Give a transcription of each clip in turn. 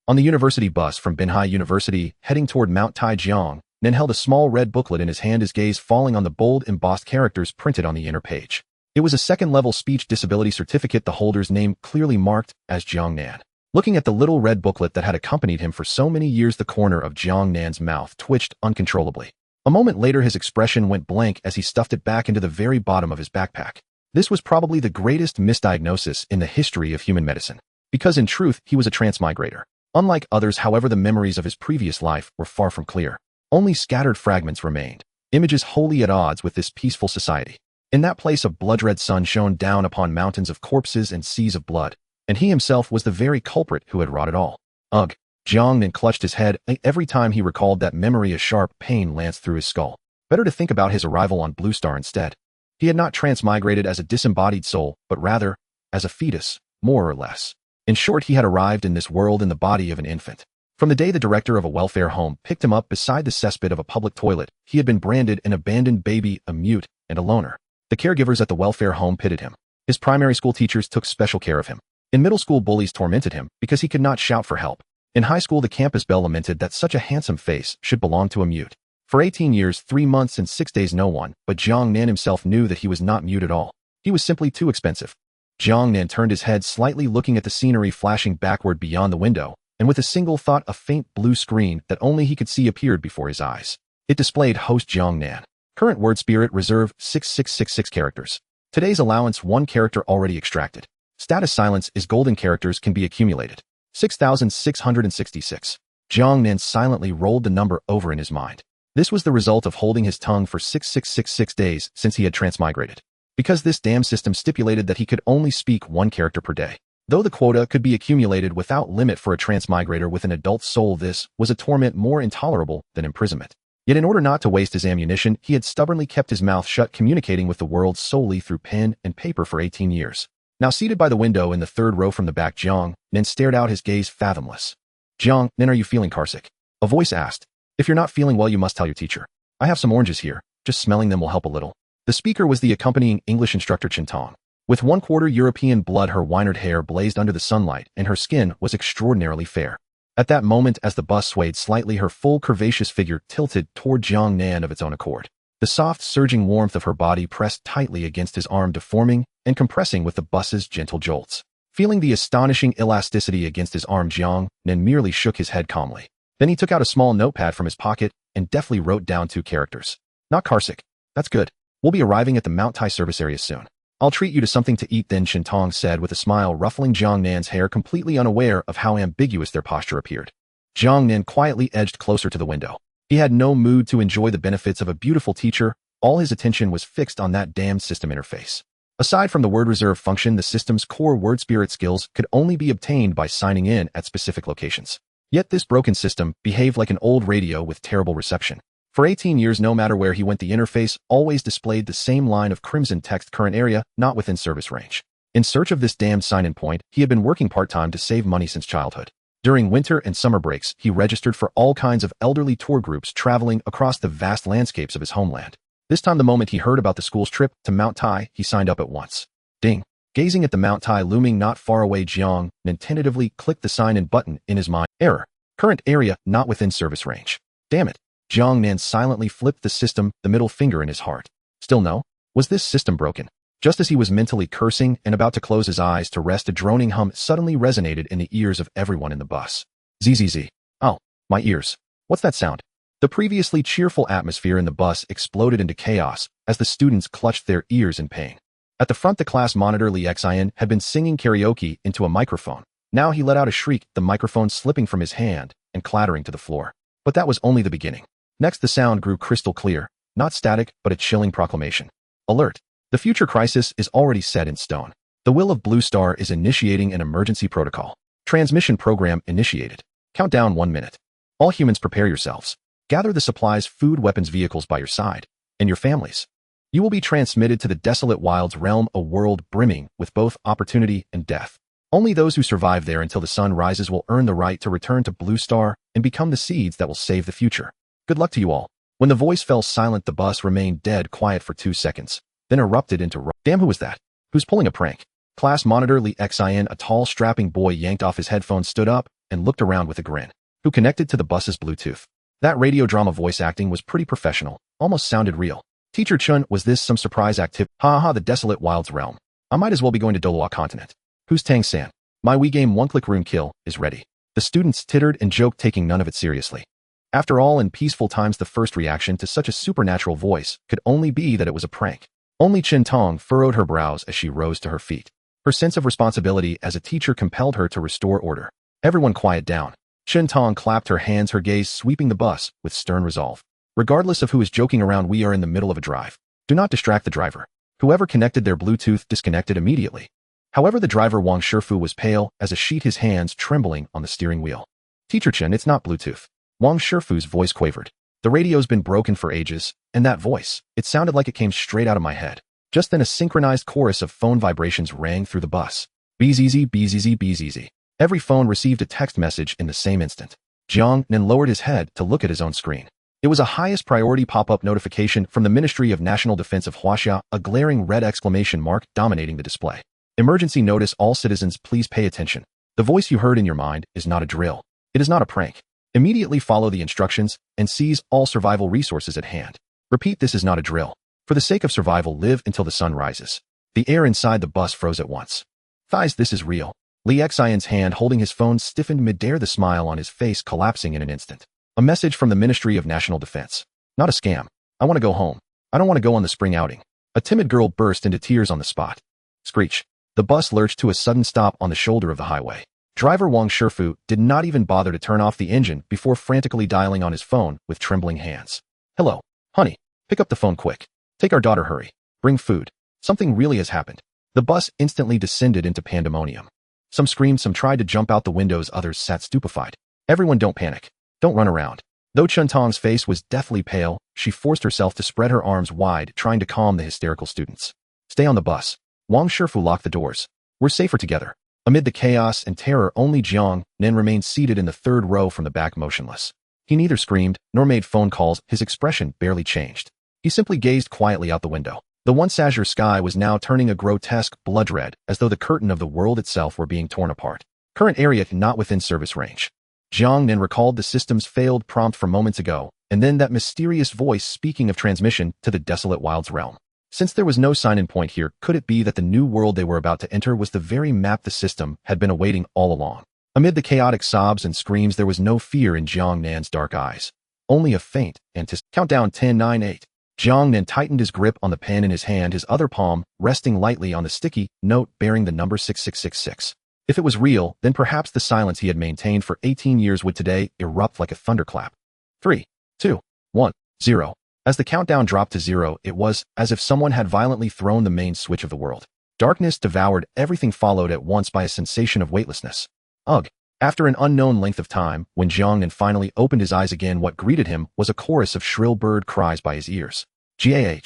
On the university bus from Binhai University, heading toward Mount Tai, Jiang Nan held a small red booklet in his hand, his gaze falling on the bold, embossed characters printed on the inner page. It was a second-level speech disability certificate, the holder's name clearly marked as Jiang Nan. Looking at the little red booklet that had accompanied him for so many years, the corner of Jiang Nan's mouth twitched uncontrollably. A moment later, his expression went blank as he stuffed it back into the very bottom of his backpack. This was probably the greatest misdiagnosis in the history of human medicine, because in truth, he was a transmigrator. Unlike others, however, the memories of his previous life were far from clear. Only scattered fragments remained, images wholly at odds with this peaceful society. In that place, a blood-red sun shone down upon mountains of corpses and seas of blood, and he himself was the very culprit who had wrought it all. Ugh! Jiang Nan clutched his head. Every time he recalled that memory, a sharp pain lanced through his skull. Better to think about his arrival on Blue Star instead. He had not transmigrated as a disembodied soul, but rather as a fetus, more or less. In short, he had arrived in this world in the body of an infant. From the day the director of a welfare home picked him up beside the cesspit of a public toilet, he had been branded an abandoned baby, a mute, and a loner. The caregivers at the welfare home pitied him. His primary school teachers took special care of him. In middle school, bullies tormented him because he could not shout for help. In high school, the campus belle lamented that such a handsome face should belong to a mute. For 18 years, 3 months and 6 days, no one but Jiang Nan himself knew that he was not mute at all. He was simply too expensive. Jiang Nan turned his head slightly, looking at the scenery flashing backward beyond the window, and with a single thought, a faint blue screen that only he could see appeared before his eyes. It displayed host Jiang Nan. Current word spirit reserve 6666 characters. Today's allowance 1 character already extracted. Status silence is golden characters can be accumulated. 6666. Jiang Nan silently rolled the number over in his mind. This was the result of holding his tongue for 6666 days since he had transmigrated. Because this damn system stipulated that he could only speak 1 character per day. Though the quota could be accumulated without limit for a transmigrator with an adult soul, this was a torment more intolerable than imprisonment. Yet in order not to waste his ammunition, he had stubbornly kept his mouth shut, communicating with the world solely through pen and paper for 18 years. Now seated by the window in the 3rd row from the back, Jiang Nan stared out, his gaze fathomless. Jiang Nan, are you feeling carsick? A voice asked. If you're not feeling well, you must tell your teacher. I have some oranges here. Just smelling them will help a little. The speaker was the accompanying English instructor Chen Tong. With 1/4 European blood, her winered hair blazed under the sunlight, and her skin was extraordinarily fair. At that moment, as the bus swayed slightly, her full curvaceous figure tilted toward Jiang Nan of its own accord. The soft, surging warmth of her body pressed tightly against his arm, deforming and compressing with the bus's gentle jolts. Feeling the astonishing elasticity against his arm, Jiang Nan merely shook his head calmly. Then he took out a small notepad from his pocket and deftly wrote down 2 characters. Not carsick. That's good. We'll be arriving at the Mount Tai service area soon. I'll treat you to something to eat then, Chen Tong said with a smile, ruffling Jiang Nan's hair, completely unaware of how ambiguous their posture appeared. Jiang Nan quietly edged closer to the window. He had no mood to enjoy the benefits of a beautiful teacher. All his attention was fixed on that damned system interface. Aside from the word reserve function, the system's core word spirit skills could only be obtained by signing in at specific locations. Yet this broken system behaved like an old radio with terrible reception. For 18 years, no matter where he went, the interface always displayed the same line of crimson text: current area, not within service range. In search of this damned sign-in point, he had been working part-time to save money since childhood. During winter and summer breaks, he registered for all kinds of elderly tour groups traveling across the vast landscapes of his homeland. This time, the moment he heard about the school's trip to Mount Tai, he signed up at once. Ding! Gazing at the Mount Tai looming not far away, Jiang Nan tentatively clicked the sign-in button in his mind. Error. Current area not within service range. Damn it. Jiang Nan silently flipped the system, the middle finger in his heart. Still no? Was this system broken? Just as he was mentally cursing and about to close his eyes to rest, a droning hum suddenly resonated in the ears of everyone in the bus. ZZZ. Oh, my ears. What's that sound? The previously cheerful atmosphere in the bus exploded into chaos as the students clutched their ears in pain. At the front, the class monitor Li Xian had been singing karaoke into a microphone. Now he let out a shriek, the microphone slipping from his hand and clattering to the floor. But that was only the beginning. Next, the sound grew crystal clear, not static, but a chilling proclamation. Alert! The future crisis is already set in stone. The will of Blue Star is initiating an emergency protocol. Transmission program initiated. Countdown 1 minute. All humans, prepare yourselves. Gather the supplies, food, weapons, vehicles by your side, and your families. You will be transmitted to the desolate wilds realm, a world brimming with both opportunity and death. Only those who survive there until the sun rises will earn the right to return to Blue Star and become the seeds that will save the future. Good luck to you all. When the voice fell silent, the bus remained dead quiet for 2 seconds, then erupted into Damn, who was that? Who's pulling a prank? Class monitor Li Xian, a tall, strapping boy, yanked off his headphones, stood up, and looked around with a grin. Who connected to the bus's Bluetooth? That radio drama voice acting was pretty professional, almost sounded real. Teacher Chun, was this some surprise activity? Ha, the desolate wilds realm. I might as well be going to Doloa continent. Who's Tang-san? My Wii game one-click rune kill is ready. The students tittered and joked, taking none of it seriously. After all, in peaceful times the first reaction to such a supernatural voice could only be that it was a prank. Only Chin Tong furrowed her brows as she rose to her feet. Her sense of responsibility as a teacher compelled her to restore order. Everyone quiet down. Chin Tong clapped her hands, her gaze sweeping the bus with stern resolve. Regardless of who is joking around, we are in the middle of a drive. Do not distract the driver. Whoever connected their Bluetooth disconnected immediately. However, the driver Wang Shifu was pale as a sheet, his hands trembling on the steering wheel. Teacher Chen, it's not Bluetooth. Wang Shifu's voice quavered. The radio's been broken for ages, and that voice, it sounded like it came straight out of my head. Just then a synchronized chorus of phone vibrations rang through the bus. BZZ, BZZ, BZZ. Every phone received a text message in the same instant. Jiang Nan lowered his head to look at his own screen. It was a highest priority pop-up notification from the Ministry of National Defense of Huaxia, a glaring red exclamation mark dominating the display. Emergency notice, all citizens please pay attention. The voice you heard in your mind is not a drill. It is not a prank. Immediately follow the instructions and seize all survival resources at hand. Repeat, this is not a drill. For the sake of survival, live until the sun rises. The air inside the bus froze at once. Thighs, this is real. Li Xian's hand holding his phone stiffened mid-air, the smile on his face collapsing in an instant. A message from the Ministry of National Defense. Not a scam. I want to go home. I don't want to go on the spring outing. A timid girl burst into tears on the spot. Screech. The bus lurched to a sudden stop on the shoulder of the highway. Driver Wang Shifu did not even bother to turn off the engine before frantically dialing on his phone with trembling hands. Hello, honey. Pick up the phone quick. Take our daughter, hurry. Bring food. Something really has happened. The bus instantly descended into pandemonium. Some screamed, some tried to jump out the windows, others sat stupefied. Everyone, don't panic. Don't run around. Though Chun Tong's face was deathly pale, she forced herself to spread her arms wide, trying to calm the hysterical students. Stay on the bus. Wang Shifu locked the doors. We're safer together. Amid the chaos and terror, only Jiang Nan remained seated in the third row from the back, motionless. He neither screamed nor made phone calls. His expression barely changed. He simply gazed quietly out the window. The once azure sky was now turning a grotesque blood red, as though the curtain of the world itself were being torn apart. Current area not within service range. Jiang Nan recalled the system's failed prompt from moments ago, and then that mysterious voice speaking of transmission to the desolate wilds realm. Since there was no sign-in point here, could it be that the new world they were about to enter was the very map the system had been awaiting all along? Amid the chaotic sobs and screams, there was no fear in Jiang Nan's dark eyes. Only a faint anticipation. Countdown 10, 9, 8. Jiang Nan tightened his grip on the pen in his hand, his other palm resting lightly on the sticky note bearing the number 6666. If it was real, then perhaps the silence he had maintained for 18 years would today erupt like a thunderclap. 3, 2, 1, 0. As the countdown dropped to 0, it was as if someone had violently thrown the main switch of the world. Darkness devoured everything, followed at once by a sensation of weightlessness. Ugh. After an unknown length of time, when Jiang Nan finally opened his eyes again, what greeted him was a chorus of shrill bird cries by his ears. Gah!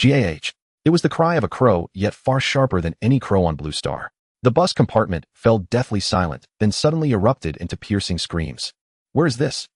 Gah! It was the cry of a crow, yet far sharper than any crow on Blue Star. The bus compartment fell deathly silent, then suddenly erupted into piercing screams. Where is this?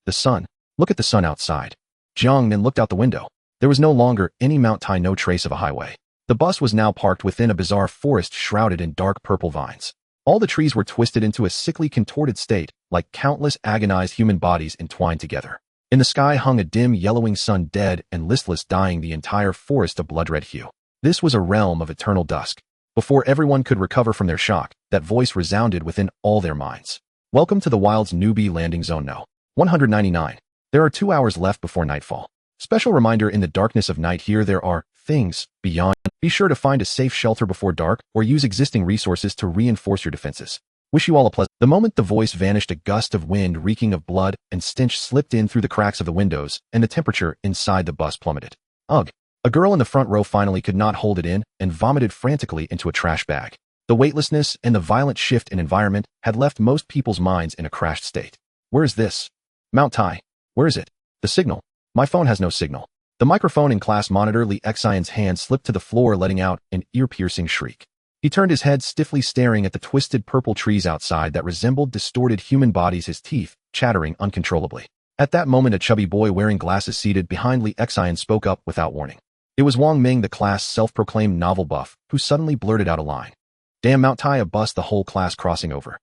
The sun. Look at the sun outside. Jiang Nan looked out the window. There was no longer any Mount Tai, no trace of a highway. The bus was now parked within a bizarre forest shrouded in dark purple vines. All the trees were twisted into a sickly, contorted state, like countless agonized human bodies entwined together. In the sky hung a dim, yellowing sun, dead and listless, dyeing the entire forest a blood-red hue. This was a realm of eternal dusk. Before everyone could recover from their shock, that voice resounded within all their minds. Welcome to the Wild's newbie landing zone. No. 199. There are 2 hours left before nightfall. Special reminder: in the darkness of night here there are things beyond. Be sure to find a safe shelter before dark or use existing resources to reinforce your defenses. Wish you all a pleasant. The moment the voice vanished, a gust of wind reeking of blood and stench slipped in through the cracks of the windows, and the temperature inside the bus plummeted. Ugh. A girl in the front row finally could not hold it in and vomited frantically into a trash bag. The weightlessness and the violent shift in environment had left most people's minds in a crashed state. Where is this? Mount Tai. Where is it? The signal. My phone has no signal. The microphone in class monitor. Li Xian's hand slipped to the floor, letting out an ear-piercing shriek. He turned his head, stiffly staring at the twisted purple trees outside that resembled distorted human bodies, his teeth chattering uncontrollably. At that moment, a chubby boy wearing glasses seated behind Li Xian spoke up without warning. It was Wang Ming, the class' self-proclaimed novel buff, who suddenly blurted out a line. Damn Mount Tai, a bus the whole class crossing over.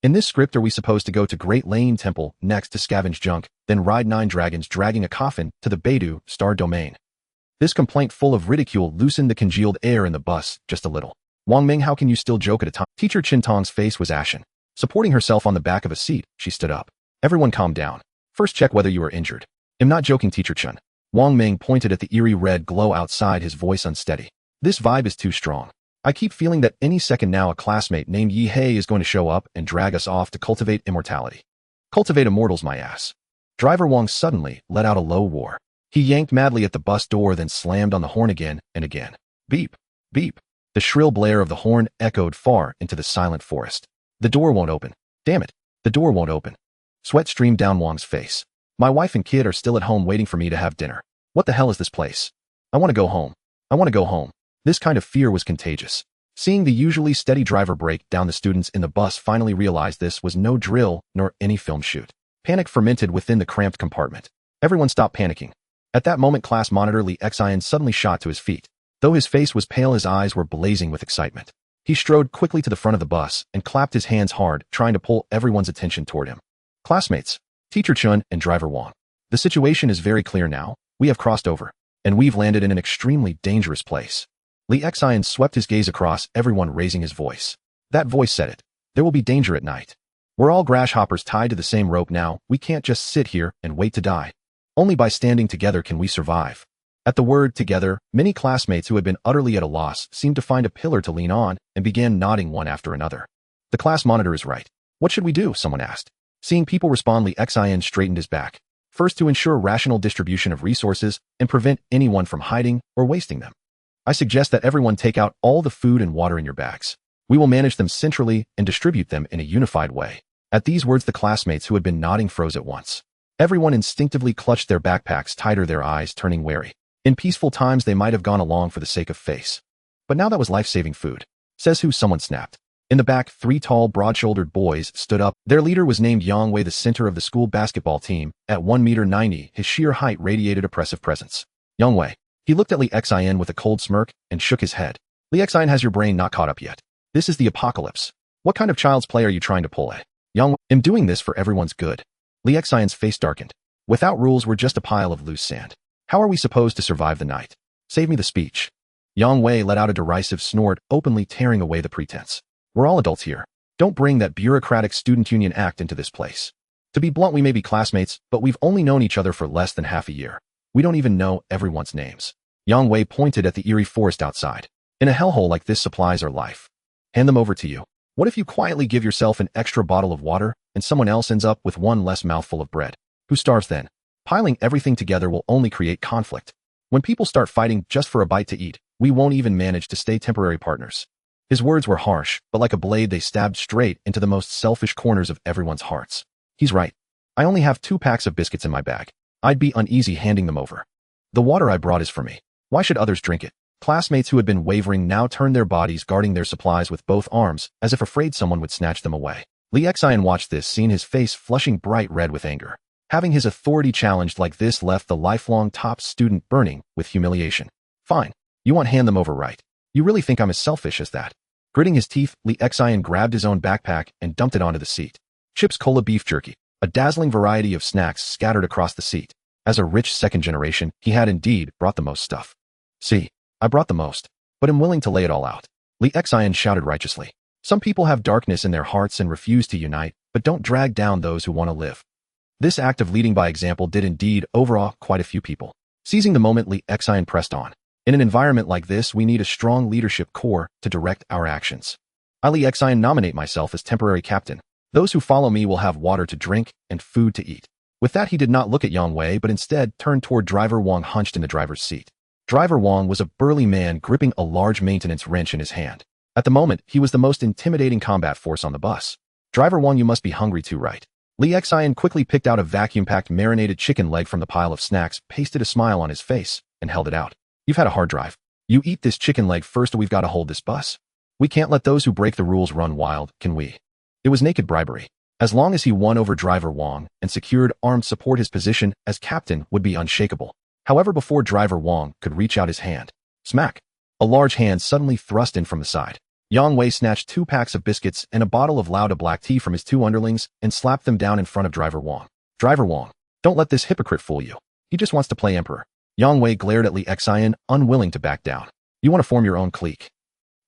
In this script, are we supposed to go to Great Lane Temple next to scavenge junk, then ride 9 dragons dragging a coffin to the Beidou Star Domain? This complaint full of ridicule loosened the congealed air in the bus just a little. Wang Ming, how can you still joke at a time? Teacher Qintong's face was ashen. Supporting herself on the back of a seat, she stood up. Everyone calm down. First check whether you are injured. I'm not joking, Teacher Chen. Wang Ming pointed at the eerie red glow outside, his voice unsteady. This vibe is too strong. I keep feeling that any second now a classmate named Yi Hei is going to show up and drag us off to cultivate immortality. Cultivate immortals, my ass. Driver Wang suddenly let out a low roar. He yanked madly at the bus door, then slammed on the horn again and again. Beep, beep. The shrill blare of the horn echoed far into the silent forest. The door won't open. Damn it. The door won't open. Sweat streamed down Wang's face. My wife and kid are still at home waiting for me to have dinner. What the hell is this place? I want to go home. I want to go home. This kind of fear was contagious. Seeing the usually steady driver break down, the students in the bus finally realized this was no drill nor any film shoot. Panic fermented within the cramped compartment. Everyone stopped panicking. At that moment, class monitor Li Xian suddenly shot to his feet. Though his face was pale, his eyes were blazing with excitement. He strode quickly to the front of the bus and clapped his hands hard, trying to pull everyone's attention toward him. Classmates, Teacher Chun and Driver Wang. The situation is very clear now. We have crossed over, and we've landed in an extremely dangerous place. Li Xian swept his gaze across everyone, raising his voice. That voice said it. There will be danger at night. We're all grasshoppers tied to the same rope now. We can't just sit here and wait to die. Only by standing together can we survive. At the word together, many classmates who had been utterly at a loss seemed to find a pillar to lean on and began nodding one after another. The class monitor is right. What should we do? Someone asked. Seeing people respond, Li Xian straightened his back. First, to ensure rational distribution of resources and prevent anyone from hiding or wasting them. I suggest that everyone take out all the food and water in your bags. We will manage them centrally and distribute them in a unified way. At these words, the classmates who had been nodding froze at once. Everyone instinctively clutched their backpacks tighter, their eyes turning wary. In peaceful times, they might have gone along for the sake of face. But now that was life-saving food. Says who? Someone snapped. In the back, 3 tall, broad-shouldered boys stood up. Their leader was named Yang Wei, the center of the school basketball team. At 1.90 meters, his sheer height radiated oppressive presence. Yang Wei. He looked at Li Xian with a cold smirk and shook his head. Li Xian, has your brain not caught up yet? This is the apocalypse. What kind of child's play are you trying to pull, eh? Yang Wei, I'm doing this for everyone's good. Li Xian's face darkened. Without rules, we're just a pile of loose sand. How are we supposed to survive the night? Save me the speech. Yang Wei let out a derisive snort, openly tearing away the pretense. We're all adults here. Don't bring that bureaucratic student union act into this place. To be blunt, we may be classmates, but we've only known each other for less than half a year. We don't even know everyone's names. Yang Wei pointed at the eerie forest outside. In a hellhole like this, supplies are life. Hand them over to you. What if you quietly give yourself an extra bottle of water and someone else ends up with one less mouthful of bread? Who starves then? Piling everything together will only create conflict. When people start fighting just for a bite to eat, we won't even manage to stay temporary partners. His words were harsh, but like a blade, they stabbed straight into the most selfish corners of everyone's hearts. He's right. I only have 2 packs of biscuits in my bag. I'd be uneasy handing them over. The water I brought is for me. Why should others drink it? Classmates who had been wavering now turned their bodies, guarding their supplies with both arms, as if afraid someone would snatch them away. Li Xian watched this scene, his face flushing bright red with anger. Having his authority challenged like this left the lifelong top student burning with humiliation. Fine. You want hand them over, right? You really think I'm as selfish as that? Gritting his teeth, Li Xian grabbed his own backpack and dumped it onto the seat. Chips, cola, beef jerky, a dazzling variety of snacks scattered across the seat. As a rich second generation, he had indeed brought the most stuff. See, I brought the most, but am willing to lay it all out. Li Xian shouted righteously. Some people have darkness in their hearts and refuse to unite, but don't drag down those who want to live. This act of leading by example did indeed overawe quite a few people. Seizing the moment, Li Xian pressed on. In an environment like this, we need a strong leadership core to direct our actions. I, Li Xian, nominate myself as temporary captain. Those who follow me will have water to drink and food to eat. With that, he did not look at Yang Wei, but instead turned toward Driver Wang, hunched in the driver's seat. Driver Wang was a burly man gripping a large maintenance wrench in his hand. At the moment, he was the most intimidating combat force on the bus. Driver Wang, you must be hungry too, right? Li Xian quickly picked out a vacuum-packed marinated chicken leg from the pile of snacks, pasted a smile on his face, and held it out. You've had a hard drive. You eat this chicken leg first, or we've got to hold this bus. We can't let those who break the rules run wild, can we? It was naked bribery. As long as he won over Driver Wang and secured armed support, his position as captain would be unshakable. However, before Driver Wang could reach out his hand, smack, a large hand suddenly thrust in from the side. Yang Wei snatched 2 packs of biscuits and a bottle of Lauda black tea from his 2 underlings and slapped them down in front of Driver Wang. Driver Wang, don't let this hypocrite fool you. He just wants to play emperor. Yang Wei glared at Li Xian, unwilling to back down. You want to form your own clique?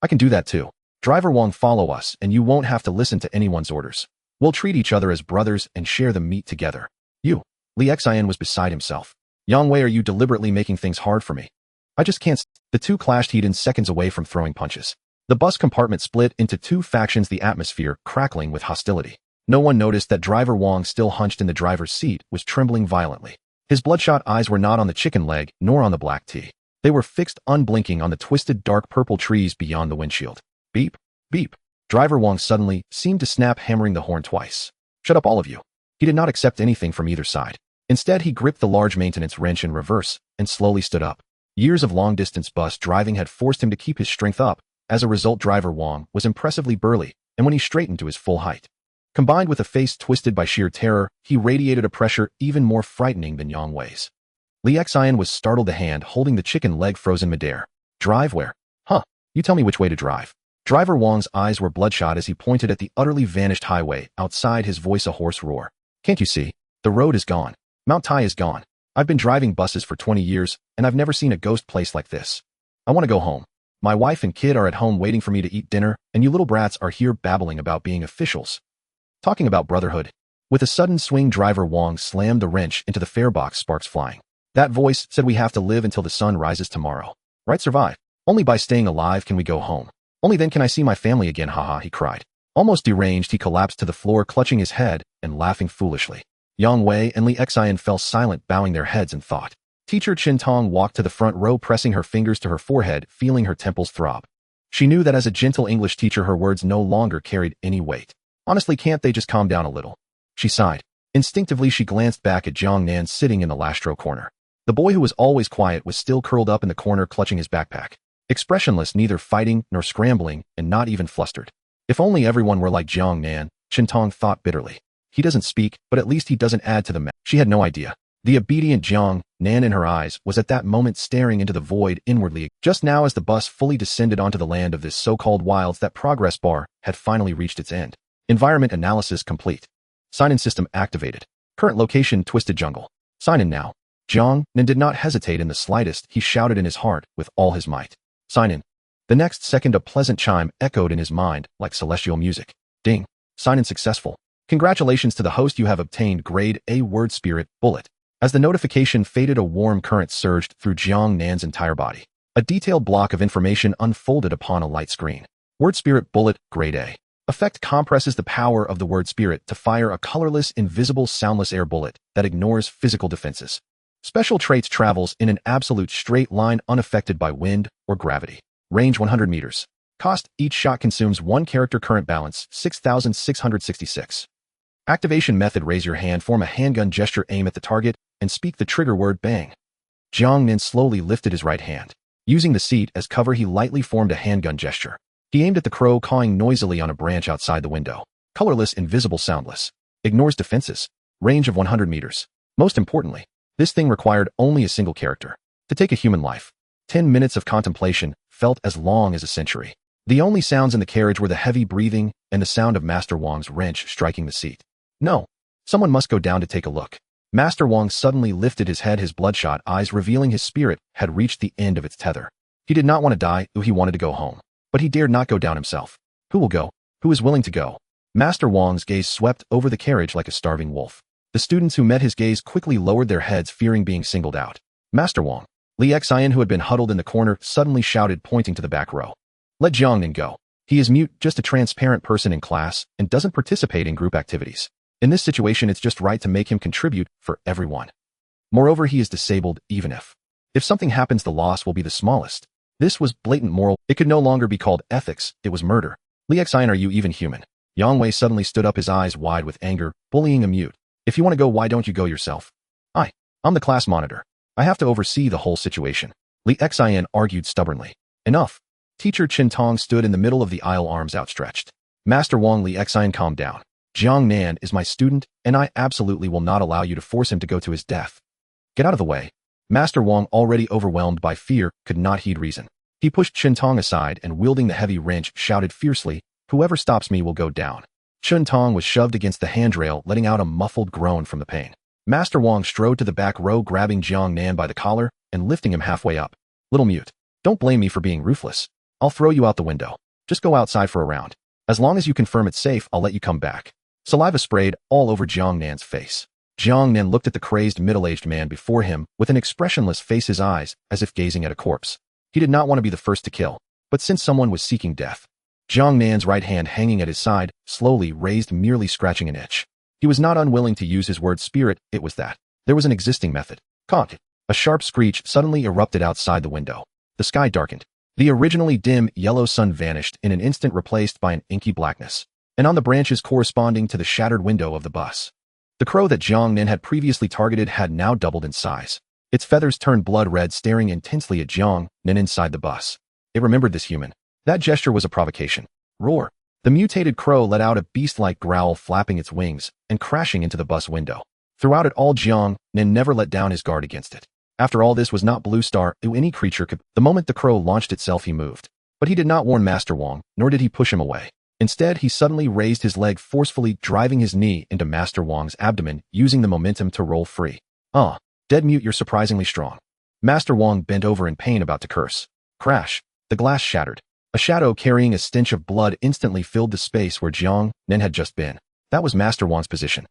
I can do that too. Driver Wang, follow us and you won't have to listen to anyone's orders. We'll treat each other as brothers and share the meat together. You. Li Xian was beside himself. Yang Wei, are you deliberately making things hard for me? I just can't. The two clashed heat in seconds away from throwing punches. The bus compartment split into 2 factions, the atmosphere crackling with hostility. No one noticed that Driver Wang, still hunched in the driver's seat, was trembling violently. His bloodshot eyes were not on the chicken leg nor on the black tea. They were fixed unblinking on the twisted dark purple trees beyond the windshield. Beep, beep. Driver Wang suddenly seemed to snap, hammering the horn twice. Shut up all of you. He did not accept anything from either side. Instead, he gripped the large maintenance wrench in reverse and slowly stood up. Years of long-distance bus driving had forced him to keep his strength up. As a result, Driver Wang was impressively burly, and when he straightened to his full height, combined with a face twisted by sheer terror, he radiated a pressure even more frightening than Yang Wei's. Li Xian was startled, the hand holding the chicken leg frozen midair. Drive where? Huh, you tell me which way to drive. Driver Wang's eyes were bloodshot as he pointed at the utterly vanished highway outside, his voice a hoarse roar. Can't you see? The road is gone. Mount Tai is gone. I've been driving buses for 20 years, and I've never seen a ghost place like this. I want to go home. My wife and kid are at home waiting for me to eat dinner, and you little brats are here babbling about being officials. Talking about brotherhood. With a sudden swing, Driver Wang slammed the wrench into the fare box, sparks flying. That voice said, we have to live until the sun rises tomorrow. Right, survive. Only by staying alive can we go home. Only then can I see my family again, haha, he cried. Almost deranged, he collapsed to the floor, clutching his head and laughing foolishly. Yang Wei and Li Xian fell silent, bowing their heads in thought. Teacher Qin Tong walked to the front row, pressing her fingers to her forehead, feeling her temples throb. She knew that as a gentle English teacher, her words no longer carried any weight. Honestly, can't they just calm down a little? She sighed. Instinctively, she glanced back at Jiang Nan sitting in the last row corner. The boy who was always quiet was still curled up in the corner, clutching his backpack. Expressionless, neither fighting nor scrambling, and not even flustered. If only everyone were like Jiang Nan, Qin Tong thought bitterly. He doesn't speak, but at least he doesn't add to the mess. She had no idea. The obedient Jiang Nan in her eyes was at that moment staring into the void inwardly. Just now, as the bus fully descended onto the land of this so-called wilds, that progress bar had finally reached its end. Environment analysis complete. Sign-in system activated. Current location, Twisted Jungle. Sign in now. Jiang Nan did not hesitate in the slightest. He shouted in his heart with all his might. Sign in. The next second, a pleasant chime echoed in his mind like celestial music. Ding. Sign in successful. Congratulations to the host, you have obtained grade A word spirit bullet. As the notification faded, a warm current surged through Jiang Nan's entire body. A detailed block of information unfolded upon a light screen. Word spirit bullet, grade A. Effect compresses the power of the word spirit to fire a colorless, invisible, soundless air bullet that ignores physical defenses. Special traits, travels in an absolute straight line unaffected by wind or gravity. Range 100 meters. Cost, each shot consumes 1 character. Current balance, 6,666. Activation method, raise your hand, form a handgun gesture, aim at the target, and speak the trigger word bang. Jiang Nan slowly lifted his right hand. Using the seat as cover, he lightly formed a handgun gesture. He aimed at the crow cawing noisily on a branch outside the window. Colorless, invisible, soundless. Ignores defenses. Range of 100 meters. Most importantly, this thing required only a single character to take a human life. 10 minutes of contemplation felt as long as a century. The only sounds in the carriage were the heavy breathing and the sound of Master Wang's wrench striking the seat. No. Someone must go down to take a look. Master Wang suddenly lifted his head, his bloodshot eyes revealing his spirit had reached the end of its tether. He did not want to die, he wanted to go home. But he dared not go down himself. Who will go? Who is willing to go? Master Wang's gaze swept over the carriage like a starving wolf. The students who met his gaze quickly lowered their heads, fearing being singled out. Master Wang. Li Xian, who had been huddled in the corner, suddenly shouted, pointing to the back row. Let Jiang Nan go. He is mute, just a transparent person in class, and doesn't participate in group activities. In this situation, it's just right to make him contribute for everyone. Moreover, he is disabled. Even if something happens, the loss will be the smallest. This was blatant moral. It could no longer be called ethics. It was murder. Li Xian, are you even human? Yang Wei suddenly stood up, his eyes wide with anger, bullying a mute. If you want to go, why don't you go yourself? I'm the class monitor. I have to oversee the whole situation. Li Xian argued stubbornly. Enough. Teacher Qin Tong stood in the middle of the aisle, arms outstretched. Master Wang, Li Xian, calm down. Jiang Nan is my student, and I absolutely will not allow you to force him to go to his death. Get out of the way. Master Wang, already overwhelmed by fear, could not heed reason. He pushed Chun-Tong aside and, wielding the heavy wrench, shouted fiercely, "Whoever stops me will go down." Chun-Tong was shoved against the handrail, letting out a muffled groan from the pain. Master Wang strode to the back row, grabbing Jiang Nan by the collar and lifting him halfway up. "Little mute, don't blame me for being ruthless. I'll throw you out the window. Just go outside for a round. As long as you confirm it's safe, I'll let you come back." Saliva sprayed all over Jiang Nan's face. Jiang Nan looked at the crazed middle-aged man before him with an expressionless face, his eyes as if gazing at a corpse. He did not want to be the first to kill, but since someone was seeking death. Jiang Nan's right hand, hanging at his side, slowly raised, merely scratching an itch. He was not unwilling to use his word spirit, it was that. There was an existing method. Conk. A sharp screech suddenly erupted outside the window. The sky darkened. The originally dim yellow sun vanished in an instant, replaced by an inky blackness, and on the branches corresponding to the shattered window of the bus. The crow that Jiang Nan had previously targeted had now doubled in size. Its feathers turned blood red, staring intensely at Jiang Nan inside the bus. It remembered this human. That gesture was a provocation. Roar. The mutated crow let out a beast-like growl, flapping its wings and crashing into the bus window. Throughout it all, Jiang Nan never let down his guard against it. After all, this was not Blue Star, who any creature could. The moment the crow launched itself, he moved. But he did not warn Master Wang, nor did he push him away. Instead, he suddenly raised his leg forcefully, driving his knee into Master Wang's abdomen, using the momentum to roll free. "Ah, dead mute, you're surprisingly strong." Master Wang bent over in pain, about to curse. Crash. The glass shattered. A shadow carrying a stench of blood instantly filled the space where Jiang Nan had just been. That was Master Wang's position.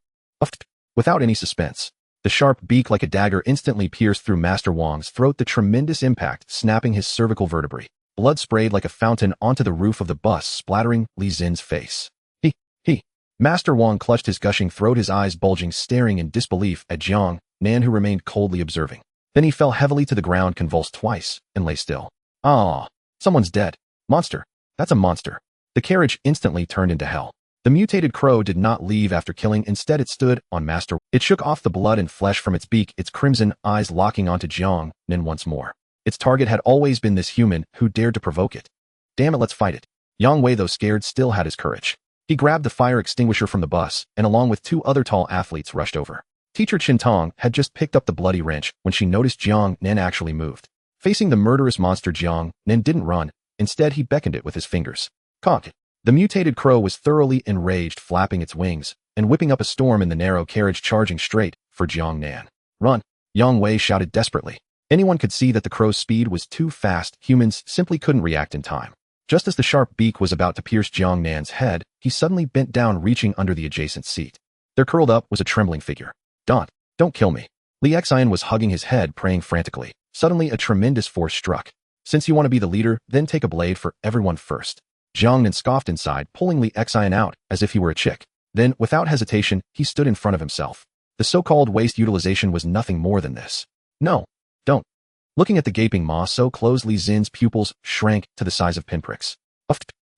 Without any suspense, the sharp beak like a dagger instantly pierced through Master Wang's throat, the tremendous impact snapping his cervical vertebrae. Blood sprayed like a fountain onto the roof of the bus, splattering Li Xin's face. He. Master Wang clutched his gushing throat, his eyes bulging, staring in disbelief at Jiang Nan, who remained coldly observing. Then he fell heavily to the ground, convulsed twice, and lay still. "Ah, someone's dead. Monster. That's a monster." The carriage instantly turned into hell. The mutated crow did not leave after killing. Instead, it stood on Master. It shook off the blood and flesh from its beak, its crimson eyes locking onto Jiang Nan once more. Its target had always been this human who dared to provoke it. "Damn it, let's fight it." Yang Wei, though scared, still had his courage. He grabbed the fire extinguisher from the bus and, along with two other tall athletes, rushed over. Teacher Chun-Tong had just picked up the bloody wrench when she noticed Jiang Nan actually moved. Facing the murderous monster, Jiang Nan didn't run. Instead, he beckoned it with his fingers. Conk. The mutated crow was thoroughly enraged, flapping its wings and whipping up a storm in the narrow carriage, charging straight for Jiang Nan. "Run!" Yang Wei shouted desperately. Anyone could see that the crow's speed was too fast. Humans simply couldn't react in time. Just as the sharp beak was about to pierce Jiang Nan's head, he suddenly bent down, reaching under the adjacent seat. There, curled up, was a trembling figure. Don't kill me." Li Xian was hugging his head, praying frantically. Suddenly, a tremendous force struck. "Since you want to be the leader, then take a blade for everyone first." Jiang Nan scoffed inside, pulling Li Xian out as if he were a chick. Then, without hesitation, he stood in front of himself. The so-called waste utilization was nothing more than this. "No, don't." Looking at the gaping maw so close, Li Xin's pupils shrank to the size of pinpricks.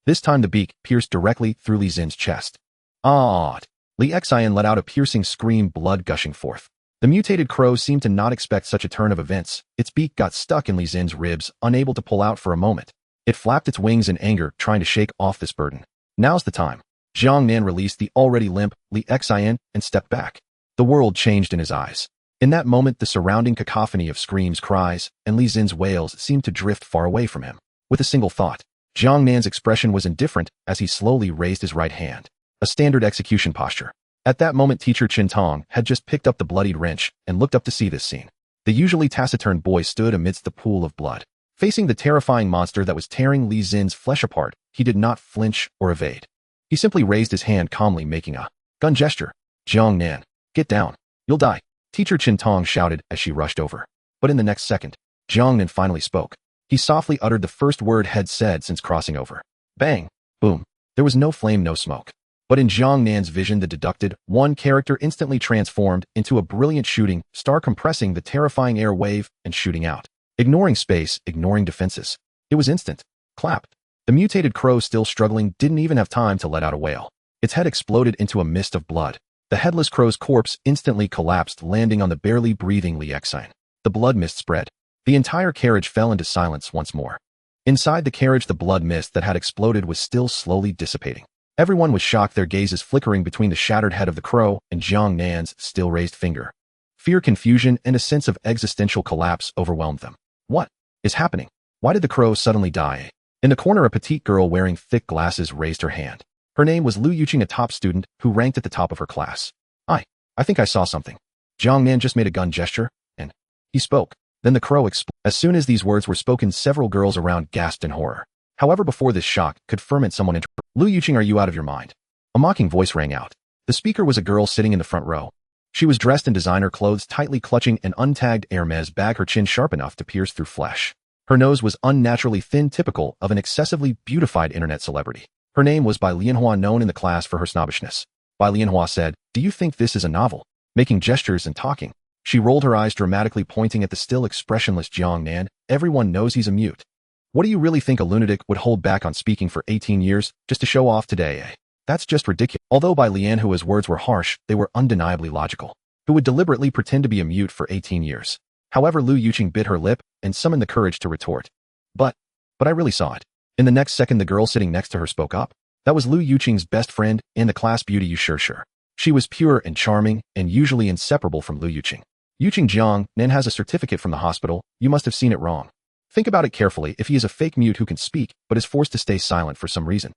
This time the beak pierced directly through Li Xin's chest. "Ah!" Li Xian let out a piercing scream, blood gushing forth. The mutated crow seemed to not expect such a turn of events. Its beak got stuck in Li Xin's ribs, unable to pull out for a moment. It flapped its wings in anger, trying to shake off this burden. "Now's the time." Jiang Nan released the already limp Li Xian and stepped back. The world changed in his eyes. In that moment, the surrounding cacophony of screams, cries, and Li Xin's wails seemed to drift far away from him. With a single thought, Jiang Nan's expression was indifferent as he slowly raised his right hand. A standard execution posture. At that moment, Teacher Chun-Tong had just picked up the bloodied wrench and looked up to see this scene. The usually taciturn boy stood amidst the pool of blood. Facing the terrifying monster that was tearing Li Xin's flesh apart, he did not flinch or evade. He simply raised his hand calmly, making a gun gesture. "Jiang Nan, get down. You'll die," Teacher Chun-Tong shouted as she rushed over. But in the next second, Jiang Nan finally spoke. He softly uttered the first word had said since crossing over. Bang! Boom! There was no flame, no smoke. But in Jiang Nan's vision, the deducted one character instantly transformed into a brilliant shooting star, compressing the terrifying air wave and shooting out. Ignoring space, ignoring defenses. It was instant. Clap. The mutated crow, still struggling, didn't even have time to let out a wail. Its head exploded into a mist of blood. The headless crow's corpse instantly collapsed, landing on the barely breathing Li Xian. The blood mist spread. The entire carriage fell into silence once more. Inside the carriage, the blood mist that had exploded was still slowly dissipating. Everyone was shocked, their gazes flickering between the shattered head of the crow and Jiang Nan's still raised finger. Fear, confusion, and a sense of existential collapse overwhelmed them. What is happening? Why did the crow suddenly die? In the corner, a petite girl wearing thick glasses raised her hand. Her name was Lu Yuqing, a top student who ranked at the top of her class. I think I saw something. Jiang Nan just made a gun gesture, and he spoke. Then the crow exploded. As soon as these words were spoken, several girls around gasped in horror. However, before this shock could ferment, someone interrupted. Lu Yuqing, are you out of your mind? A mocking voice rang out. The speaker was a girl sitting in the front row. She was dressed in designer clothes, tightly clutching an untagged Hermes bag, her chin sharp enough to pierce through flesh. Her nose was unnaturally thin, typical of an excessively beautified internet celebrity. Her name was Bai Lianhua, known in the class for her snobbishness. Bai Lianhua said, "Do you think this is a novel?" Making gestures and talking. She rolled her eyes dramatically, pointing at the still expressionless Jiang Nan. Everyone knows he's a mute. What do you really think a lunatic would hold back on speaking for 18 years just to show off today, eh? That's just ridiculous. Although Bai Lianhua's words were harsh, they were undeniably logical. Who would deliberately pretend to be a mute for 18 years? However, Lu Yuqing bit her lip and summoned the courage to retort. But I really saw it. In the next second, the girl sitting next to her spoke up. That was Lu Yuqing's best friend and the class beauty, you sure. She was pure and charming and usually inseparable from Lu Yuqing. Yuqing Jiang Nan has a certificate from the hospital. You must have seen it wrong. Think about it carefully. If he is a fake mute who can speak but is forced to stay silent for some reason.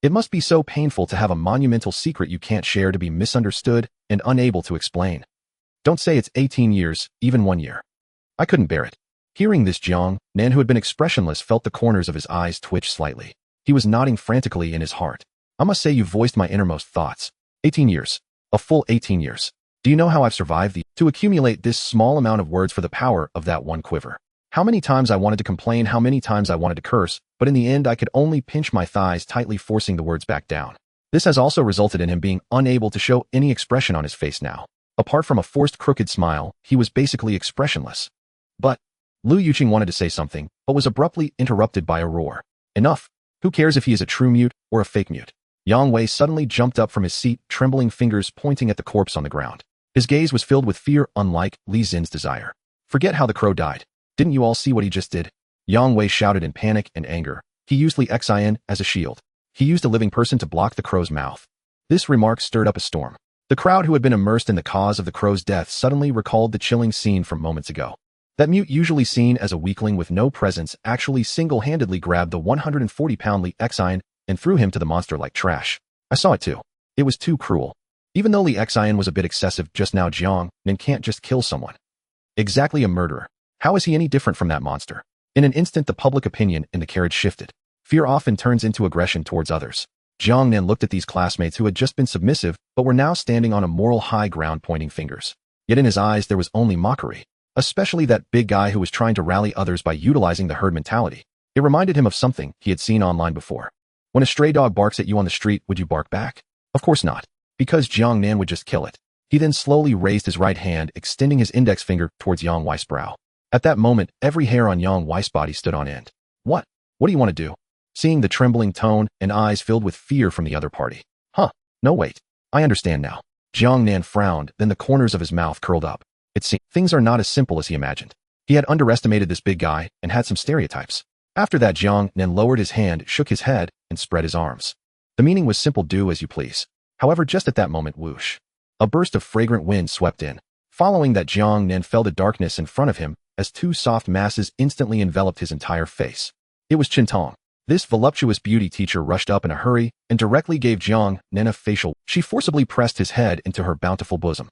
It must be so painful to have a monumental secret you can't share, to be misunderstood and unable to explain. Don't say it's 18 years, even 1 year. I couldn't bear it. Hearing this, Jiang Nan, who had been expressionless, felt the corners of his eyes twitch slightly. He was nodding frantically in his heart. I must say, you voiced my innermost thoughts. 18 years. A full 18 years. Do you know how I've survived to accumulate this small amount of words for the power of that one quiver? How many times I wanted to complain, how many times I wanted to curse, but in the end I could only pinch my thighs tightly, forcing the words back down. This has also resulted in him being unable to show any expression on his face now. Apart from a forced crooked smile, he was basically expressionless. But Lu Yuqing wanted to say something, but was abruptly interrupted by a roar. Enough! Who cares if he is a true mute or a fake mute? Yang Wei suddenly jumped up from his seat, trembling fingers pointing at the corpse on the ground. His gaze was filled with fear, unlike Li Xin's desire. Forget how the crow died. Didn't you all see what he just did? Yang Wei shouted in panic and anger. He used Li Xin as a shield. He used a living person to block the crow's mouth. This remark stirred up a storm. The crowd, who had been immersed in the cause of the crow's death, suddenly recalled the chilling scene from moments ago. That mute, usually seen as a weakling with no presence, actually single-handedly grabbed the 140-pound Li Xin and threw him to the monster like trash. I saw it too. It was too cruel. Even though Li Xin was a bit excessive just now, Jiang Nan can't just kill someone. Exactly, a murderer. How is he any different from that monster? In an instant, the public opinion in the carriage shifted. Fear often turns into aggression towards others. Jiang Nan looked at these classmates who had just been submissive but were now standing on a moral high ground, pointing fingers. Yet in his eyes there was only mockery, especially that big guy who was trying to rally others by utilizing the herd mentality. It reminded him of something he had seen online before. When a stray dog barks at you on the street, would you bark back? Of course not, because Jiang Nan would just kill it. He then slowly raised his right hand, extending his index finger towards Yang Wei's brow. At that moment, every hair on Yang Wei's body stood on end. What do you want to do? Seeing the trembling tone and eyes filled with fear from the other party. No wait. I understand now. Jiang Nan frowned, then the corners of his mouth curled up. It seemed things are not as simple as he imagined. He had underestimated this big guy and had some stereotypes. After that, Jiang Nan lowered his hand, shook his head, and spread his arms. The meaning was simple: do as you please. However, just at that moment, whoosh, a burst of fragrant wind swept in. Following that, Jiang Nan felt a darkness in front of him as two soft masses instantly enveloped his entire face. It was Qintong. This voluptuous beauty teacher rushed up in a hurry and directly gave Jiang Nan a facial. She forcibly pressed his head into her bountiful bosom.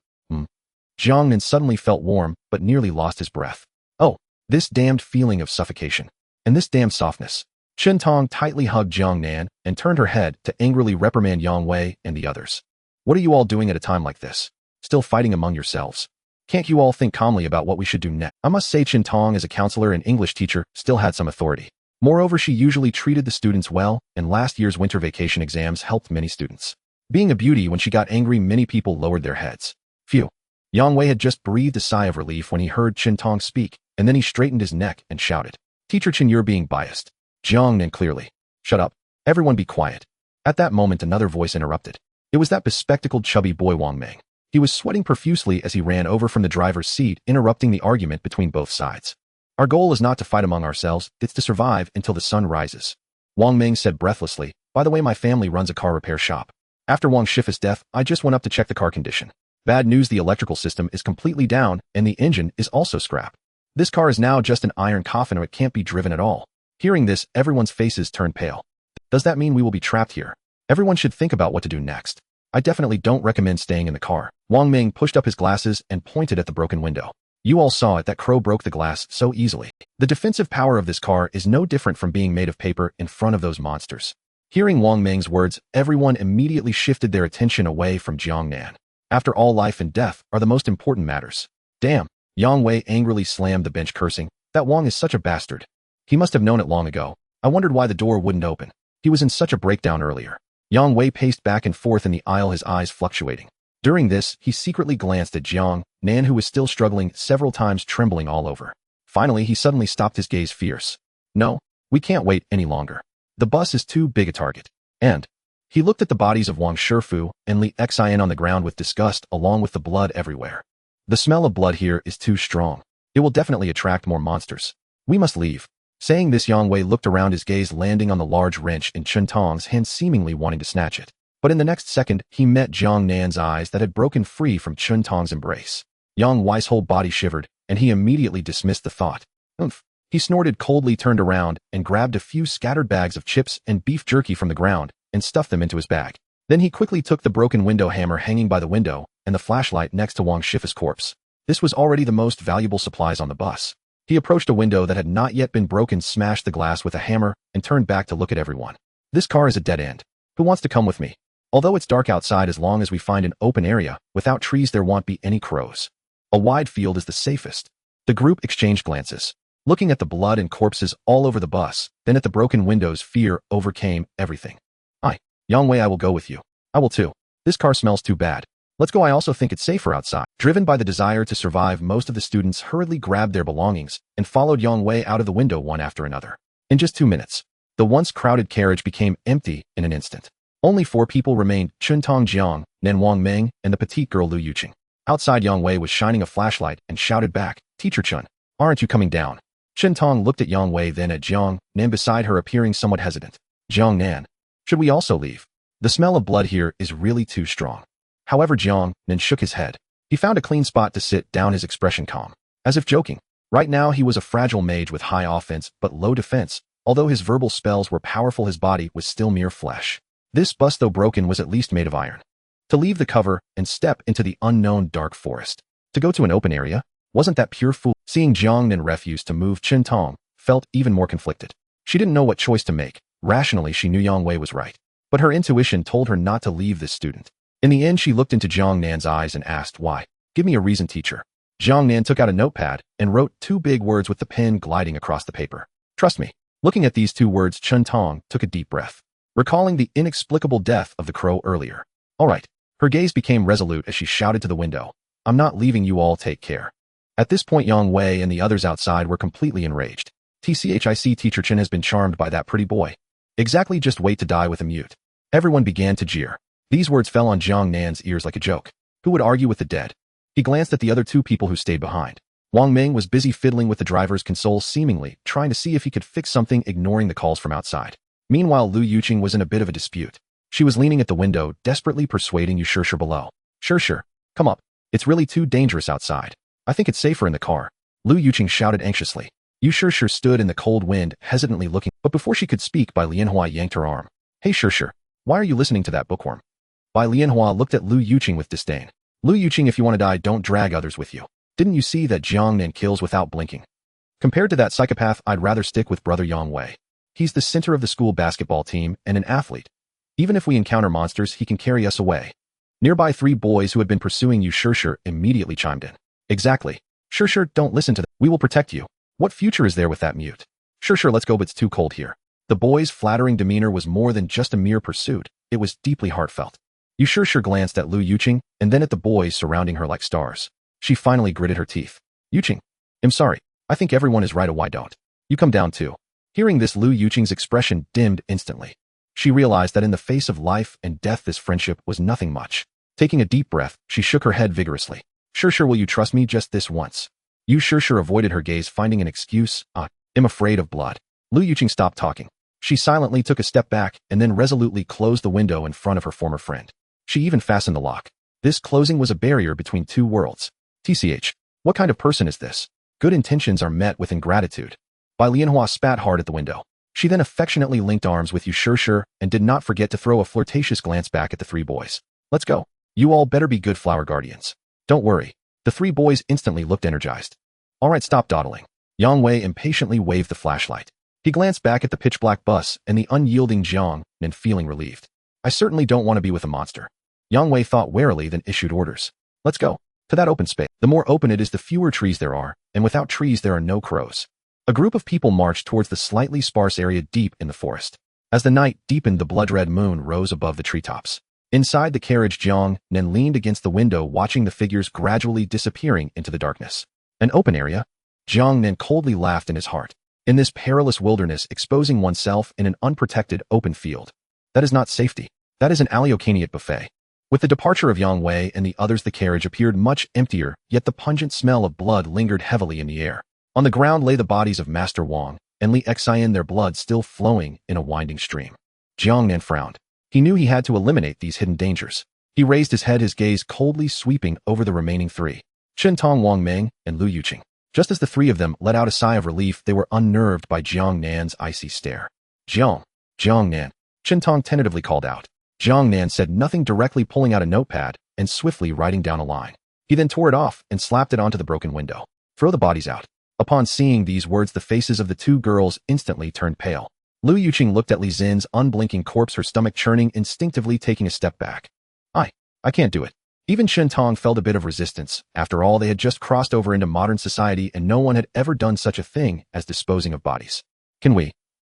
Jiang Nan suddenly felt warm, but nearly lost his breath. Oh, this damned feeling of suffocation. And this damned softness. Qintong tightly hugged Jiang Nan and turned her head to angrily reprimand Yang Wei and the others. What are you all doing at a time like this? Still fighting among yourselves? Can't you all think calmly about what we should do next? I must say, Qintong, as a counselor and English teacher, still had some authority. Moreover, she usually treated the students well, and last year's winter vacation exams helped many students. Being a beauty, when she got angry, many people lowered their heads. Phew. Yang Wei had just breathed a sigh of relief when he heard Qintong speak, and then he straightened his neck and shouted, "Teacher Qin, you're being biased." Jiang Nan clearly. "Shut up. Everyone be quiet." At that moment, another voice interrupted. It was that bespectacled chubby boy Wang Meng. He was sweating profusely as he ran over from the driver's seat, interrupting the argument between both sides. "Our goal is not to fight among ourselves, it's to survive until the sun rises." Wang Meng said breathlessly, "By the way, my family runs a car repair shop. After Wang Shifa's death, I just went up to check the car condition. Bad news, the electrical system is completely down and the engine is also scrap." This car is now just an iron coffin, or it can't be driven at all. Hearing this, everyone's faces turned pale. Does that mean we will be trapped here? Everyone should think about what to do next. I definitely don't recommend staying in the car. Wang Ming pushed up his glasses and pointed at the broken window. You all saw it, that crow broke the glass so easily. The defensive power of this car is no different from being made of paper in front of those monsters. Hearing Wang Ming's words, everyone immediately shifted their attention away from Jiang Nan. After all, life and death are the most important matters. Damn! Yang Wei angrily slammed the bench, cursing, that Wang is such a bastard. He must have known it long ago. I wondered why the door wouldn't open. He was in such a breakdown earlier. Yang Wei paced back and forth in the aisle, his eyes fluctuating. During this, he secretly glanced at Jiang Nan, who was still struggling, several times trembling all over. Finally, he suddenly stopped, his gaze fierce. No, we can't wait any longer. The bus is too big a target. And he looked at the bodies of Wang Shifu and Li Xian on the ground with disgust, along with the blood everywhere. The smell of blood here is too strong. It will definitely attract more monsters. We must leave. Saying this, Yang Wei looked around, his gaze landing on the large wrench in Chun Tong's hand, seemingly wanting to snatch it. But in the next second, he met Jiang Nan's eyes that had broken free from Chun Tong's embrace. Yang Wei's whole body shivered, and he immediately dismissed the thought. Oomph! He snorted coldly, turned around, and grabbed a few scattered bags of chips and beef jerky from the ground and stuffed them into his bag. Then he quickly took the broken window hammer hanging by the window and the flashlight next to Wang Shifu's corpse. This was already the most valuable supplies on the bus. He approached a window that had not yet been broken, smashed the glass with a hammer, and turned back to look at everyone. This car is a dead end. Who wants to come with me? Although it's dark outside, as long as we find an open area without trees, there won't be any crows. A wide field is the safest. The group exchanged glances, looking at the blood and corpses all over the bus, then at the broken windows. Fear overcame everything. Yang Wei, I will go with you. I will too. This car smells too bad. Let's go. I also think it's safer outside. Driven by the desire to survive, most of the students hurriedly grabbed their belongings and followed Yang Wei out of the window one after another. In just 2 minutes, the once crowded carriage became empty in an instant. Only 4 people remained: Chun Tong, Jiang Nan, Wang Ming, and the petite girl Lu Yuqing. Outside, Yang Wei was shining a flashlight and shouted back, Teacher Chun, aren't you coming down? Chun Tong looked at Yang Wei, then at Jiang Nan beside her, appearing somewhat hesitant. Jiang Nan, should we also leave? The smell of blood here is really too strong. However, Jiang Nan shook his head. He found a clean spot to sit down, his expression calm, as if joking. Right now, he was a fragile mage with high offense but low defense. Although his verbal spells were powerful, his body was still mere flesh. This bus, though broken, was at least made of iron. To leave the cover and step into the unknown dark forest. To go to an open area? Wasn't that pure fool? Seeing Jiang Nan refuse to move, Chun Tong felt even more conflicted. She didn't know what choice to make. Rationally, she knew Yang Wei was right, but her intuition told her not to leave this student. In the end, she looked into Jiang Nan's eyes and asked, why? Give me a reason, teacher. Jiang Nan took out a notepad and wrote 2 big words with the pen gliding across the paper. Trust me. Looking at these 2 words, Chun Tong took a deep breath, recalling the inexplicable death of the crow earlier. All right. Her gaze became resolute as she shouted to the window, I'm not leaving you all, take care. At this point, Yang Wei and the others outside were completely enraged. TCHIC, Teacher Chen has been charmed by that pretty boy. Exactly, just wait to die with a mute. Everyone began to jeer. These words fell on Jiang Nan's ears like a joke. Who would argue with the dead? He glanced at the other 2 people who stayed behind. Wang Ming was busy fiddling with the driver's console, seemingly trying to see if he could fix something, ignoring the calls from outside. Meanwhile, Lu Yuqing was in a bit of a dispute. She was leaning at the window, desperately persuading Yu Shir below. Shir, come up. It's really too dangerous outside. I think it's safer in the car. Lu Yuqing shouted anxiously. Yu Shir stood in the cold wind, hesitantly looking, but before she could speak, Bai Lianhua yanked her arm. Hey Shir, why are you listening to that bookworm? Bai Lianhua looked at Lu Yuqing with disdain. Lu Yuqing, if you want to die, don't drag others with you. Didn't you see that Jiang Nan kills without blinking? Compared to that psychopath, I'd rather stick with brother Yang Wei. He's the center of the school basketball team and an athlete. Even if we encounter monsters, he can carry us away. Nearby, 3 boys who had been pursuing Yu Shir immediately chimed in. Exactly. Shir, don't listen to them. We will protect you. What future is there with that mute? Shir, let's go, but it's too cold here. The boy's flattering demeanor was more than just a mere pursuit. It was deeply heartfelt. Yu Shir glanced at Lu Yuqing and then at the boys surrounding her like stars. She finally gritted her teeth. Yuqing, I'm sorry. I think everyone is right. Why don't you come down too? Hearing this, Lu Yuqing's expression dimmed instantly. She realized that in the face of life and death, this friendship was nothing much. Taking a deep breath, she shook her head vigorously. Shir, will you trust me just this once? Yu Shir avoided her gaze, finding an excuse. I'm afraid of blood. Lu Yuqing stopped talking. She silently took a step back and then resolutely closed the window in front of her former friend. She even fastened the lock. This closing was a barrier between 2 worlds. TCH, what kind of person is this? Good intentions are met with ingratitude. Bai Lianhua spat hard at the window. She then affectionately linked arms with you sure and did not forget to throw a flirtatious glance back at the three boys. Let's go. You all better be good flower guardians. Don't worry. The three boys instantly looked energized. All right, stop dawdling. Yang Wei impatiently waved the flashlight. He glanced back at the pitch-black bus and the unyielding Jiang Nan, feeling relieved. I certainly don't want to be with a monster. Yang Wei thought warily, then issued orders. Let's go. To that open space. The more open it is, the fewer trees there are, and without trees there are no crows. A group of people marched towards the slightly sparse area deep in the forest. As the night deepened, the blood-red moon rose above the treetops. Inside the carriage, Jiang Nan leaned against the window, watching the figures gradually disappearing into the darkness. An open area? Jiang Nan coldly laughed in his heart. In this perilous wilderness, exposing oneself in an unprotected open field. That is not safety. That is an Aleocaniate buffet. With the departure of Yang Wei and the others, the carriage appeared much emptier, yet the pungent smell of blood lingered heavily in the air. On the ground lay the bodies of Master Wang and Li Xian, their blood still flowing in a winding stream. Jiang Nan frowned. He knew he had to eliminate these hidden dangers. He raised his head, his gaze coldly sweeping over the remaining three. Chen-Tong, Wang Meng, and Lu Yuqing. Just as the three of them let out a sigh of relief, they were unnerved by Jiang Nan's icy stare. Jiang Nan, Chen-Tong tentatively called out. Jiang Nan said nothing, directly pulling out a notepad and swiftly writing down a line. He then tore it off and slapped it onto the broken window. Throw the bodies out. Upon seeing these words, the faces of the two girls instantly turned pale. Lu Yuqing looked at Li Zin's unblinking corpse, her stomach churning, instinctively taking a step back. I can't do it. Even Chen-Tong felt a bit of resistance. After all, they had just crossed over into modern society and no one had ever done such a thing as disposing of bodies. Can we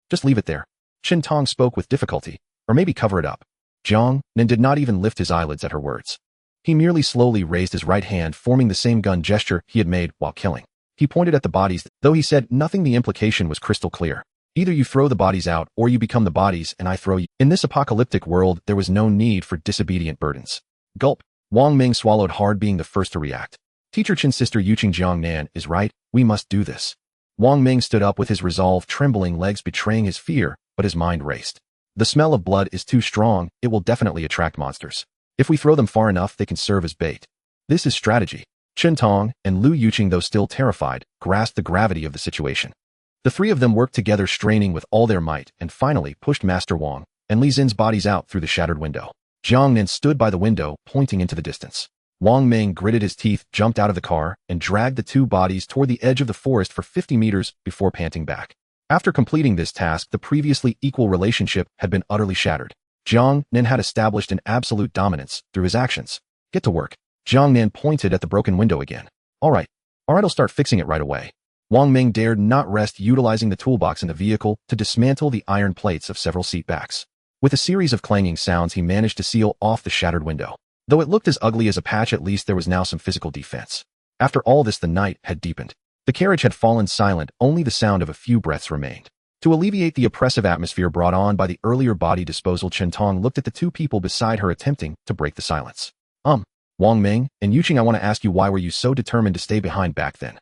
just leave it there? Chen-Tong spoke with difficulty. Or maybe cover it up. Jiang Nan did not even lift his eyelids at her words. He merely slowly raised his right hand, forming the same gun gesture he had made while killing. He pointed at the bodies, though he said nothing. The implication was crystal clear. Either you throw the bodies out or you become the bodies and I throw you. In this apocalyptic world, there was no need for disobedient burdens. Gulp. Wang Ming swallowed hard, being the first to react. Teacher Chen's sister Yuqing, Jiang Nan is right. We must do this. Wang Ming stood up with his resolve, trembling legs betraying his fear, but his mind raced. The smell of blood is too strong. It will definitely attract monsters. If we throw them far enough, they can serve as bait. This is strategy. Chen-Tong and Lu Yuqing, though still terrified, grasped the gravity of the situation. The three of them worked together, straining with all their might, and finally pushed Master Wang and Li Zin's bodies out through the shattered window. Jiang Nan stood by the window, pointing into the distance. Wang Ming gritted his teeth, jumped out of the car, and dragged the two bodies toward the edge of the forest for 50 meters before panting back. After completing this task, the previously equal relationship had been utterly shattered. Jiang Nan had established an absolute dominance through his actions. Get to work. Jiang Nan pointed at the broken window again. All right, I'll start fixing it right away. Wang Ming dared not rest, utilizing the toolbox in the vehicle to dismantle the iron plates of several seat backs. With a series of clanging sounds, he managed to seal off the shattered window. Though it looked as ugly as a patch, at least there was now some physical defense. After all this, the night had deepened. The carriage had fallen silent, only the sound of a few breaths remained. To alleviate the oppressive atmosphere brought on by the earlier body disposal, Chen-Tong looked at the two people beside her, attempting to break the silence. Wang Ming and Yuqing, I want to ask you, why were you so determined to stay behind back then?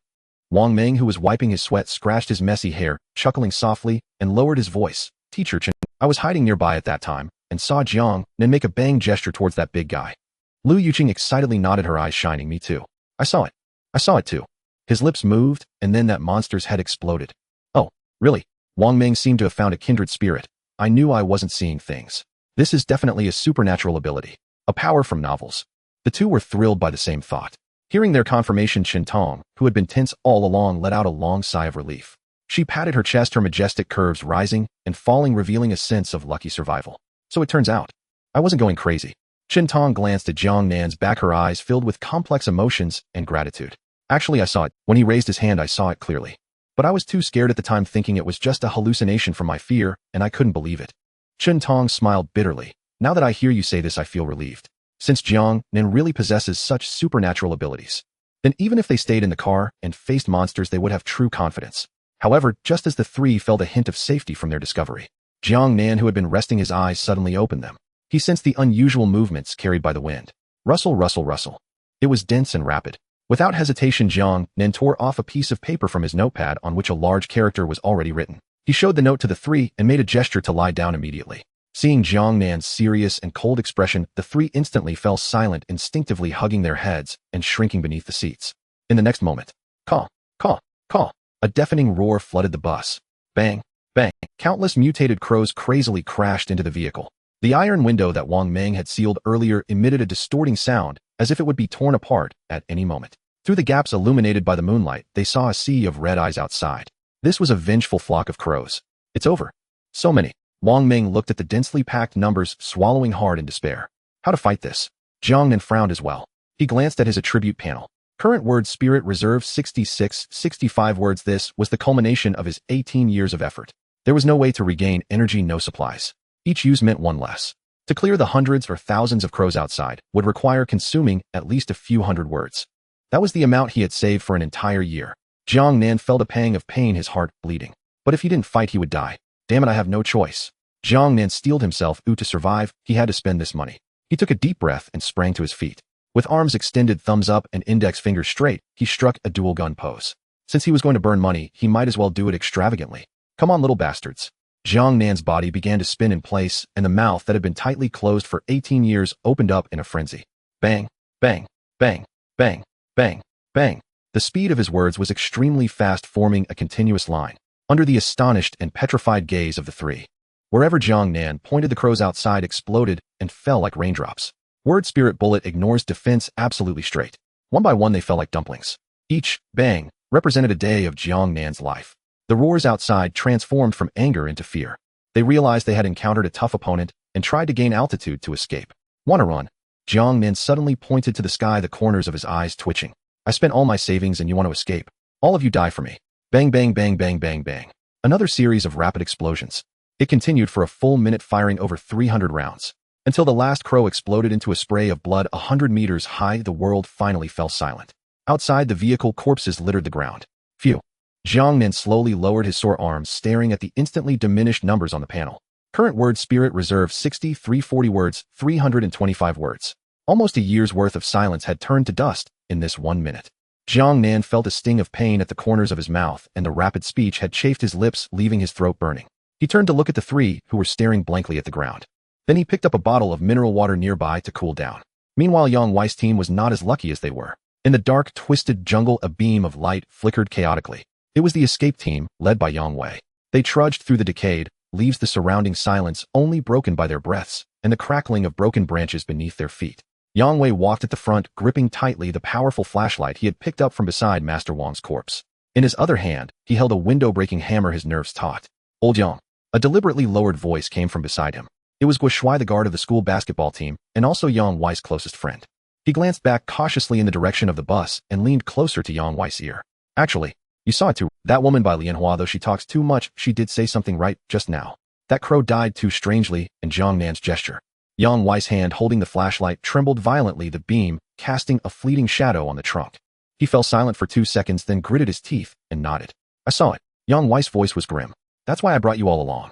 Wang Ming, who was wiping his sweat, scratched his messy hair, chuckling softly, and lowered his voice. Teacher Chen, I was hiding nearby at that time, and saw Jiang Nan make a bang gesture towards that big guy. Lu Yuqing excitedly nodded, her eyes shining. Me too. I saw it too. His lips moved, and then that monster's head exploded. Oh, really? Wang Ming seemed to have found a kindred spirit. I knew I wasn't seeing things. This is definitely a supernatural ability. A power from novels. The two were thrilled by the same thought. Hearing their confirmation, Chen-Tong, who had been tense all along, let out a long sigh of relief. She patted her chest, her majestic curves rising and falling, revealing a sense of lucky survival. So it turns out, I wasn't going crazy. Chen-Tong glanced at Jiang Nan's back, her eyes filled with complex emotions and gratitude. Actually, I saw it. When he raised his hand, I saw it clearly. But I was too scared at the time, thinking it was just a hallucination from my fear, and I couldn't believe it. Chen-Tong smiled bitterly. Now that I hear you say this, I feel relieved. Since Jiang Nan really possesses such supernatural abilities, then even if they stayed in the car and faced monsters, they would have true confidence. However, just as the three felt a hint of safety from their discovery, Jiang Nan, who had been resting his eyes, suddenly opened them. He sensed the unusual movements carried by the wind. Rustle, rustle, rustle. It was dense and rapid. Without hesitation, Jiang Nan tore off a piece of paper from his notepad on which a large character was already written. He showed the note to the three and made a gesture to lie down immediately. Seeing Jiang Nan's serious and cold expression, the three instantly fell silent, instinctively hugging their heads and shrinking beneath the seats. In the next moment, caw, caw, Caw! A deafening roar flooded the bus. Bang! Bang! Countless mutated crows crazily crashed into the vehicle. The iron window that Wang Meng had sealed earlier emitted a distorting sound, as if it would be torn apart at any moment. Through the gaps illuminated by the moonlight, they saw a sea of red eyes outside. This was a vengeful flock of crows. It's over. So many. Wang Meng looked at the densely packed numbers, swallowing hard in despair. How to fight this? Jiang Nan frowned as well. He glanced at his attribute panel. Current word spirit reserve 65 words. This was the culmination of his 18 years of effort. There was no way to regain energy, no supplies. Each use meant one less. To clear the hundreds or thousands of crows outside would require consuming at least a few hundred words. That was the amount he had saved for an entire year. Jiang Nan felt a pang of pain, his heart bleeding. But if he didn't fight, he would die. Damn it, I have no choice. Jiang Nan steeled himself. To survive, he had to spend this money. He took a deep breath and sprang to his feet. With arms extended, thumbs up and index fingers straight, he struck a dual gun pose. Since he was going to burn money, he might as well do it extravagantly. Come on, little bastards. Jiang Nan's body began to spin in place, and the mouth that had been tightly closed for 18 years opened up in a frenzy. Bang, bang, bang, bang, bang, bang. The speed of his words was extremely fast, forming a continuous line. Under the astonished and petrified gaze of the three, wherever Jiang Nan pointed, the crows outside exploded and fell like raindrops. Word spirit bullet ignores defense absolutely straight. One by one they fell like dumplings. Each bang represented a day of Jiang Nan's life. The roars outside transformed from anger into fear. They realized they had encountered a tough opponent and tried to gain altitude to escape. Wanna run? Jiang Nan suddenly pointed to the sky, the corners of his eyes twitching. I spent all my savings and you want to escape. All of you die for me. Bang, bang, bang, bang, bang, bang. Another series of rapid explosions. It continued for a full minute, firing over 300 rounds. Until the last crow exploded into a spray of blood 100 meters high, the world finally fell silent. Outside the vehicle, corpses littered the ground. Phew. Jiang Nan slowly lowered his sore arms, staring at the instantly diminished numbers on the panel. Current word spirit reserve 340 words, 325 words. Almost a year's worth of silence had turned to dust in this 1 minute. Jiang Nan felt a sting of pain at the corners of his mouth, and the rapid speech had chafed his lips, leaving his throat burning. He turned to look at the three, who were staring blankly at the ground. Then he picked up a bottle of mineral water nearby to cool down. Meanwhile, Yang Wei's team was not as lucky as they were. In the dark, twisted jungle, a beam of light flickered chaotically. It was the escape team, led by Yang Wei. They trudged through the decayed leaves, the surrounding silence only broken by their breaths and the crackling of broken branches beneath their feet. Yang Wei walked at the front, gripping tightly the powerful flashlight he had picked up from beside Master Wang's corpse. In his other hand, he held a window-breaking hammer, his nerves taut. Old Yang. A deliberately lowered voice came from beside him. It was Guo Shui, the guard of the school basketball team, and also Yang Wei's closest friend. He glanced back cautiously in the direction of the bus and leaned closer to Yang Wei's ear. Actually, you saw it too. That woman by Lianhua, though she talks too much, she did say something right just now. That crow died too strangely, and Jiang Nan's gesture. Yang Wei's hand holding the flashlight trembled violently, the beam casting a fleeting shadow on the trunk. He fell silent for 2 seconds, then gritted his teeth and nodded. I saw it. Yang Wei's voice was grim. That's why I brought you all along.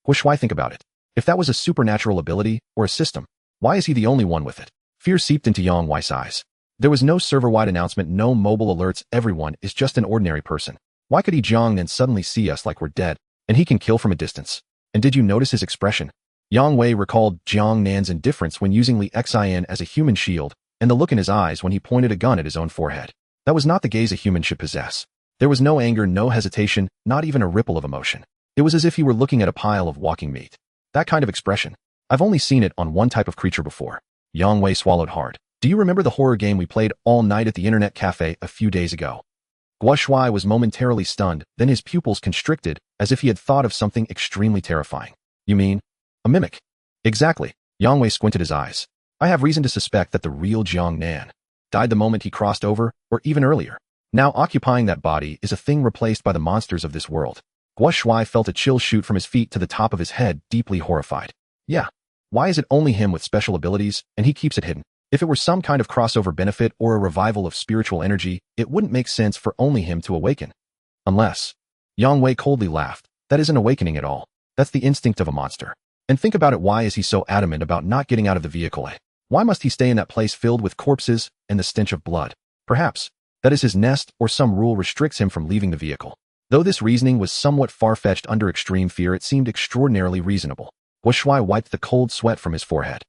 Guo Shui, think about it. If that was a supernatural ability or a system, why is he the only one with it? Fear seeped into Yang Wei's eyes. There was no server-wide announcement, no mobile alerts. Everyone is just an ordinary person. Why could he, Jiang Nan, suddenly see us like we're dead, and he can kill from a distance? And did you notice his expression? Yang Wei recalled Jiang Nan's indifference when using Li Xin as a human shield, and the look in his eyes when he pointed a gun at his own forehead. That was not the gaze a human should possess. There was no anger, no hesitation, not even a ripple of emotion. It was as if he were looking at a pile of walking meat. That kind of expression. I've only seen it on one type of creature before. Yang Wei swallowed hard. Do you remember the horror game we played all night at the internet cafe a few days ago? Guo Shui was momentarily stunned, then his pupils constricted, as if he had thought of something extremely terrifying. You mean a mimic? Exactly. Yang Wei squinted his eyes. I have reason to suspect that the real Jiang Nan died the moment he crossed over, or even earlier. Now occupying that body is a thing replaced by the monsters of this world. Guo Shui felt a chill shoot from his feet to the top of his head, deeply horrified. Yeah. Why is it only him with special abilities, and he keeps it hidden? If it were some kind of crossover benefit or a revival of spiritual energy, it wouldn't make sense for only him to awaken. Unless. Yang Wei coldly laughed. That isn't awakening at all. That's the instinct of a monster. And think about it, why is he so adamant about not getting out of the vehicle? Why must he stay in that place filled with corpses and the stench of blood? Perhaps that is his nest, or some rule restricts him from leaving the vehicle. Though this reasoning was somewhat far-fetched, under extreme fear it seemed extraordinarily reasonable. Guo Shui wiped the cold sweat from his forehead.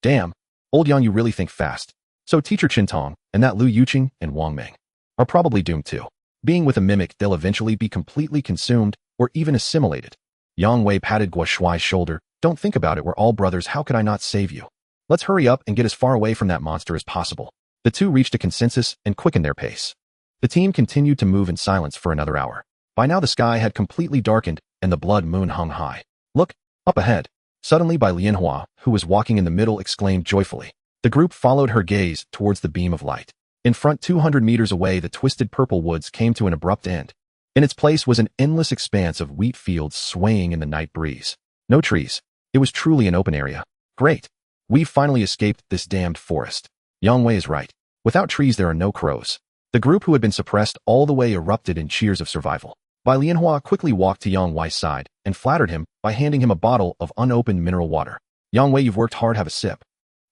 Damn, old Yang, you really think fast. So Teacher Qintong and that Lu Yuqing and Wang Meng are probably doomed too. Being with a mimic, they'll eventually be completely consumed or even assimilated. Yang Wei patted Guo Shuai's shoulder. Don't think about it, we're all brothers, how could I not save you? Let's hurry up and get as far away from that monster as possible. The two reached a consensus and quickened their pace. The team continued to move in silence for another hour. By now the sky had completely darkened and the blood moon hung high. Look, up ahead. Suddenly Bai Lianhua, who was walking in the middle, exclaimed joyfully. The group followed her gaze towards the beam of light. In front, 200 meters away, the twisted purple woods came to an abrupt end. In its place was an endless expanse of wheat fields swaying in the night breeze. No trees. It was truly an open area. Great. We've finally escaped this damned forest. Yang Wei is right. Without trees there are no crows. The group who had been suppressed all the way erupted in cheers of survival. Bai Lianhua quickly walked to Yang Wei's side and flattered him by handing him a bottle of unopened mineral water. Yang Wei, you've worked hard, have a sip.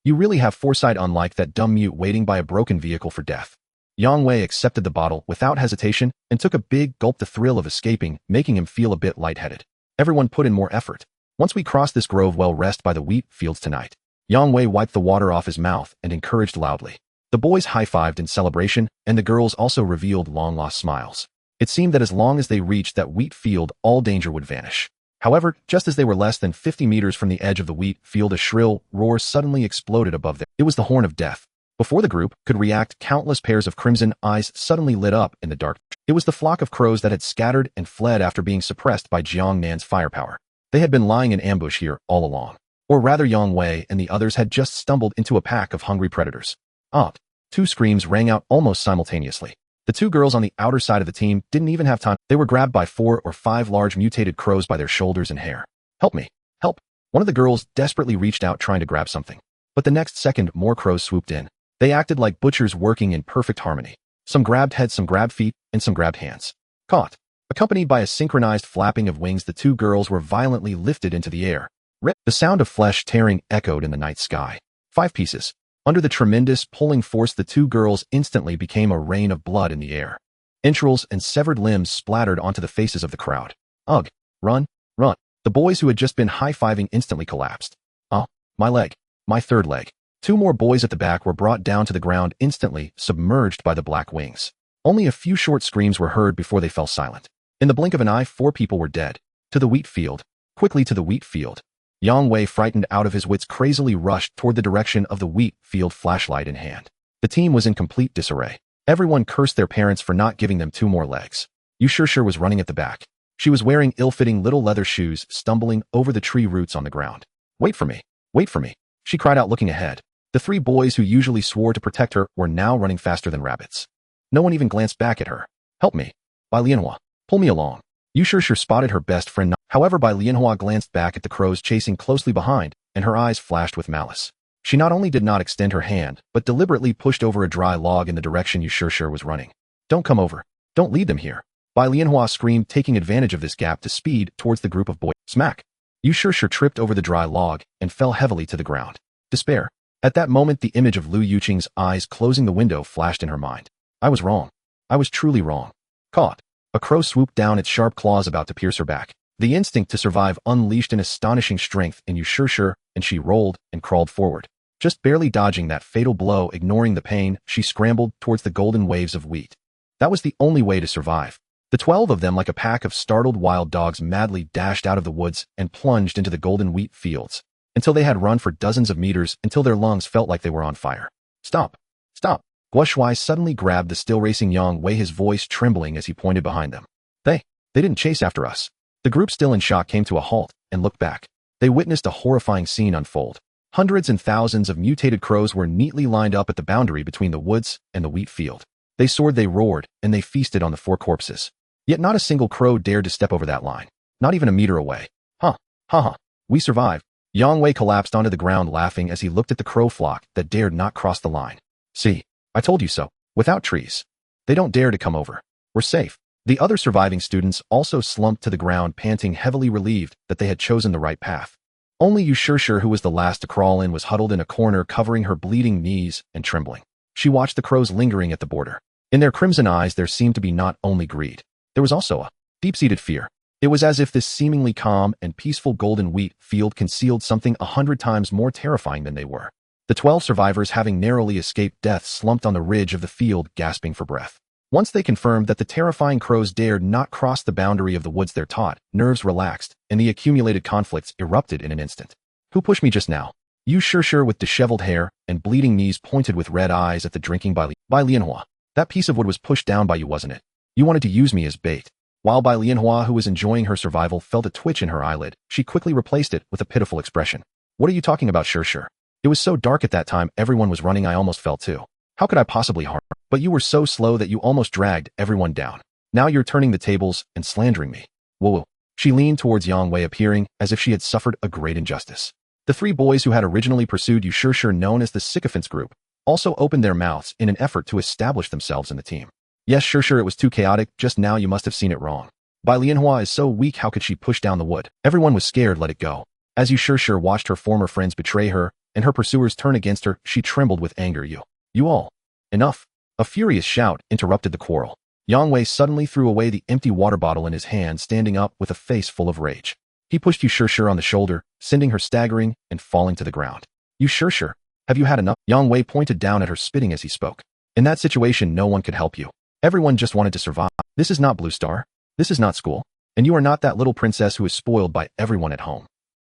You really have foresight, unlike that dumb mute waiting by a broken vehicle for death. Yang Wei accepted the bottle without hesitation and took a big gulp, the thrill of escaping making him feel a bit lightheaded. Everyone put in more effort. Once we cross this grove, we'll rest by the wheat fields tonight. Yang Wei wiped the water off his mouth and encouraged loudly. The boys high-fived in celebration, and the girls also revealed long-lost smiles. It seemed that as long as they reached that wheat field, all danger would vanish. However, just as they were less than 50 meters from the edge of the wheat field, a shrill roar suddenly exploded above them. It was the horn of death. Before the group could react, countless pairs of crimson eyes suddenly lit up in the dark. It was the flock of crows that had scattered and fled after being suppressed by Jiang Nan's firepower. They had been lying in ambush here all along. Or rather, Yang Wei and the others had just stumbled into a pack of hungry predators. Ah! Two screams rang out almost simultaneously. The two girls on the outer side of the team didn't even have time. They were grabbed by 4 or 5 large mutated crows by their shoulders and hair. Help me! Help! One of the girls desperately reached out trying to grab something. But the next second, more crows swooped in. They acted like butchers working in perfect harmony. Some grabbed heads, some grabbed feet, and some grabbed hands. Caught. Accompanied by a synchronized flapping of wings, the two girls were violently lifted into the air. Rip! The sound of flesh tearing echoed in the night sky. 5 pieces. Under the tremendous pulling force, the two girls instantly became a rain of blood in the air. Entrails and severed limbs splattered onto the faces of the crowd. Ugh! Run! Run! The boys who had just been high-fiving instantly collapsed. Oh, my leg. My third leg. 2 more boys at the back were brought down to the ground instantly, submerged by the black wings. Only a few short screams were heard before they fell silent. In the blink of an eye, 4 people were dead. To the wheat field. Quickly to the wheat field. Yang Wei, frightened out of his wits, crazily rushed toward the direction of the wheat field, flashlight in hand. The team was in complete disarray. Everyone cursed their parents for not giving them 2 more legs. Yu Shishir was running at the back. She was wearing ill-fitting little leather shoes, stumbling over the tree roots on the ground. Wait for me! Wait for me! She cried out, looking ahead. The 3 boys who usually swore to protect her were now running faster than rabbits. No one even glanced back at her. Help me! Bai Lianhua, pull me along. Yu Shishir spotted her best friend. However, Bai Lianhua glanced back at the crows chasing closely behind, and her eyes flashed with malice. She not only did not extend her hand, but deliberately pushed over a dry log in the direction Yu Shishir was running. Don't come over. Don't lead them here. Bai Lianhua screamed, taking advantage of this gap to speed towards the group of boys. Smack! Yu Shishir tripped over the dry log and fell heavily to the ground. Despair. At that moment, the image of Lu Yuqing's eyes closing the window flashed in her mind. I was wrong. I was truly wrong. Caught. A crow swooped down, its sharp claws about to pierce her back. The instinct to survive unleashed an astonishing strength in Yu Shishir, and she rolled and crawled forward. Just barely dodging that fatal blow, ignoring the pain, she scrambled towards the golden waves of wheat. That was the only way to survive. The 12 of them, like a pack of startled wild dogs, madly dashed out of the woods and plunged into the golden wheat fields, until they had run for dozens of meters until their lungs felt like they were on fire. Stop! Stop! Guo Shuai suddenly grabbed the still racing Yang Wei, his voice trembling as he pointed behind them. They didn't chase after us. The group, still in shock, came to a halt and looked back. They witnessed a horrifying scene unfold. Hundreds and thousands of mutated crows were neatly lined up at the boundary between the woods and the wheat field. They soared, they roared, and they feasted on the 4 corpses. Yet not a single crow dared to step over that line. Not even a meter away. Huh. Ha. We survived. Yang Wei collapsed onto the ground, laughing as he looked at the crow flock that dared not cross the line. See, I told you so. Without trees, they don't dare to come over. We're safe. The other surviving students also slumped to the ground, panting, heavily relieved that they had chosen the right path. Only Yu Shishir, who was the last to crawl in, was huddled in a corner, covering her bleeding knees and trembling. She watched the crows lingering at the border. In their crimson eyes there seemed to be not only greed. There was also a deep-seated fear. It was as if this seemingly calm and peaceful golden wheat field concealed something 100 times more terrifying than they were. The 12 survivors, having narrowly escaped death, slumped on the ridge of the field, gasping for breath. Once they confirmed that the terrifying crows dared not cross the boundary of the woods they're taught, nerves relaxed, and the accumulated conflicts erupted in an instant. Who pushed me just now? You Sure with disheveled hair and bleeding knees pointed with red eyes at the drinking by Lianhua. That piece of wood was pushed down by you, wasn't it? You wanted to use me as bait. While Bai Lianhua, who was enjoying her survival, felt a twitch in her eyelid, she quickly replaced it with a pitiful expression. What are you talking about, Sure? It was so dark at that time, everyone was running, I almost fell too. How could I possibly harm her? But you were so slow that you almost dragged everyone down. Now you're turning the tables and slandering me. Whoa. She leaned towards Yang Wei, appearing as if she had suffered a great injustice. The three boys who had originally pursued you Sure, known as the Sycophants group, also opened their mouths in an effort to establish themselves in the team. Yes, Sure, it was too chaotic, just now you must have seen it wrong. Bai Lianhua is so weak, how could she push down the wood? Everyone was scared, let it go. As you Sure watched her former friends betray her, and her pursuers turn against her, she trembled with anger. You all. Enough. A furious shout interrupted the quarrel. Yang Wei suddenly threw away the empty water bottle in his hand, standing up with a face full of rage. He pushed you Sure on the shoulder, sending her staggering and falling to the ground. You Sure, have you had enough? Yang Wei pointed down at her, spitting as he spoke. In that situation, no one could help you. Everyone just wanted to survive. This is not Blue Star. This is not school. And you are not that little princess who is spoiled by everyone at home.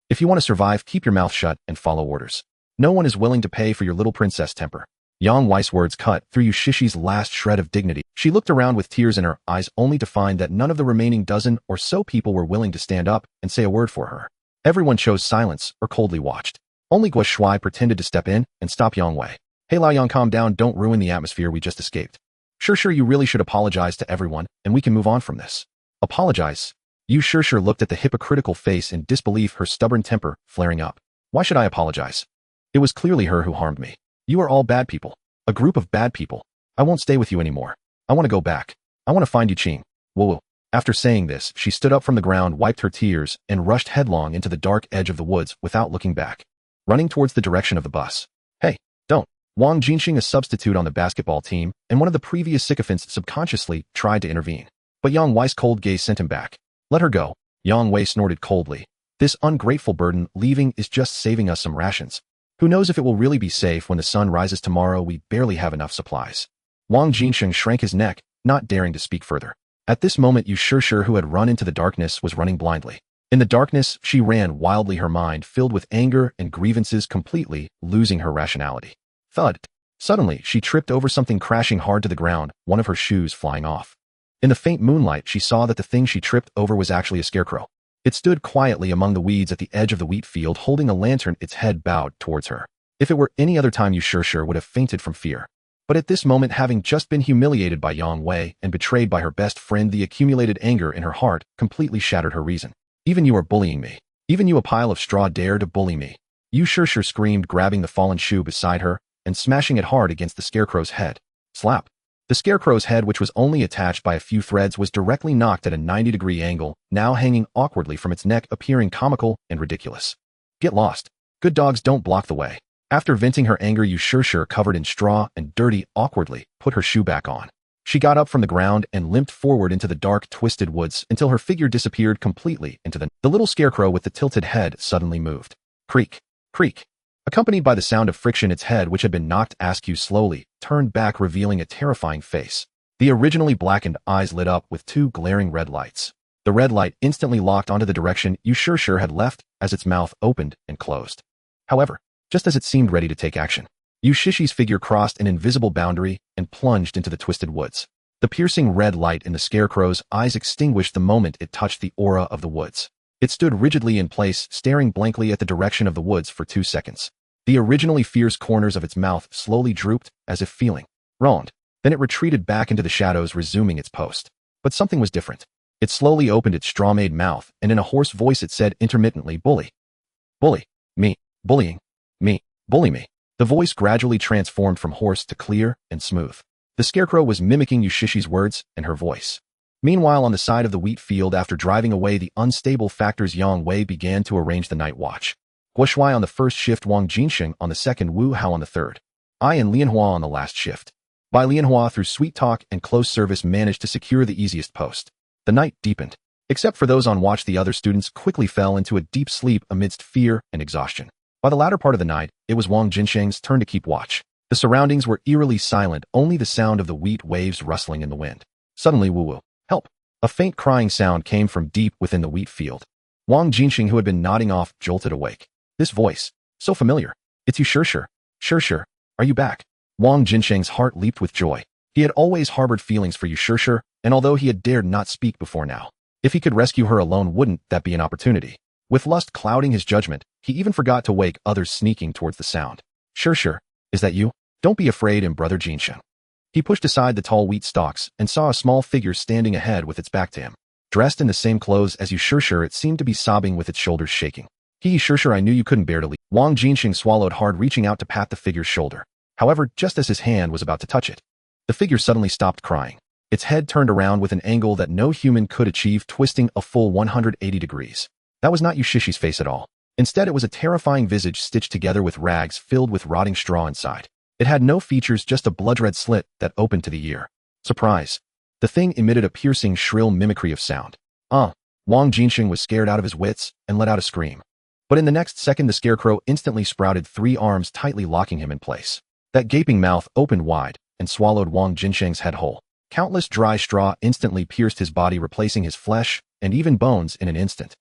If you want to survive, keep your mouth shut and follow orders. No one is willing to pay for your little princess temper. Yang Wei's words cut through Yushishi's last shred of dignity. She looked around with tears in her eyes, only to find that none of the remaining dozen or so people were willing to stand up and say a word for her. Everyone chose silence or coldly watched. Only Guo Shuai pretended to step in and stop Yang Wei. Hey Lao Yang, calm down, don't ruin the atmosphere we just escaped. Sure, you really should apologize to everyone, and we can move on from this. Apologize? You Sure looked at the hypocritical face in disbelief, her stubborn temper flaring up. Why should I apologize? It was clearly her who harmed me. You are all bad people. A group of bad people. I won't stay with you anymore. I want to go back. I want to find you, Qing. Whoa. After saying this, she stood up from the ground, wiped her tears, and rushed headlong into the dark edge of the woods without looking back, running towards the direction of the bus. Hey, don't. Wang Jinxing, a substitute on the basketball team, and one of the previous sycophants, subconsciously tried to intervene. But Yang Wei's cold gaze sent him back. Let her go. Yang Wei snorted coldly. This ungrateful burden leaving is just saving us some rations. Who knows if it will really be safe when the sun rises tomorrow? We barely have enough supplies. Wang Jinxing shrank his neck, not daring to speak further. At this moment, you Sure, who had run into the darkness, was running blindly. In the darkness, she ran wildly, her mind filled with anger and grievances, completely losing her rationality. Thud. Suddenly, she tripped over something, crashing hard to the ground, one of her shoes flying off. In the faint moonlight, she saw that the thing she tripped over was actually a scarecrow. It stood quietly among the weeds at the edge of the wheat field, holding a lantern, its head bowed towards her. If it were any other time, you Sure would have fainted from fear. But at this moment, having just been humiliated by Yang Wei and betrayed by her best friend, the accumulated anger in her heart completely shattered her reason. Even you are bullying me. Even you, a pile of straw, dare to bully me. You Sure screamed, grabbing the fallen shoe beside her and smashing it hard against the scarecrow's head. Slap. The scarecrow's head, which was only attached by a few threads, was directly knocked at a 90-degree angle, now hanging awkwardly from its neck, appearing comical and ridiculous. Get lost. Good dogs don't block the way. After venting her anger, you Sure, covered in straw and dirty, awkwardly put her shoe back on. She got up from the ground and limped forward into the dark, twisted woods until her figure disappeared completely into the little scarecrow with the tilted head suddenly moved. Creak. Creak. Accompanied by the sound of friction, its head, which had been knocked askew, slowly turned back, revealing a terrifying face. The originally blackened eyes lit up with two glaring red lights. The red light instantly locked onto the direction you Sure had left as its mouth opened and closed. However, just as it seemed ready to take action, Yushishi's figure crossed an invisible boundary and plunged into the twisted woods. The piercing red light in the scarecrow's eyes extinguished the moment it touched the aura of the woods. It stood rigidly in place, staring blankly at the direction of the woods for 2 seconds. The originally fierce corners of its mouth slowly drooped, as if feeling wronged. Then it retreated back into the shadows, resuming its post. But something was different. It slowly opened its straw-made mouth, and in a hoarse voice it said intermittently, "Bully. Bully. Me. Bullying. Me. Bully me." The voice gradually transformed from hoarse to clear and smooth. The scarecrow was mimicking Yushishi's words and her voice. Meanwhile, on the side of the wheat field, after driving away the unstable factors, Yang Wei began to arrange the night watch. Guo Shuai on the first shift, Wang Jinxing on the second, Wu Hao on the third. I and Lianhua on the last shift. Bai Lianhua, through sweet talk and close service, managed to secure the easiest post. The night deepened. Except for those on watch, the other students quickly fell into a deep sleep amidst fear and exhaustion. By the latter part of the night, it was Wang Jinxing's turn to keep watch. The The surroundings were eerily silent, only the sound of the wheat waves rustling in the wind. Suddenly, woo-woo, help! A faint crying sound came from deep within the wheat field. Wang Jinxing, who had been nodding off, jolted awake. This voice, so familiar. It's you, Sure. Are you back? Wang Jinxing's heart leaped with joy. He had always harbored feelings for you, Sure, and although he had dared not speak before now, if he could rescue her alone, wouldn't that be an opportunity? With lust clouding his judgment, he even forgot to wake others sneaking towards the sound. Sure, is that you? Don't be afraid, and brother Jinxing. He pushed aside the tall wheat stalks and saw a small figure standing ahead with its back to him. Dressed in the same clothes as you, Sure, it seemed to be sobbing with its shoulders shaking. Sure, I knew you couldn't bear to leave. Wang Jinxing swallowed hard, reaching out to pat the figure's shoulder. However, just as his hand was about to touch it, the figure suddenly stopped crying. Its head turned around with an angle that no human could achieve, twisting a full 180 degrees. That was not Yushishi's face at all. Instead, it was a terrifying visage stitched together with rags filled with rotting straw inside. It had no features, just a blood-red slit that opened to the ear. Surprise! The thing emitted a piercing, shrill mimicry of sound. Wang Jinxing was scared out of his wits and let out a scream. But in the next second, the scarecrow instantly sprouted 3 arms, tightly locking him in place. That gaping mouth opened wide and swallowed Wang Jinxing's head whole. Countless dry straw instantly pierced his body, replacing his flesh and even bones in an instant.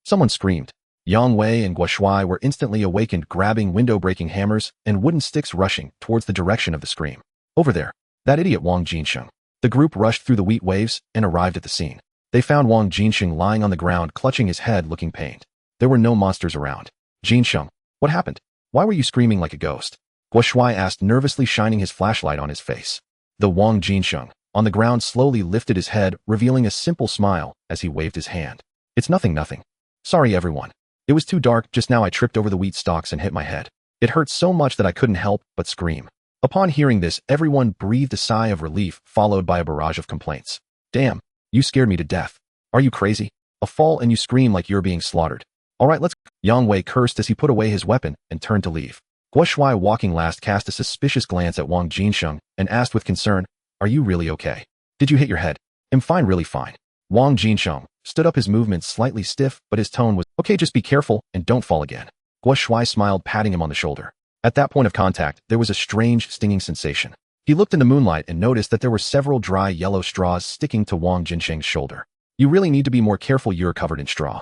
Someone screamed. Yang Wei and Guo Shuai were instantly awakened, grabbing window-breaking hammers and wooden sticks, rushing towards the direction of the scream. Over there! That idiot Wang Jinxing! The group rushed through the wheat waves and arrived at the scene. They found Wang Jinxing lying on the ground, clutching his head, looking pained. There were no monsters around. Jinxing, what happened? Why were you screaming like a ghost? Guo Shuai asked, nervously, shining his flashlight on his face. The Wang Jinxing, on the ground, slowly lifted his head, revealing a simple smile as he waved his hand. It's nothing. Sorry, everyone. It was too dark just now. I tripped over the wheat stalks and hit my head. It hurt so much that I couldn't help but scream. Upon hearing this, everyone breathed a sigh of relief, followed by a barrage of complaints. Damn, you scared me to death. Are you crazy? A fall and you scream like you're being slaughtered. Alright, let's... Yang Wei cursed as he put away his weapon and turned to leave. Guo Shuai, walking last, cast a suspicious glance at Wang Jinxing and asked with concern, Are you really okay? Did you hit your head? I'm fine, really fine. Wang Jinxing stood up, his movements slightly stiff, but his tone was, Okay, just be careful and don't fall again. Guo Shuai smiled, patting him on the shoulder. At that point of contact, there was a strange, stinging sensation. He looked in the moonlight and noticed that there were several dry yellow straws sticking to Wang Jinxing's shoulder. You really need to be more careful, you're covered in straw.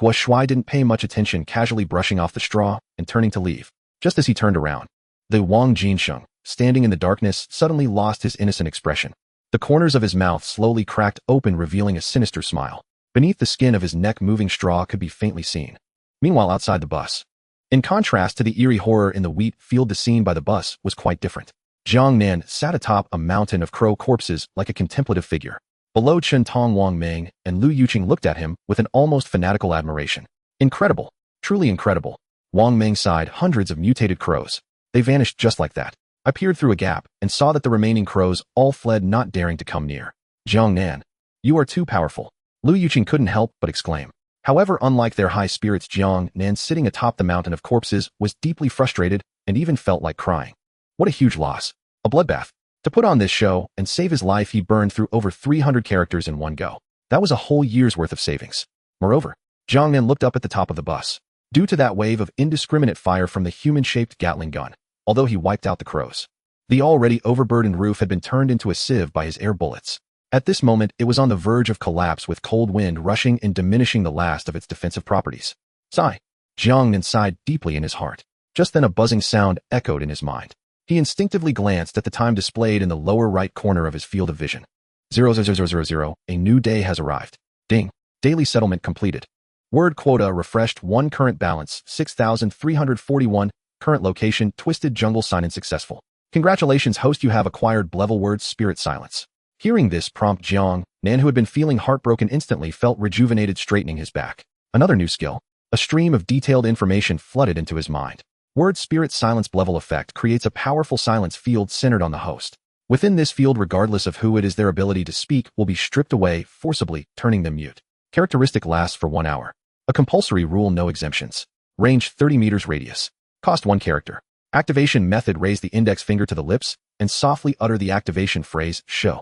Guo Shuai didn't pay much attention, casually brushing off the straw and turning to leave. Just as he turned around, the Wang Jinxing, standing in the darkness, suddenly lost his innocent expression. The corners of his mouth slowly cracked open, revealing a sinister smile. Beneath the skin of his neck, moving straw could be faintly seen. Meanwhile, outside the bus, in contrast to the eerie horror in the wheat field, the scene by the bus was quite different. Jiang Nan sat atop a mountain of crow corpses like a contemplative figure. Below, Chen Tong, Wang Ming, and Lu Yuqing looked at him with an almost fanatical admiration. Incredible. Truly incredible. Wang Ming sighed. Hundreds of mutated crows. They vanished just like that. I peered through a gap and saw that the remaining crows all fled, not daring to come near. Jiang Nan, you are too powerful. Lu Yuqing couldn't help but exclaim. However, unlike their high spirits, Jiang Nan, sitting atop the mountain of corpses, was deeply frustrated and even felt like crying. What a huge loss. A bloodbath. To put on this show and save his life, he burned through over 300 characters in one go. That was a whole year's worth of savings. Moreover, Jiang Nan looked up at the top of the bus. Due to that wave of indiscriminate fire from the human-shaped Gatling gun, although he wiped out the crows, the already overburdened roof had been turned into a sieve by his air bullets. At this moment, it was on the verge of collapse, with cold wind rushing and diminishing the last of its defensive properties. Sigh. Jiang Nan sighed deeply in his heart. Just then a buzzing sound echoed in his mind. He instinctively glanced at the time displayed in the lower right corner of his field of vision. 00000, a new day has arrived. Ding. Daily settlement completed. Word quota refreshed. 1 current balance, 6,341. Current location, Twisted Jungle. Sign-in successful. Congratulations, host, you have acquired Blevel Words Spirit Silence. Hearing this prompt, Jiang Nan, who had been feeling heartbroken, instantly felt rejuvenated, straightening his back. Another new skill. A stream of detailed information flooded into his mind. Word Spirit Silence Blevel effect creates a powerful silence field centered on the host. Within this field, regardless of who it is, their ability to speak will be stripped away, forcibly turning them mute. Characteristic lasts for 1 hour. A compulsory rule, no exemptions. Range 30 meters radius. Cost 1 character. Activation method, raise the index finger to the lips and softly utter the activation phrase, show.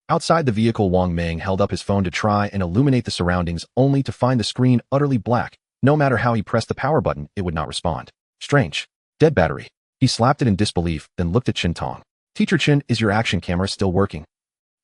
Outside the vehicle, Wang Ming held up his phone to try and illuminate the surroundings, only to find the screen utterly black. No matter how he pressed the power button, it would not respond. Strange. Dead battery. He slapped it in disbelief, then looked at Chen Tong. Teacher Chen, is your action camera still working?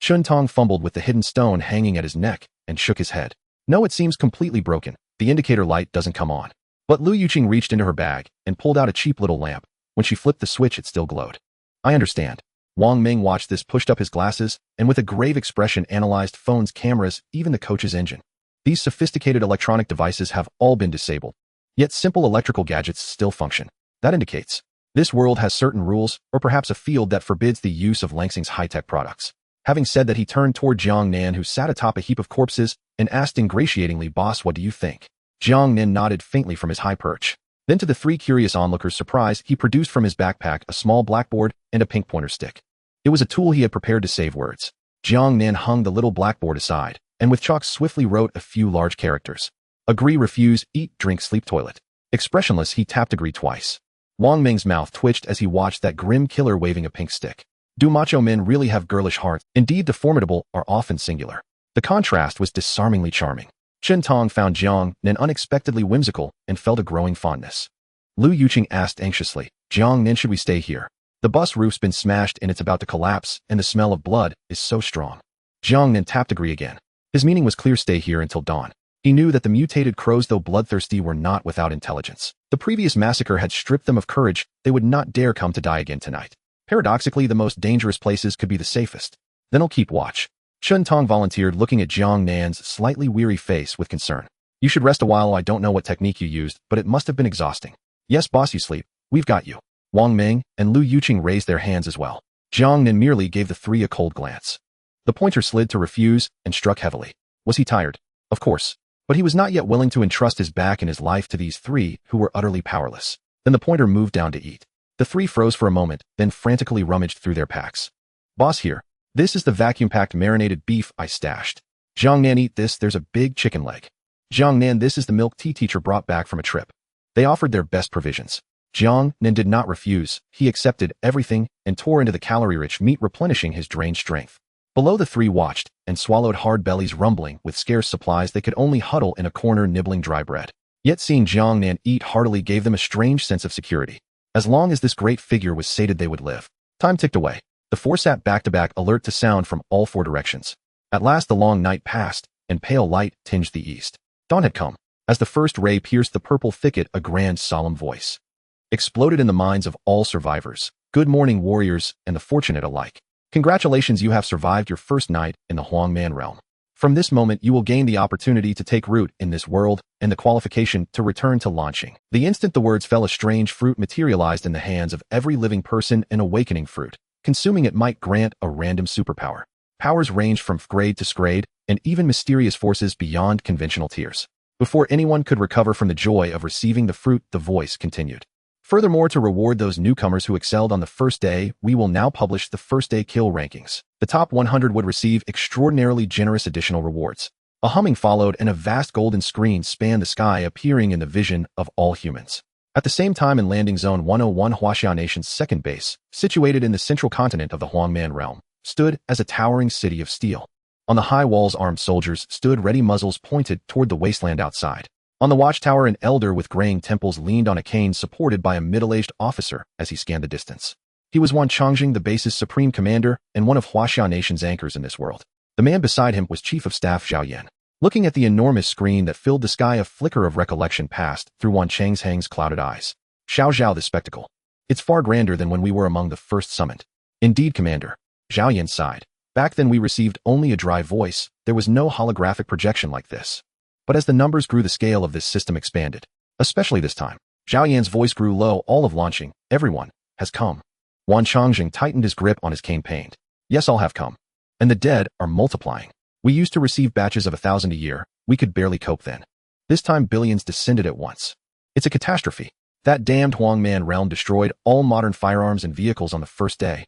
Chen Tong fumbled with the hidden stone hanging at his neck and shook his head. No, it seems completely broken. The indicator light doesn't come on. But Lu Yuqing reached into her bag and pulled out a cheap little lamp. When she flipped the switch, it still glowed. I understand. Wang Ming watched this, pushed up his glasses, and with a grave expression analyzed phones, cameras, even the coach's engine. These sophisticated electronic devices have all been disabled. Yet simple electrical gadgets still function. That indicates this world has certain rules, or perhaps a field that forbids the use of Langsing's high-tech products. Having said that, he turned toward Jiang Nan, who sat atop a heap of corpses, and asked ingratiatingly, "Boss, what do you think?" Jiang Nan nodded faintly from his high perch. Then, to the three curious onlookers' surprise, he produced from his backpack a small blackboard and a pink pointer stick. It was a tool he had prepared to save words. Jiang Nan hung the little blackboard aside, and with chalk swiftly wrote a few large characters. Agree, refuse, eat, drink, sleep, toilet. Expressionless, he tapped agree twice. Wang Ming's mouth twitched as he watched that grim killer waving a pink stick. Do macho men really have girlish hearts? Indeed, the formidable are often singular. The contrast was disarmingly charming. Chen Tong found Jiang Nan unexpectedly whimsical and felt a growing fondness. Lu Yuqing asked anxiously, Jiang Nan, should we stay here? The bus roof's been smashed and it's about to collapse, and the smell of blood is so strong. Jiang Nan tapped agree again. His meaning was clear, stay here until dawn. He knew that the mutated crows, though bloodthirsty, were not without intelligence. The previous massacre had stripped them of courage. They would not dare come to die again tonight. Paradoxically, the most dangerous places could be the safest. Then I'll keep watch. Chen Tong volunteered, looking at Jiang Nan's slightly weary face with concern. You should rest a while. I don't know what technique you used, but it must have been exhausting. Yes, boss, you sleep. We've got you. Wang Ming and Lu Yuqing raised their hands as well. Jiang Nan merely gave the three a cold glance. The pointer slid to refuse and struck heavily. Was he tired? Of course. But he was not yet willing to entrust his back and his life to these three who were utterly powerless. Then the pointer moved down to eat. The three froze for a moment, then frantically rummaged through their packs. Boss, here. This is the vacuum-packed marinated beef I stashed. Jiang Nan, eat this, there's a big chicken leg. Jiang Nan, this is the milk tea teacher brought back from a trip. They offered their best provisions. Jiang Nan did not refuse. He accepted everything and tore into the calorie-rich meat, replenishing his drained strength. Below, the three watched and swallowed, hard bellies rumbling with scarce supplies. They could only huddle in a corner nibbling dry bread. Yet seeing Jiang Nan eat heartily gave them a strange sense of security. As long as this great figure was sated, they would live. Time ticked away. The four sat back-to-back, alert to sound from all four directions. At last the long night passed, and pale light tinged the east. Dawn had come. As the first ray pierced the purple thicket, a grand, solemn voice exploded in the minds of all survivors. Good morning, warriors, and the fortunate alike. Congratulations, you have survived your first night in the Huangman realm. From this moment, you will gain the opportunity to take root in this world and the qualification to return to launching. The instant the words fell, a strange fruit materialized in the hands of every living person, an awakening fruit. Consuming it might grant a random superpower. Powers ranged from grade to scrade, and even mysterious forces beyond conventional tiers. Before anyone could recover from the joy of receiving the fruit, the voice continued. Furthermore, to reward those newcomers who excelled on the first day, we will now publish the first day kill rankings. The top 100 would receive extraordinarily generous additional rewards. A humming followed, and a vast golden screen spanned the sky, appearing in the vision of all humans. At the same time, in landing zone 101, Huaxia Nation's second base, situated in the central continent of the Huangman realm, stood as a towering city of steel. On the high walls, armed soldiers stood ready, muzzles pointed toward the wasteland outside. On the watchtower, an elder with graying temples leaned on a cane supported by a middle-aged officer as he scanned the distance. He was Wan Changjing, the base's supreme commander and one of Huaxia Nation's anchors in this world. The man beside him was Chief of Staff Zhao Yan. Looking at the enormous screen that filled the sky, a flicker of recollection passed through Wan Changjing's clouded eyes. Zhao, the spectacle. It's far grander than when we were among the first summoned. Indeed, Commander. Zhao Yan sighed. Back then we received only a dry voice. There was no holographic projection like this. But as the numbers grew, the scale of this system expanded. Especially this time. Zhao Yan's voice grew low. All of launching. Everyone has come. Wan Changjing tightened his grip on his cane, pained. Yes, all have come. And the dead are multiplying. We used to receive batches of 1,000 a year. We could barely cope then. This time billions descended at once. It's a catastrophe. That damned Huangman realm destroyed all modern firearms and vehicles on the first day.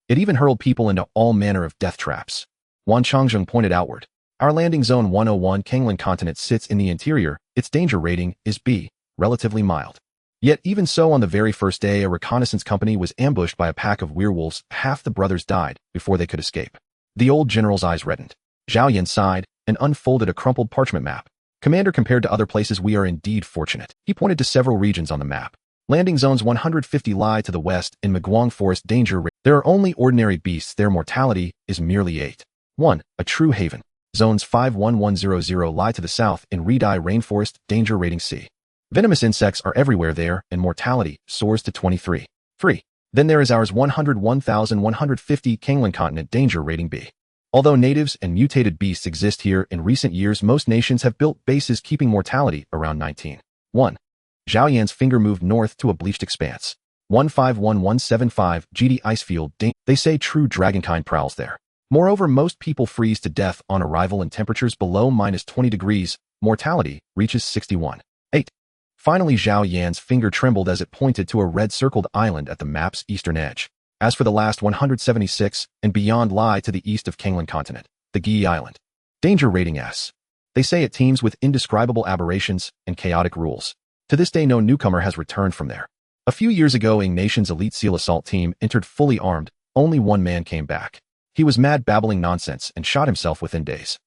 It even hurled people into all manner of death traps. Wan Changjing pointed outward. Our landing zone 101 Kanglan continent sits in the interior. Its danger rating is B, relatively mild. Yet even so, on the very first day, a reconnaissance company was ambushed by a pack of werewolves. Half the brothers died before they could escape. The old general's eyes reddened. Zhao Yan sighed and unfolded a crumpled parchment map. Commander, compared to other places, we are indeed fortunate. He pointed to several regions on the map. Landing zones 150 lie to the west in Maguang Forest danger rate. There are only ordinary beasts. Their mortality is merely 8. 1. A true haven. Zones 51100 lie to the south in Redai Rainforest danger rating C. Venomous insects are everywhere there and mortality soars to 23. 3. Then there is ours 101,150 Kanglan Continent danger rating B. Although natives and mutated beasts exist here in recent years, most nations have built bases keeping mortality around 19. 1. Zhao Yan's finger moved north to a bleached expanse. 151175 GD Icefield. They say true dragonkind prowls there. Moreover, most people freeze to death on arrival and temperatures below -20 degrees. Mortality reaches 61. 8. Finally, Zhao Yan's finger trembled as it pointed to a red-circled island at the map's eastern edge. As for the last 176 and beyond lie to the east of Kanglan Continent, the Gi Island. Danger rating S. They say it teems with indescribable aberrations and chaotic rules. To this day, no newcomer has returned from there. A few years ago, Ing Nation's elite SEAL assault team entered fully armed. Only one man came back. He was mad, babbling nonsense, and shot himself within days.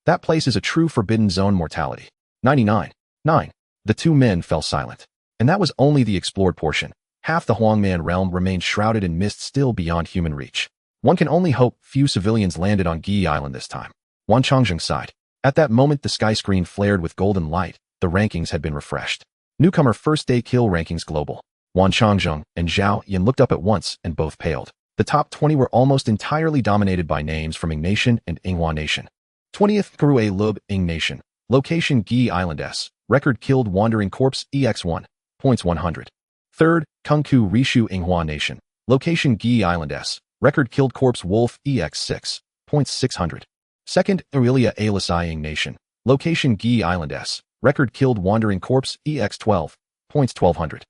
That place is a true forbidden zone. Mortality 99. 9. The two men fell silent. And that was only the explored portion. Half the Huangman realm remained shrouded in mist still beyond human reach. One can only hope few civilians landed on Gi Island this time. Wan Chongzheng sighed. At that moment, the sky screen flared with golden light. The rankings had been refreshed. Newcomer first day kill rankings global. Wan Chongzheng and Zhao Yan looked up at once and both paled. The top 20 were almost entirely dominated by names from Ing Nation and Inghua Nation. 20th, Karue Lub, Ing Nation. Location Gi Island S. Record killed wandering corpse EX1. Points 100. 3rd, Kungku Rishu, Inghua Nation. Location Gi Island S. Record killed corpse wolf EX6. Points 600. 2nd, Aurelia Alisai, Ing Nation. Location Gi Island S. Record killed wandering corpse EX12. Points 1200.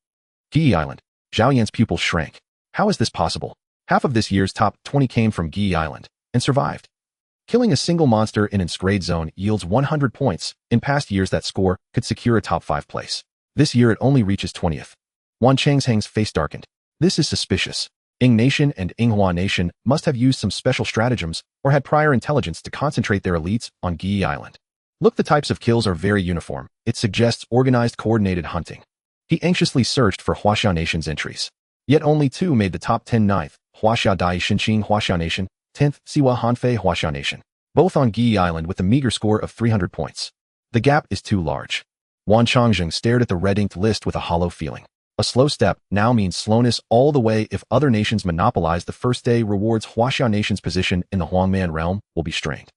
Gi Island. Zhao Yan's pupils shrank. How is this possible? Half of this year's top 20 came from Gi Island and survived. Killing a single monster in its grade zone yields 100 points. In past years, that score could secure a top 5 place. This year, it only reaches 20th. Wan Changsheng's face darkened. This is suspicious. Ing Nation and Inghua Nation must have used some special stratagems or had prior intelligence to concentrate their elites on Gi Island. Look, the types of kills are very uniform. It suggests organized, coordinated hunting. He anxiously searched for Huaxiao Nation's entries. Yet only 2 made the top 10. 9th, Huaxiao Dai Xinqing Huaxiao Nation. 10th, Siwa Hanfei Huaxiao Nation. Both on Gi Island with a meager score of 300 points. The gap is too large. Wan Chongzheng stared at the red-inked list with a hollow feeling. A slow step now means slowness all the way. If other nations monopolize the first day, rewards Huaxiao Nation's position in the Huangman realm will be strained.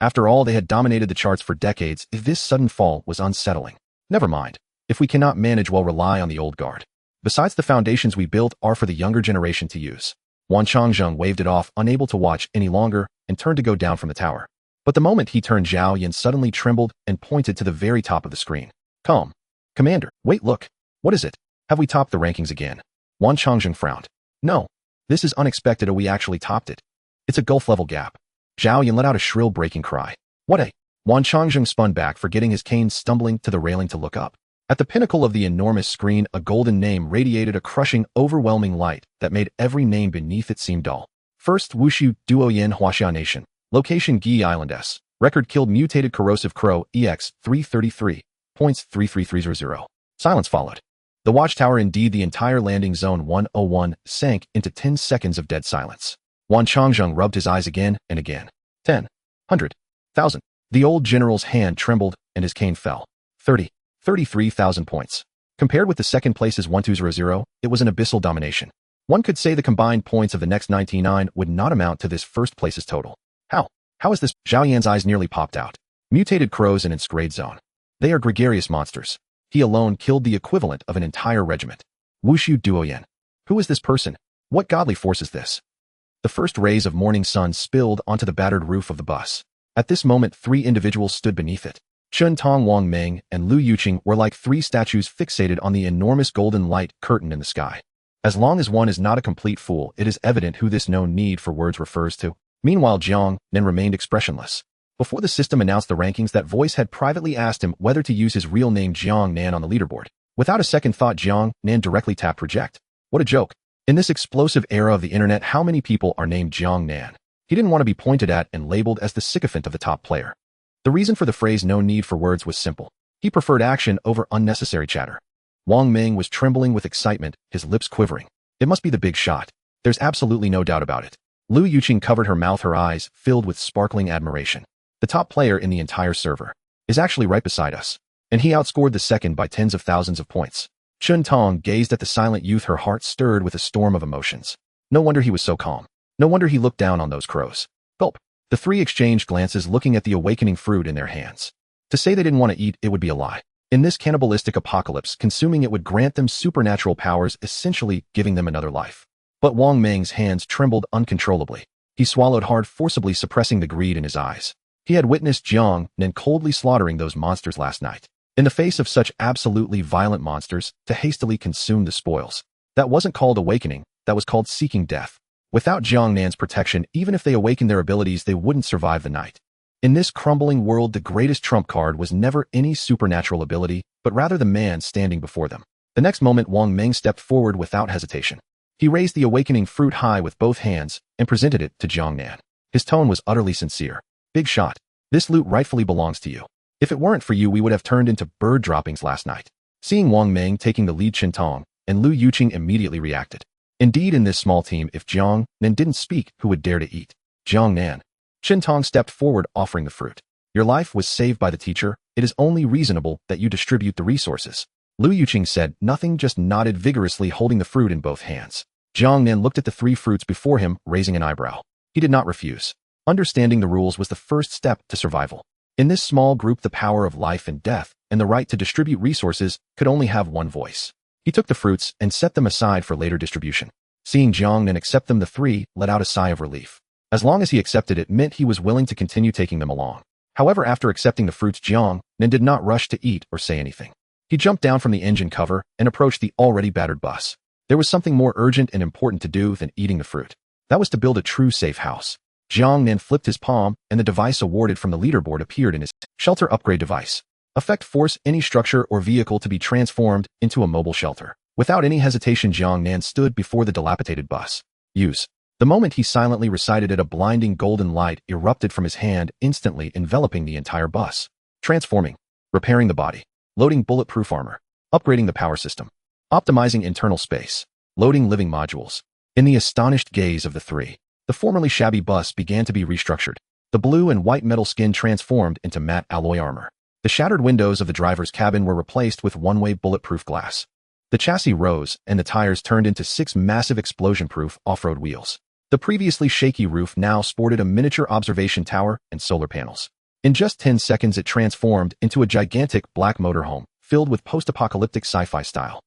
After all, they had dominated the charts for decades. If this sudden fall was unsettling, never mind. If we cannot manage well, rely on the old guard. Besides, the foundations we built are for the younger generation to use. Wan Chongzheng waved it off, unable to watch any longer, and turned to go down from the tower. But the moment he turned, Zhao Yan suddenly trembled and pointed to the very top of the screen. Calm. Commander, wait, look. What is it? Have we topped the rankings again? Wan Chongzheng frowned. No. This is unexpected. We actually topped it. It's a gulf-level gap. Zhao Yan let out a shrill breaking cry. What a... Wan Chongzheng spun back, forgetting his cane, stumbling to the railing to look up. At the pinnacle of the enormous screen, a golden name radiated a crushing, overwhelming light that made every name beneath it seem dull. First, Wushu Duoyen Huaxiao Nation. Location Gi Island S. Record killed mutated corrosive crow EX 333. Points 33300. Silence followed. The watchtower, indeed the entire landing zone 101, sank into 10 seconds of dead silence. Wan Chongzheng rubbed his eyes again and again. 10. 100. 1,000. The old general's hand trembled and his cane fell. 30. 33,000 points. Compared with the second place's 1200, it was an abyssal domination. One could say the combined points of the next 99 would not amount to this first place's total. How? How is this? Zhao Yan's eyes nearly popped out. Mutated crows in its grade zone. They are gregarious monsters. He alone killed the equivalent of an entire regiment. Wushu Duoyen. Who is this person? What godly force is this? The first rays of morning sun spilled onto the battered roof of the bus. At this moment, 3 individuals stood beneath it. Chun Tong Wang Meng and Lu Yuqing were like 3 statues fixated on the enormous golden light curtain in the sky. As long as one is not a complete fool, it is evident who this no need for words refers to. Meanwhile, Jiang Nan remained expressionless. Before the system announced the rankings, that voice had privately asked him whether to use his real name Jiang Nan on the leaderboard. Without a second thought, Jiang Nan directly tapped reject. What a joke. In this explosive era of the internet, how many people are named Jiang Nan? He didn't want to be pointed at and labeled as the sycophant of the top player. The reason for the phrase no need for words was simple. He preferred action over unnecessary chatter. Wang Ming was trembling with excitement, his lips quivering. It must be the big shot. There's absolutely no doubt about it. Lu Yuqing covered her mouth, her eyes filled with sparkling admiration. The top player in the entire server is actually right beside us, and he outscored the second by tens of thousands of points. Chun Tong gazed at the silent youth, her heart stirred with a storm of emotions. No wonder he was so calm. No wonder he looked down on those crows. Gulp. The three exchanged glances, looking at the awakening fruit in their hands. To say they didn't want to eat it would be a lie. In this cannibalistic apocalypse, consuming it would grant them supernatural powers, essentially giving them another life. But Wang Ming's hands trembled uncontrollably. He swallowed hard, forcibly suppressing the greed in his eyes. He had witnessed Jiang Nan coldly slaughtering those monsters last night. In the face of such absolutely violent monsters, to hastily consume the spoils. That wasn't called awakening, that was called seeking death. Without Jiang Nan's protection, even if they awakened their abilities, they wouldn't survive the night. In this crumbling world, the greatest trump card was never any supernatural ability, but rather the man standing before them. The next moment, Wang Ming stepped forward without hesitation. He raised the awakening fruit high with both hands and presented it to Jiang Nan. His tone was utterly sincere. Big shot. This loot rightfully belongs to you. If it weren't for you, we would have turned into bird droppings last night. Seeing Wang Ming taking the lead, Chun Tong and Lu Yuqing immediately reacted. Indeed, in this small team, if Jiang Nan didn't speak, who would dare to eat? Jiang Nan. Chun Tong stepped forward, offering the fruit. Your life was saved by the teacher. It is only reasonable that you distribute the resources. Lu Yuqing said nothing, just nodded vigorously, holding the fruit in both hands. Jiang Nan looked at the three fruits before him, raising an eyebrow. He did not refuse. Understanding the rules was the first step to survival. In this small group, the power of life and death and the right to distribute resources could only have one voice. He took the fruits and set them aside for later distribution. Seeing Jiang Nan accept them, the three let out a sigh of relief. As long as he accepted, it meant he was willing to continue taking them along. However, after accepting the fruits, Jiang Nan did not rush to eat or say anything. He jumped down from the engine cover and approached the already battered bus. There was something more urgent and important to do than eating the fruit. That was to build a true safe house. Jiang Nan flipped his palm, and the device awarded from the leaderboard appeared in his shelter upgrade device. Effect: force any structure or vehicle to be transformed into a mobile shelter. Without any hesitation, Jiang Nan stood before the dilapidated bus. Use. The moment he silently recited it, a blinding golden light erupted from his hand, instantly enveloping the entire bus. Transforming. Repairing the body. Loading bulletproof armor. Upgrading the power system. Optimizing internal space. Loading living modules. In the astonished gaze of the three, the formerly shabby bus began to be restructured. The blue and white metal skin transformed into matte alloy armor. The shattered windows of the driver's cabin were replaced with one-way bulletproof glass. The chassis rose, and the tires turned into 6 massive explosion-proof off-road wheels. The previously shaky roof now sported a miniature observation tower and solar panels. In just 10 seconds, it transformed into a gigantic black motorhome, filled with post-apocalyptic sci-fi style.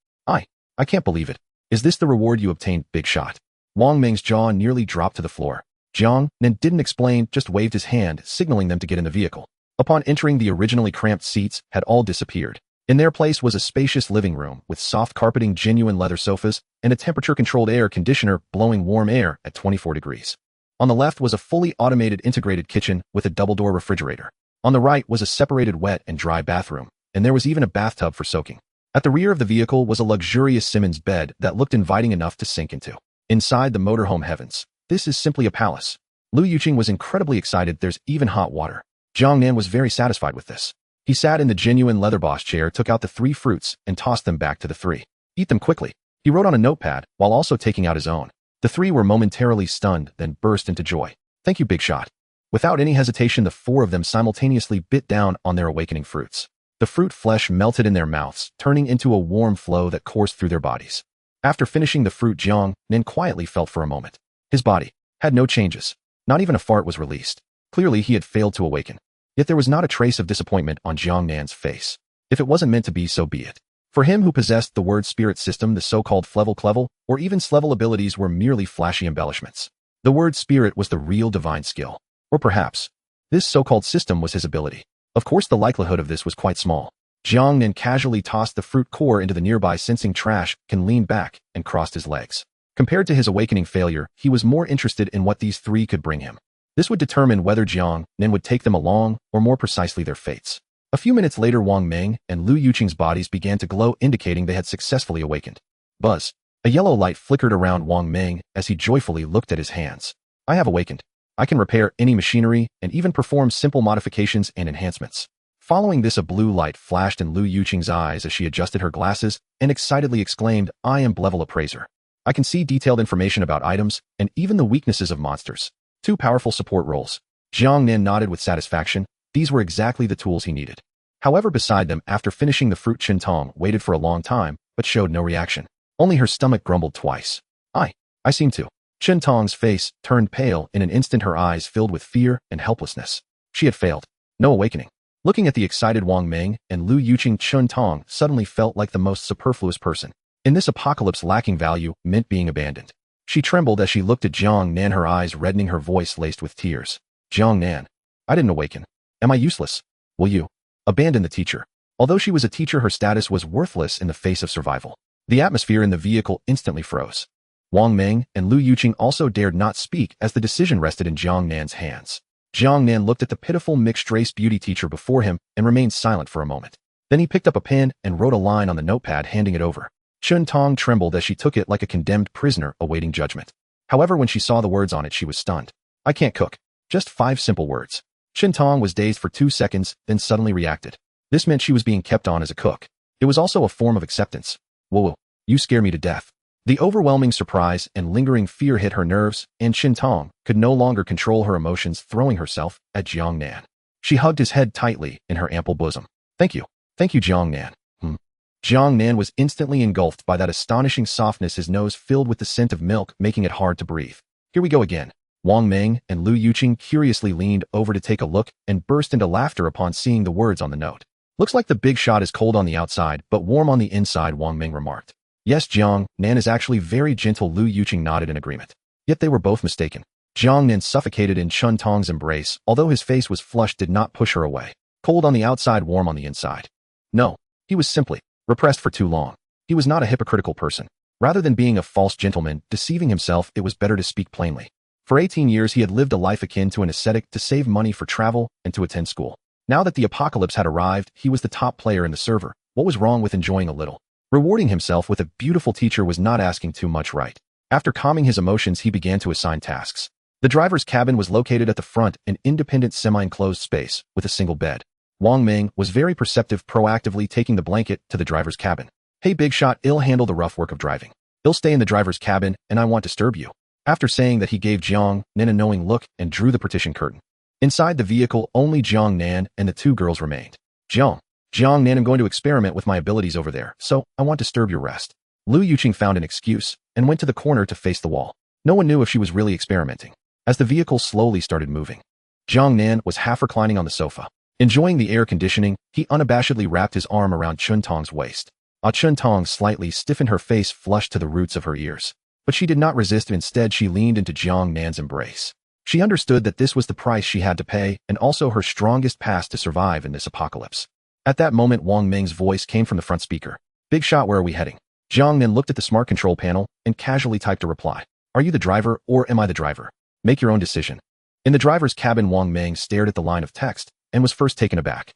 I can't believe it. Is this the reward you obtained, big shot? Wang Ming's jaw nearly dropped to the floor. Jiang Nan didn't explain, just waved his hand, signaling them to get in the vehicle. Upon entering, the originally cramped seats had all disappeared. In their place was a spacious living room with soft carpeting, genuine leather sofas, and a temperature-controlled air conditioner blowing warm air at 24 degrees. On the left was a fully automated integrated kitchen with a double-door refrigerator. On the right was a separated wet and dry bathroom, and there was even a bathtub for soaking. At the rear of the vehicle was a luxurious Simmons bed that looked inviting enough to sink into. Inside the motorhome heavens, this is simply a palace. Lu Yuqing was incredibly excited. There's even hot water. Jiang Nan was very satisfied with this. He sat in the genuine leather boss chair, took out the 3 fruits, and tossed them back to the 3. Eat them quickly. He wrote on a notepad, while also taking out his own. The 3 were momentarily stunned, then burst into joy. Thank you, big shot. Without any hesitation, the 4 of them simultaneously bit down on their awakening fruits. The fruit flesh melted in their mouths, turning into a warm flow that coursed through their bodies. After finishing the fruit, Jiang Nan quietly felt for a moment. His body had no changes. Not even a fart was released. Clearly, he had failed to awaken. Yet there was not a trace of disappointment on Jiang Nan's face. If it wasn't meant to be, so be it. For him who possessed the word spirit system, the so-called Flevel Clevel, or even Slevel abilities were merely flashy embellishments. The word spirit was the real divine skill. Or perhaps, this so-called system was his ability. Of course, the likelihood of this was quite small. Jiang Nan casually tossed the fruit core into the nearby, sensing trash, leaned back and crossed his legs. Compared to his awakening failure, he was more interested in what these 3 could bring him. This would determine whether Jiang Nan would take them along, or more precisely, their fates. A few minutes later, Wang Ming and Lu Yuqing's bodies began to glow, indicating they had successfully awakened. Buzz. A yellow light flickered around Wang Ming as he joyfully looked at his hands. I have awakened. I can repair any machinery and even perform simple modifications and enhancements. Following this, a blue light flashed in Lu Yuqing's eyes as she adjusted her glasses and excitedly exclaimed, "I am level appraiser. I can see detailed information about items and even the weaknesses of monsters. 2 powerful support roles." Jiang Nan nodded with satisfaction. These were exactly the tools he needed. However, beside them, after finishing the fruit, Qintong waited for a long time, but showed no reaction. Only her stomach grumbled twice. I seem to. Qintong's face turned pale. In an instant, her eyes filled with fear and helplessness. She had failed. No awakening. Looking at the excited Wang Ming and Lu Yuqing, Qintong suddenly felt like the most superfluous person. In this apocalypse, lacking value meant being abandoned. She trembled as she looked at Jiang Nan, her eyes reddening, her voice laced with tears. "Jiang Nan, I didn't awaken. Am I useless? Will you abandon the teacher?" Although she was a teacher, her status was worthless in the face of survival. The atmosphere in the vehicle instantly froze. Wang Ming and Lu Yuqing also dared not speak as the decision rested in Jiang Nan's hands. Jiang Nan looked at the pitiful mixed-race beauty teacher before him and remained silent for a moment. Then he picked up a pen and wrote a line on the notepad, handing it over. Qintong trembled as she took it like a condemned prisoner awaiting judgment. However, when she saw the words on it, she was stunned. "I can't cook." Just 5 simple words. Qintong was dazed for 2 seconds, then suddenly reacted. This meant she was being kept on as a cook. It was also a form of acceptance. "Whoa, you scare me to death." The overwhelming surprise and lingering fear hit her nerves, and Qintong could no longer control her emotions, throwing herself at Jiang Nan. She hugged his head tightly in her ample bosom. Thank you, Jiang Nan." Jiang Nan was instantly engulfed by that astonishing softness, his nose filled with the scent of milk, making it hard to breathe. "Here we go again." Wang Ming and Lu Yuqing curiously leaned over to take a look and burst into laughter upon seeing the words on the note. "Looks like the big shot is cold on the outside, but warm on the inside," Wang Ming remarked. "Yes, Jiang Nan is actually very gentle." Lu Yuqing nodded in agreement. Yet they were both mistaken. Jiang Nan suffocated in Qintong's embrace, although his face was flushed, did not push her away. Cold on the outside, warm on the inside. No, he was simply repressed for too long. He was not a hypocritical person. Rather than being a false gentleman, deceiving himself, it was better to speak plainly. For 18 years, he had lived a life akin to an ascetic, to save money for travel and to attend school. Now that the apocalypse had arrived, he was the top player in the server. What was wrong with enjoying a little? Rewarding himself with a beautiful teacher was not asking too much, right? After calming his emotions, he began to assign tasks. The driver's cabin was located at the front, an independent semi-enclosed space with a single bed. Wang Ming was very perceptive, proactively taking the blanket to the driver's cabin. "Hey, big shot, I'll handle the rough work of driving. I'll stay in the driver's cabin, and I won't disturb you." After saying that, he gave Jiang Nan a knowing look and drew the partition curtain. Inside the vehicle, only Jiang Nan and the 2 girls remained. Jiang Nan, I'm going to experiment with my abilities over there, so I won't disturb your rest." Lu Yuqing found an excuse and went to the corner to face the wall. No one knew if she was really experimenting. As the vehicle slowly started moving, Jiang Nan was half reclining on the sofa. Enjoying the air conditioning, he unabashedly wrapped his arm around Qintong's waist. Qintong slightly stiffened, her face flushed to the roots of her ears. But she did not resist. Instead, she leaned into Jiang Nan's embrace. She understood that this was the price she had to pay, and also her strongest path to survive in this apocalypse. At that moment, Wang Ming's voice came from the front speaker. "Big shot, where are we heading?" Jiang Nan looked at the smart control panel and casually typed a reply. "Are you the driver, or am I the driver? Make your own decision." In the driver's cabin, Wang Ming stared at the line of text and was first taken aback.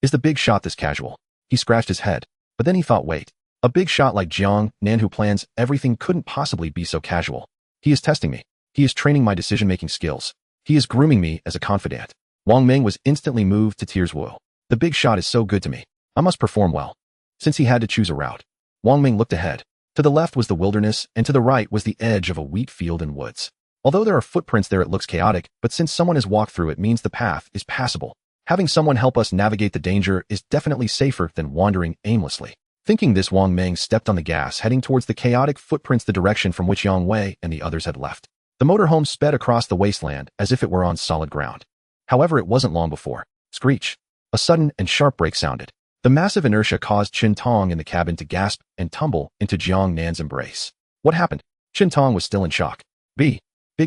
Is the big shot this casual?" He scratched his head, but then he thought, wait, a big shot like Jiang Nan who plans everything couldn't possibly be so casual. He is testing me. He is training my decision-making skills. He is grooming me as a confidant. Wang Ming was instantly moved to tears. Whoa, the big shot is so good to me. I must perform well. Since he had to choose a route, Wang Ming looked ahead. To the left was the wilderness, and to the right was the edge of a wheat field and woods. Although there are footprints there, it looks chaotic, but since someone has walked through it means the path is passable. Having someone help us navigate the danger is definitely safer than wandering aimlessly. Thinking this, Wang Ming stepped on the gas, heading towards the chaotic footprints, the direction from which Yang Wei and the others had left. The motorhome sped across the wasteland as if it were on solid ground. However, it wasn't long before, screech, a sudden and sharp brake sounded. The massive inertia caused Qintong in the cabin to gasp and tumble into Jiang Nan's embrace. What happened? Qintong was still in shock. Big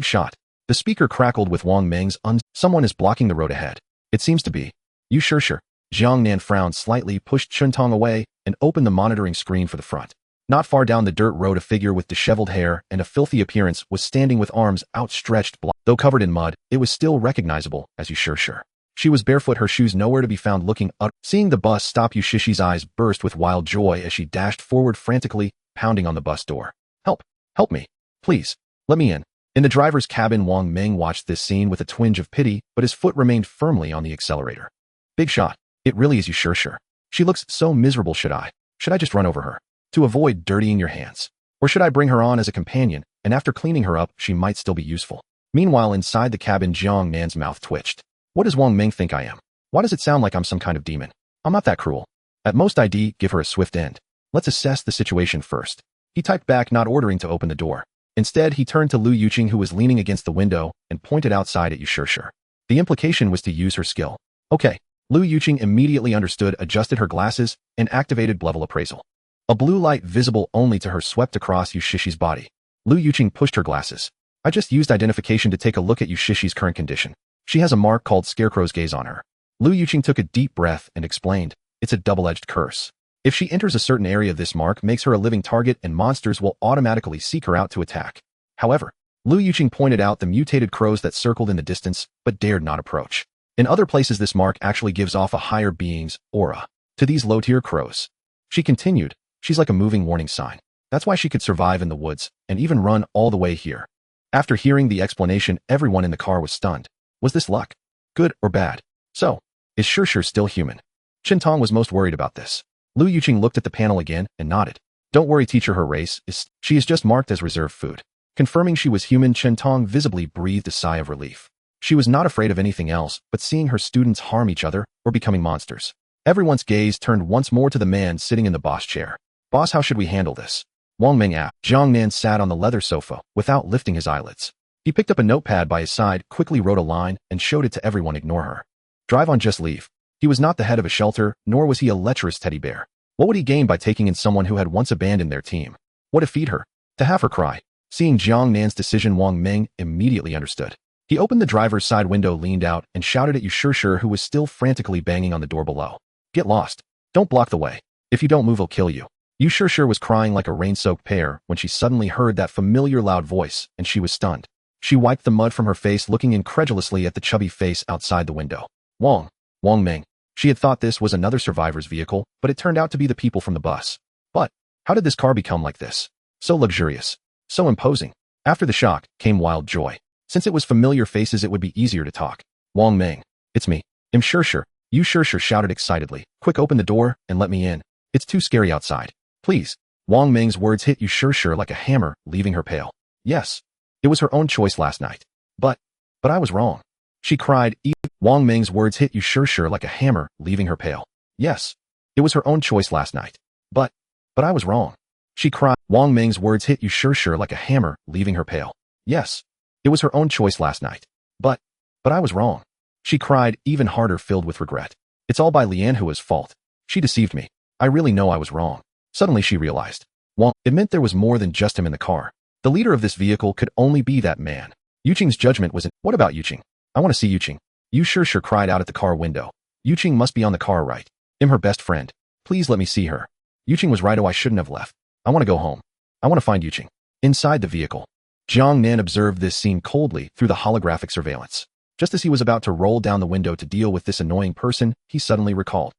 shot. The speaker crackled with Wang Ming's someone is blocking the road ahead. It seems to be. You sure? Jiang Nan frowned slightly, pushed Qintong away, and opened the monitoring screen for the front. Not far down the dirt road, a figure with disheveled hair and a filthy appearance was standing with arms outstretched. Though covered in mud, it was still recognizable as You sure. She was barefoot, her shoes nowhere to be found, looking up. Seeing the bus stop, Yushishi's eyes burst with wild joy as she dashed forward frantically, pounding on the bus door. Help me. Please, let me in. In the driver's cabin, Wang Ming watched this scene with a twinge of pity, but his foot remained firmly on the accelerator. Big shot. It really is you sure. She looks so miserable. Should I just run over her to avoid dirtying your hands? Or should I bring her on as a companion, and after cleaning her up, she might still be useful? Meanwhile, inside the cabin, Jiang Nan's mouth twitched. What does Wang Ming think I am? Why does it sound like I'm some kind of demon? I'm not that cruel. At most I'd give her a swift end. Let's assess the situation first. He typed back, not ordering to open the door. Instead, he turned to Lu Yuqing, who was leaning against the window, and pointed outside at you sure. The implication was to use her skill. Okay. Lu Yuqing immediately understood, adjusted her glasses, and activated level appraisal. A blue light visible only to her swept across Yushishi's body. Lu Yuqing pushed her glasses. I just used identification to take a look at Yushishi's current condition. She has a mark called Scarecrow's Gaze on her. Lu Yuqing took a deep breath and explained, it's a double-edged curse. If she enters a certain area, this mark makes her a living target and monsters will automatically seek her out to attack. However, Lu Yuqing pointed out the mutated crows that circled in the distance but dared not approach. In other places, this mark actually gives off a higher being's aura to these low-tier crows. She continued, she's like a moving warning sign. That's why she could survive in the woods and even run all the way here. After hearing the explanation, everyone in the car was stunned. Was this luck? Good or bad? So, is Sure still human? Qintong was most worried about this. Lu Yuqing looked at the panel again and nodded. Don't worry, teacher, her race is, she is just marked as reserve food. Confirming she was human, Qintong visibly breathed a sigh of relief. She was not afraid of anything else but seeing her students harm each other or becoming monsters. Everyone's gaze turned once more to the man sitting in the boss chair. Boss, how should we handle this? Wang Ming asked. Jiang Nan sat on the leather sofa without lifting his eyelids. He picked up a notepad by his side, quickly wrote a line, and showed it to everyone. Ignore her. Drive on, just leave. He was not the head of a shelter, nor was he a lecherous teddy bear. What would he gain by taking in someone who had once abandoned their team? What to feed her? To have her cry? Seeing Jiang Nan's decision, Wang Ming immediately understood. He opened the driver's side window, leaned out, and shouted at you Sure, who was still frantically banging on the door below. Get lost. Don't block the way. If you don't move, I'll kill you. You Sure was crying like a rain-soaked pear when she suddenly heard that familiar loud voice, and she was stunned. She wiped the mud from her face, looking incredulously at the chubby face outside the window. Wang Ming. She had thought this was another survivor's vehicle, but it turned out to be the people from the bus. But how did this car become like this? So luxurious. So imposing. After the shock came wild joy. Since it was familiar faces, it would be easier to talk. Wang Ming. It's me. I'm Sure. You Sure shouted excitedly. Quick, open the door and let me in. It's too scary outside. Please. Wang Ming's words hit you Sure like a hammer, leaving her pale. Yes. It was her own choice last night. But I was wrong. She cried. Wang Ming's words hit you Sure like a hammer, leaving her pale. Yes. It was her own choice last night. But I was wrong. She cried. Wang Ming's words hit you Sure like a hammer, leaving her pale. Yes. It was her own choice last night. But I was wrong. She cried, even harder, filled with regret. It's all by Lian Hua's fault. She deceived me. I really know I was wrong. Suddenly she realized. Well, it meant there was more than just him in the car. The leader of this vehicle could only be that man. Yuqing's judgment was in. What about Yuqing? I want to see Yuqing. You Sure cried out at the car window. Yuqing must be on the car, right? I'm her best friend. Please let me see her. Yuqing was right. Oh, I shouldn't have left. I want to go home. I want to find Yuqing. Inside the vehicle. Jiang Nan observed this scene coldly through the holographic surveillance. Just as he was about to roll down the window to deal with this annoying person, he suddenly recalled.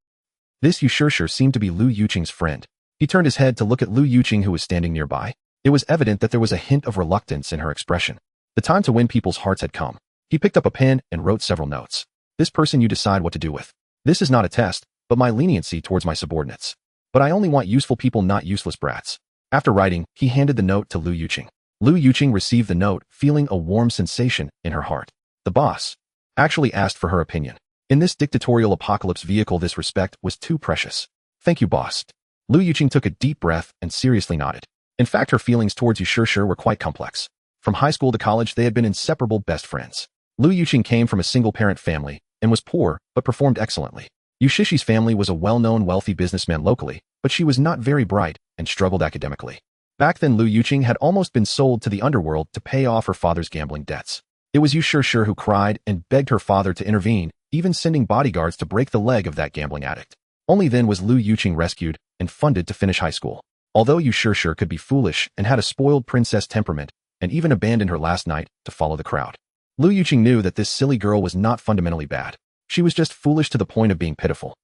This Yu Sure seemed to be Lu Yuqing's friend. He turned his head to look at Lu Yuqing, who was standing nearby. It was evident that there was a hint of reluctance in her expression. The time to win people's hearts had come. He picked up a pen and wrote several notes. This person you decide what to do with. This is not a test, but my leniency towards my subordinates. But I only want useful people, not useless brats. After writing, he handed the note to Lu Yuqing. Lu Yuqing received the note, feeling a warm sensation in her heart. The boss actually asked for her opinion. In this dictatorial apocalypse vehicle, this respect was too precious. Thank you, boss. Lu Yuqing took a deep breath and seriously nodded. In fact, her feelings towards Yu Sure were quite complex. From high school to college, they had been inseparable best friends. Lu Yuqing came from a single-parent family and was poor, but performed excellently. Yushishi's family was a well-known wealthy businessman locally, but she was not very bright and struggled academically. Back then, Lu Yuqing had almost been sold to the underworld to pay off her father's gambling debts. It was Yu Sure who cried and begged her father to intervene, even sending bodyguards to break the leg of that gambling addict. Only then was Lu Yuqing rescued and funded to finish high school. Although Yu Sure could be foolish and had a spoiled princess temperament, and even abandoned her last night to follow the crowd, Lu Yuqing knew that this silly girl was not fundamentally bad. She was just foolish to the point of being pitiful.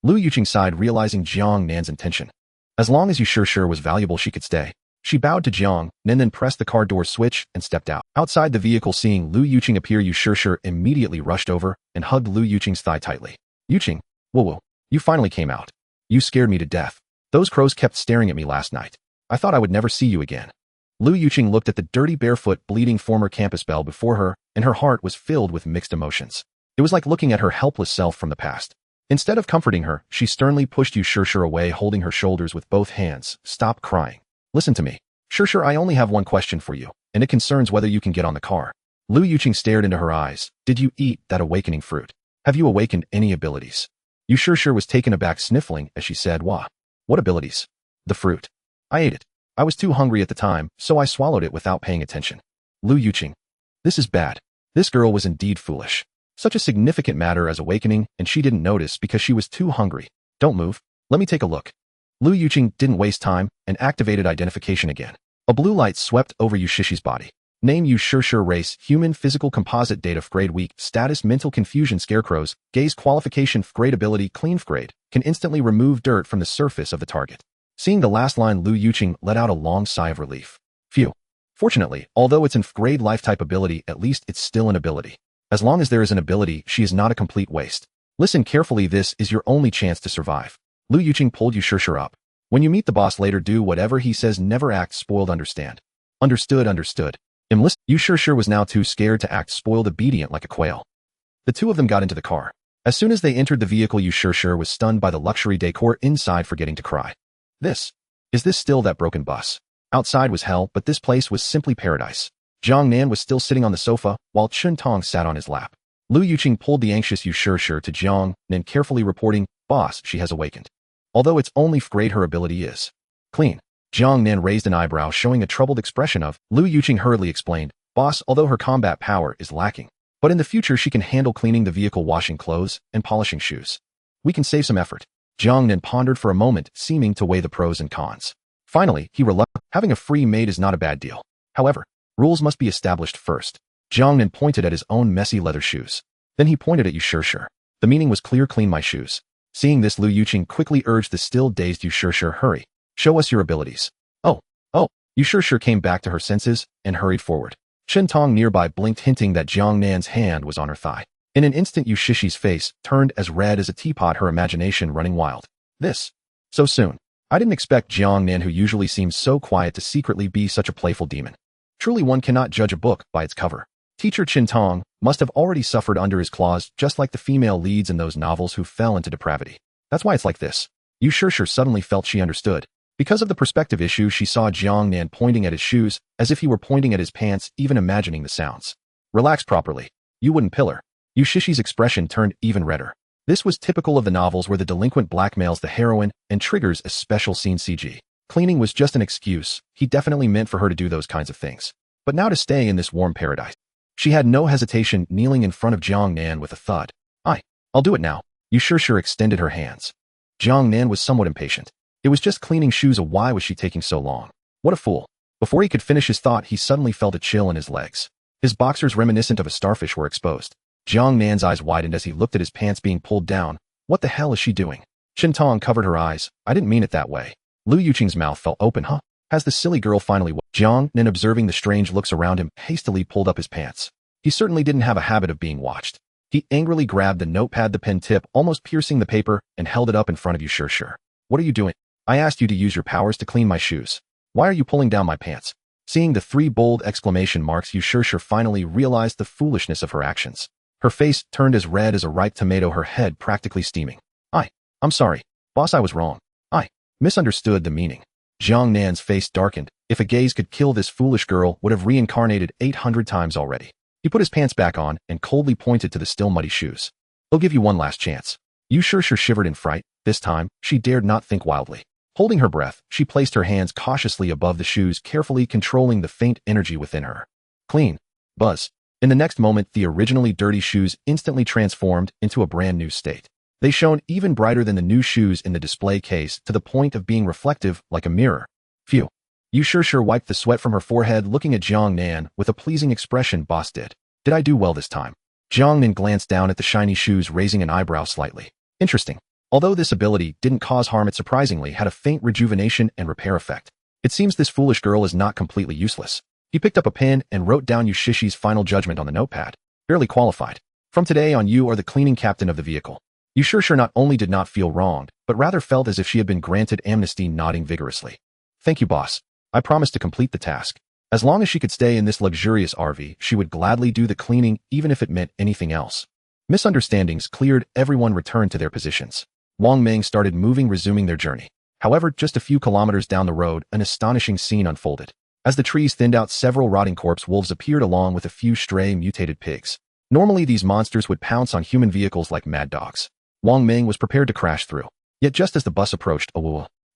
Lu Yuqing sighed, realizing Jiang Nan's intention. As long as Yu Sure was valuable, she could stay. She bowed to Jiang Nan, then pressed the car door switch and stepped out. Outside the vehicle, seeing Lu Yuqing appear, Yu Sure immediately rushed over and hugged Lu Yuqing's thigh tightly. Yuqing, Whoa, you finally came out. You scared me to death. Those crows kept staring at me last night. I thought I would never see you again. Lu Yuqing looked at the dirty, barefoot, bleeding former campus belle before her, and her heart was filled with mixed emotions. It was like looking at her helpless self from the past. Instead of comforting her, she sternly pushed Yu Shishir away, holding her shoulders with both hands. Stop crying. Listen to me. Shishir, I only have one question for you, and it concerns whether you can get on the car. Lu Yuqing stared into her eyes. Did you eat that awakening fruit? Have you awakened any abilities? Yu Shishir was taken aback, sniffling, as she said, What abilities? The fruit. I ate it. I was too hungry at the time, so I swallowed it without paying attention. Lu Yuqing. This is bad. This girl was indeed foolish. Such a significant matter as awakening, and she didn't notice because she was too hungry. Don't move. Let me take a look. Lu Yuqing didn't waste time and activated identification again. A blue light swept over Yu Shishi's body. Name Yu Shishir, race, human, physical composite, date of grade weak, status mental confusion, scarecrows, gaze qualification, grade ability, clean grade, can instantly remove dirt from the surface of the target. Seeing the last line, Lu Yuqing let out a long sigh of relief. Phew. Fortunately, although it's an grade life type ability, at least it's still an ability. As long as there is an ability, she is not a complete waste. Listen carefully, this is your only chance to survive. Lu Yuqing pulled Yu Shishir up. When you meet the boss later, do whatever he says, never act spoiled, understand? Understood. Yu Shishir was now too scared to act spoiled, obedient like a quail. The two of them got into the car. As soon as they entered the vehicle, Yu Shishir was stunned by the luxury decor inside, forgetting to cry. Is this still that broken bus? Outside was hell, but this place was simply paradise. Jiang Nan was still sitting on the sofa, while Chun Tong sat on his lap. Lu Yuqing pulled the anxious Yu Shishir to Jiang Nan, carefully reporting, Boss, she has awakened. Although it's only grade, her ability is clean. Jiang Nan raised an eyebrow, showing a troubled expression of. Lu Yuqing hurriedly explained, Boss, although her combat power is lacking, but in the future she can handle cleaning the vehicle, washing clothes, and polishing shoes. We can save some effort. Jiang Nan pondered for a moment, seeming to weigh the pros and cons. Finally, he reluctantly, having a free maid is not a bad deal. However, rules must be established first. Jiang Nan pointed at his own messy leather shoes. Then he pointed at Yu Shishir. The meaning was clear, clean my shoes. Seeing this, Lu Yuqing quickly urged the still dazed Yu Shishir, hurry. Show us your abilities. Oh. Yu Shishir came back to her senses and hurried forward. Chun Tong nearby blinked, hinting that Jiang Nan's hand was on her thigh. In an instant, Yu Shishi's face turned as red as a teapot, her imagination running wild. This. So soon. I didn't expect Jiang Nan, who usually seems so quiet, to secretly be such a playful demon. Truly, one cannot judge a book by its cover. Teacher Chun Tong must have already suffered under his claws, just like the female leads in those novels who fell into depravity. That's why it's like this. Yu Shishir suddenly felt she understood. Because of the perspective issue, she saw Jiang Nan pointing at his shoes, as if he were pointing at his pants, even imagining the sounds. Relax properly. You wouldn't pillar. Yu Shishi's expression turned even redder. This was typical of the novels where the delinquent blackmails the heroine and triggers a special scene CG. Cleaning was just an excuse. He definitely meant for her to do those kinds of things. But now to stay in this warm paradise. She had no hesitation, kneeling in front of Jiang Nan with a thud. I'll do it now. Yu Shishir extended her hands. Jiang Nan was somewhat impatient. It was just cleaning shoes. Why was she taking so long? What a fool. Before he could finish his thought, he suddenly felt a chill in his legs. His boxers, reminiscent of a starfish, were exposed. Jiang Nan's eyes widened as he looked at his pants being pulled down. What the hell is she doing? Chun Tong covered her eyes. I didn't mean it that way. Lu Yuqing's mouth fell open. Has the silly girl finally Jiang Nan, observing the strange looks around him, hastily pulled up his pants. He certainly didn't have a habit of being watched. He angrily grabbed the notepad, the pen tip almost piercing the paper, and held it up in front of Yu Shishir. What are you doing? I asked you to use your powers to clean my shoes. Why are you pulling down my pants? Seeing the three bold exclamation marks, Yu Shishir finally realized the foolishness of her actions. Her face turned as red as a ripe tomato, her head practically steaming. I'm sorry. Boss, I was wrong. I misunderstood the meaning. Jiang Nan's face darkened. If a gaze could kill, this foolish girl would have reincarnated 800 times already. He put his pants back on and coldly pointed to the still muddy shoes. I'll give you one last chance. Yu Shishir shivered in fright. This time, she dared not think wildly. Holding her breath, she placed her hands cautiously above the shoes, carefully controlling the faint energy within her. Clean. Buzz. In the next moment, the originally dirty shoes instantly transformed into a brand new state. They shone even brighter than the new shoes in the display case, to the point of being reflective like a mirror. Phew. Yu Shishir wiped the sweat from her forehead, looking at Jiang Nan with a pleasing expression. Boss, did I do well this time? Jiang Nan glanced down at the shiny shoes, raising an eyebrow slightly. Interesting. Although this ability didn't cause harm, it surprisingly had a faint rejuvenation and repair effect. It seems this foolish girl is not completely useless. He picked up a pen and wrote down Yu Shishi's final judgment on the notepad. Barely qualified. From today on, you are the cleaning captain of the vehicle. Sure not only did not feel wronged, but rather felt as if she had been granted amnesty, nodding vigorously. Thank you, boss. I promised to complete the task. As long as she could stay in this luxurious RV, she would gladly do the cleaning even if it meant anything else. Misunderstandings cleared, everyone returned to their positions. Wang Ming started moving, resuming their journey. However, just a few kilometers down the road, an astonishing scene unfolded. As the trees thinned out, several rotting corpse wolves appeared along with a few stray mutated pigs. Normally, these monsters would pounce on human vehicles like mad dogs. Wang Ming was prepared to crash through. Yet just as the bus approached,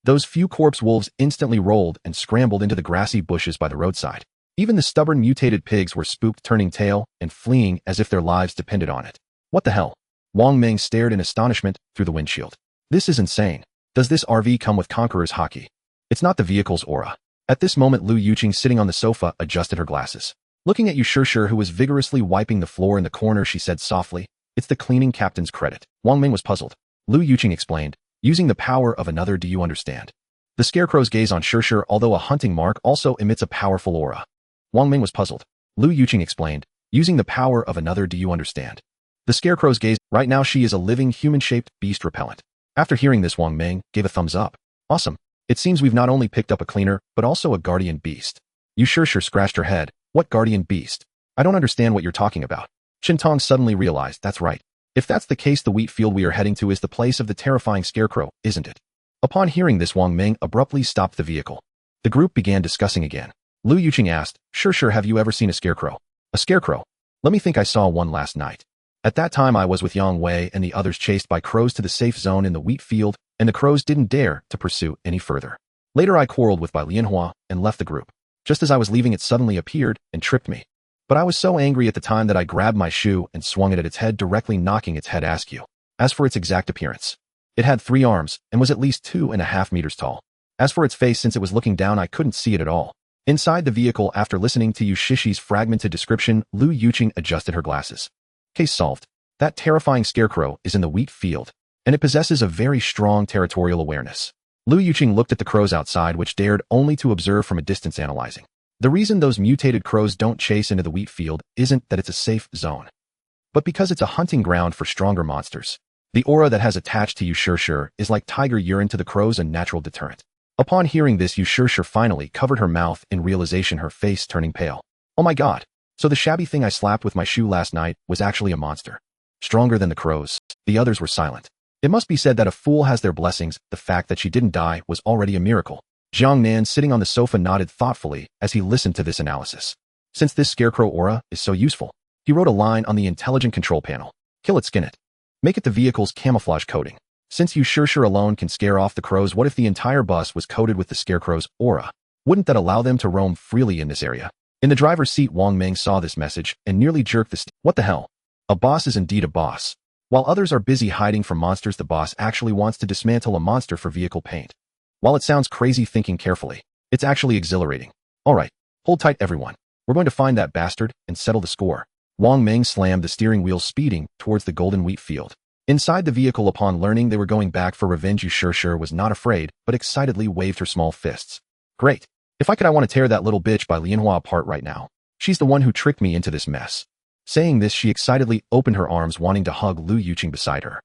those few corpse wolves instantly rolled and scrambled into the grassy bushes by the roadside. Even the stubborn mutated pigs were spooked, turning tail and fleeing as if their lives depended on it. What the hell? Wang Ming stared in astonishment through the windshield. This is insane. Does this RV come with Conqueror's hockey? It's not the vehicle's aura. At this moment, Lu Yuqing, sitting on the sofa, adjusted her glasses. Looking at Sure, who was vigorously wiping the floor in the corner, she said softly, "It's the cleaning captain's credit." Wang Ming was puzzled. Lu Yuqing explained, "Using the power of another, do you understand?" The scarecrow's gaze on Sure, although a hunting mark, also emits a powerful aura. Wang Ming was puzzled. Lu Yuqing explained, "Using the power of another, do you understand?" The scarecrow's gaze, right now she is a living human-shaped beast repellent. After hearing this, Wang Ming gave a thumbs up. Awesome. It seems we've not only picked up a cleaner, but also a guardian beast. Sure scratched her head. What guardian beast? I don't understand what you're talking about. Qintong suddenly realized, that's right. If that's the case, the wheat field we are heading to is the place of the terrifying scarecrow, isn't it? Upon hearing this, Wang Ming abruptly stopped the vehicle. The group began discussing again. Lu Yuqing asked, Sure, have you ever seen a scarecrow? A scarecrow? Let me think, I saw one last night. At that time I was with Yang Wei and the others, chased by crows to the safe zone in the wheat field, and the crows didn't dare to pursue any further. Later I quarreled with Bai Lianhua and left the group. Just as I was leaving, it suddenly appeared and tripped me. But I was so angry at the time that I grabbed my shoe and swung it at its head, directly knocking its head askew. As for its exact appearance, it had 3 arms and was at least 2.5 meters tall. As for its face, since it was looking down, I couldn't see it at all. Inside the vehicle, after listening to Yushishi's fragmented description, Lu Yuqing adjusted her glasses. Case solved. That terrifying scarecrow is in the wheat field, and it possesses a very strong territorial awareness. Lu Yuqing looked at the crows outside, which dared only to observe from a distance, analyzing. The reason those mutated crows don't chase into the wheat field isn't that it's a safe zone, but because it's a hunting ground for stronger monsters. The aura that has attached to Sure is like tiger urine to the crows, a natural deterrent. Upon hearing this, Sure finally covered her mouth in realization, her face turning pale. Oh my god. So the shabby thing I slapped with my shoe last night was actually a monster. Stronger than the crows. The others were silent. It must be said that a fool has their blessings. The fact that she didn't die was already a miracle. Jiang Nan, sitting on the sofa, nodded thoughtfully as he listened to this analysis. Since this scarecrow aura is so useful, he wrote a line on the intelligent control panel. Kill it, skin it. Make it the vehicle's camouflage coating. Since Sure alone can scare off the crows, what if the entire bus was coated with the scarecrow's aura? Wouldn't that allow them to roam freely in this area? In the driver's seat, Wang Ming saw this message and nearly jerked the What the hell? A boss is indeed a boss. While others are busy hiding from monsters, the boss actually wants to dismantle a monster for vehicle paint. While it sounds crazy, thinking carefully, it's actually exhilarating. Alright, hold tight everyone. We're going to find that bastard and settle the score. Wang Ming slammed the steering wheel, speeding towards the golden wheat field. Inside the vehicle, upon learning they were going back for revenge, Sure was not afraid, but excitedly waved her small fists. Great. If I could, I want to tear that little bitch Bai Lianhua apart right now. She's the one who tricked me into this mess. Saying this, she excitedly opened her arms, wanting to hug Lu Yuqing beside her.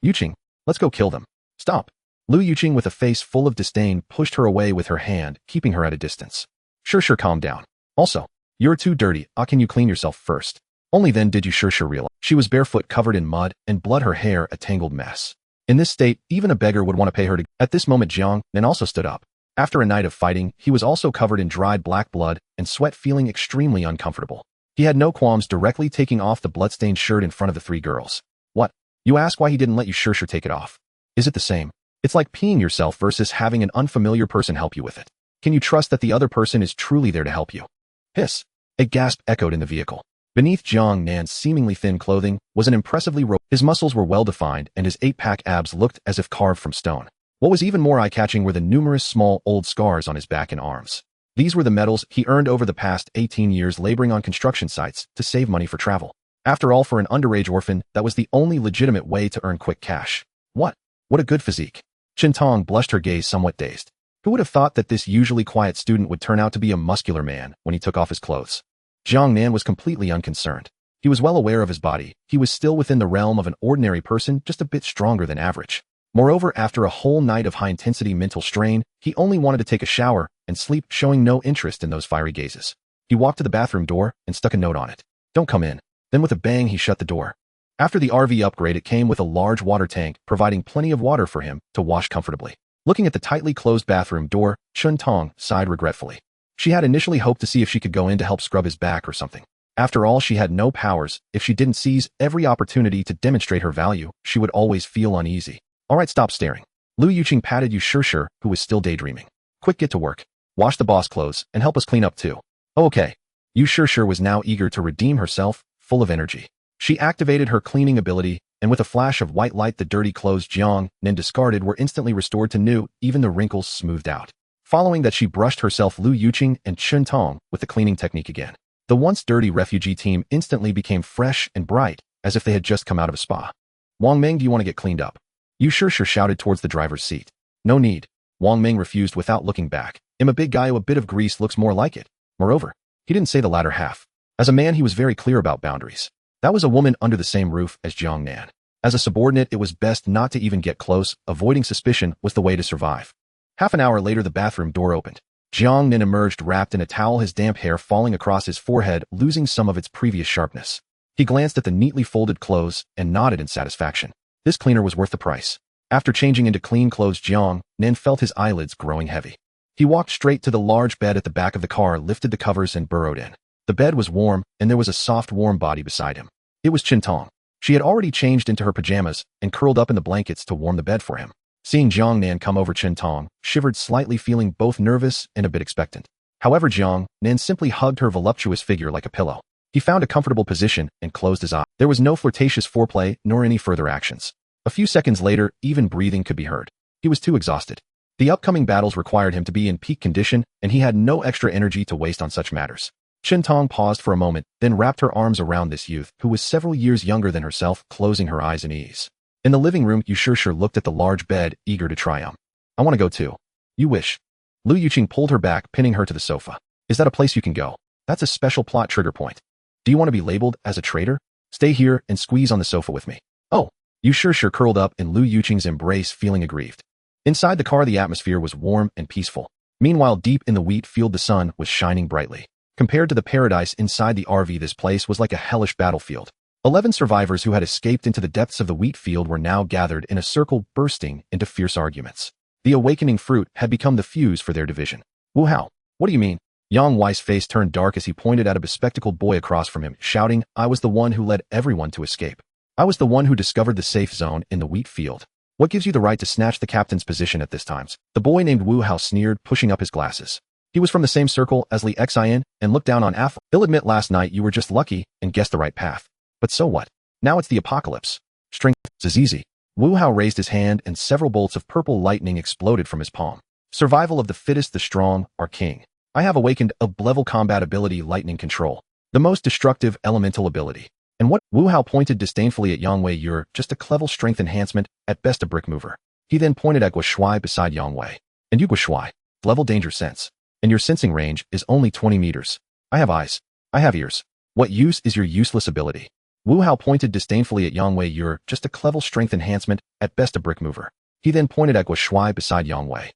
Yuqing, let's go kill them. Stop. Lu Yuqing, with a face full of disdain, pushed her away with her hand, keeping her at a distance. Sure, calm down. Also, you're too dirty. Can you clean yourself first? Only then did Sure realize she was barefoot, covered in mud and blood, her hair a tangled mess. In this state, even a beggar would want to pay her to. At this moment, Jiang Nan also stood up. After a night of fighting, he was also covered in dried black blood and sweat, feeling extremely uncomfortable. He had no qualms directly taking off the bloodstained shirt in front of the 3 girls. What? You ask why he didn't let Sure take it off. Is it the same? It's like peeing yourself versus having an unfamiliar person help you with it. Can you trust that the other person is truly there to help you? Hiss. A gasp echoed in the vehicle. Beneath Jiang Nan's seemingly thin clothing was an impressively his muscles were well-defined and his 8-pack abs looked as if carved from stone. What was even more eye-catching were the numerous small, old scars on his back and arms. These were the medals he earned over the past 18 years laboring on construction sites to save money for travel. After all, for an underage orphan, that was the only legitimate way to earn quick cash. What a good physique. Qintong blushed, her gaze somewhat dazed. Who would have thought that this usually quiet student would turn out to be a muscular man when he took off his clothes? Jiang Nan was completely unconcerned. He was well aware of his body. He was still within the realm of an ordinary person, just a bit stronger than average. Moreover, after a whole night of high-intensity mental strain, he only wanted to take a shower and sleep, showing no interest in those fiery gazes. He walked to the bathroom door and stuck a note on it. "Don't come in." Then with a bang, he shut the door. After the RV upgrade, it came with a large water tank, providing plenty of water for him to wash comfortably. Looking at the tightly closed bathroom door, Chun Tong sighed regretfully. She had initially hoped to see if she could go in to help scrub his back or something. After all, she had no powers. If she didn't seize every opportunity to demonstrate her value, she would always feel uneasy. "All right, stop staring." Lu Yuqing patted Yu Shishir, who was still daydreaming. "Quick, get to work. Wash the boss clothes and help us clean up too." "Oh, okay." Yu Shishir was now eager to redeem herself, full of energy. She activated her cleaning ability, and with a flash of white light, the dirty clothes Jiang Nan discarded were instantly restored to new, even the wrinkles smoothed out. Following that, she brushed herself, Lu Yuqing and Chun Tong, with the cleaning technique again. The once dirty refugee team instantly became fresh and bright, as if they had just come out of a spa. "Wang Meng, do you want to get cleaned up?" Yu Shishir shouted towards the driver's seat. "No need." Wang Meng refused without looking back. "I'm a big guy, a bit of grease looks more like it." Moreover, he didn't say the latter half. As a man, he was very clear about boundaries. That was a woman under the same roof as Jiang Nan. As a subordinate, it was best not to even get close. Avoiding suspicion was the way to survive. Half an hour later, the bathroom door opened. Jiang Nan emerged wrapped in a towel, his damp hair falling across his forehead, losing some of its previous sharpness. He glanced at the neatly folded clothes and nodded in satisfaction. This cleaner was worth the price. After changing into clean clothes, Jiang Nan felt his eyelids growing heavy. He walked straight to the large bed at the back of the car, lifted the covers and burrowed in. The bed was warm, and there was a soft, warm body beside him. It was Chun Tong. She had already changed into her pajamas and curled up in the blankets to warm the bed for him. Seeing Jiang Nan come over, Chun Tong shivered slightly, feeling both nervous and a bit expectant. However, Jiang Nan simply hugged her voluptuous figure like a pillow. He found a comfortable position and closed his eyes. There was no flirtatious foreplay nor any further actions. A few seconds later, even breathing could be heard. He was too exhausted. The upcoming battles required him to be in peak condition, and he had no extra energy to waste on such matters. Chun Tong paused for a moment, then wrapped her arms around this youth, who was several years younger than herself, closing her eyes in ease. In the living room, Yu Shishir looked at the large bed, eager to try on. "I want to go too." "You wish." Lu Yuqing pulled her back, pinning her to the sofa. "Is that a place you can go? That's a special plot trigger point. Do you want to be labeled as a traitor? Stay here and squeeze on the sofa with me." "Oh." Yu Shishir curled up in Lu Yuqing's embrace, feeling aggrieved. Inside the car, the atmosphere was warm and peaceful. Meanwhile, deep in the wheat field, the sun was shining brightly. Compared to the paradise inside the RV, this place was like a hellish battlefield. 11 survivors who had escaped into the depths of the wheat field were now gathered in a circle, bursting into fierce arguments. The awakening fruit had become the fuse for their division. "Wu Hao, what do you mean?" Yang Wei's face turned dark as he pointed at a bespectacled boy across from him, shouting, "I was the one who led everyone to escape. I was the one who discovered the safe zone in the wheat field. What gives you the right to snatch the captain's position at this time?" The boy named Wu Hao sneered, pushing up his glasses. He was from the same circle as Li Xin and looked down on Af. "I'll admit, last night you were just lucky and guessed the right path. But so what? Now it's the apocalypse. Strength is easy." Wu Hao raised his hand and several bolts of purple lightning exploded from his palm. "Survival of the fittest, the strong, are king. I have awakened a level combat ability, lightning control. The most destructive elemental ability. And what?" Wu Hao pointed disdainfully at Yang Wei. "You're just a clever strength enhancement, at best a brick mover." He then pointed at Gua Shuai beside Yang Wei. "And you, Gua Shuai, level danger sense. And your sensing range is only 20 meters. I have eyes. I have ears. What use is your useless ability?" Wu Hao pointed disdainfully at Yang Wei. "You're just a clever strength enhancement, at best a brick mover." He then pointed at Gua Shuai beside Yang Wei.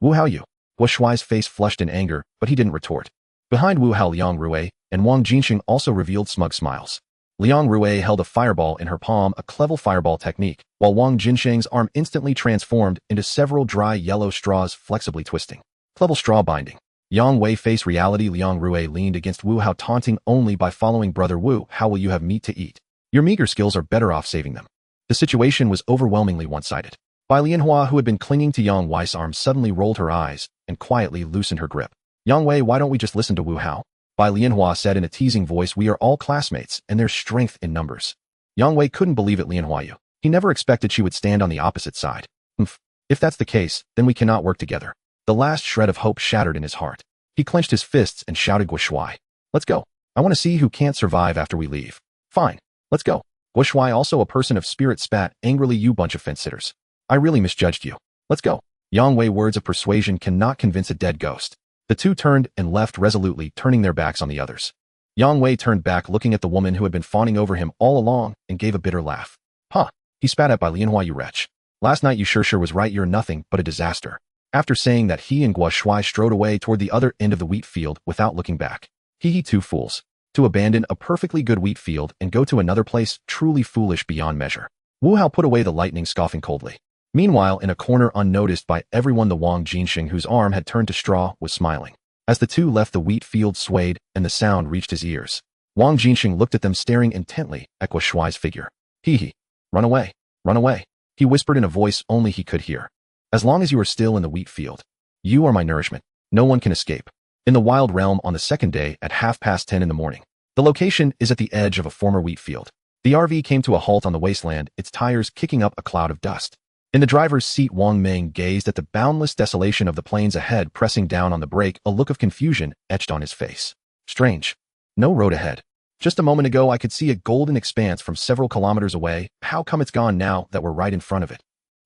"Wu Hao, you." Gua Shuai's face flushed in anger, but he didn't retort. Behind Wu Hao, Liang Rui and Wang Jinxing also revealed smug smiles. Liang Rui held a fireball in her palm, a clever fireball technique, while Wang Jinxing's arm instantly transformed into several dry yellow straws, flexibly twisting. Clever straw binding. Yang Wei faced reality. Liang Rui leaned against Wu Hao, taunting, "Only by following brother Wu how will you have meat to eat? Your meager skills are better off saving them." The situation was overwhelmingly one-sided. Bai Lianhua, who had been clinging to Yang Wei's arm, suddenly rolled her eyes and quietly loosened her grip. "Yang Wei, why don't we just listen to Wu Hao?" Bai Lianhua said in a teasing voice. "We are all classmates, and there's strength in numbers." Yang Wei couldn't believe it. Lianhua, he never expected she would stand on the opposite side. If that's the case, then we cannot work together." The last shred of hope shattered in his heart. He clenched his fists and shouted, "Gua Shuai, let's go. I want to see who can't survive after we leave." "Fine, let's go." Gua Shuai, also a person of spirit, spat angrily. "You bunch of fence-sitters. I really misjudged you. Let's go." Yang Wei words of persuasion cannot convince a dead ghost. The two turned and left resolutely, turning their backs on the others. Yang Wei turned back looking at the woman who had been fawning over him all along and gave a bitter laugh. Huh. He spat at Bai Lianhua, you wretch. Last night you sure was right, you're nothing but a disaster. After saying that, he and Guo Shuai strode away toward the other end of the wheat field without looking back. He two fools. To abandon a perfectly good wheat field and go to another place, truly foolish beyond measure. Wu Hao put away the lightning, scoffing coldly. Meanwhile, in a corner unnoticed by everyone, the Wang Jinxing, whose arm had turned to straw, was smiling. As the two left, the wheat field swayed and the sound reached his ears. Wang Jinxing looked at them, staring intently at Guo Shuai's figure. Hee. Run away. Run away. He whispered in a voice only he could hear. As long as you are still in the wheat field, you are my nourishment. No one can escape. In the wild realm on the second day at 10:30 in the morning. The location is at the edge of a former wheat field. The RV came to a halt on the wasteland, its tires kicking up a cloud of dust. In the driver's seat, Wang Ming gazed at the boundless desolation of the plains ahead, pressing down on the brake, a look of confusion etched on his face. Strange. No road ahead. Just a moment ago I could see a golden expanse from several kilometers away. How come it's gone now that we're right in front of it?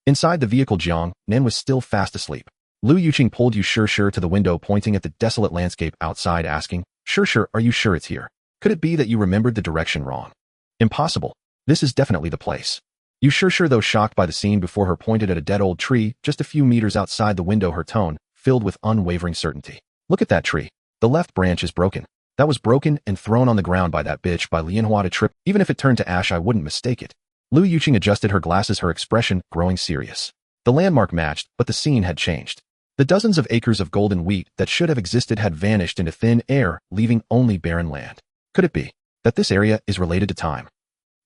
Inside the vehicle, Jiang Nan was still fast asleep. Lu Yuqing pulled you sure to the window, pointing at the desolate landscape outside, asking, Sure, are you sure it's here? Could it be that you remembered the direction wrong? Impossible. This is definitely the place. You sure, though, shocked by the scene before her, pointed at a dead old tree just a few meters outside the window, her tone filled with unwavering certainty. Look at that tree. The left branch is broken. That was broken and thrown on the ground by that bitch Bai Lianhua to trip. Even if it turned to ash, I wouldn't mistake it. Lu Yuqing adjusted her glasses, her expression growing serious. The landmark matched, but the scene had changed. The dozens of acres of golden wheat that should have existed had vanished into thin air, leaving only barren land. Could it be that this area is related to time?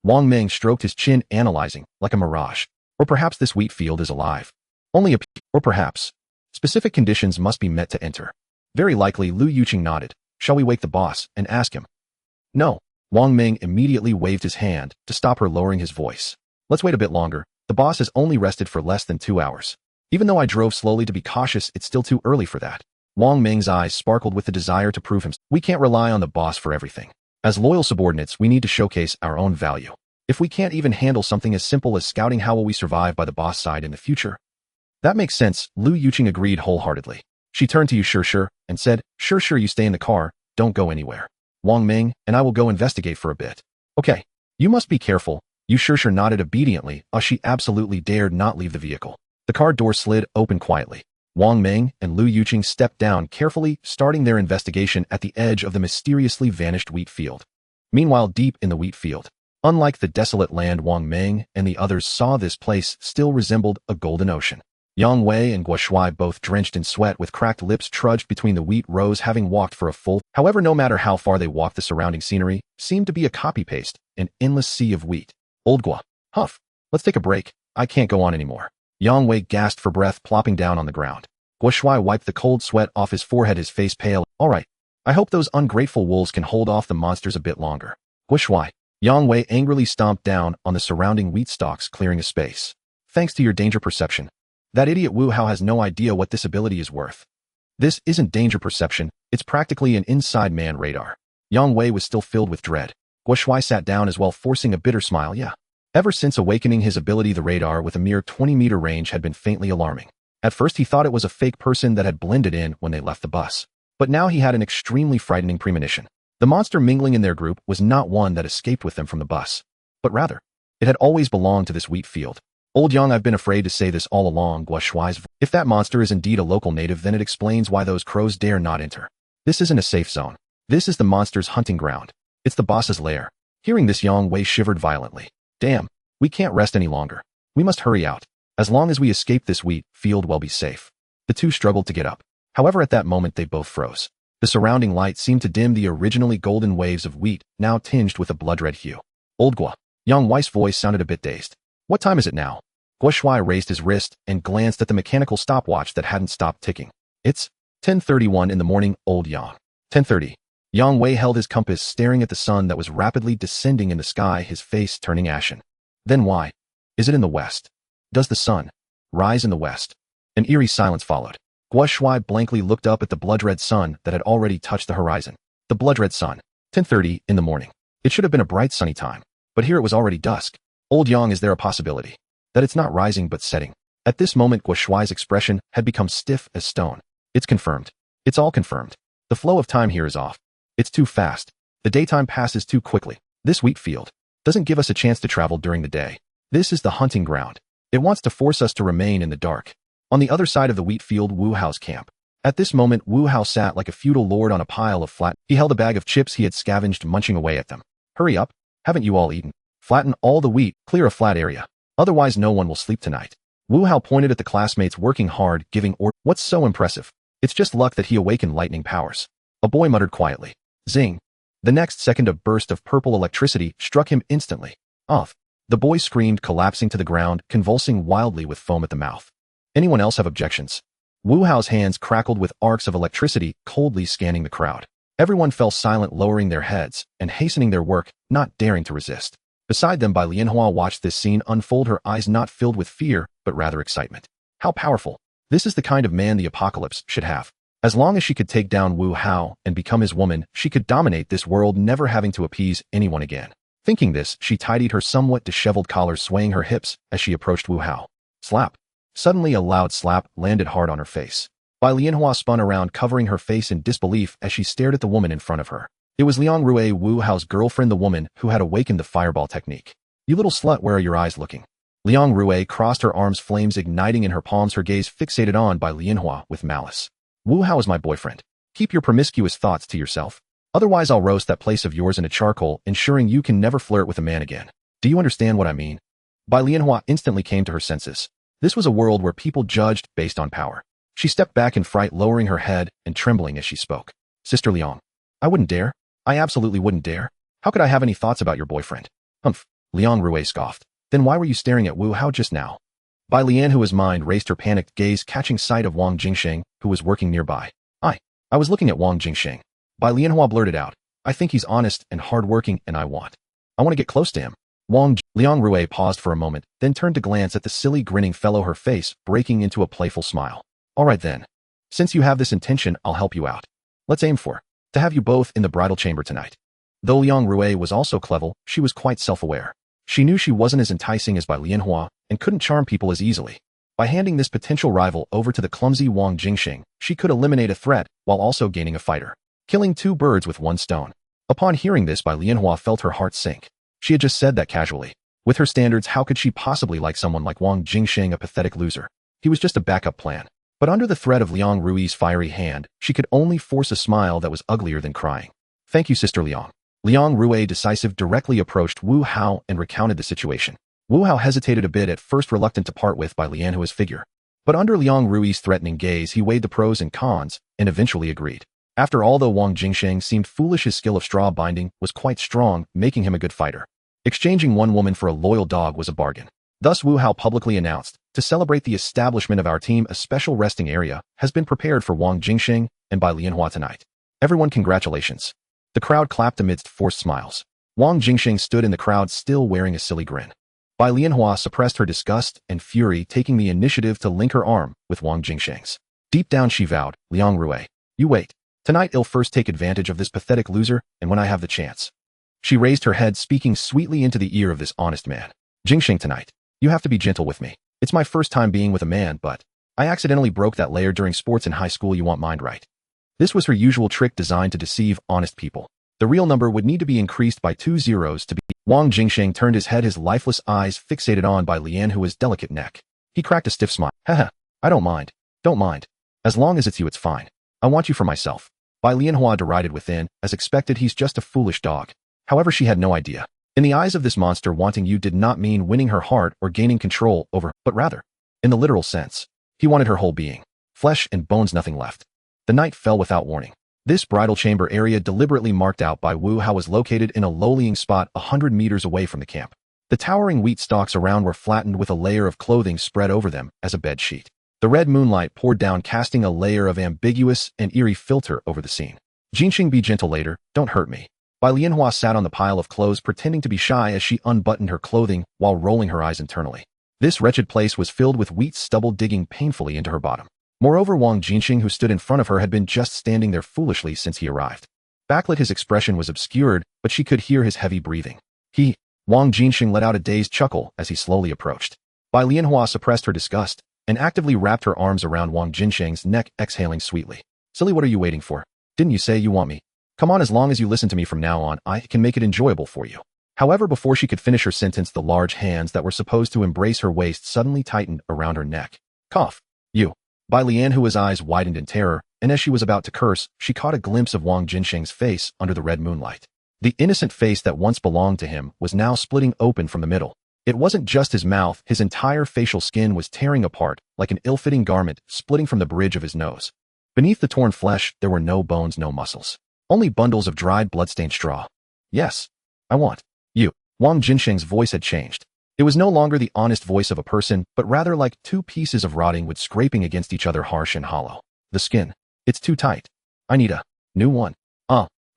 Wang Ming stroked his chin, analyzing, like a mirage. Or perhaps this wheat field is alive. Or perhaps specific conditions must be met to enter. Very likely. Lu Yuqing nodded. Shall we wake the boss and ask him? No. Wang Ming immediately waved his hand to stop her, lowering his voice. Let's wait a bit longer. The boss has only rested for less than 2 hours. Even though I drove slowly to be cautious, it's still too early for that. Wang Ming's eyes sparkled with the desire to prove himself. We can't rely on the boss for everything. As loyal subordinates, we need to showcase our own value. If we can't even handle something as simple as scouting, how will we survive by the boss side in the future? That makes sense. Lu Yuqing agreed wholeheartedly. She turned to you sure and said, Sure, you stay in the car, don't go anywhere. Wang Ming and I will go investigate for a bit. Okay. You must be careful. You sure nodded obediently. She absolutely dared not leave the vehicle. The car door slid open quietly. Wang Ming and Lu Yuqing stepped down carefully, starting their investigation at the edge of the mysteriously vanished wheat field. Meanwhile, deep in the wheat field, unlike the desolate land Wang Ming and the others saw, this place still resembled a golden ocean. Yang Wei and Guo Shuai, both drenched in sweat with cracked lips, trudged between the wheat rows, having walked for a full. However, no matter how far they walked, the surrounding scenery seemed to be a copy-paste, an endless sea of wheat. Old Guo. Huff. Let's take a break. I can't go on anymore. Yang Wei gasped for breath, plopping down on the ground. Guo Shuai wiped the cold sweat off his forehead, his face pale. All right. I hope those ungrateful wolves can hold off the monsters a bit longer. Guo Shuai. Yang Wei angrily stomped down on the surrounding wheat stalks, clearing a space. Thanks to your danger perception. That idiot Wu Hao has no idea what this ability is worth. This isn't danger perception, it's practically an inside man radar. Yang Wei was still filled with dread. Guo Shuai sat down as well, forcing a bitter smile. Yeah. Ever since awakening his ability, the radar with a mere 20-meter range had been faintly alarming. At first he thought it was a fake person that had blended in when they left the bus. But now he had an extremely frightening premonition. The monster mingling in their group was not one that escaped with them from the bus, but rather, it had always belonged to this wheat field. Old Yang, I've been afraid to say this all along, Guo Shuai's voice. If that monster is indeed a local native, then it explains why those crows dare not enter. This isn't a safe zone. This is the monster's hunting ground. It's the boss's lair. Hearing this, Yang Wei shivered violently. Damn, we can't rest any longer. We must hurry out. As long as we escape this wheat field, we'll be safe. The two struggled to get up. However, at that moment they both froze. The surrounding light seemed to dim the originally golden waves of wheat, now tinged with a blood-red hue. Old Guo. Yang Wei's voice sounded a bit dazed. What time is it now? Guo Shuai raised his wrist and glanced at the mechanical stopwatch that hadn't stopped ticking. It's 10:31 in the morning, Old Yang. 10:30. Yang Wei held his compass, staring at the sun that was rapidly descending in the sky, his face turning ashen. Then why? Is it in the west? Does the sun rise in the west? An eerie silence followed. Guo Shuai blankly looked up at the blood-red sun that had already touched the horizon. The blood-red sun. 10:30 in the morning. It should have been a bright sunny time. But here it was already dusk. Old Yang, is there a possibility that it's not rising but setting? At this moment, Guo Shuai's expression had become stiff as stone. It's confirmed. It's all confirmed. The flow of time here is off. It's too fast. The daytime passes too quickly. This wheat field doesn't give us a chance to travel during the day. This is the hunting ground. It wants to force us to remain in the dark. On the other side of the wheat field, Wu Hao's camp. At this moment, Wu Hao sat like a feudal lord on a pile of flat. He held a bag of chips he had scavenged, munching away at them. Hurry up. Haven't you all eaten? Flatten all the wheat, clear a flat area. Otherwise no one will sleep tonight. Wu Hao pointed at the classmates working hard, giving orders. What's so impressive? It's just luck that he awakened lightning powers. A boy muttered quietly. Zing. The next second a burst of purple electricity struck him instantly. Off. The boy screamed, collapsing to the ground, convulsing wildly with foam at the mouth. Anyone else have objections? Wu Hao's hands crackled with arcs of electricity, coldly scanning the crowd. Everyone fell silent, lowering their heads and hastening their work, not daring to resist. Beside them, Bai Lianhua watched this scene unfold, her eyes not filled with fear, but rather excitement. How powerful. This is the kind of man the apocalypse should have. As long as she could take down Wu Hao and become his woman, she could dominate this world, never having to appease anyone again. Thinking this, she tidied her somewhat disheveled collar, swaying her hips as she approached Wu Hao. Slap. Suddenly a loud slap landed hard on her face. Bai Lianhua spun around, covering her face in disbelief as she stared at the woman in front of her. It was Liang Rui, Wu Hao's girlfriend, the woman who had awakened the fireball technique. You little slut, where are your eyes looking? Liang Rui crossed her arms, flames igniting in her palms, her gaze fixated on Bai Lianhua with malice. Wu Hao is my boyfriend. Keep your promiscuous thoughts to yourself. Otherwise I'll roast that place of yours in a charcoal, ensuring you can never flirt with a man again. Do you understand what I mean? Bai Lianhua instantly came to her senses. This was a world where people judged based on power. She stepped back in fright, lowering her head and trembling as she spoke. Sister Liang, I wouldn't dare. I absolutely wouldn't dare. How could I have any thoughts about your boyfriend? Humph. Liang Rui scoffed. Then why were you staring at Wu Hao just now? Bai Lianhua's mind raced, her panicked gaze catching sight of Wang Jingsheng, who was working nearby. I was looking at Wang Jingsheng. Bai Lianhua blurted out. I think he's honest and hardworking, and I want to get close to him. Liang Rui paused for a moment, then turned to glance at the silly grinning fellow, her face breaking into a playful smile. All right then. Since you have this intention, I'll help you out. Let's aim for to have you both in the bridal chamber tonight. Though Liang Rui was also clever, she was quite self-aware. She knew she wasn't as enticing as Bai Lianhua and couldn't charm people as easily. By handing this potential rival over to the clumsy Wang Jingsheng, she could eliminate a threat while also gaining a fighter, killing two birds with one stone. Upon hearing this, Bai Lianhua felt her heart sink. She had just said that casually. With her standards, how could she possibly like someone like Wang Jingsheng, a pathetic loser? He was just a backup plan. But under the threat of Liang Rui's fiery hand, she could only force a smile that was uglier than crying. Thank you, Sister Liang. Liang Rui, decisive, directly approached Wu Hao and recounted the situation. Wu Hao hesitated a bit, at first reluctant to part with Bai Lianhua's figure. But under Liang Rui's threatening gaze, he weighed the pros and cons and eventually agreed. After all, though Wang Jingsheng seemed foolish, his skill of straw binding was quite strong, making him a good fighter. Exchanging one woman for a loyal dog was a bargain. Thus Wu Hao publicly announced, to celebrate the establishment of our team, a special resting area has been prepared for Wang Jingsheng and Bai Lianhua tonight. Everyone, congratulations. The crowd clapped amidst forced smiles. Wang Jingsheng stood in the crowd, still wearing a silly grin. Bai Lianhua suppressed her disgust and fury, taking the initiative to link her arm with Wang Jingsheng's. Deep down she vowed, Liang Rui, you wait. Tonight I'll first take advantage of this pathetic loser, and when I have the chance. She raised her head, speaking sweetly into the ear of this honest man. Jingsheng, tonight, you have to be gentle with me. It's my first time being with a man, but I accidentally broke that layer during sports in high school. You want mind right? This was her usual trick designed to deceive honest people. The real number would need to be increased by 2 zeros to be. Wang Jingsheng turned his head, his lifeless eyes fixated on Bai Lianhua's delicate neck. He cracked a stiff smile. Haha, I don't mind. Don't mind. As long as it's you, it's fine. I want you for myself. Bai Lianhua derided within. As expected, he's just a foolish dog. However, she had no idea. In the eyes of this monster, wanting you did not mean winning her heart or gaining control over her, but rather, in the literal sense, he wanted her whole being. Flesh and bones, nothing left. The night fell without warning. This bridal chamber area, deliberately marked out by Wu Hao, was located in a low-lying spot 100 meters away from the camp. The towering wheat stalks around were flattened with a layer of clothing spread over them as a bed sheet. The red moonlight poured down, casting a layer of ambiguous and eerie filter over the scene. Jingsheng, be gentle later, don't hurt me. Bai Lianhua sat on the pile of clothes, pretending to be shy as she unbuttoned her clothing while rolling her eyes internally. This wretched place was filled with wheat stubble digging painfully into her bottom. Moreover, Wang Jingsheng, who stood in front of her, had been just standing there foolishly since he arrived. Backlit, his expression was obscured, but she could hear his heavy breathing. Wang Jingsheng let out a dazed chuckle as he slowly approached. Bai Lianhua suppressed her disgust and actively wrapped her arms around Wang Jingsheng's neck, exhaling sweetly. Silly, what are you waiting for? Didn't you say you want me? Come on, as long as you listen to me from now on, I can make it enjoyable for you. However, before she could finish her sentence, the large hands that were supposed to embrace her waist suddenly tightened around her neck. Cough. You. Bai Lianhua's eyes widened in terror, and as she was about to curse, she caught a glimpse of Wang Jinsheng's face under the red moonlight. The innocent face that once belonged to him was now splitting open from the middle. It wasn't just his mouth, his entire facial skin was tearing apart, like an ill-fitting garment splitting from the bridge of his nose. Beneath the torn flesh, there were no bones, no muscles. Only bundles of dried blood-stained straw. Yes. I want you. Wang Jinsheng's voice had changed. It was no longer the honest voice of a person, but rather like two pieces of rotting wood scraping against each other, harsh and hollow. The skin. It's too tight. I need a new one.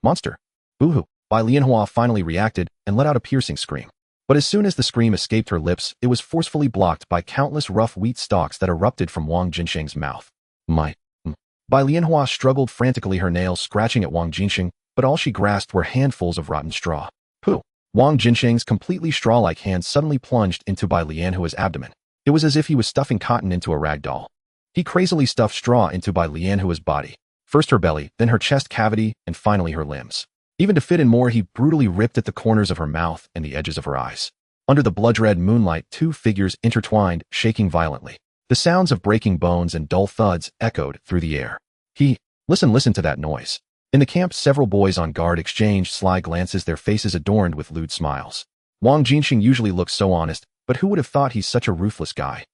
Monster. Boo-hoo. Bai Lianhua finally reacted and let out a piercing scream. But as soon as the scream escaped her lips, it was forcefully blocked by countless rough wheat stalks that erupted from Wang Jinsheng's mouth. Bai Lianhua struggled frantically, her nails scratching at Wang Jinsheng, but all she grasped were handfuls of rotten straw. Pooh. Wang Jinsheng's completely straw-like hand suddenly plunged into Bai Lianhua's abdomen. It was as if he was stuffing cotton into a rag doll. He crazily stuffed straw into Bai Lianhua's body, first her belly, then her chest cavity, and finally her limbs. Even to fit in more, he brutally ripped at the corners of her mouth and the edges of her eyes. Under the blood-red moonlight, two figures intertwined, shaking violently. The sounds of breaking bones and dull thuds echoed through the air. Listen to that noise. In the camp, several boys on guard exchanged sly glances, their faces adorned with lewd smiles. Wang Jinsheng usually looks so honest, but who would have thought he's such a ruthless guy?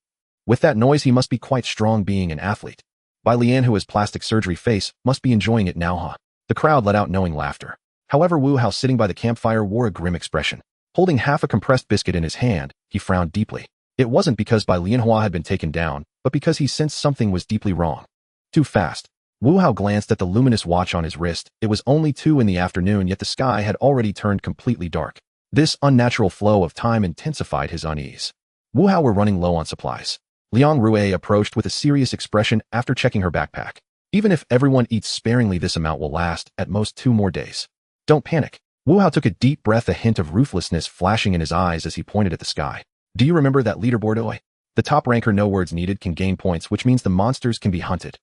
With that noise, he must be quite strong, being an athlete. Bai Lianhua's plastic surgery face must be enjoying it now, huh? The crowd let out knowing laughter. However, Wu Hao, sitting by the campfire, wore a grim expression. Holding half a compressed biscuit in his hand, he frowned deeply. It wasn't because Bai Lianhua had been taken down, but because he sensed something was deeply wrong. Too fast. Wu Hao glanced at the luminous watch on his wrist. It was only 2 in the afternoon, yet the sky had already turned completely dark. This unnatural flow of time intensified his unease. Wu Hao were running low on supplies. Liang Rui approached with a serious expression after checking her backpack. Even if everyone eats sparingly, this amount will last at most 2 more days. Don't panic. Wu Hao took a deep breath, a hint of ruthlessness flashing in his eyes as he pointed at the sky. Do you remember that leaderboard, Oi? The top ranker, no words needed, can gain points, which means the monsters can be hunted.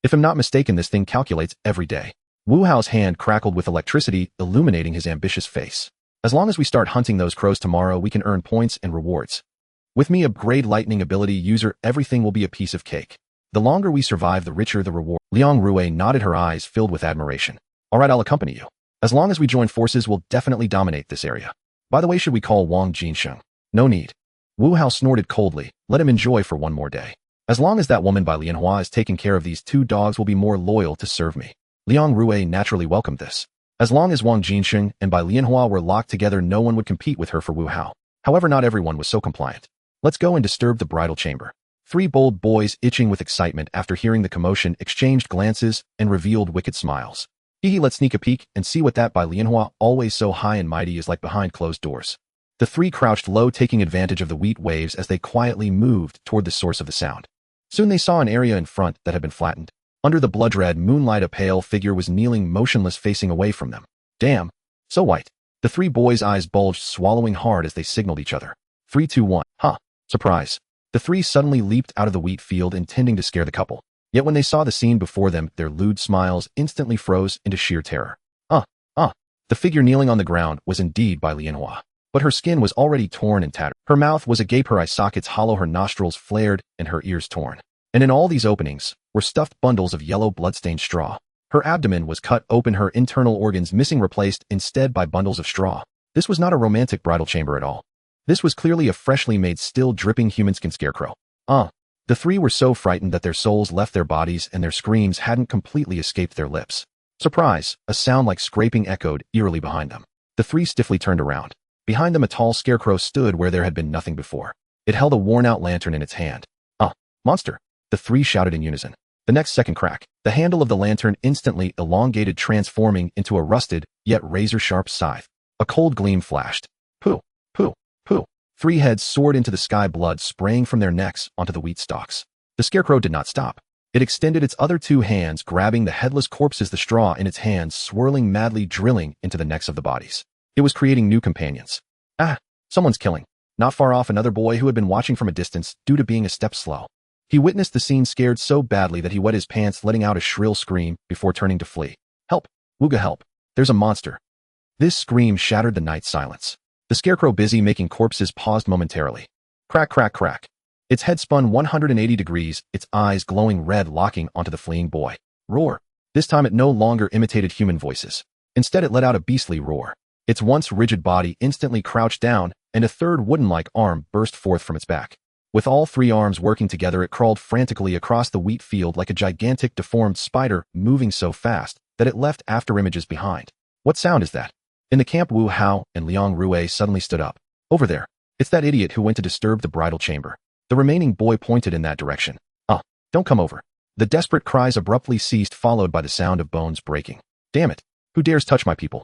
If I'm not mistaken, this thing calculates every day. Wu Hao's hand crackled with electricity, illuminating his ambitious face. As long as we start hunting those crows tomorrow, we can earn points and rewards. With me, upgrade lightning ability user, everything will be a piece of cake. The longer we survive, the richer the reward. Liang Rui nodded, her eyes filled with admiration. All right, I'll accompany you. As long as we join forces, we'll definitely dominate this area. By the way, should we call Wang Jinsheng? No need. Wu Hao snorted coldly. Let him enjoy for 1 more day. As long as that woman Bai Lianhua is taking care of, these 2 dogs will be more loyal to serve me. Liang Rui naturally welcomed this. As long as Wang Jinsheng and Bai Lianhua were locked together, no one would compete with her for Wu Hao. However, not everyone was so compliant. Let's go and disturb the bridal chamber. 3 bold boys, itching with excitement after hearing the commotion, exchanged glances and revealed wicked smiles. Let's sneak a peek and see what that Bai Lianhua, always so high and mighty, is like behind closed doors. The 3 crouched low, taking advantage of the wheat waves as they quietly moved toward the source of the sound. Soon they saw an area in front that had been flattened. Under the blood-red moonlight, a pale figure was kneeling motionless, facing away from them. Damn. So white. The 3 boys' eyes bulged, swallowing hard as they signaled each other. 3, 2, 1. Surprise. The 3 suddenly leaped out of the wheat field, intending to scare the couple. Yet when they saw the scene before them, their lewd smiles instantly froze into sheer terror. The figure kneeling on the ground was indeed Bai Lianhua. But her skin was already torn and tattered. Her mouth was agape, her eye sockets hollow, her nostrils flared, and her ears torn. And in all these openings were stuffed bundles of yellow blood-stained straw. Her abdomen was cut open, her internal organs missing, replaced instead by bundles of straw. This was not a romantic bridal chamber at all. This was clearly a freshly made, still dripping human skin scarecrow. The 3 were so frightened that their souls left their bodies and their screams hadn't completely escaped their lips. Surprise! A sound like scraping echoed eerily behind them. The 3 stiffly turned around. Behind them, a tall scarecrow stood where there had been nothing before. It held a worn-out lantern in its hand. Monster! The 3 shouted in unison. The next second, crack. The handle of the lantern instantly elongated, transforming into a rusted, yet razor-sharp scythe. A cold gleam flashed. Pooh! Pooh! Pooh! 3 heads soared into the sky, blood spraying from their necks onto the wheat stalks. The scarecrow did not stop. It extended its other 2 hands, grabbing the headless corpses, the straw in its hands swirling madly, drilling into the necks of the bodies. It was creating new companions. Someone's killing. Not far off, another boy who had been watching from a distance due to being a step slow. He witnessed the scene, scared so badly that he wet his pants, letting out a shrill scream before turning to flee. Help! Wuga, help! There's a monster. This scream shattered the night silence. The scarecrow busy making corpses paused momentarily. Crack, crack, crack. Its head spun 180 degrees, its eyes glowing red locking onto the fleeing boy. Roar. This time it no longer imitated human voices. Instead it let out a beastly roar. Its once rigid body instantly crouched down, and a third wooden-like arm burst forth from its back. With all three arms working together it crawled frantically across the wheat field like a gigantic deformed spider, moving so fast that it left afterimages behind. What sound is that? In the camp, Wu Hao and Liang Rui suddenly stood up. Over there. It's that idiot who went to disturb the bridal chamber. The remaining boy pointed in that direction. Don't come over. The desperate cries abruptly ceased, followed by the sound of bones breaking. Damn it. Who dares touch my people?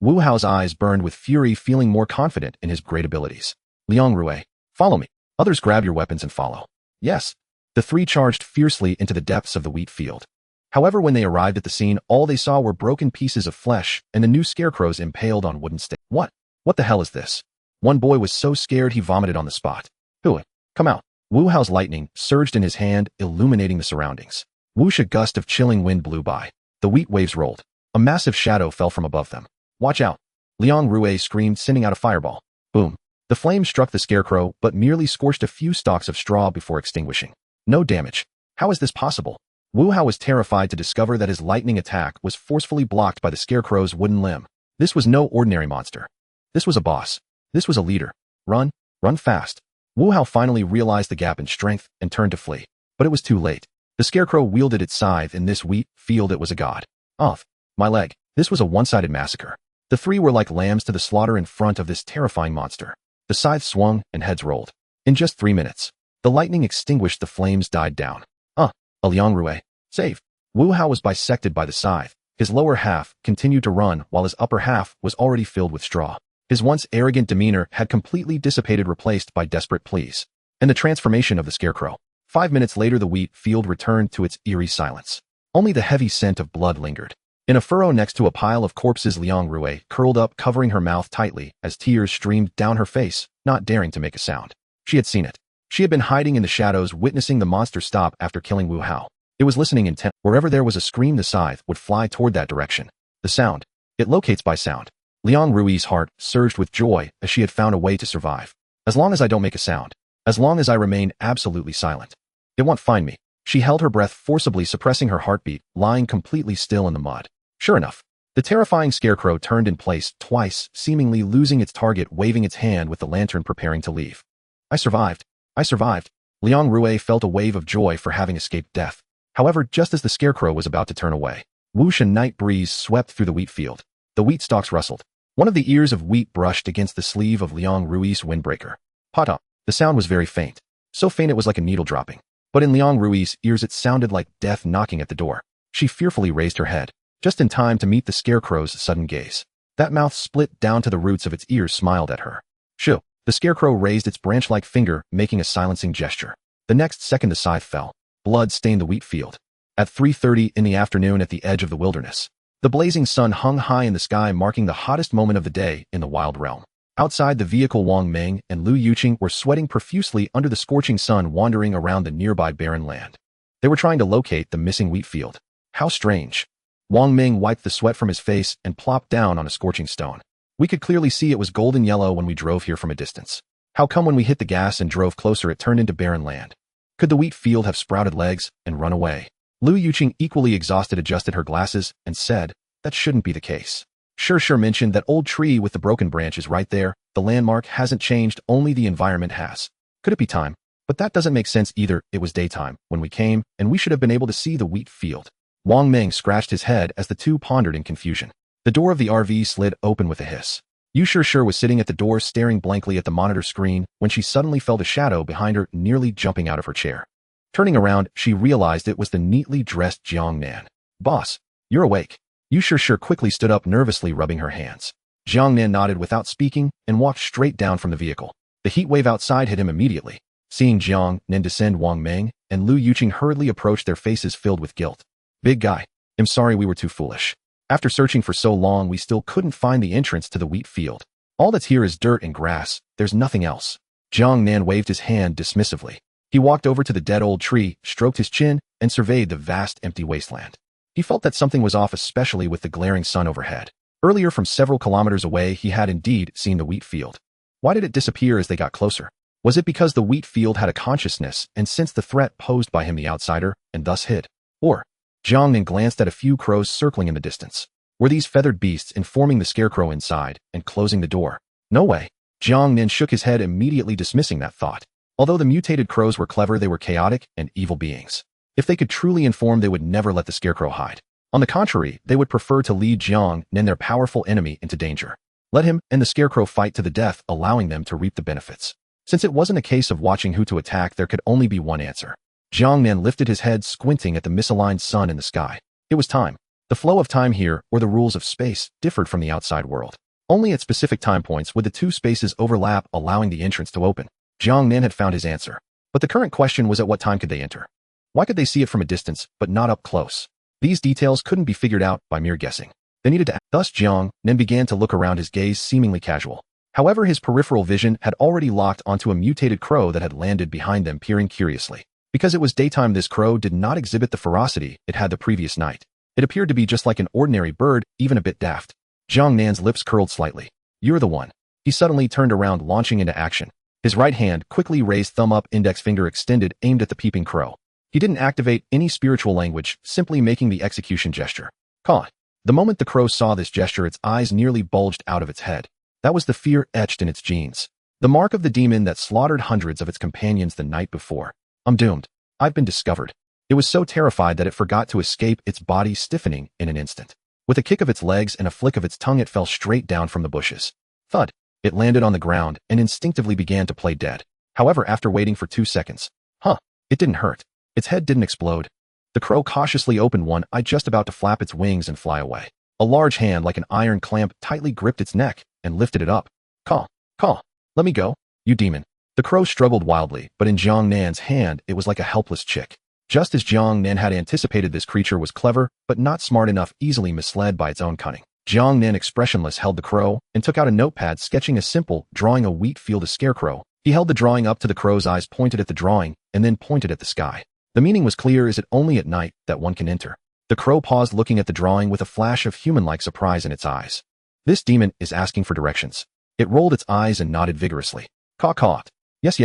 Wu Hao's eyes burned with fury, feeling more confident in his great abilities. Liang Rui, follow me. Others grab your weapons and follow. Yes. The three charged fiercely into the depths of the wheat field. However, when they arrived at the scene, all they saw were broken pieces of flesh and the new scarecrows impaled on wooden stakes. What? What the hell is this? One boy was so scared he vomited on the spot. Who? Come out. Wu Hao's lightning surged in his hand, illuminating the surroundings. Whoosh, a gust of chilling wind blew by. The wheat waves rolled. A massive shadow fell from above them. Watch out. Liang Rui screamed, sending out a fireball. Boom. The flame struck the scarecrow, but merely scorched a few stalks of straw before extinguishing. No damage. How is this possible? Wu Hao was terrified to discover that his lightning attack was forcefully blocked by the scarecrow's wooden limb. This was no ordinary monster. This was a boss. This was a leader. Run. Run fast. Wu Hao finally realized the gap in strength and turned to flee. But it was too late. The scarecrow wielded its scythe. In this wheat field it was a god. Off. My leg. This was a one-sided massacre. The three were like lambs to the slaughter in front of this terrifying monster. The scythe swung and heads rolled. In just 3 minutes, the lightning extinguished, the flames died down. A Liang Rui. Save. Wu Hao was bisected by the scythe. His lower half continued to run while his upper half was already filled with straw. His once arrogant demeanor had completely dissipated, replaced by desperate pleas. And the transformation of the scarecrow. 5 minutes later the wheat field returned to its eerie silence. Only the heavy scent of blood lingered. In a furrow next to a pile of corpses, Liang Rui curled up, covering her mouth tightly as tears streamed down her face, not daring to make a sound. She had seen it. She had been hiding in the shadows, witnessing the monster stop after killing Wu Hao. It was listening intent. Wherever there was a scream, the scythe would fly toward that direction. The sound. It locates by sound. Liang Rui's heart surged with joy as she had found a way to survive. As long as I don't make a sound. As long as I remain absolutely silent. It won't find me. She held her breath, forcibly suppressing her heartbeat, lying completely still in the mud. Sure enough, the terrifying scarecrow turned in place twice, seemingly losing its target, waving its hand with the lantern, preparing to leave. I survived. I survived. Liang Rui felt a wave of joy for having escaped death. However, just as the scarecrow was about to turn away, whoosh, a night breeze swept through the wheat field. The wheat stalks rustled. One of the ears of wheat brushed against the sleeve of Liang Rui's windbreaker. Pata. The sound was very faint. So faint it was like a needle dropping. But in Liang Rui's ears it sounded like death knocking at the door. She fearfully raised her head, just in time to meet the scarecrow's sudden gaze. That mouth split down to the roots of its ears smiled at her. Shoo. The scarecrow raised its branch-like finger, making a silencing gesture. The next second the scythe fell. Blood stained the wheat field. At 3:30 in the afternoon, at the edge of the wilderness, the blazing sun hung high in the sky, marking the hottest moment of the day in the wild realm. Outside the vehicle, Wang Meng and Lu Yuqing were sweating profusely under the scorching sun, wandering around the nearby barren land. They were trying to locate the missing wheat field. How strange. Wang Meng wiped the sweat from his face and plopped down on a scorching stone. We could clearly see it was golden yellow when we drove here from a distance. How come when we hit the gas and drove closer it turned into barren land? Could the wheat field have sprouted legs and run away? Lu Yuqing, equally exhausted, adjusted her glasses and said, that shouldn't be the case. Sure mentioned that old tree with the broken branches right there. The landmark hasn't changed, only the environment has. Could it be time? But that doesn't make sense either. It was daytime when we came, and we should have been able to see the wheat field. Wang Meng scratched his head as the two pondered in confusion. The door of the RV slid open with a hiss. Yu Sure was sitting at the door, staring blankly at the monitor screen when she suddenly felt a shadow behind her, nearly jumping out of her chair. Turning around, she realized it was the neatly dressed Jiang Nan. Boss, you're awake. Yu Sure quickly stood up, nervously rubbing her hands. Jiang Nan nodded without speaking and walked straight down from the vehicle. The heat wave outside hit him immediately. Seeing Jiang Nan descend, Wang Meng and Lu Yuqing hurriedly approached, their faces filled with guilt. Big guy, I'm sorry we were too foolish. After searching for so long, we still couldn't find the entrance to the wheat field. All that's here is dirt and grass. There's nothing else. Jiang Nan waved his hand dismissively. He walked over to the dead old tree, stroked his chin, and surveyed the vast empty wasteland. He felt that something was off, especially with the glaring sun overhead. Earlier, from several kilometers away, he had indeed seen the wheat field. Why did it disappear as they got closer? Was it because the wheat field had a consciousness and sensed the threat posed by him, the outsider, and thus hid? Or, Jiang Nan glanced at a few crows circling in the distance. Were these feathered beasts informing the scarecrow inside and closing the door? No way. Jiang Nan shook his head, immediately dismissing that thought. Although the mutated crows were clever, they were chaotic and evil beings. If they could truly inform, they would never let the scarecrow hide. On the contrary, they would prefer to lead Jiang Nan, their powerful enemy, into danger. Let him and the scarecrow fight to the death, allowing them to reap the benefits. Since it wasn't a case of watching who to attack, there could only be one answer. Jiang Nan lifted his head, squinting at the misaligned sun in the sky. It was time. The flow of time here, or the rules of space, differed from the outside world. Only at specific time points would the two spaces overlap, allowing the entrance to open. Jiang Nan had found his answer. But the current question was, at what time could they enter? Why could they see it from a distance, but not up close? These details couldn't be figured out by mere guessing. They needed to act. Thus Jiang Nan began to look around, his gaze seemingly casual. However, his peripheral vision had already locked onto a mutated crow that had landed behind them, peering curiously. Because it was daytime, this crow did not exhibit the ferocity it had the previous night. It appeared to be just like an ordinary bird, even a bit daft. Jiang Nan's lips curled slightly. You're the one. He suddenly turned around, launching into action. His right hand, quickly raised, thumb up, index finger extended, aimed at the peeping crow. He didn't activate any spiritual language, simply making the execution gesture. Caw. The moment the crow saw this gesture, its eyes nearly bulged out of its head. That was the fear etched in its genes. The mark of the demon that slaughtered hundreds of its companions the night before. I'm doomed. I've been discovered. It was so terrified that it forgot to escape, its body stiffening in an instant. With a kick of its legs and a flick of its tongue, it fell straight down from the bushes. Thud. It landed on the ground and instinctively began to play dead. However, after waiting for 2 seconds, it didn't hurt. Its head didn't explode. The crow cautiously opened one eye, just about to flap its wings and fly away. A large hand, like an iron clamp, tightly gripped its neck and lifted it up. Caw. Let me go, you demon. The crow struggled wildly, but in Jiang Nan's hand, it was like a helpless chick. Just as Jiang Nan had anticipated, this creature was clever, but not smart enough, easily misled by its own cunning. Jiang Nan, expressionless, held the crow and took out a notepad, sketching a simple drawing, a wheat field, a scarecrow. He held the drawing up to the crow's eyes, pointed at the drawing, and then pointed at the sky. The meaning was clear. Is it only at night that one can enter? The crow paused, looking at the drawing with a flash of human-like surprise in its eyes. This demon is asking for directions. It rolled its eyes and nodded vigorously. Caw. Yes.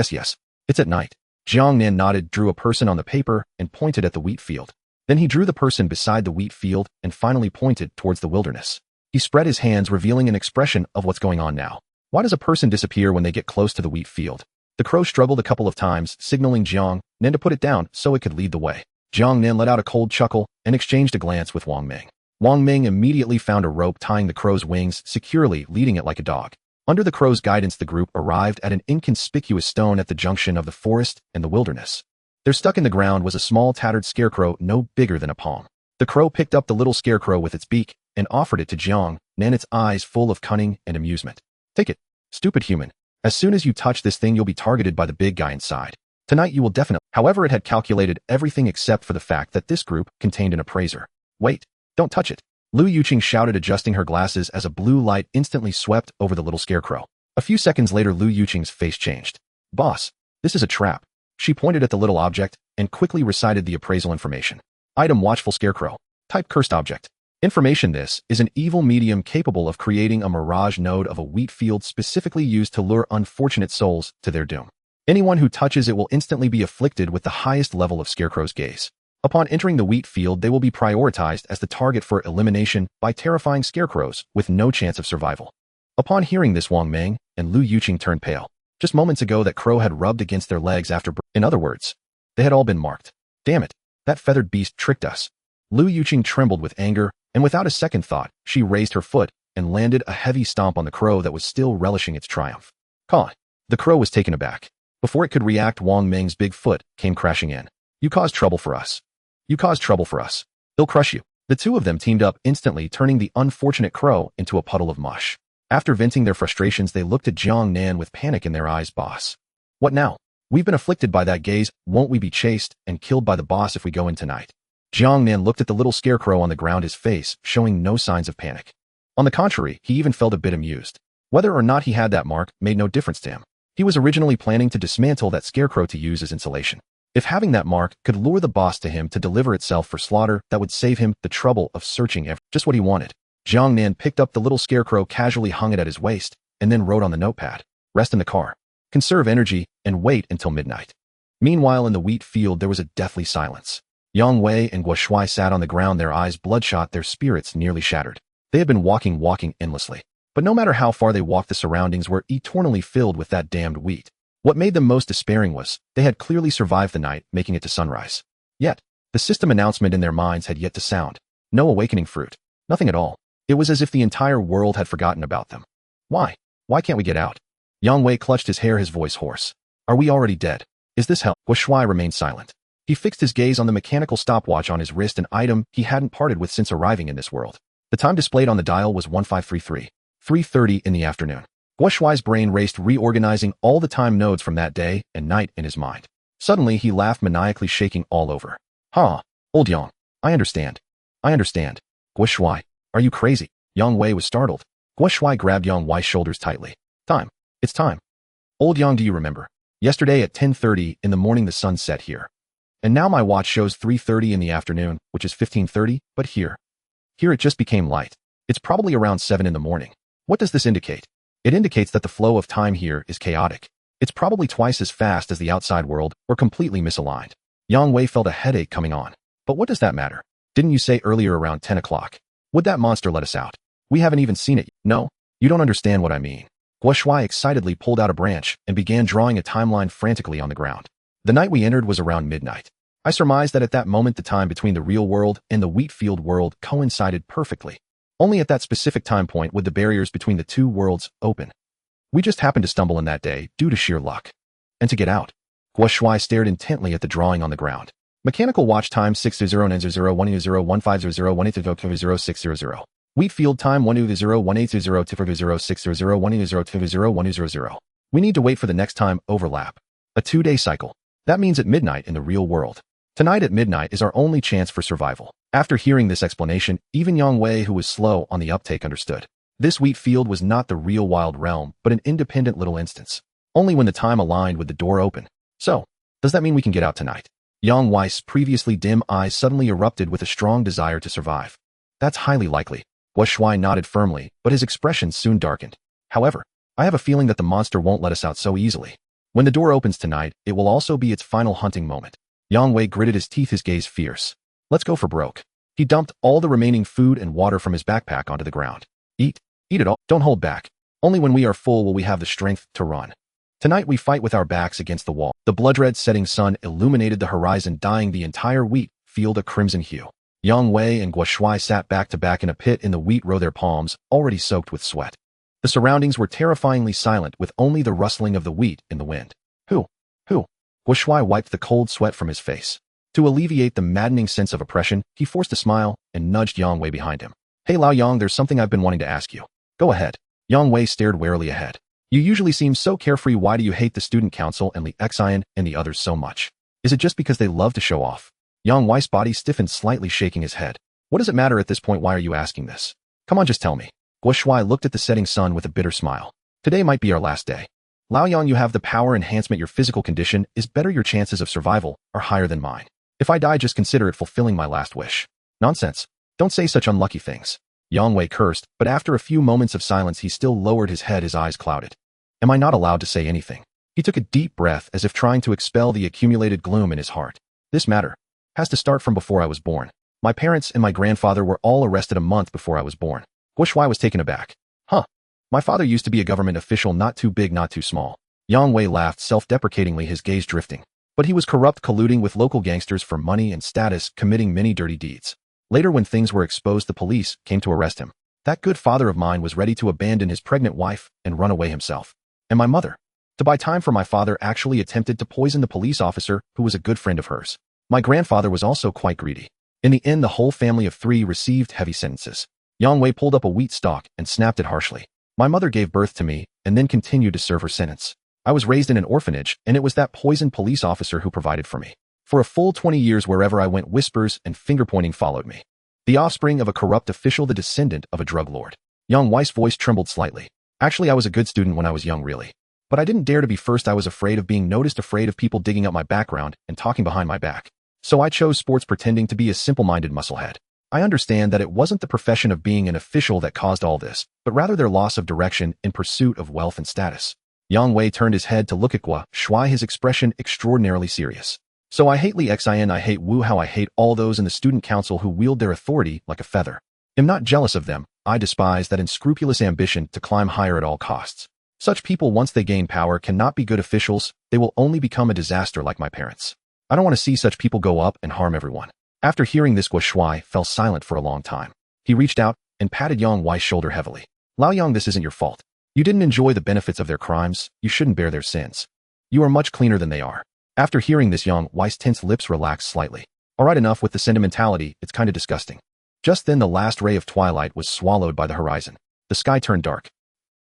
It's at night. Jiang Nan nodded, drew a person on the paper, and pointed at the wheat field. Then he drew the person beside the wheat field and finally pointed towards the wilderness. He spread his hands, revealing an expression of what's going on now. Why does a person disappear when they get close to the wheat field? The crow struggled a couple of times, signaling Jiang Nan to put it down so it could lead the way. Jiang Nan let out a cold chuckle and exchanged a glance with Wang Ming. Wang Ming immediately found a rope tying the crow's wings securely, leading it like a dog. Under the crow's guidance, the group arrived at an inconspicuous stone at the junction of the forest and the wilderness. There, stuck in the ground, was a small tattered scarecrow no bigger than a palm. The crow picked up the little scarecrow with its beak and offered it to Jiang Nan, its eyes full of cunning and amusement. Take it, stupid human. As soon as you touch this thing, you'll be targeted by the big guy inside. Tonight you will definitely. However, it had calculated everything except for the fact that this group contained an appraiser. Wait, don't touch it. Lu Yuqing shouted, adjusting her glasses as a blue light instantly swept over the little scarecrow. A few seconds later, Lu Yuqing's face changed. Boss, this is a trap. She pointed at the little object and quickly recited the appraisal information. Item: watchful scarecrow. Type: cursed object. Information: this is an evil medium capable of creating a mirage node of a wheat field specifically used to lure unfortunate souls to their doom. Anyone who touches it will instantly be afflicted with the highest level of scarecrow's gaze. Upon entering the wheat field, they will be prioritized as the target for elimination by terrifying scarecrows with no chance of survival. Upon hearing this, Wang Ming and Lu Yuqing turned pale. Just moments ago, that crow had rubbed against their legs after. In other words, they had all been marked. Damn it, that feathered beast tricked us. Lu Yuqing trembled with anger, and without a second thought, she raised her foot and landed a heavy stomp on the crow that was still relishing its triumph. Caw. The crow was taken aback. Before it could react, Wang Ming's big foot came crashing in. You caused trouble for us. They'll crush you. The two of them teamed up instantly, turning the unfortunate crow into a puddle of mush. After venting their frustrations, they looked at Jiang Nan with panic in their eyes. Boss. What now? We've been afflicted by that gaze. Won't we be chased and killed by the boss if we go in tonight? Jiang Nan looked at the little scarecrow on the ground, his face showing no signs of panic. On the contrary, he even felt a bit amused. Whether or not he had that mark made no difference to him. He was originally planning to dismantle that scarecrow to use as insulation. If having that mark could lure the boss to him to deliver itself for slaughter, that would save him the trouble of searching just what he wanted. Jiang Nan picked up the little scarecrow, casually hung it at his waist, and then wrote on the notepad, "Rest in the car. Conserve energy and wait until midnight." Meanwhile, in the wheat field, there was a deathly silence. Yang Wei and Guo Shuai sat on the ground, their eyes bloodshot, their spirits nearly shattered. They had been walking endlessly. But no matter how far they walked, the surroundings were eternally filled with that damned wheat. What made them most despairing was, they had clearly survived the night, making it to sunrise. Yet, the system announcement in their minds had yet to sound. No awakening fruit. Nothing at all. It was as if the entire world had forgotten about them. Why? Why can't we get out? Yang Wei clutched his hair, his voice hoarse. Are we already dead? Is this hell? Guo Shuai remained silent. He fixed his gaze on the mechanical stopwatch on his wrist, an item he hadn't parted with since arriving in this world. The time displayed on the dial was 1533. 3:30 in the afternoon. Guo Shuai's brain raced, reorganizing all the time nodes from that day and night in his mind. Suddenly, he laughed maniacally, shaking all over. "Ha! Old Yang. I understand. I understand. Guo Shuai, are you crazy?" Yang Wei was startled. Guo Shuai grabbed Yang Wei's shoulders tightly. "Time. It's time. Old Yang, do you remember? Yesterday at 10:30 in the morning the sun set here. And now my watch shows 3:30 in the afternoon, which is 15:30, but here it just became light. It's probably around 7 in the morning. What does this indicate? It indicates that the flow of time here is chaotic. It's probably twice as fast as the outside world, or completely misaligned." Yang Wei felt a headache coming on. "But what does that matter? Didn't you say earlier around 10 o'clock? Would that monster let us out? We haven't even seen it. No? You don't understand what I mean." Guo Shuai excitedly pulled out a branch and began drawing a timeline frantically on the ground. "The night we entered was around midnight. I surmised that at that moment the time between the real world and the wheat field world coincided perfectly. Only at that specific time point would the barriers between the two worlds open. We just happened to stumble in that day due to sheer luck. And to get out." Guo Shuai stared intently at the drawing on the ground. Mechanical watch time 6:00:1:0:1:5:0:1:8:0:0:6:00. Wheat field time 1:0:1:8:0:2:0:6:00:1:0:2:0:1:0:0. We need to wait for the next time overlap. A 2-day cycle. That means at midnight in the real world. Tonight at midnight is our only chance for survival. After hearing this explanation, even Yang Wei, who was slow on the uptake, understood. This wheat field was not the real wild realm, but an independent little instance. Only when the time aligned would the door open. So, does that mean we can get out tonight? Yang Wei's previously dim eyes suddenly erupted with a strong desire to survive. "That's highly likely." Guo Shuai nodded firmly, but his expression soon darkened. "However, I have a feeling that the monster won't let us out so easily. When the door opens tonight, it will also be its final hunting moment." Yang Wei gritted his teeth, his gaze fierce. "Let's go for broke." He dumped all the remaining food and water from his backpack onto the ground. Eat it all. Don't hold back. Only when we are full will we have the strength to run. Tonight we fight with our backs against the wall." The blood-red setting sun illuminated the horizon, dyeing the entire wheat field a crimson hue. Yang Wei and Guo Shuai sat back to back in a pit in the wheat row, their palms already soaked with sweat. The surroundings were terrifyingly silent, with only the rustling of the wheat in the wind. Who? Guo Shuai wiped the cold sweat from his face. To alleviate the maddening sense of oppression, he forced a smile and nudged Yang Wei behind him. "Hey Lao Yang, there's something I've been wanting to ask you." "Go ahead." Yang Wei stared warily ahead. "You usually seem so carefree. Why do you hate the student council and Li Xian and the others so much? Is it just because they love to show off?" Yang Wei's body stiffened slightly, shaking his head. "What does it matter at this point? Why are you asking this? Come on, just tell me." Guo Shuai looked at the setting sun with a bitter smile. "Today might be our last day. Lao Yang, you have the power enhancement. Your physical condition is better. Your chances of survival are higher than mine. If I die, just consider it fulfilling my last wish." "Nonsense. Don't say such unlucky things." Yang Wei cursed, but after a few moments of silence he still lowered his head, his eyes clouded. "Am I not allowed to say anything?" He took a deep breath as if trying to expel the accumulated gloom in his heart. "This matter has to start from before I was born. My parents and my grandfather were all arrested a month before I was born." Guo Shuai was taken aback. "Huh. My father used to be a government official, not too big, not too small." Yang Wei laughed self-deprecatingly, his gaze drifting. "But he was corrupt, colluding with local gangsters for money and status, committing many dirty deeds. Later, when things were exposed, the police came to arrest him. That good father of mine was ready to abandon his pregnant wife and run away himself. And my mother, to buy time for my father, actually attempted to poison the police officer who was a good friend of hers. My grandfather was also quite greedy. In the end, the whole family of 3 received heavy sentences." Yang Wei pulled up a wheat stalk and snapped it harshly. "My mother gave birth to me and then continued to serve her sentence. I was raised in an orphanage, and it was that poisoned police officer who provided for me. For a full 20 years, wherever I went, whispers and finger-pointing followed me. The offspring of a corrupt official, the descendant of a drug lord." Yang Wei's voice trembled slightly. "Actually, I was a good student when I was young, really. But I didn't dare to be first. I was afraid of being noticed, afraid of people digging up my background and talking behind my back. So I chose sports, pretending to be a simple-minded musclehead. I understand that it wasn't the profession of being an official that caused all this, but rather their loss of direction in pursuit of wealth and status. Yang Wei turned his head to look at Gua Shuai, his expression extraordinarily serious. So I hate Li Xin, I hate Wu Hao, I hate all those in the student council who wield their authority like a feather. Am not jealous of them, I despise that unscrupulous ambition to climb higher at all costs. Such people, once they gain power, cannot be good officials, they will only become a disaster like my parents. I don't want to see such people go up and harm everyone. After hearing this, Gua Shuai fell silent for a long time. He reached out and patted Yang Wei's shoulder heavily. Lao Yang, this isn't your fault. You didn't enjoy the benefits of their crimes, you shouldn't bear their sins. You are much cleaner than they are. After hearing this, Yang Wei's tense lips relaxed slightly. Alright, enough with the sentimentality, it's kinda disgusting. Just then the last ray of twilight was swallowed by the horizon. The sky turned dark.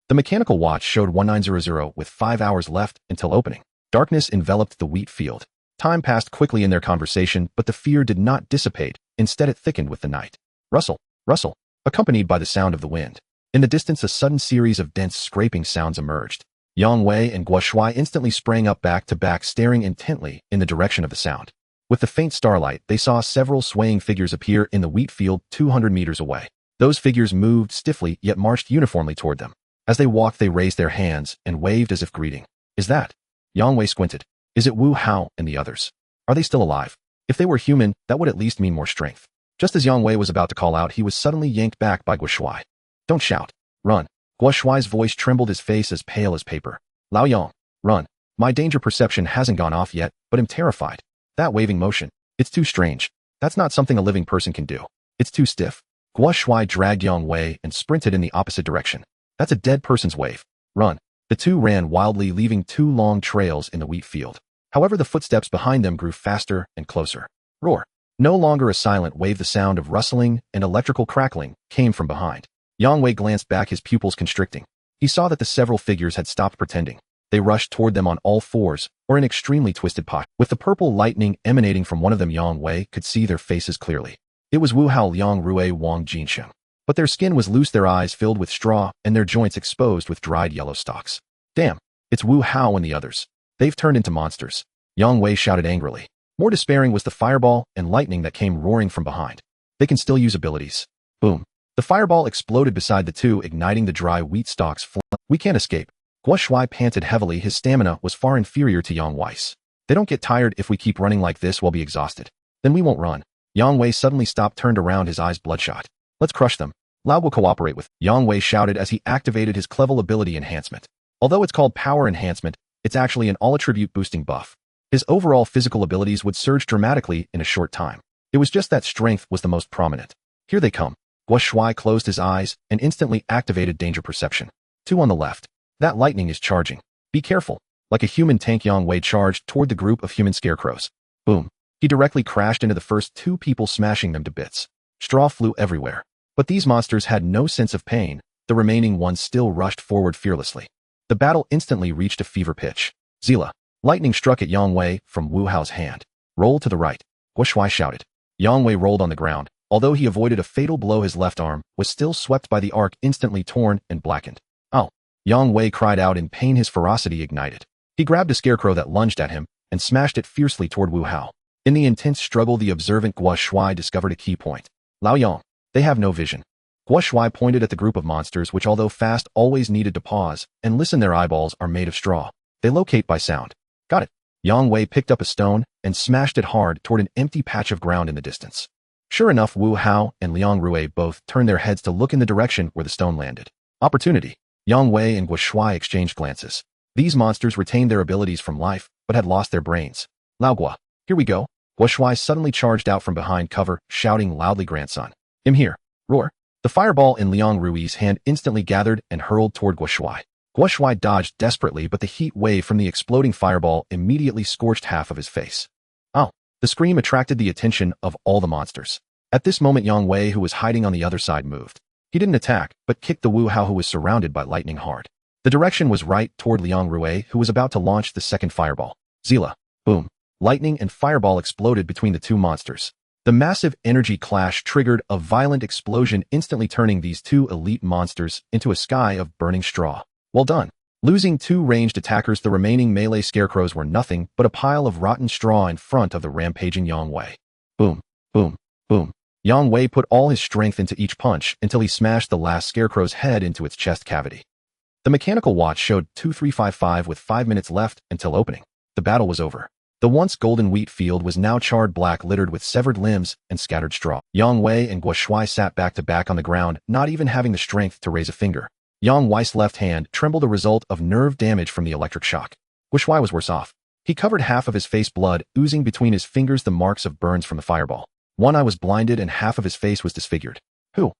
The mechanical watch showed 1900 with 5 hours left until opening. Darkness enveloped the wheat field. Time passed quickly in their conversation, but the fear did not dissipate, instead it thickened with the night. Rustle, rustle, accompanied by the sound of the wind. In the distance a sudden series of dense scraping sounds emerged. Yang Wei and Gua Shuai instantly sprang up back to back, staring intently in the direction of the sound. With the faint starlight, they saw several swaying figures appear in the wheat field 200 meters away. Those figures moved stiffly yet marched uniformly toward them. As they walked, they raised their hands and waved as if greeting. Is that? Yang Wei squinted. Is it Wu Hao and the others? Are they still alive? If they were human, that would at least mean more strength. Just as Yang Wei was about to call out, he was suddenly yanked back by Gua Shuai. Don't shout. Run. Gua Shuai's voice trembled, his face as pale as paper. Lao Yang, run. My danger perception hasn't gone off yet, but I'm terrified. That waving motion. It's too strange. That's not something a living person can do. It's too stiff. Gua Shuai dragged Yang Wei and sprinted in the opposite direction. That's a dead person's wave. Run. The two ran wildly, leaving 2 long trails in the wheat field. However, the footsteps behind them grew faster and closer. Roar. No longer a silent wave, the sound of rustling and electrical crackling came from behind. Yang Wei glanced back, his pupils constricting. He saw that the several figures had stopped pretending. They rushed toward them on all fours, or in extremely twisted posture. With the purple lightning emanating from one of them, Yang Wei could see their faces clearly. It was Wu Hao, Liang Rui, Wang Jinsheng. But their skin was loose, their eyes filled with straw, and their joints exposed with dried yellow stalks. Damn, it's Wu Hao and the others. They've turned into monsters. Yang Wei shouted angrily. More despairing was the fireball and lightning that came roaring from behind. They can still use abilities. Boom. The fireball exploded beside the two, igniting the dry wheat stalks. We can't escape. Gua Shuai panted heavily, his stamina was far inferior to Yang Wei's. They don't get tired. If we keep running like this, we'll be exhausted. Then we won't run. Yang Wei suddenly stopped, turned around, his eyes bloodshot. Let's crush them. Lao will cooperate with, Yang Wei shouted as he activated his clever ability enhancement. Although it's called power enhancement, it's actually an all-attribute boosting buff. His overall physical abilities would surge dramatically in a short time. It was just that strength was the most prominent. Here they come. Gua Shuai closed his eyes and instantly activated danger perception. 2 on the left. That lightning is charging. Be careful. Like a human tank, Yang Wei charged toward the group of human scarecrows. Boom. He directly crashed into the first 2 people, smashing them to bits. Straw flew everywhere. But these monsters had no sense of pain. The remaining ones still rushed forward fearlessly. The battle instantly reached a fever pitch. Zila. Lightning struck at Yang Wei from Wu Hao's hand. Roll to the right. Gua Shuai shouted. Yang Wei rolled on the ground. Although he avoided a fatal blow, his left arm was still swept by the arc, instantly torn and blackened. Ow! Yang Wei cried out in pain, his ferocity ignited. He grabbed a scarecrow that lunged at him and smashed it fiercely toward Wu Hao. In the intense struggle, the observant Gua Shuai discovered a key point. Lao Yang. They have no vision. Gua Shuai pointed at the group of monsters which, although fast, always needed to pause and listen. Their eyeballs are made of straw. They locate by sound. Got it. Yang Wei picked up a stone and smashed it hard toward an empty patch of ground in the distance. Sure enough, Wu Hao and Liang Rui both turned their heads to look in the direction where the stone landed. Opportunity. Yang Wei and Gua Shuai exchanged glances. These monsters retained their abilities from life, but had lost their brains. Lao Gua. Here we go. Gua Shuai suddenly charged out from behind cover, shouting loudly, grandson. I'm here. Roar. The fireball in Liang Rui's hand instantly gathered and hurled toward Gua Shuai. Gua Shuai dodged desperately, but the heat wave from the exploding fireball immediately scorched half of his face. Ow! The scream attracted the attention of all the monsters. At this moment, Yang Wei, who was hiding on the other side, moved. He didn't attack, but kicked the Wu Hao, who was surrounded by lightning, hard. The direction was right toward Liang Rui, who was about to launch the second fireball. Zila. Boom. Lightning and fireball exploded between the 2 monsters. The massive energy clash triggered a violent explosion, instantly turning these 2 elite monsters into a sky of burning straw. Well done. Losing 2 ranged attackers, the remaining melee scarecrows were nothing but a pile of rotten straw in front of the rampaging Yang Wei. Boom, boom, boom. Yang Wei put all his strength into each punch until he smashed the last scarecrow's head into its chest cavity. The mechanical watch showed 2355 with 5 minutes left until opening. The battle was over. The once golden wheat field was now charred black, littered with severed limbs and scattered straw. Yang Wei and Guo Shuai sat back to back on the ground, not even having the strength to raise a finger. Yang Wei's left hand trembled, a result of nerve damage from the electric shock. Guo Shuai was worse off. He covered half of his face, blood oozing between his fingers, the marks of burns from the fireball. One eye was blinded and half of his face was disfigured. Who?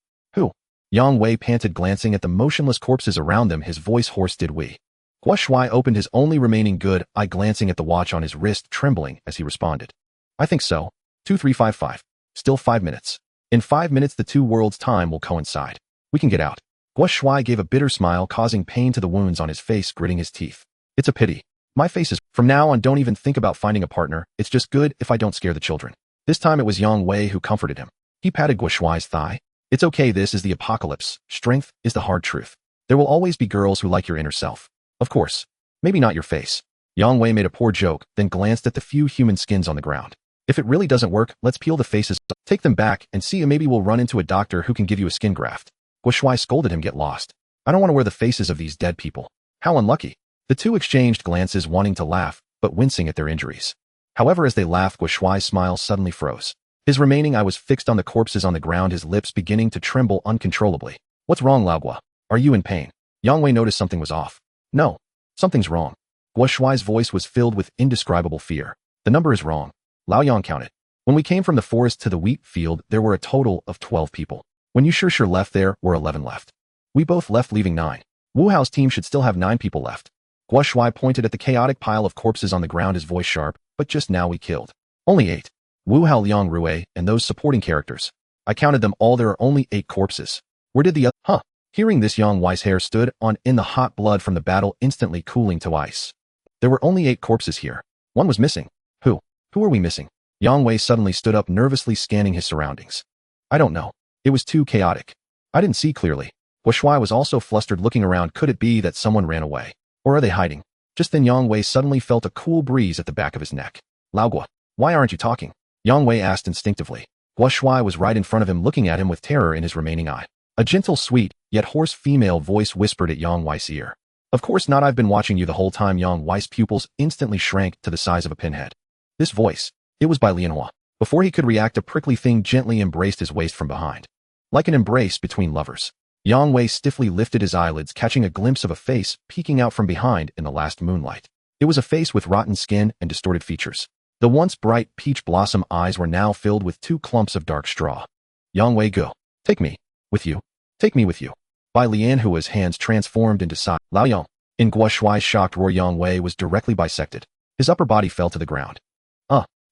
Yang Wei panted, glancing at the motionless corpses around them, his voice hoarse. Did we? Guo Shuai opened his only remaining good eye, glancing at the watch on his wrist, trembling as he responded. I think so. 2355. Still 5 minutes. In 5 minutes the two worlds' time will coincide. We can get out. Guo Shuai gave a bitter smile, causing pain to the wounds on his face, gritting his teeth. It's a pity. My face is... From now on, don't even think about finding a partner. It's just good if I don't scare the children. This time it was Yang Wei who comforted him. He patted Guo Shuai's thigh. It's okay, this is the apocalypse. Strength is the hard truth. There will always be girls who like your inner self. Of course. Maybe not your face. Yang Wei made a poor joke, then glanced at the few human skins on the ground. If it really doesn't work, let's peel the faces, take them back, and see, maybe we'll run into a doctor who can give you a skin graft. Guo Shuai scolded him. Get lost. I don't want to wear the faces of these dead people. How unlucky. The two exchanged glances, wanting to laugh, but wincing at their injuries. However, as they laughed, Guo Shuai's smile suddenly froze. His remaining eye was fixed on the corpses on the ground, his lips beginning to tremble uncontrollably. What's wrong, Lao Guo? Are you in pain? Yang Wei noticed something was off. No. Something's wrong. Guo Shuai's voice was filled with indescribable fear. The number is wrong. Lao Yang counted. When we came from the forest to the wheat field, there were a total of 12 people. When you sure left, there were 11 left. We both left, leaving 9. Wu Hao's team should still have 9 people left. Guo Shuai pointed at the chaotic pile of corpses on the ground, his voice sharp. But just now we killed only 8. Wu Hao, Liang Rui, and those supporting characters. I counted them all, there are only 8 corpses. Where did the other? Hearing this, Yang Wei's hair stood on in the hot blood from the battle, instantly cooling to ice. There were only 8 corpses here. One was missing. Who are we missing? Yang Wei suddenly stood up, nervously scanning his surroundings. I don't know. It was too chaotic. I didn't see clearly. Guo Shuai was also flustered, looking around. Could it be that someone ran away? Or are they hiding? Just then Yang Wei suddenly felt a cool breeze at the back of his neck. Lao Guo, why aren't you talking? Yang Wei asked instinctively. Guo Shuai was right in front of him, looking at him with terror in his remaining eye. A gentle, sweet, yet hoarse female voice whispered at Yang Wei's ear. Of course not, I've been watching you the whole time. Yang Wei's pupils instantly shrank to the size of a pinhead. This voice, it was by Lianhua. Before he could react, a prickly thing gently embraced his waist from behind. Like an embrace between lovers. Yang Wei stiffly lifted his eyelids, catching a glimpse of a face peeking out from behind in the last moonlight. It was a face with rotten skin and distorted features. The once bright peach blossom eyes were now filled with 2 clumps of dark straw. Yang Wei, go. Take me. With you. Take me with you. By Lianhua's hands transformed into Sai. Lao Yang. In Guo Shuai's shocked roar, Yang Wei was directly bisected. His upper body fell to the ground.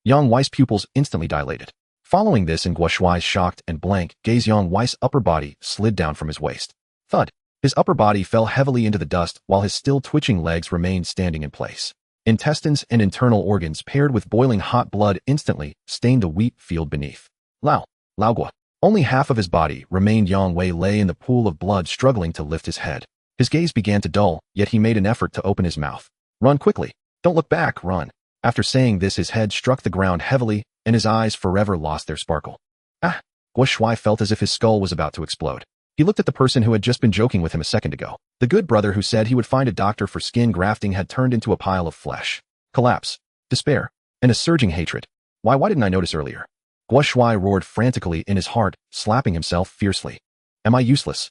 Yang Wei's pupils instantly dilated. Following this, in Guo Shuai's shocked and blank gaze, Yang Wei's upper body slid down from his waist. Thud. His upper body fell heavily into the dust, while his still twitching legs remained standing in place. Intestines and internal organs, paired with boiling hot blood, instantly stained the wheat field beneath. Lao Guo. Only half of his body remained. Yang Wei lay in the pool of blood, struggling to lift his head. His gaze began to dull, yet he made an effort to open his mouth. Run quickly. Don't look back, run. After saying this, his head struck the ground heavily, and his eyes forever lost their sparkle. Guo Shuai felt as if his skull was about to explode. He looked at the person who had just been joking with him a second ago. The good brother who said he would find a doctor for skin grafting had turned into a pile of flesh. Collapse, despair, and a surging hatred. Why didn't I notice earlier? Guo Shuai roared frantically in his heart, slapping himself fiercely. Am I useless?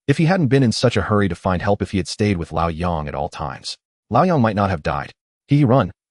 If he hadn't been in such a hurry to find help, if he had stayed with Lao Yang at all times, Lao Yang might not have died.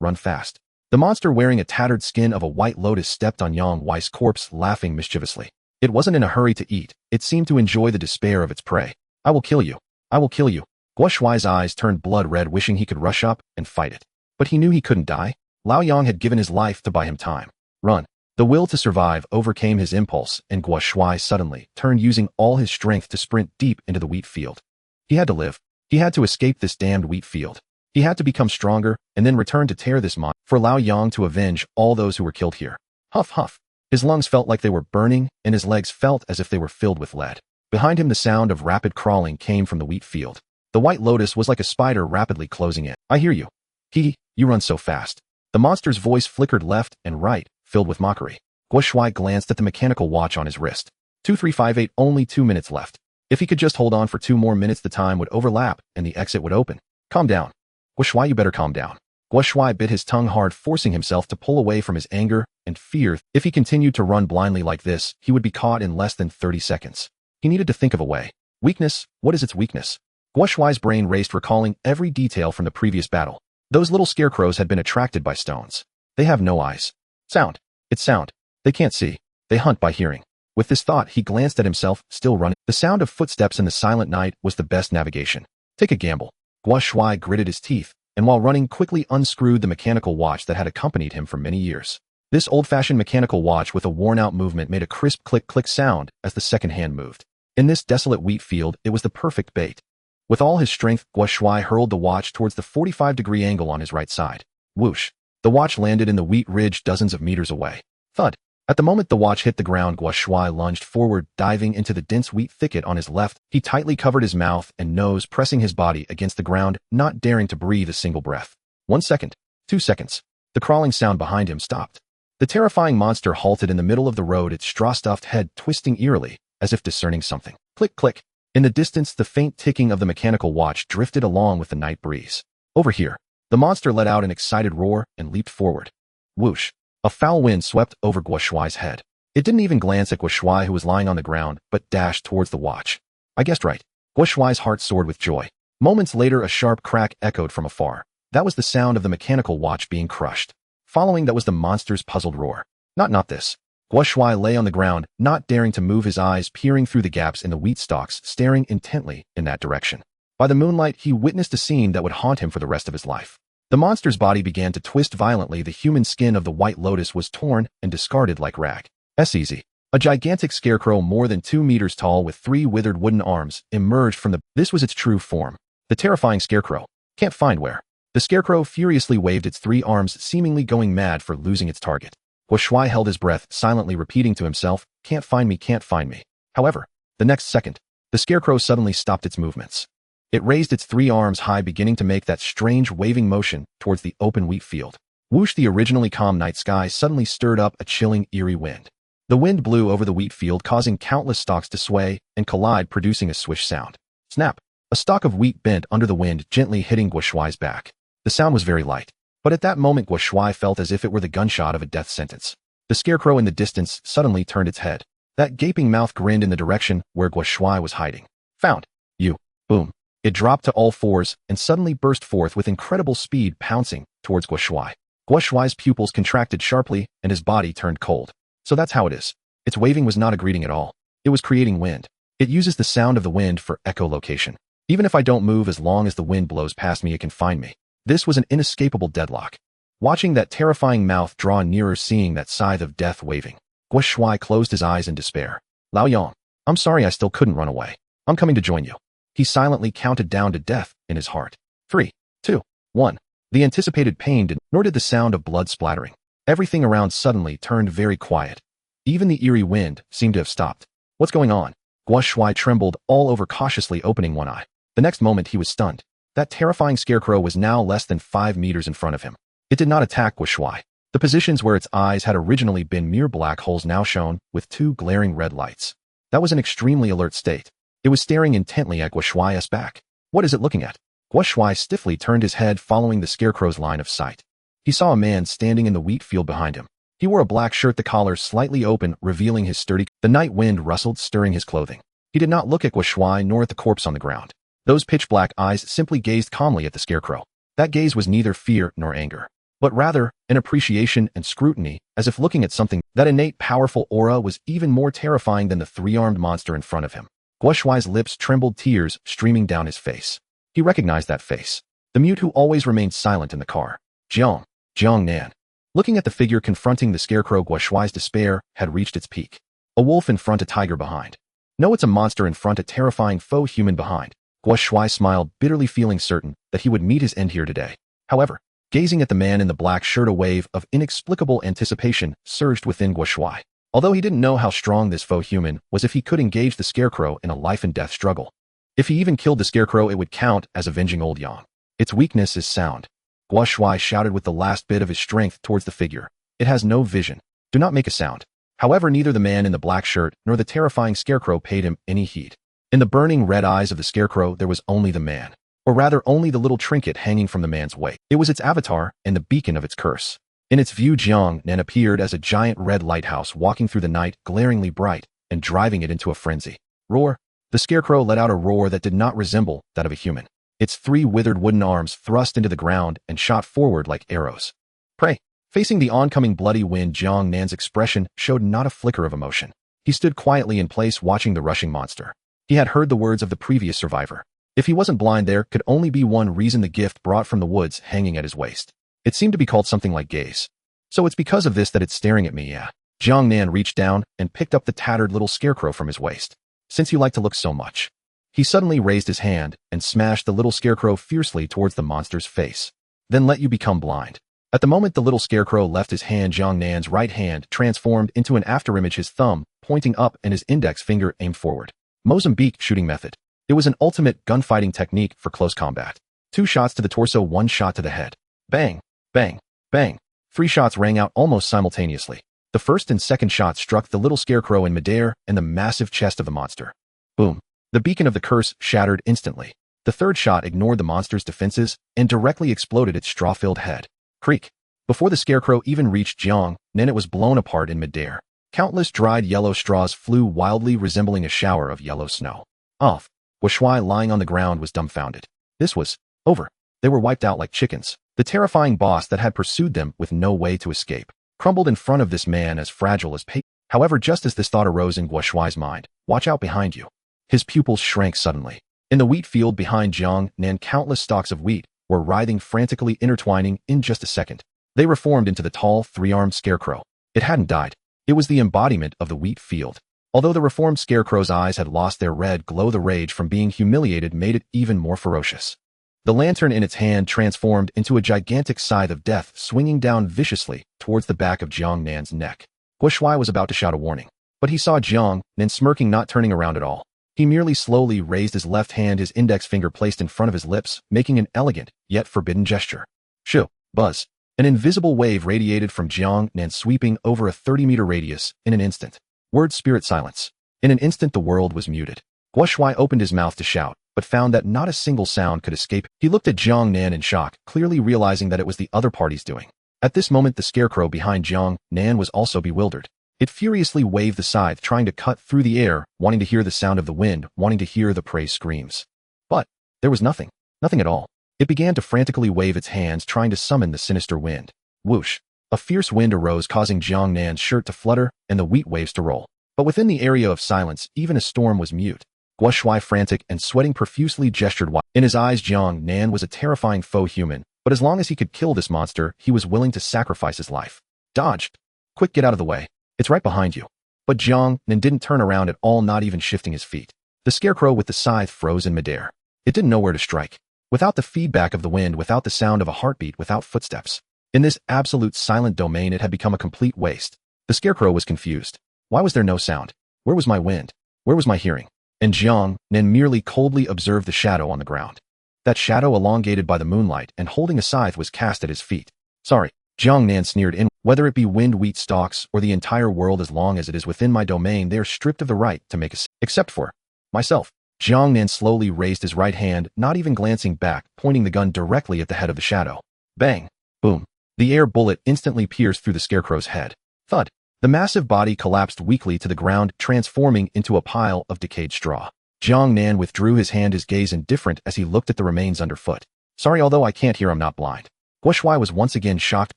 Run fast. The monster wearing a tattered skin of a white lotus stepped on Yang Wei's corpse, laughing mischievously. It wasn't in a hurry to eat. It seemed to enjoy the despair of its prey. I will kill you. I will kill you. Guo Shuai's eyes turned blood red, wishing he could rush up and fight it. But he knew he couldn't die. Lao Yang had given his life to buy him time. Run. The will to survive overcame his impulse, and Guo Shuai suddenly turned, using all his strength to sprint deep into the wheat field. He had to live. He had to escape this damned wheat field. He had to become stronger, and then return to tear this monster for Lao Yang to avenge all those who were killed here. Huff, huff. His lungs felt like they were burning, and his legs felt as if they were filled with lead. Behind him, the sound of rapid crawling came from the wheat field. The white lotus was like a spider rapidly closing in. I hear you. You run so fast. The monster's voice flickered left and right, filled with mockery. Guo Shuai glanced at the mechanical watch on his wrist. 2358, only 2 minutes left. If he could just hold on for 2 more minutes, the time would overlap and the exit would open. Calm down. Guo Shuai, you better calm down. Guo Shuai bit his tongue hard, forcing himself to pull away from his anger and fear. If he continued to run blindly like this, he would be caught in less than 30 seconds. He needed to think of a way. Weakness? What is its weakness? Guo Shuai's brain raced, recalling every detail from the previous battle. Those little scarecrows had been attracted by stones. They have no eyes. Sound. It's sound. They can't see. They hunt by hearing. With this thought, he glanced at himself, still running. The sound of footsteps in the silent night was the best navigation. Take a gamble. Guo Shuai gritted his teeth, and while running, quickly unscrewed the mechanical watch that had accompanied him for many years. This old-fashioned mechanical watch with a worn-out movement made a crisp click-click sound as the second hand moved. In this desolate wheat field, it was the perfect bait. With all his strength, Guo Shuai hurled the watch towards the 45-degree angle on his right side. Whoosh! The watch landed in the wheat ridge dozens of meters away. Thud! At the moment the watch hit the ground, Guo Shuai lunged forward, diving into the dense wheat thicket on his left. He tightly covered his mouth and nose, pressing his body against the ground, not daring to breathe a single breath. 1 second. 2 seconds. The crawling sound behind him stopped. The terrifying monster halted in the middle of the road, its straw-stuffed head twisting eerily, as if discerning something. Click, click. In the distance, the faint ticking of the mechanical watch drifted along with the night breeze. Over here. The monster let out an excited roar and leaped forward. Whoosh! A foul wind swept over Guo Shuai's head. It didn't even glance at Guo Shuai, who was lying on the ground, but dashed towards the watch. I guessed right. Guo Shuai's heart soared with joy. Moments later, a sharp crack echoed from afar. That was the sound of the mechanical watch being crushed. Following that was the monster's puzzled roar. Not this. Guo Shuai lay on the ground, not daring to move, his eyes peering through the gaps in the wheat stalks, staring intently in that direction. By the moonlight, he witnessed a scene that would haunt him for the rest of his life. The monster's body began to twist violently. The human skin of the white lotus was torn and discarded like rag. Easy. A gigantic scarecrow more than 2 meters tall with 3 withered wooden arms emerged from the... This was its true form. The terrifying scarecrow. Can't find where. The scarecrow furiously waved its 3 arms, seemingly going mad for losing its target. Guo Shuai held his breath, silently repeating to himself, can't find me, can't find me. However, the next second, the scarecrow suddenly stopped its movements. It raised its 3 arms high, beginning to make that strange waving motion towards the open wheat field. Whoosh! The originally calm night sky suddenly stirred up a chilling, eerie wind. The wind blew over the wheat field, causing countless stalks to sway and collide, producing a swish sound. Snap! A stalk of wheat bent under the wind, gently hitting Guo Shuai's back. The sound was very light, but at that moment Guo Shuai felt as if it were the gunshot of a death sentence. The scarecrow in the distance suddenly turned its head. That gaping mouth grinned in the direction where Guo Shuai was hiding. Found you. Boom. It dropped to all fours and suddenly burst forth with incredible speed, pouncing towards Guo Shuai. Guo Shuai's pupils contracted sharply and his body turned cold. So that's how it is. Its waving was not a greeting at all. It was creating wind. It uses the sound of the wind for echolocation. Even if I don't move, as long as the wind blows past me, it can find me. This was an inescapable deadlock. Watching that terrifying mouth draw nearer, seeing that scythe of death waving, Guo Shuai closed his eyes in despair. Lao Yang, I'm sorry I still couldn't run away. I'm coming to join you. He silently counted down to death in his heart. 3, 2, 1. The anticipated pain didn't, nor did the sound of blood splattering. Everything around suddenly turned very quiet. Even the eerie wind seemed to have stopped. What's going on? Guo Shuai trembled all over, cautiously opening one eye. The next moment he was stunned. That terrifying scarecrow was now less than 5 meters in front of him. It did not attack Guo Shuai. The positions where its eyes had originally been mere black holes now shone with 2 glaring red lights. That was an extremely alert state. It was staring intently at Guo Shuai's back. What is it looking at? Guo Shuai stiffly turned his head, following the scarecrow's line of sight. He saw a man standing in the wheat field behind him. He wore a black shirt, the collar slightly open, revealing his sturdy... The night wind rustled, stirring his clothing. He did not look at Guo Shuai nor at the corpse on the ground. Those pitch-black eyes simply gazed calmly at the scarecrow. That gaze was neither fear nor anger, but rather an appreciation and scrutiny, as if looking at something. That innate, powerful aura was even more terrifying than the 3-armed monster in front of him. Guo Shuai's lips trembled, tears streaming down his face. He recognized that face. The mute who always remained silent in the car. Jiang Nan. Looking at the figure confronting the scarecrow, Guo Shuai's despair had reached its peak. A wolf in front, a tiger behind. No, it's a monster in front, a terrifying faux human behind. Guo Shuai smiled bitterly, feeling certain that he would meet his end here today. However, gazing at the man in the black shirt, a wave of inexplicable anticipation surged within Guo Shuai. Although he didn't know how strong this faux human was, if he could engage the scarecrow in a life-and-death struggle. If he even killed the scarecrow, it would count as avenging old Yang. Its weakness is sound. Guo Shuai shouted with the last bit of his strength towards the figure. It has no vision. Do not make a sound. However, neither the man in the black shirt nor the terrifying scarecrow paid him any heed. In the burning red eyes of the scarecrow, there was only the man, or rather only the little trinket hanging from the man's waist. It was its avatar and the beacon of its curse. In its view, Jiang Nan appeared as a giant red lighthouse walking through the night, glaringly bright, and driving it into a frenzy. Roar! The scarecrow let out a roar that did not resemble that of a human. Its 3 withered wooden arms thrust into the ground and shot forward like arrows. Prey! Facing the oncoming bloody wind, Jiang Nan's expression showed not a flicker of emotion. He stood quietly in place watching the rushing monster. He had heard the words of the previous survivor. If he wasn't blind, there could only be one reason: the gift brought from the woods hanging at his waist. It seemed to be called something like gaze. So it's because of this that it's staring at me, yeah. Jiang Nan reached down and picked up the tattered little scarecrow from his waist. Since you like to look so much. He suddenly raised his hand and smashed the little scarecrow fiercely towards the monster's face. Then let you become blind. At the moment the little scarecrow left his hand, Jiang Nan's right hand transformed into an afterimage, his thumb pointing up and his index finger aimed forward. Mozambique shooting method. It was an ultimate gunfighting technique for close combat. 2 shots to the torso, 1 shot to the head. Bang, bang, bang. 3 shots rang out almost simultaneously. The first and second shots struck the little scarecrow in midair and the massive chest of the monster. Boom. The beacon of the curse shattered instantly. The third shot ignored the monster's defenses and directly exploded its straw-filled head. Creak. Before the scarecrow even reached Jiang Nan, it was blown apart in midair. Countless dried yellow straws flew wildly, resembling a shower of yellow snow. Off. Guoshuai, lying on the ground, was dumbfounded. This was over. They were wiped out like chickens. The terrifying boss that had pursued them with no way to escape crumbled in front of this man as fragile as paper. However, just as this thought arose in Guoshuai's mind, watch out behind you. His pupils shrank suddenly. In the wheat field behind Jiang Nan, countless stalks of wheat were writhing frantically, intertwining. In just a second, they reformed into the tall, 3-armed scarecrow. It hadn't died. It was the embodiment of the wheat field. Although the reformed scarecrow's eyes had lost their red glow, the rage from being humiliated made it even more ferocious. The lantern in its hand transformed into a gigantic scythe of death, swinging down viciously towards the back of Jiang Nan's neck. Guoshuai was about to shout a warning, but he saw Jiang Nan smirking, not turning around at all. He merely slowly raised his left hand, his index finger placed in front of his lips, making an elegant, yet forbidden gesture. Shoo! Buzz! An invisible wave radiated from Jiang Nan, sweeping over a 30-meter radius in an instant. Word: spirit silence. In an instant the world was muted. Guoshuai opened his mouth to shout, but found that not a single sound could escape. He looked at Jiang Nan in shock, clearly realizing that it was the other party's doing. At this moment the scarecrow behind Jiang Nan was also bewildered. It furiously waved the scythe, trying to cut through the air, wanting to hear the sound of the wind, wanting to hear the prey screams. But there was nothing. Nothing at all. It began to frantically wave its hands, trying to summon the sinister wind. Whoosh! A fierce wind arose, causing Jiang Nan's shirt to flutter and the wheat waves to roll. But within the area of silence, even a storm was mute. Guoshuai, frantic and sweating profusely, gestured wide. In his eyes, Jiang Nan was a terrifying faux human, but as long as he could kill this monster, he was willing to sacrifice his life. Dodge! Quick, get out of the way. It's right behind you. But Jiang Nan didn't turn around at all, not even shifting his feet. The scarecrow with the scythe froze in midair. It didn't know where to strike. Without the feedback of the wind, without the sound of a heartbeat, without footsteps. In this absolute silent domain, it had become a complete waste. The scarecrow was confused. Why was there no sound? Where was my wind? Where was my hearing? And Jiang Nan merely coldly observed the shadow on the ground. That shadow, elongated by the moonlight and holding a scythe, was cast at his feet. Sorry, Jiang Nan sneered in. Whether it be wind, wheat stalks, or the entire world, as long as it is within my domain, they are stripped of the right to make a except for myself. Jiang Nan slowly raised his right hand, not even glancing back, pointing the gun directly at the head of the shadow. Bang! Boom! The air bullet instantly pierced through the scarecrow's head. Thud! The massive body collapsed weakly to the ground, transforming into a pile of decayed straw. Jiang Nan withdrew his hand, his gaze indifferent as he looked at the remains underfoot. Sorry, although I can't hear, I'm not blind. Guoshuai was once again shocked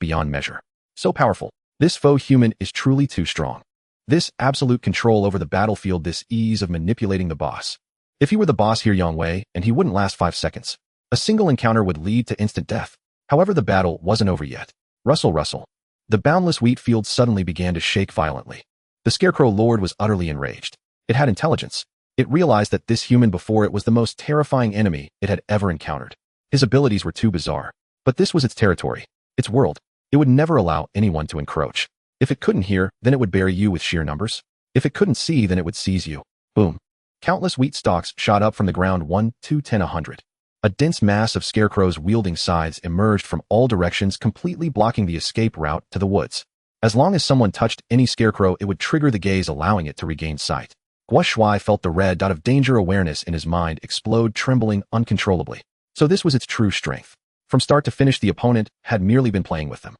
beyond measure. So powerful. This faux human is truly too strong. This absolute control over the battlefield, this ease of manipulating the boss. If he were the boss here, Yang Wei, and he wouldn't last 5 seconds. A single encounter would lead to instant death. However, the battle wasn't over yet. Rustle, rustle. The boundless wheat field suddenly began to shake violently. The scarecrow lord was utterly enraged. It had intelligence. It realized that this human before it was the most terrifying enemy it had ever encountered. His abilities were too bizarre. But this was its territory, its world. It would never allow anyone to encroach. If it couldn't hear, then it would bury you with sheer numbers. If it couldn't see, then it would seize you. Boom. Countless wheat stalks shot up from the ground, 1, 2, 10, 100. A dense mass of scarecrows wielding scythes emerged from all directions, completely blocking the escape route to the woods. As long as someone touched any scarecrow, it would trigger the gaze, allowing it to regain sight. Guo Shuai felt the red dot of danger awareness in his mind explode, trembling uncontrollably. So this was its true strength. From start to finish, the opponent had merely been playing with them.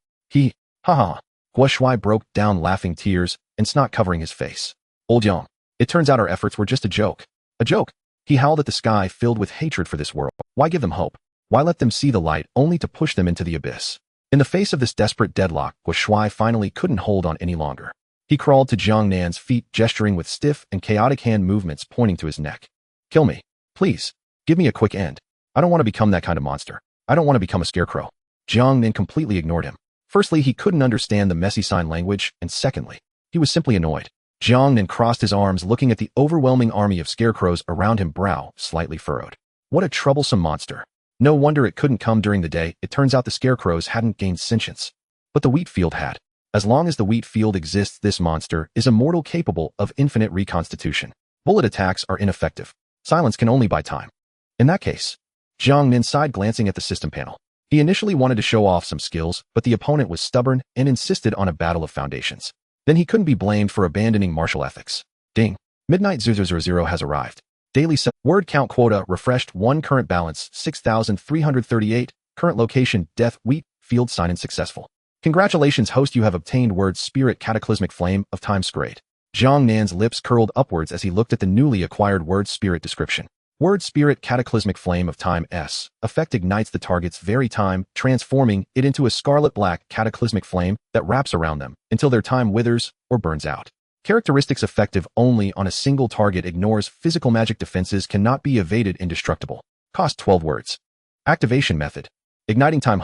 Haha. Guo Shuai broke down, laughing, tears and snot covering his face. Old Yang, it turns out our efforts were just a joke. A joke? He howled at the sky, filled with hatred for this world. Why give them hope? Why let them see the light, only to push them into the abyss? In the face of this desperate deadlock, Guo Shuai finally couldn't hold on any longer. He crawled to Jiang Nan's feet, gesturing with stiff and chaotic hand movements, pointing to his neck. Kill me. Please. Give me a quick end. I don't want to become that kind of monster. I don't want to become a scarecrow. Jiang Nan completely ignored him. Firstly, he couldn't understand the messy sign language, and secondly, he was simply annoyed. Jiang Nan crossed his arms, looking at the overwhelming army of scarecrows around him, brow slightly furrowed. What a troublesome monster. No wonder it couldn't come during the day. It turns out the scarecrows hadn't gained sentience. But the wheat field had. As long as the wheat field exists, this monster is a mortal capable of infinite reconstitution. Bullet attacks are ineffective. Silence can only buy time. In that case, Jiang Nan sighed, glancing at the system panel. He initially wanted to show off some skills, but the opponent was stubborn and insisted on a battle of foundations. Then he couldn't be blamed for abandoning martial ethics. Ding. Midnight 000 has arrived. Daily word count quota refreshed. 1 current balance 6,338. Current location death wheat field sign-in successful. Congratulations, host, you have obtained word spirit cataclysmic flame of time grade. Jiang Nan's lips curled upwards as he looked at the newly acquired word spirit description. Word spirit cataclysmic flame of time S. Effect ignites the target's very time, transforming it into a scarlet black cataclysmic flame that wraps around them until their time withers or burns out. Characteristics effective only on a single target. Ignores physical magic defenses. Cannot be evaded. Indestructible. Cost 12 words. Activation method. Igniting time.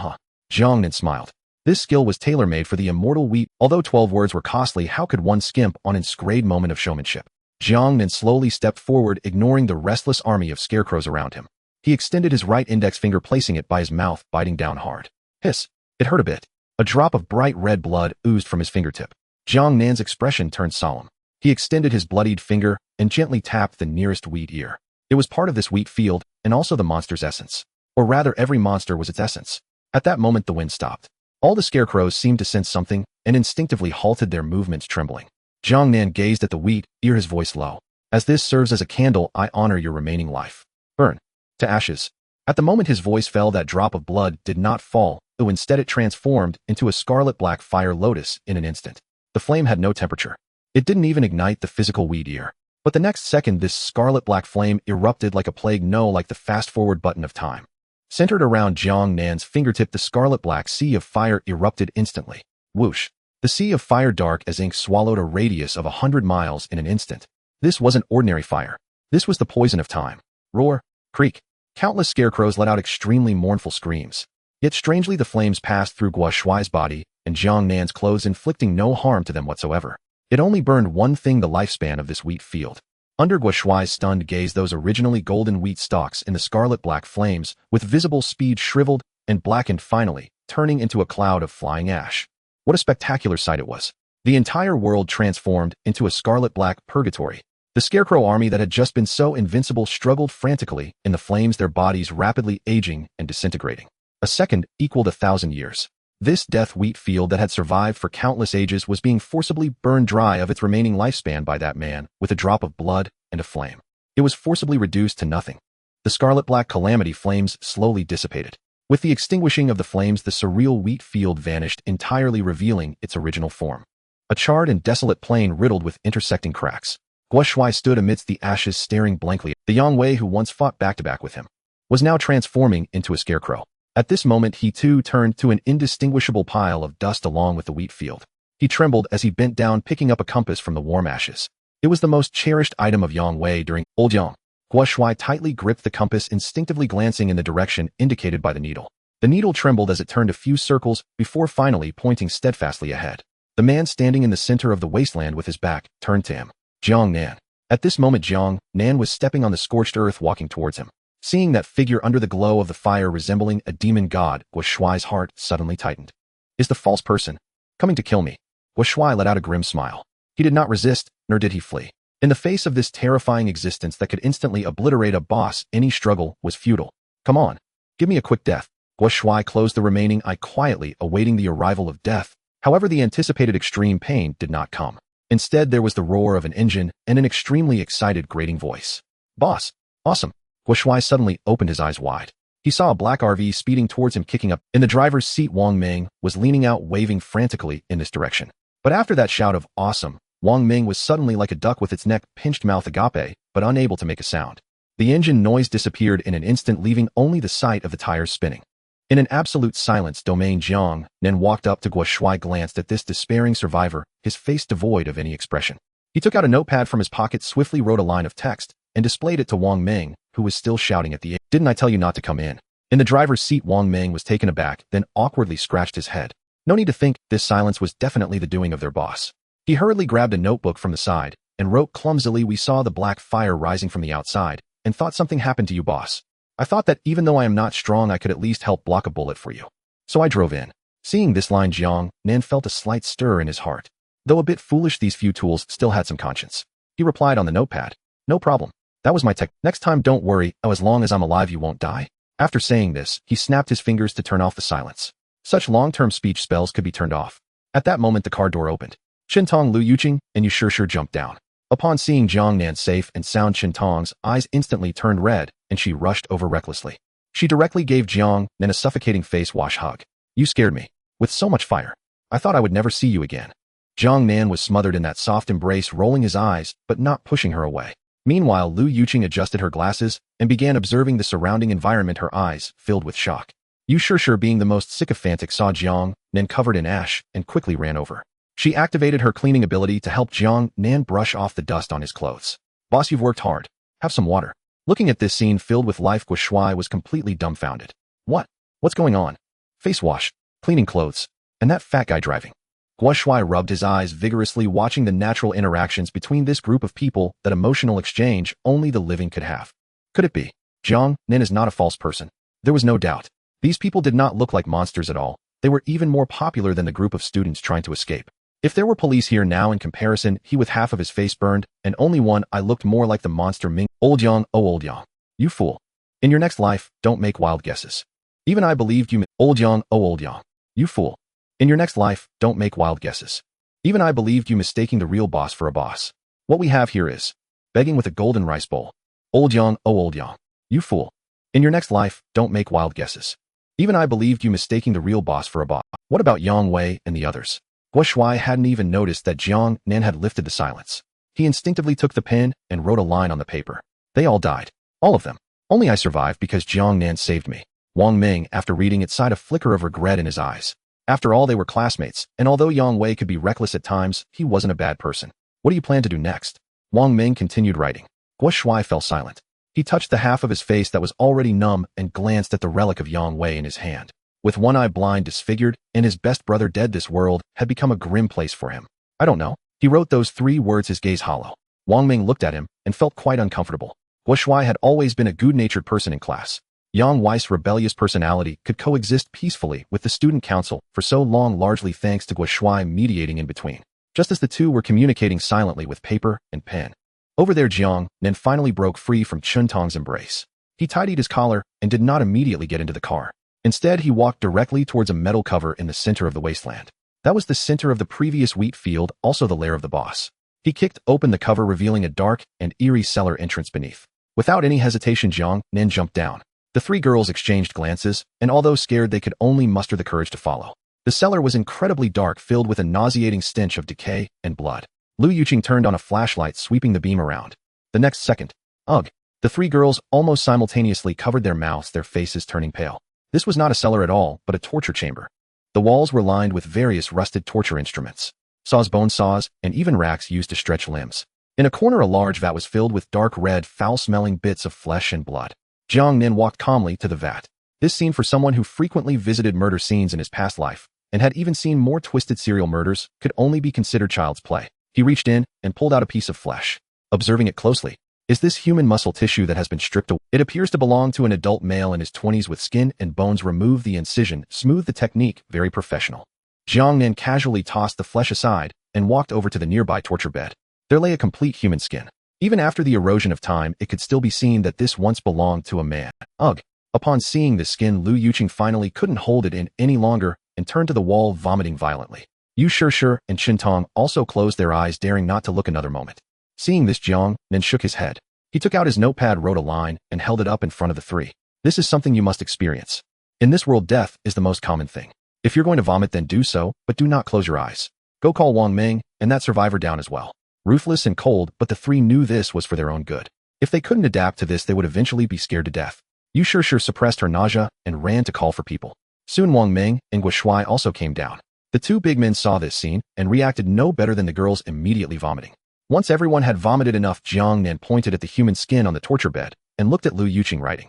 Jiang Nan smiled. This skill was tailor-made for the immortal wheat. Although 12 words were costly, how could one skimp on its great moment of showmanship? Jiang Nan slowly stepped forward, ignoring the restless army of scarecrows around him. He extended his right index finger, placing it by his mouth, biting down hard. Hiss. It hurt a bit. A drop of bright red blood oozed from his fingertip. Jiang Nan's expression turned solemn. He extended his bloodied finger and gently tapped the nearest wheat ear. It was part of this wheat field, and also the monster's essence. Or rather, every monster was its essence. At that moment, the wind stopped. All the scarecrows seemed to sense something and instinctively halted their movements, trembling. Jiang Nan gazed at the wheat ear, his voice low. As this serves as a candle, I honor your remaining life. Burn. To ashes. At the moment his voice fell, that drop of blood did not fall, though instead it transformed into a scarlet black fire lotus in an instant. The flame had no temperature. It didn't even ignite the physical wheat ear. But the next second, this scarlet black flame erupted like a plague, like the fast-forward button of time. Centered around Jiang Nan's fingertip, the scarlet black sea of fire erupted instantly. Whoosh. The sea of fire, dark as ink, swallowed a radius of 100 miles in an instant. This wasn't ordinary fire. This was the poison of time. Roar. Creak. Countless scarecrows let out extremely mournful screams. Yet strangely, the flames passed through Guo Shuai's body and Jiang Nan's clothes, inflicting no harm to them whatsoever. It only burned one thing: the lifespan of this wheat field. Under Guo Shuai's stunned gaze, those originally golden wheat stalks in the scarlet black flames, with visible speed, shriveled and blackened, finally turning into a cloud of flying ash. What a spectacular sight it was. The entire world transformed into a scarlet black purgatory. The scarecrow army that had just been so invincible struggled frantically in the flames, their bodies rapidly aging and disintegrating. A second equaled 1,000 years. This death wheat field that had survived for countless ages was being forcibly burned dry of its remaining lifespan by that man with a drop of blood and a flame. It was forcibly reduced to nothing. The scarlet black calamity flames slowly dissipated. With the extinguishing of the flames, the surreal wheat field vanished entirely, revealing its original form. A charred and desolate plain riddled with intersecting cracks. Guo Shuai stood amidst the ashes, staring blankly. The Yang Wei, who once fought back-to-back with him, was now transforming into a scarecrow. At this moment, he too turned to an indistinguishable pile of dust along with the wheat field. He trembled as he bent down, picking up a compass from the warm ashes. It was the most cherished item of Yang Wei during Old Yang. Guo Shuai tightly gripped the compass, instinctively glancing in the direction indicated by the needle. The needle trembled as it turned a few circles before finally pointing steadfastly ahead. The man standing in the center of the wasteland with his back turned to him. Jiang Nan. At this moment, Jiang Nan was stepping on the scorched earth, walking towards him. Seeing that figure under the glow of the fire resembling a demon god, Guo Shuai's heart suddenly tightened. Is the false person coming to kill me? Guo Shuai let out a grim smile. He did not resist, nor did he flee. In the face of this terrifying existence that could instantly obliterate a boss, any struggle was futile. Come on, give me a quick death. Guo Shuai closed the remaining eye quietly, awaiting the arrival of death, However, the anticipated extreme pain did not come. Instead, there was the roar of an engine and an extremely excited grating voice. Boss. Awesome. Guo Shuai suddenly opened his eyes wide. He saw a black RV speeding towards him, kicking up. In the driver's seat, Wang Ming was leaning out, waving frantically in this direction. But after that shout of awesome, Wang Ming was suddenly like a duck with its neck pinched, mouth agape, but unable to make a sound. The engine noise disappeared in an instant, leaving only the sight of the tires spinning. In an absolute silence domain, Jiang Nan walked up to Guo Shuai, glanced at this despairing survivor, his face devoid of any expression. He took out a notepad from his pocket, swiftly wrote a line of text, and displayed it to Wang Ming, who was still shouting at the end. Didn't I tell you not to come in? In the driver's seat, Wang Ming was taken aback, then awkwardly scratched his head. No need to think, this silence was definitely the doing of their boss. He hurriedly grabbed a notebook from the side and wrote clumsily, "We saw the black fire rising from the outside and thought something happened to you, boss. I thought that even though I am not strong, I could at least help block a bullet for you. So I drove in." Seeing this line, Jiang Nan felt a slight stir in his heart. Though a bit foolish, these few tools still had some conscience. He replied on the notepad, "No problem. That was my tech. Next time, don't worry. Oh, as long as I'm alive, you won't die." After saying this, he snapped his fingers to turn off the silence. Such long-term speech spells could be turned off. At that moment, the car door opened. Qintong Lu Yuqing and Yu Sure jumped down. Upon seeing Jiang Nan safe and sound, Qintong's eyes instantly turned red, and she rushed over recklessly. She directly gave Jiang Nan a suffocating face wash hug. "You scared me. With so much fire. I thought I would never see you again." Jiang Nan was smothered in that soft embrace, rolling his eyes, but not pushing her away. Meanwhile, Lu Yuqing adjusted her glasses and began observing the surrounding environment, her eyes filled with shock. Yu Sure, being the most sycophantic, saw Jiang Nan covered in ash and quickly ran over. She activated her cleaning ability to help Jiang Nan brush off the dust on his clothes. "Boss, you've worked hard. Have some water." Looking at this scene filled with life, Guo Shuai was completely dumbfounded. What's going on? Face wash, cleaning clothes, and that fat guy driving. Guo Shuai rubbed his eyes vigorously, watching the natural interactions between this group of people, that emotional exchange only the living could have. Could it be? Jiang Nan is not a false person. There was no doubt. These people did not look like monsters at all. They were even more popular than the group of students trying to escape. If there were police here now, in comparison, he with half of his face burned, and only one eye looked more like the monster Ming. "Old Yang, oh old Yang. You fool. In your next life, don't make wild guesses. Even I believed you. Old Yang, oh old Yang. You fool. In your next life, don't make wild guesses. Even I believed you, mistaking the real boss for a boss. What we have here is begging with a golden rice bowl. Old Yang, oh old Yang. You fool. In your next life, don't make wild guesses. Even I believed you, mistaking the real boss for a boss." What about Yang Wei and the others? Guo Shuai hadn't even noticed that Jiang Nan had lifted the silence. He instinctively took the pen and wrote a line on the paper. "They all died. All of them. Only I survived because Jiang Nan saved me." Wang Ming, after reading it, sighed, a flicker of regret in his eyes. After all, they were classmates, and although Yang Wei could be reckless at times, he wasn't a bad person. "What do you plan to do next?" Wang Ming continued writing. Guo Shuai fell silent. He touched the half of his face that was already numb and glanced at the relic of Yang Wei in his hand. With one eye blind, disfigured, and his best brother dead, this world had become a grim place for him. "I don't know." He wrote those 3 words, his gaze hollow. Wang Ming looked at him and felt quite uncomfortable. Guo Shuai had always been a good-natured person in class. Yang Wei's rebellious personality could coexist peacefully with the student council for so long, largely thanks to Guo Shuai mediating in between, just as the two were communicating silently with paper and pen. Over there, Jiang Nan finally broke free from Qintong's embrace. He tidied his collar and did not immediately get into the car. Instead, he walked directly towards a metal cover in the center of the wasteland. That was the center of the previous wheat field, also the lair of the boss. He kicked open the cover, revealing a dark and eerie cellar entrance beneath. Without any hesitation, Jiang Nan jumped down. The 3 girls exchanged glances, and although scared, they could only muster the courage to follow. The cellar was incredibly dark, filled with a nauseating stench of decay and blood. Lu Yuqing turned on a flashlight, sweeping the beam around. The next second, ugh! The 3 girls almost simultaneously covered their mouths, their faces turning pale. This was not a cellar at all, but a torture chamber. The walls were lined with various rusted torture instruments, saws, bone saws, and even racks used to stretch limbs. In a corner, a large vat was filled with dark red, foul-smelling bits of flesh and blood. Jiang Nan walked calmly to the vat. This scene, for someone who frequently visited murder scenes in his past life, and had even seen more twisted serial murders, could only be considered child's play. He reached in and pulled out a piece of flesh. Observing it closely, is this human muscle tissue that has been stripped away? It appears to belong to an adult male in his 20s, with skin and bones removed. The incision smoothed, the technique very professional. Jiang Nan casually tossed the flesh aside and walked over to the nearby torture bed. There lay a complete human skin. Even after the erosion of time, it could still be seen that this once belonged to a man. Ugh! Upon seeing the skin, Lu Yuqing finally couldn't hold it in any longer and turned to the wall, vomiting violently. You sure, and Qintong also closed their eyes, daring not to look another moment. Seeing this, Jiang Nan shook his head. He took out his notepad, wrote a line, and held it up in front of the three. This is something you must experience. In this world, death is the most common thing. If you're going to vomit, then do so, but do not close your eyes. Go call Wang Ming and that survivor down as well. Ruthless and cold, but the three knew this was for their own good. If they couldn't adapt to this, they would eventually be scared to death. You sure suppressed her nausea and ran to call for people. Soon Wang Ming and Guo Shuai also came down. The two big men saw this scene and reacted no better than the girls, immediately vomiting. Once everyone had vomited enough, Jiang Nan pointed at the human skin on the torture bed and looked at Lu Yuqing, writing.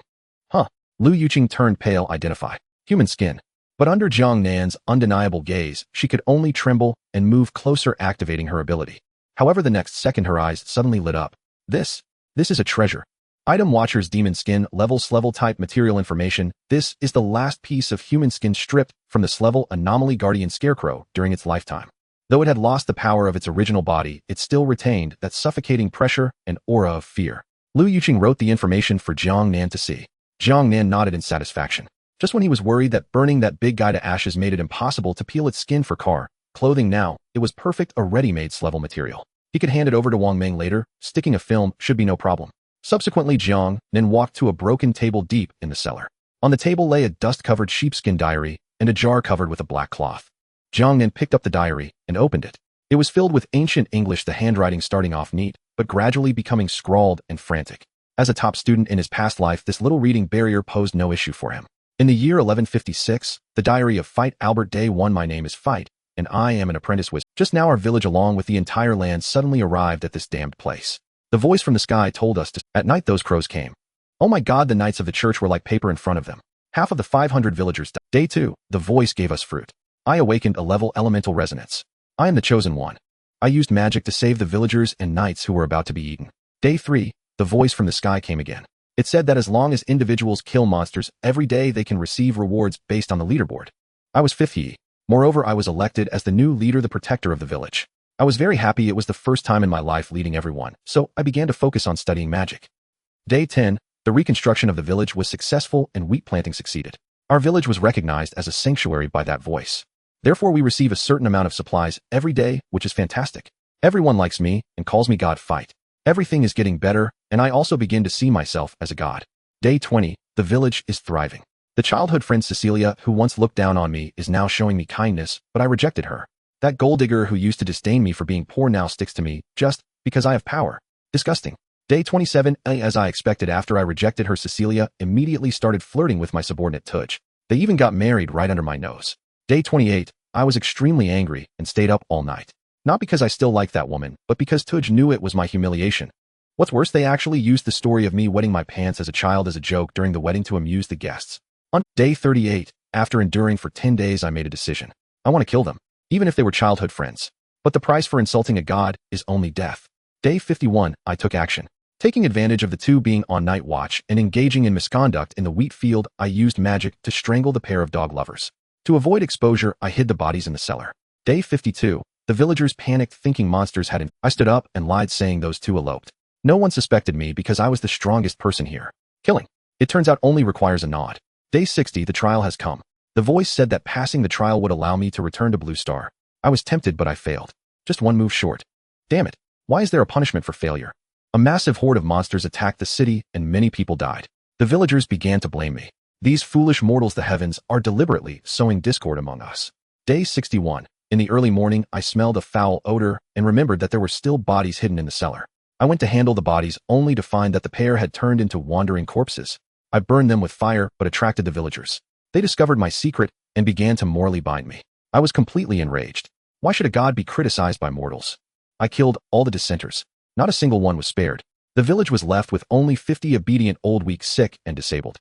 Lu Yuqing turned pale. Identify. Human skin. But under Jiang Nan's undeniable gaze, she could only tremble and move closer, activating her ability. However, the next second her eyes suddenly lit up. This is a treasure. Item Watcher's Demon Skin, level type material information. This is the last piece of human skin stripped from the level Anomaly Guardian Scarecrow during its lifetime. Though it had lost the power of its original body, it still retained that suffocating pressure and aura of fear. Lu Yuqing wrote the information for Jiang Nan to see. Jiang Nan nodded in satisfaction. Just when he was worried that burning that big guy to ashes made it impossible to peel its skin for clothing, now it was perfect, a ready-made level material. He could hand it over to Wang Ming later. Sticking a film should be no problem. Subsequently, Jiang Nan walked to a broken table deep in the cellar. On the table lay a dust-covered sheepskin diary and a jar covered with a black cloth. Jiang Nan picked up the diary and opened it. It was filled with ancient English, the handwriting starting off neat, but gradually becoming scrawled and frantic. As a top student in his past life, this little reading barrier posed no issue for him. In the year 1156, the diary of Fight Albert Day 1. My name is Fight, and I am an apprentice wizard. Just now our village along with the entire land suddenly arrived at this damned place. The voice from the sky told us to. At night those crows came. Oh my God, the knights of the church were like paper in front of them. Half of the 500 villagers died. Day 2, the voice gave us fruit. I awakened a level elemental resonance. I am the chosen one. I used magic to save the villagers and knights who were about to be eaten. Day 3, the voice from the sky came again. It said that as long as individuals kill monsters every day, they can receive rewards based on the leaderboard. I was 5th. Moreover, I was elected as the new leader, the protector of the village. I was very happy. It was the first time in my life leading everyone, so I began to focus on studying magic. Day 10, the reconstruction of the village was successful and wheat planting succeeded. Our village was recognized as a sanctuary by that voice. Therefore, we receive a certain amount of supplies every day, which is fantastic. Everyone likes me and calls me God Fight. Everything is getting better, and I also begin to see myself as a god. Day 20, the village is thriving. The childhood friend Cecilia, who once looked down on me, is now showing me kindness, but I rejected her. That gold digger who used to disdain me for being poor now sticks to me, just because I have power. Disgusting. Day 27, as I expected, after I rejected her, Cecilia immediately started flirting with my subordinate Tudge. They even got married right under my nose. Day 28, I was extremely angry and stayed up all night. Not because I still liked that woman, but because Tudge knew it was my humiliation. What's worse, they actually used the story of me wetting my pants as a child as a joke during the wedding to amuse the guests. On day 38, after enduring for 10 days, I made a decision. I want to kill them, even if they were childhood friends. But the price for insulting a god is only death. Day 51, I took action. Taking advantage of the two being on night watch and engaging in misconduct in the wheat field, I used magic to strangle the pair of dog lovers. To avoid exposure, I hid the bodies in the cellar. Day 52, the villagers panicked thinking monsters had I stood up and lied saying those two eloped. No one suspected me because I was the strongest person here. Killing. It turns out only requires a nod. Day 60, the trial has come. The voice said that passing the trial would allow me to return to Blue Star. I was tempted, but I failed. Just one move short. Damn it. Why is there a punishment for failure? A massive horde of monsters attacked the city and many people died. The villagers began to blame me. These foolish mortals, the heavens, are deliberately sowing discord among us. Day 61. In the early morning, I smelled a foul odor and remembered that there were still bodies hidden in the cellar. I went to handle the bodies only to find that the pair had turned into wandering corpses. I burned them with fire but attracted the villagers. They discovered my secret and began to morally bind me. I was completely enraged. Why should a god be criticized by mortals? I killed all the dissenters. Not a single one was spared. The village was left with only 50 obedient old, weak, sick, and disabled.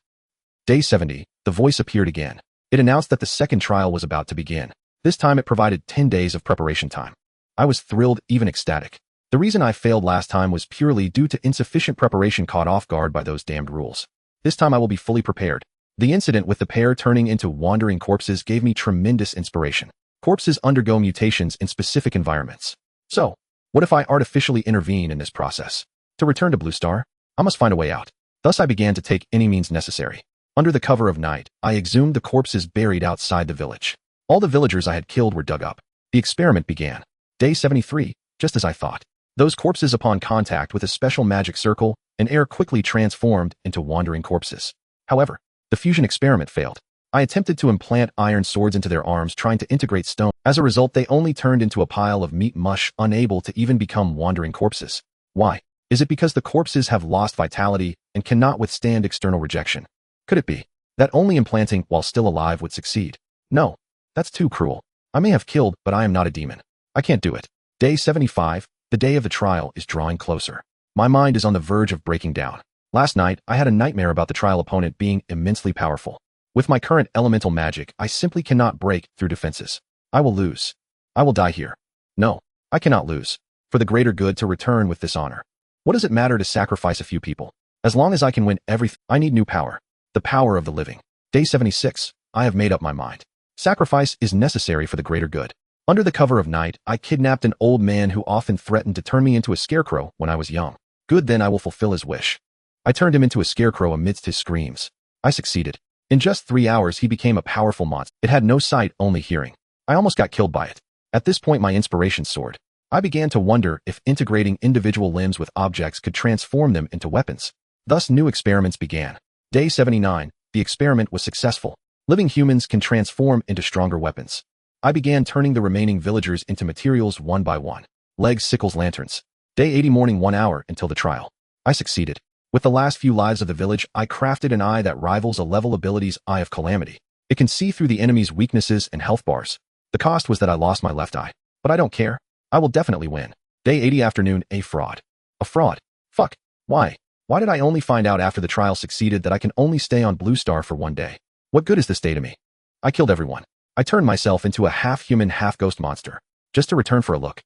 Day 70, the voice appeared again. It announced that the second trial was about to begin. This time it provided 10 days of preparation time. I was thrilled, even ecstatic. The reason I failed last time was purely due to insufficient preparation, caught off guard by those damned rules. This time I will be fully prepared. The incident with the pair turning into wandering corpses gave me tremendous inspiration. Corpses undergo mutations in specific environments. So, what if I artificially intervene in this process? To return to Blue Star, I must find a way out. Thus I began to take any means necessary. Under the cover of night, I exhumed the corpses buried outside the village. All the villagers I had killed were dug up. The experiment began. Day 73, just as I thought. Those corpses upon contact with a special magic circle and air quickly transformed into wandering corpses. However, the fusion experiment failed. I attempted to implant iron swords into their arms trying to integrate stone. As a result, they only turned into a pile of meat mush, unable to even become wandering corpses. Why? Is it because the corpses have lost vitality and cannot withstand external rejection? Could it be that only implanting while still alive would succeed? No, that's too cruel. I may have killed, but I am not a demon. I can't do it. Day 75, the day of the trial, is drawing closer. My mind is on the verge of breaking down. Last night, I had a nightmare about the trial opponent being immensely powerful. With my current elemental magic, I simply cannot break through defenses. I will lose. I will die here. No, I cannot lose. For the greater good to return with this honor. What does it matter to sacrifice a few people? As long as I can win everything, I need new power. The power of the living. Day 76, I have made up my mind. Sacrifice is necessary for the greater good. Under the cover of night, I kidnapped an old man who often threatened to turn me into a scarecrow when I was young. Good, then I will fulfill his wish. I turned him into a scarecrow amidst his screams. I succeeded. In just 3 hours, he became a powerful monster. It had no sight, only hearing. I almost got killed by it. At this point, my inspiration soared. I began to wonder if integrating individual limbs with objects could transform them into weapons. Thus, new experiments began. Day 79, the experiment was successful. Living humans can transform into stronger weapons. I began turning the remaining villagers into materials one by one. Legs, sickles, lanterns. Day 80, morning, 1 hour until the trial. I succeeded. With the last few lives of the village, I crafted an eye that rivals a level ability's Eye of Calamity. It can see through the enemy's weaknesses and health bars. The cost was that I lost my left eye. But I don't care. I will definitely win. Day 80, afternoon, a fraud. A fraud. Fuck. Why? Why did I only find out after the trial succeeded that I can only stay on Blue Star for 1 day? What good is this day to me? I killed everyone. I turned myself into a half-human, half-ghost monster. Just to return for a look.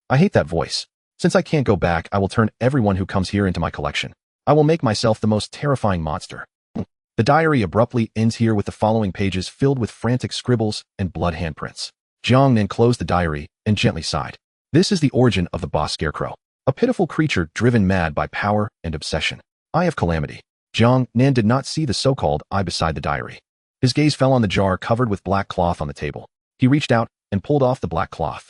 I hate that voice. Since I can't go back, I will turn everyone who comes here into my collection. I will make myself the most terrifying monster. The diary abruptly ends here with the following pages filled with frantic scribbles and blood handprints. Jiang Nan closed the diary and gently sighed. This is the origin of the boss scarecrow. A pitiful creature driven mad by power and obsession. Eye of Calamity. Jiang Nan did not see the so-called eye beside the diary. His gaze fell on the jar covered with black cloth on the table. He reached out and pulled off the black cloth.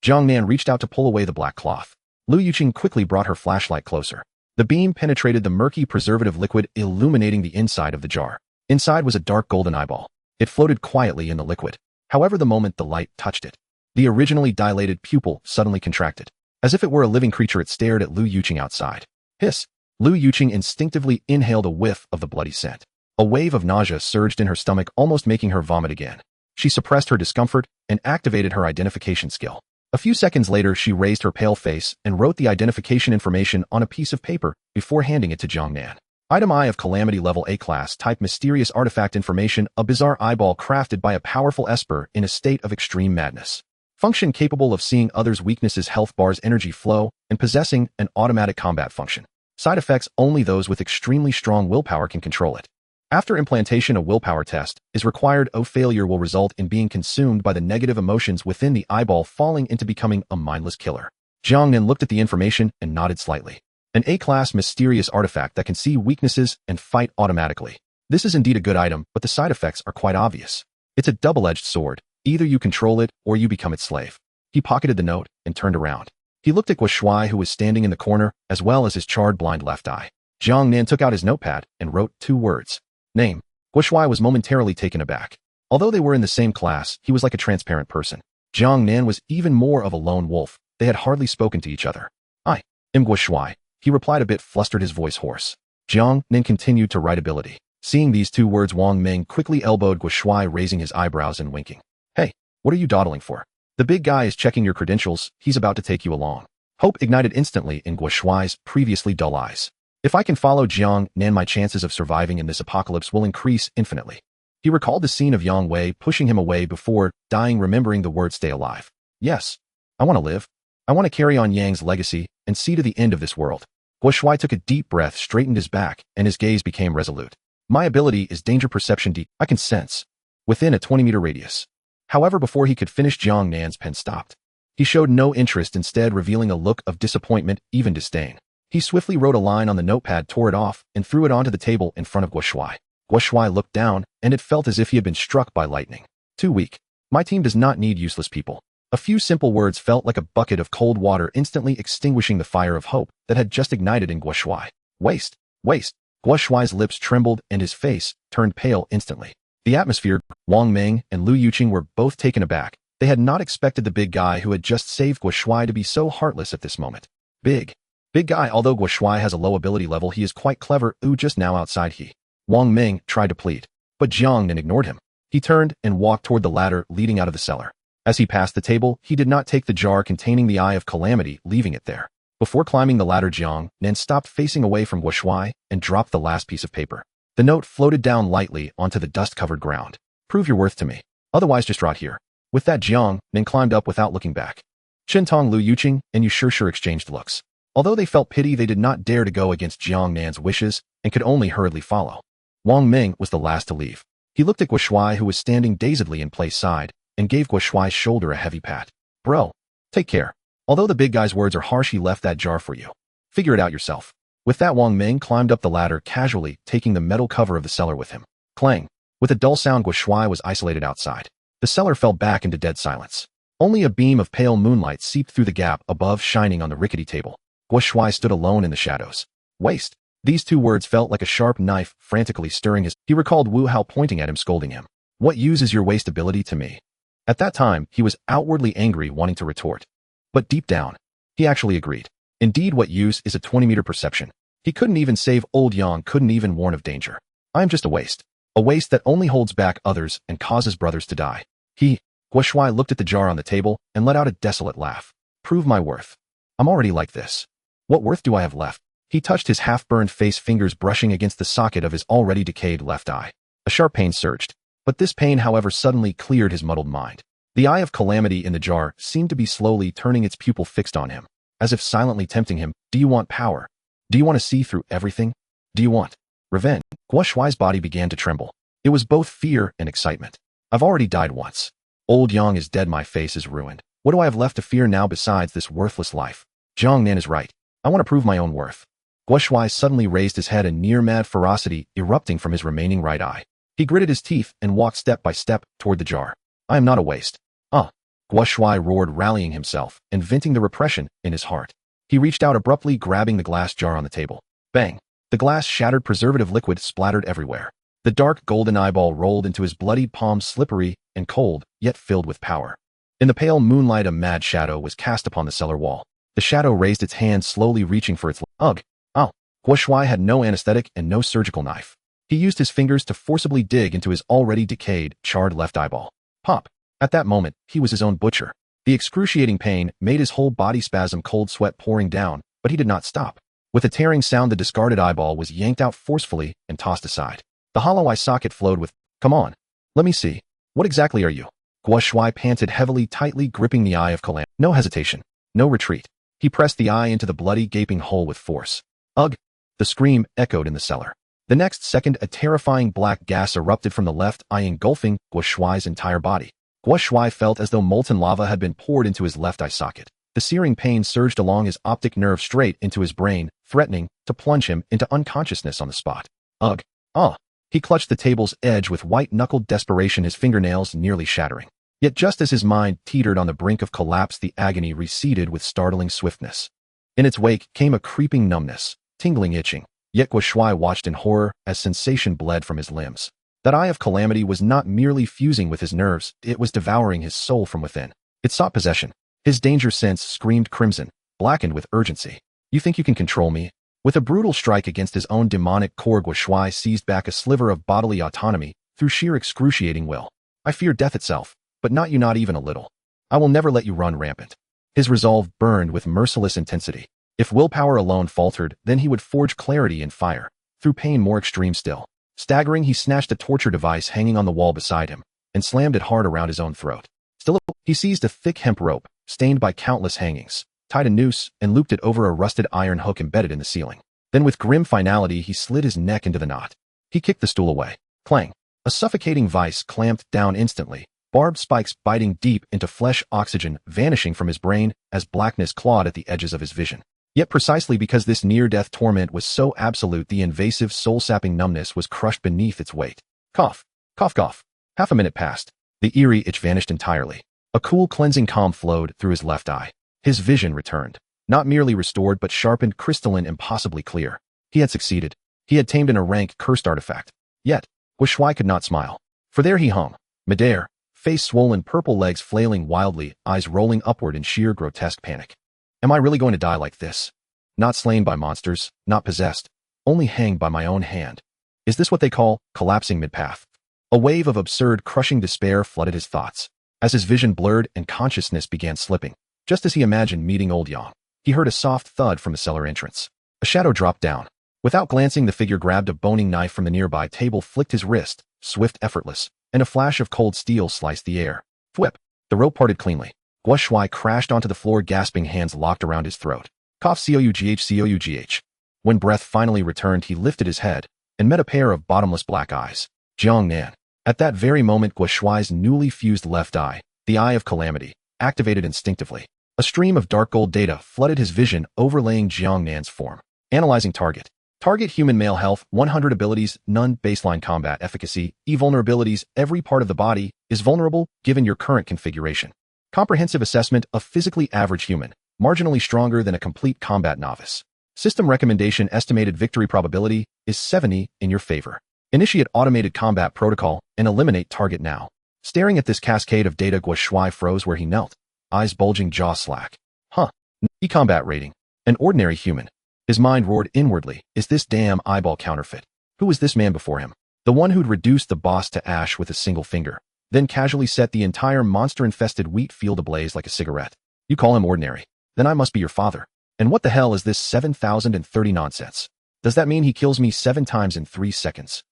Jiang Nan reached out to pull away the black cloth. Lu Yuqing quickly brought her flashlight closer. The beam penetrated the murky preservative liquid, illuminating the inside of the jar. Inside was a dark golden eyeball. It floated quietly in the liquid. However, the moment the light touched it, the originally dilated pupil suddenly contracted. As if it were a living creature, it stared at Lu Yuqing outside. Hiss! Lu Yuqing instinctively inhaled a whiff of the bloody scent. A wave of nausea surged in her stomach, almost making her vomit again. She suppressed her discomfort and activated her identification skill. A few seconds later, she raised her pale face and wrote the identification information on a piece of paper before handing it to Jiang Nan. Item: Eye of Calamity, level A class, type mysterious artifact information, a bizarre eyeball crafted by a powerful esper in a state of extreme madness. Function: capable of seeing others' weaknesses, health bars, energy flow, and possessing an automatic combat function. Side effects: only those with extremely strong willpower can control it. After implantation, a willpower test is required. Failure will result in being consumed by the negative emotions within the eyeball, falling into becoming a mindless killer. Jiang Nan looked at the information and nodded slightly. An A-class mysterious artifact that can see weaknesses and fight automatically. This is indeed a good item, but the side effects are quite obvious. It's a double-edged sword. Either you control it or you become its slave. He pocketed the note and turned around. He looked at Guo Shuai, who was standing in the corner, as well as his charred blind left eye. Jiang Nan took out his notepad and wrote 2 words. Name. Guo Shuai was momentarily taken aback. Although they were in the same class, he was like a transparent person. Jiang Nan was even more of a lone wolf. They had hardly spoken to each other. I am Guo Shuai, he replied, a bit flustered, his voice hoarse. Jiang Nan continued to write ability. Seeing these 2 words, Wang Meng quickly elbowed Guo Shuai, raising his eyebrows and winking. Hey, what are you dawdling for? The big guy is checking your credentials. He's about to take you along. Hope ignited instantly in Guo Shuai's previously dull eyes. If I can follow Jiang Nan, my chances of surviving in this apocalypse will increase infinitely. He recalled the scene of Yang Wei pushing him away before dying, remembering the word stay alive. Yes, I want to live. I want to carry on Yang's legacy and see to the end of this world. Guo Shuai took a deep breath, straightened his back, and his gaze became resolute. My ability is danger perception deep. I can sense within a 20-meter radius. However, before he could finish, Jiang Nan's pen stopped. He showed no interest, instead revealing a look of disappointment, even disdain. He swiftly wrote a line on the notepad, tore it off, and threw it onto the table in front of Guo Shuai. Guo Shuai looked down, and it felt as if he had been struck by lightning. Too weak. My team does not need useless people. A few simple words felt like a bucket of cold water instantly extinguishing the fire of hope that had just ignited in Guo Shuai. Waste. Waste. Guo Shuai's lips trembled and his face turned pale instantly. The atmosphere, Wang Ming and Lu Yuqing were both taken aback. They had not expected the big guy who had just saved Guo Shuai to be so heartless at this moment. Big guy, although Guo Shuai has a low ability level, he is quite clever. Just now outside Wang Ming tried to plead, but Jiang Nan ignored him. He turned and walked toward the ladder leading out of the cellar. As he passed the table, he did not take the jar containing the Eye of Calamity, leaving it there. Before climbing the ladder, Jiang Nan stopped facing away from Guo Shuai and dropped the last piece of paper. The note floated down lightly onto the dust-covered ground. Prove your worth to me. Otherwise just rot here. With that, Jiang Nan climbed up without looking back. Shintong, Lu Yuqing, and Yu Sure exchanged looks. Although they felt pity, they did not dare to go against Jiang Nan's wishes and could only hurriedly follow. Wang Ming was the last to leave. He looked at Guo Shuai, who was standing dazedly in place side, and gave Guo Shuai's shoulder a heavy pat. Bro, take care. Although the big guy's words are harsh, he left that jar for you. Figure it out yourself. With that, Wang Ming climbed up the ladder casually, taking the metal cover of the cellar with him. Clang. With a dull sound, Guo Shuai was isolated outside. The cellar fell back into dead silence. Only a beam of pale moonlight seeped through the gap above, shining on the rickety table. Guo Shuai stood alone in the shadows. Waste. These two words felt like a sharp knife, frantically stirring his... He recalled Wu Hao pointing at him, scolding him. What use is your waste ability to me? At that time, he was outwardly angry, wanting to retort. But deep down, he actually agreed. Indeed, what use is a 20-meter perception? He couldn't even save old Yang, couldn't even warn of danger. I'm just a waste. A waste that only holds back others and causes brothers to die. Guo Shuai looked at the jar on the table and let out a desolate laugh. Prove my worth. I'm already like this. What worth do I have left? He touched his half-burned face, fingers brushing against the socket of his already decayed left eye. A sharp pain surged. But this pain, however, suddenly cleared his muddled mind. The Eye of Calamity in the jar seemed to be slowly turning its pupil fixed on him, as if silently tempting him. Do you want power? Do you want to see through everything? Do you want revenge? Guo Shuai's body began to tremble. It was both fear and excitement. I've already died once. Old Yang is dead, my face is ruined. What do I have left to fear now besides this worthless life? Jiang Nan is right. I want to prove my own worth. Guo Shuai suddenly raised his head, a near-mad ferocity erupting from his remaining right eye. He gritted his teeth and walked step by step toward the jar. I am not a waste. Guo Shuai roared, rallying himself and venting the repression in his heart. He reached out abruptly, grabbing the glass jar on the table. Bang! The glass shattered, preservative liquid splattered everywhere. The dark golden eyeball rolled into his bloodied palm, slippery and cold, yet filled with power. In the pale moonlight, a mad shadow was cast upon the cellar wall. The shadow raised its hand, slowly reaching for its... Ugh! Ow! Guo Shuai had no anesthetic and no surgical knife. He used his fingers to forcibly dig into his already decayed, charred left eyeball. Pop! At that moment, he was his own butcher. The excruciating pain made his whole body spasm, cold sweat pouring down, but he did not stop. With a tearing sound, the discarded eyeball was yanked out forcefully and tossed aside. The hollow eye socket flowed with, Come on. Let me see. What exactly are you? Guo Shuai panted heavily, tightly gripping the Eye of Calamity. No hesitation. No retreat. He pressed the eye into the bloody, gaping hole with force. Ugh! The scream echoed in the cellar. The next second, a terrifying black gas erupted from the left eye, engulfing Guo Shuai's entire body. Guo Shuai felt as though molten lava had been poured into his left eye socket. The searing pain surged along his optic nerve straight into his brain, threatening to plunge him into unconsciousness on the spot. Ugh! He clutched the table's edge with white-knuckled desperation, his fingernails nearly shattering. Yet just as his mind teetered on the brink of collapse, the agony receded with startling swiftness. In its wake came a creeping numbness, tingling itching. Yet Guo Shuai watched in horror as sensation bled from his limbs. That Eye of Calamity was not merely fusing with his nerves, it was devouring his soul from within. It sought possession. His danger sense screamed crimson, blackened with urgency. You think you can control me? With a brutal strike against his own demonic core, Guo Shuai seized back a sliver of bodily autonomy through sheer excruciating will. I fear death itself, but not you, not even a little. I will never let you run rampant. His resolve burned with merciless intensity. If willpower alone faltered, then he would forge clarity in fire, through pain more extreme still. Staggering, he snatched a torture device hanging on the wall beside him, and slammed it hard around his own throat. Still, he seized a thick hemp rope, stained by countless hangings, tied a noose, and looped it over a rusted iron hook embedded in the ceiling. Then with grim finality, he slid his neck into the knot. He kicked the stool away. Clang! A suffocating vice clamped down instantly, barbed spikes biting deep into flesh, oxygen vanishing from his brain as blackness clawed at the edges of his vision. Yet precisely because this near-death torment was so absolute, the invasive, soul-sapping numbness was crushed beneath its weight. Cough. Cough, cough. Half a minute passed. The eerie itch vanished entirely. A cool, cleansing calm flowed through his left eye. His vision returned. Not merely restored, but sharpened, crystalline, impossibly clear. He had succeeded. He had tamed an rank cursed artifact. Yet, Guo could not smile. For there he hung, midair, face swollen, purple legs flailing wildly, eyes rolling upward in sheer grotesque panic. Am I really going to die like this? Not slain by monsters, not possessed, only hanged by my own hand. Is this what they call collapsing mid-path? A wave of absurd, crushing despair flooded his thoughts. As his vision blurred and consciousness began slipping, just as he imagined meeting old Yang, he heard a soft thud from the cellar entrance. A shadow dropped down. Without glancing, the figure grabbed a boning knife from the nearby table, flicked his wrist, swift, effortless, and a flash of cold steel sliced the air. Thwip! The rope parted cleanly. Guo crashed onto the floor, gasping, hands locked around his throat. Cough, cough. When breath finally returned, he lifted his head and met a pair of bottomless black eyes. Jiang Nan. At that very moment, Guo's newly fused left eye, the eye of calamity, activated instinctively. A stream of dark gold data flooded his vision, overlaying Jiang Nan's form. Analyzing target. Target: human, male, health, 100 abilities, none, baseline combat efficacy, vulnerabilities, every part of the body is vulnerable given your current configuration. Comprehensive assessment: a physically average human, marginally stronger than a complete combat novice. System recommendation: estimated victory probability is 70 in your favor. Initiate automated combat protocol and eliminate target now. Staring at this cascade of data, Guo froze where he knelt, eyes bulging, jaw slack. E-combat rating: an ordinary human. His mind roared inwardly. Is this damn eyeball counterfeit? Who was this man before him? The one who'd reduced the boss to ash with a single finger, then casually set the entire monster-infested wheat field ablaze like a cigarette. You call him ordinary? Then I must be your father. And what the hell is this 7030 nonsense? Does that mean he kills me 7 times in 3 seconds?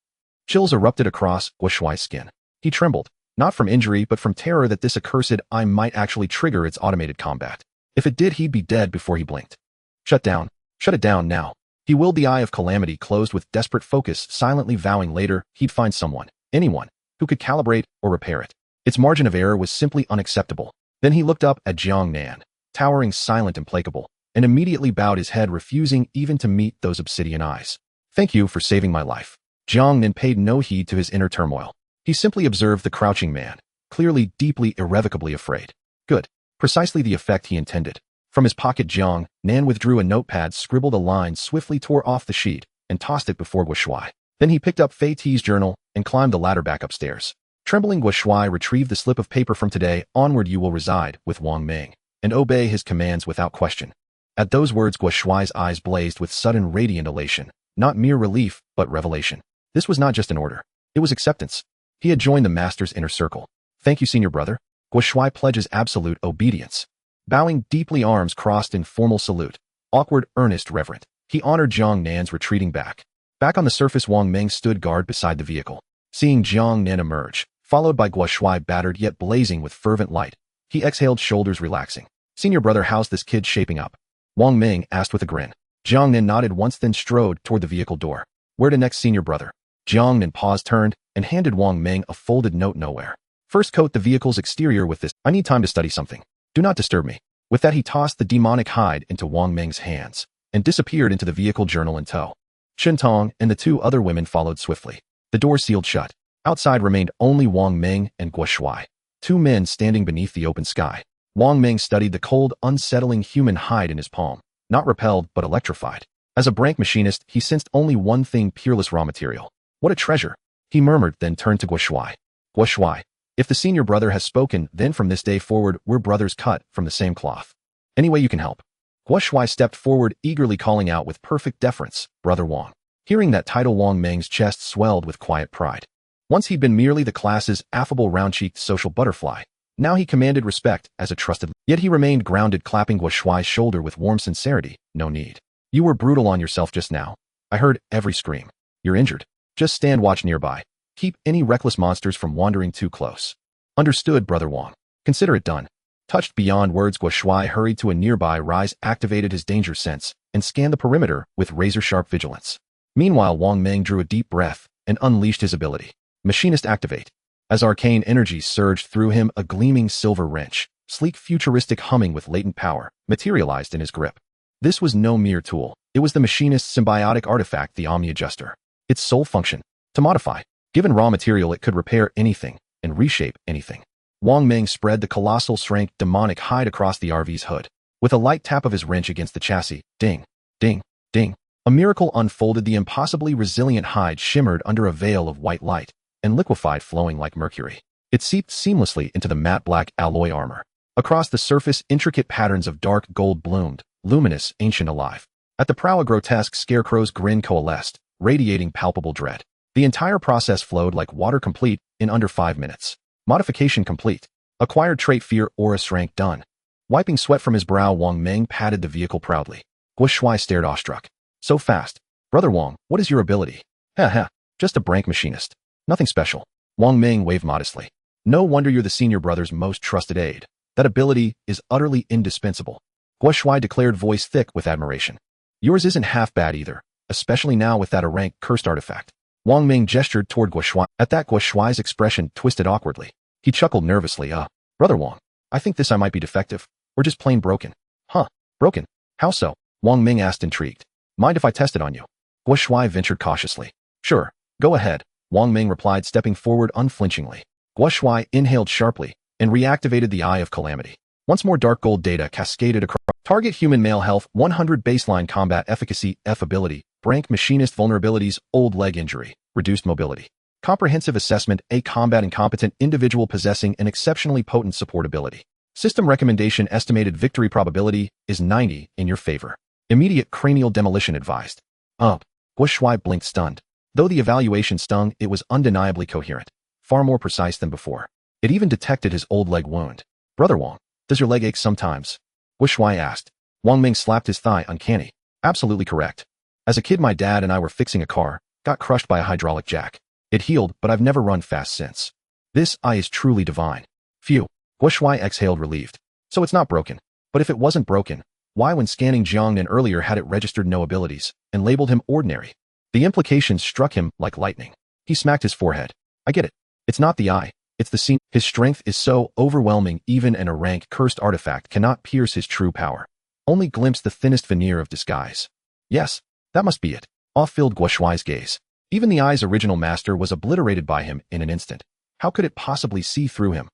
Chills erupted across Guo's skin. He trembled, not from injury but from terror that this accursed eye might actually trigger its automated combat. If it did, he'd be dead before he blinked. Shut down. Shut it down now. He willed the eye of calamity closed with desperate focus, silently vowing later he'd find someone, anyone, who could calibrate or repair it. Its margin of error was simply unacceptable. Then he looked up at Jiang Nan, towering, silent, implacable, and immediately bowed his head, refusing even to meet those obsidian eyes. Thank you for saving my life. Jiang Nan paid no heed to his inner turmoil. He simply observed the crouching man, clearly, deeply, irrevocably afraid. Good. Precisely the effect he intended. From his pocket, Jiang Nan withdrew a notepad, scribbled a line, swiftly tore off the sheet, and tossed it before Guo. Then he picked up Fei Ti's journal and climbed the ladder back upstairs. Trembling, Guo retrieved the slip of paper. From today onward you will reside with Wang Ming and obey his commands without question. At those words, Guo's eyes blazed with sudden radiant elation, not mere relief, but revelation. This was not just an order. It was acceptance. He had joined the master's inner circle. Thank you, senior brother. Guo pledges absolute obedience. Bowing deeply, arms crossed in formal salute, awkward, earnest, reverent, he honored Jiang Nan's retreating back. Back on the surface, Wang Ming stood guard beside the vehicle. Seeing Jiang Nan emerge, followed by Guo, battered yet blazing with fervent light, he exhaled, shoulders relaxing. Senior brother, how's this kid shaping up? Wang Ming asked with a grin. Jiang Nan nodded once, then strode toward the vehicle door. Where to next, senior brother? Jiang Nan paused, turned, and handed Wang Ming a folded note. Nowhere. First coat the vehicle's exterior with this. I need time to study something. Do not disturb me. With that, he tossed the demonic hide into Wang Ming's hands and disappeared into the vehicle, journal in tow. Chen Tong and the 2 other women followed swiftly. The door sealed shut. Outside remained only Wang Ming and Guo, 2 men standing beneath the open sky. Wang Ming studied the cold, unsettling human hide in his palm, not repelled but electrified. As a brank machinist, he sensed only one thing: peerless raw material. What a treasure! He murmured, then turned to Guo. Guo, if the senior brother has spoken, then from this day forward, we're brothers cut from the same cloth. Any way you can help. Guo stepped forward, eagerly calling out with perfect deference, Brother Wang. Hearing that title, Wang Ming's chest swelled with quiet pride. Once he'd been merely the class's affable, round-cheeked social butterfly. Now he commanded respect as a trusted. Yet he remained grounded, clapping Guo's shoulder with warm sincerity. No need. You were brutal on yourself just now. I heard every scream. You're injured. Just stand watch nearby. Keep any reckless monsters from wandering too close. Understood, Brother Wang. Consider it done. Touched beyond words, Guo hurried to a nearby rise, activated his danger sense, and scanned the perimeter with razor-sharp vigilance. Meanwhile, Wang Ming drew a deep breath and unleashed his ability. Machinist activate. As arcane energy surged through him, a gleaming silver wrench, sleek, futuristic, humming with latent power, materialized in his grip. This was no mere tool. It was the machinist's symbiotic artifact, the Omni Adjuster. Its sole function: to modify. Given raw material, it could repair anything and reshape anything. Wang Ming spread the colossal strength demonic hide across the RV's hood. With a light tap of his wrench against the chassis, ding, ding, ding, a miracle unfolded. The impossibly resilient hide shimmered under a veil of white light and liquefied, flowing like mercury. It seeped seamlessly into the matte black alloy armor. Across the surface, intricate patterns of dark gold bloomed, luminous, ancient, alive. At the prow, a grotesque scarecrow's grin coalesced, radiating palpable dread. The entire process flowed like water, complete in under 5 minutes. Modification complete. Acquired trait fear aura strength done. Wiping sweat from his brow, Wang Ming patted the vehicle proudly. Guo Shuai stared awestruck. So fast. Brother Wang, what is your ability? Ha, just a brank machinist. Nothing special. Wang Ming waved modestly. No wonder you're the senior brother's most trusted aide. That ability is utterly indispensable. Guo Shuai declared, voice thick with admiration. Yours isn't half bad either, especially now with that rank cursed artifact. Wang Ming gestured toward Guo Shuai. At that, Guo Shuai's expression twisted awkwardly. He chuckled nervously. Brother Wang, I think this I might be defective, or just plain broken. Huh, broken? How so? Wang Ming asked, intrigued. Mind if I test it on you? Guo Shuai ventured cautiously. Sure, go ahead, Wang Ming replied, stepping forward unflinchingly. Guo Shuai inhaled sharply and reactivated the Eye of Calamity. Once more dark gold data cascaded across. Target human male health 100, baseline combat efficacy F ability, brank machinist vulnerabilities, old leg injury, reduced mobility. Comprehensive assessment A, combat incompetent individual possessing an exceptionally potent support ability. System recommendation, estimated victory probability is 90 in your favor. Immediate cranial demolition advised. Guo Shuai blinked, stunned. Though the evaluation stung, it was undeniably coherent, far more precise than before. It even detected his old leg wound. Brother Wang, does your leg ache sometimes? Guo Shuai asked. Wang Ming slapped his thigh. Uncanny. Absolutely correct. As a kid, my dad and I were fixing a car, got crushed by a hydraulic jack. It healed, but I've never run fast since. This eye is truly divine. Phew. Guo Shuai exhaled, relieved. So it's not broken. But if it wasn't broken, why, when scanning Jiang Nan earlier, had it registered no abilities and labeled him ordinary? The implications struck him like lightning. He smacked his forehead. I get it. It's not the eye. It's the scene. His strength is so overwhelming, even an rank cursed artifact cannot pierce his true power. Only glimpse the thinnest veneer of disguise. Yes, that must be it. Awe filled Guo Shuai's gaze. Even the eye's original master was obliterated by him in an instant. How could it possibly see through him?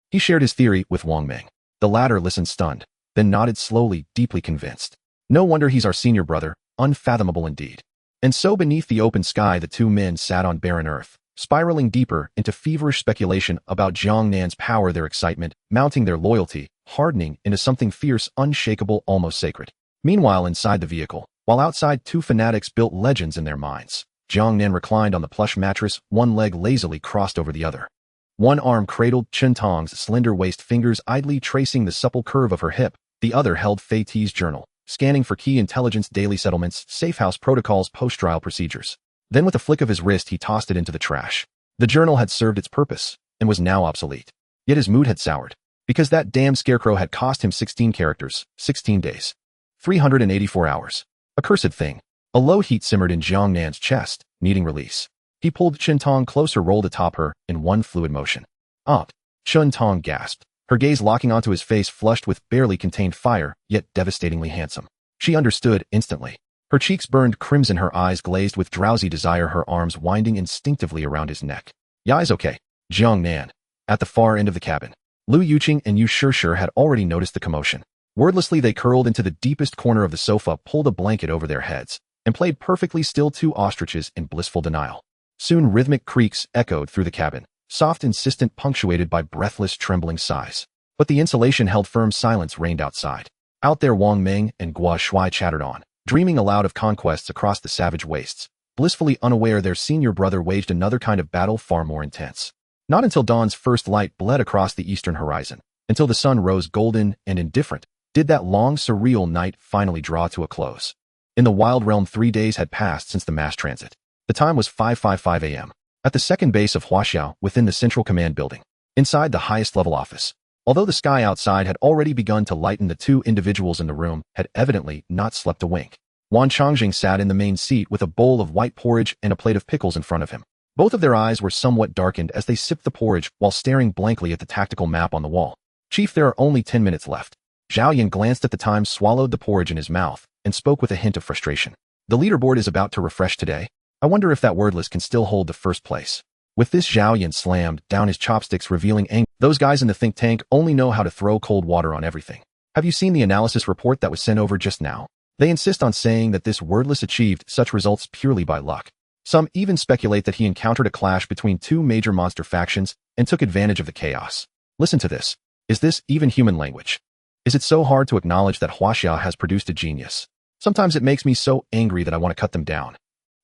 He shared his theory with Wang Ming. The latter listened stunned, then nodded slowly, deeply convinced. No wonder he's our senior brother, unfathomable indeed. And so beneath the open sky, the two men sat on barren earth, spiraling deeper into feverish speculation about Jiang Nan's power, their excitement, mounting, their loyalty, hardening into something fierce, unshakable, almost sacred. Meanwhile, inside the vehicle, while outside, two fanatics built legends in their minds. Jiang Nan reclined on the plush mattress, one leg lazily crossed over the other. One arm cradled Chen Tong's slender waist, fingers idly tracing the supple curve of her hip. The other held Fei Ti's journal, scanning for key intelligence, daily settlements, safehouse protocols, post-trial procedures. Then with a flick of his wrist, he tossed it into the trash. The journal had served its purpose and was now obsolete. Yet his mood had soured, because that damn scarecrow had cost him 16 characters, 16 days, 384 hours. Accursed thing. A low heat simmered in Jiang Nan's chest, needing release. He pulled Chen Tong closer, rolled atop her in one fluid motion. Chen Tong gasped, her gaze locking onto his face, flushed with barely contained fire, yet devastatingly handsome. She understood instantly. Her cheeks burned crimson, her eyes glazed with drowsy desire, her arms winding instinctively around his neck. Yai's okay. Jiang Nan. At the far end of the cabin, Lu Yuqing and Yu Shishir had already noticed the commotion. Wordlessly, they curled into the deepest corner of the sofa, pulled a blanket over their heads, and played perfectly still, two ostriches in blissful denial. Soon rhythmic creaks echoed through the cabin, soft, insistent, punctuated by breathless, trembling sighs. But the insulation held firm. Silence reigned outside. Out there, Wang Ming and Guo Shuai chattered on, dreaming aloud of conquests across the savage wastes, blissfully unaware their senior brother waged another kind of battle, far more intense. Not until dawn's first light bled across the eastern horizon, until the sun rose golden and indifferent, did that long, surreal night finally draw to a close. In the wild realm, 3 days had passed since the mass transit. The time was 5:55 a.m. At the second base of Huaxiao, within the central command building, inside the highest level office. Although the sky outside had already begun to lighten, the two individuals in the room had evidently not slept a wink. Wan Changjing sat in the main seat with a bowl of white porridge and a plate of pickles in front of him. Both of their eyes were somewhat darkened as they sipped the porridge while staring blankly at the tactical map on the wall. Chief, there are only 10 minutes left. Zhao Yan glanced at the time, swallowed the porridge in his mouth, and spoke with a hint of frustration. The leaderboard is about to refresh today. I wonder if that wordless can still hold the first place. With this, Zhao Yan slammed down his chopsticks, revealing anger. Those guys in the think tank only know how to throw cold water on everything. Have you seen the analysis report that was sent over just now? They insist on saying that this wordless achieved such results purely by luck. Some even speculate that he encountered a clash between two major monster factions and took advantage of the chaos. Listen to this. Is this even human language? Is it so hard to acknowledge that Huaxia has produced a genius? Sometimes it makes me so angry that I want to cut them down.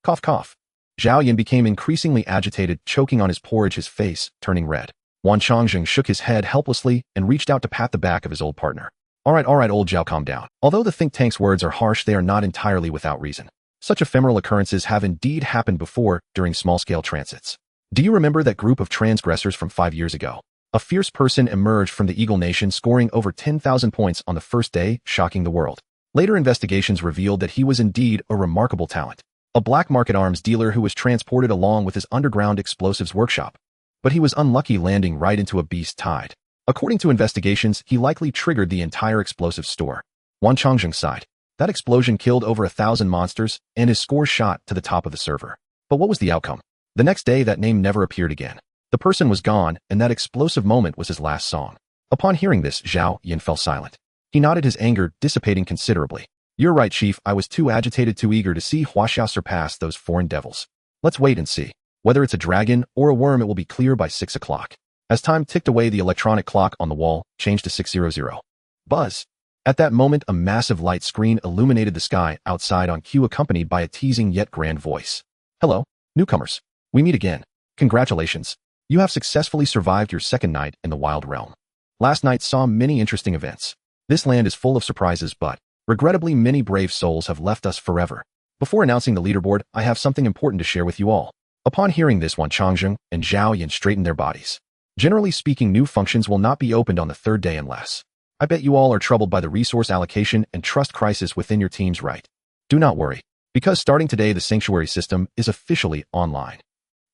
Cough, cough. Zhao Yan became increasingly agitated, choking on his porridge, his face turning red. Wan Changzheng shook his head helplessly and reached out to pat the back of his old partner. All right, old Zhao, calm down. Although the think tank's words are harsh, they are not entirely without reason. Such ephemeral occurrences have indeed happened before during small-scale transits. Do you remember that group of transgressors from 5 years ago? A fierce person emerged from the Eagle Nation, scoring over 10,000 points on the first day, shocking the world. Later investigations revealed that he was indeed a remarkable talent. A black market arms dealer who was transported along with his underground explosives workshop. But he was unlucky, landing right into a beast tide. According to investigations, he likely triggered the entire explosive store. Wan Changzheng sighed. That explosion killed over 1,000 monsters, and his score shot to the top of the server. But what was the outcome? The next day, that name never appeared again. The person was gone, and that explosive moment was his last song. Upon hearing this, Zhao Yan fell silent. He nodded, his anger dissipating considerably. You're right, Chief. I was too agitated, too eager to see Huaxia surpass those foreign devils. Let's wait and see. Whether it's a dragon or a worm, it will be clear by 6 o'clock. As time ticked away, the electronic clock on the wall changed to 600. Buzz. At that moment, a massive light screen illuminated the sky outside on cue, accompanied by a teasing yet grand voice. Hello, newcomers. We meet again. Congratulations. You have successfully survived your second night in the Wild Realm. Last night saw many interesting events. This land is full of surprises, but regrettably, many brave souls have left us forever. Before announcing the leaderboard, I have something important to share with you all. Upon hearing this, Wan Changzheng and Zhao Yan straightened their bodies. Generally speaking, new functions will not be opened on the third day unless I bet you all are troubled by the resource allocation and trust crisis within your teams, right? Do not worry, because starting today, the sanctuary system is officially online.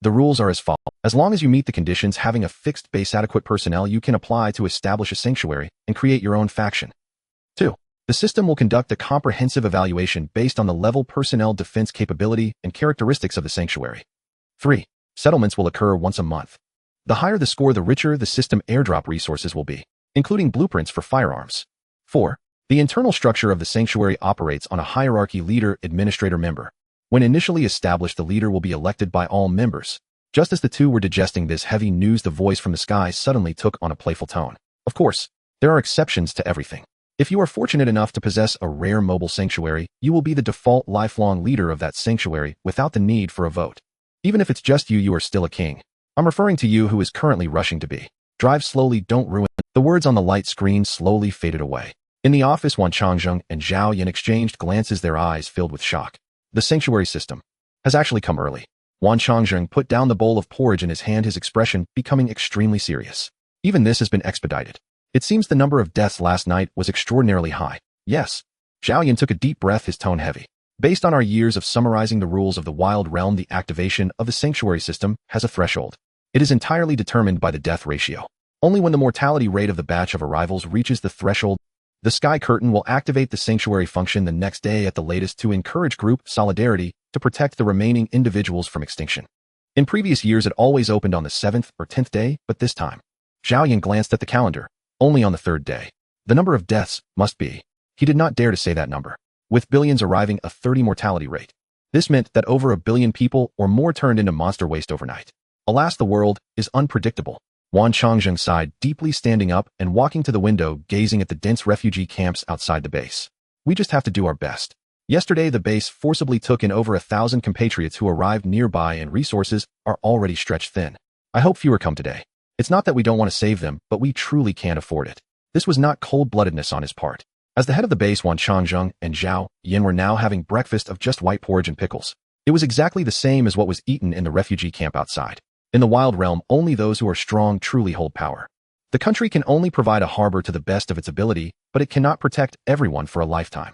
The rules are as follows. As long as you meet the conditions, having a fixed base adequate personnel, you can apply to establish a sanctuary and create your own faction. 2. The system will conduct a comprehensive evaluation based on the level, personnel, defense capability, and characteristics of the sanctuary. 3. Settlements will occur once a month. The higher the score, the richer the system airdrop resources will be, including blueprints for firearms. 4. The internal structure of the sanctuary operates on a hierarchy: leader, administrator, member. When initially established, the leader will be elected by all members. Just as the two were digesting this heavy news, the voice from the sky suddenly took on a playful tone. Of course, there are exceptions to everything. If you are fortunate enough to possess a rare mobile sanctuary, you will be the default lifelong leader of that sanctuary without the need for a vote. Even if it's just you, you are still a king. I'm referring to you who is currently rushing to be. Drive slowly, don't ruin. The words on the light screen slowly faded away. In the office, Wan Changzheng and Zhao Yan exchanged glances, their eyes filled with shock. The sanctuary system has actually come early. Wan Changzheng put down the bowl of porridge in his hand, his expression becoming extremely serious. Even this has been expedited. It seems the number of deaths last night was extraordinarily high. Yes. Zhao Yan took a deep breath, his tone heavy. Based on our years of summarizing the rules of the Wild Realm, the activation of the sanctuary system has a threshold. It is entirely determined by the death ratio. Only when the mortality rate of the batch of arrivals reaches the threshold, the Sky Curtain will activate the sanctuary function the next day at the latest to encourage group solidarity to protect the remaining individuals from extinction. In previous years, it always opened on the 7th or 10th day, but this time, Zhao Yan glanced at the calendar, only on the 3rd day. The number of deaths must be. He did not dare to say that number. With billions arriving, a 30 mortality rate. This meant that over 1 billion people or more turned into monster waste overnight. Alas, the world is unpredictable. Wan Changzheng sighed deeply, standing up and walking to the window, gazing at the dense refugee camps outside the base. We just have to do our best. Yesterday, the base forcibly took in over 1,000 compatriots who arrived nearby, and resources are already stretched thin. I hope fewer come today. It's not that we don't want to save them, but we truly can't afford it. This was not cold-bloodedness on his part. As the head of the base, Wan Changzheng and Zhao Yan were now having breakfast of just white porridge and pickles. It was exactly the same as what was eaten in the refugee camp outside. In the Wild Realm, only those who are strong truly hold power. The country can only provide a harbor to the best of its ability, but it cannot protect everyone for a lifetime.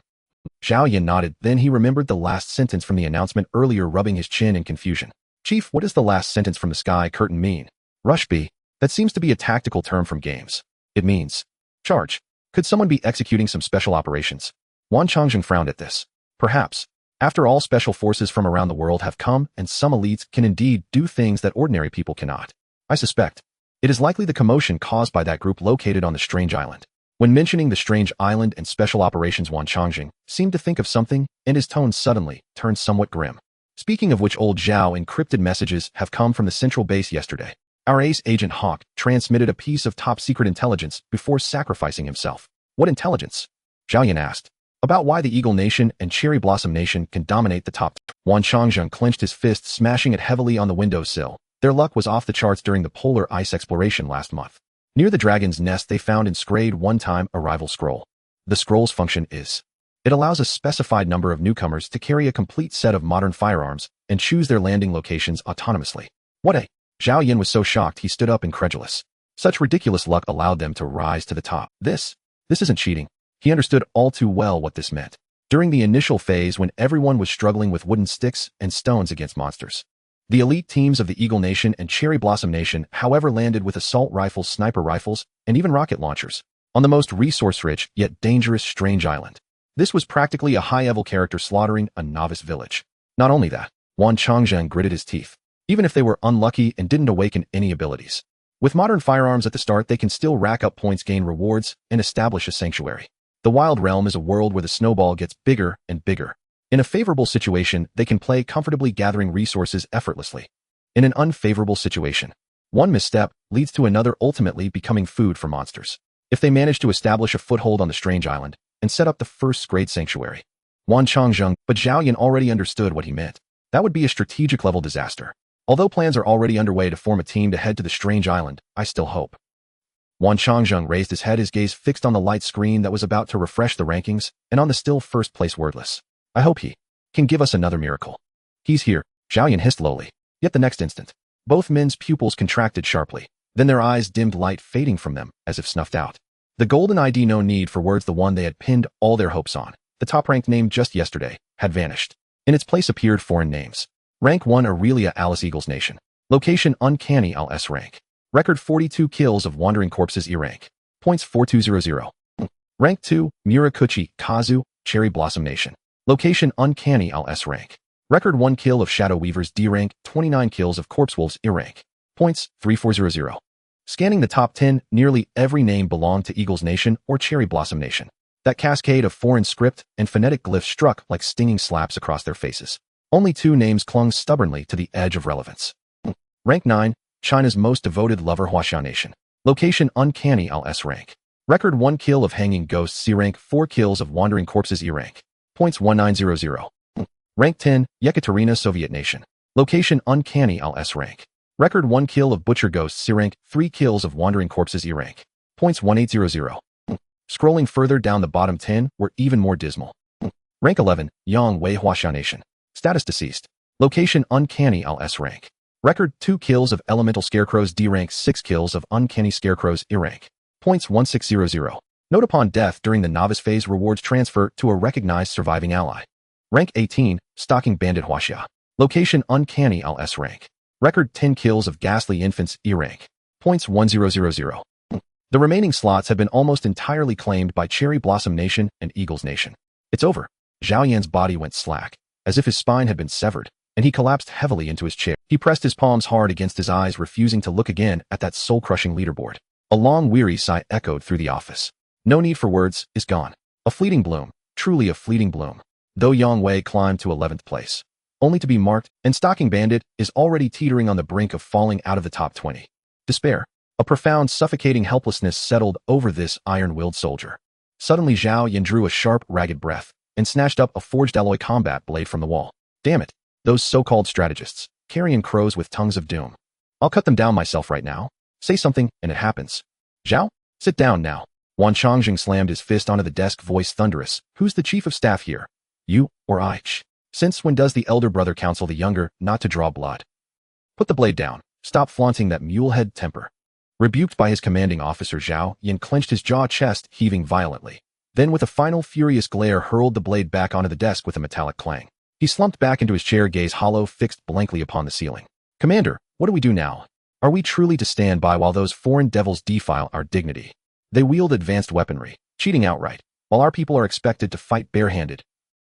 Zhao Yan nodded, then he remembered the last sentence from the announcement earlier, rubbing his chin in confusion. Chief, what does the last sentence from the Sky Curtain mean? Rush B. That seems to be a tactical term from games. It means charge. Could someone be executing some special operations? Wan Changzheng frowned at this. Perhaps. After all, special forces from around the world have come, and some elites can indeed do things that ordinary people cannot. I suspect it is likely the commotion caused by that group located on the strange island. When mentioning the strange island and special operations, Wan Changxing seemed to think of something, and his tone suddenly turned somewhat grim. Speaking of which, old Zhao, encrypted messages have come from the central base yesterday. Our ace agent Hawk transmitted a piece of top-secret intelligence before sacrificing himself. What intelligence? Zhao Yan asked. About why the Eagle Nation and Cherry Blossom Nation can dominate the top. Wan Changxing clenched his fist, smashing it heavily on the windowsill. Their luck was off the charts during the polar ice exploration last month. Near the dragon's nest, they found inscribed one-time arrival scroll. The scroll's function is: it allows a specified number of newcomers to carry a complete set of modern firearms and choose their landing locations autonomously. What a... Zhao Yan was so shocked he stood up incredulous. Such ridiculous luck allowed them to rise to the top. This isn't cheating. He understood all too well what this meant. During the initial phase, when everyone was struggling with wooden sticks and stones against monsters, the elite teams of the Eagle Nation and Cherry Blossom Nation, however, landed with assault rifles, sniper rifles, and even rocket launchers on the most resource-rich yet dangerous strange island. This was practically a high-level character slaughtering a novice village. Not only that, Wan Changxing gritted his teeth. Even if they were unlucky and didn't awaken any abilities, with modern firearms at the start, they can still rack up points, gain rewards, and establish a sanctuary. The Wild Realm is a world where the snowball gets bigger and bigger. In a favorable situation, they can play comfortably, gathering resources effortlessly. In an unfavorable situation, one misstep leads to another, ultimately becoming food for monsters. If they manage to establish a foothold on the strange island and set up the first great sanctuary, Wan Changxing, but Zhao Yan already understood what he meant. That would be a strategic level disaster. Although plans are already underway to form a team to head to the strange island, I still hope. Wan Changxing raised his head, his gaze fixed on the light screen that was about to refresh the rankings, and on the still first place wordless. I hope he can give us another miracle. He's here, Zhao Yan hissed lowly. Yet the next instant, both men's pupils contracted sharply. Then their eyes dimmed, light fading from them, as if snuffed out. The golden ID, no need for words, the one they had pinned all their hopes on, the top-ranked name just yesterday, had vanished. In its place appeared foreign names. Rank 1, Aurelia Alice Eagles Nation. Location, Uncanny Al S rank. Record, 42 kills of Wandering Corpses E rank. Points, 4200. Rank 2, Murakuchi Kazu, Cherry Blossom Nation. Location, Uncanny Al S rank. Record, 1 kill of Shadow Weavers D rank, 29 kills of Corpse Wolves E rank. Points, 3400. Scanning the top 10, nearly every name belonged to Eagles Nation or Cherry Blossom Nation. That cascade of foreign script and phonetic glyphs struck like stinging slaps across their faces. Only 2 names clung stubbornly to the edge of relevance. Rank 9, China's most devoted lover Huaxia Nation. Location, Uncanny Al S rank. Record, 1 kill of Hanging Ghosts C rank, 4 kills of Wandering Corpses E rank. Points, 1900. Rank 10, Yekaterina Soviet Nation. Location, Uncanny Al S rank. Record, 1 kill of Butcher Ghosts C rank, 3 kills of Wandering Corpses E rank. Points, 1800. Scrolling further down, the bottom 10 were even more dismal. Rank 11, Yang Wei Huaxia Nation. Status deceased. Location, Uncanny Al S rank. Record, 2 kills of Elemental Scarecrows D rank, 6 kills of Uncanny Scarecrows E rank. Points, 1600. Note: upon death during the novice phase, rewards transfer to a recognized surviving ally. Rank 18, Stalking Bandit Huaxia. Location, Uncanny Al S rank. Record, 10 kills of Ghastly Infants E rank. Points, 1000. The remaining slots have been almost entirely claimed by Cherry Blossom Nation and Eagles Nation. It's over. Zhao Yan's body went slack, as if his spine had been severed, and he collapsed heavily into his chair. He pressed his palms hard against his eyes, refusing to look again at that soul-crushing leaderboard. A long, weary sigh echoed through the office. No need for words, is gone. A fleeting bloom, truly a fleeting bloom. Though Yang Wei climbed to 11th place, only to be marked, and Stalking Bandit is already teetering on the brink of falling out of the top 20. Despair, a profound, suffocating helplessness settled over this iron-willed soldier. Suddenly Zhao Yan drew a sharp, ragged breath and snatched up a forged alloy combat blade from the wall. Damn it, those so-called strategists, carrion crows with tongues of doom. I'll cut them down myself right now. Say something, and it happens. Zhao, sit down now. Wan Changxing slammed his fist onto the desk, voice thunderous. Who's the chief of staff here? You or I? Since when does the elder brother counsel the younger not to draw blood? Put the blade down. Stop flaunting that mulehead temper. Rebuked by his commanding officer, Zhao Yan clenched his jaw, chest heaving violently. Then with a final furious glare hurled the blade back onto the desk with a metallic clang. He slumped back into his chair, gaze hollow, fixed blankly upon the ceiling. Commander, what do we do now? Are we truly to stand by while those foreign devils defile our dignity? They wield advanced weaponry, cheating outright, while our people are expected to fight barehanded.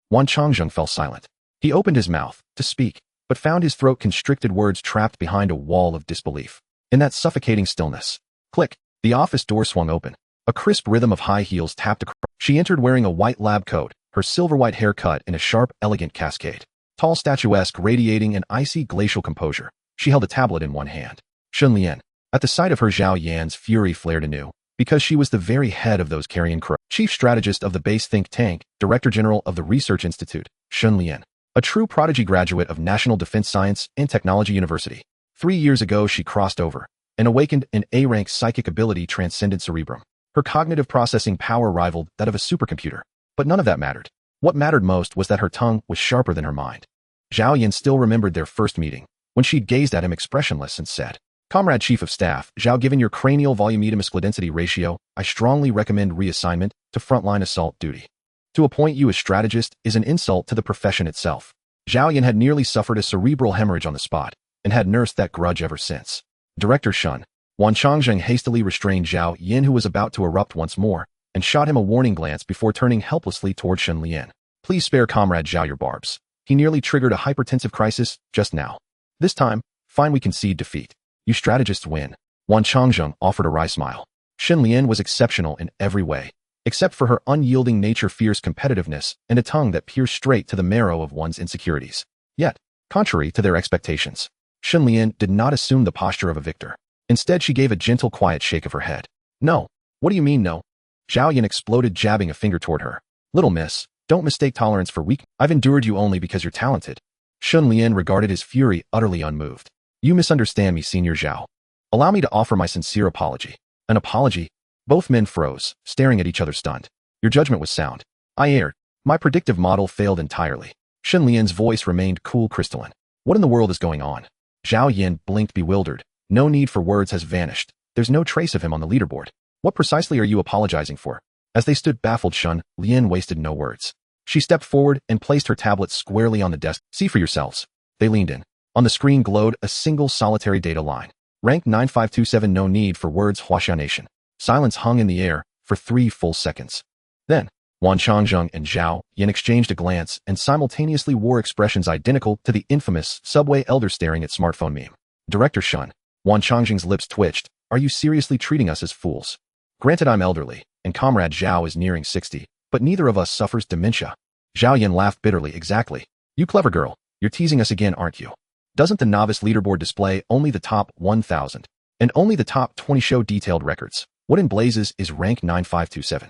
Wan Changxing fell silent. He opened his mouth to speak, but found his throat constricted, words trapped behind a wall of disbelief. In that suffocating stillness, click, the office door swung open. A crisp rhythm of high heels tapped across. She entered wearing a white lab coat, her silver-white hair cut in a sharp, elegant cascade. Tall, statuesque, radiating an icy, glacial composure. She held a tablet in one hand. Shun Lian. At the sight of her, Zhao Yan's fury flared anew, because she was the very head of those carrion crows. Chief strategist of the base think tank, Director General of the Research Institute, Shun Lian. A true prodigy graduate of National Defense Science and Technology University. 3 years ago she crossed over and awakened an A-rank psychic ability transcended cerebrum. Her cognitive processing power rivaled that of a supercomputer. But none of that mattered. What mattered most was that her tongue was sharper than her mind. Zhao Yan still remembered their first meeting, when she'd gazed at him expressionless and said, "Comrade Chief of Staff, Zhao, given your cranial volume-to-muscle density ratio, I strongly recommend reassignment to frontline assault duty. To appoint you as strategist is an insult to the profession itself." Zhao Yan had nearly suffered a cerebral hemorrhage on the spot, and had nursed that grudge ever since. Director Shun Wan Changzheng hastily restrained Zhao Yan, who was about to erupt once more, and shot him a warning glance before turning helplessly toward Shun Lian. "Please spare Comrade Zhao your barbs. He nearly triggered a hypertensive crisis just now. This time, fine, we concede defeat. You strategists win." Wan Changzheng offered a wry smile. Shun Lian was exceptional in every way, except for her unyielding nature, fierce competitiveness, and a tongue that pierced straight to the marrow of one's insecurities. Yet, contrary to their expectations, Shun Lian did not assume the posture of a victor. Instead, she gave a gentle, quiet shake of her head. "No. What do you mean, no?" Zhao Yan exploded, jabbing a finger toward her. "Little miss, don't mistake tolerance for weakness. I've endured you only because you're talented." Shun Lian regarded his fury, utterly unmoved. "You misunderstand me, Senior Zhao. Allow me to offer my sincere apology." "An apology?" Both men froze, staring at each other stunned. "Your judgment was sound. I erred. My predictive model failed entirely." Shun Lian's voice remained cool, crystalline. "What in the world is going on?" Zhao Yan blinked, bewildered. No need for words has vanished. There's no trace of him on the leaderboard. What precisely are you apologizing for? As they stood baffled, Shun Lian wasted no words. She stepped forward and placed her tablet squarely on the desk. "See for yourselves." They leaned in. On the screen glowed a single solitary data line. Rank 9527, no need for words, Huaxia Nation. Silence hung in the air for 3 full seconds. Then, Wan Changzheng and Zhao Yan exchanged a glance and simultaneously wore expressions identical to the infamous subway elder staring at smartphone meme. "Director Shun." Wan Changzheng's lips twitched. "Are you seriously treating us as fools? Granted, I'm elderly, and Comrade Zhao is nearing 60, but neither of us suffers dementia." Zhao Yan laughed bitterly. "Exactly. You clever girl, you're teasing us again, aren't you? Doesn't the novice leaderboard display only the top 1,000? And only the top 20 show detailed records? What in blazes is rank 9527?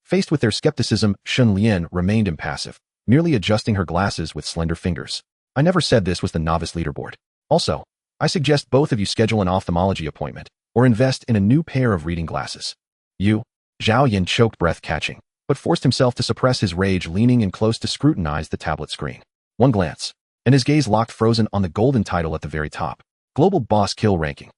Faced with their skepticism, Shun Lian remained impassive, merely adjusting her glasses with slender fingers. "I never said this was the novice leaderboard. Also, I suggest both of you schedule an ophthalmology appointment, or invest in a new pair of reading glasses." "You?" Zhao Yan choked, breath catching, but forced himself to suppress his rage, leaning in close to scrutinize the tablet screen. One glance, and his gaze locked frozen on the golden title at the very top. Global Boss Kill Ranking.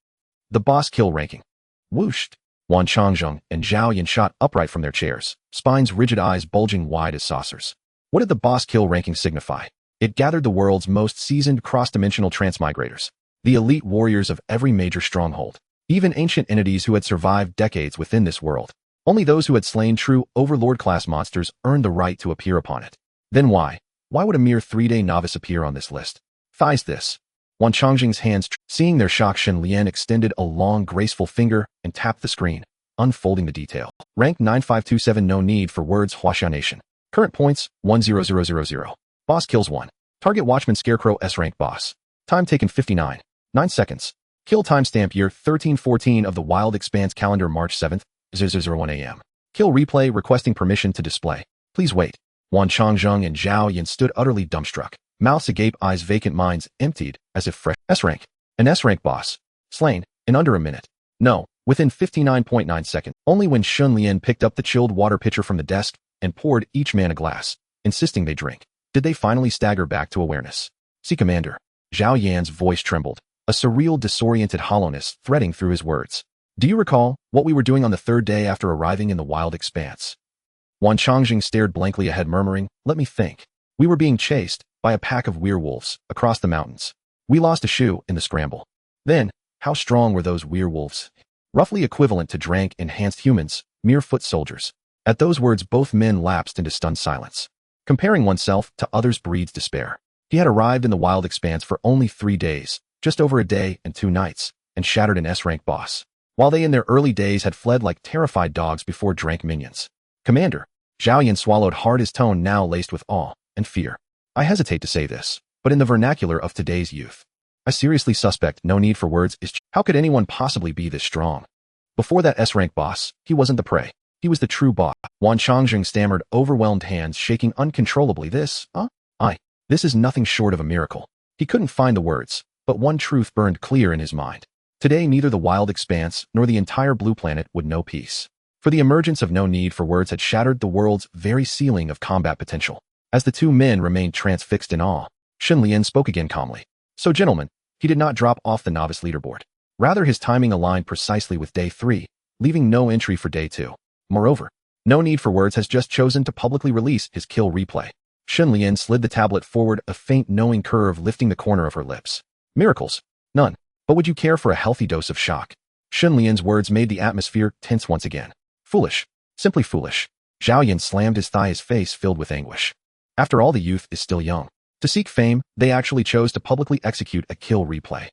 The Boss Kill Ranking. Whooshed. Wan Changzheng and Zhao Yan shot upright from their chairs, spines rigid, eyes bulging wide as saucers. What did the Boss Kill Ranking signify? It gathered the world's most seasoned cross-dimensional transmigrators, the elite warriors of every major stronghold, even ancient entities who had survived decades within this world. Only those who had slain true overlord-class monsters earned the right to appear upon it. Then why would a mere 3-day novice appear on this list? Thighs this. Wan Changzheng's hands, seeing their shock, Shun Lian extended a long, graceful finger and tapped the screen, unfolding the detail. Rank 9527, no need for words, Huaxia Nation. Current points, 10000. Boss kills 1. Target Watchman Scarecrow S-rank boss. Time taken 59. 9 seconds. Kill timestamp year 1314 of the Wild Expanse calendar, March 7th, 0001 a.m. Kill replay requesting permission to display. Please wait. Wan Changzheng and Zhao Yan stood utterly dumbstruck, mouths agape, eyes vacant, minds emptied, as if fresh. S-rank. An S-rank boss. Slain, in under a minute. No, within 59.9 seconds. Only when Shun Lian picked up the chilled water pitcher from the desk and poured each man a glass, insisting they drink, did they finally stagger back to awareness. "See, Commander." Zhao Yan's voice trembled, a surreal, disoriented hollowness threading through his words. "Do you recall what we were doing on the 3rd day after arriving in the Wild Expanse?" Wan Changzheng stared blankly ahead, murmuring, "Let me think. We were being chased by a pack of werewolves across the mountains. We lost a shoe in the scramble. Then, how strong were those werewolves? Roughly equivalent to Drank-enhanced humans, mere foot soldiers." At those words, both men lapsed into stunned silence. Comparing oneself to others breeds despair. He had arrived in the wild expanse for only 3 days, just over a day and 2 nights, and shattered an S-rank boss, while they in their early days had fled like terrified dogs before drank minions. Commander, Zhao Yan swallowed hard, his tone now laced with awe and fear. I hesitate to say this, but in the vernacular of today's youth, I seriously suspect no need for words is how could anyone possibly be this strong? Before that S-rank boss, he wasn't the prey. He was the true boss. Wan Changjing stammered, overwhelmed hands shaking uncontrollably. This is nothing short of a miracle. He couldn't find the words, but one truth burned clear in his mind. Today neither the wild expanse nor the entire blue planet would know peace. For the emergence of no need for words had shattered the world's very ceiling of combat potential. As the two men remained transfixed in awe, Shen Lian spoke again calmly. So gentlemen, he did not drop off the novice leaderboard. Rather his timing aligned precisely with day 3, leaving no entry for day 2. Moreover, no need for words has just chosen to publicly release his kill replay. Shen Lian slid the tablet forward, a faint knowing curve lifting the corner of her lips. Miracles? None. But would you care for a healthy dose of shock? Shen Lian's words made the atmosphere tense once again. Foolish. Simply foolish. Zhao Yan slammed his thigh, his face filled with anguish. After all, the youth is still young. To seek fame, they actually chose to publicly execute a kill replay.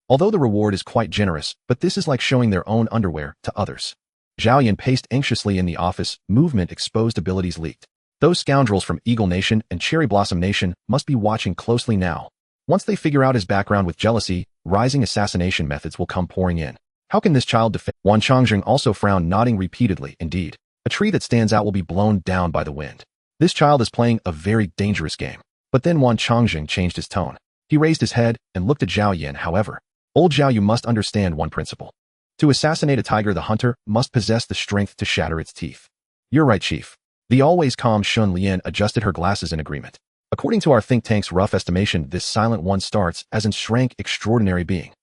Although the reward is quite generous, but this is like showing their own underwear to others. Zhao Yan paced anxiously in the office, movement exposed, abilities leaked. Those scoundrels from Eagle Nation and Cherry Blossom Nation must be watching closely now. Once they figure out his background with jealousy, rising assassination methods will come pouring in. How can this child defend? Wan Changjing also frowned, nodding repeatedly. Indeed, a tree that stands out will be blown down by the wind. This child is playing a very dangerous game. But then Wan Changjing changed his tone. He raised his head and looked at Zhao Yan. However, old Zhao, you must understand one principle. To assassinate a tiger, the hunter must possess the strength to shatter its teeth. You're right, Chief. The always calm Shen Lian adjusted her glasses in agreement. According to our think tank's rough estimation, this silent one starts as an rank extraordinary being.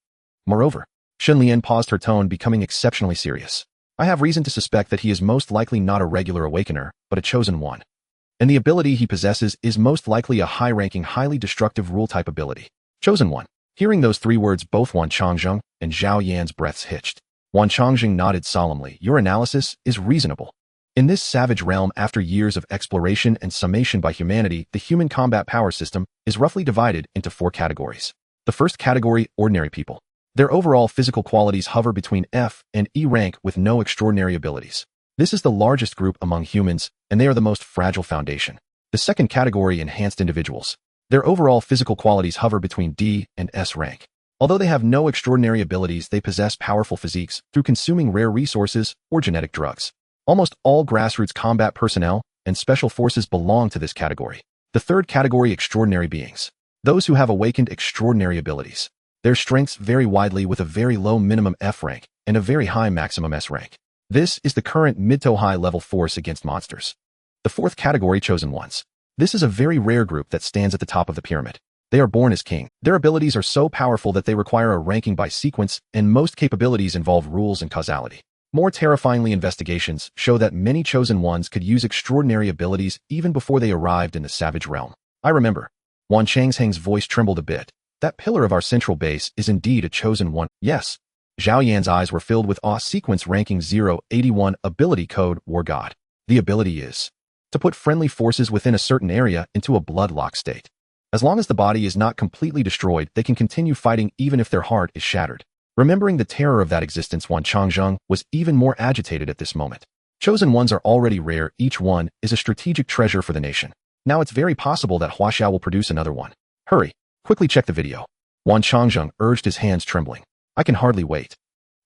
Moreover, Shen Lian paused, her tone becoming exceptionally serious. I have reason to suspect that he is most likely not a regular awakener, but a chosen one. And the ability he possesses is most likely a high-ranking, highly destructive rule-type ability. Chosen one. Hearing those 3 words, both Wan Changjing and Zhao Yan's breaths hitched. Wan Changjing nodded solemnly. Your analysis is reasonable. In this savage realm, after years of exploration and summation by humanity, the human combat power system is roughly divided into 4 categories. The first category, ordinary people. Their overall physical qualities hover between F and E rank with no extraordinary abilities. This is the largest group among humans, and they are the most fragile foundation. The second category, enhanced individuals. Their overall physical qualities hover between D and S rank. Although they have no extraordinary abilities, they possess powerful physiques through consuming rare resources or genetic drugs. Almost all grassroots combat personnel and special forces belong to this category. The third category, extraordinary beings. Those who have awakened extraordinary abilities. Their strengths vary widely, with a very low minimum F rank and a very high maximum S rank. This is the current mid to high level force against monsters. The fourth category, chosen ones. This is a very rare group that stands at the top of the pyramid. They are born as king. Their abilities are so powerful that they require a ranking by sequence, and most capabilities involve rules and causality. More terrifyingly, investigations show that many chosen ones could use extraordinary abilities even before they arrived in the savage realm. I remember. Wan Changjing's voice trembled a bit. That pillar of our central base is indeed a chosen one. Yes. Zhao Yan's eyes were filled with awe. Sequence ranking 081, ability code, War God. The ability is to put friendly forces within a certain area into a blood-lock state. As long as the body is not completely destroyed, they can continue fighting even if their heart is shattered. Remembering the terror of that existence, Wan Changjing was even more agitated at this moment. Chosen ones are already rare. Each one is a strategic treasure for the nation. Now it's very possible that Huaxiao will produce another one. Hurry, quickly check the video. Wan Changjing urged, his hands trembling. I can hardly wait.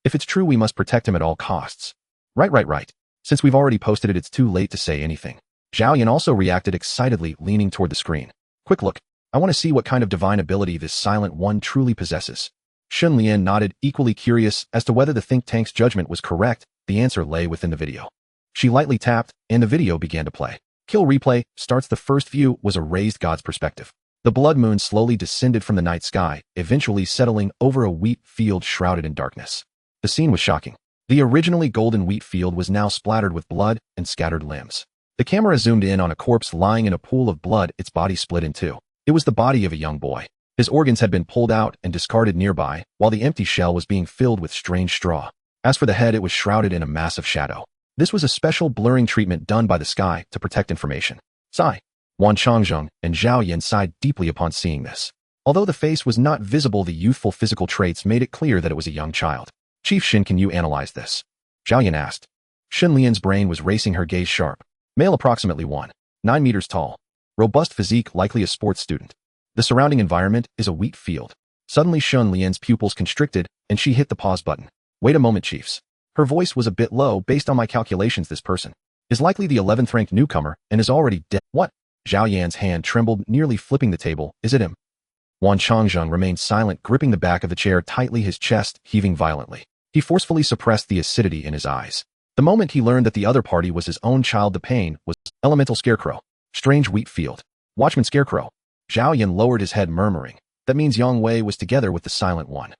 If it's true, we must protect him at all costs. Right. Since we've already posted it, it's too late to say anything. Zhao Yan also reacted excitedly, leaning toward the screen. Quick look. I want to see what kind of divine ability this silent one truly possesses. Shen Lian nodded, equally curious as to whether the think tank's judgment was correct. The answer lay within the video. She lightly tapped, and the video began to play. Kill replay starts. The first view was a raised god's perspective. The blood moon slowly descended from the night sky, eventually settling over a wheat field shrouded in darkness. The scene was shocking. The originally golden wheat field was now splattered with blood and scattered limbs. The camera zoomed in on a corpse lying in a pool of blood, its body split in two. It was the body of a young boy. His organs had been pulled out and discarded nearby, while the empty shell was being filled with strange straw. As for the head, it was shrouded in a massive shadow. This was a special blurring treatment done by the sky to protect information. Sigh. Wan Changzheng and Zhao Yan sighed deeply upon seeing this. Although the face was not visible, the youthful physical traits made it clear that it was a young child. Chief Shin, can you analyze this? Zhao Yan asked. Shin Lian's brain was racing, her gaze sharp. Male, approximately 1.9 meters tall. Robust physique, likely a sports student. The surrounding environment is a wheat field. Suddenly Shin Lian's pupils constricted, and she hit the pause button. Wait a moment, chiefs. Her voice was a bit low. Based on my calculations, this person is likely the 11th ranked newcomer and is already dead. What? Zhao Yan's hand trembled, nearly flipping the table. Is it him? Wan Changzheng remained silent, gripping the back of the chair tightly, his chest heaving violently. He forcefully suppressed the acidity in his eyes. The moment he learned that the other party was his own child, the pain was elemental scarecrow. Strange wheat field. Watchman scarecrow. Zhao Yan lowered his head, murmuring. That means Yang Wei was together with the silent one.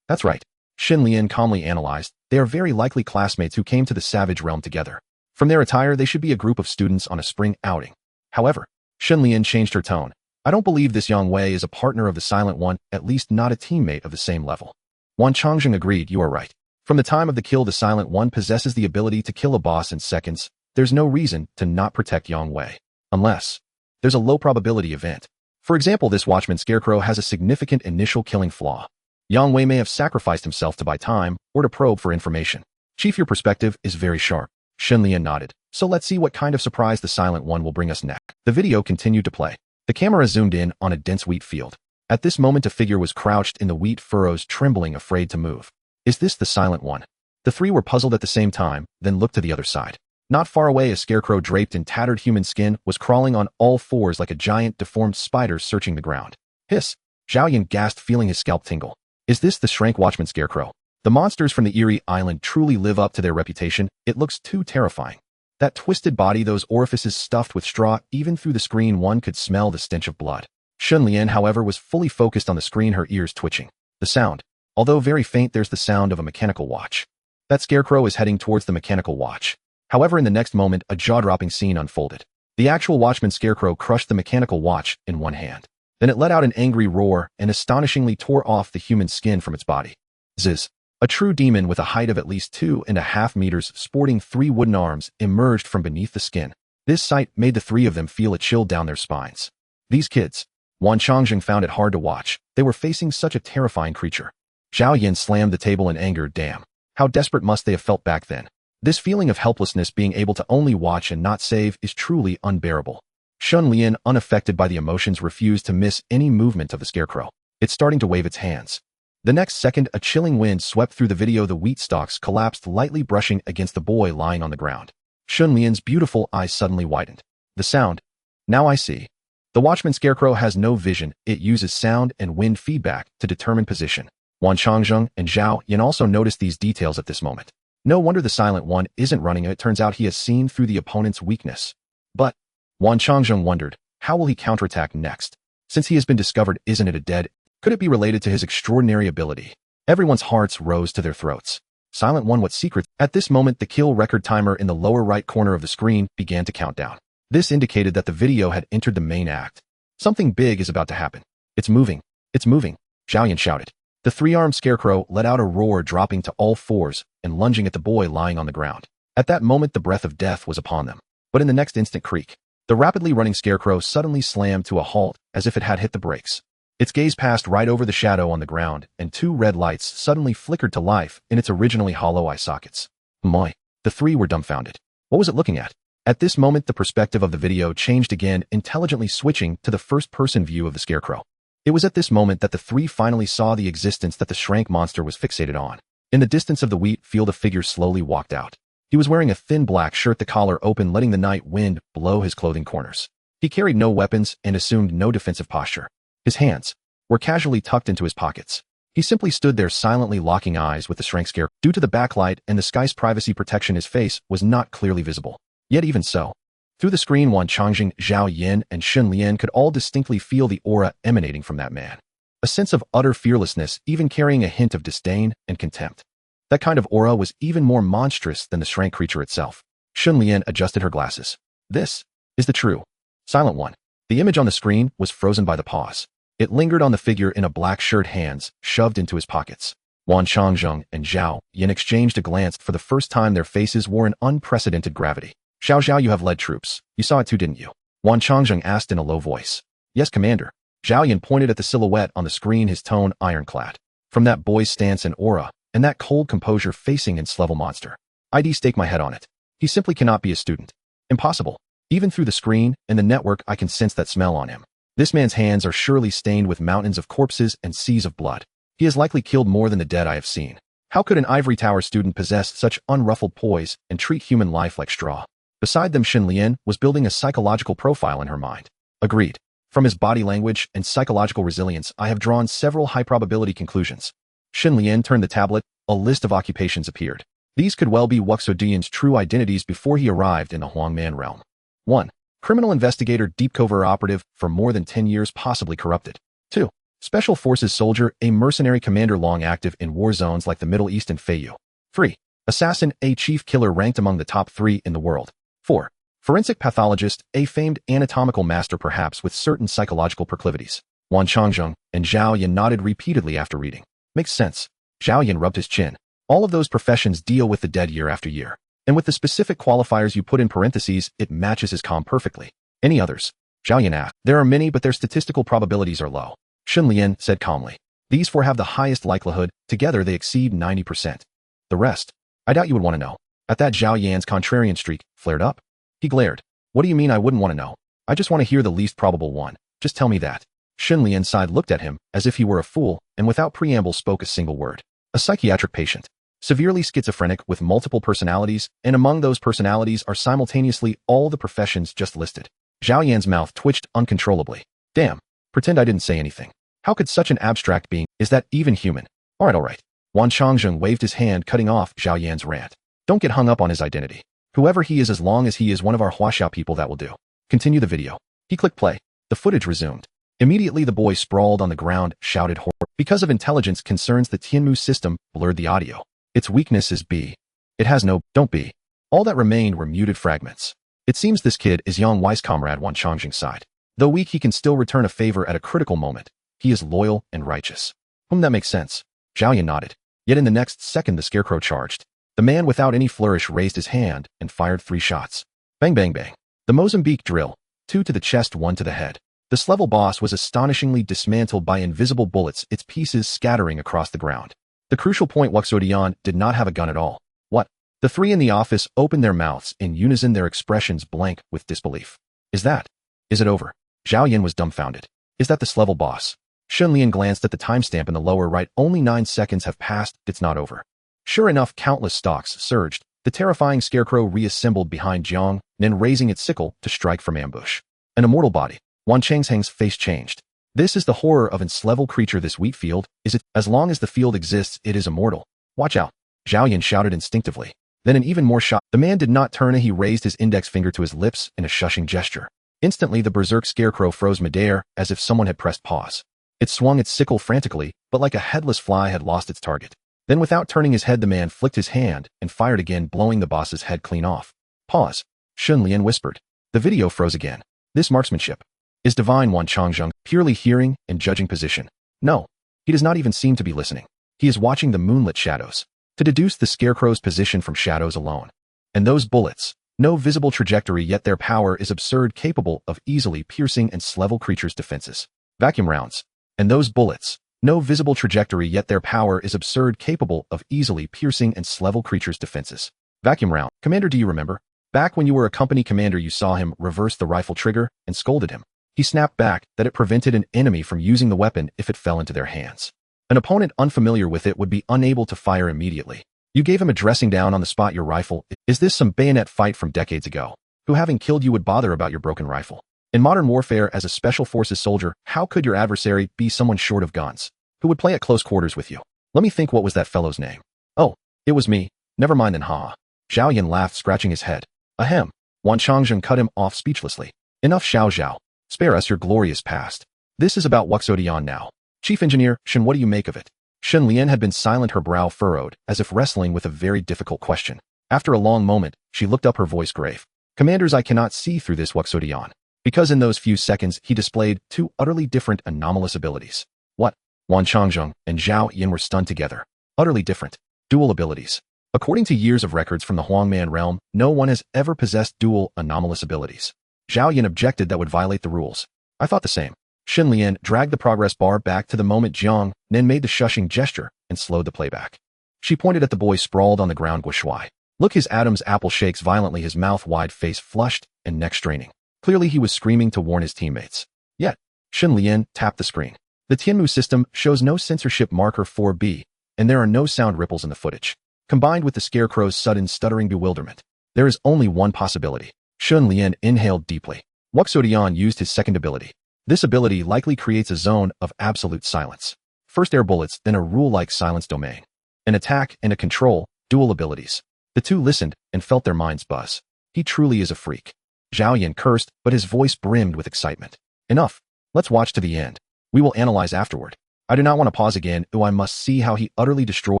That's right. Shin Lian calmly analyzed. They are very likely classmates who came to the savage realm together. From their attire, they should be a group of students on a spring outing. However, Shin Lian changed her tone. I don't believe this Yang Wei is a partner of the Silent One, at least not a teammate of the same level. Wan Changzheng agreed. You are right. From the time of the kill, the Silent One possesses the ability to kill a boss in seconds. There's no reason to not protect Yang Wei. Unless there's a low probability event. For example, this Watchman Scarecrow has a significant initial killing flaw. Yang Wei may have sacrificed himself to buy time or to probe for information. Chief, your perspective is very sharp. Shin Lian nodded. So let's see what kind of surprise the Silent One will bring us next. The video continued to play. The camera zoomed in on a dense wheat field. At this moment, a figure was crouched in the wheat furrows, trembling, afraid to move. Is this the Silent One? The three were puzzled at the same time, then looked to the other side. Not far away, a scarecrow draped in tattered human skin was crawling on all fours like a giant deformed spider searching the ground. Hiss! Zhao Yan gasped, feeling his scalp tingle. Is this the Shrank Watchman Scarecrow? The monsters from the Eerie Island truly live up to their reputation. It looks too terrifying. That twisted body, those orifices stuffed with straw, even through the screen one could smell the stench of blood. Shin Lian, however, was fully focused on the screen, her ears twitching. The sound. Although very faint, there's the sound of a mechanical watch. That scarecrow is heading towards the mechanical watch. However, in the next moment, a jaw-dropping scene unfolded. The actual Watchman Scarecrow crushed the mechanical watch in one hand. Then it let out an angry roar and astonishingly tore off the human skin from its body. Ziz. A true demon with a height of at least 2.5 meters, sporting 3 wooden arms, emerged from beneath the skin. This sight made the three of them feel a chill down their spines. These kids. Wan Changzheng found it hard to watch. They were facing such a terrifying creature. Zhao Yan slammed the table in anger. Damn. How desperate must they have felt back then? This feeling of helplessness, being able to only watch and not save, is truly unbearable. Shin Lian, unaffected by the emotions, refused to miss any movement of the scarecrow. It's starting to wave its hands. The next second, a chilling wind swept through the video. The wheat stalks collapsed, lightly brushing against the boy lying on the ground. Shin Lian's beautiful eyes suddenly widened. The sound. Now I see. The Watchman Scarecrow has no vision. It uses sound and wind feedback to determine position. Wan Changzheng and Zhao Yan also noticed these details at this moment. No wonder the Silent One isn't running. It turns out he has seen through the opponent's weakness. But Wan Changzheng wondered, how will he counterattack next? Since he has been discovered, isn't it a dead? Could it be related to his extraordinary ability? Everyone's hearts rose to their throats. Silent One, what secret? At this moment, the kill record timer in the lower right corner of the screen began to count down. This indicated that the video had entered the main act. Something big is about to happen. It's moving. It's moving. Zhao Yan shouted. The three-armed scarecrow let out a roar, dropping to all fours and lunging at the boy lying on the ground. At that moment, the breath of death was upon them. But in the next instant, creak. The rapidly running scarecrow suddenly slammed to a halt, as if it had hit the brakes. Its gaze passed right over the shadow on the ground, and 2 red lights suddenly flickered to life in its originally hollow eye sockets. My! The three were dumbfounded. What was it looking at? At this moment, the perspective of the video changed again, intelligently switching to the first-person view of the scarecrow. It was at this moment that the three finally saw the existence that the Shrank monster was fixated on. In the distance of the wheat field, a figure slowly walked out. He was wearing a thin black shirt, the collar open, letting the night wind blow his clothing corners. He carried no weapons and assumed no defensive posture. His hands were casually tucked into his pockets. He simply stood there, silently locking eyes with the Shrank scarecrow. Due to the backlight and the sky's privacy protection, his face was not clearly visible. Yet even so, through the screen, Wan Changzheng, Zhao Yan, and Shin Lian could all distinctly feel the aura emanating from that man. A sense of utter fearlessness, even carrying a hint of disdain and contempt. That kind of aura was even more monstrous than the Shrank creature itself. Shin Lian adjusted her glasses. This is the true Silent One. The image on the screen was frozen by the pause. It lingered on the figure in a black shirt, hands shoved into his pockets. Wan Changzheng and Zhao Yan exchanged a glance. For the first time, their faces wore an unprecedented gravity. Xiao Xiao, you have led troops. You saw it too, didn't you? Wan Changzheng asked in a low voice. Yes, Commander. Zhao Yan pointed at the silhouette on the screen, his tone ironclad. From that boy's stance and aura, and that cold composure facing its level monster, I'd stake my head on it. He simply cannot be a student. Impossible. Even through the screen and the network, I can sense that smell on him. This man's hands are surely stained with mountains of corpses and seas of blood. He has likely killed more than the dead I have seen. How could an ivory tower student possess such unruffled poise and treat human life like straw? Beside them, Xin Lian was building a psychological profile in her mind. Agreed. From his body language and psychological resilience, I have drawn several high-probability conclusions. Xin Lian turned the tablet. A list of occupations appeared. These could well be Wuxodian's true identities before he arrived in the Huangman realm. 1. Criminal investigator, deep covert operative for more than 10 years, possibly corrupted. 2. Special forces soldier, a mercenary commander long active in war zones like the Middle East and Feiyu. 3. Assassin, a chief killer ranked among the top 3 in the world. 4. Forensic pathologist, a famed anatomical master perhaps with certain psychological proclivities. Wan Changzheng and Zhao Yan nodded repeatedly after reading. Makes sense. Zhao Yan rubbed his chin. All of those professions deal with the dead year after year. And with the specific qualifiers you put in parentheses, it matches his calm perfectly. Any others? Zhao Yan asked. There are many, but their statistical probabilities are low. Xin Lian said calmly. These 4 have the highest likelihood. Together they exceed 90%. The rest? I doubt you would want to know. At that, Zhao Yan's contrarian streak flared up. He glared. What do you mean I wouldn't want to know? I just want to hear the least probable one. Just tell me that. Xin Lian sighed, looked at him as if he were a fool, and without preamble spoke a single word. A psychiatric patient. Severely schizophrenic with multiple personalities, and among those personalities are simultaneously all the professions just listed. Zhao Yan's mouth twitched uncontrollably. Damn. Pretend I didn't say anything. How could such an abstract being, is that even human? Alright. Wan Changzheng waved his hand, cutting off Zhao Yan's rant. Don't get hung up on his identity. Whoever he is, as long as he is one of our Huaxiao people, that will do. Continue the video. He clicked play. The footage resumed. Immediately the boy sprawled on the ground, shouted horror. Because of intelligence concerns, the Tianmu system blurred the audio. Its weakness is B. It has no, don't be. All that remained were muted fragments. It seems this kid is Yang Wei's comrade, Wan Changzheng sighed. Though weak, he can still return a favor at a critical moment. He is loyal and righteous. That makes sense. Zhao Yan nodded. Yet in the next second the scarecrow charged. The man without any flourish raised his hand and fired 3 shots. Bang bang bang. The Mozambique drill. 2 to the chest, 1 to the head. This level boss was astonishingly dismantled by invisible bullets, its pieces scattering across the ground. The crucial point, Wuxodian did not have a gun at all. What? The 3 in the office opened their mouths in unison, their expressions blank with disbelief. Is it over? Zhao Yan was dumbfounded. Is that this level boss? Xin Lian glanced at the timestamp in the lower right. Only 9 seconds have passed. It's not over. Sure enough, countless stalks surged. The terrifying scarecrow reassembled behind Jiang Nan, raising its sickle to strike from ambush. An immortal body. Wan Changzheng's face changed. This is the horror of its level creature, this wheat field. Is it? As long as the field exists, it is immortal. Watch out. Zhao Yan shouted instinctively. Then an even more shock. The man did not turn. He raised his index finger to his lips in a shushing gesture. Instantly, the berserk scarecrow froze midair as if someone had pressed pause. It swung its sickle frantically, but like a headless fly had lost its target. Then without turning his head, the man flicked his hand and fired again, blowing the boss's head clean off. Pause. Xin Lian whispered. The video froze again. This marksmanship is divine. Wan Changzheng, purely hearing and judging position. No. He does not even seem to be listening. He is watching the moonlit shadows. To deduce the scarecrow's position from shadows alone. And those bullets. No visible trajectory, yet their power is absurd, capable of easily piercing and level creatures' defenses. Vacuum rounds. And those bullets. No visible trajectory, yet their power is absurd, capable of easily piercing and level creatures' defenses. Vacuum round. Commander, do you remember? Back when you were a company commander, you saw him reverse the rifle trigger and scolded him. He snapped back that it prevented an enemy from using the weapon if it fell into their hands. An opponent unfamiliar with it would be unable to fire immediately. You gave him a dressing down on the spot. Your rifle. Is this some bayonet fight from decades ago? Who, having killed you, would bother about your broken rifle? In modern warfare, as a special forces soldier, how could your adversary be someone short of guns? Who would play at close quarters with you? Let me think, what was that fellow's name? Oh, it was me. Never mind then, haha. Zhao Yan laughed, scratching his head. Ahem. Wan Changzheng cut him off speechlessly. Enough, Xiao Zhao. Spare us your glorious past. This is about Wuxodian now. Chief Engineer, Xin, what do you make of it? Xin Lian had been silent, her brow furrowed, as if wrestling with a very difficult question. After a long moment, she looked up, her voice grave. Commanders, I cannot see through this Wuxodian. Because in those few seconds, he displayed 2 utterly different anomalous abilities. What? Wan Changzheng and Zhao Yan were stunned together. Utterly different. Dual abilities. According to years of records from the Huangman realm, no one has ever possessed dual anomalous abilities. Zhao Yan objected that would violate the rules. I thought the same. Xin Lian dragged the progress bar back to the moment Jiang Nan made the shushing gesture and slowed the playback. She pointed at the boy sprawled on the ground. Guishuai. Look, his Adam's apple shakes violently, his mouth wide, face flushed and neck straining. Clearly he was screaming to warn his teammates. Yet, Xin Lian tapped the screen. The Tianmu system shows no censorship marker 4B, and there are no sound ripples in the footage. Combined with the scarecrow's sudden stuttering bewilderment, there is only one possibility. Xin Lian inhaled deeply. Wuxian used his second ability. This ability likely creates a zone of absolute silence. First air bullets, then a rule-like silence domain. An attack and a control, dual abilities. The two listened and felt their minds buzz. He truly is a freak. Zhao Yan cursed, but his voice brimmed with excitement. Enough. Let's watch to the end. We will analyze afterward. I do not want to pause again. I must see how he utterly destroyed.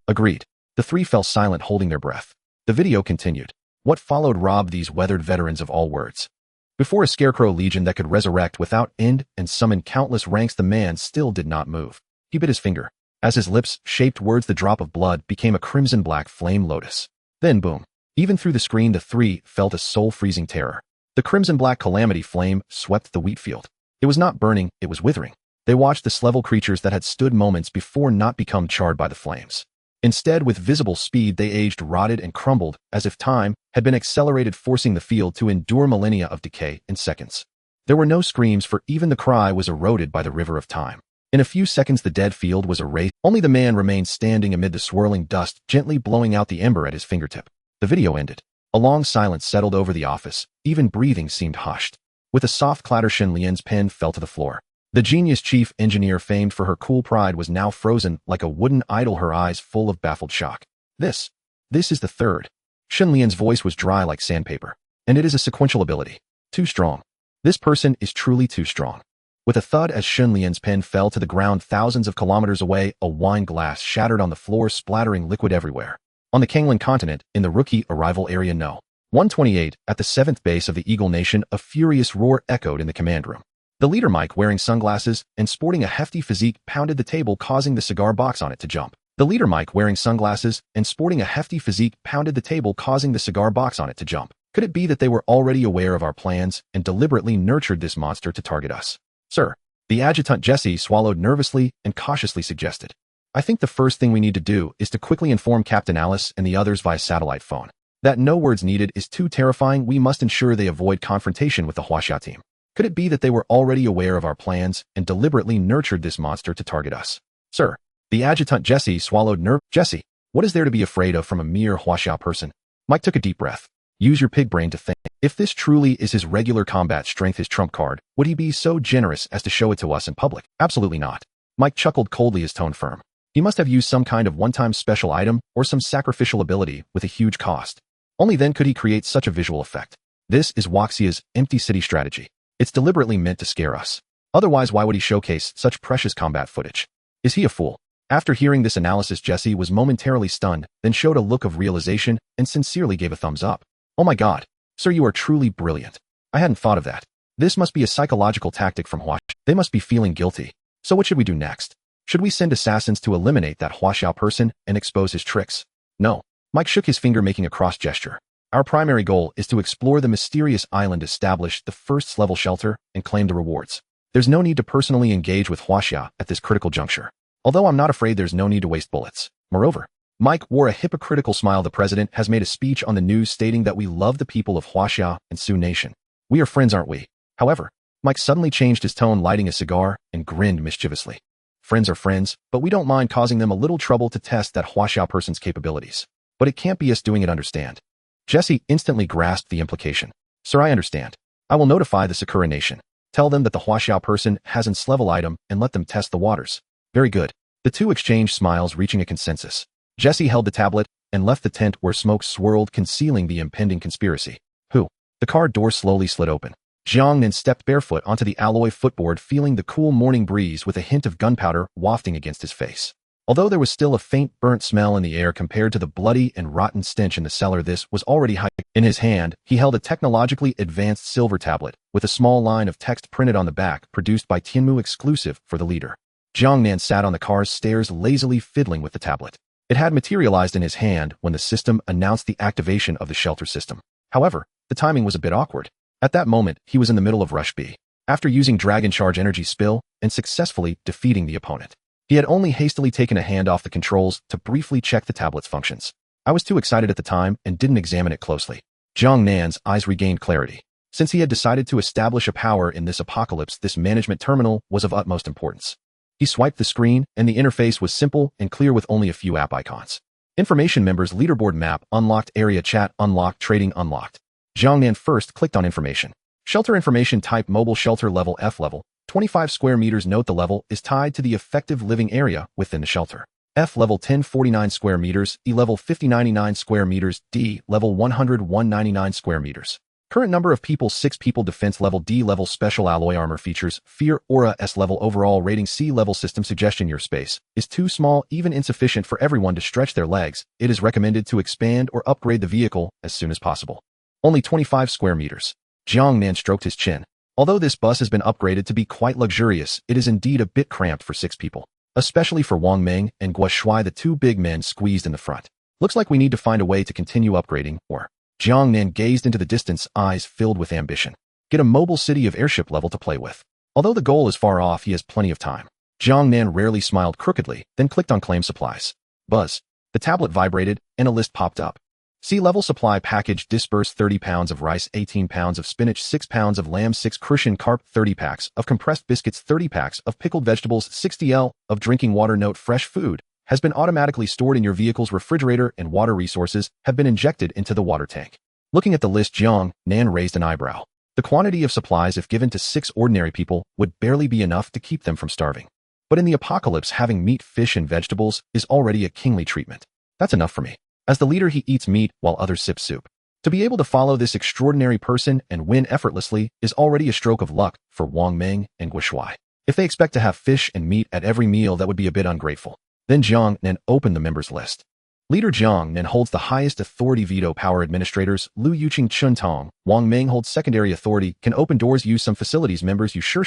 Agreed. The three fell silent, holding their breath. The video continued. What followed robbed these weathered veterans of all words. Before a scarecrow legion that could resurrect without end and summon countless ranks, the man still did not move. He bit his finger. As his lips shaped words, the drop of blood became a crimson-black flame lotus. Then boom. Even through the screen, the three felt a soul-freezing terror. The crimson-black calamity flame swept the wheat field. It was not burning, it was withering. They watched the Slevel creatures that had stood moments before not become charred by the flames. Instead, with visible speed, they aged, rotted, and crumbled, as if time had been accelerated, forcing the field to endure millennia of decay in seconds. There were no screams, for even the cry was eroded by the river of time. In a few seconds, the dead field was erased. Only the man remained standing amid the swirling dust, gently blowing out the ember at his fingertip. The video ended. A long silence settled over the office. Even breathing seemed hushed. With a soft clatter, Xin Lian's pen fell to the floor. The genius chief engineer, famed for her cool pride, was now frozen like a wooden idol, her eyes full of baffled shock. This is the third. Xin Lian's voice was dry like sandpaper. And it is a sequential ability. Too strong. This person is truly too strong. With a thud as Xin Lian's pen fell to the ground thousands of kilometers away, a wine glass shattered on the floor, splattering liquid everywhere. On the Kanglan continent, in the rookie arrival area No. 128, at the 7th base of the Eagle Nation, a furious roar echoed in the command room. The leader, Mike, wearing sunglasses and sporting a hefty physique, pounded the table, causing the cigar box on it to jump. The leader, Mike, wearing sunglasses and sporting a hefty physique, pounded the table, causing the cigar box on it to jump. Could it be that they were already aware of our plans and deliberately nurtured this monster to target us? Sir, the adjutant Jesse swallowed nervously and cautiously suggested. I think the first thing we need to do is to quickly inform Captain Alice and the others via satellite phone. That no words needed is too terrifying. We must ensure they avoid confrontation with the Huaxia team. Could it be that they were already aware of our plans and deliberately nurtured this monster to target us? Sir, the adjutant Jesse swallowed Jesse, what is there to be afraid of from a mere Huaxia person? Mike took a deep breath. Use your pig brain to think. If this truly is his regular combat strength, his trump card, would he be so generous as to show it to us in public? Absolutely not. Mike chuckled coldly, his tone firm. He must have used some kind of one-time special item or some sacrificial ability with a huge cost. Only then could he create such a visual effect. This is Wuxia's empty city strategy. It's deliberately meant to scare us. Otherwise, why would he showcase such precious combat footage? Is he a fool? After hearing this analysis, Jesse was momentarily stunned, then showed a look of realization and sincerely gave a thumbs up. Oh my god. Sir, you are truly brilliant. I hadn't thought of that. This must be a psychological tactic from Huaxia. They must be feeling guilty. So what should we do next? Should we send assassins to eliminate that Huaxia person and expose his tricks? No. Mike shook his finger, making a cross gesture. Our primary goal is to explore the mysterious island, establish the first level shelter, and claim the rewards. There's no need to personally engage with Huaxia at this critical juncture. Although I'm not afraid, there's no need to waste bullets. Moreover, Mike wore a hypocritical smile. The president has made a speech on the news stating that we love the people of Huaxia and Sioux Nation. We are friends, aren't we? However, Mike suddenly changed his tone, lighting a cigar, and grinned mischievously. Friends are friends, but we don't mind causing them a little trouble to test that Huaxia person's capabilities. But it can't be us doing it, understand? Jesse instantly grasped the implication. Sir, I understand. I will notify the Sakura Nation. Tell them that the Huaxia person has an S-level item and let them test the waters. Very good. The two exchanged smiles, reaching a consensus. Jesse held the tablet and left the tent where smoke swirled, concealing the impending conspiracy. The car door slowly slid open. Jiang Nan stepped barefoot onto the alloy footboard, feeling the cool morning breeze with a hint of gunpowder wafting against his face. Although there was still a faint burnt smell in the air compared to the bloody and rotten stench in the cellar, this was already high. In his hand, he held a technologically advanced silver tablet with a small line of text printed on the back, produced by Tianmu, exclusive for the leader. Jiang Nan sat on the car's stairs, lazily fiddling with the tablet. It had materialized in his hand when the system announced the activation of the shelter system. However, the timing was a bit awkward. At that moment, he was in the middle of Rush B, after using Dragon Charge Energy Spill and successfully defeating the opponent. He had only hastily taken a hand off the controls to briefly check the tablet's functions. I was too excited at the time and didn't examine it closely. Jiang Nan's eyes regained clarity. Since he had decided to establish a power in this apocalypse, this management terminal was of utmost importance. He swiped the screen, and the interface was simple and clear with only a few app icons. Information members leaderboard map unlocked, area chat unlocked, trading unlocked. Jiang Nan first clicked on information. Shelter information type mobile shelter level F level, 25 square meters. Note the level is tied to the effective living area within the shelter. F level 1049 square meters, E level 5099 square meters, D level 10199 square meters. Current number of people 6 people. Defense level D level. Special alloy armor features fear aura S level. Overall rating C level. System suggestion: your space is too small, even insufficient for everyone to stretch their legs. It is recommended to expand or upgrade the vehicle as soon as possible. Only 25 square meters. Jiang Nan stroked his chin. Although this bus has been upgraded to be quite luxurious, it is indeed a bit cramped for 6 people, especially for Wang Meng and Guo Shuai, the 2 big men squeezed in the front. Looks like we need to find a way to continue upgrading, or... Jiang Nan gazed into the distance, eyes filled with ambition. Get a mobile city of airship level to play with. Although the goal is far off, he has plenty of time. Jiang Nan rarely smiled crookedly, then clicked on claim supplies. Buzz. The tablet vibrated, and a list popped up. Sea-level supply package: disperse 30 pounds of rice, 18 pounds of spinach, 6 pounds of lamb, 6 crucian carp, 30 packs of compressed biscuits, 30 packs of pickled vegetables, 60 L of drinking water. Note: fresh food has been automatically stored in your vehicle's refrigerator, and water resources have been injected into the water tank. Looking at the list, Jiang Nan raised an eyebrow. The quantity of supplies, if given to 6 ordinary people, would barely be enough to keep them from starving. But in the apocalypse, having meat, fish, and vegetables is already a kingly treatment. That's enough for me. As the leader, he eats meat while others sip soup. To be able to follow this extraordinary person and win effortlessly is already a stroke of luck for Wang Meng and Guo Shuai. If they expect to have fish and meat at every meal, that would be a bit ungrateful. Then Jiang Nan opened the members list. Leader Jiang Nan holds the highest authority: veto power. Administrators: Lu Yuqing, Chun Tong. Wang Meng holds secondary authority, can open doors, use some facilities. Members: Yu Shi,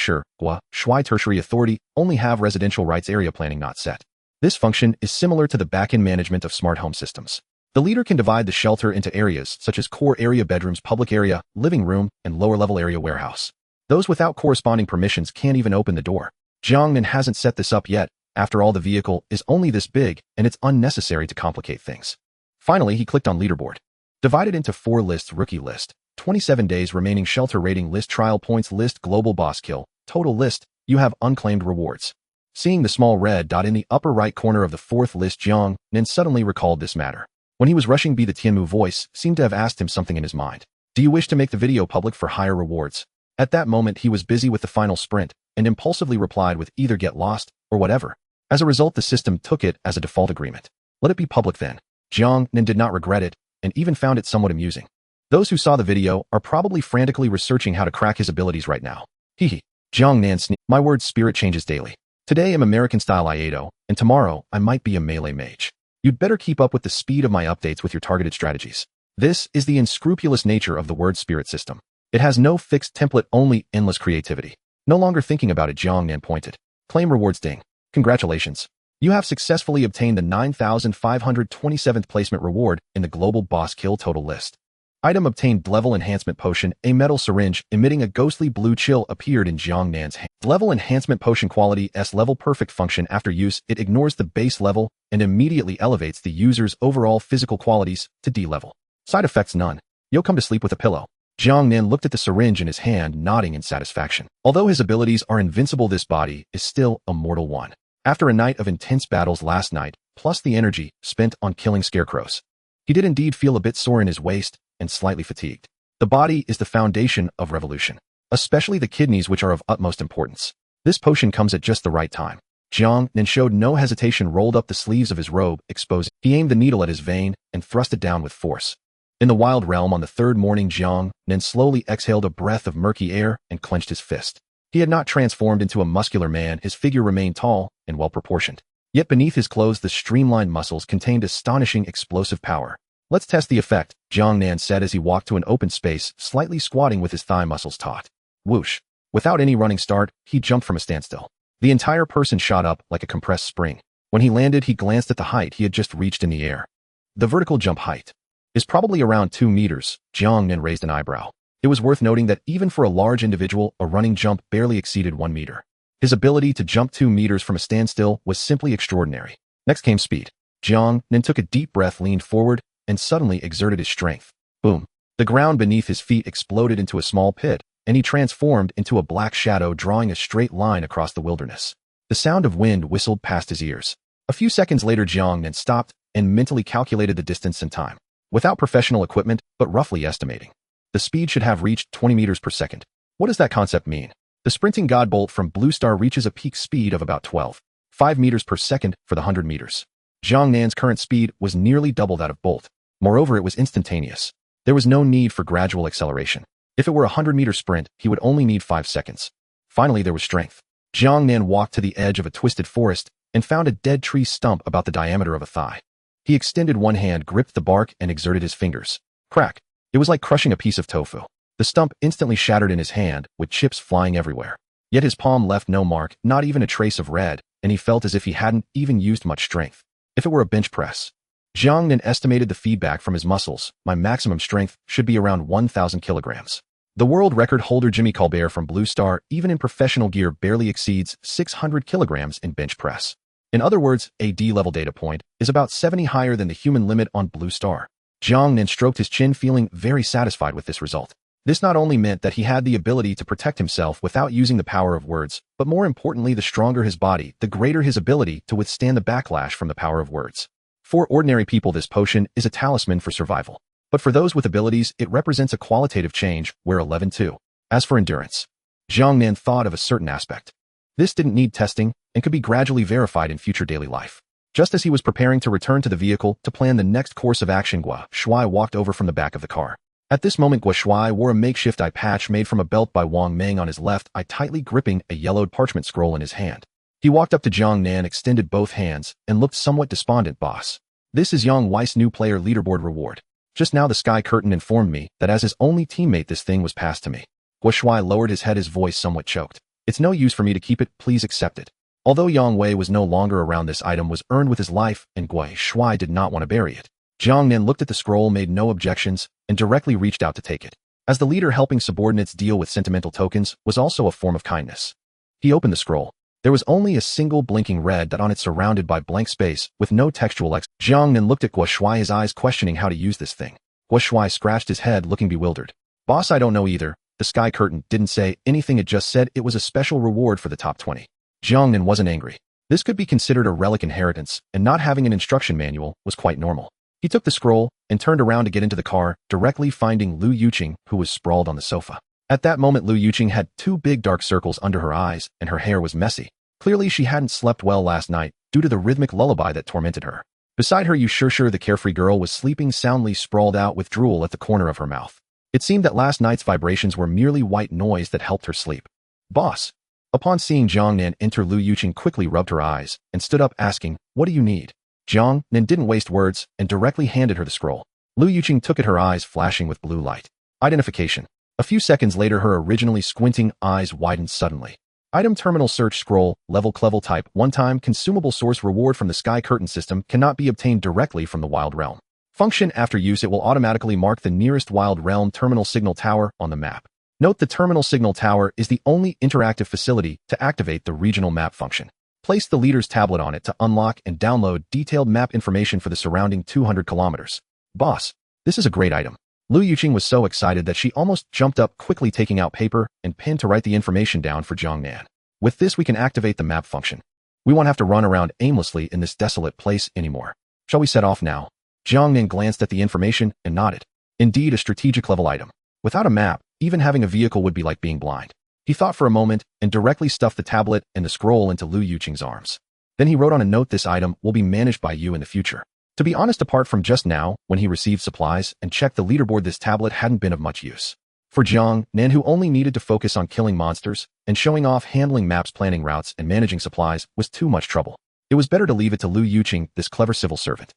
Guo Shuai. Tertiary authority: only have residential rights, area planning not set. This function is similar to the back-end management of smart home systems. The leader can divide the shelter into areas such as core area, bedrooms, public area, living room, and lower-level area, warehouse. Those without corresponding permissions can't even open the door. Jiang Nan hasn't set this up yet. After all, the vehicle is only this big, and it's unnecessary to complicate things. Finally, he clicked on leaderboard. Divided into 4 lists: rookie list, 27 days remaining, shelter rating list, trial points list, global boss kill, total list. You have unclaimed rewards. Seeing the small red dot in the upper right corner of the 4th list, Jiang Nan suddenly recalled this matter. When he was rushing B, the Tianmu voice seemed to have asked him something in his mind. Do you wish to make the video public for higher rewards? At that moment, he was busy with the final sprint and impulsively replied with either get lost or whatever. As a result, the system took it as a default agreement. Let it be public then. Jiang Nan did not regret it and even found it somewhat amusing. Those who saw the video are probably frantically researching how to crack his abilities right now. Hehe. Jiang Nan sneezed. My word, spirit changes daily. Today I'm American-style Iaido, and tomorrow I might be a melee mage. You'd better keep up with the speed of my updates with your targeted strategies. This is the unscrupulous nature of the word spirit system. It has no fixed template, only endless creativity. No longer thinking about it, Jiang Nan pointed. Claim rewards ding. Congratulations. You have successfully obtained the 9,527th placement reward in the global boss kill total list. Item obtained: level enhancement potion. A metal syringe emitting a ghostly blue chill appeared in Jiang Nan's hand. Level enhancement potion quality S level perfect function. After use, it ignores the base level and immediately elevates the user's overall physical qualities to D level. Side effects none. You'll come to sleep with a pillow. Jiang Nan looked at the syringe in his hand, nodding in satisfaction. Although his abilities are invincible, this body is still a mortal one. After a night of intense battles last night, plus the energy spent on killing scarecrows, he did indeed feel a bit sore in his waist and slightly fatigued. The body is the foundation of revolution, especially the kidneys, which are of utmost importance. This potion comes at just the right time. Jiang Nan showed no hesitation, rolled up the sleeves of his robe, exposing. He aimed the needle at his vein and thrust it down with force. In the wild realm on the 3rd morning, Jiang Nan slowly exhaled a breath of murky air and clenched his fist. He had not transformed into a muscular man. His figure remained tall and well-proportioned. Yet beneath his clothes, the streamlined muscles contained astonishing explosive power. Let's test the effect, Jiang Nan said as he walked to an open space, slightly squatting with his thigh muscles taut. Whoosh. Without any running start, he jumped from a standstill. The entire person shot up like a compressed spring. When he landed, he glanced at the height he had just reached in the air. The vertical jump height is probably around 2 meters. Jiang Nan raised an eyebrow. It was worth noting that even for a large individual, a running jump barely exceeded 1 meter. His ability to jump 2 meters from a standstill was simply extraordinary. Next came speed. Jiang Nan took a deep breath, leaned forward, and suddenly exerted his strength. Boom. The ground beneath his feet exploded into a small pit, and he transformed into a black shadow, drawing a straight line across the wilderness. The sound of wind whistled past his ears. A few seconds later, Jiang Nan stopped and mentally calculated the distance and time. Without professional equipment, but roughly estimating, the speed should have reached 20 meters per second. What does that concept mean? The sprinting god Bolt from Blue Star reaches a peak speed of about 12.5 meters per second for the 100 meters. Jiang Nan's current speed was nearly double that of Bolt. Moreover, it was instantaneous. There was no need for gradual acceleration. If it were a 100-meter sprint, he would only need 5 seconds. Finally, there was strength. Jiang Nan walked to the edge of a twisted forest and found a dead tree stump about the diameter of a thigh. He extended one hand, gripped the bark, and exerted his fingers. Crack! It was like crushing a piece of tofu. The stump instantly shattered in his hand, with chips flying everywhere. Yet his palm left no mark, not even a trace of red, and he felt as if he hadn't even used much strength. If it were a bench press. Jiang Nan estimated the feedback from his muscles. My maximum strength should be around 1,000 kilograms. The world record holder Jimmy Colbert from Blue Star, even in professional gear, barely exceeds 600 kilograms in bench press. In other words, a D-level data point is about 70 higher than the human limit on Blue Star. Jiang Nan stroked his chin, feeling very satisfied with this result. This not only meant that he had the ability to protect himself without using the power of words, but more importantly, the stronger his body, the greater his ability to withstand the backlash from the power of words. For ordinary people, this potion is a talisman for survival. But for those with abilities, it represents a qualitative change, where 11-2. As for endurance, Jiang Nan thought of a certain aspect. This didn't need testing and could be gradually verified in future daily life. Just as he was preparing to return to the vehicle to plan the next course of action, Gua Shuai walked over from the back of the car. At this moment, Gua Shuai wore a makeshift eye patch made from a belt by Wang Meng on his left eye, tightly gripping a yellowed parchment scroll in his hand. He walked up to Jiang Nan, extended both hands, and looked somewhat despondent. Boss, this is Yang Weiss' new player leaderboard reward. Just now the Sky Curtain informed me that as his only teammate this thing was passed to me. Gua Shuai lowered his head, his voice somewhat choked. It's no use for me to keep it, please accept it. Although Yang Wei was no longer around, this item was earned with his life, and Gua Shuai did not want to bury it. Jiang Nan looked at the scroll, made no objections, and directly reached out to take it. As the leader, helping subordinates deal with sentimental tokens was also a form of kindness. He opened the scroll. There was only a single blinking red dot on it, surrounded by blank space, with no textual X. Jiang Nan looked at Gua Shuai, his eyes questioning how to use this thing. Gua Shuai scratched his head, looking bewildered. Boss, I don't know either. The Sky Curtain didn't say anything, it just said it was a special reward for the top 20. Jiang Nan wasn't angry. This could be considered a relic inheritance, and not having an instruction manual was quite normal. He took the scroll and turned around to get into the car, directly finding Lu Yuqing, who was sprawled on the sofa. At that moment, Lu Yuqing had 2 big dark circles under her eyes, and her hair was messy. Clearly, she hadn't slept well last night due to the rhythmic lullaby that tormented her. Beside her, the carefree girl was sleeping soundly, sprawled out with drool at the corner of her mouth. It seemed that last night's vibrations were merely white noise that helped her sleep. Boss. Upon seeing Jiang Nan enter, Lu Yuqing quickly rubbed her eyes and stood up, asking, what do you need? Jiang Nan didn't waste words and directly handed her the scroll. Lu Yuqing took it, her eyes flashing with blue light. Identification. A few seconds later, her originally squinting eyes widened suddenly. Item terminal search scroll, level clevel type, one-time consumable source reward from the Sky Curtain system, cannot be obtained directly from the Wild Realm. Function, after use it will automatically mark the nearest Wild Realm terminal signal tower on the map. Note the terminal signal tower is the only interactive facility to activate the regional map function. Place the leader's tablet on it to unlock and download detailed map information for the surrounding 200 kilometers. Boss, this is a great item. Lu Yuqing was so excited that she almost jumped up, quickly taking out paper and pen to write the information down for Jiang Nan. With this, we can activate the map function. We won't have to run around aimlessly in this desolate place anymore. Shall we set off now? Jiang Nan glanced at the information and nodded. Indeed, a strategic level item. Without a map, even having a vehicle would be like being blind. He thought for a moment and directly stuffed the tablet and the scroll into Lu Yuqing's arms. Then he wrote on a note, this item will be managed by you in the future. To be honest, apart from just now, when he received supplies and checked the leaderboard, this tablet hadn't been of much use. For Jiang Nan, who only needed to focus on killing monsters and showing off handling maps, planning routes, and managing supplies, was too much trouble. It was better to leave it to Lu Yuqing, this clever civil servant.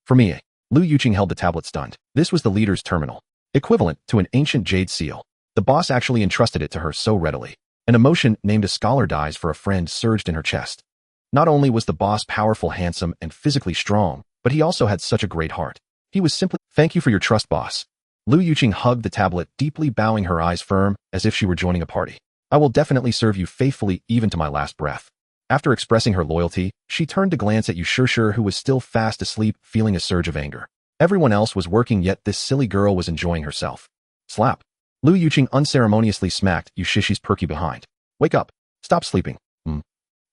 For me. Lu Yuqing held the tablet, stunned. This was the leader's terminal, equivalent to an ancient jade seal. The boss actually entrusted it to her so readily. An emotion named a scholar dies for a friend surged in her chest. Not only was the boss powerful, handsome, and physically strong, but he also had such a great heart. He was simply, thank you for your trust, boss. Lu Yuqing hugged the tablet, deeply bowing, her eyes firm, as if she were joining a party. I will definitely serve you faithfully even to my last breath. After expressing her loyalty, she turned to glance at Yushishir, who was still fast asleep, feeling a surge of anger. Everyone else was working, yet this silly girl was enjoying herself. Slap. Lu Yuqing unceremoniously smacked Yushish's perky behind. Wake up. Stop sleeping.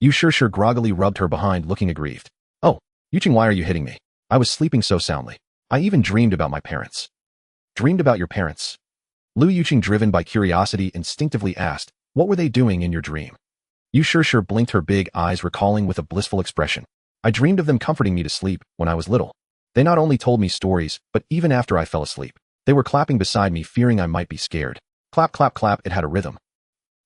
Yushishir groggily rubbed her behind, looking aggrieved. Oh, Yuqing, why are you hitting me? I was sleeping so soundly. I even dreamed about my parents. Dreamed about your parents? Lu Yuqing, driven by curiosity, instinctively asked, what were they doing in your dream? Yushishir blinked her big eyes, recalling with a blissful expression. I dreamed of them comforting me to sleep when I was little. They not only told me stories, but even after I fell asleep, they were clapping beside me, fearing I might be scared. Clap, clap, clap, it had a rhythm.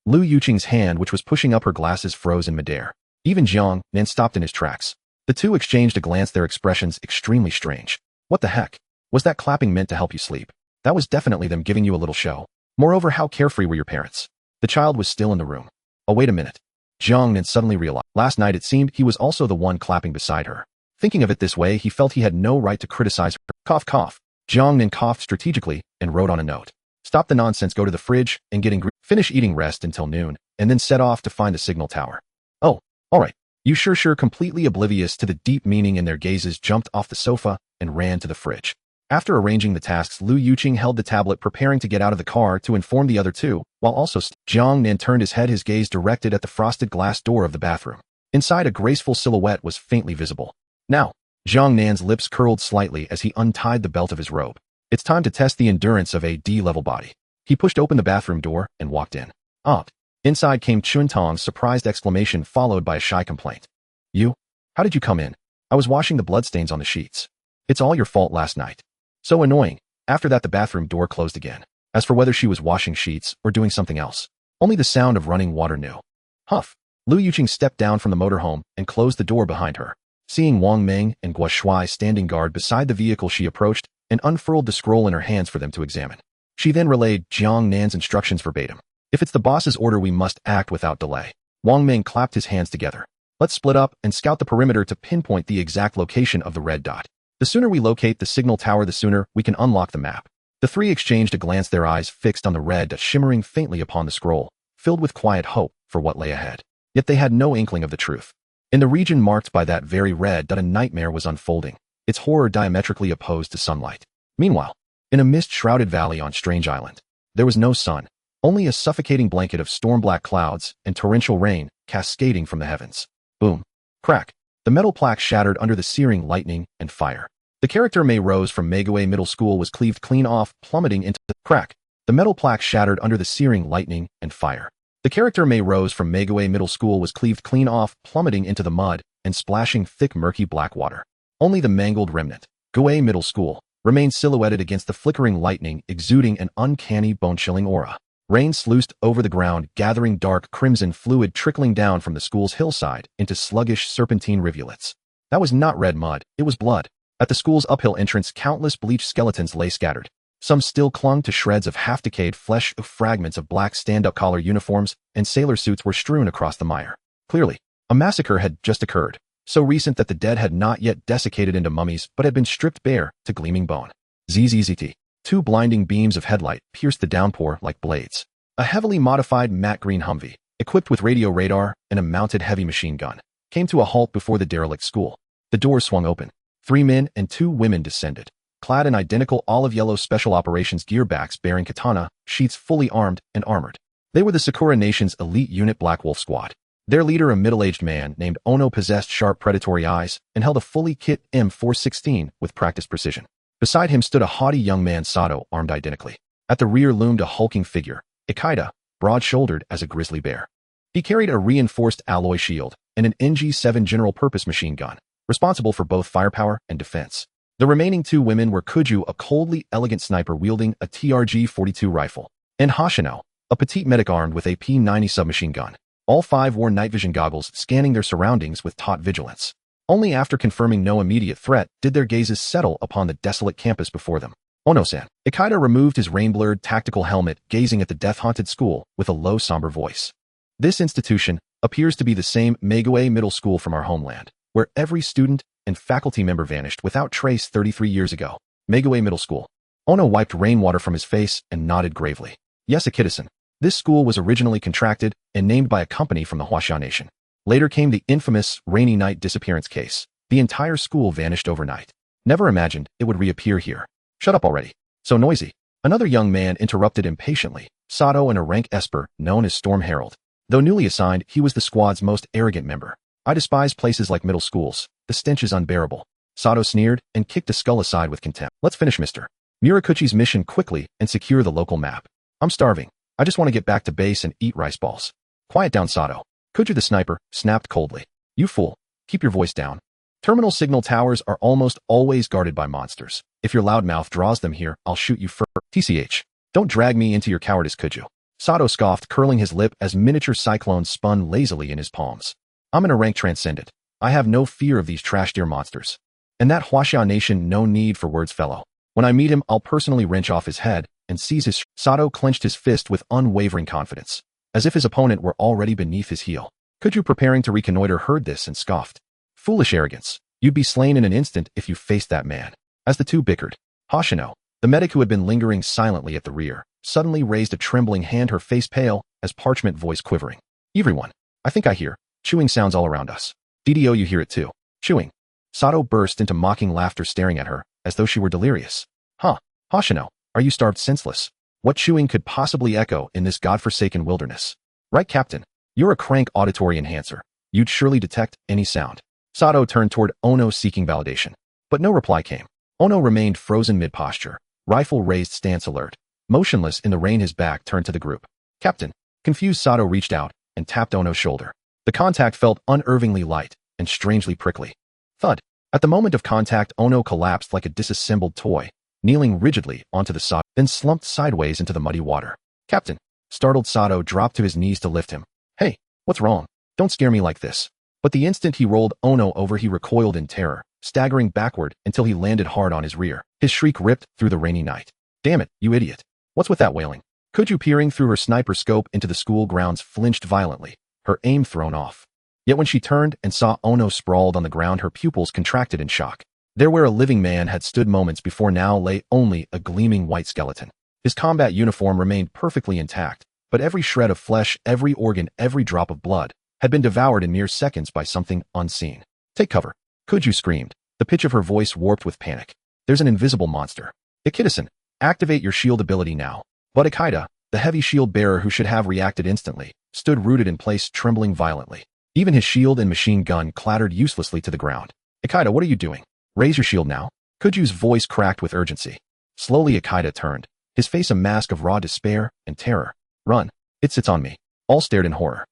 Lu Yuqing's hand, which was pushing up her glasses, froze in midair. Even Jiang Nan stopped in his tracks. The two exchanged a glance, their expressions extremely strange. What the heck? Was that clapping meant to help you sleep? That was definitely them giving you a little show. Moreover, how carefree were your parents? The child was still in the room. Oh, wait a minute. Jiang Nan suddenly realized. Last night it seemed he was also the one clapping beside her. Thinking of it this way, he felt he had no right to criticize her. Cough, cough. Jiang Nan coughed strategically and wrote on a note. Stop the nonsense, go to the fridge and get finish eating, rest until noon, and then set off to find the signal tower. Oh, all right. Yushishir, completely oblivious to the deep meaning in their gazes, jumped off the sofa and ran to the fridge. After arranging the tasks, Lu Yuqing held the tablet, preparing to get out of the car to inform the other two, while also Jiang Nan turned his head, his gaze directed at the frosted glass door of the bathroom. Inside, a graceful silhouette was faintly visible. Now, Jiang Nan's lips curled slightly as he untied the belt of his robe. It's time to test the endurance of a D-level body. He pushed open the bathroom door and walked in. Odd. Inside came Chuntong's surprised exclamation, followed by a shy complaint. You? How did you come in? I was washing the bloodstains on the sheets. It's all your fault last night. So annoying. After that, the bathroom door closed again. As for whether she was washing sheets or doing something else, only the sound of running water knew. Huff. Lu Yuqing stepped down from the motorhome and closed the door behind her. Seeing Wang Meng and Guo Shuai standing guard beside the vehicle, she approached and unfurled the scroll in her hands for them to examine. She then relayed Jiang Nan's instructions verbatim. If it's the boss's order, we must act without delay. Wang Meng clapped his hands together. Let's split up and scout the perimeter to pinpoint the exact location of the red dot. The sooner we locate the signal tower, the sooner we can unlock the map. The three exchanged a glance, their eyes fixed on the red dot shimmering faintly upon the scroll, filled with quiet hope for what lay ahead. Yet they had no inkling of the truth. In the region marked by that very red dot, a nightmare was unfolding, its horror diametrically opposed to sunlight. Meanwhile, in a mist-shrouded valley on Strange Island, there was no sun, only a suffocating blanket of storm-black clouds and torrential rain cascading from the heavens. Boom. Crack. The metal plaque shattered under the searing lightning and fire. The character Mei Rose from Meguei Middle School was cleaved clean off, plummeting into the crack. The metal plaque shattered under the searing lightning and fire. The character Mei Rose from Meguei Middle School was cleaved clean off, plummeting into the mud and splashing thick, murky black water. Only the mangled remnant, Guei Middle School, remained silhouetted against the flickering lightning, exuding an uncanny, bone-chilling aura. Rain sluiced over the ground, gathering dark crimson fluid trickling down from the school's hillside into sluggish serpentine rivulets. That was not red mud, it was blood. At the school's uphill entrance, countless bleached skeletons lay scattered. Some still clung to shreds of half-decayed flesh. Fragments of black stand-up collar uniforms and sailor suits were strewn across the mire. Clearly, a massacre had just occurred, so recent that the dead had not yet desiccated into mummies but had been stripped bare to gleaming bone. ZZZT. Two blinding beams of headlight pierced the downpour like blades. A heavily modified matte green Humvee, equipped with radio radar and a mounted heavy machine gun, came to a halt before the derelict school. The doors swung open. 3 men and 2 women descended, clad in identical olive-yellow special operations gearbacks bearing katana, sheaths, fully armed and armored. They were the Sakura Nation's elite unit Black Wolf Squad. Their leader, a middle-aged man named Ono, possessed sharp predatory eyes and held a fully kit M416 with practiced precision. Beside him stood a haughty young man, Sato, armed identically. At the rear loomed a hulking figure, Ikeda, broad-shouldered as a grizzly bear. He carried a reinforced alloy shield and an NG-7 general-purpose machine gun, responsible for both firepower and defense. The remaining 2 women were Kuju, a coldly elegant sniper wielding a TRG-42 rifle, and Hoshino, a petite medic armed with a P-90 submachine gun. All 5 wore night vision goggles, scanning their surroundings with taut vigilance. Only after confirming no immediate threat did their gazes settle upon the desolate campus before them. Ono-san. Ikeda removed his rain-blurred tactical helmet, gazing at the death-haunted school with a low, somber voice. This institution appears to be the same Meguei Middle School from our homeland, where every student and faculty member vanished without trace 33 years ago. Meguei Middle School. Ono wiped rainwater from his face and nodded gravely. Yes, Akita-san. This school was originally contracted and named by a company from the Huaxia Nation. Later came the infamous rainy night disappearance case. The entire school vanished overnight. Never imagined it would reappear here. Shut up already. So noisy. Another young man interrupted impatiently, Sato, in a rank esper known as Storm Herald. Though newly assigned, he was the squad's most arrogant member. I despise places like middle schools. The stench is unbearable. Sato sneered and kicked a skull aside with contempt. Let's finish Mr. Murakuchi's mission quickly and secure the local map. I'm starving. I just want to get back to base and eat rice balls. Quiet down, Sato. Kuju the sniper snapped coldly. You fool. Keep your voice down. Terminal signal towers are almost always guarded by monsters. If your loudmouth draws them here, I'll shoot you first. TCH. Don't drag me into your cowardice, Kuju. Sato scoffed, curling his lip as miniature cyclones spun lazily in his palms. I'm in a rank transcendent. I have no fear of these trash deer monsters. And that Huaxia Nation, no need for words, fellow. When I meet him, I'll personally wrench off his head and seize his... Sato clenched his fist with unwavering confidence, as if his opponent were already beneath his heel. Kuju, preparing to reconnoiter, heard this and scoffed. Foolish arrogance. You'd be slain in an instant if you faced that man. As the two bickered, Hoshino, the medic who had been lingering silently at the rear, suddenly raised a trembling hand, her face pale, as parchment voice quivering. Everyone, I think I hear chewing sounds all around us. DDO, you hear it too. Chewing. Sato burst into mocking laughter, staring at her, as though she were delirious. Huh, Hoshino, are you starved senseless? What chewing could possibly echo in this godforsaken wilderness? Right, Captain? You're a crank auditory enhancer. You'd surely detect any sound. Sato turned toward Ono, seeking validation. But no reply came. Ono remained frozen mid-posture, rifle raised, stance alert. Motionless in the rain, his back turned to the group. Captain. Confused, Sato reached out and tapped Ono's shoulder. The contact felt unnervingly light and strangely prickly. Thud. At the moment of contact, Ono collapsed like a disassembled toy, kneeling rigidly onto the sod, then slumped sideways into the muddy water. Captain. Startled, Sato dropped to his knees to lift him. Hey, what's wrong? Don't scare me like this. But the instant he rolled Ono over, he recoiled in terror, staggering backward until he landed hard on his rear. His shriek ripped through the rainy night. Damn it, you idiot. What's with that wailing? Kuju, peering through her sniper scope into the school grounds, flinched violently, her aim thrown off. Yet when she turned and saw Ono sprawled on the ground, her pupils contracted in shock. There where a living man had stood moments before now lay only a gleaming white skeleton. His combat uniform remained perfectly intact, but every shred of flesh, every organ, every drop of blood had been devoured in mere seconds by something unseen. Take cover. Kuju screamed, the pitch of her voice warped with panic. There's an invisible monster. Akita-san, activate your shield ability now. But Akita, the heavy shield bearer who should have reacted instantly, stood rooted in place, trembling violently. Even his shield and machine gun clattered uselessly to the ground. Akita, what are you doing? Raise your shield now. Kuju's voice cracked with urgency. Slowly Akita turned, his face a mask of raw despair and terror. Run. It sits on me. All stared in horror.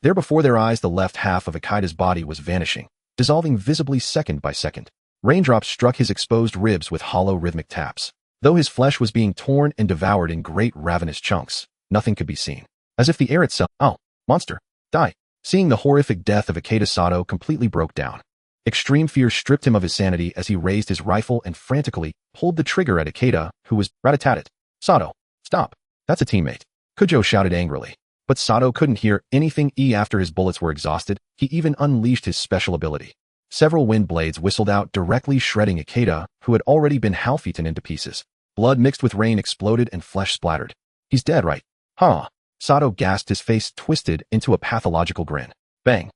There before their eyes, the left half of Akita's body was vanishing, dissolving visibly second by second. Raindrops struck his exposed ribs with hollow rhythmic taps. Though his flesh was being torn and devoured in great ravenous chunks, nothing could be seen. As if the air itself— Oh, monster, die. Seeing the horrific death of Akita, Sato completely broke down. Extreme fear stripped him of his sanity as he raised his rifle and frantically pulled the trigger at Akita, who was— Rat-a-tat-tat. Sato, stop. That's a teammate. Kujo shouted angrily. But Sato couldn't hear anything. After his bullets were exhausted, he even unleashed his special ability. Several wind blades whistled out, directly shredding Akita, who had already been half-eaten into pieces. Blood mixed with rain exploded and flesh splattered. He's dead, right? Huh. Sato gasped, his face twisted into a pathological grin. Bang.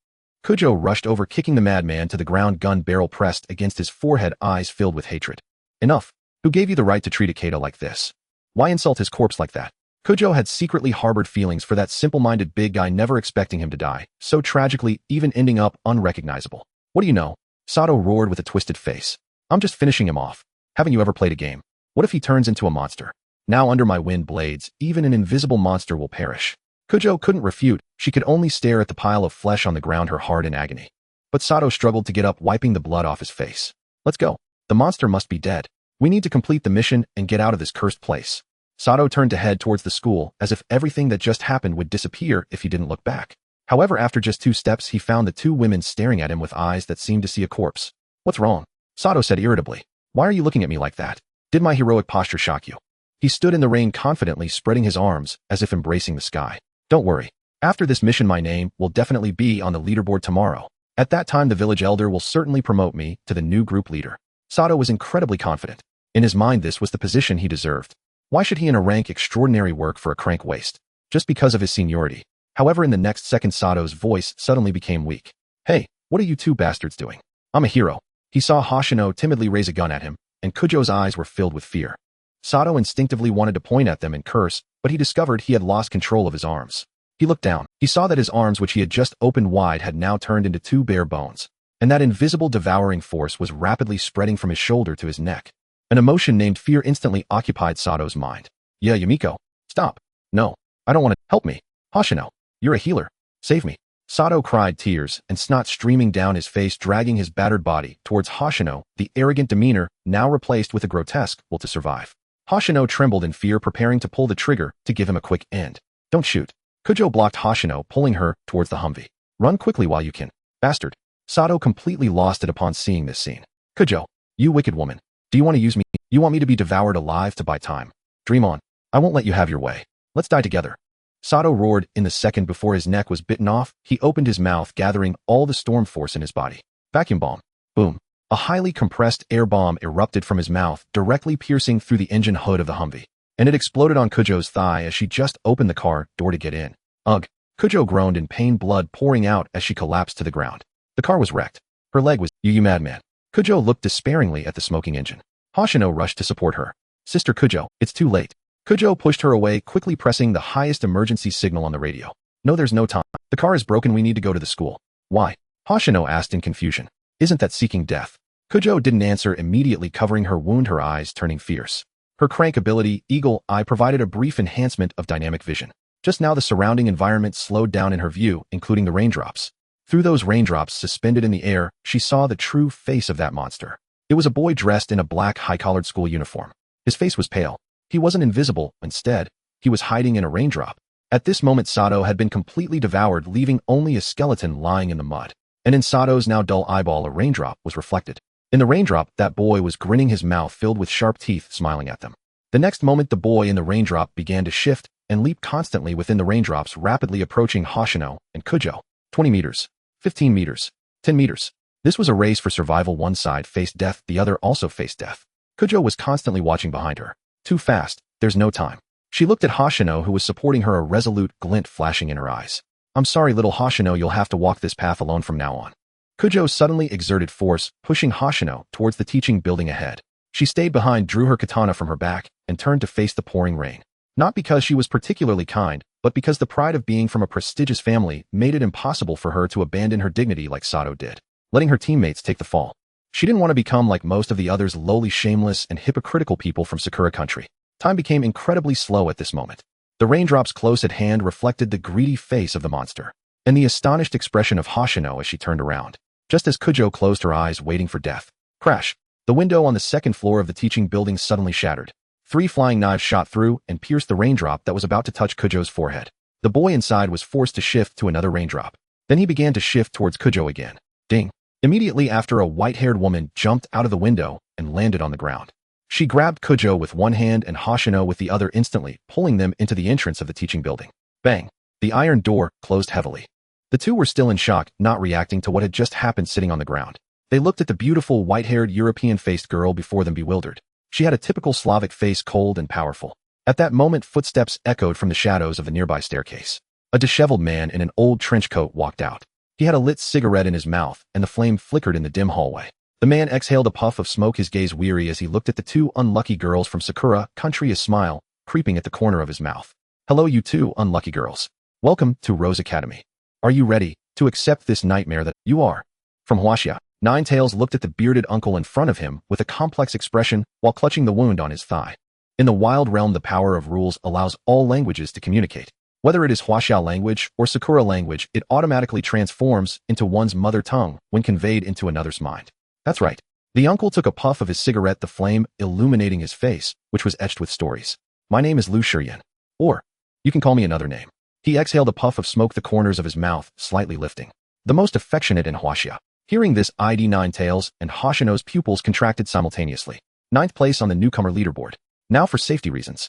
Kujo rushed over, kicking the madman to the ground, gun barrel pressed against his forehead, eyes filled with hatred. Enough. Who gave you the right to treat Akita like this? Why insult his corpse like that? Kujo had secretly harbored feelings for that simple-minded big guy, never expecting him to die, so tragically, even ending up unrecognizable. What do you know? Sato roared with a twisted face. I'm just finishing him off. Haven't you ever played a game? What if he turns into a monster? Now under my wind blades, even an invisible monster will perish. Kujo couldn't refute, she could only stare at the pile of flesh on the ground, her heart in agony. But Sato struggled to get up, wiping the blood off his face. Let's go. The monster must be dead. We need to complete the mission and get out of this cursed place. Sato turned to head towards the school, as if everything that just happened would disappear if he didn't look back. However, after just 2 steps, he found the 2 women staring at him with eyes that seemed to see a corpse. What's wrong? Sato said irritably. Why are you looking at me like that? Did my heroic posture shock you? He stood in the rain confidently, spreading his arms, as if embracing the sky. Don't worry. After this mission, my name will definitely be on the leaderboard tomorrow. At that time, the village elder will certainly promote me to the new group leader. Sato was incredibly confident. In his mind, this was the position he deserved. Why should he in a rank extraordinary work for a crank waste? Just because of his seniority. However, in the next second, Sato's voice suddenly became weak. Hey, what are you two bastards doing? I'm a hero. He saw Hoshino timidly raise a gun at him, and Kujo's eyes were filled with fear. Sato instinctively wanted to point at them and curse, but he discovered he had lost control of his arms. He looked down. He saw that his arms, which he had just opened wide, had now turned into two bare bones, and that invisible devouring force was rapidly spreading from his shoulder to his neck. An emotion named fear instantly occupied Sato's mind. Yeah, Yumiko. Stop. No. I don't want to. Help me. Hoshino. You're a healer. Save me. Sato cried, tears and snot streaming down his face, dragging his battered body towards Hoshino, the arrogant demeanor now replaced with a grotesque will to survive. Hoshino trembled in fear, preparing to pull the trigger to give him a quick end. Don't shoot. Kujo blocked Hoshino, pulling her towards the Humvee. Run quickly while you can. Bastard. Sato completely lost it upon seeing this scene. Kujo, you wicked woman. Do you want to use me? You want me to be devoured alive to buy time? Dream on. I won't let you have your way. Let's die together. Sato roared. In the second before his neck was bitten off, he opened his mouth, gathering all the storm force in his body. Vacuum bomb. Boom. A highly compressed air bomb erupted from his mouth, directly piercing through the engine hood of the Humvee, and it exploded on Kujo's thigh as she just opened the car door to get in. Ugh. Kujo groaned in pain, blood pouring out as she collapsed to the ground. The car was wrecked. Her leg was, you madman. Kujo looked despairingly at the smoking engine. Hoshino rushed to support her. Sister Kujo, it's too late. Kujo pushed her away, quickly pressing the highest emergency signal on the radio. No, there's no time. The car is broken. We need to go to the school. Why? Hoshino asked in confusion. Isn't that seeking death? Kujo didn't answer, immediately covering her wound, her eyes turning fierce. Her crank ability, Eagle Eye, provided a brief enhancement of dynamic vision. Just now the surrounding environment slowed down in her view, including the raindrops. Through those raindrops suspended in the air, she saw the true face of that monster. It was a boy dressed in a black high-collared school uniform. His face was pale. He wasn't invisible. Instead, he was hiding in a raindrop. At this moment, Sato had been completely devoured, leaving only a skeleton lying in the mud. And in Sato's now dull eyeball, a raindrop was reflected. In the raindrop, that boy was grinning, his mouth filled with sharp teeth, smiling at them. The next moment, the boy in the raindrop began to shift and leap constantly within the raindrops, rapidly approaching Hoshino and Kujo. 20 meters. 15 meters. 10 meters. This was a race for survival. One side faced death, the other also faced death. Kujo was constantly watching behind her. Too fast. There's no time. She looked at Hoshino, who was supporting her, a resolute glint flashing in her eyes. I'm sorry, little Hoshino, you'll have to walk this path alone from now on. Kujo suddenly exerted force, pushing Hoshino towards the teaching building ahead. She stayed behind, drew her katana from her back, and turned to face the pouring rain. Not because she was particularly kind, but because the pride of being from a prestigious family made it impossible for her to abandon her dignity like Sato did, letting her teammates take the fall. She didn't want to become like most of the others, lowly, shameless, and hypocritical people from Sakura country. Time became incredibly slow at this moment. The raindrops close at hand reflected the greedy face of the monster, and the astonished expression of Hoshino as she turned around. Just as Kujo closed her eyes, waiting for death. Crash! The window on the second floor of the teaching building suddenly shattered. 3 flying knives shot through and pierced the raindrop that was about to touch Kujo's forehead. The boy inside was forced to shift to another raindrop. Then he began to shift towards Kujo again. Ding! Immediately after, a white-haired woman jumped out of the window and landed on the ground. She grabbed Kujo with one hand and Hoshino with the other, instantly pulling them into the entrance of the teaching building. Bang! The iron door closed heavily. The two were still in shock, not reacting to what had just happened, sitting on the ground. They looked at the beautiful white-haired European-faced girl before them, bewildered. She had a typical Slavic face, cold and powerful. At that moment, footsteps echoed from the shadows of the nearby staircase. A disheveled man in an old trench coat walked out. He had a lit cigarette in his mouth, and the flame flickered in the dim hallway. The man exhaled a puff of smoke, his gaze weary as he looked at the two unlucky girls from Sakura country, a smile creeping at the corner of his mouth. Hello, you two unlucky girls. Welcome to Rose Academy. Are you ready to accept this nightmare that you are? From Huaxia, Ninetails looked at the bearded uncle in front of him with a complex expression while clutching the wound on his thigh. In the wild realm, the power of rules allows all languages to communicate. Whether it is Huaxia language or Sakura language, it automatically transforms into one's mother tongue when conveyed into another's mind. That's right. The uncle took a puff of his cigarette, the flame illuminating his face, which was etched with stories. My name is Lu Shiyan. Or, you can call me another name. He exhaled a puff of smoke, the corners of his mouth slightly lifting. The most affectionate in Huaxia. Hearing this, ID Ninetails and Hoshino's pupils contracted simultaneously. 9th place on the newcomer leaderboard. Now for safety reasons.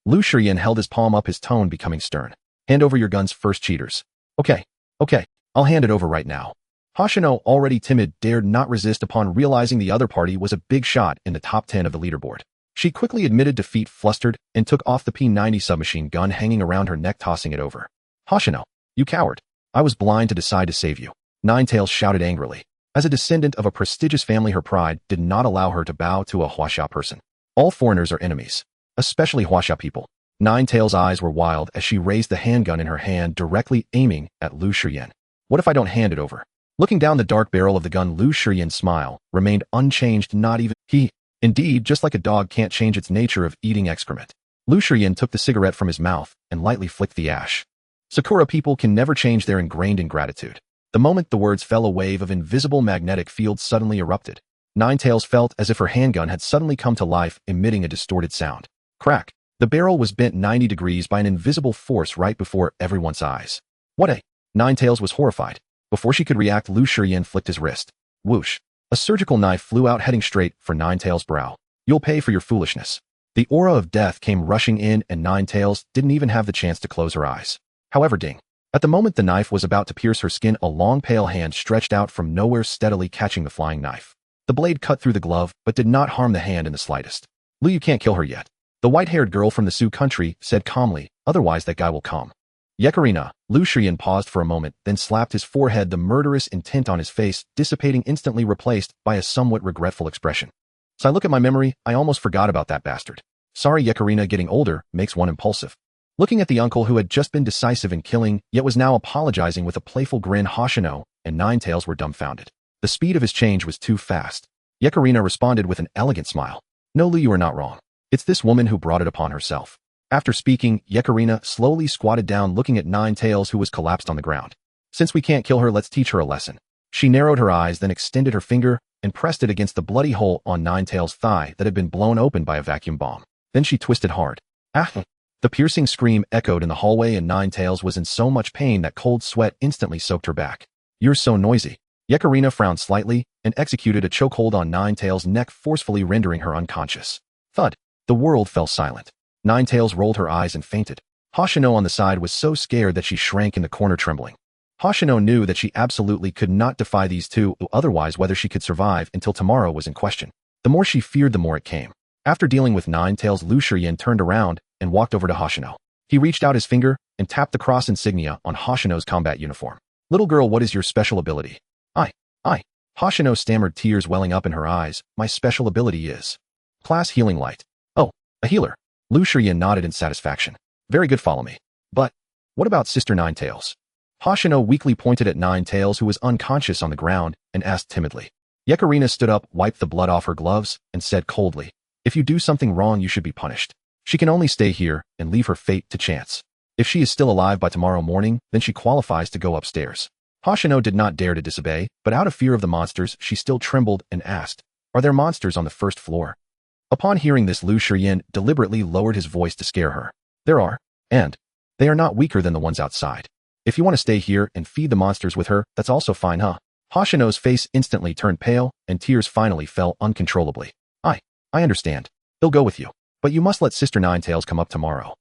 Lu Shiyan held his palm up, his tone becoming stern. Hand over your guns first, cheaters. Okay. I'll hand it over right now. Hoshino, already timid, dared not resist upon realizing the other party was a big shot in the top 10 of the leaderboard. She quickly admitted defeat, flustered, and took off the P-90 submachine gun hanging around her neck, tossing it over. Hoshino, you coward. I was blind to decide to save you. Ninetails shouted angrily. As a descendant of a prestigious family, her pride did not allow her to bow to a Huaxia person. All foreigners are enemies, especially Huaxia people. Ninetails' eyes were wild as she raised the handgun in her hand, directly aiming at Lu Shiyan. What if I don't hand it over? Looking down the dark barrel of the gun, Lu Shiyan's smile remained unchanged, not even he. Indeed, just like a dog can't change its nature of eating excrement. Lu Shiyan took the cigarette from his mouth and lightly flicked the ash. Sakura people can never change their ingrained ingratitude. The moment the words fell, a wave of invisible magnetic fields suddenly erupted. Ninetails felt as if her handgun had suddenly come to life, emitting a distorted sound. Crack! The barrel was bent 90 degrees by an invisible force right before everyone's eyes. What a... Ninetails was horrified. Before she could react, Lu Shiyan flicked his wrist. Whoosh! A surgical knife flew out, heading straight for Ninetails' brow. You'll pay for your foolishness. The aura of death came rushing in, and Ninetails didn't even have the chance to close her eyes. However, ding. At the moment the knife was about to pierce her skin, a long pale hand stretched out from nowhere, steadily catching the flying knife. The blade cut through the glove, but did not harm the hand in the slightest. Lu, you can't kill her yet. The white-haired girl from the Sioux country said calmly, otherwise that guy will come. Yekarina. Lu Shiyan paused for a moment, then slapped his forehead, the murderous intent on his face dissipating, instantly replaced by a somewhat regretful expression. So I look at my memory, I almost forgot about that bastard. Sorry, Yekarina, getting older makes one impulsive. Looking at the uncle who had just been decisive in killing, yet was now apologizing with a playful grin, Hoshino and Ninetails were dumbfounded. The speed of his change was too fast. Yekarina responded with an elegant smile. No, Lu, you are not wrong. It's this woman who brought it upon herself. After speaking, Yekarina slowly squatted down, looking at Ninetails, who was collapsed on the ground. Since we can't kill her, let's teach her a lesson. She narrowed her eyes, then extended her finger and pressed it against the bloody hole on Ninetails' thigh that had been blown open by a vacuum bomb. Then she twisted hard. Ah! The piercing scream echoed in the hallway, and Ninetails was in so much pain that cold sweat instantly soaked her back. You're so noisy. Yekarina frowned slightly and executed a chokehold on Ninetails' neck, forcefully rendering her unconscious. Thud! The world fell silent. Ninetails rolled her eyes and fainted. Hoshino on the side was so scared that she shrank in the corner, trembling. Hoshino knew that she absolutely could not defy these two, otherwise whether she could survive until tomorrow was in question. The more she feared, the more it came. After dealing with Ninetails, Lu Shiyan turned around and walked over to Hoshino. He reached out his finger and tapped the cross insignia on Hoshino's combat uniform. Little girl, what is your special ability? I. Hoshino stammered, tears welling up in her eyes. My special ability is class healing light. Oh, a healer. Lu Shiyan nodded in satisfaction. Very good, follow me. But what about Sister Ninetails? Hoshino weakly pointed at Ninetails, who was unconscious on the ground, and asked timidly. Yekarina stood up, wiped the blood off her gloves, and said coldly, if you do something wrong, you should be punished. She can only stay here and leave her fate to chance. If she is still alive by tomorrow morning, then she qualifies to go upstairs. Hoshino did not dare to disobey, but out of fear of the monsters, she still trembled and asked, are there monsters on the first floor? Upon hearing this, Lu Shiyan deliberately lowered his voice to scare her. There are, and they are not weaker than the ones outside. If you want to stay here and feed the monsters with her, that's also fine, huh? Hoshino's face instantly turned pale, and tears finally fell uncontrollably. I understand. He'll go with you. But you must let Sister Ninetails come up tomorrow.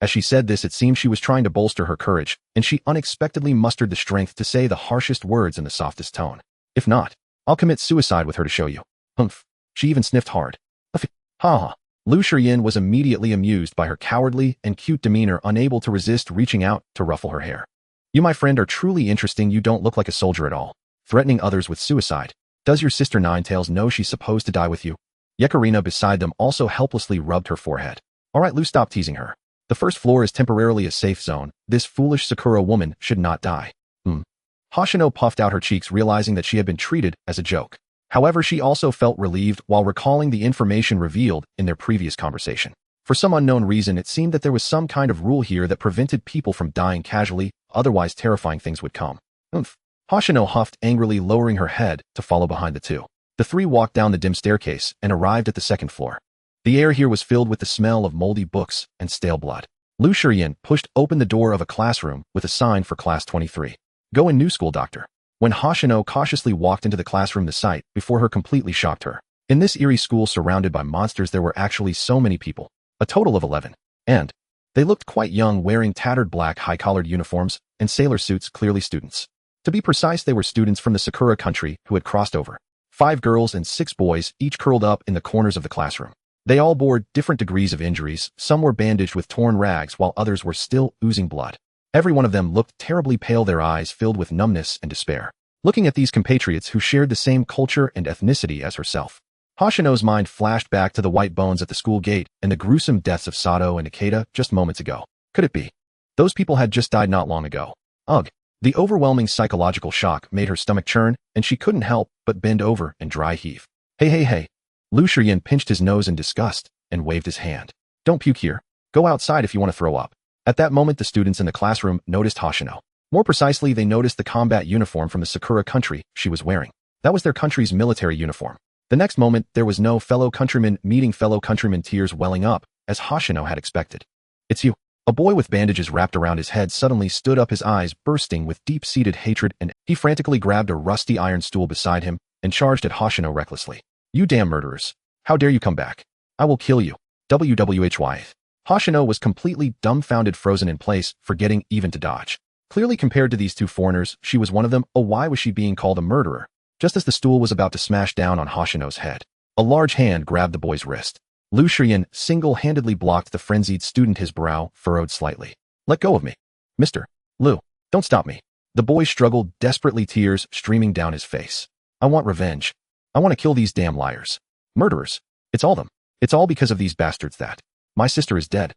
As she said this, it seemed she was trying to bolster her courage, and she unexpectedly mustered the strength to say the harshest words in the softest tone. If not, I'll commit suicide with her to show you. Humph. She even sniffed hard. Ha ha. Lu Shiyan was immediately amused by her cowardly and cute demeanor, unable to resist reaching out to ruffle her hair. You, my friend, are truly interesting. You don't look like a soldier at all, threatening others with suicide. Does your Sister Ninetails know she's supposed to die with you? Yekarina beside them also helplessly rubbed her forehead. All right, Lu, stop teasing her. The first floor is temporarily a safe zone. This foolish Sakura woman should not die. Hoshino puffed out her cheeks, realizing that she had been treated as a joke. However, she also felt relieved while recalling the information revealed in their previous conversation. For some unknown reason, it seemed that there was some kind of rule here that prevented people from dying casually, otherwise terrifying things would come. Hoshino huffed angrily, lowering her head to follow behind the two. The three walked down the dim staircase and arrived at the second floor. The air here was filled with the smell of moldy books and stale blood. Lu Shiyan pushed open the door of a classroom with a sign for Class 23. Go in, new school doctor. When Hoshino cautiously walked into the classroom, the sight before her completely shocked her. In this eerie school surrounded by monsters, there were actually so many people, a total of 11. And they looked quite young, wearing tattered black high-collared uniforms and sailor suits, clearly students. To be precise, they were students from the Sakura country who had crossed over. 5 girls and 6 boys, each curled up in the corners of the classroom. They all bore different degrees of injuries. Some were bandaged with torn rags while others were still oozing blood. Every one of them looked terribly pale, their eyes filled with numbness and despair. Looking at these compatriots who shared the same culture and ethnicity as herself, Hoshino's mind flashed back to the white bones at the school gate and the gruesome deaths of Sato and Ikeda just moments ago. Could it be? Those people had just died not long ago. Ugh. The overwhelming psychological shock made her stomach churn, and she couldn't help but bend over and dry heave. Hey. Lu Shiyan pinched his nose in disgust and waved his hand. Don't puke here. Go outside if you want to throw up. At that moment, the students in the classroom noticed Hoshino. More precisely, they noticed the combat uniform from the Sakura country she was wearing. That was their country's military uniform. The next moment, there was no fellow countryman meeting fellow countrymen, tears welling up, as Hoshino had expected. It's you. A boy with bandages wrapped around his head suddenly stood up, his eyes bursting with deep-seated hatred, and he frantically grabbed a rusty iron stool beside him and charged at Hoshino recklessly. You damn murderers. How dare you come back? I will kill you. WWHY. Hoshino was completely dumbfounded, frozen in place, forgetting even to dodge. Clearly, compared to these 2 foreigners, she was one of them. Oh, why was she being called a murderer? Just as the stool was about to smash down on Hoshino's head, a large hand grabbed the boy's wrist. Lu Shiyan single-handedly blocked the frenzied student, his brow furrowed slightly. Let go of me. Mr. Lu, don't stop me. The boy struggled desperately, tears streaming down his face. I want revenge. I want to kill these damn liars. Murderers. It's all them. It's all because of these bastards that my sister is dead.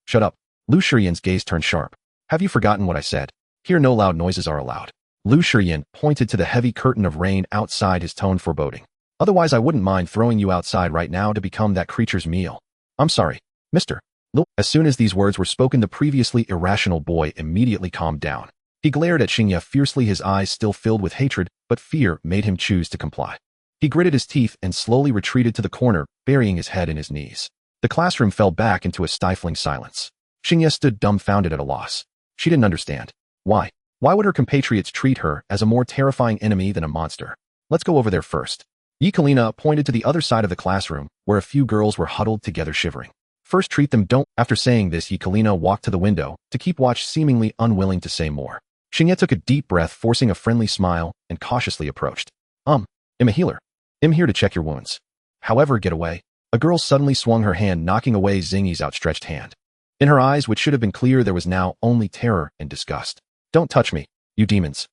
Shut up. Lu Shiyan's gaze turned sharp. Have you forgotten what I said? Here no loud noises are allowed. Lu Shiyan pointed to the heavy curtain of rain outside, his tone foreboding. Otherwise, I wouldn't mind throwing you outside right now to become that creature's meal. I'm sorry, Mr. Lu. As soon as these words were spoken, the previously irrational boy immediately calmed down. He glared at Shinya fiercely, his eyes still filled with hatred, but fear made him choose to comply. He gritted his teeth and slowly retreated to the corner, burying his head in his knees. The classroom fell back into a stifling silence. Shinya stood dumbfounded at a loss. She didn't understand. Why? Why would her compatriots treat her as a more terrifying enemy than a monster? Let's go over there first. Yikalina pointed to the other side of the classroom, where a few girls were huddled together shivering. First treat them, don't. After saying this, Yikalina walked to the window to keep watch, seemingly unwilling to say more. Shinya took a deep breath, forcing a friendly smile, and cautiously approached. I'm a healer. I'm here to check your wounds. However, get away. A girl suddenly swung her hand, knocking away Zingy's outstretched hand. In her eyes, which should have been clear, there was now only terror and disgust. Don't touch me, you demons.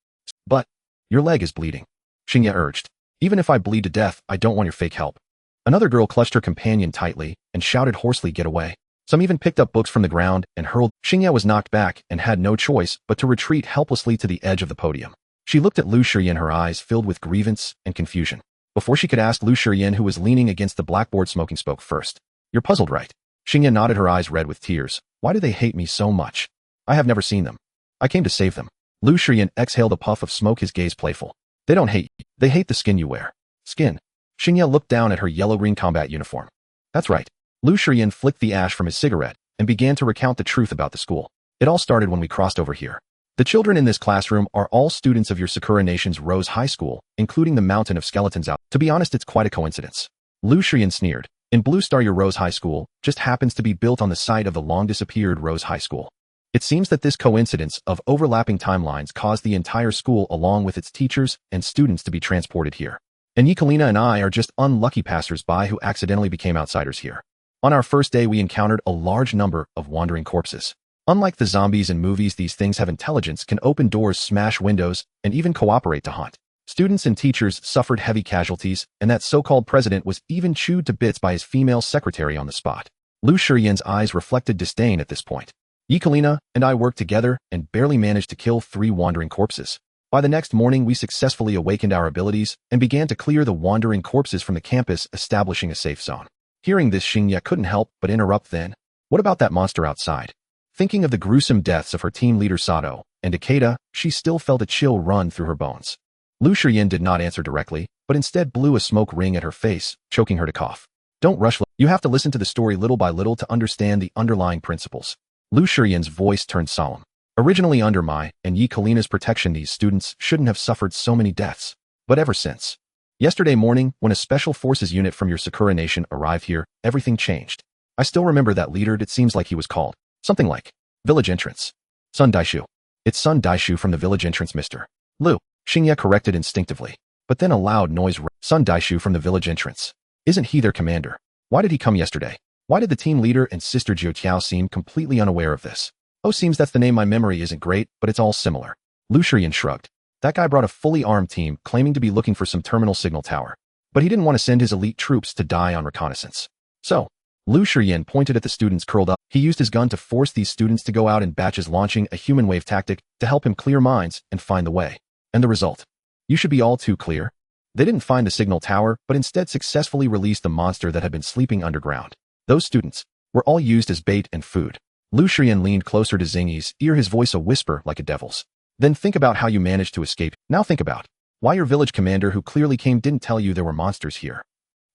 But your leg is bleeding, Shinya urged. Even if I bleed to death, I don't want your fake help. Another girl clutched her companion tightly and shouted hoarsely, get away. Some even picked up books from the ground and hurled. Shinya was knocked back and had no choice but to retreat helplessly to the edge of the podium. She looked at Lu Shiyan, her eyes filled with grievance and confusion. Before she could ask, Lu Shiyan, who was leaning against the blackboard smoking, spoke first. You're puzzled, right? Shinya nodded, her eyes red with tears. Why do they hate me so much? I have never seen them. I came to save them. Lu Shiyan exhaled a puff of smoke, his gaze playful. They don't hate you. They hate the skin you wear. Skin. Shinya looked down at her yellow-green combat uniform. That's right. Lu Shiyan flicked the ash from his cigarette and began to recount the truth about the school. It all started when we crossed over here. The children in this classroom are all students of your Sakura Nation's Rose High School, including the mountain of skeletons out. To be honest, it's quite a coincidence. Lu Shiyan sneered. In Blue Star, your Rose High School just happens to be built on the site of the long-disappeared Rose High School. It seems that this coincidence of overlapping timelines caused the entire school along with its teachers and students to be transported here. And Yikalina and I are just unlucky passers-by who accidentally became outsiders here. On our first day, we encountered a large number of wandering corpses. Unlike the zombies in movies, these things have intelligence, can open doors, smash windows, and even cooperate to hunt. Students and teachers suffered heavy casualties, and that so-called president was even chewed to bits by his female secretary on the spot. Lu Shiyan's eyes reflected disdain at this point. Yikalina and I worked together and barely managed to kill 3 wandering corpses. By the next morning, we successfully awakened our abilities and began to clear the wandering corpses from the campus, establishing a safe zone. Hearing this, Shinya couldn't help but interrupt then. What about that monster outside? Thinking of the gruesome deaths of her team leader Sato and Ikeda, she still felt a chill run through her bones. Lu Shiyan did not answer directly, but instead blew a smoke ring at her face, choking her to cough. Don't rush. You have to listen to the story little by little to understand the underlying principles. Lu Shiyan's voice turned solemn. Originally under my and Yikalina's protection, these students shouldn't have suffered so many deaths. But ever since yesterday morning, when a special forces unit from your Sakura Nation arrived here, everything changed. I still remember that leader. It seems like he was called something like Village Entrance. Sun Daishu. It's Sun Daishu from the Village Entrance, Mr. Lu, Xingye corrected instinctively. But then a loud noise Sun Daishu from the village entrance. Isn't he their commander? Why did he come yesterday? Why did the team leader and sister Jiutiao seem completely unaware of this? Oh, seems that's the name. My memory isn't great, but it's all similar. Lu Shiyan shrugged. That guy brought a fully armed team claiming to be looking for some terminal signal tower. But he didn't want to send his elite troops to die on reconnaissance. So, Lu Shiyan pointed at the students curled up. He used his gun to force these students to go out in batches, launching a human wave tactic to help him clear minds and find the way. And the result? You should be all too clear. They didn't find the signal tower, but instead successfully released the monster that had been sleeping underground. Those students were all used as bait and food. Lu Shiyan leaned closer to Xingye's ear, his voice a whisper like a devil's. Then think about how you managed to escape. Now think about why your village commander who clearly came didn't tell you there were monsters here.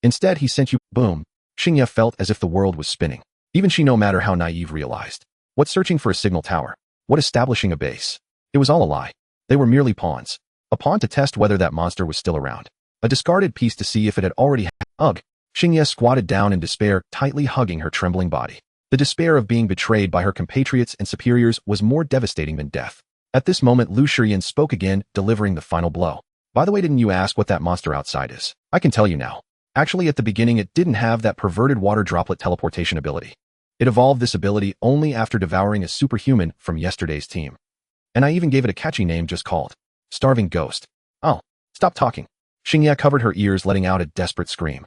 Instead, he sent you. Boom. Xingye felt as if the world was spinning. Even she, no matter how naive, realized. What searching for a signal tower? What establishing a base? It was all a lie. They were merely pawns. A pawn to test whether that monster was still around. A discarded piece to see if it had already Ugh. Xingye squatted down in despair, tightly hugging her trembling body. The despair of being betrayed by her compatriots and superiors was more devastating than death. At this moment, Lu Shiyan spoke again, delivering the final blow. By the way, didn't you ask what that monster outside is? I can tell you now. Actually, at the beginning, it didn't have that perverted water droplet teleportation ability. It evolved this ability only after devouring a superhuman from yesterday's team. And I even gave it a catchy name just called Starving Ghost. Oh, stop talking. Xingye covered her ears, letting out a desperate scream.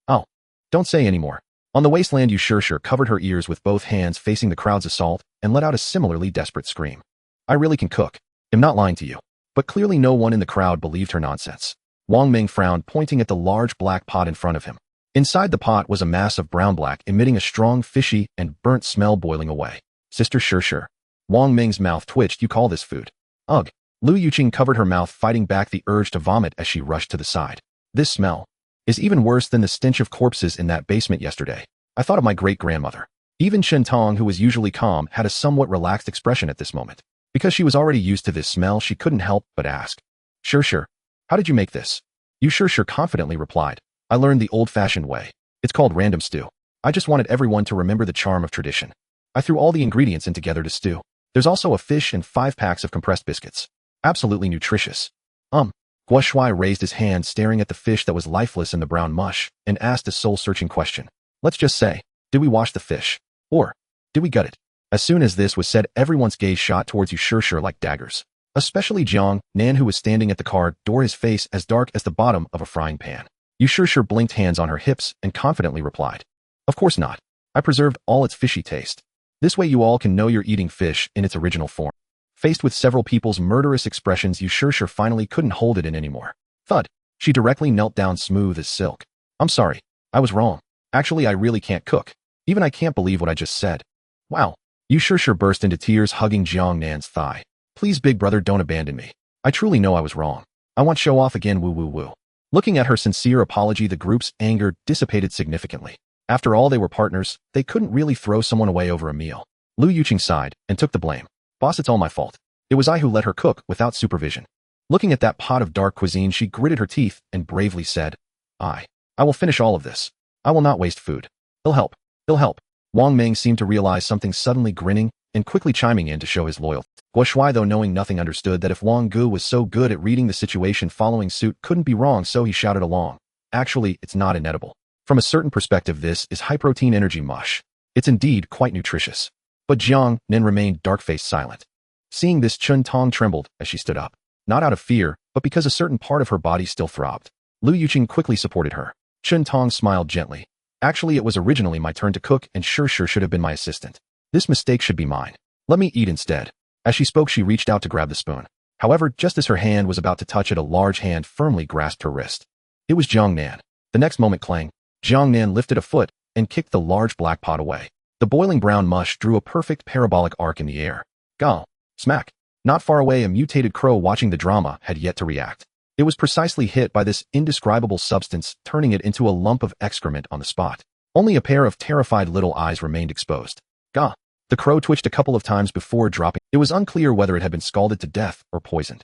Oh, don't say anymore. On the wasteland, Yu Shir covered her ears with both hands, facing the crowd's assault, and let out a similarly desperate scream. I really can cook. I'm not lying to you. But clearly no one in the crowd believed her nonsense. Wang Ming frowned, pointing at the large black pot in front of him. Inside the pot was a mass of brown-black, emitting a strong, fishy, and burnt smell boiling away. Sister Shir. Wang Ming's mouth twitched. You call this food? Ugh. Lu Yuqing covered her mouth, fighting back the urge to vomit as she rushed to the side. This smell is even worse than the stench of corpses in that basement yesterday. I thought of my great-grandmother. Even Shen Tong, who was usually calm, had a somewhat relaxed expression at this moment. Because she was already used to this smell, she couldn't help but ask. Shir, how did you make this? Yu Shir confidently replied. I learned the old-fashioned way. It's called random stew. I just wanted everyone to remember the charm of tradition. I threw all the ingredients in together to stew. There's also a fish and 5 packs of compressed biscuits. Absolutely nutritious. Guo Shui raised his hand, staring at the fish that was lifeless in the brown mush, and asked a soul-searching question. Let's just say, did we wash the fish? Or did we gut it? As soon as this was said, everyone's gaze shot towards Yu Shir like daggers. Especially Jiang Nan, who was standing at the car door, his face as dark as the bottom of a frying pan. Yu Shir blinked, hands on her hips, and confidently replied. Of course not. I preserved all its fishy taste. This way you all can know you're eating fish in its original form. Faced with several people's murderous expressions, Yu Shir finally couldn't hold it in anymore. Thud. She directly knelt down, smooth as silk. I'm sorry. I was wrong. Actually, I really can't cook. Even I can't believe what I just said. Wow. Yu Shir burst into tears, hugging Jiang Nan's thigh. Please, big brother, don't abandon me. I truly know I was wrong. I won't show off again, woo. Looking at her sincere apology, the group's anger dissipated significantly. After all, they were partners. They couldn't really throw someone away over a meal. Lu Yuqing sighed and took the blame. Boss, it's all my fault. It was I who let her cook without supervision. Looking at that pot of dark cuisine, she gritted her teeth and bravely said, I will finish all of this. I will not waste food. It'll help. Wang Ming seemed to realize something, suddenly grinning and quickly chiming in to show his loyalty. Guo Shui, though knowing nothing, understood that if Wang Gu was so good at reading the situation, following suit couldn't be wrong, so he shouted along. Actually, it's not inedible. From a certain perspective, this is high-protein energy mush. It's indeed quite nutritious. But Jiang Nan remained dark-faced, silent. Seeing this, Chun Tong trembled as she stood up. Not out of fear, but because a certain part of her body still throbbed. Lu Yuqing quickly supported her. Chun Tong smiled gently. Actually, it was originally my turn to cook, and Shir should have been my assistant. This mistake should be mine. Let me eat instead. As she spoke, she reached out to grab the spoon. However, just as her hand was about to touch it, a large hand firmly grasped her wrist. It was Jiang Nan. The next moment, clang, Jiang Nan lifted a foot and kicked the large black pot away. The boiling brown mush drew a perfect parabolic arc in the air. Gah! Smack! Not far away, a mutated crow watching the drama had yet to react. It was precisely hit by this indescribable substance, turning it into a lump of excrement on the spot. Only a pair of terrified little eyes remained exposed. Gah! The crow twitched a couple of times before dropping. It was unclear whether it had been scalded to death or poisoned.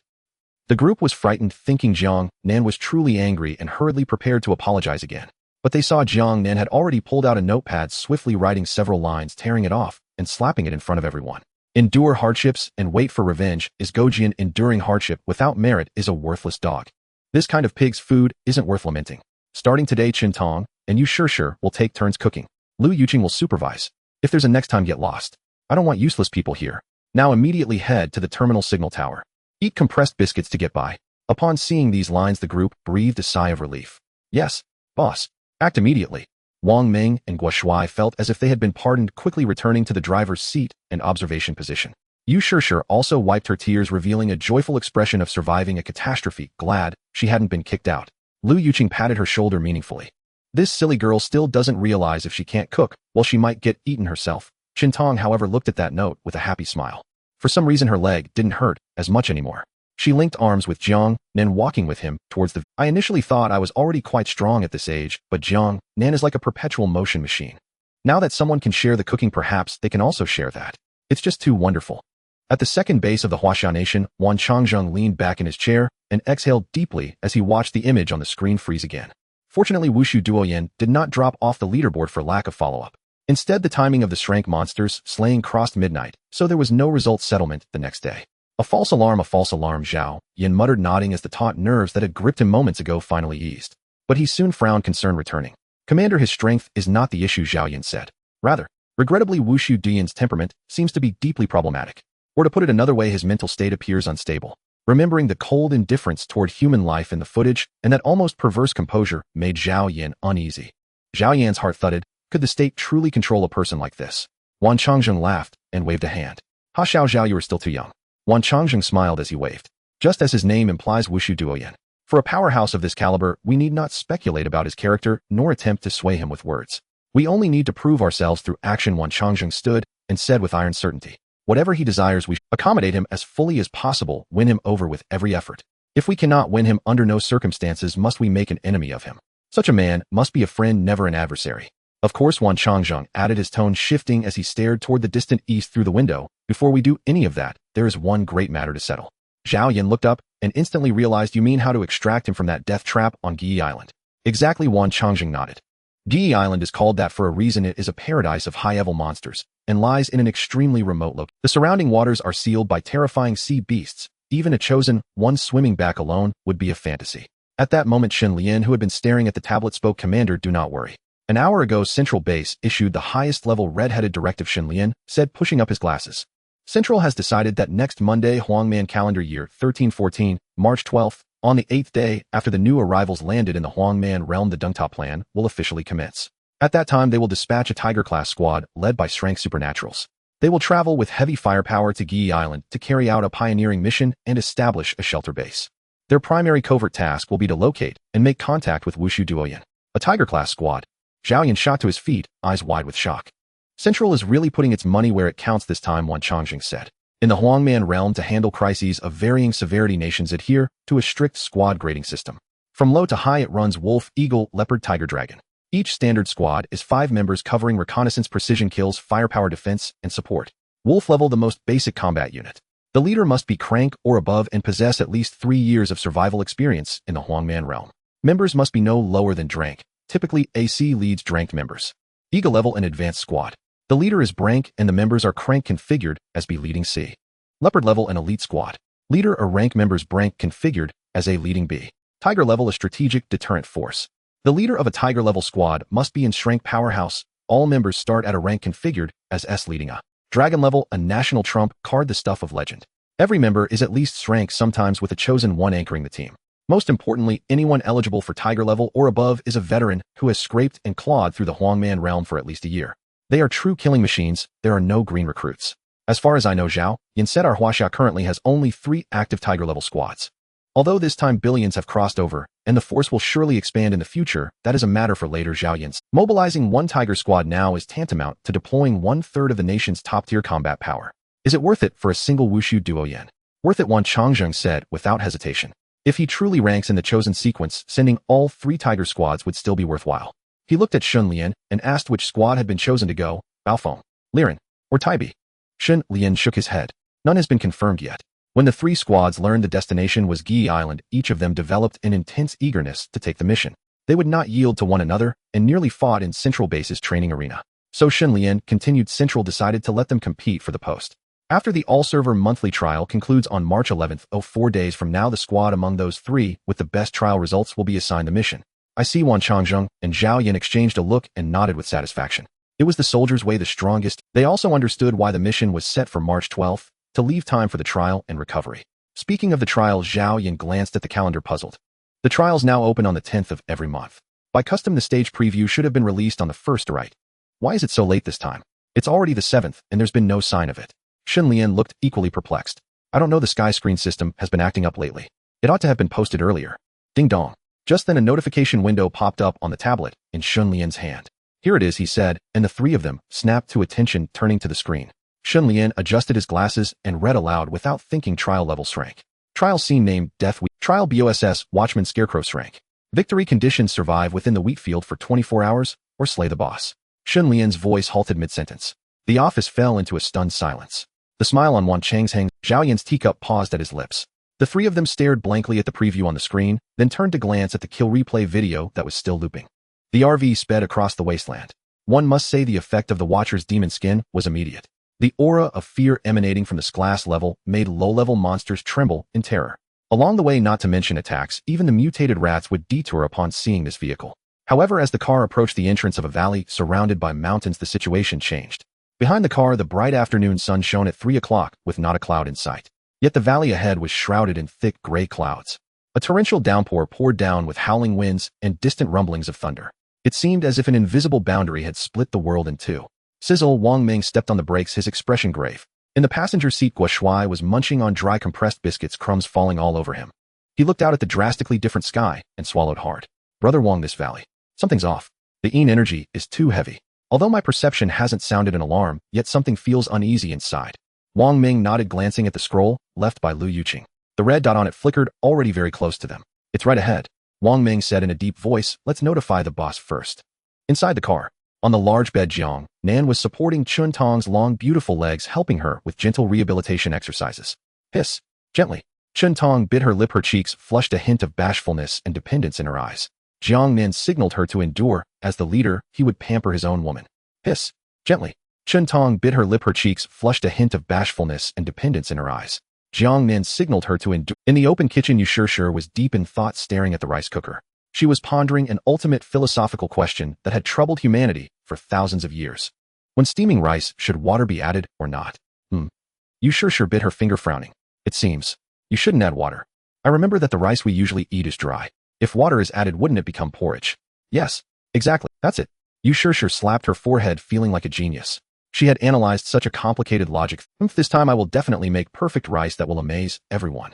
The group was frightened, thinking Jiang Nan was truly angry, and hurriedly prepared to apologize again. But they saw Jiang Nan had already pulled out a notepad, swiftly writing several lines, tearing it off, and slapping it in front of everyone. Endure hardships and wait for revenge is Gojian. Enduring hardship without merit is a worthless dog. This kind of pig's food isn't worth lamenting. Starting today, Qintong, and you sure will take turns cooking. Lu Yuqing will supervise. If there's a next time, get lost. I don't want useless people here. Now immediately head to the terminal signal tower. Eat compressed biscuits to get by. Upon seeing these lines, the group breathed a sigh of relief. Yes, boss. Act immediately. Wang Ming and Guo Shuai felt as if they had been pardoned, quickly returning to the driver's seat and observation position. Yu Shishir also wiped her tears, revealing a joyful expression of surviving a catastrophe, glad she hadn't been kicked out. Lu Yuqing patted her shoulder meaningfully. This silly girl still doesn't realize if she can't cook, well, she might get eaten herself. Qintong, however, looked at that note with a happy smile. For some reason, her leg didn't hurt as much anymore. She linked arms with Jiang Nan, walking with him towards the... I initially thought I was already quite strong at this age, but Jiang Nan is like a perpetual motion machine. Now that someone can share the cooking, perhaps they can also share that. It's just too wonderful. At the second base of the Huaxia Nation, Wan Changzheng leaned back in his chair and exhaled deeply as he watched the image on the screen freeze again. Fortunately, Wushu Duoyan did not drop off the leaderboard for lack of follow-up. Instead, the timing of the Shrank monsters slaying crossed midnight, so there was no result settlement the next day. A false alarm, Zhao Yin muttered, nodding as the taut nerves that had gripped him moments ago finally eased. But he soon frowned, concern returning. Commander, his strength is not the issue, Zhao Yin said. Rather, regrettably, Wushu Duoyan's temperament seems to be deeply problematic. Or to put it another way, his mental state appears unstable. Remembering the cold indifference toward human life in the footage and that almost perverse composure made Zhao Yin uneasy. Zhao Yan's heart thudded. Could the state truly control a person like this? Wan Changzheng laughed and waved a hand. Ha Zhao, you are still too young. Wan Changzheng smiled as he waved. Just as his name implies, Wushu Duoyan. For a powerhouse of this caliber, we need not speculate about his character nor attempt to sway him with words. We only need to prove ourselves through action. Wan Changzheng stood and said with iron certainty. Whatever he desires, we accommodate him as fully as possible, win him over with every effort. If we cannot win him, under no circumstances must we make an enemy of him. Such a man must be a friend, never an adversary. Of course, Wan Changzheng added, his tone shifting as he stared toward the distant east through the window. Before we do any of that, there is one great matter to settle. Zhao Yin looked up and instantly realized, you mean how to extract him from that death trap on Gi Island? Exactly, Wan Changzheng nodded. Gi Island is called that for a reason. It is a paradise of high-level monsters and lies in an extremely remote location. The surrounding waters are sealed by terrifying sea beasts. Even a chosen one swimming back alone would be a fantasy. At that moment, Shen Lian, who had been staring at the tablet, spoke. Commander, do not worry. An hour ago, Central Base issued the highest-level red-headed directive, Shen Lian said, pushing up his glasses. Central has decided that next Monday, Huangman calendar year 1314, March 12th, on the 8th day after the new arrivals landed in the Huangman realm, the Dengta plan will officially commence. At that time, they will dispatch a Tiger-class squad led by Shrank Supernaturals. They will travel with heavy firepower to Gi Island to carry out a pioneering mission and establish a shelter base. Their primary covert task will be to locate and make contact with Wushu Duoyan. A Tiger-class squad. Zhao Yin shot to his feet, eyes wide with shock. Central is really putting its money where it counts this time, Wan Changzheng said. In the Huangman realm, to handle crises of varying severity, nations adhere to a strict squad grading system. From low to high, it runs wolf, eagle, leopard, tiger, dragon. Each standard squad is 5 members covering reconnaissance, precision kills, firepower, defense, and support. Wolf level, the most basic combat unit. The leader must be crank or above and possess at least 3 years of survival experience in the Huangman realm. Members must be no lower than Drank. Typically, AC leads Drank members. Eagle level, an advanced squad. The leader is Brank and the members are Crank configured as B leading C. Leopard level, an elite squad. Leader or rank members Brank configured as A leading B. Tiger level, a strategic deterrent force. The leader of a Tiger level squad must be in Shrank powerhouse. All members start at a rank configured as S leading A. Dragon level, a national trump card, the stuff of legend. Every member is at least Shrank, sometimes with a chosen one anchoring the team. Most importantly, anyone eligible for Tiger level or above is a veteran who has scraped and clawed through the Huangman realm for at least a year. They are true killing machines. There are no green recruits. As far as I know, Zhao Yin said, our Huaxia currently has only 3 active Tiger level squads. Although this time billions have crossed over, and the force will surely expand in the future, that is a matter for later, Zhao Yin. Mobilizing 1 Tiger squad now is tantamount to deploying 1/3 of the nation's top-tier combat power. Is it worth it for a single Wushu Duoyan? Worth it, Wan Changzheng said without hesitation. If he truly ranks in the chosen sequence, sending all 3 Tiger squads would still be worthwhile. He looked at Shun Lian and asked which squad had been chosen to go, Baofeng, Liren, or Taibi. Shun Lian shook his head. None has been confirmed yet. When the 3 squads learned the destination was Gi Island, each of them developed an intense eagerness to take the mission. They would not yield to one another and nearly fought in Central Base's training arena. So Shun Lian continued. Central decided to let them compete for the post. After the all-server monthly trial concludes on March 11th, 4 days from now, the squad among those 3 with the best trial results will be assigned the mission. I see Wan Changzheng and Zhao Yan exchanged a look and nodded with satisfaction. It was the soldiers' way the strongest. They also understood why the mission was set for March 12th, to leave time for the trial and recovery. Speaking of the trial, Zhao Yan glanced at the calendar puzzled. The trials now open on the 10th of every month. By custom, the stage preview should have been released on the 1st, right? Why is it so late this time? It's already the 7th, and there's been no sign of it. Shen Lian looked equally perplexed. I don't know, the sky screen system has been acting up lately. It ought to have been posted earlier. Ding dong. Just then a notification window popped up on the tablet in Shen Lian's hand. Here it is, he said, and the 3 of them snapped to attention, turning to the screen. Shen Lian adjusted his glasses and read aloud without thinking. Trial levels rank. Trial scene name, Death Week. Trial BOSS, Watchman Scarecrow's rank. Victory conditions, survive within the wheat field for 24 hours, or slay the boss. Shen Lian's voice halted mid-sentence. The office fell into a stunned silence. The smile on Wan Changzheng, Zhao Yan's teacup paused at his lips. The 3 of them stared blankly at the preview on the screen, then turned to glance at the kill replay video that was still looping. The RV sped across the wasteland. One must say the effect of the Watcher's demon skin was immediate. The aura of fear emanating from this glass level made low-level monsters tremble in terror. Along the way, not to mention attacks, even the mutated rats would detour upon seeing this vehicle. However, as the car approached the entrance of a valley surrounded by mountains, the situation changed. Behind the car, the bright afternoon sun shone at 3 o'clock with not a cloud in sight. Yet the valley ahead was shrouded in thick gray clouds. A torrential downpour poured down with howling winds and distant rumblings of thunder. It seemed as if an invisible boundary had split the world in two. Sizzle. Wang Ming stepped on the brakes, his expression grave. In the passenger seat, Guo Shuai was munching on dry compressed biscuits, crumbs falling all over him. He looked out at the drastically different sky and swallowed hard. Brother Wang, this valley. Something's off. The Yin energy is too heavy. Although my perception hasn't sounded an alarm, yet something feels uneasy inside. Wang Ming nodded, glancing at the scroll left by Lu Yuqing. The red dot on it flickered, already very close to them. It's right ahead. Wang Ming said in a deep voice, let's notify the boss first. Inside the car, on the large bed, Jiang Nan was supporting Chun Tong's long, beautiful legs, helping her with gentle rehabilitation exercises. Hiss. Gently. Chun Tong bit her lip, her cheeks flushed a hint of bashfulness and dependence in her eyes. Jiang Nan signaled her to endure. As the leader, he would pamper his own woman. Hiss. Gently. Chun Tong bit her lip, her cheeks flushed a hint of bashfulness and dependence in her eyes. Jiang Nan signaled her to endure. In the open kitchen, Yu Shishir was deep in thought, staring at the rice cooker. She was pondering an ultimate philosophical question that had troubled humanity for thousands of years. When steaming rice, should water be added or not? Yu Shishir bit her finger, frowning. It seems you shouldn't add water. I remember that the rice we usually eat is dry. If water is added, wouldn't it become porridge? Yes, exactly. That's it. Yu Shishir slapped her forehead, feeling like a genius. She had analyzed such a complicated logic. This time I will definitely make perfect rice that will amaze everyone.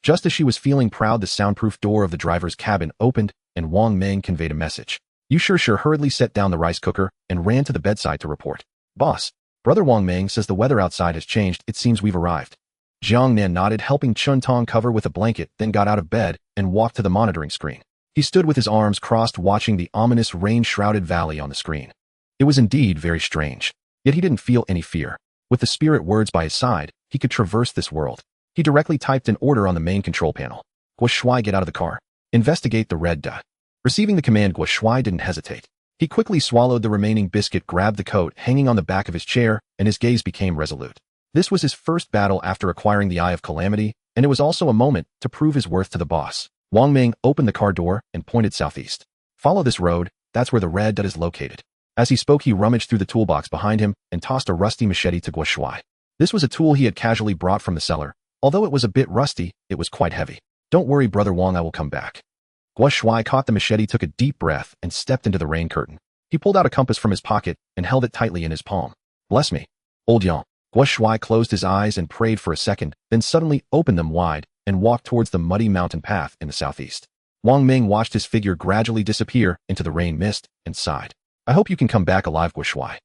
Just as she was feeling proud, the soundproof door of the driver's cabin opened, and Wang Ming conveyed a message. Yu Shishir hurriedly set down the rice cooker and ran to the bedside to report. Boss, Brother Wang Ming says the weather outside has changed. It seems we've arrived. Jiang Nan nodded, helping Chun Tong cover with a blanket, then got out of bed and walked to the monitoring screen. He stood with his arms crossed, watching the ominous rain-shrouded valley on the screen. It was indeed very strange. Yet he didn't feel any fear. With the spirit words by his side, he could traverse this world. He directly typed an order on the main control panel. Guo Shuai, get out of the car. Investigate the red dot. Receiving the command, Guo Shuai didn't hesitate. He quickly swallowed the remaining biscuit, grabbed the coat hanging on the back of his chair, and his gaze became resolute. This was his first battle after acquiring the Eye of Calamity, and it was also a moment to prove his worth to the boss. Wang Ming opened the car door and pointed southeast. Follow this road, that's where the red dot is located. As he spoke, he rummaged through the toolbox behind him and tossed a rusty machete to Guo Shuai. This was a tool he had casually brought from the cellar. Although it was a bit rusty, it was quite heavy. Don't worry, Brother Wang, I will come back. Guo Shuai caught the machete, took a deep breath, and stepped into the rain curtain. He pulled out a compass from his pocket and held it tightly in his palm. Bless me, old Yang. Guo Shuai closed his eyes and prayed for a second, then suddenly opened them wide and walked towards the muddy mountain path in the southeast. Wang Ming watched his figure gradually disappear into the rain mist and sighed. I hope you can come back alive, Guo Shuai.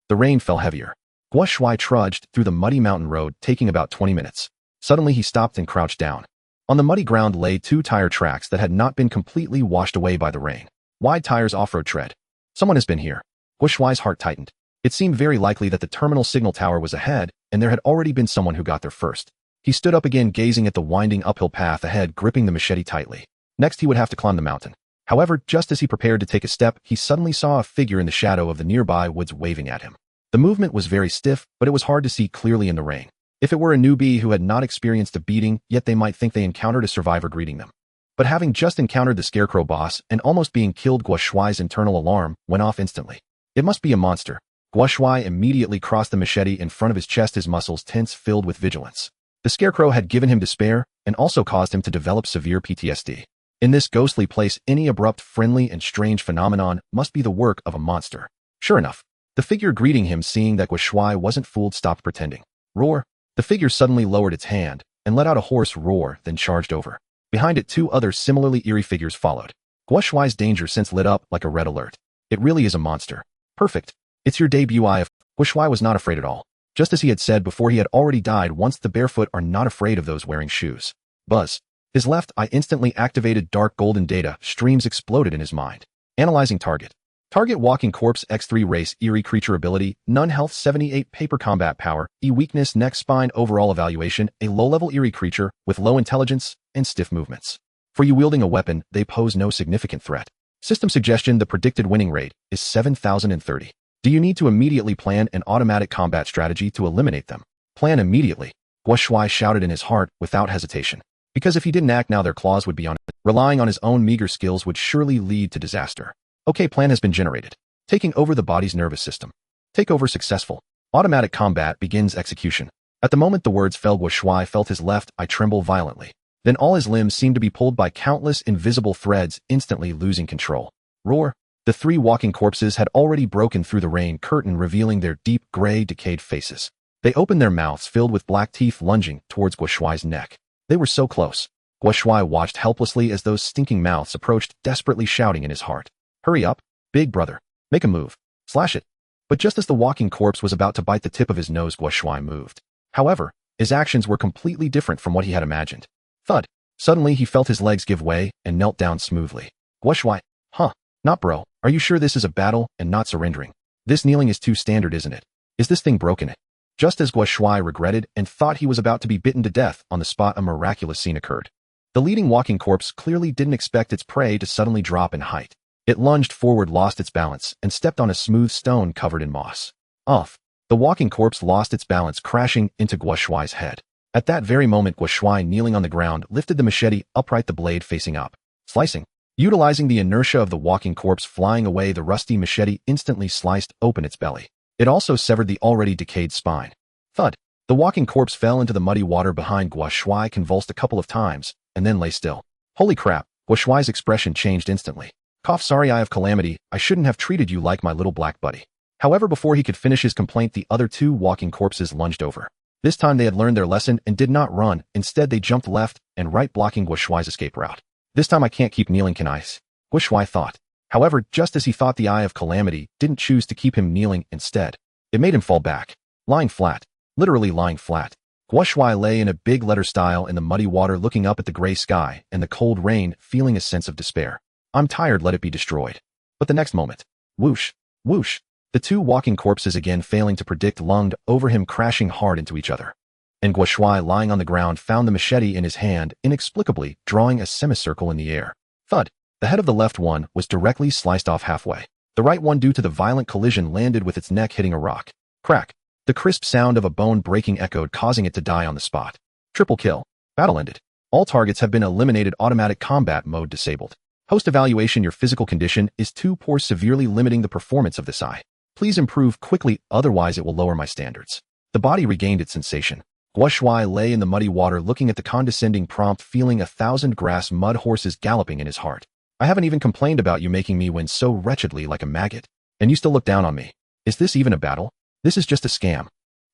The rain fell heavier. Guo Shuai trudged through the muddy mountain road, taking about 20 minutes. Suddenly he stopped and crouched down. On the muddy ground lay 2 tire tracks that had not been completely washed away by the rain. Wide tires, off-road tread. Someone has been here. Guo Shuai's heart tightened. It seemed very likely that the terminal signal tower was ahead, and there had already been someone who got there first. He stood up again, gazing at the winding uphill path ahead, gripping the machete tightly. Next he would have to climb the mountain. However, just as he prepared to take a step, he suddenly saw a figure in the shadow of the nearby woods waving at him. The movement was very stiff, but it was hard to see clearly in the rain. If it were a newbie who had not experienced a beating, yet they might think they encountered a survivor greeting them. But having just encountered the Scarecrow boss and almost being killed, Guo Shuai's internal alarm went off instantly. It must be a monster. Guo Shuai immediately crossed the machete in front of his chest, his muscles tense, filled with vigilance. The Scarecrow had given him despair and also caused him to develop severe PTSD. In this ghostly place, any abrupt, friendly, and strange phenomenon must be the work of a monster. Sure enough, the figure greeting him, seeing that Guo Shuai wasn't fooled, stopped pretending. Roar! The figure suddenly lowered its hand and let out a hoarse roar, then charged over. Behind it, two other similarly eerie figures followed. Guo Shuai's danger sense lit up like a red alert. It really is a monster. Perfect. It's your debut, Guo Shuai was not afraid at all. Just as he had said before, he had already died once. The barefoot are not afraid of those wearing shoes. Buzz. His left eye instantly activated. Dark golden data streams exploded in his mind. Analyzing target. Target: walking corpse, X3 race, eerie creature ability, none health, 78 paper combat power, E weakness, neck, spine. Overall evaluation: a low-level eerie creature with low intelligence and stiff movements. For you wielding a weapon, they pose no significant threat. System suggestion: the predicted winning rate is 7,030. Do you need to immediately plan an automatic combat strategy to eliminate them? Plan immediately, Guo Shuai shouted in his heart without hesitation. Because if he didn't act now, their claws would be on it. Relying on his own meager skills would surely lead to disaster. Okay, plan has been generated. Taking over the body's nervous system. Takeover successful. Automatic combat begins execution. At the moment the words fell, Guo Shuai felt his left eye tremble violently. Then all his limbs seemed to be pulled by countless invisible threads, instantly losing control. Roar! The three walking corpses had already broken through the rain curtain, revealing their deep, gray, decayed faces. They opened their mouths filled with black teeth, lunging towards Guo Shuai's neck. They were so close. Guo Shuai watched helplessly as those stinking mouths approached, desperately shouting in his heart. Hurry up, big brother. Make a move. Slash it. But just as the walking corpse was about to bite the tip of his nose, Guo Shuai moved. However, his actions were completely different from what he had imagined. Thud. Suddenly he felt his legs give way and knelt down smoothly. Guo Shuai. Huh. Not bro. Are you sure this is a battle and not surrendering? This kneeling is too standard, isn't it? Is this thing broken? Just as Guo Shuai regretted and thought he was about to be bitten to death, on the spot a miraculous scene occurred. The leading walking corpse clearly didn't expect its prey to suddenly drop in height. It lunged forward, lost its balance, and stepped on a smooth stone covered in moss. Off. The walking corpse lost its balance, crashing into Guo Shuai's head. At that very moment, Guo Shuai, kneeling on the ground, lifted the machete upright, the blade facing up. Slicing. Utilizing the inertia of the walking corpse flying away, the rusty machete instantly sliced open its belly. It also severed the already decayed spine. Thud. The walking corpse fell into the muddy water behind Guo Shuai, convulsed a couple of times, and then lay still. Holy crap, Guo Shuai's expression changed instantly. Cough. Sorry, Eye of Calamity, I shouldn't have treated you like my little black buddy. However, before he could finish his complaint, the other two walking corpses lunged over. This time they had learned their lesson and did not run. Instead, they jumped left and right, blocking Guo Shuai's escape route. This time I can't keep kneeling, can I? Guo Shuai thought. However, just as he thought, the Eye of Calamity didn't choose to keep him kneeling. Instead, it made him fall back. Lying flat. Literally lying flat. Guo Shuai lay in a big letter style in the muddy water, looking up at the gray sky and the cold rain, feeling a sense of despair. I'm tired, let it be destroyed. But the next moment, whoosh, whoosh, the two walking corpses, again failing to predict, lunged over him, crashing hard into each other. And Guo Shuai, lying on the ground, found the machete in his hand, inexplicably drawing a semicircle in the air. Thud. The head of the left one was directly sliced off halfway. The right one, due to the violent collision, landed with its neck hitting a rock. Crack. The crisp sound of a bone breaking echoed, causing it to die on the spot. Triple kill. Battle ended. All targets have been eliminated. Automatic combat mode disabled. Host evaluation: your physical condition is too poor, severely limiting the performance of this eye. Please improve quickly, otherwise it will lower my standards. The body regained its sensation. Guo Shuai lay in the muddy water, looking at the condescending prompt, feeling 1,000 grass mud horses galloping in his heart. I haven't even complained about you making me win so wretchedly like a maggot. And you still look down on me. Is this even a battle? This is just a scam.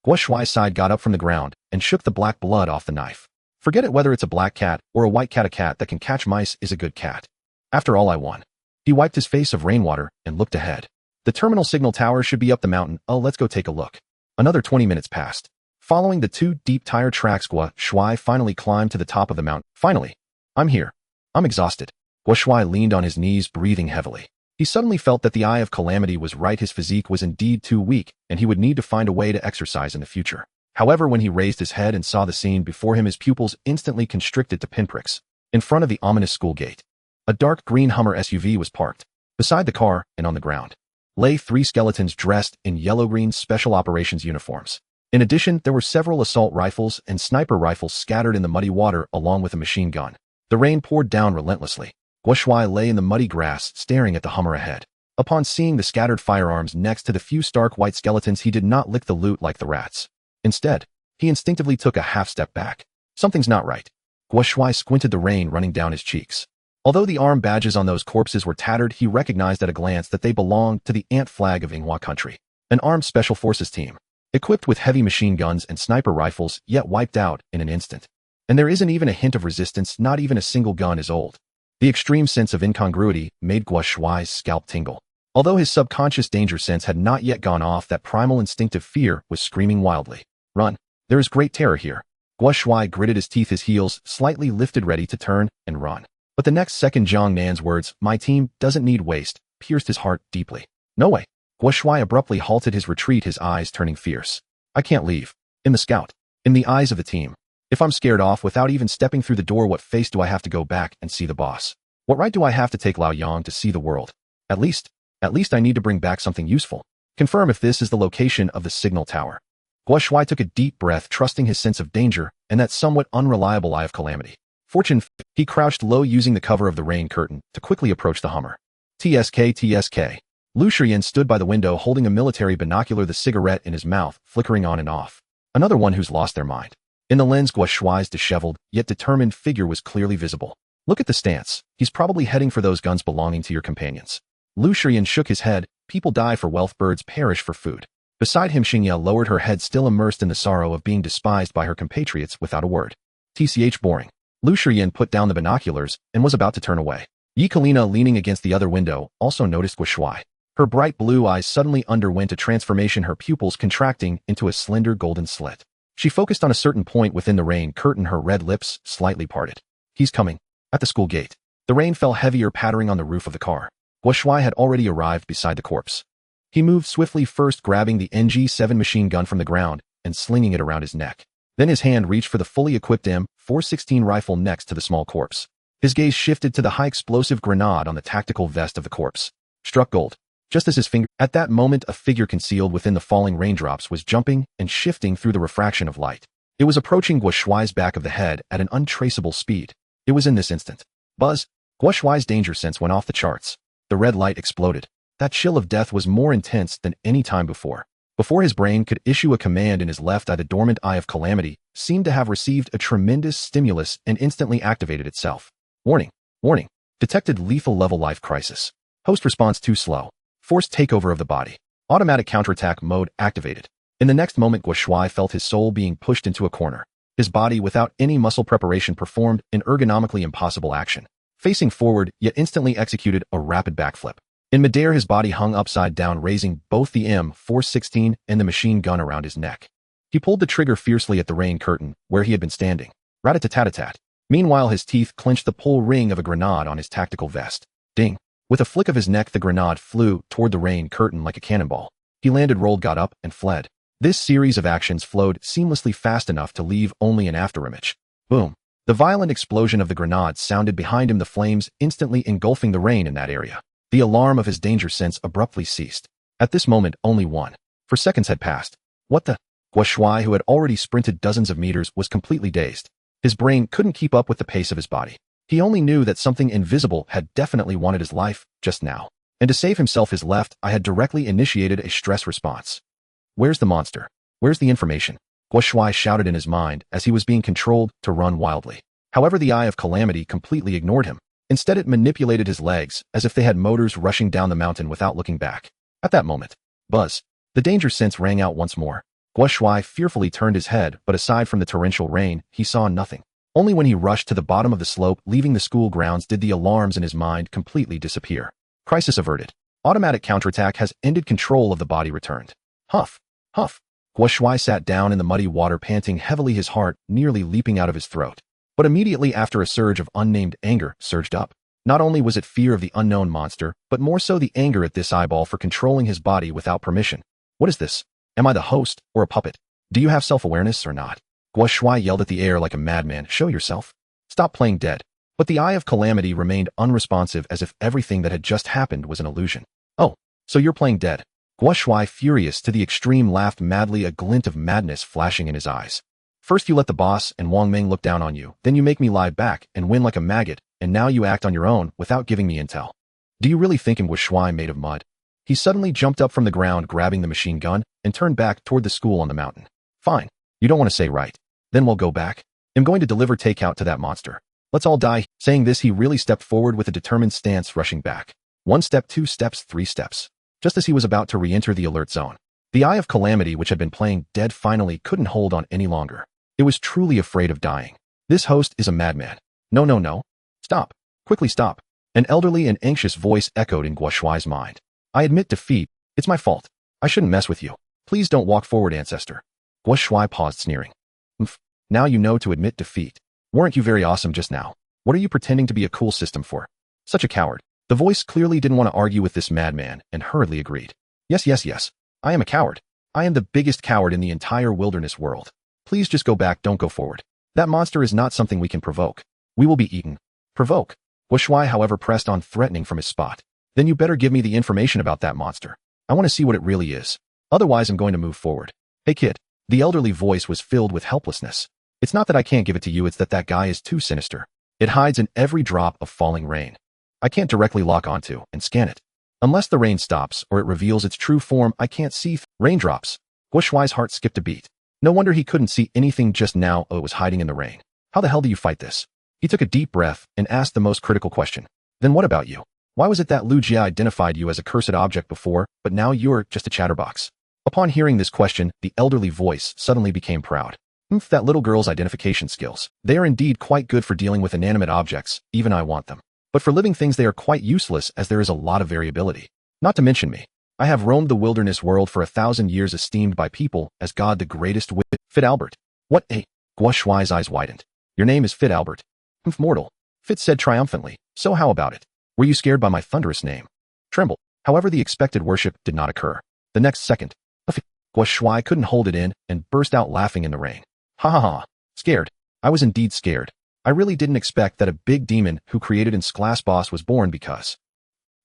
Guo Shuai sighed, got up from the ground, and shook the black blood off the knife. Forget it, whether it's a black cat or a white cat. A cat that can catch mice is a good cat. After all, I won. He wiped his face of rainwater and looked ahead. The terminal signal tower should be up the mountain. Oh, let's go take a look. Another 20 minutes passed. Following the two deep tire tracks, Guo Shuai finally climbed to the top of the mountain. Finally. I'm here. I'm exhausted. Guo Shuai leaned on his knees, breathing heavily. He suddenly felt that the Eye of Calamity was right. His physique was indeed too weak, and he would need to find a way to exercise in the future. However, when he raised his head and saw the scene before him, his pupils instantly constricted to pinpricks. In front of the ominous school gate, a dark green Hummer SUV was parked. Beside the car, and on the ground, lay 3 skeletons dressed in yellow-green special operations uniforms. In addition, there were several assault rifles and sniper rifles scattered in the muddy water along with a machine gun. The rain poured down relentlessly. Guo Shuai lay in the muddy grass, staring at the Hummer ahead. Upon seeing the scattered firearms next to the few stark white skeletons, he did not lick the loot like the rats. Instead, he instinctively took a half-step back. Something's not right. Guo Shuai squinted, the rain running down his cheeks. Although the arm badges on those corpses were tattered, he recognized at a glance that they belonged to the ant flag of Yinghua country, an armed special forces team, equipped with heavy machine guns and sniper rifles, yet wiped out in an instant. And there isn't even a hint of resistance, not even a single gun is old. The extreme sense of incongruity made Guo Shuai's scalp tingle. Although his subconscious danger sense had not yet gone off, that primal instinctive fear was screaming wildly. Run. There is great terror here. Guo Shuai gritted his teeth, his heels slightly lifted, ready to turn and run. But the next second, Jiang Nan's words, "My team doesn't need waste," pierced his heart deeply. No way. Guo Shuai abruptly halted his retreat, his eyes turning fierce. I can't leave. In the scout. In the eyes of the team. If I'm scared off without even stepping through the door, what face do I have to go back and see the boss? What right do I have to take Lao Yang to see the world? At least I need to bring back something useful. Confirm if this is the location of the signal tower. Guo Shuai took a deep breath, trusting his sense of danger and that somewhat unreliable eye of calamity. He crouched low, using the cover of the rain curtain to quickly approach the Hummer. TSK. Lu Shiyan stood by the window holding a military binocular, the cigarette in his mouth, flickering on and off. Another one who's lost their mind. In the lens, Guo Shuai's disheveled, yet determined figure was clearly visible. Look at the stance. He's probably heading for those guns belonging to your companions. Lu Shiyan shook his head. People die for wealth, birds perish for food. Beside him, Xingye lowered her head, still immersed in the sorrow of being despised by her compatriots, without a word. TCH boring. Lu Shiyan put down the binoculars and was about to turn away. Yi Kalina, leaning against the other window, also noticed Guo Shuai. Her bright blue eyes suddenly underwent a transformation, her pupils contracting into a slender golden slit. She focused on a certain point within the rain curtain, her red lips slightly parted. He's coming. At the school gate. The rain fell heavier, pattering on the roof of the car. Guo Shuai had already arrived beside the corpse. He moved swiftly, first grabbing the NG-7 machine gun from the ground and slinging it around his neck. Then his hand reached for the fully equipped M416 rifle next to the small corpse. His gaze shifted to the high-explosive grenade on the tactical vest of the corpse. Struck gold. Just as his finger... At that moment, a figure concealed within the falling raindrops was jumping and shifting through the refraction of light. It was approaching Guo Shuai's back of the head at an untraceable speed. It was in this instant. Buzz. Guo Shuai's danger sense went off the charts. The red light exploded. That chill of death was more intense than any time before. Before his brain could issue a command in his left eye, the dormant eye of calamity seemed to have received a tremendous stimulus and instantly activated itself. Warning. Warning. Detected lethal level life crisis. Host response too slow. Forced takeover of the body. Automatic counterattack mode activated. In the next moment, Guo Shuai felt his soul being pushed into a corner. His body, without any muscle preparation, performed an ergonomically impossible action. Facing forward, yet instantly executed a rapid backflip. In midair, his body hung upside down, raising both the M416 and the machine gun around his neck. He pulled the trigger fiercely at the rain curtain, where he had been standing. Rat-a-tat-tat-tat. Meanwhile, his teeth clenched the pull ring of a grenade on his tactical vest. Ding. With a flick of his neck, the grenade flew toward the rain curtain like a cannonball. He landed, rolled, got up, and fled. This series of actions flowed seamlessly, fast enough to leave only an afterimage. Boom. The violent explosion of the grenade sounded behind him, the flames instantly engulfing the rain in that area. The alarm of his danger sense abruptly ceased. At this moment, only one. For seconds had passed. What the? Guo Shuai, who had already sprinted dozens of meters, was completely dazed. His brain couldn't keep up with the pace of his body. He only knew that something invisible had definitely wanted his life just now. And to save himself, his left eye had directly initiated a stress response. Where's the monster? Where's the information? Guo Shuai shouted in his mind as he was being controlled to run wildly. However, the eye of calamity completely ignored him. Instead, it manipulated his legs as if they had motors rushing down the mountain without looking back. At that moment, buzz. The danger sense rang out once more. Guo Shuai fearfully turned his head, but aside from the torrential rain, he saw nothing. Only when he rushed to the bottom of the slope, leaving the school grounds, did the alarms in his mind completely disappear. Crisis averted. Automatic counterattack has ended. Control of the body returned. Huff. Huff. Guo Shuai sat down in the muddy water, panting heavily, his heart nearly leaping out of his throat. But immediately after, a surge of unnamed anger surged up. Not only was it fear of the unknown monster, but more so the anger at this eyeball for controlling his body without permission. What is this? Am I the host or a puppet? Do you have self-awareness or not? Guo Shuai yelled at the air like a madman. Show yourself. Stop playing dead. But the eye of calamity remained unresponsive, as if everything that had just happened was an illusion. Oh, So you're playing dead. Guo Shuai, furious to the extreme, laughed madly, a glint of madness flashing in his eyes. First you let the boss and Wang Ming look down on you, then you make me lie back and win like a maggot, and now you act on your own without giving me intel. Do you really think I'm Guo Shuai made of mud? He suddenly jumped up from the ground, grabbing the machine gun, and turned back toward the school on the mountain. Fine. You don't want to say right. Then we'll go back. I'm going to deliver takeout to that monster. Let's all die. Saying this, he really stepped forward with a determined stance, rushing back. 1 step, 2 steps, 3 steps. Just as he was about to re-enter the alert zone, the Eye of Calamity, which had been playing dead, finally couldn't hold on any longer. It was truly afraid of dying. This host is a madman. No, no, no. Stop. Quickly stop. An elderly and anxious voice echoed in Guo Shuai's mind. I admit defeat. It's my fault. I shouldn't mess with you. Please don't walk forward, ancestor. Guo Shuai paused, sneering. Now you know to admit defeat. Weren't you very awesome just now? What are you pretending to be a cool system for? Such a coward. The voice clearly didn't want to argue with this madman and hurriedly agreed. Yes. I am a coward. I am the biggest coward in the entire wilderness world. Please just go back, don't go forward. That monster is not something we can provoke. We will be eaten. Provoke. Guo Shuai, however, pressed on, threatening from his spot. Then you better give me the information about that monster. I want to see what it really is. Otherwise, I'm going to move forward. Hey kid. The elderly voice was filled with helplessness. It's not that I can't give it to you, it's that guy is too sinister. It hides in every drop of falling rain. I can't directly lock onto and scan it. Unless the rain stops or it reveals its true form, I can't see raindrops. Guo Shuai's heart skipped a beat. No wonder he couldn't see anything just now. Oh, it was hiding in the rain. How the hell do you fight this? He took a deep breath and asked the most critical question. Then what about you? Why was it that Lu Jia identified you as a cursed object before, but now you're just a chatterbox? Upon hearing this question, the elderly voice suddenly became proud. That little girl's identification skills. They are indeed quite good for dealing with inanimate objects, even I want them. But for living things they are quite useless, as there is a lot of variability. Not to mention me. I have roamed the wilderness world for 1,000 years, esteemed by people as God the greatest. Fit Albert. What a... Guo Shuai's eyes widened. Your name is Fit Albert. Mortal. Fit said triumphantly. So how about it? Were you scared by my thunderous name? Tremble. However, the expected worship did not occur. The next second, Guo Shuai couldn't hold it in and burst out laughing in the rain. Ha ha ha. Scared. I was indeed scared. I really didn't expect that a big demon who created its class boss was born because...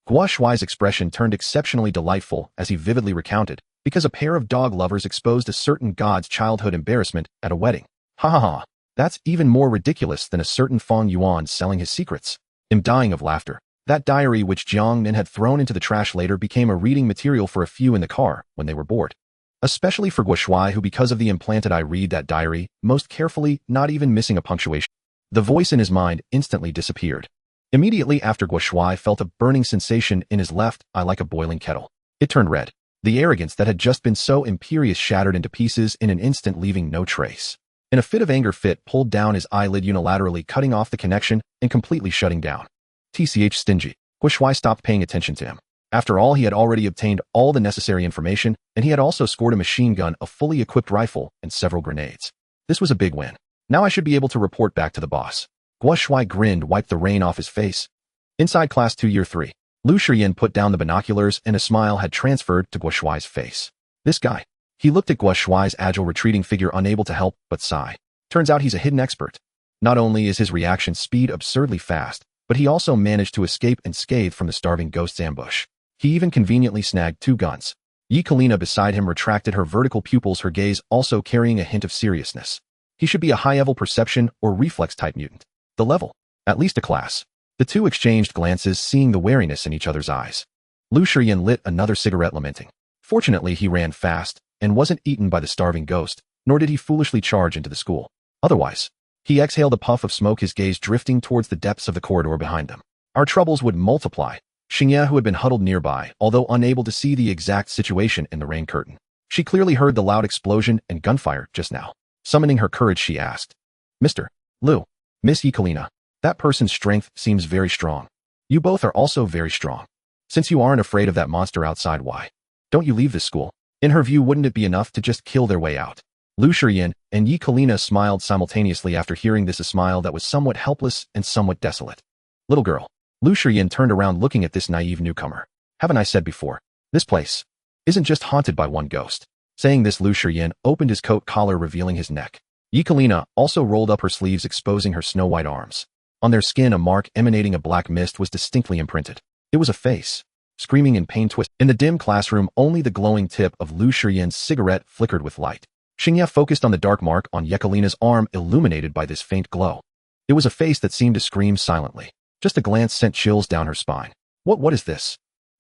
Guo Shuai's expression turned exceptionally delightful as he vividly recounted, because a pair of dog lovers exposed a certain god's childhood embarrassment at a wedding. Ha ha ha. That's even more ridiculous than a certain Feng Yuan selling his secrets. I'm dying of laughter. That diary which Jiang Nan had thrown into the trash later became a reading material for a few in the car when they were bored. Especially for Guo Shuai, who because of the implanted eye read that diary most carefully, not even missing a punctuation. The voice in his mind instantly disappeared. Immediately after, Guo Shuai felt a burning sensation in his left eye like a boiling kettle. It turned red. The arrogance that had just been so imperious shattered into pieces in an instant, leaving no trace. In a fit of anger, Fit pulled down his eyelid unilaterally, cutting off the connection and completely shutting down. TCH stingy. Guo Shuai stopped paying attention to him. After all, he had already obtained all the necessary information, and he had also scored a machine gun, a fully equipped rifle, and several grenades. This was a big win. Now I should be able to report back to the boss. Guo Shuai grinned, wiped the rain off his face. Inside Class 2 Year 3, Lu Shiyan put down the binoculars and a smile had transferred to Guo Shuai's face. This guy. He looked at Guo Shuai's agile retreating figure, unable to help but sigh. Turns out he's a hidden expert. Not only is his reaction speed absurdly fast, but he also managed to escape unscathed from the starving ghost's ambush. He even conveniently snagged 2 guns. Yikalina beside him retracted her vertical pupils, her gaze also carrying a hint of seriousness. He should be a high-level perception or reflex-type mutant. The level. At least a class. The two exchanged glances, seeing the wariness in each other's eyes. Lu Shiyan lit another cigarette, lamenting. Fortunately, he ran fast and wasn't eaten by the starving ghost, nor did he foolishly charge into the school. Otherwise, he exhaled a puff of smoke, his gaze drifting towards the depths of the corridor behind them. Our troubles would multiply. Xingye, who had been huddled nearby, although unable to see the exact situation in the rain curtain. She clearly heard the loud explosion and gunfire just now. Summoning her courage, she asked, Mr. Lu, Miss Yikalina, that person's strength seems very strong. You both are also very strong. Since you aren't afraid of that monster outside, why don't you leave this school? In her view, wouldn't it be enough to just kill their way out? Lu Shiyan and Yikalina smiled simultaneously after hearing this, a smile that was somewhat helpless and somewhat desolate. Little girl. Lu Shiyan turned around, looking at this naive newcomer. Haven't I said before? This place isn't just haunted by one ghost. Saying this, Lu Shiyan opened his coat collar, revealing his neck. Yikalina also rolled up her sleeves, exposing her snow-white arms. On their skin, a mark emanating a black mist was distinctly imprinted. It was a face. screaming in pain twist. In the dim classroom, only the glowing tip of Lu Shiyan's cigarette flickered with light. Xingye focused on the dark mark on Yekalina's arm, illuminated by this faint glow. It was a face that seemed to scream silently. Just a glance sent chills down her spine. What is this?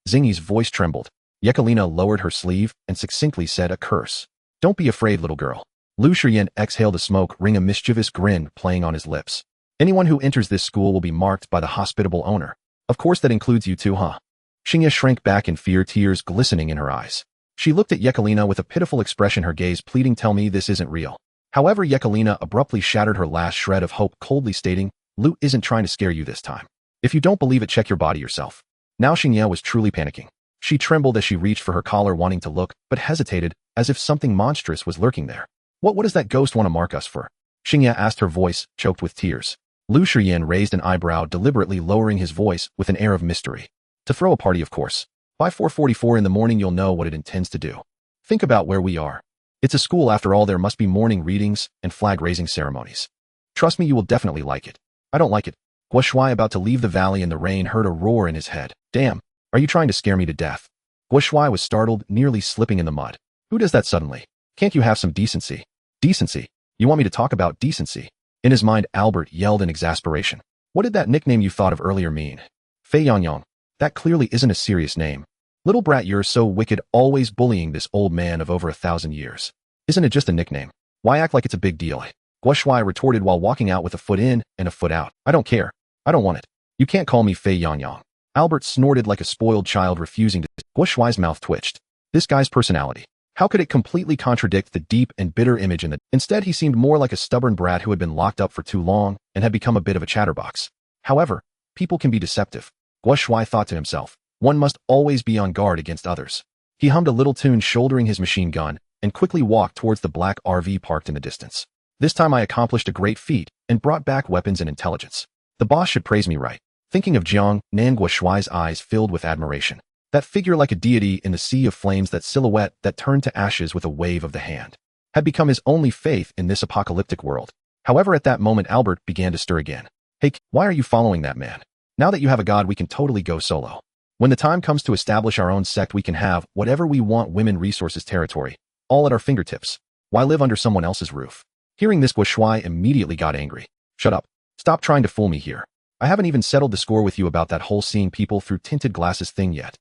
Xingye's voice trembled. Yekalina lowered her sleeve and succinctly said, a curse. Don't be afraid, little girl. Lu Shiyan exhaled the smoke, ring a mischievous grin playing on his lips. Anyone who enters this school will be marked by the hospitable owner. Of course that includes you too, huh? Xingye shrank back in fear, tears glistening in her eyes. She looked at Yekalina with a pitiful expression, her gaze pleading, tell me this isn't real. However, Yekalina abruptly shattered her last shred of hope, coldly stating, Lu isn't trying to scare you this time. If you don't believe it, check your body yourself. Now Xingye was truly panicking. She trembled as she reached for her collar, wanting to look, but hesitated, as if something monstrous was lurking there. What does that ghost want to mark us for? Xingye asked, her voice choked with tears. Lu Shiyan raised an eyebrow, deliberately lowering his voice with an air of mystery. To throw a party, of course. By 4:44 in the morning you'll know what it intends to do. Think about where we are. It's a school after all, there must be morning readings and flag-raising ceremonies. Trust me, you will definitely like it. I don't like it. Guo Shuai, about to leave the valley in the rain, heard a roar in his head. Damn, are you trying to scare me to death? Guo Shuai was startled, nearly slipping in the mud. Who does that suddenly? Can't you have some decency? Decency? You want me to talk about decency? In his mind, Albert yelled in exasperation. What did that nickname you thought of earlier mean? Fei Yangyang. That clearly isn't a serious name. Little brat, you're so wicked, always bullying this old man of over 1,000 years. Isn't it just a nickname? Why act like it's a big deal? Guo Shuai retorted while walking out with a foot in and a foot out. I don't care. I don't want it. You can't call me Fei Yangyang. Albert snorted like a spoiled child, refusing to. Guo Shuai's mouth twitched. This guy's personality. How could it completely contradict the deep and bitter image in the... Instead, he seemed more like a stubborn brat who had been locked up for too long and had become a bit of a chatterbox. However, people can be deceptive. Guo Shuai thought to himself. One must always be on guard against others. He hummed a little tune, shouldering his machine gun, and quickly walked towards the black RV parked in the distance. This time I accomplished a great feat and brought back weapons and intelligence. The boss should praise me, right? Thinking of Jiang Nan, Guo Shuai's eyes filled with admiration. That figure like a deity in the sea of flames, that silhouette that turned to ashes with a wave of the hand, had become his only faith in this apocalyptic world. However, at that moment, Albert began to stir again. Hey, why are you following that man? Now that you have a god, we can totally go solo. When the time comes to establish our own sect, we can have whatever we want, women, resources, territory, all at our fingertips. Why live under someone else's roof? Hearing this, Guo Shuai immediately got angry. Shut up. Stop trying to fool me here. I haven't even settled the score with you about that whole seeing people through tinted glasses thing yet.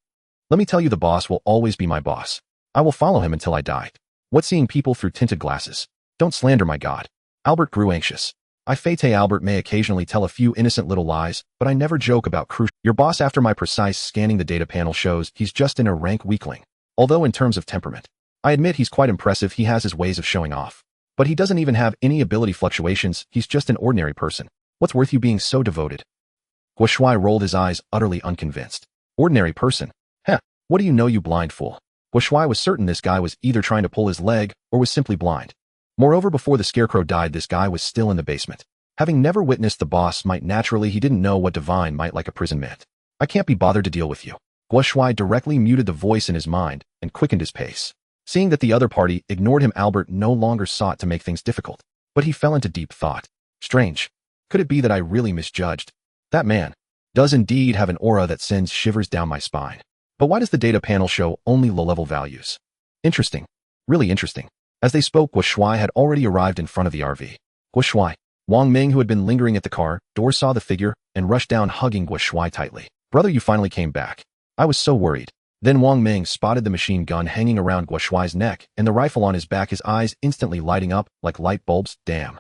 Let me tell you, the boss will always be my boss. I will follow him until I die. What seeing people through tinted glasses? Don't slander my god. Albert grew anxious. I fate Albert may occasionally tell a few innocent little lies, but I never joke about crucial. Your boss, after my precise scanning the data panel, shows he's just a rank weakling. Although in terms of temperament, I admit he's quite impressive. He has his ways of showing off. But he doesn't even have any ability fluctuations. He's just an ordinary person. What's worth you being so devoted? Guo Shuai rolled his eyes, utterly unconvinced. Ordinary person? Heh, what do you know, you blind fool? Guo Shuai was certain this guy was either trying to pull his leg or was simply blind. Moreover, before the scarecrow died, this guy was still in the basement. Having never witnessed the boss might, naturally, he didn't know what divine might like a prison meant. I can't be bothered to deal with you. Guo Shuai directly muted the voice in his mind and quickened his pace. Seeing that the other party ignored him, Albert no longer sought to make things difficult. But he fell into deep thought. Strange. Could it be that I really misjudged? That man does indeed have an aura that sends shivers down my spine. But why does the data panel show only low-level values? Interesting. Really interesting. As they spoke, Guo Shuai had already arrived in front of the RV. Guo Shuai. Wang Ming, who had been lingering at the car door, saw the figure and rushed down, hugging Guo Shuai tightly. Brother, you finally came back. I was so worried. Then Wang Ming spotted the machine gun hanging around Guo Shuai's neck and the rifle on his back, his eyes instantly lighting up like light bulbs. Damn.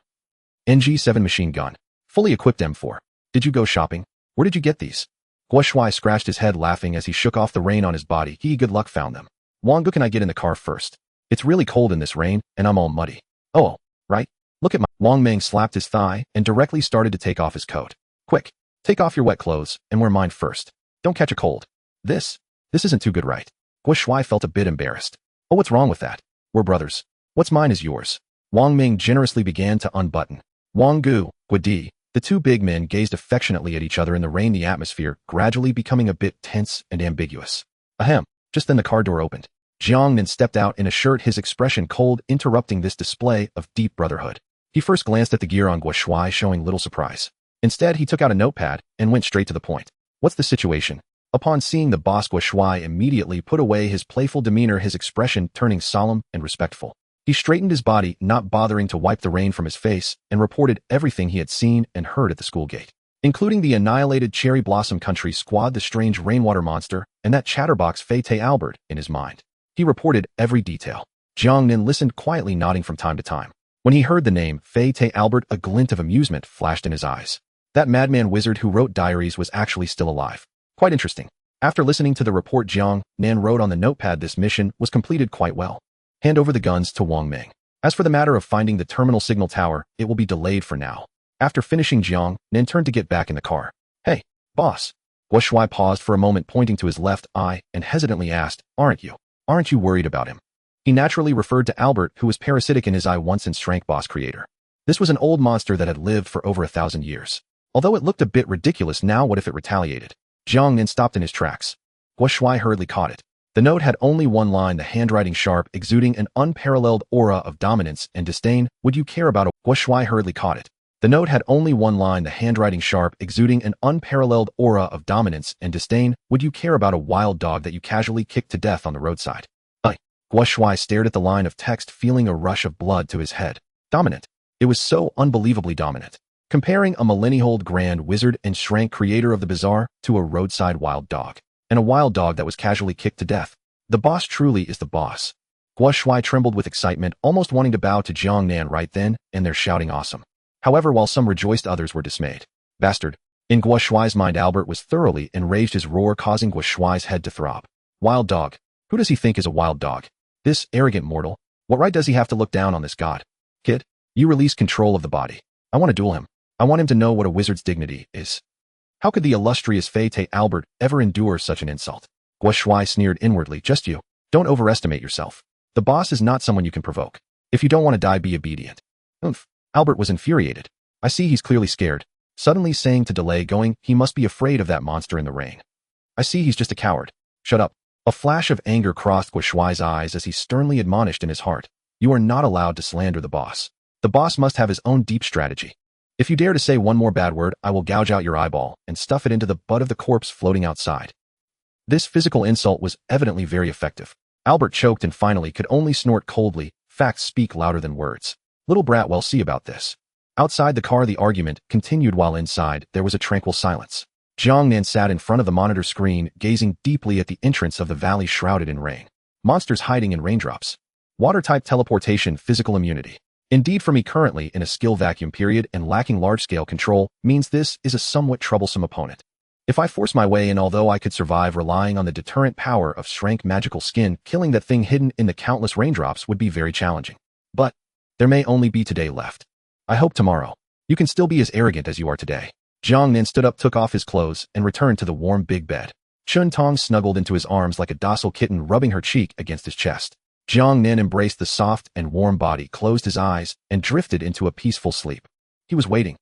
NG7 machine gun. Fully equipped M4. Did you go shopping? Where did you get these? Guo Shuai scratched his head, laughing as he shook off the rain on his body. Good luck found them. Wang, can I get in the car first? It's really cold in this rain, and I'm all muddy. Oh, right. Look at my... Wang Ming slapped his thigh and directly started to take off his coat. Quick, take off your wet clothes and wear mine first. Don't catch a cold. This isn't too good, right? Guo Shuai felt a bit embarrassed. Oh, what's wrong with that? We're brothers. What's mine is yours. Wang Ming generously began to unbutton. Wang Gu, Guo Di. The two big men gazed affectionately at each other in the rain, the atmosphere gradually becoming a bit tense and ambiguous. Ahem. Just then the car door opened. Jiang Nan stepped out in a shirt, his expression cold, interrupting this display of deep brotherhood. He first glanced at the gear on Guo Shuai, showing little surprise. Instead, he took out a notepad and went straight to the point. What's the situation? Upon seeing the boss, Guo Shuai immediately put away his playful demeanor, his expression turning solemn and respectful. He straightened his body, not bothering to wipe the rain from his face, and reported everything he had seen and heard at the school gate, including the annihilated Cherry Blossom Country squad, the strange rainwater monster, and that chatterbox Fei-Te Albert in his mind. He reported every detail. Jiang Nan listened quietly, nodding from time to time. When he heard the name Fei-Te Albert, a glint of amusement flashed in his eyes. That madman wizard who wrote diaries was actually still alive. Quite interesting. After listening to the report, Jiang Nan wrote on the notepad, this mission was completed quite well. Hand over the guns to Wang Ming. As for the matter of finding the terminal signal tower, it will be delayed for now. After finishing, Jiang Nan turned to get back in the car. Hey, boss. Guo Shuai paused for a moment, pointing to his left eye, and hesitantly asked, Aren't you worried about him? He naturally referred to Albert, who was parasitic in his eye once and shrank boss creator. This was an old monster that had lived for over 1,000 years. Although it looked a bit ridiculous now, what if it retaliated? Jiang Nan stopped in his tracks. Guo Shuai hurriedly caught it. The note had only one line, the handwriting sharp, exuding an unparalleled aura of dominance and disdain. Would you care about a... Guo Shuai hurriedly caught it. The note had only one line, the handwriting sharp, exuding an unparalleled aura of dominance and disdain. Would you care about a wild dog that you casually kicked to death on the roadside? Guo Shuai stared at the line of text, feeling a rush of blood to his head. Dominant. It was so unbelievably dominant. Comparing a millennia-old grand wizard and shrank creator of the bizarre to a roadside wild dog. And a wild dog that was casually kicked to death. The boss truly is the boss. Guo Shuai trembled with excitement, almost wanting to bow to Jiang Nan right then and there, shouting awesome. However, while some rejoiced, others were dismayed. Bastard. In Guo Shuai's mind, Albert was thoroughly enraged, his roar causing Guo Shuai's head to throb. Wild dog. Who does he think is a wild dog? This arrogant mortal. What right does he have to look down on this god? Kid, you release control of the body. I want to duel him. I want him to know what a wizard's dignity is. How could the illustrious Fei-Te Albert ever endure such an insult? Guo Shuai sneered inwardly. Just you. Don't overestimate yourself. The boss is not someone you can provoke. If you don't want to die, be obedient. Oomph. Albert was infuriated. I see he's clearly scared. Suddenly saying to delay going, he must be afraid of that monster in the rain. I see he's just a coward. Shut up. A flash of anger crossed Guo Shuai's eyes as he sternly admonished in his heart. You are not allowed to slander the boss. The boss must have his own deep strategy. If you dare to say one more bad word, I will gouge out your eyeball and stuff it into the butt of the corpse floating outside. This physical insult was evidently very effective. Albert choked and finally could only snort coldly. Facts speak louder than words. Little brat, we'll see about this. Outside the car, the argument continued while inside there was a tranquil silence. Jiang Nan sat in front of the monitor screen, gazing deeply at the entrance of the valley shrouded in rain. Monsters hiding in raindrops. Water-type teleportation, physical immunity. Indeed, for me currently in a skill vacuum period and lacking large-scale control, means this is a somewhat troublesome opponent. If I force my way in, although I could survive relying on the deterrent power of Shrank magical skin, killing that thing hidden in the countless raindrops would be very challenging. But there may only be today left. I hope tomorrow you can still be as arrogant as you are today. Jiang Nan stood up, took off his clothes, and returned to the warm big bed. Chun Tong snuggled into his arms like a docile kitten, rubbing her cheek against his chest. Jiang Nan embraced the soft and warm body, closed his eyes, and drifted into a peaceful sleep. He was waiting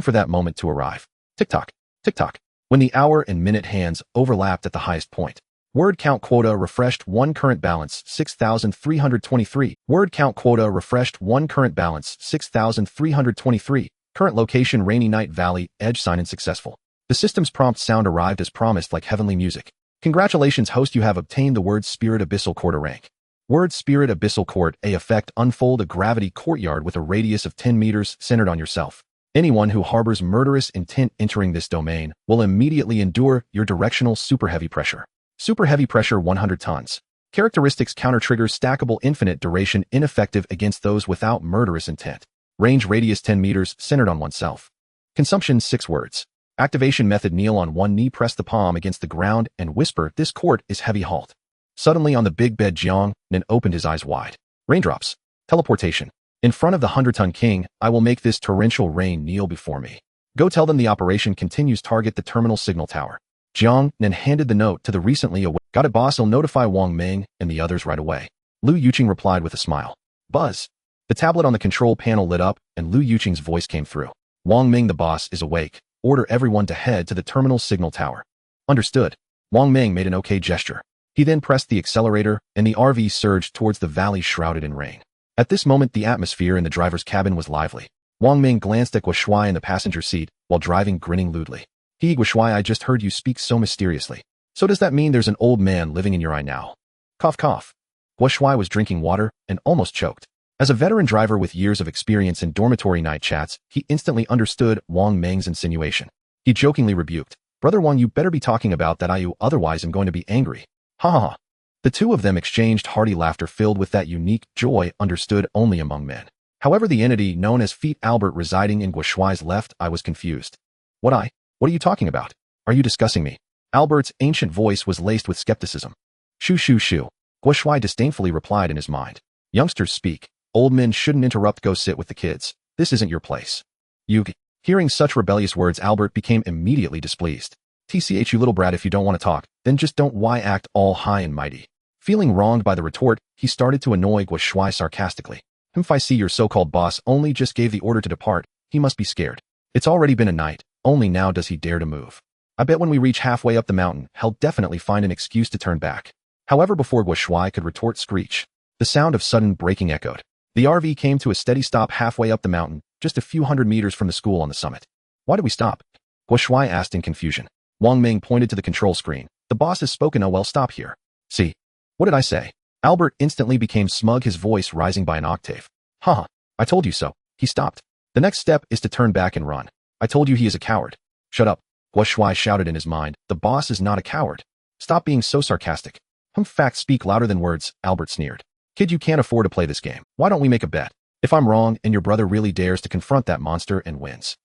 for that moment to arrive. Tick-tock, tick-tock. When the hour and minute hands overlapped at the highest point. Word count quota refreshed 1, current balance 6,323. Word count quota refreshed 1, current balance 6,323. Current location Rainy Night Valley, Edge sign-in successful. The system's prompt sound arrived as promised, like heavenly music. Congratulations, host, you have obtained the Word Spirit Abyssal Court rank. Word Spirit Abyssal Court A effect, unfold a gravity courtyard with a radius of 10 meters centered on yourself. Anyone who harbors murderous intent entering this domain will immediately endure your directional super heavy pressure. Super heavy pressure 100 tons. Characteristics counter triggers stackable infinite duration ineffective against those without murderous intent. Range radius 10 meters centered on oneself. Consumption 6 words. Activation method, kneel on one knee, press the palm against the ground and whisper, this court is heavy. Halt. Suddenly on the big bed, Jiang Nan opened his eyes wide. Raindrops. Teleportation. In front of the 100-ton king, I will make this torrential rain kneel before me. Go tell them the operation continues, target the terminal signal tower. Jiang Nan handed the note to the recently awake. Got it, boss, I'll notify Wang Ming and the others right away. Lu Yuqing replied with a smile. Buzz. The tablet on the control panel lit up and Lu Yuqing's voice came through. Wang Ming, the boss is awake. Order everyone to head to the terminal signal tower. Understood. Wang Ming made an okay gesture. He then pressed the accelerator and the RV surged towards the valley shrouded in rain. At this moment, the atmosphere in the driver's cabin was lively. Wang Ming glanced at Guo Shuai in the passenger seat while driving, grinning lewdly. Guo Shuai, I just heard you speak so mysteriously. So does that mean there's an old man living in your eye now? Cough cough. Guo Shuai was drinking water and almost choked. As a veteran driver with years of experience in dormitory night chats, he instantly understood Wang Meng's insinuation. He jokingly rebuked, "Brother Wang, you better be talking about that IU, otherwise I'm going to be angry." Ha ha ha. The two of them exchanged hearty laughter filled with that unique joy understood only among men. However, the entity known as Feet Albert residing in Guo Shuai's left eye was confused. What are you talking about? Are you discussing me? Albert's ancient voice was laced with skepticism. Shoo shoo shoo. Guo Shuai disdainfully replied in his mind. Youngsters speak. Old men shouldn't interrupt. Go sit with the kids. This isn't your place. Yugi. Hearing such rebellious words, Albert became immediately displeased. TCH, you little brat, if you don't want to talk, then just don't. Why act all high and mighty? Feeling wronged by the retort, he started to annoy Guo Shuai sarcastically. If I see your so-called boss only just gave the order to depart, he must be scared. It's already been a night, only now does he dare to move. I bet when we reach halfway up the mountain, he'll definitely find an excuse to turn back. However, before Guo Shuai could retort, screech. The sound of sudden braking echoed. The RV came to a steady stop halfway up the mountain, just a few hundred meters from the school on the summit. Why did we stop? Guo Shuai asked in confusion. Wang Meng pointed to the control screen. The boss has spoken. Oh well, stop here. See. What did I say? Albert instantly became smug, his voice rising by an octave. Haha, I told you so. He stopped. The next step is to turn back and run. I told you he is a coward. Shut up. Guo Shuai shouted in his mind. The boss is not a coward. Stop being so sarcastic. Facts speak louder than words, Albert sneered. Kid, you can't afford to play this game. Why don't we make a bet? If I'm wrong and your brother really dares to confront that monster and wins,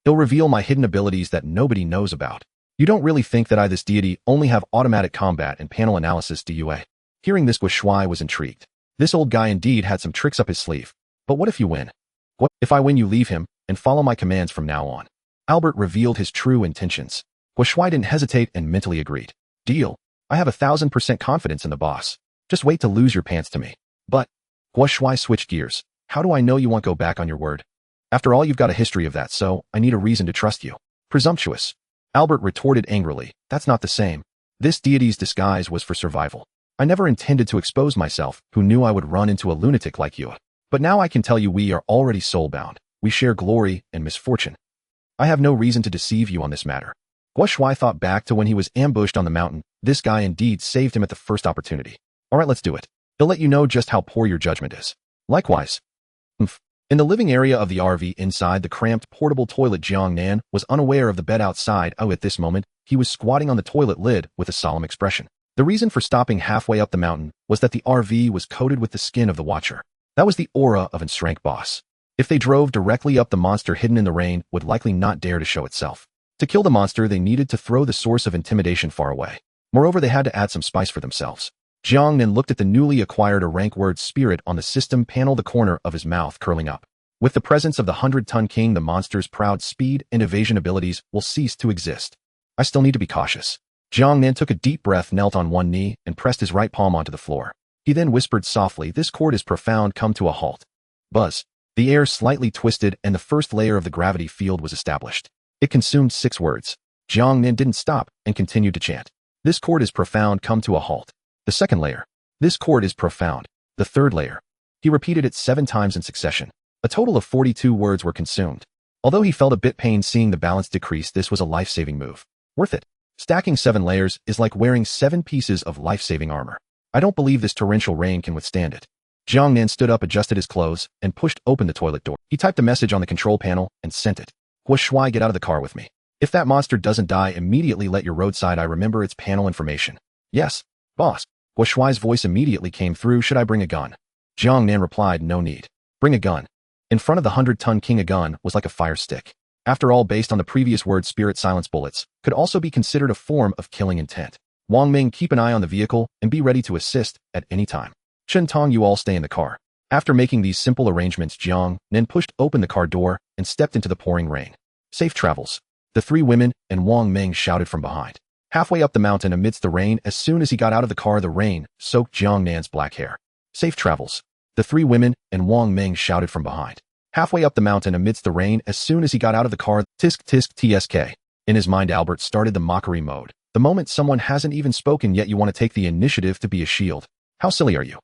he'll reveal my hidden abilities that nobody knows about. You don't really think that I, this deity, only have automatic combat and panel analysis, do you? Hearing this, Guo Shuai was intrigued. This old guy indeed had some tricks up his sleeve. But what if you win? What if I win? You leave him and follow my commands from now on. Albert revealed his true intentions. Guo Shuai didn't hesitate and mentally agreed. Deal. I have 1,000% confidence in the boss. Just wait to lose your pants to me. But, Guo Shuai switched gears. How do I know you won't go back on your word? After all, you've got a history of that, so I need a reason to trust you. Presumptuous. Albert retorted angrily. That's not the same. This deity's disguise was for survival. I never intended to expose myself, who knew I would run into a lunatic like you. But now I can tell you we are already soulbound. We share glory and misfortune. I have no reason to deceive you on this matter. Guo Shuai thought back to when he was ambushed on the mountain. This guy indeed saved him at the first opportunity. All right, let's do it. He'll let you know just how poor your judgment is. Likewise. In the living area of the RV inside the cramped portable toilet, Jiang Nan was unaware of the bed outside. At this moment, he was squatting on the toilet lid with a solemn expression. The reason for stopping halfway up the mountain was that the RV was coated with the skin of the Watcher. That was the aura of an rank boss. If they drove directly up, the monster hidden in the rain would likely not dare to show itself. To kill the monster, they needed to throw the source of intimidation far away. Moreover, they had to add some spice for themselves. Jiang Nan looked at the newly acquired rank word spirit on the system panel, the corner of his mouth curling up. With the presence of the 100-ton king, the monster's proud speed and evasion abilities will cease to exist. I still need to be cautious. Jiang Nan took a deep breath, knelt on one knee, and pressed his right palm onto the floor. He then whispered softly, "This cord is profound, come to a halt." Buzz. The air slightly twisted and the first layer of the gravity field was established. It consumed 6 words. Jiang Nan didn't stop and continued to chant. "This cord is profound, come to a halt." The second layer. "This cord is profound." The third layer. He repeated it 7 times in succession. A total of 42 words were consumed. Although he felt a bit pain seeing the balance decrease, this was a life-saving move. Worth it. Stacking 7 layers is like wearing 7 pieces of life-saving armor. I don't believe this torrential rain can withstand it. Jiang Nan stood up, adjusted his clothes, and pushed open the toilet door. He typed a message on the control panel and sent it. Guo Shuai, get out of the car with me. If that monster doesn't die immediately, let your roadside eye remember its panel information. Yes, boss. Guo Shuai's voice immediately came through. Should I bring a gun? Jiang Nan replied, no need. Bring a gun. In front of the 100-ton king, a gun was like a fire stick. After all, based on the previous word, spirit silence bullets could also be considered a form of killing intent. Wang Ming, keep an eye on the vehicle and be ready to assist at any time. Chen Tong, you all stay in the car. After making these simple arrangements, Jiang Nan pushed open the car door and stepped into the pouring rain. Safe travels. The 3 women and Wang Ming shouted from behind. Halfway up the mountain amidst the rain, as soon as he got out of the car, the rain soaked Jiang Nan's black hair. Safe travels. The 3 women and Wang Ming shouted from behind. Halfway up the mountain amidst the rain, as soon as he got out of the car, tisk tisk tsk. In his mind, Albert started the mockery mode. The moment someone hasn't even spoken yet, you want to take the initiative to be a shield. How silly are you?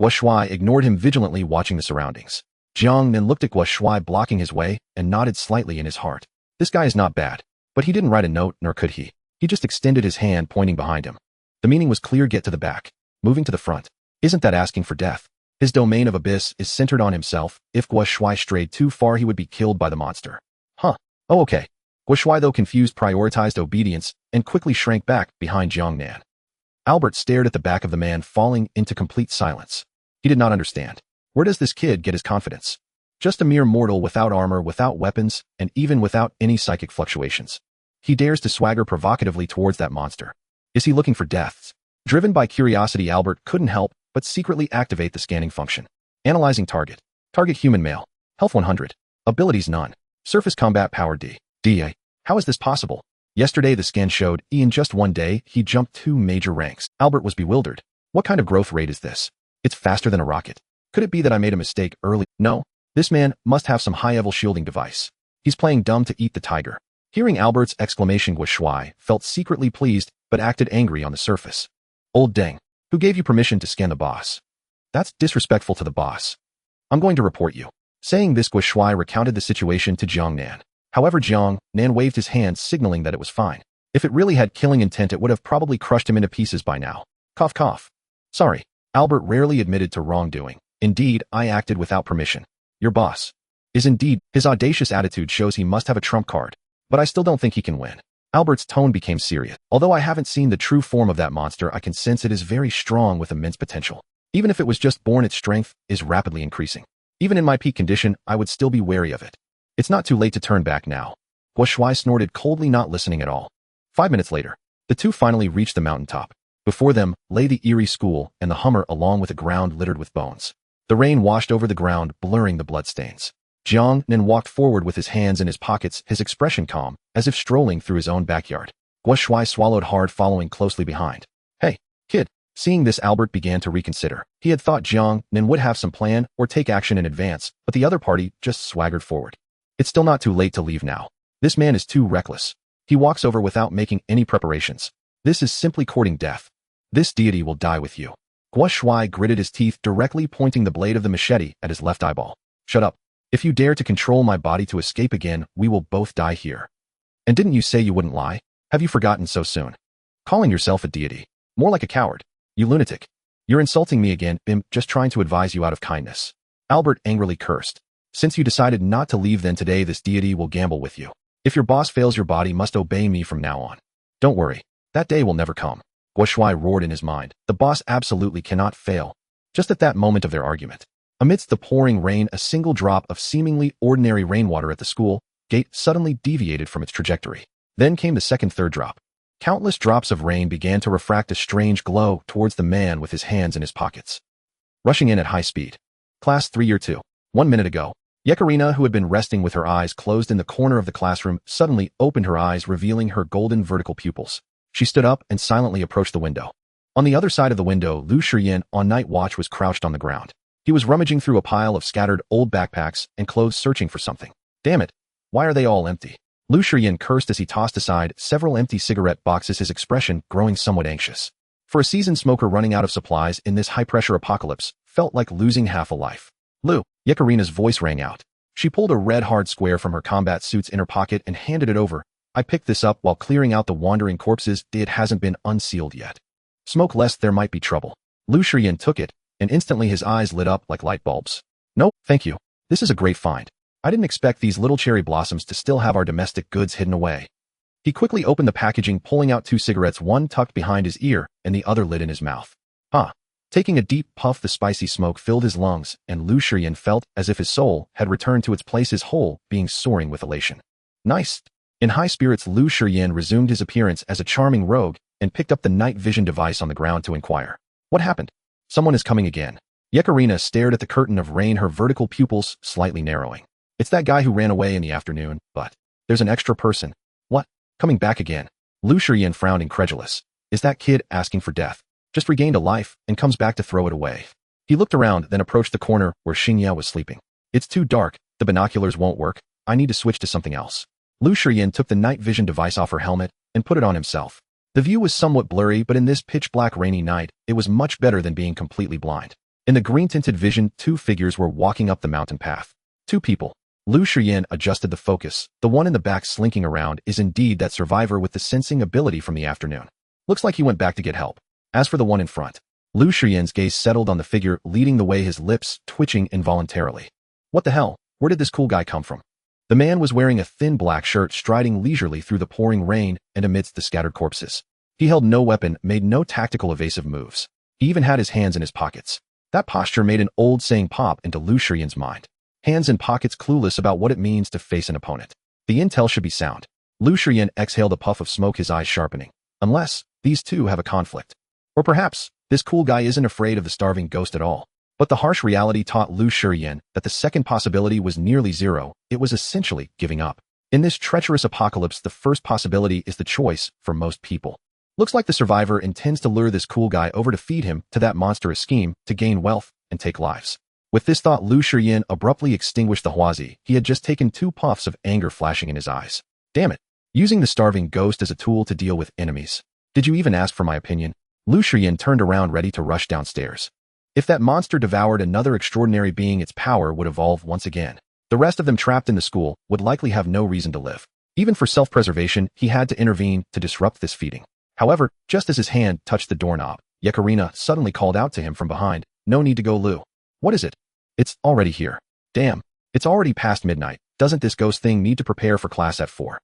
Guo Shuai ignored him, vigilantly watching the surroundings. Jiang Nan looked at Guo Shuai blocking his way and nodded slightly in his heart. This guy is not bad, but he didn't write a note, nor could he. He just extended his hand, pointing behind him. The meaning was clear: get to the back. Moving to the front. Isn't that asking for death? His domain of abyss is centered on himself. If Guo Shuai strayed too far, he would be killed by the monster. Huh. Oh, okay. Guo Shuai, though confused, prioritized obedience and quickly shrank back behind Jiang Nan. Albert stared at the back of the man, falling into complete silence. He did not understand. Where does this kid get his confidence? Just a mere mortal without armor, without weapons, and even without any psychic fluctuations. He dares to swagger provocatively towards that monster. Is he looking for deaths? Driven by curiosity, Albert couldn't help but secretly activate the scanning function. Analyzing target. Target human male. Health 100. Abilities none. Surface combat power D. DA. How is this possible? Yesterday the scan showed in just one day he jumped 2 major ranks. Albert was bewildered. What kind of growth rate is this? It's faster than a rocket. Could it be that I made a mistake early? No. This man must have some high-level shielding device. He's playing dumb to eat the tiger. Hearing Albert's exclamation, Guo Shuai felt secretly pleased but acted angry on the surface. Old Deng. Who gave you permission to scan the boss? That's disrespectful to the boss. I'm going to report you. Saying this, Guo Shuai recounted the situation to Jiang Nan. However, Jiang Nan waved his hand, signaling that it was fine. If it really had killing intent, it would have probably crushed him into pieces by now. Cough, cough. Sorry. Albert rarely admitted to wrongdoing. Indeed, I acted without permission. Your boss is indeed. His audacious attitude shows he must have a trump card. But I still don't think he can win. Albert's tone became serious. Although I haven't seen the true form of that monster, I can sense it is very strong with immense potential. Even if it was just born, its strength is rapidly increasing. Even in my peak condition, I would still be wary of it. It's not too late to turn back now. Guo Shuai snorted coldly, not listening at all. 5 minutes later, the two finally reached the mountaintop. Before them lay the eerie school and the Hummer, along with a ground littered with bones. The rain washed over the ground, blurring the bloodstains. Jiang Nan walked forward with his hands in his pockets, his expression calm, as if strolling through his own backyard. Guo Shuai swallowed hard, following closely behind. Hey, kid. Seeing this, Albert began to reconsider. He had thought Jiang Nan would have some plan or take action in advance, but the other party just swaggered forward. It's still not too late to leave now. This man is too reckless. He walks over without making any preparations. This is simply courting death. This deity will die with you. Guo Shuai gritted his teeth, directly pointing the blade of the machete at his left eyeball. Shut up. If you dare to control my body to escape again, we will both die here. And didn't you say you wouldn't lie? Have you forgotten so soon? Calling yourself a deity. More like a coward. You lunatic. You're insulting me again. I'm just trying to advise you out of kindness. Albert angrily cursed. Since you decided not to leave, then today this deity will gamble with you. If your boss fails, your body must obey me from now on. Don't worry. That day will never come. Guo Shuai roared in his mind. The boss absolutely cannot fail. Just at that moment of their argument, amidst the pouring rain, a single drop of seemingly ordinary rainwater at the school gate suddenly deviated from its trajectory. Then came the second, third drop. Countless drops of rain began to refract a strange glow towards the man with his hands in his pockets. Rushing in at high speed. Class 3 Year 2. 1 minute ago. Yekarina, who had been resting with her eyes closed in the corner of the classroom, suddenly opened her eyes, revealing her golden vertical pupils. She stood up and silently approached the window. On the other side of the window, Lu Shiyin, on night watch, was crouched on the ground. He was rummaging through a pile of scattered old backpacks and clothes, searching for something. Damn it. Why are they all empty? Lu Shiyin cursed as he tossed aside several empty cigarette boxes, his expression growing somewhat anxious. For a seasoned smoker, running out of supplies in this high-pressure apocalypse felt like losing half a life. Lu, Yekarina's voice rang out. She pulled a red hard square from her combat suit's inner pocket and handed it over. I picked this up while clearing out the wandering corpses. It hasn't been unsealed yet. Smoke lest there might be trouble. Lu Shiyin took it, and instantly his eyes lit up like light bulbs. No, thank you. This is a great find. I didn't expect these little cherry blossoms to still have our domestic goods hidden away. He quickly opened the packaging, pulling out 2 cigarettes, one tucked behind his ear and the other lit in his mouth. Taking a deep puff, the spicy smoke filled his lungs, and Lu Shiyin felt as if his soul had returned to its place, his whole being soaring with elation. Nice. In high spirits, Lu Shiyin resumed his appearance as a charming rogue and picked up the night vision device on the ground to inquire. What happened? Someone is coming again. Yekarina stared at the curtain of rain, her vertical pupils slightly narrowing. It's that guy who ran away in the afternoon, but there's an extra person. What? Coming back again? Lu Shiyin frowned, incredulous. Is that kid asking for death? Just regained a life and comes back to throw it away. He looked around, then approached the corner where Xingya was sleeping. It's too dark. The binoculars won't work. I need to switch to something else. Lu Shiyin took the night vision device off her helmet and put it on himself. The view was somewhat blurry, but in this pitch-black rainy night, it was much better than being completely blind. In the green-tinted vision, 2 figures were walking up the mountain path. 2 people. Lu Shiyin adjusted the focus. The one in the back slinking around is indeed that survivor with the sensing ability from the afternoon. Looks like he went back to get help. As for the one in front, Lu Shiyin's gaze settled on the figure leading the way, his lips twitching involuntarily. What the hell? Where did this cool guy come from? The man was wearing a thin black shirt, striding leisurely through the pouring rain and amidst the scattered corpses. He held no weapon, made no tactical evasive moves. He even had his hands in his pockets. That posture made an old saying pop into Lu Shiyin's mind. Hands in pockets, clueless about what it means to face an opponent. The intel should be sound. Lu Shiyin exhaled a puff of smoke, his eyes sharpening. Unless these two have a conflict. Or perhaps this cool guy isn't afraid of the starving ghost at all. But the harsh reality taught Lu Shiyin that the second possibility was nearly zero. It was essentially giving up. In this treacherous apocalypse, the first possibility is the choice for most people. Looks like the survivor intends to lure this cool guy over to feed him to that monstrous scheme to gain wealth and take lives. With this thought, Lu Shiyin abruptly extinguished the huazi. He had just taken 2 puffs of anger flashing in his eyes. Damn it. Using the starving ghost as a tool to deal with enemies. Did you even ask for my opinion? Lu Shiyin turned around, ready to rush downstairs. If that monster devoured another extraordinary being, its power would evolve once again. The rest of them trapped in the school would likely have no reason to live. Even for self-preservation, he had to intervene to disrupt this feeding. However, just as his hand touched the doorknob, Yekarina suddenly called out to him from behind, "No need to go, Lu. What is it? It's already here. Damn, it's already past midnight. Doesn't this ghost thing need to prepare for class at 4?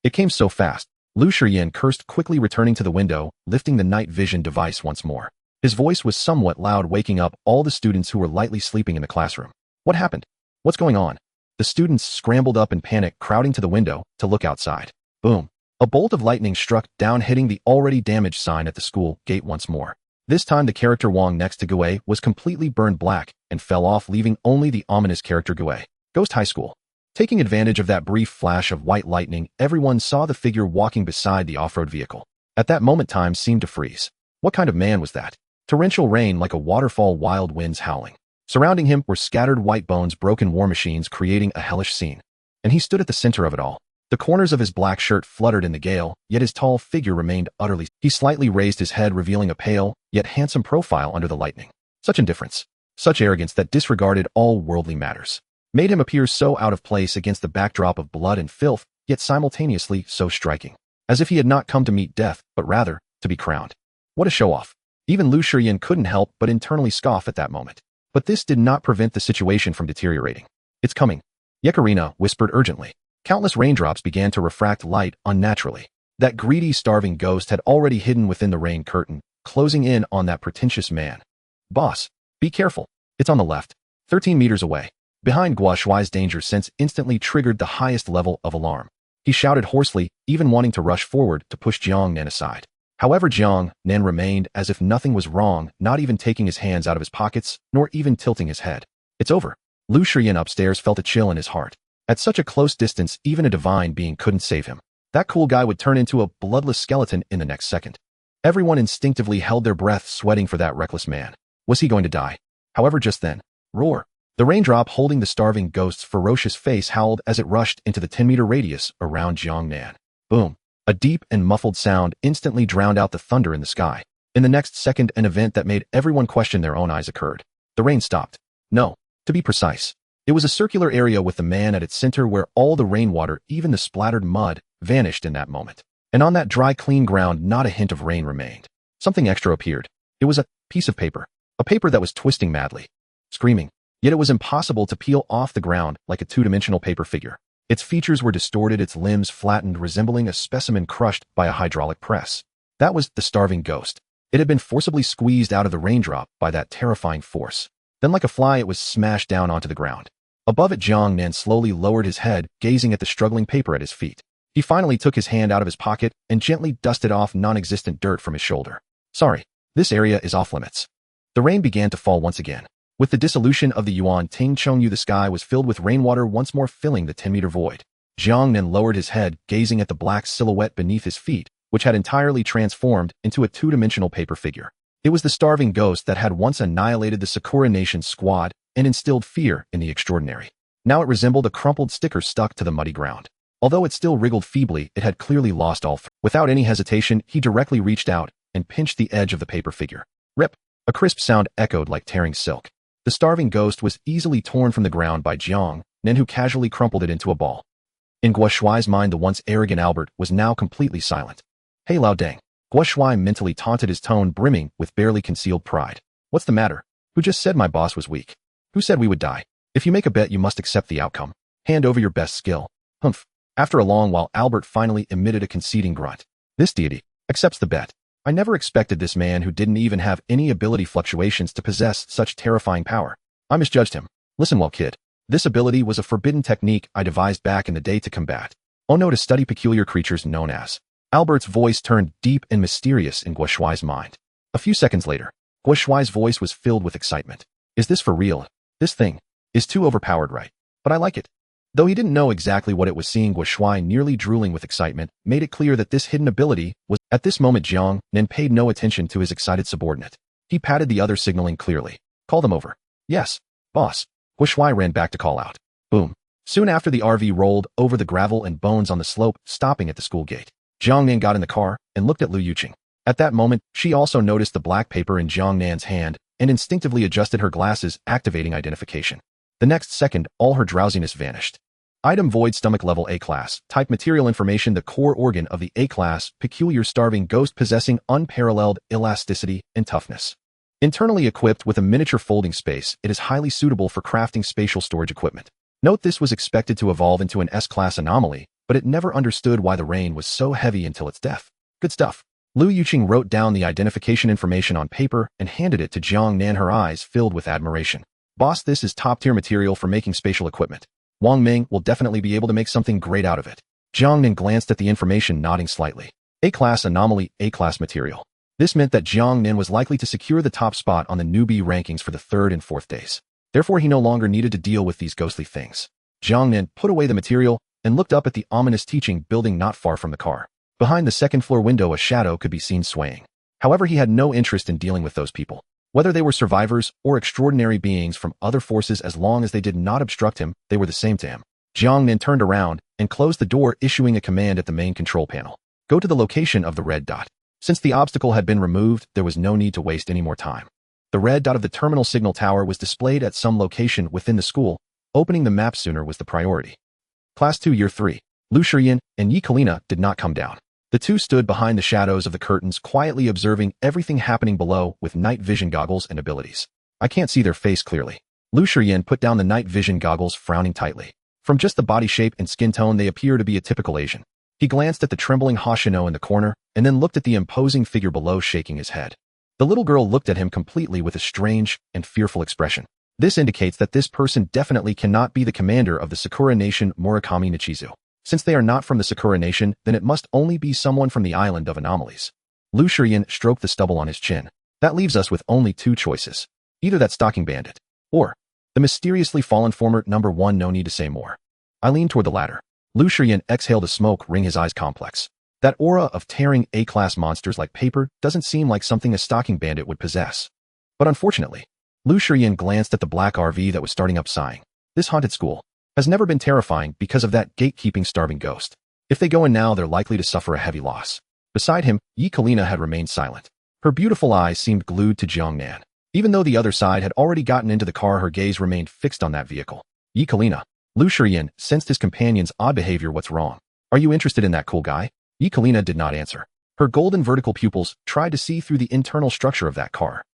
It came so fast. Lu Shiyin cursed, quickly returning to the window, lifting the night vision device once more. His voice was somewhat loud, waking up all the students who were lightly sleeping in the classroom. What happened? What's going on? The students scrambled up in panic, crowding to the window to look outside. Boom. A bolt of lightning struck down, hitting the already damaged sign at the school gate once more. This time the character Wang next to Gue was completely burned black and fell off, leaving only the ominous character Gue. Ghost High School. Taking advantage of that brief flash of white lightning, everyone saw the figure walking beside the off-road vehicle. At that moment, time seemed to freeze. What kind of man was that? Torrential rain like a waterfall, wild winds howling. Surrounding him were scattered white bones, broken war machines creating a hellish scene. And he stood at the center of it all. The corners of his black shirt fluttered in the gale, yet his tall figure remained utterly. He slightly raised his head, revealing a pale, yet handsome profile under the lightning. Such indifference, such arrogance that disregarded all worldly matters, made him appear so out of place against the backdrop of blood and filth, yet simultaneously so striking. As if he had not come to meet death, but rather to be crowned. What a show-off. Even Lu Shiyin couldn't help but internally scoff at that moment. But this did not prevent the situation from deteriorating. It's coming. Yekarina whispered urgently. Countless raindrops began to refract light unnaturally. That greedy, starving ghost had already hidden within the rain curtain, closing in on that pretentious man. Boss, be careful. It's on the left. 13 meters away. Behind. Gua Shuai's danger sense instantly triggered the highest level of alarm. He shouted hoarsely, even wanting to rush forward to push Jiang Nan aside. However, Jiang Nan remained as if nothing was wrong, not even taking his hands out of his pockets, nor even tilting his head. It's over. Lu Shiyin upstairs felt a chill in his heart. At such a close distance, even a divine being couldn't save him. That cool guy would turn into a bloodless skeleton in the next second. Everyone instinctively held their breath, sweating for that reckless man. Was he going to die? However, just then, roar. The raindrop holding the starving ghost's ferocious face howled as it rushed into the 10-meter radius around Jiang Nan. Boom. A deep and muffled sound instantly drowned out the thunder in the sky. In the next second, an event that made everyone question their own eyes occurred. The rain stopped. No, to be precise, it was a circular area with the man at its center where all the rainwater, even the splattered mud, vanished in that moment. And on that dry, clean ground, not a hint of rain remained. Something extra appeared. It was a piece of paper. A paper that was twisting madly, screaming. Yet it was impossible to peel off the ground like a two-dimensional paper figure. Its features were distorted, its limbs flattened, resembling a specimen crushed by a hydraulic press. That was the starving ghost. It had been forcibly squeezed out of the raindrop by that terrifying force. Then like a fly, it was smashed down onto the ground. Above it, Jiang Nan slowly lowered his head, gazing at the struggling paper at his feet. He finally took his hand out of his pocket and gently dusted off non-existent dirt from his shoulder. Sorry, this area is off limits. The rain began to fall once again. With the dissolution of the Yuan Ting Chongyu, the sky was filled with rainwater, once more filling the 10-meter void. Jiang Nan lowered his head, gazing at the black silhouette beneath his feet, which had entirely transformed into a two-dimensional paper figure. It was the starving ghost that had once annihilated the Sakura Nation's squad and instilled fear in the extraordinary. Now it resembled a crumpled sticker stuck to the muddy ground. Although it still wriggled feebly, it had clearly lost all. Without any hesitation, he directly reached out and pinched the edge of the paper figure. Rip! A crisp sound echoed like tearing silk. The starving ghost was easily torn from the ground by Jiang Nan who casually crumpled it into a ball. In Guo Shuai's mind, the once arrogant Albert was now completely silent. Hey Lao Deng. Guo Shuai mentally taunted, his tone brimming with barely concealed pride. What's the matter? Who just said my boss was weak? Who said we would die? If you make a bet, you must accept the outcome. Hand over your best skill. Humph. After a long while, Albert finally emitted a conceding grunt. This deity accepts the bet. I never expected this man who didn't even have any ability fluctuations to possess such terrifying power. I misjudged him. Listen well, kid. This ability was a forbidden technique I devised back in the day to combat. Oh no, to study peculiar creatures known as. Albert's voice turned deep and mysterious in Guo Shuai's mind. A few seconds later, Guo Shuai's voice was filled with excitement. Is this for real? This thing is too overpowered, right? But I like it. Though he didn't know exactly what it was, seeing Guo Shuai nearly drooling with excitement made it clear that this hidden ability was. At this moment, Jiang Nan paid no attention to his excited subordinate. He patted the other, signaling clearly. Call them over. Yes, boss. Guo Shuai ran back to call out. Boom. Soon after, the RV rolled over the gravel and bones on the slope, stopping at the school gate. Jiang Nan got in the car and looked at Lu Yuqing. At that moment, she also noticed the black paper in Jiang Nan's hand and instinctively adjusted her glasses, activating identification. The next second, all her drowsiness vanished. Item void, stomach level A-class, type material information, the core organ of the A-class, peculiar starving ghost possessing unparalleled elasticity and toughness. Internally equipped with a miniature folding space, it is highly suitable for crafting spatial storage equipment. Note this was expected to evolve into an S-class anomaly, but it never understood why the rain was so heavy until its death. Good stuff. Lu Yuqing wrote down the identification information on paper and handed it to Jiang Nan, her eyes filled with admiration. Boss, this is top-tier material for making spatial equipment. Wang Ming will definitely be able to make something great out of it. Jiang Nan glanced at the information, nodding slightly. A-class anomaly, A-class material. This meant that Jiang Nan was likely to secure the top spot on the newbie rankings for the 3rd and 4th days. Therefore, he no longer needed to deal with these ghostly things. Jiang Nan put away the material and looked up at the ominous teaching building not far from the car. Behind the second-floor window, a shadow could be seen swaying. However, he had no interest in dealing with those people. Whether they were survivors or extraordinary beings from other forces, as long as they did not obstruct him, they were the same to him. Jiang Nan turned around and closed the door, issuing a command at the main control panel. Go to the location of the red dot. Since the obstacle had been removed, there was no need to waste any more time. The red dot of the terminal signal tower was displayed at some location within the school. Opening the map sooner was the priority. Class 2 Year 3. Lu Shiyan and Yi Kalina did not come down. The two stood behind the shadows of the curtains, quietly observing everything happening below with night vision goggles and abilities. I can't see their face clearly. Lu Shiyan put down the night vision goggles, frowning tightly. From just the body shape and skin tone, they appear to be a typical Asian. He glanced at the trembling Hoshino in the corner, and then looked at the imposing figure below, shaking his head. The little girl looked at him completely with a strange and fearful expression. This indicates that this person definitely cannot be the commander of the Sakura Nation, Murakami Nichizu. Since they are not from the Sakura Nation, then it must only be someone from the island of anomalies. Lu Shiyan stroked the stubble on his chin. That leaves us with only two choices. Either that stalking bandit, or the mysteriously fallen former number 1. No need to say more. I leaned toward the latter. Lu Shiyan exhaled a smoke ring, his eyes complex. That aura of tearing A-class monsters like paper doesn't seem like something a stalking bandit would possess. But unfortunately, Lu Shiyan glanced at the black RV that was starting up, sighing. This haunted school has never been terrifying because of that gatekeeping starving ghost. If they go in now, they're likely to suffer a heavy loss. Beside him, Yi Kalina had remained silent. Her beautiful eyes seemed glued to Jiang Nan. Even though the other side had already gotten into the car, her gaze remained fixed on that vehicle. Yi Kalina. Lu Shiyan sensed his companion's odd behavior. What's wrong? Are you interested in that cool guy? Yi Kalina did not answer. Her golden vertical pupils tried to see through the internal structure of that car.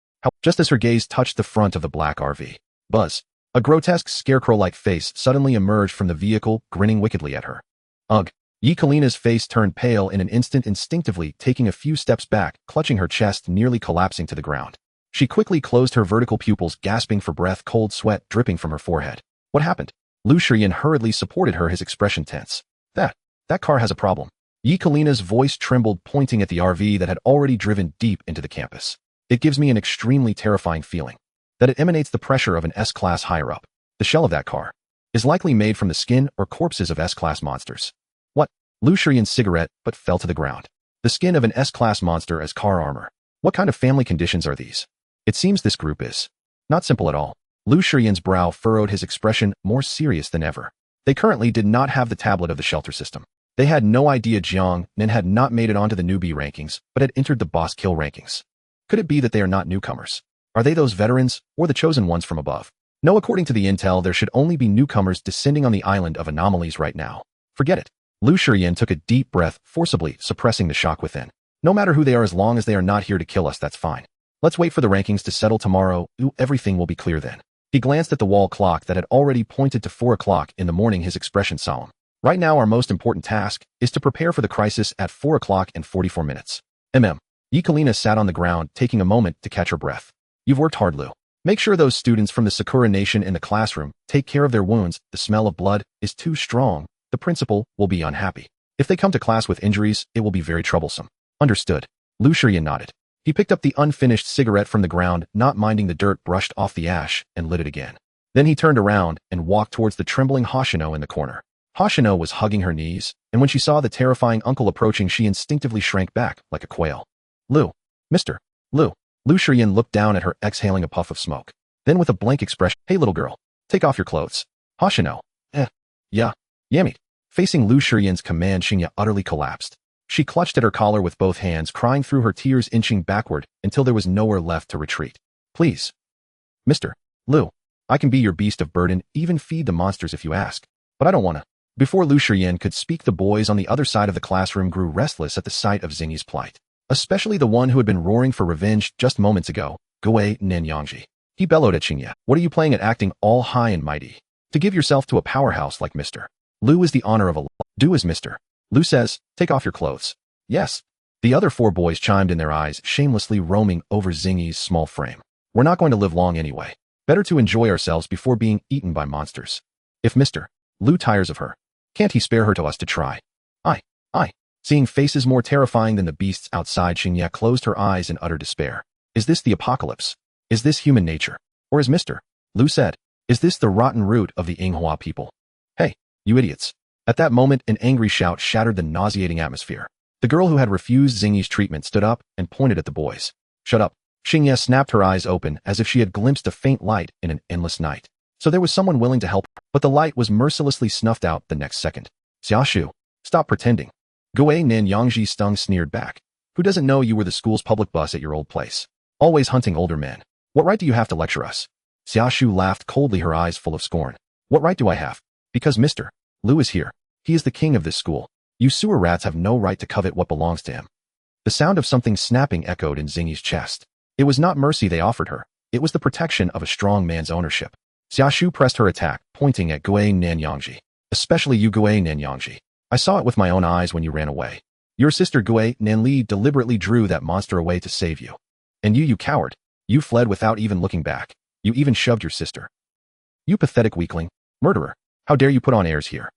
Just as her gaze touched the front of the black RV, buzz. A grotesque scarecrow-like face suddenly emerged from the vehicle, grinning wickedly at her. Ugh. Yi Kalina's face turned pale in an instant, instinctively taking a few steps back, clutching her chest, nearly collapsing to the ground. She quickly closed her vertical pupils, gasping for breath, cold sweat dripping from her forehead. What happened? Lu Shiyan hurriedly supported her, his expression tense. That car has a problem. Yi Kalina's voice trembled, pointing at the RV that had already driven deep into the campus. It gives me an extremely terrifying feeling. That it emanates the pressure of an S-class higher up. The shell of that car is likely made from the skin or corpses of S-class monsters. What? Lu Shiyan's cigarette but fell to the ground. The skin of an S-class monster as car armor. What kind of family conditions are these? It seems this group is not simple at all. Lu Shiyan's brow furrowed, his expression more serious than ever. They currently did not have the tablet of the shelter system. They had no idea Jiang Nan had not made it onto the newbie rankings, but had entered the boss kill rankings. Could it be that they are not newcomers? Are they those veterans, or the chosen ones from above? No, according to the intel, there should only be newcomers descending on the island of anomalies right now. Forget it. Lu Shiyan took a deep breath, forcibly suppressing the shock within. No matter who they are, as long as they are not here to kill us, that's fine. Let's wait for the rankings to settle tomorrow. Everything will be clear then. He glanced at the wall clock that had already pointed to 4 o'clock in the morning, his expression solemn. Right now, our most important task is to prepare for the crisis at 4 o'clock and 44 minutes. Yikalina sat on the ground, taking a moment to catch her breath. You've worked hard, Lu. Make sure those students from the Sakura Nation in the classroom take care of their wounds. The smell of blood is too strong. The principal will be unhappy. If they come to class with injuries, it will be very troublesome. Understood. Lu Shiyan nodded. He picked up the unfinished cigarette from the ground, not minding the dirt brushed off the ash, and lit it again. Then he turned around and walked towards the trembling Hoshino in the corner. Hoshino was hugging her knees, and when she saw the terrifying uncle approaching, she instinctively shrank back like a quail. Lu. Mr. Lu. Lu Shiyan looked down at her, exhaling a puff of smoke. Then with a blank expression, hey little girl, take off your clothes. Hoshino. Yeah. Yammy. Facing Lu Shiyan's command, Shinya utterly collapsed. She clutched at her collar with both hands, crying through her tears, inching backward until there was nowhere left to retreat. Please. Mr. Lu. I can be your beast of burden, even feed the monsters if you ask. But I don't wanna. Before Lu Shiyan could speak, the boys on the other side of the classroom grew restless at the sight of Xingyi's plight. Especially the one who had been roaring for revenge just moments ago, Gui Nanyangji. He bellowed at Xingye. What are you playing at, acting all high and mighty? To give yourself to a powerhouse like Mr. Lu is the honor of a do as Mr. Lu says, take off your clothes. Yes. The other 4 boys chimed in, their eyes shamelessly roaming over Xingyi's small frame. We're not going to live long anyway. Better to enjoy ourselves before being eaten by monsters. If Mr. Lu tires of her, can't he spare her to us to try? I. Seeing faces more terrifying than the beasts outside, Xingye closed her eyes in utter despair. Is this the apocalypse? Is this human nature? Or as Mr. Lu said, is this the rotten root of the Yinghua people? Hey, you idiots. At that moment, an angry shout shattered the nauseating atmosphere. The girl who had refused Xingyi's treatment stood up and pointed at the boys. Shut up. Xingye snapped her eyes open as if she had glimpsed a faint light in an endless night. So there was someone willing to help her, but the light was mercilessly snuffed out the next second. Xiaoshu, stop pretending. Gui Nanyangji sneered back. Who doesn't know you were the school's public bus at your old place? Always hunting older men. What right do you have to lecture us? Xiaoshu laughed coldly, her eyes full of scorn. What right do I have? Because Mr. Lu is here. He is the king of this school. You sewer rats have no right to covet what belongs to him. The sound of something snapping echoed in Xingyi's chest. It was not mercy they offered her. It was the protection of a strong man's ownership. Xiaoshu pressed her attack, pointing at Gui Nanyangji. Especially you, Gui Nanyangji. I saw it with my own eyes when you ran away. Your sister Gui Nanli deliberately drew that monster away to save you. And you coward. You fled without even looking back. You even shoved your sister. You pathetic weakling. Murderer. How dare you put on airs here?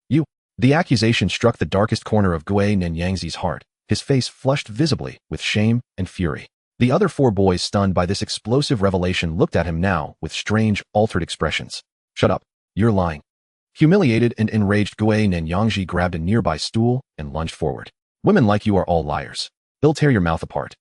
You. The accusation struck the darkest corner of Gui Nanyangzi's heart. His face flushed visibly with shame and fury. The other 4 boys, stunned by this explosive revelation, looked at him now with strange, altered expressions. Shut up. You're lying. Humiliated and enraged, Gui Nanyangji grabbed a nearby stool and lunged forward. Women like you are all liars. They'll tear your mouth apart.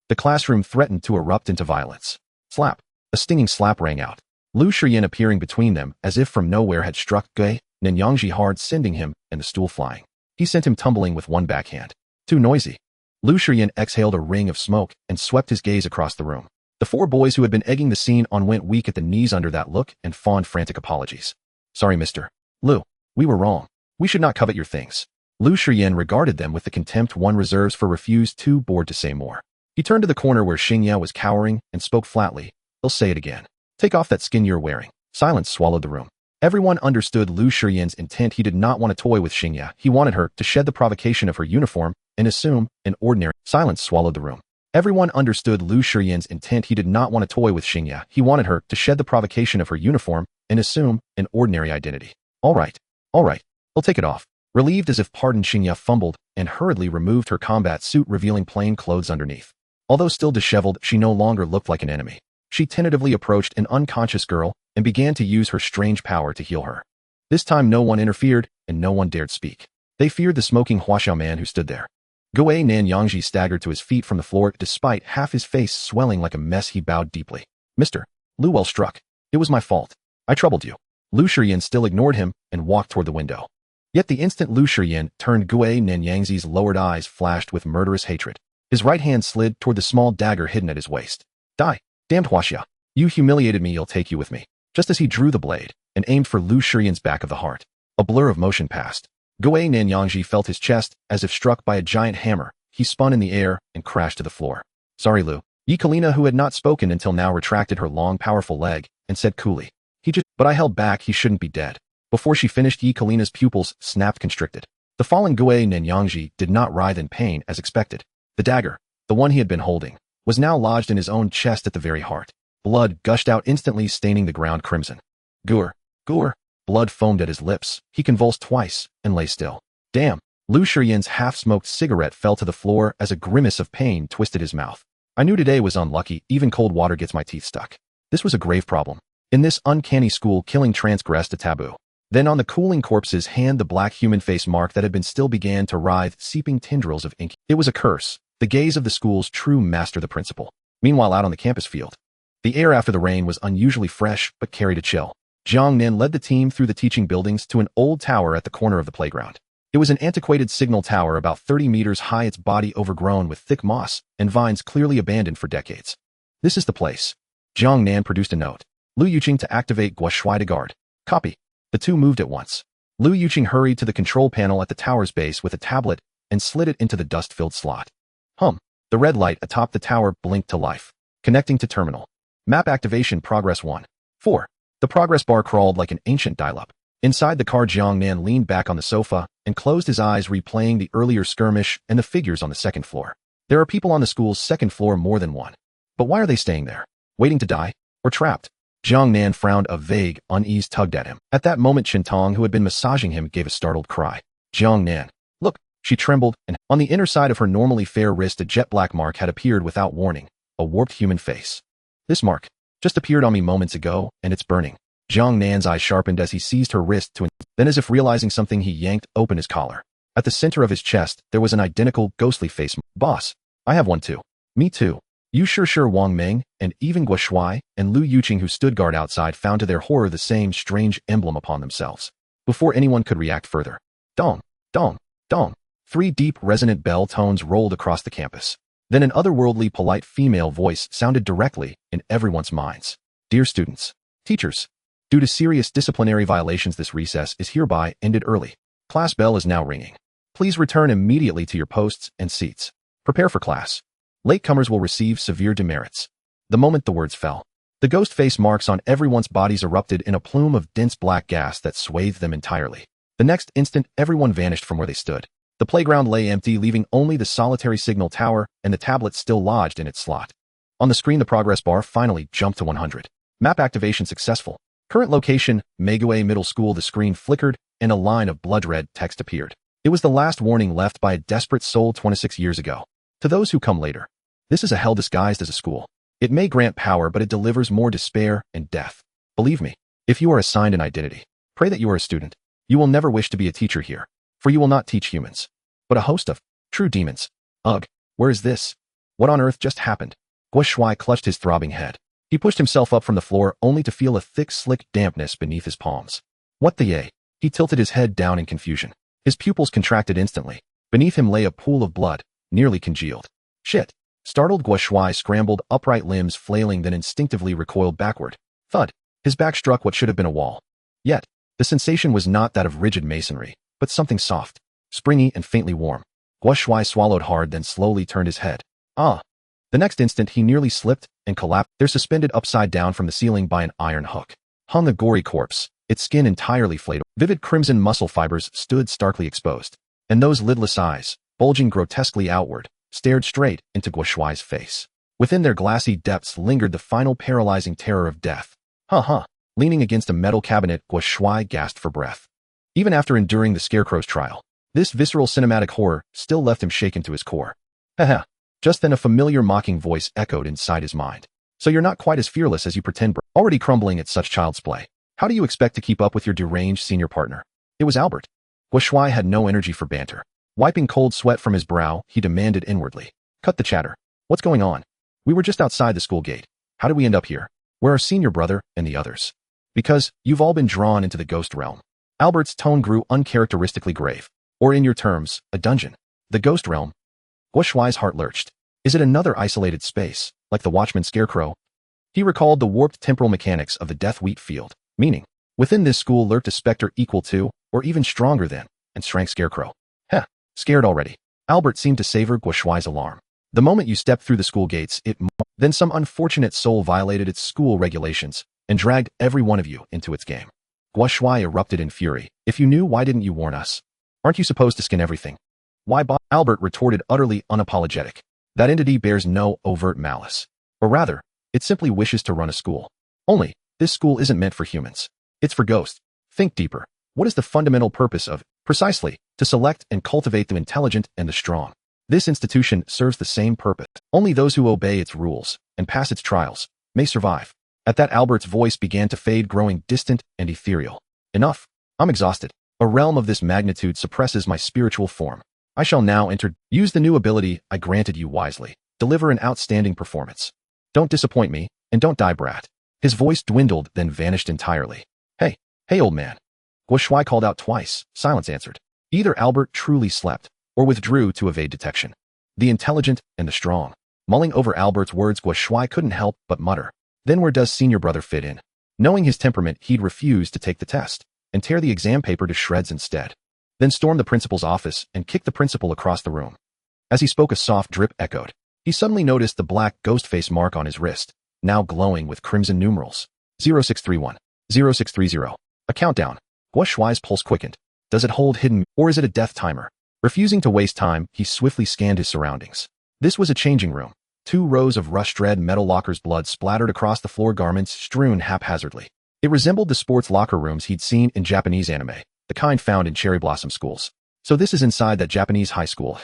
The classroom threatened to erupt into violence. Slap. A stinging slap rang out. Lu Shiyan, appearing between them as if from nowhere, had struck Gui Nanyangji hard, sending him and the stool flying. He sent him tumbling with one backhand. Too noisy. Lu Shiyan exhaled a ring of smoke and swept his gaze across the room. The 4 boys who had been egging the scene on went weak at the knees under that look and fawned frantic apologies. Sorry, Mr. Lu. We were wrong. We should not covet your things. Lu Shiyan regarded them with the contempt one reserves for refused, too bored to say more. He turned to the corner where Xingye was cowering and spoke flatly. They'll say it again. Take off that skin you're wearing. Silence swallowed the room. Everyone understood Lu Shiyan's intent. He did not want to toy with Xingye. He wanted her to shed the provocation of her uniform and assume an ordinary. Silence swallowed the room. Everyone understood Lu Shiyan's intent. He did not want to toy with Xingye. He wanted her to shed the provocation of her uniform and assume an ordinary identity. All right. I'll take it off. Relieved as if pardoned, Xingye fumbled and hurriedly removed her combat suit, revealing plain clothes underneath. Although still disheveled, she no longer looked like an enemy. She tentatively approached an unconscious girl and began to use her strange power to heal her. This time no one interfered and no one dared speak. They feared the smoking Huaxiao man who stood there. Gui Nanyangji staggered to his feet from the floor, despite half his face swelling like a mess. He bowed deeply. Mr. Lu, well struck. It was my fault. I troubled you. Lu Shiyan still ignored him and walked toward the window. Yet the instant Lu Shiyan turned, Gui Nanyangzi's lowered eyes flashed with murderous hatred. His right hand slid toward the small dagger hidden at his waist. Die, damned Huaxia. You humiliated me, you'll take you with me. just as he drew the blade and aimed for Lu Shiyan's back of the heart. A blur of motion passed. Gui Nanyangji felt his chest as if struck by a giant hammer. He spun in the air and crashed to the floor. Sorry, Lu. Yi Kalina, who had not spoken until now, retracted her long, powerful leg and said coolly. But I held back, he shouldn't be dead. Before she finished, Yi Kalina's pupils snapped constricted. The fallen Gui Nanyangji did not writhe in pain as expected. The dagger, the one he had been holding, was now lodged in his own chest at the very heart. Blood gushed out instantly, staining the ground crimson. Gur. Blood foamed at his lips. He convulsed twice and lay still. Damn. Lu Shiyan's half-smoked cigarette fell to the floor as a grimace of pain twisted his mouth. I knew today was unlucky. Even cold water gets my teeth stuck. This was a grave problem. In this uncanny school, killing transgressed a taboo. Then on the cooling corpse's hand, the black human face mark that had been still began to writhe, seeping tendrils of ink. It was a curse, the gaze of the school's true master, the principal. Meanwhile, out on the campus field, the air after the rain was unusually fresh but carried a chill. Jiang Nan led the team through the teaching buildings to an old tower at the corner of the playground. It was an antiquated signal tower about 30 meters high, its body overgrown with thick moss and vines, clearly abandoned for decades. This is the place. Jiang Nan produced a note. Lu Yuqing to activate Gua Shui to guard. Copy. The two moved at once. Lu Yuqing hurried to the control panel at the tower's base with a tablet and slid it into the dust-filled slot. The red light atop the tower blinked to life. Connecting to terminal. Map activation, progress 1. 4. The progress bar crawled like an ancient dial-up. Inside the car, Jiang Nan leaned back on the sofa and closed his eyes, replaying the earlier skirmish and the figures on the second floor. There are people on the school's second floor, more than one. But why are they staying there? Waiting to die? Or trapped? Jiang Nan frowned. A vague unease tugged at him. At that moment, Qintong, who had been massaging him, gave a startled cry. Jiang Nan. Look! She trembled, and on the inner side of her normally fair wrist a jet-black mark had appeared without warning. A warped human face. This mark just appeared on me moments ago, and it's burning. Jiang Nan's eyes sharpened as he seized her wrist then, as if realizing something, he yanked open his collar. At the center of his chest, there was an identical, ghostly face. Boss, I have one too. Me too. You sure Wang Meng, and even Gua Shui, and Lu Yuqing, who stood guard outside, found to their horror the same strange emblem upon themselves. Before anyone could react further, dong, dong, dong, 3 deep, resonant bell tones rolled across the campus. Then an otherworldly, polite female voice sounded directly in everyone's minds. Dear students, teachers, due to serious disciplinary violations, this recess is hereby ended early. Class bell is now ringing. Please return immediately to your posts and seats. Prepare for class. Latecomers will receive severe demerits. The moment the words fell, the ghost face marks on everyone's bodies erupted in a plume of dense black gas that swathed them entirely. The next instant, everyone vanished from where they stood. The playground lay empty, leaving only the solitary signal tower and the tablet still lodged in its slot. On the screen, the progress bar finally jumped to 100. Map activation successful. Current location, Meguei Middle School. The screen flickered and a line of blood-red text appeared. It was the last warning left by a desperate soul 26 years ago. To those who come later, this is a hell disguised as a school. It may grant power, but it delivers more despair and death. Believe me, if you are assigned an identity, pray that you are a student. You will never wish to be a teacher here, for you will not teach humans, but a host of true demons. Ugh, where is this? What on earth just happened? Gua Shui clutched his throbbing head. He pushed himself up from the floor only to feel a thick, slick dampness beneath his palms. What the yay? He tilted his head down in confusion. His pupils contracted instantly. Beneath him lay a pool of blood, nearly congealed. Shit! Startled, Gua Shui scrambled, upright limbs flailing, then instinctively recoiled backward. Thud! His back struck what should have been a wall. Yet, the sensation was not that of rigid masonry, but something soft, springy, and faintly warm. Gua Shui swallowed hard, then slowly turned his head. Ah! The next instant, he nearly slipped and collapsed. There, suspended upside down from the ceiling by an iron hook, hung a gory corpse, its skin entirely flayed. Vivid crimson muscle fibers stood starkly exposed, and those lidless eyes, bulging grotesquely outward, stared straight into Gua Shui's face. Within their glassy depths lingered the final paralyzing terror of death. Leaning against a metal cabinet, Gua Shui gasped for breath. Even after enduring the Scarecrow's trial, this visceral cinematic horror still left him shaken to his core. Haha. Just then a familiar mocking voice echoed inside his mind. So you're not quite as fearless as you pretend, bro. Already crumbling at such child's play. How do you expect to keep up with your deranged senior partner? It was Albert. Gua Shui had no energy for banter. Wiping cold sweat from his brow, he demanded inwardly. Cut the chatter. What's going on? We were just outside the school gate. How did we end up here? Where are senior brother and the others? Because you've all been drawn into the ghost realm. Albert's tone grew uncharacteristically grave. Or in your terms, a dungeon. The ghost realm. Gua Shui's heart lurched. Is it another isolated space, like the Watchman Scarecrow? He recalled the warped temporal mechanics of the death wheat field, meaning, within this school lurked a specter equal to, or even stronger than, and shrank Scarecrow. Heh, scared already. Albert seemed to savor Guo Shuai's alarm. The moment you stepped through the school gates, then some unfortunate soul violated its school regulations and dragged every one of you into its game. Guo Shuai erupted in fury. If you knew, why didn't you warn us? Aren't you supposed to skin everything? Why, Albert retorted utterly unapologetic. That entity bears no overt malice. Or rather, it simply wishes to run a school. Only, this school isn't meant for humans. It's for ghosts. Think deeper. What is the fundamental purpose of, precisely, to select and cultivate the intelligent and the strong? This institution serves the same purpose. Only those who obey its rules and pass its trials may survive. At that, Albert's voice began to fade, growing distant and ethereal. Enough. I'm exhausted. A realm of this magnitude suppresses my spiritual form. I shall now use the new ability I granted you wisely. Deliver an outstanding performance. Don't disappoint me, and don't die, brat. His voice dwindled, then vanished entirely. Hey, old man. Guo Shuai called out twice. Silence answered. Either Albert truly slept, or withdrew to evade detection. The intelligent and the strong. Mulling over Albert's words, Guo Shuai couldn't help but mutter. Then where does senior brother fit in? Knowing his temperament, he'd refuse to take the test, and tear the exam paper to shreds instead. Then storm the principal's office and kick the principal across the room. As he spoke, a soft drip echoed. He suddenly noticed the black ghost face mark on his wrist, now glowing with crimson numerals. 0631. 0630. A countdown. Guo Shuai's pulse quickened. Does it hold hidden, or is it a death timer? Refusing to waste time, he swiftly scanned his surroundings. This was a changing room. 2 rows of rust-red metal lockers, blood splattered across the floor, garments strewn haphazardly. It resembled the sports locker rooms he'd seen in Japanese anime, the kind found in cherry blossom schools. So this is inside that Japanese high school.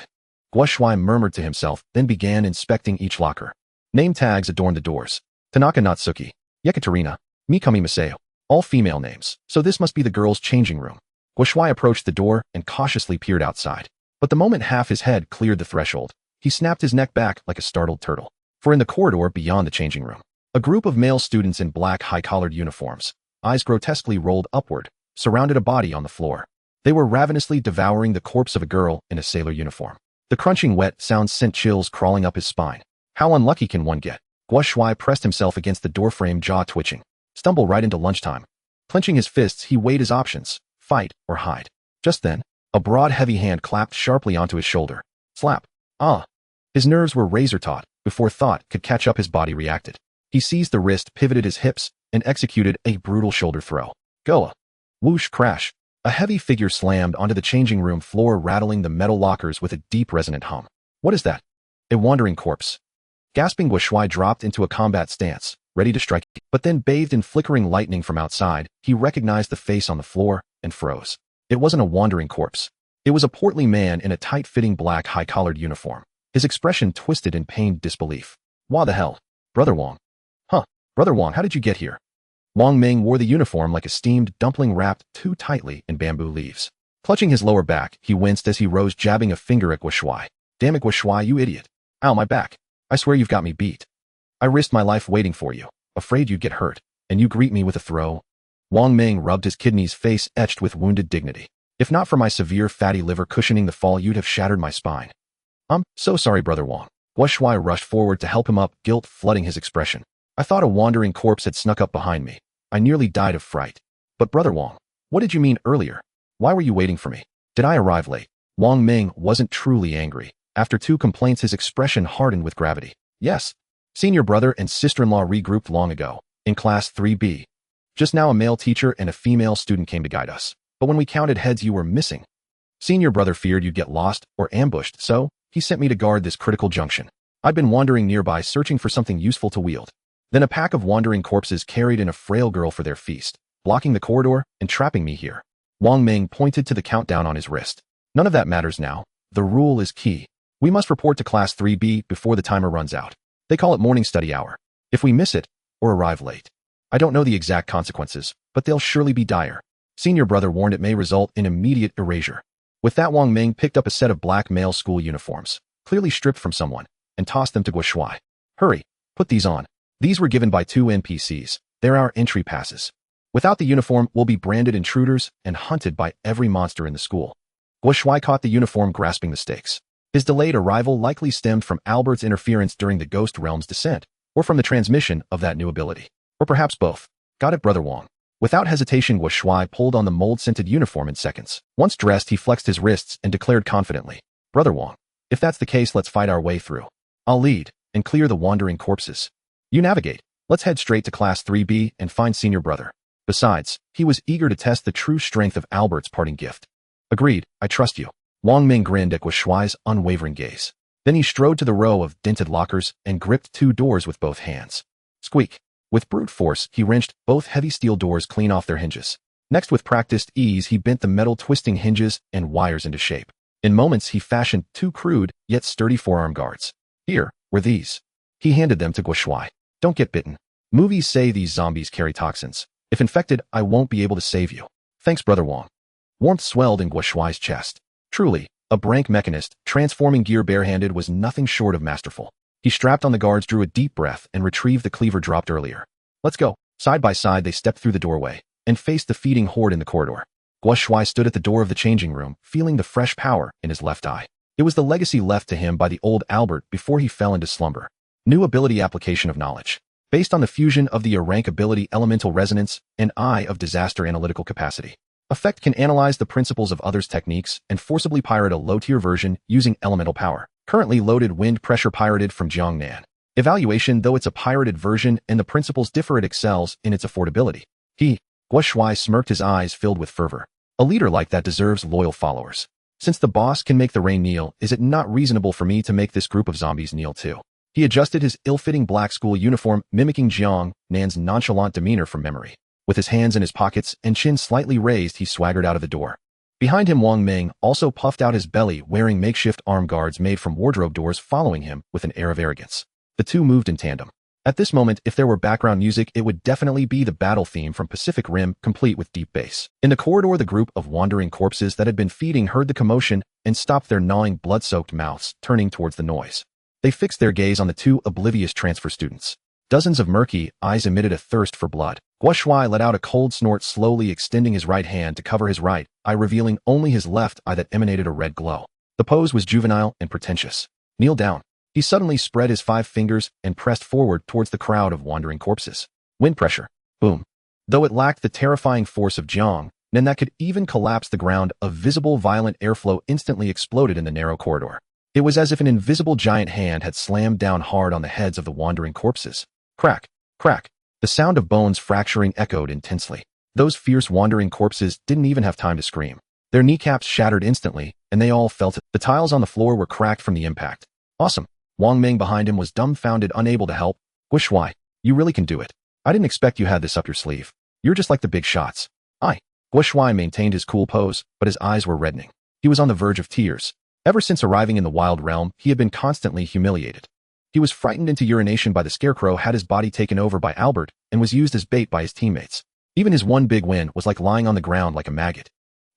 Guo Shuai murmured to himself, then began inspecting each locker. Name tags adorned the doors. Tanaka Natsuki, Yekaterina, Mikami Maseo. All female names, so this must be the girls' changing room. Guo Shuai approached the door and cautiously peered outside. But the moment half his head cleared the threshold, he snapped his neck back like a startled turtle. For in the corridor beyond the changing room, a group of male students in black high-collared uniforms, eyes grotesquely rolled upward, surrounded a body on the floor. They were ravenously devouring the corpse of a girl in a sailor uniform. The crunching wet sound sent chills crawling up his spine. How unlucky can one get? Guo Shuai pressed himself against the doorframe, jaw twitching. Stumble right into lunchtime. Clenching his fists, he weighed his options, fight or hide. Just then, a broad, heavy hand clapped sharply onto his shoulder. Slap. Ah. His nerves were razor-taut. Before thought could catch up, his body reacted. He seized the wrist, pivoted his hips, and executed a brutal shoulder throw. Goa. Whoosh, crash. A heavy figure slammed onto the changing room floor, rattling the metal lockers with a deep, resonant hum. What is that? A wandering corpse. Gasping, Guo Shuai dropped into a combat stance, ready to strike. But then, bathed in flickering lightning from outside, he recognized the face on the floor and froze. It wasn't a wandering corpse. It was a portly man in a tight-fitting black high-collared uniform. His expression twisted in pained disbelief. Why the hell? Brother Wong. Huh, Brother Wong, how did you get here? Wong Ming wore the uniform like a steamed dumpling wrapped too tightly in bamboo leaves. Clutching his lower back, he winced as he rose, jabbing a finger at Guo Shuai. Damn it, Guo Shuai, you idiot. Ow, my back. I swear you've got me beat. I risked my life waiting for you, afraid you'd get hurt, and you greet me with a throw. Wong Ming rubbed his kidneys, face etched with wounded dignity. If not for my severe fatty liver cushioning the fall, you'd have shattered my spine. I'm so sorry, Brother Wong. Guo Shuai rushed forward to help him up, guilt flooding his expression. I thought a wandering corpse had snuck up behind me. I nearly died of fright. But Brother Wong, what did you mean earlier? Why were you waiting for me? Did I arrive late? Wong Ming wasn't truly angry. After 2 complaints, his expression hardened with gravity. Yes. Senior brother and sister-in-law regrouped long ago, in class 3B. Just now a male teacher and a female student came to guide us. But when we counted heads, you were missing. Senior brother feared you'd get lost or ambushed, so he sent me to guard this critical junction. I'd been wandering nearby, searching for something useful to wield. Then a pack of wandering corpses carried in a frail girl for their feast, blocking the corridor and trapping me here. Wong Ming pointed to the countdown on his wrist. None of that matters now. The rule is key. We must report to class 3B before the timer runs out. They call it morning study hour. If we miss it, or arrive late, I don't know the exact consequences, but they'll surely be dire. Senior brother warned it may result in immediate erasure. With that, Wong Ming picked up a set of black male school uniforms, clearly stripped from someone, and tossed them to Guo Shuai. Hurry, put these on. These were given by 2 NPCs. They're our entry passes. Without the uniform, we'll be branded intruders and hunted by every monster in the school. Guo Shuai caught the uniform, grasping the stakes. His delayed arrival likely stemmed from Albert's interference during the Ghost Realm's descent, or from the transmission of that new ability. Or perhaps both. Got it, Brother Wong. Without hesitation, Guo Shuai pulled on the mold-scented uniform in seconds. Once dressed, he flexed his wrists and declared confidently, Brother Wong, if that's the case, let's fight our way through. I'll lead and clear the wandering corpses. You navigate. Let's head straight to Class 3B and find Senior Brother. Besides, he was eager to test the true strength of Albert's parting gift. Agreed, I trust you. Wang Ming grinned at Guo Shuai's unwavering gaze. Then he strode to the row of dented lockers and gripped two doors with both hands. Squeak. With brute force, he wrenched both heavy steel doors clean off their hinges. Next, with practiced ease, he bent the metal twisting hinges and wires into shape. In moments, he fashioned two crude, yet sturdy forearm guards. Here were these. He handed them to Guo Shuai. Don't get bitten. Movies say these zombies carry toxins. If infected, I won't be able to save you. Thanks, Brother Wong. Warmth swelled in Guo Shuai's chest. Truly, a brank mechanist, transforming gear barehanded was nothing short of masterful. He strapped on the guards, drew a deep breath, and retrieved the cleaver dropped earlier. Let's go. Side by side, they stepped through the doorway and faced the feeding horde in the corridor. Guo Shuai stood at the door of the changing room, feeling the fresh power in his left eye. It was the legacy left to him by the old Albert before he fell into slumber. New ability application of knowledge. Based on the fusion of the rank ability Elemental Resonance and Eye of Disaster Analytical Capacity. Effect can analyze the principles of others' techniques and forcibly pirate a low-tier version using elemental power. Currently loaded wind pressure pirated from Jiang Nan. Evaluation, though it's a pirated version and the principles differ, it excels in its affordability. Guo Shuai smirked, his eyes filled with fervor. A leader like that deserves loyal followers. Since the boss can make the rain kneel, is it not reasonable for me to make this group of zombies kneel too? He adjusted his ill-fitting black school uniform, mimicking Jiang Nan's nonchalant demeanor from memory. With his hands in his pockets and chin slightly raised, he swaggered out of the door. Behind him, Wang Ming also puffed out his belly, wearing makeshift arm guards made from wardrobe doors, following him with an air of arrogance. The two moved in tandem. At this moment, if there were background music, it would definitely be the battle theme from Pacific Rim, complete with deep bass. In the corridor, the group of wandering corpses that had been feeding heard the commotion and stopped their gnawing, blood-soaked mouths, turning towards the noise. They fixed their gaze on the two oblivious transfer students. Dozens of murky eyes emitted a thirst for blood. Guo Shuai let out a cold snort, slowly extending his right hand to cover his right eye, revealing only his left eye that emanated a red glow. The pose was juvenile and pretentious. Kneel down. He suddenly spread his 5 fingers and pressed forward towards the crowd of wandering corpses. Wind pressure. Boom. Though it lacked the terrifying force of Jiang Nan that could even collapse the ground, a visible violent airflow instantly exploded in the narrow corridor. It was as if an invisible giant hand had slammed down hard on the heads of the wandering corpses. Crack, crack. The sound of bones fracturing echoed intensely. Those fierce wandering corpses didn't even have time to scream. Their kneecaps shattered instantly, and they all felt it. The tiles on the floor were cracked from the impact. Awesome. Wang Ming behind him was dumbfounded, unable to help. Guo Shuai, you really can do it. I didn't expect you had this up your sleeve. You're just like the big shots. Guo Shuai maintained his cool pose, but his eyes were reddening. He was on the verge of tears. Ever since arriving in the wild realm, he had been constantly humiliated. He was frightened into urination by the scarecrow, had his body taken over by Albert, and was used as bait by his teammates. Even his one big win was like lying on the ground like a maggot.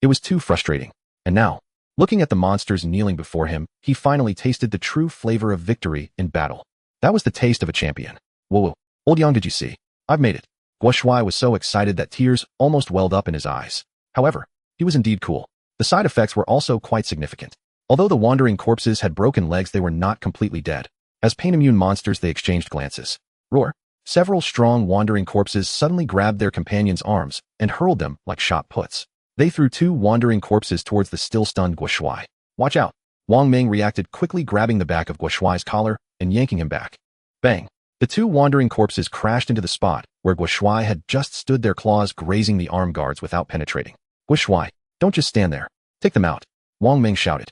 It was too frustrating. And now, looking at the monsters kneeling before him, he finally tasted the true flavor of victory in battle. That was the taste of a champion. Whoa, old Yang, did you see? I've made it. Guo Shuai was so excited that tears almost welled up in his eyes. However, he was indeed cool. The side effects were also quite significant. Although the wandering corpses had broken legs, they were not completely dead. As pain-immune monsters, they exchanged glances. Roar. Several strong wandering corpses suddenly grabbed their companions' arms and hurled them like shot puts. They threw 2 wandering corpses towards the still-stunned Guo Shuai. Watch out. Wang Ming reacted quickly, grabbing the back of Guo Shuai's collar and yanking him back. Bang. The 2 wandering corpses crashed into the spot where Guo Shuai had just stood, their claws grazing the arm guards without penetrating. Guo Shuai, don't just stand there. Take them out. Wang Ming shouted.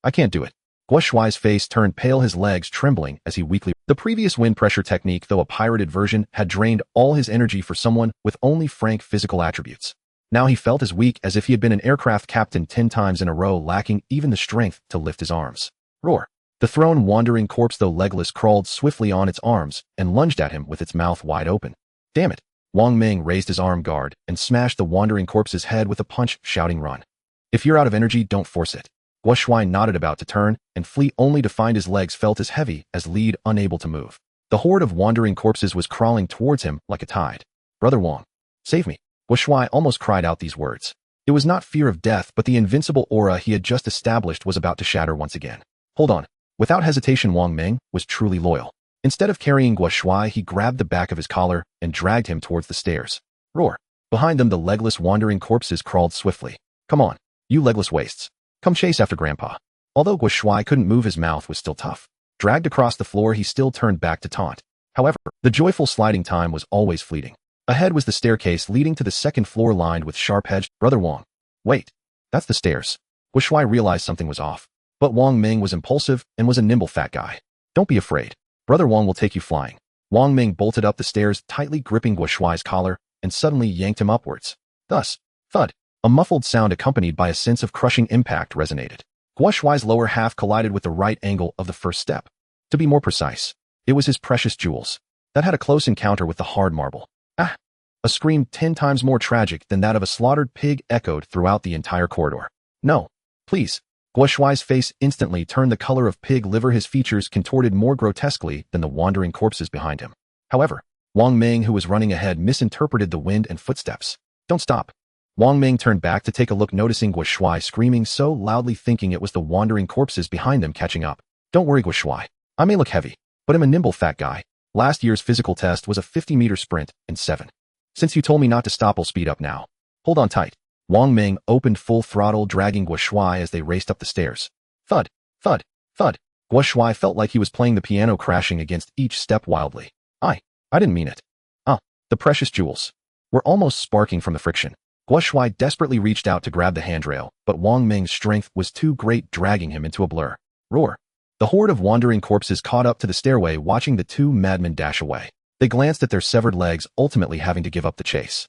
I can't do it. Guo Shuai's face turned pale, his legs trembling as he weakly. The previous wind pressure technique, though a pirated version, had drained all his energy for someone with only frank physical attributes. Now he felt as weak as if he had been an aircraft captain 10 times in a row, lacking even the strength to lift his arms. Roar. The thrown wandering corpse, though legless, crawled swiftly on its arms and lunged at him with its mouth wide open. Damn it. Wang Ming raised his arm guard and smashed the wandering corpse's head with a punch, shouting, run. If you're out of energy, don't force it. Guo Shuai nodded, about to turn and flee, only to find his legs felt as heavy as lead, unable to move. The horde of wandering corpses was crawling towards him like a tide. Brother Wang, save me. Guo Shuai almost cried out these words. It was not fear of death, but the invincible aura he had just established was about to shatter once again. Hold on. Without hesitation, Wang Ming was truly loyal. Instead of carrying Guo Shuai, he grabbed the back of his collar and dragged him towards the stairs. Roar. Behind them, the legless wandering corpses crawled swiftly. Come on, you legless wastes. Come chase after Grandpa. Although Guo Shuai couldn't move, his mouth was still tough. Dragged across the floor, he still turned back to taunt. However, the joyful sliding time was always fleeting. Ahead was the staircase leading to the second floor lined with sharp-edged. Brother Wang. Wait. That's the stairs. Guo Shuai realized something was off. But Wang Ming was impulsive and was a nimble fat guy. Don't be afraid. Brother Wang will take you flying. Wang Ming bolted up the stairs, tightly gripping Guo Shuai's collar, and suddenly yanked him upwards. Thus, thud. A muffled sound accompanied by a sense of crushing impact resonated. Guo Shuai's lower half collided with the right angle of the first step. To be more precise, it was his precious jewels that had a close encounter with the hard marble. Ah! A scream 10 times more tragic than that of a slaughtered pig echoed throughout the entire corridor. No, please. Guo Shuai's face instantly turned the color of pig liver, his features contorted more grotesquely than the wandering corpses behind him. However, Wang Ming, who was running ahead, misinterpreted the wind and footsteps. Don't stop. Wang Ming turned back to take a look, noticing Guo Shuai screaming so loudly, thinking it was the wandering corpses behind them catching up. Don't worry, Guo Shuai. I may look heavy, but I'm a nimble fat guy. Last year's physical test was a 50-meter sprint in 7. Since you told me not to stop, I'll speed up now. Hold on tight. Wang Ming opened full throttle, dragging Guo Shuai as they raced up the stairs. Thud, thud, thud. Guo Shuai felt like he was playing the piano, crashing against each step wildly. I didn't mean it. The precious jewels were almost sparking from the friction. Guo Shuai desperately reached out to grab the handrail, but Wang Ming's strength was too great, dragging him into a blur. Roar. The horde of wandering corpses caught up to the stairway, watching the two madmen dash away. They glanced at their severed legs, ultimately having to give up the chase.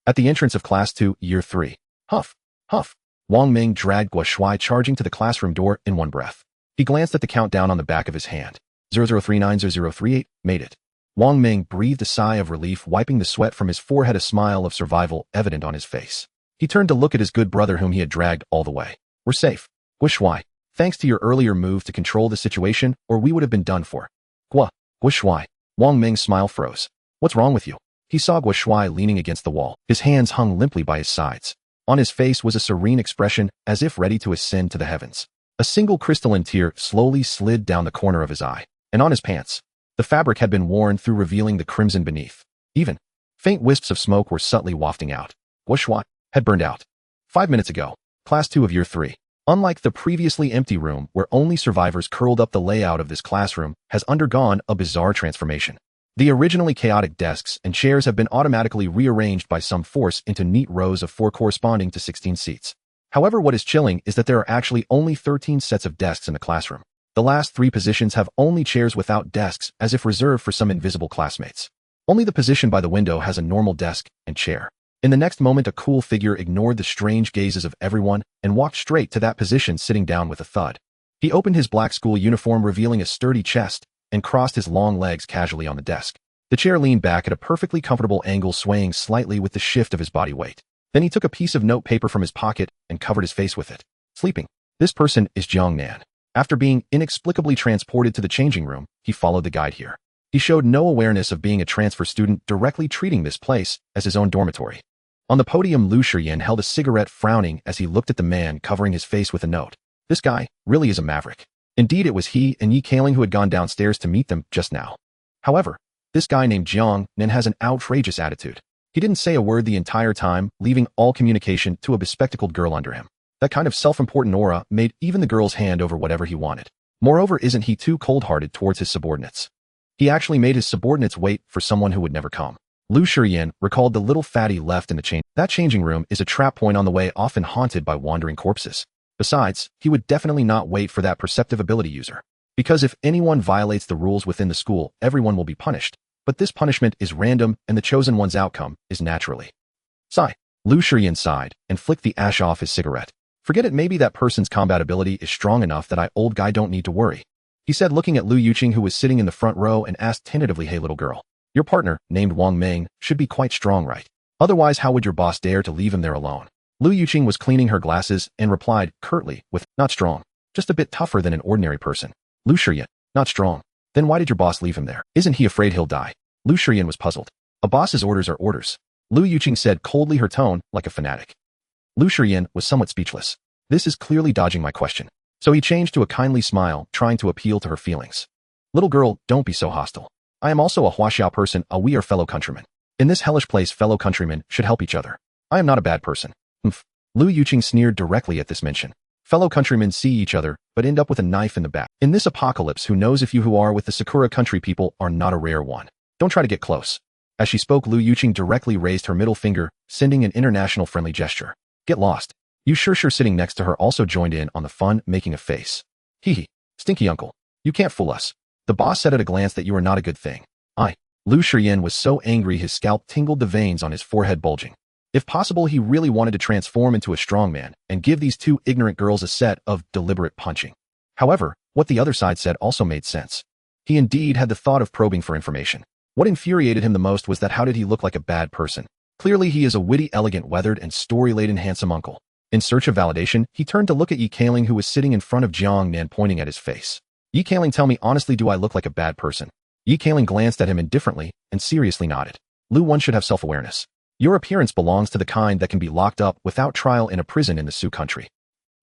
At the entrance of Class 2, Year 3. Huff, huff. Wang Ming dragged Guo Shuai, charging to the classroom door in one breath. He glanced at the countdown on the back of his hand. 00390038, made it. Wang Ming breathed a sigh of relief, wiping the sweat from his forehead, a smile of survival evident on his face. He turned to look at his good brother, whom he had dragged all the way. We're safe. Guo Shuai, thanks to your earlier move to control the situation, or we would have been done for. Guo Shuai. Wang Ming's smile froze. What's wrong with you? He saw Guo Shuai leaning against the wall. His hands hung limply by his sides. On his face was a serene expression, as if ready to ascend to the heavens. A single crystalline tear slowly slid down the corner of his eye, and on his pants. The fabric had been worn through, revealing the crimson beneath. Even faint wisps of smoke were subtly wafting out. Guo Shuai had burned out 5 minutes ago. Class 2 of Year 3. Unlike the previously empty room where only survivors curled up, the layout of this classroom has undergone a bizarre transformation. The originally chaotic desks and chairs have been automatically rearranged by some force into neat rows of 4 corresponding to 16 seats. However, what is chilling is that there are actually only 13 sets of desks in the classroom. The last 3 positions have only chairs without desks, as if reserved for some invisible classmates. Only the position by the window has a normal desk and chair. In the next moment, a cool figure ignored the strange gazes of everyone and walked straight to that position, sitting down with a thud. He opened his black school uniform, revealing a sturdy chest, and crossed his long legs casually on the desk. The chair leaned back at a perfectly comfortable angle, swaying slightly with the shift of his body weight. Then he took a piece of notepaper from his pocket and covered his face with it. Sleeping. This person is Jiang Nan. After being inexplicably transported to the changing room, he followed the guide here. He showed no awareness of being a transfer student, directly treating this place as his own dormitory. On the podium, Lu Shiyan held a cigarette, frowning as he looked at the man covering his face with a note. This guy really is a maverick. Indeed, it was he and Yi Kaling who had gone downstairs to meet them just now. However, this guy named Jiang Nan has an outrageous attitude. He didn't say a word the entire time, leaving all communication to a bespectacled girl under him. That kind of self-important aura made even the girls hand over whatever he wanted. Moreover, isn't he too cold-hearted towards his subordinates? He actually made his subordinates wait for someone who would never come. Lu Shiyan recalled the little fatty left in the chain. That changing room is a trap point on the way, often haunted by wandering corpses. Besides, he would definitely not wait for that perceptive ability user. Because if anyone violates the rules within the school, everyone will be punished. But this punishment is random, and the chosen one's outcome is naturally. Sigh. Lu Shiyan sighed and flicked the ash off his cigarette. Forget it, maybe that person's combat ability is strong enough that I old guy don't need to worry. He said, looking at Lu Yuqing, who was sitting in the front row, and asked tentatively, hey little girl, your partner, named Wang Ming, should be quite strong, right? Otherwise, how would your boss dare to leave him there alone? Lu Yuqing was cleaning her glasses and replied curtly with, not strong, just a bit tougher than an ordinary person. Lu Shiyan, not strong. Then why did your boss leave him there? Isn't he afraid he'll die? Lu Shiyan was puzzled. A boss's orders are orders. Lu Yuqing said coldly, her tone like a fanatic. Lu Shiyan was somewhat speechless. This is clearly dodging my question. So he changed to a kindly smile, trying to appeal to her feelings. Little girl, don't be so hostile. I am also a Huaxiao person, we are fellow countrymen. In this hellish place, fellow countrymen should help each other. I am not a bad person. Humph. Lu Yuqing sneered directly at this mention. Fellow countrymen see each other, but end up with a knife in the back. In this apocalypse, who knows if you who are with the Sakura country people are not a rare one. Don't try to get close. As she spoke, Lu Yuqing directly raised her middle finger, sending an international friendly gesture. Get lost. You sure sitting next to her also joined in on the fun, making a face. Hee hee. Stinky uncle. You can't fool us. The boss said at a glance that you are not a good thing. Lu Shiyan was so angry his scalp tingled, the veins on his forehead bulging. If possible, he really wanted to transform into a strong man and give these two ignorant girls a set of deliberate punching. However, what the other side said also made sense. He indeed had the thought of probing for information. What infuriated him the most was that how did he look like a bad person? Clearly he is a witty, elegant, weathered, and story-laden handsome uncle. In search of validation, he turned to look at Yi Kailing, who was sitting in front of Jiang Nan, pointing at his face. Yi Kailing, tell me honestly, do I look like a bad person? Yi Kailing glanced at him indifferently and seriously nodded. Lu, one should have self-awareness. Your appearance belongs to the kind that can be locked up without trial in a prison in the Sioux country.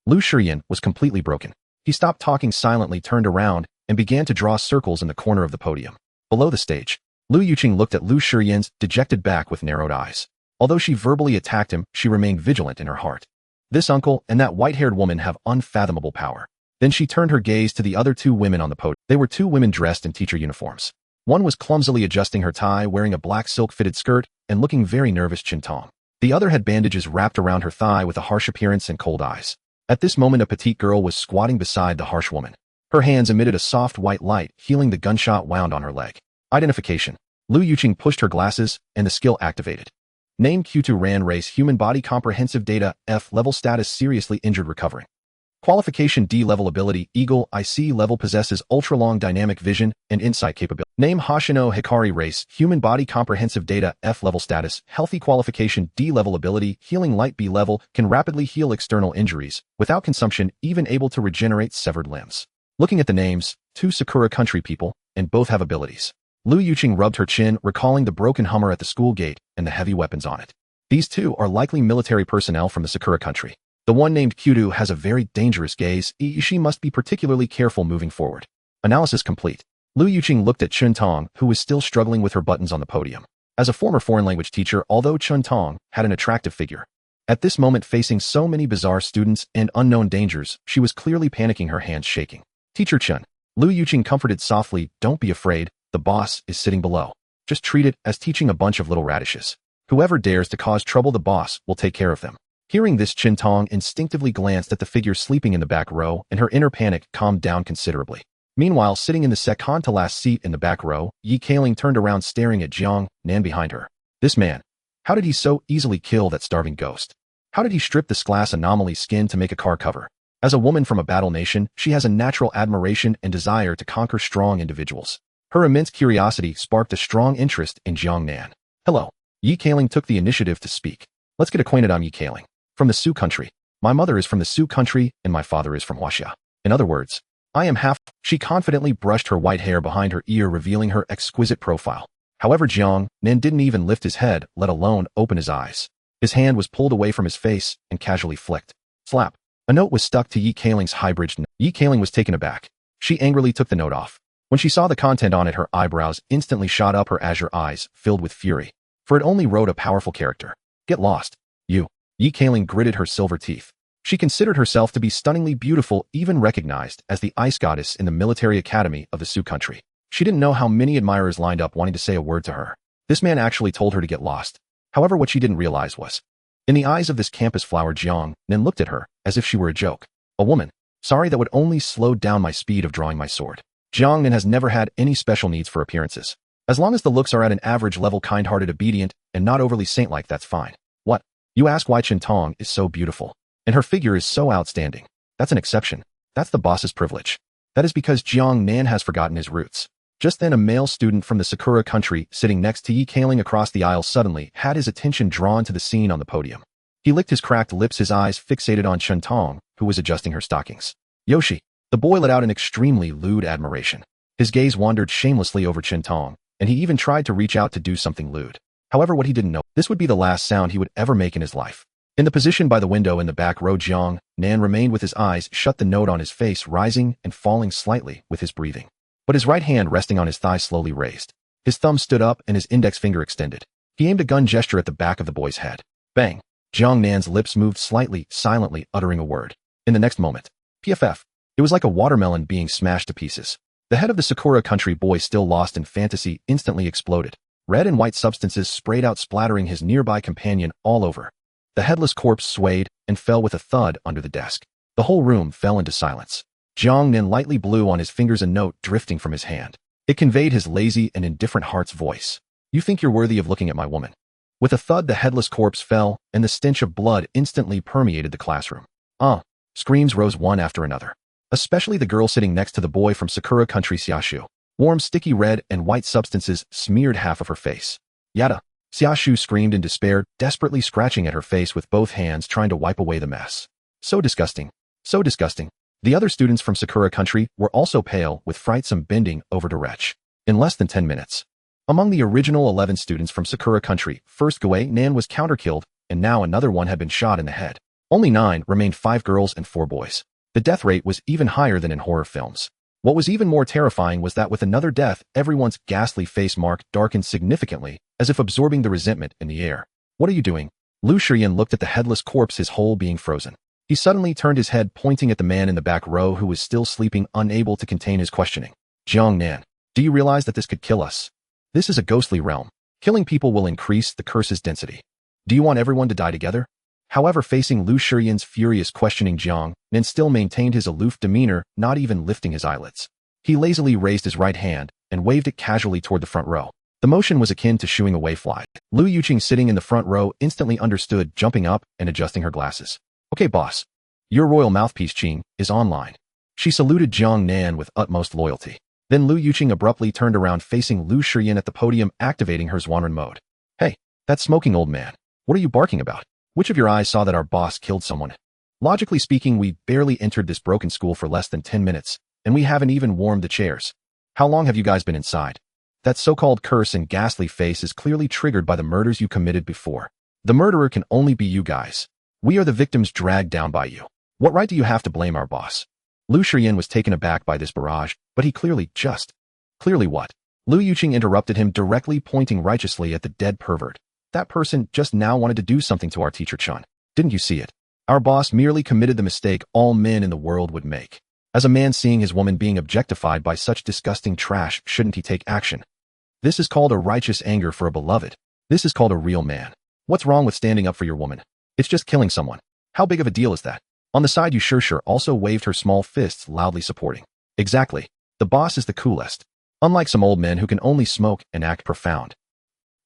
Lu Shiyan was completely broken. He stopped talking silently, turned around, and began to draw circles in the corner of the podium. Below the stage, Lu Yuqing looked at Lu Shiyan's dejected back with narrowed eyes. Although she verbally attacked him, she remained vigilant in her heart. This uncle and that white-haired woman have unfathomable power. Then she turned her gaze to the other two women on the podium. They were two women dressed in teacher uniforms. One was clumsily adjusting her tie, wearing a black silk-fitted skirt, and looking very nervous. Chintong. The other had bandages wrapped around her thigh with a harsh appearance and cold eyes. At this moment, a petite girl was squatting beside the harsh woman. Her hands emitted a soft white light, healing the gunshot wound on her leg. Identification. Lu Yuqing pushed her glasses, and the skill activated. Name Q2 Ran race human body comprehensive data F level status seriously injured recovering. Qualification D level ability Eagle IC level possesses ultra-long dynamic vision and insight capability. Name Hoshino Hikari race human body comprehensive data F level status healthy. Qualification D level ability healing light B level can rapidly heal external injuries without consumption, even able to regenerate severed limbs. Looking at the names, two Sakura country people, and both have abilities. Lu Yuqing rubbed her chin, recalling the broken Hummer at the school gate and the heavy weapons on it. These two are likely military personnel from the Sakura country. The one named Q2 has a very dangerous gaze. She must be particularly careful moving forward. Analysis complete. Lu Yuqing looked at Chun Tong, who was still struggling with her buttons on the podium. As a former foreign language teacher, although Chun Tong had an attractive figure, at this moment facing so many bizarre students and unknown dangers, she was clearly panicking, her hands shaking. Teacher Chun. Lu Yuqing comforted softly, don't be afraid, the boss is sitting below. Just treat it as teaching a bunch of little radishes. Whoever dares to cause trouble, the boss will take care of them. Hearing this, Chin Tong instinctively glanced at the figure sleeping in the back row, and her inner panic calmed down considerably. Meanwhile, sitting in the second-to-last seat in the back row, Yi Kailing turned around staring at Jiang Nan behind her. This man. How did he so easily kill that starving ghost? How did he strip this glass anomaly skin to make a car cover? As a woman from a battle nation, she has a natural admiration and desire to conquer strong individuals. Her immense curiosity sparked a strong interest in Jiang Nan. Hello. Yi Kailing took the initiative to speak. Let's get acquainted. I'm Yi Kailing. From the Sioux country. My mother is from the Sioux country, and my father is from Huaxia. In other words, I am half. She confidently brushed her white hair behind her ear, revealing her exquisite profile. However, Jiang Nan didn't even lift his head, let alone open his eyes. His hand was pulled away from his face and casually flicked. Slap. A note was stuck to Yi Kailing's high-bridged note. Yi Kailing was taken aback. She angrily took the note off. When she saw the content on it, her eyebrows instantly shot up, her azure eyes filled with fury. For it only wrote a powerful character. Get lost. You. Yi Kailing gritted her silver teeth. She considered herself to be stunningly beautiful, even recognized as the ice goddess in the military academy of the Sioux country. She didn't know how many admirers lined up wanting to say a word to her. This man actually told her to get lost. However, what she didn't realize was, in the eyes of this campus flower, Jiang Nan looked at her as if she were a joke. A woman. Sorry, that would only slow down my speed of drawing my sword. Jiang Nan has never had any special needs for appearances. As long as the looks are at an average level, kind-hearted, obedient, and not overly saint-like, that's fine. What? You ask why Chin Tong is so beautiful, and her figure is so outstanding. That's an exception. That's the boss's privilege. That is because Jiang Nan has forgotten his roots. Just then, a male student from the Sakura country sitting next to Yi Kailing across the aisle suddenly had his attention drawn to the scene on the podium. He licked his cracked lips, his eyes fixated on Chun Tong, who was adjusting her stockings. Yoshi. The boy let out an extremely lewd admiration. His gaze wandered shamelessly over Chin Tong, and he even tried to reach out to do something lewd. However, what he didn't know, this would be the last sound he would ever make in his life. In the position by the window in the back row, Jiang Nan remained with his eyes shut, the note on his face rising and falling slightly with his breathing. but his right hand resting on his thigh slowly raised. His thumb stood up and his index finger extended. He aimed a gun gesture at the back of the boy's head. Bang! Jiang Nan's lips moved slightly, silently uttering a word. In the next moment, PFF. It was like a watermelon being smashed to pieces. The head of the Sakura country boy, still lost in fantasy, instantly exploded. Red and white substances sprayed out, splattering his nearby companion all over. The headless corpse swayed and fell with a thud under the desk. The whole room fell into silence. Jiang Nan lightly blew on his fingers, a note drifting from his hand. It conveyed his lazy and indifferent heart's voice. You think you're worthy of looking at my woman? With a thud, the headless corpse fell, and the stench of blood instantly permeated the classroom. Screams rose one after another. Especially the girl sitting next to the boy from Sakura country, Xiaoshu. Warm, sticky red and white substances smeared half of her face. Yada! Xiaoshu screamed in despair, desperately scratching at her face with both hands, trying to wipe away the mess. So disgusting. So disgusting. The other students from Sakura country were also pale, with frightsome bending over to retch. In less than 10 minutes. Among the original 11 students from Sakura country, first Jiang Nan was counter-killed, and now another one had been shot in the head. Only 9 remained, 5 girls and 4 boys. The death rate was even higher than in horror films. What was even more terrifying was that with another death, everyone's ghastly face mark darkened significantly, as if absorbing the resentment in the air. What are you doing? Lu Shiyan looked at the headless corpse, his whole being frozen. He suddenly turned his head, pointing at the man in the back row who was still sleeping, unable to contain his questioning. Jiang Nan, do you realize that this could kill us? This is a ghostly realm. Killing people will increase the curse's density. Do you want everyone to die together? However, facing Lu Shiyan's furious questioning, Jiang Nan still maintained his aloof demeanor, not even lifting his eyelids. He lazily raised his right hand and waved it casually toward the front row. The motion was akin to shooing away flies. Lu Yuqing, sitting in the front row, instantly understood, jumping up and adjusting her glasses. Okay, boss. Your royal mouthpiece, Qing, is online. She saluted Jiang Nan with utmost loyalty. Then Lu Yuqing abruptly turned around, facing Lu Shiyan at the podium, activating her Zhuanren mode. Hey, that smoking old man. What are you barking about? Which of your eyes saw that our boss killed someone? Logically speaking, we barely entered this broken school for less than 10 minutes, and we haven't even warmed the chairs. How long have you guys been inside? That so-called curse and ghastly face is clearly triggered by the murders you committed before. The murderer can only be you guys. We are the victims dragged down by you. What right do you have to blame our boss? Lu Shiyan was taken aback by this barrage, but he clearly what? Lu Yuqing interrupted him, directly pointing righteously at the dead pervert. That person just now wanted to do something to our teacher Chun. Didn't you see it? Our boss merely committed the mistake all men in the world would make. As a man seeing his woman being objectified by such disgusting trash, shouldn't he take action? This is called a righteous anger for a beloved. This is called a real man. What's wrong with standing up for your woman? It's just killing someone. How big of a deal is that? On the side, Sure also waved her small fists, loudly supporting. Exactly. The boss is the coolest. Unlike some old men who can only smoke and act profound.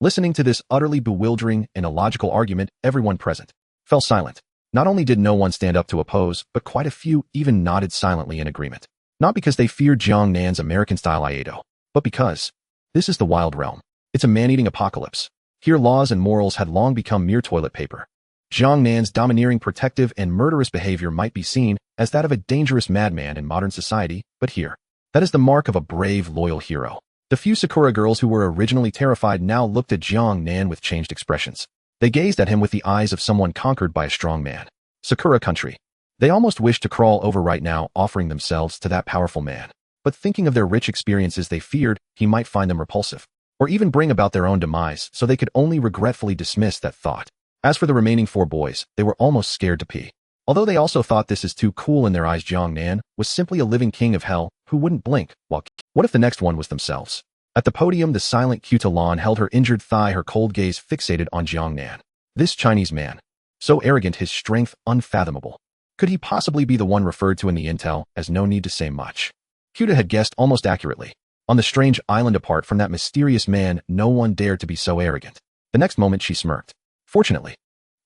Listening to this utterly bewildering and illogical argument, everyone present fell silent. Not only did no one stand up to oppose, but quite a few even nodded silently in agreement. Not because they feared Jiang Nan's American-style Iaido, but because this is the wild realm. It's a man-eating apocalypse. Here laws and morals had long become mere toilet paper. Jiang Nan's domineering, protective, and murderous behavior might be seen as that of a dangerous madman in modern society, but here, that is the mark of a brave, loyal hero. The few Sakura girls who were originally terrified now looked at Jiang Nan with changed expressions. They gazed at him with the eyes of someone conquered by a strong man. Sakura country. They almost wished to crawl over right now, offering themselves to that powerful man. But thinking of their rich experiences, they feared he might find them repulsive, or even bring about their own demise, so they could only regretfully dismiss that thought. As for the remaining 4 boys, they were almost scared to pee. Although they also thought this is too cool in their eyes, Jiang Nan was simply a living king of hell who wouldn't blink while what if the next one was themselves? At the podium, the silent Lan held her injured thigh, her cold gaze fixated on Jiang Nan. This Chinese man. So arrogant, his strength unfathomable. Could he possibly be the one referred to in the intel as no need to say much? Kyuta had guessed almost accurately. On the strange island apart from that mysterious man, no one dared to be so arrogant. The next moment she smirked. Fortunately,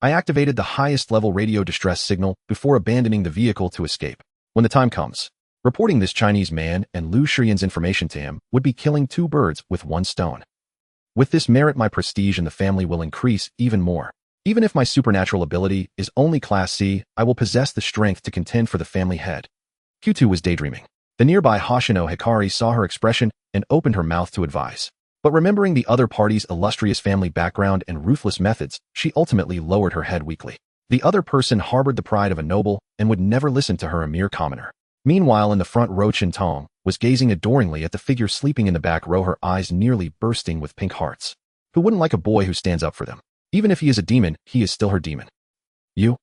I activated the highest level radio distress signal before abandoning the vehicle to escape. When the time comes, reporting this Chinese man and Lu Shiyan's information to him would be killing 2 birds with 1 stone. With this merit, my prestige in the family will increase even more. Even if my supernatural ability is only Class C, I will possess the strength to contend for the family head. Q2 was daydreaming. The nearby Hoshino Hikari saw her expression and opened her mouth to advise. But remembering the other party's illustrious family background and ruthless methods, she ultimately lowered her head weakly. The other person harbored the pride of a noble and would never listen to her, a mere commoner. Meanwhile, in the front row, Qin Tong was gazing adoringly at the figure sleeping in the back row, her eyes nearly bursting with pink hearts. Who wouldn't like a boy who stands up for them? Even if he is a demon, he is still her demon. You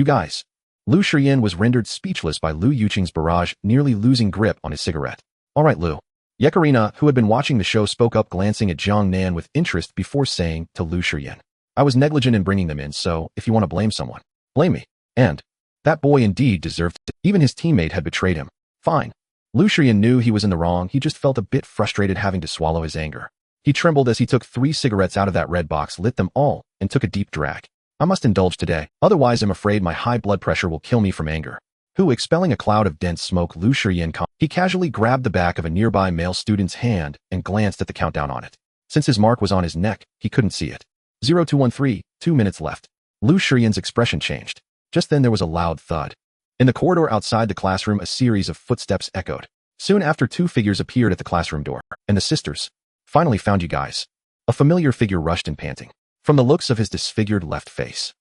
guys. Lu Shiyan was rendered speechless by Lu Yuqing's barrage, nearly losing grip on his cigarette. All right, Lu. Yekarina, who had been watching the show, spoke up, glancing at Jiang Nan with interest before saying to Lu Shiyan, I was negligent in bringing them in, so if you want to blame someone, blame me. And that boy indeed deserved it. Even his teammate had betrayed him. Fine. Lu Shiyan knew he was in the wrong. He just felt a bit frustrated having to swallow his anger. He trembled as he took 3 cigarettes out of that red box, lit them all, and took a deep drag. I must indulge today, otherwise I'm afraid my high blood pressure will kill me from anger. Expelling a cloud of dense smoke, Lu Shiyan, he casually grabbed the back of a nearby male student's hand and glanced at the countdown on it. Since his mark was on his neck, he couldn't see it. 0213, 2 minutes left. Lu Shiyan's expression changed. Just then there was a loud thud. In the corridor outside the classroom, a series of footsteps echoed. Soon after, 2 figures appeared at the classroom door. And the sisters. Finally found you guys. A familiar figure rushed in, panting. From the looks of his disfigured left face,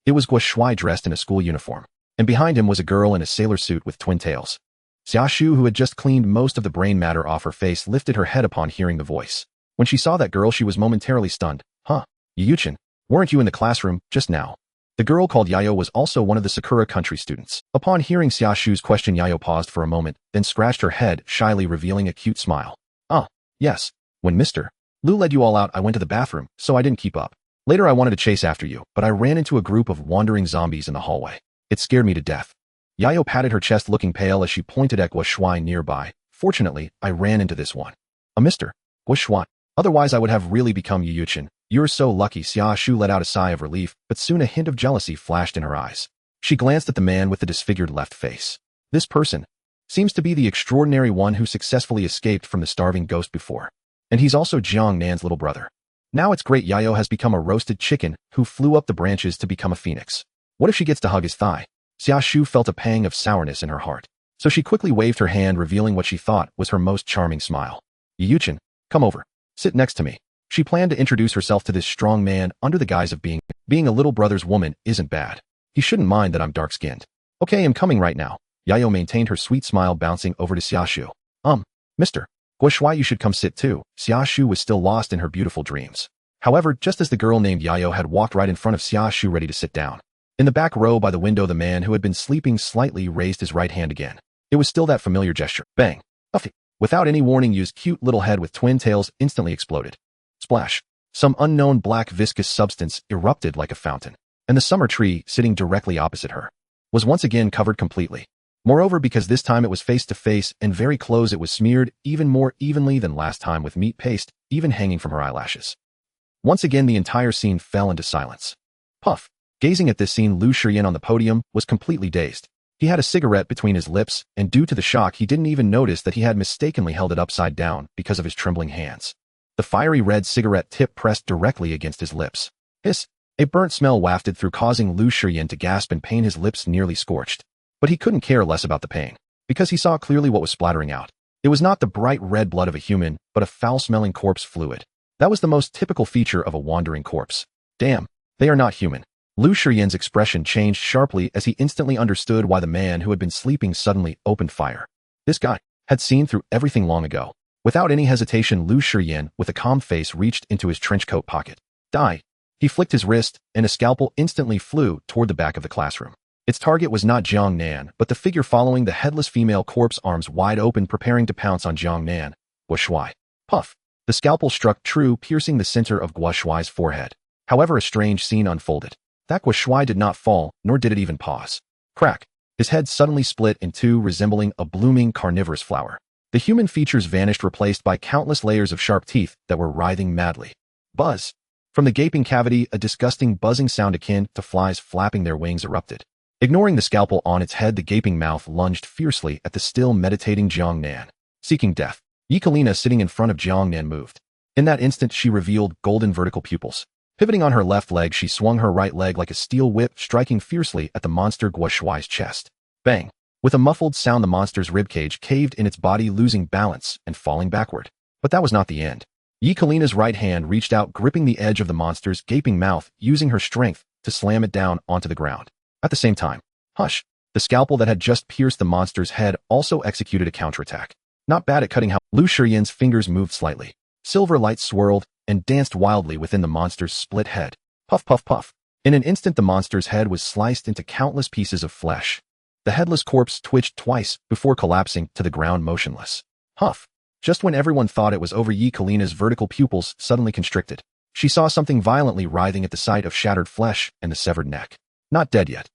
it was Guo Shuai dressed in a school uniform. And behind him was a girl in a sailor suit with twin tails. Xiaoshu, who had just cleaned most of the brain matter off her face, lifted her head upon hearing the voice. When she saw that girl, she was momentarily stunned. Huh? Yuqin, weren't you in the classroom just now? The girl called Yayo was also one of the Sakura country students. Upon hearing Xiaoshu's question, Yayo paused for a moment, then scratched her head, shyly revealing a cute smile. Yes. When Mr. Lu led you all out, I went to the bathroom, so I didn't keep up. Later I wanted to chase after you, but I ran into a group of wandering zombies in the hallway. It scared me to death. Yayo patted her chest, looking pale as she pointed at Guo Shuai nearby. Fortunately, I ran into this one. A Mr. Guo Shuai. Otherwise I would have really become Yuqin. You're so lucky. Xiaoshu let out a sigh of relief, but soon a hint of jealousy flashed in her eyes. She glanced at the man with the disfigured left face. This person seems to be the extraordinary one who successfully escaped from the starving ghost before. And he's also Jiang Nan's little brother. Now it's great. Yayo has become a roasted chicken who flew up the branches to become a phoenix. What if she gets to hug his thigh? Xiaoshu felt a pang of sourness in her heart. So she quickly waved her hand, revealing what she thought was her most charming smile. Yuqin, come over. Sit next to me. She planned to introduce herself to this strong man under the guise of being a little brother's woman isn't bad. He shouldn't mind that I'm dark-skinned. Okay, I'm coming right now. Yayo maintained her sweet smile, bouncing over to Xiaoshu. Mr. Guo Shuai, you should come sit too. Xiaoshu was still lost in her beautiful dreams. However, just as the girl named Yayo had walked right in front of Xiaoshu ready to sit down, in the back row by the window, the man who had been sleeping slightly raised his right hand again. It was still that familiar gesture. Bang! Uffy! Without any warning, Yu's cute little head with twin tails instantly exploded. Splash! Some unknown black viscous substance erupted like a fountain, and the summer tree, sitting directly opposite her, was once again covered completely. Moreover, because this time it was face to face and very close, it was smeared even more evenly than last time with meat paste, even hanging from her eyelashes. Once again, the entire scene fell into silence. Puff! Gazing at this scene, Lu Shiyan on the podium was completely dazed. He had a cigarette between his lips, and due to the shock, he didn't even notice that he had mistakenly held it upside down because of his trembling hands. The fiery red cigarette tip pressed directly against his lips. Hiss! A burnt smell wafted through, causing Lu Shiyan to gasp in pain, his lips nearly scorched. But he couldn't care less about the pain, because he saw clearly what was splattering out. It was not the bright red blood of a human, but a foul-smelling corpse fluid. That was the most typical feature of a wandering corpse. Damn, they are not human. Lu Shiyan's expression changed sharply as he instantly understood why the man who had been sleeping suddenly opened fire. This guy had seen through everything long ago. Without any hesitation, Lu Shiyan, with a calm face, reached into his trench coat pocket. Die! He flicked his wrist, and a scalpel instantly flew toward the back of the classroom. Its target was not Jiang Nan, but the figure following the headless female corpse, arms wide open, preparing to pounce on Jiang Nan. Guo Shuai. Puff! The scalpel struck true, piercing the center of Guo Shuai's forehead. However, a strange scene unfolded. That Guo Shuai did not fall, nor did it even pause. Crack! His head suddenly split in two, resembling a blooming carnivorous flower. The human features vanished, replaced by countless layers of sharp teeth that were writhing madly. Buzz! From the gaping cavity, a disgusting buzzing sound akin to flies flapping their wings erupted. Ignoring the scalpel on its head, the gaping mouth lunged fiercely at the still meditating Jiang Nan. Seeking death, Yekalina, sitting in front of Jiang Nan, moved. In that instant, she revealed golden vertical pupils. Pivoting on her left leg, she swung her right leg like a steel whip, striking fiercely at the monster Guo Shuai's chest. Bang! With a muffled sound, the monster's ribcage caved in its body, losing balance and falling backward. But that was not the end. Yekalina's right hand reached out, gripping the edge of the monster's gaping mouth, using her strength to slam it down onto the ground. At the same time, hush! The scalpel that had just pierced the monster's head also executed a counterattack. Not bad at cutting how Lu Shiyan's fingers moved slightly. Silver light swirled and danced wildly within the monster's split head. Puff, puff, puff. In an instant, the monster's head was sliced into countless pieces of flesh. The headless corpse twitched twice before collapsing to the ground motionless. Huff. Just when everyone thought it was over, Kalina's vertical pupils suddenly constricted. She saw something violently writhing at the sight of shattered flesh and the severed neck. Not dead yet.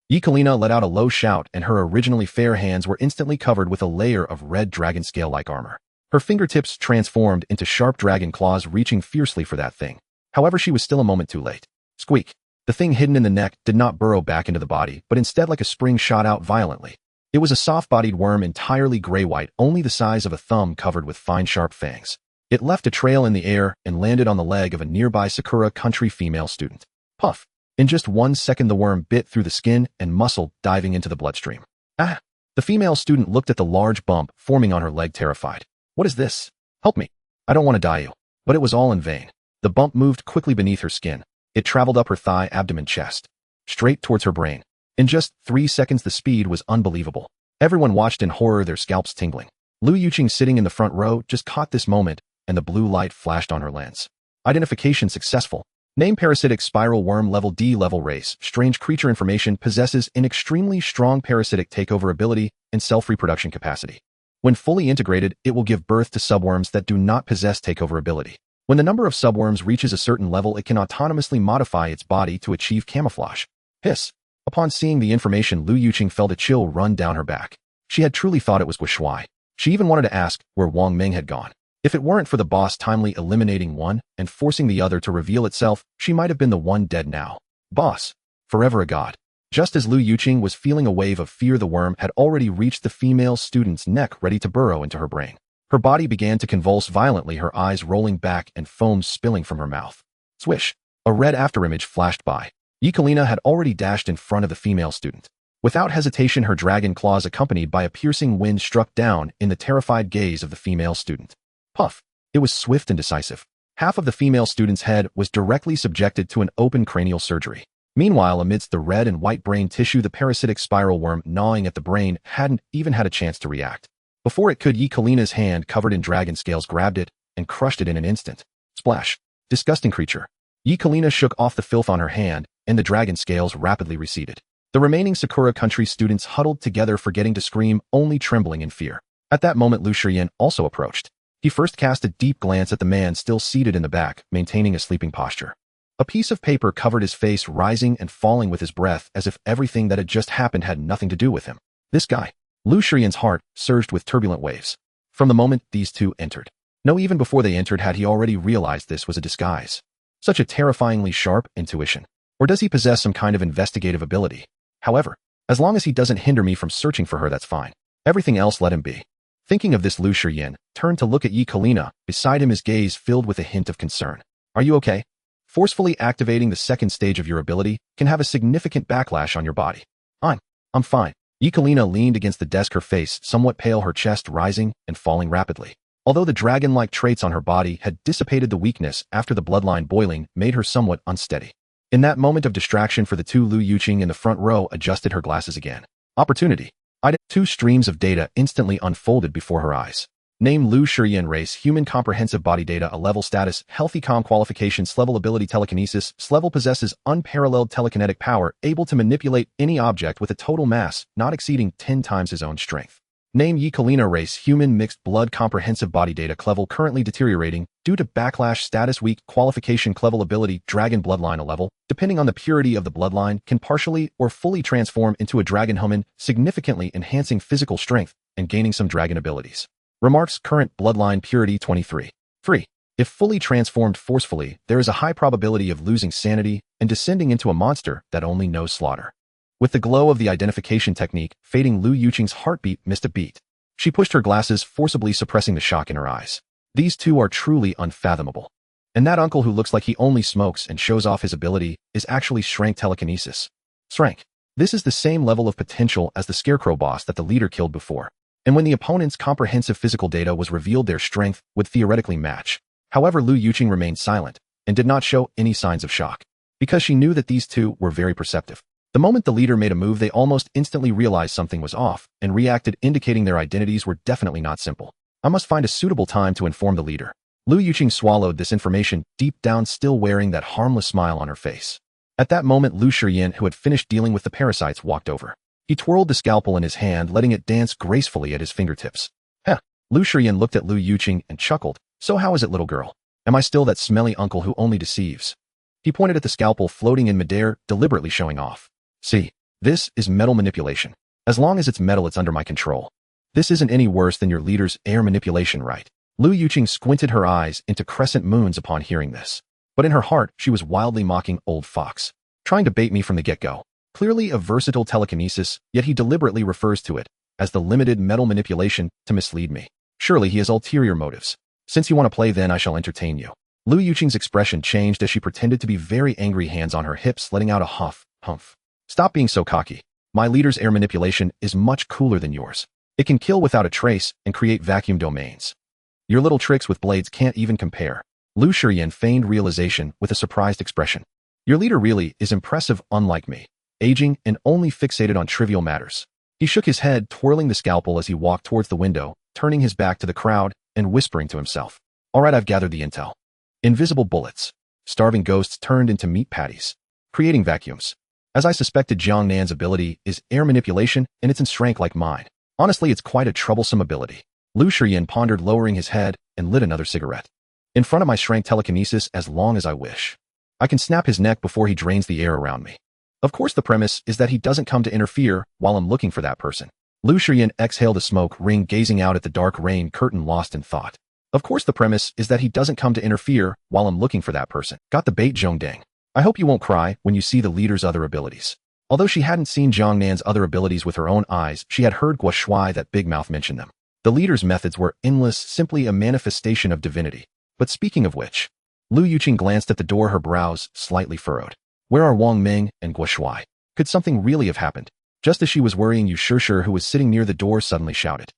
Kalina let out a low shout, and her originally fair hands were instantly covered with a layer of red dragon scale-like armor. Her fingertips transformed into sharp dragon claws, reaching fiercely for that thing. However, she was still a moment too late. Squeak. The thing hidden in the neck did not burrow back into the body, but instead, like a spring, shot out violently. It was a soft-bodied worm, entirely gray-white, only the size of a thumb, covered with fine sharp fangs. It left a trail in the air and landed on the leg of a nearby Sakura country female student. Puff. In just 1 second, the worm bit through the skin and muscle, diving into the bloodstream. Ah! The female student looked at the large bump forming on her leg, terrified. What is this? Help me. I don't want to die, you. But it was all in vain. The bump moved quickly beneath her skin. It traveled up her thigh, abdomen, chest, straight towards her brain. In just 3 seconds, the speed was unbelievable. Everyone watched in horror, their scalps tingling. Lu Yuqing, sitting in the front row, just caught this moment, and the blue light flashed on her lens. Identification successful. Name: parasitic spiral worm, level D, level race. Strange creature information: possesses an extremely strong parasitic takeover ability and self-reproduction capacity. When fully integrated, it will give birth to subworms that do not possess takeover ability. When the number of subworms reaches a certain level, it can autonomously modify its body to achieve camouflage. Hiss. Upon seeing the information, Lu Yuqing felt a chill run down her back. She had truly thought it was Guishuai. She even wanted to ask where Wang Ming had gone. If it weren't for the boss timely eliminating one and forcing the other to reveal itself, she might have been the one dead now. Boss. Forever a god. Just as Lu Yuqing was feeling a wave of fear, the worm had already reached the female student's neck, ready to burrow into her brain. Her body began to convulse violently, her eyes rolling back and foam spilling from her mouth. Swish. A red afterimage flashed by. Kalina had already dashed in front of the female student. Without hesitation, her dragon claws, accompanied by a piercing wind, struck down in the terrified gaze of the female student. Puff. It was swift and decisive. Half of the female student's head was directly subjected to an open cranial surgery. Meanwhile, amidst the red and white brain tissue, the parasitic spiral worm gnawing at the brain hadn't even had a chance to react. Before it could, Kalina's hand, covered in dragon scales, grabbed it and crushed it in an instant. Splash. Disgusting creature. Kalina shook off the filth on her hand, and the dragon scales rapidly receded. The remaining Sakura country students huddled together, forgetting to scream, only trembling in fear. At that moment, Lu Shiyan also approached. He first cast a deep glance at the man still seated in the back, maintaining a sleeping posture. A piece of paper covered his face, rising and falling with his breath, as if everything that had just happened had nothing to do with him. This guy. Lu Shiyan's heart surged with turbulent waves. From the moment these two entered. No, even before they entered had he already realized this was a disguise. Such a terrifyingly sharp intuition. Or does he possess some kind of investigative ability? However, as long as he doesn't hinder me from searching for her, that's fine. Everything else, let him be. Thinking of this, Lu Shiyan turned to look at Kalina. Beside him, his gaze filled with a hint of concern. Are you okay? Forcefully activating the second stage of your ability can have a significant backlash on your body. I'm fine. Kalina leaned against the desk, her face somewhat pale, her chest rising and falling rapidly. Although the dragon-like traits on her body had dissipated, the weakness after the bloodline boiling made her somewhat unsteady. In that moment of distraction for the two, Lu Yuqing in the front row adjusted her glasses again. Opportunity. Two streams of data instantly unfolded before her eyes. Name: Lu Shiyan, race human, comprehensive body data, a level status, healthy, calm, qualifications, level ability, telekinesis, level possesses unparalleled telekinetic power, able to manipulate any object with a total mass not exceeding 10 times his own strength. Name: Kalina, race human, mixed blood, comprehensive body data, level currently deteriorating due to backlash, status weak, qualification, level ability, dragon bloodline, a level, depending on the purity of the bloodline, can partially or fully transform into a dragon human, significantly enhancing physical strength and gaining some dragon abilities. Remarks: current bloodline purity 23. 3. If fully transformed forcefully, there is a high probability of losing sanity and descending into a monster that only knows slaughter. With the glow of the identification technique fading, Lu Yuqing's heartbeat missed a beat. She pushed her glasses, forcibly suppressing the shock in her eyes. These two are truly unfathomable. And that uncle who looks like he only smokes and shows off his ability is actually Shrank telekinesis. Shrank. This is the same level of potential as the Scarecrow boss that the leader killed before. And when the opponent's comprehensive physical data was revealed, their strength would theoretically match. However, Lu Yuqing remained silent and did not show any signs of shock, because she knew that these two were very perceptive. The moment the leader made a move, they almost instantly realized something was off and reacted, indicating their identities were definitely not simple. I must find a suitable time to inform the leader. Lu Yuqing swallowed this information deep down, still wearing that harmless smile on her face. At that moment, Lu Shiyan, who had finished dealing with the parasites, walked over. He twirled the scalpel in his hand, letting it dance gracefully at his fingertips. Heh. Lu Shiyan looked at Lu Yuqing and chuckled. So how is it, little girl? Am I still that smelly uncle who only deceives? He pointed at the scalpel floating in midair, deliberately showing off. See, this is metal manipulation. As long as it's metal, it's under my control. This isn't any worse than your leader's air manipulation, right? Lu Yuqing squinted her eyes into crescent moons upon hearing this. But in her heart, she was wildly mocking old fox, trying to bait me from the get-go. Clearly a versatile telekinesis, yet he deliberately refers to it as the limited metal manipulation to mislead me. Surely he has ulterior motives. Since you want to play, then I shall entertain you. Lu Yuqing's expression changed as she pretended to be very angry, hands on her hips, letting out a humph. Stop being so cocky. My leader's air manipulation is much cooler than yours. It can kill without a trace and create vacuum domains. Your little tricks with blades can't even compare. Lu Shiyan feigned realization with a surprised expression. Your leader really is impressive, unlike me, aging and only fixated on trivial matters. He shook his head, twirling the scalpel as he walked towards the window, turning his back to the crowd and whispering to himself. All right, I've gathered the intel. Invisible bullets. Starving ghosts turned into meat patties. Creating vacuums. As I suspected, Jiang Nan's ability is air manipulation, and it's in strength like mine. Honestly, it's quite a troublesome ability. Lu Shiyan pondered, lowering his head and lit another cigarette. In front of my strength telekinesis as long as I wish. I can snap his neck before he drains the air around me. Of course, the premise is that he doesn't come to interfere while I'm looking for that person. Lu Shiyan exhaled a smoke ring, gazing out at the dark rain curtain, lost in thought. Of course, the premise is that he doesn't come to interfere while I'm looking for that person. Got the bait, Zhongdang. I hope you won't cry when you see the leader's other abilities. Although she hadn't seen Jiang Nan's other abilities with her own eyes, she had heard Guo Shuai, that big mouth, mention them. The leader's methods were endless, simply a manifestation of divinity. But speaking of which, Lu Yuqing glanced at the door, her brows slightly furrowed. Where are Wang Ming and Guo Shuai? Could something really have happened? Just as she was worrying, Yu Shishir, who was sitting near the door, suddenly shouted.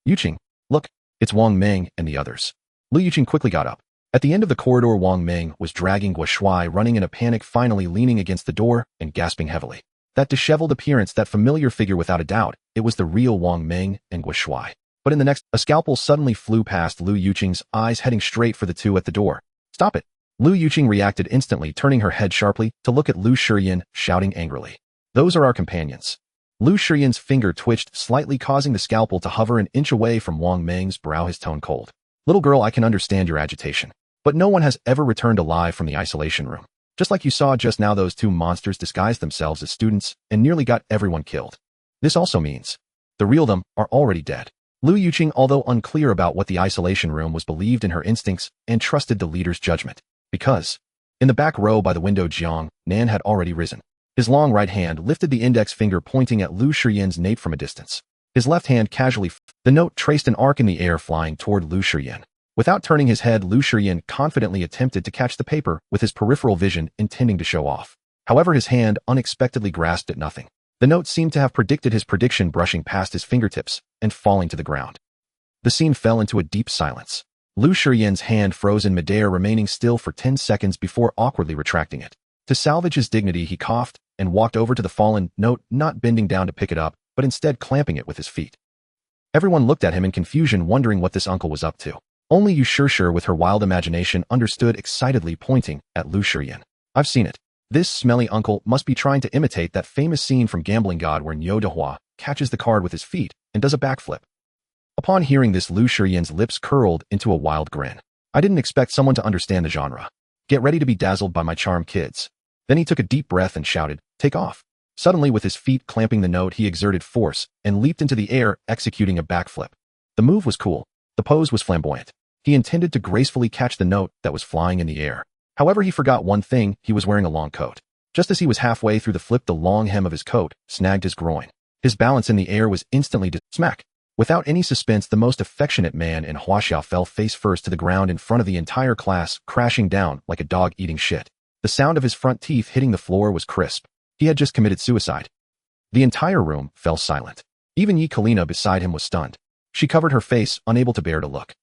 Yuqing, look, it's Wang Ming and the others. Lu Yuqing quickly got up. At the end of the corridor, Wang Ming was dragging Guo Shuai, running in a panic, finally leaning against the door and gasping heavily. That disheveled appearance, that familiar figure, without a doubt, it was the real Wang Ming and Guo Shuai. But in the next, a scalpel suddenly flew past Lu Yuqing's eyes, heading straight for the two at the door. Stop it! Lu Yuqing reacted instantly, turning her head sharply to look at Lu Shiyan, shouting angrily. Those are our companions. Lu Shiyan's finger twitched slightly, causing the scalpel to hover an inch away from Wang Ming's brow, his tone cold. Little girl, I can understand your agitation. But no one has ever returned alive from the isolation room. Just like you saw just now, those two monsters disguised themselves as students and nearly got everyone killed. This also means the real them are already dead. Lu Yuqing, although unclear about what the isolation room was, believed in her instincts and trusted the leader's judgment. Because, in the back row by the window, Jiang Nan had already risen. His long right hand lifted the index finger, pointing at Lu Shiyan's nape from a distance. His left hand casually the note traced an arc in the air, flying toward Lu Shiyan. Without turning his head, Lu Shiyan confidently attempted to catch the paper with his peripheral vision, intending to show off. However, his hand unexpectedly grasped at nothing. The note seemed to have predicted his prediction, brushing past his fingertips and falling to the ground. The scene fell into a deep silence. Lu Shiyan's hand froze in midair, remaining still for 10 seconds before awkwardly retracting it. To salvage his dignity, he coughed and walked over to the fallen note, not bending down to pick it up, but instead clamping it with his feet. Everyone looked at him in confusion, wondering what this uncle was up to. Only Yu Shishir, with her wild imagination, understood, excitedly pointing at Lu Shiyan. I've seen it. This smelly uncle must be trying to imitate that famous scene from Gambling God where Niu Dehua catches the card with his feet and does a backflip. Upon hearing this, Lu Shiyan's lips curled into a wild grin. I didn't expect someone to understand the genre. Get ready to be dazzled by my charm, kids. Then he took a deep breath and shouted, take off. Suddenly, with his feet clamping the note, he exerted force and leaped into the air, executing a backflip. The move was cool. The pose was flamboyant. He intended to gracefully catch the note that was flying in the air. However, he forgot one thing: he was wearing a long coat. Just as he was halfway through the flip, the long hem of his coat snagged his groin. His balance in the air was instantly smack. Without any suspense, the most affectionate man in Huaxia fell face first to the ground in front of the entire class, crashing down like a dog eating shit. The sound of his front teeth hitting the floor was crisp. He had just committed suicide. The entire room fell silent. Even Yi Kalina beside him was stunned. She covered her face, unable to bear to look.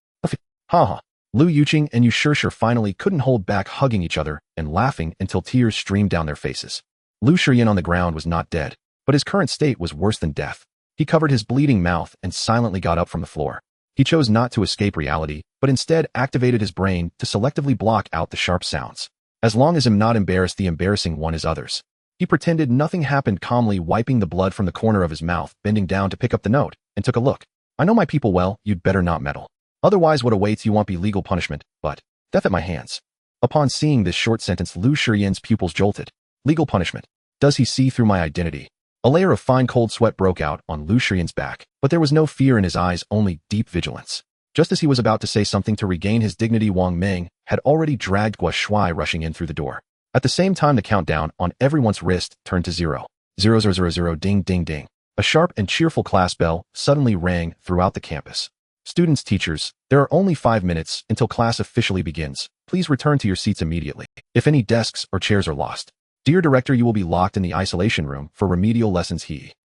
Haha. Lu Yuqing and Yu Shishir finally couldn't hold back, hugging each other and laughing until tears streamed down their faces. Lu Shiyan on the ground was not dead, but his current state was worse than death. He covered his bleeding mouth and silently got up from the floor. He chose not to escape reality, but instead activated his brain to selectively block out the sharp sounds. As long as I'm not embarrassed, the embarrassing one is others. He pretended nothing happened, calmly wiping the blood from the corner of his mouth, bending down to pick up the note, and took a look. I know my people well, you'd better not meddle. Otherwise what awaits you won't be legal punishment, but death at my hands. Upon seeing this short sentence, Lu Shiyan's pupils jolted. Legal punishment. Does he see through my identity? A layer of fine cold sweat broke out on Lu Shiyan's back, but there was no fear in his eyes, only deep vigilance. Just as he was about to say something to regain his dignity, Wang Ming had already dragged Guo Shuai rushing in through the door. At the same time, the countdown on everyone's wrist turned to 0. 0000, ding ding ding. A sharp and cheerful class bell suddenly rang throughout the campus. Students, teachers, there are only 5 minutes until class officially begins. Please return to your seats immediately. If any desks or chairs are lost, dear director, you will be locked in the isolation room for remedial lessons.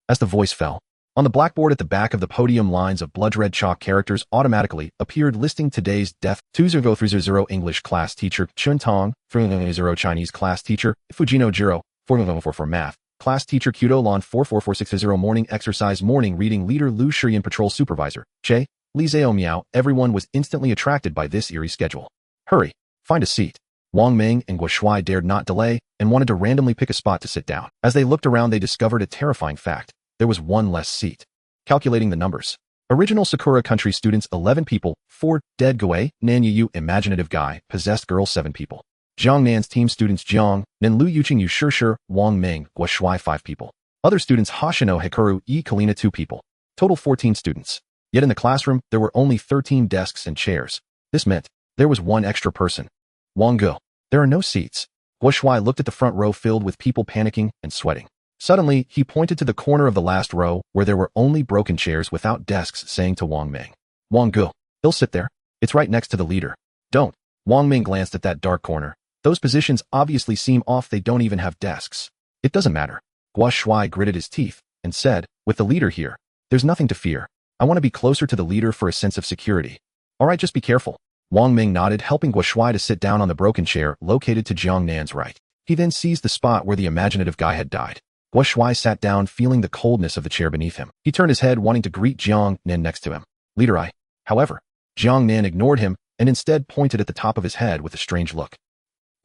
As the voice fell, on the blackboard at the back of the podium, lines of blood-red chalk characters automatically appeared listing today's death. 2030 English class teacher Chun Tong, 30 Chinese class teacher Fujino Jiro, 444 math class teacher Kudo Lan, 44460 morning exercise morning reading leader Lu Shiyan, patrol supervisor Che Li Zhao Miao. Everyone was instantly attracted by this eerie schedule. Hurry, find a seat. Wang Ming and Guo Shuai dared not delay and wanted to randomly pick a spot to sit down. As they looked around, they discovered a terrifying fact. There was one less seat. Calculating the numbers. Original Sakura Country students 11 people, 4, dead Goei, Nan Yu, imaginative guy, possessed girl 7 people. Jiang Nan's team students Jiang Nan, Lu Yuqing, Yu Shir, Wang Ming, Guo Shuai 5 people. Other students Hoshino Hikaru, Kalina 2 people. Total 14 students. Yet in the classroom, there were only 13 desks and chairs. This meant there was one extra person. Wang Ge, there are no seats. Guo Shuai looked at the front row filled with people panicking and sweating. Suddenly, he pointed to the corner of the last row where there were only broken chairs without desks, saying to Wang Ming, Wang Ge, he'll sit there. It's right next to the leader. Don't. Wang Ming glanced at that dark corner. Those positions obviously seem off. They don't even have desks. It doesn't matter. Guo Shuai gritted his teeth and said, with the leader here, there's nothing to fear. I want to be closer to the leader for a sense of security. All right, just be careful. Wang Ming nodded, helping Guo Shuai to sit down on the broken chair located to Jiang Nan's right. He then seized the spot where the imaginative guy had died. Guo Shuai sat down, feeling the coldness of the chair beneath him. He turned his head, wanting to greet Jiang Nan next to him. Leader, However, Jiang Nan ignored him and instead pointed at the top of his head with a strange look.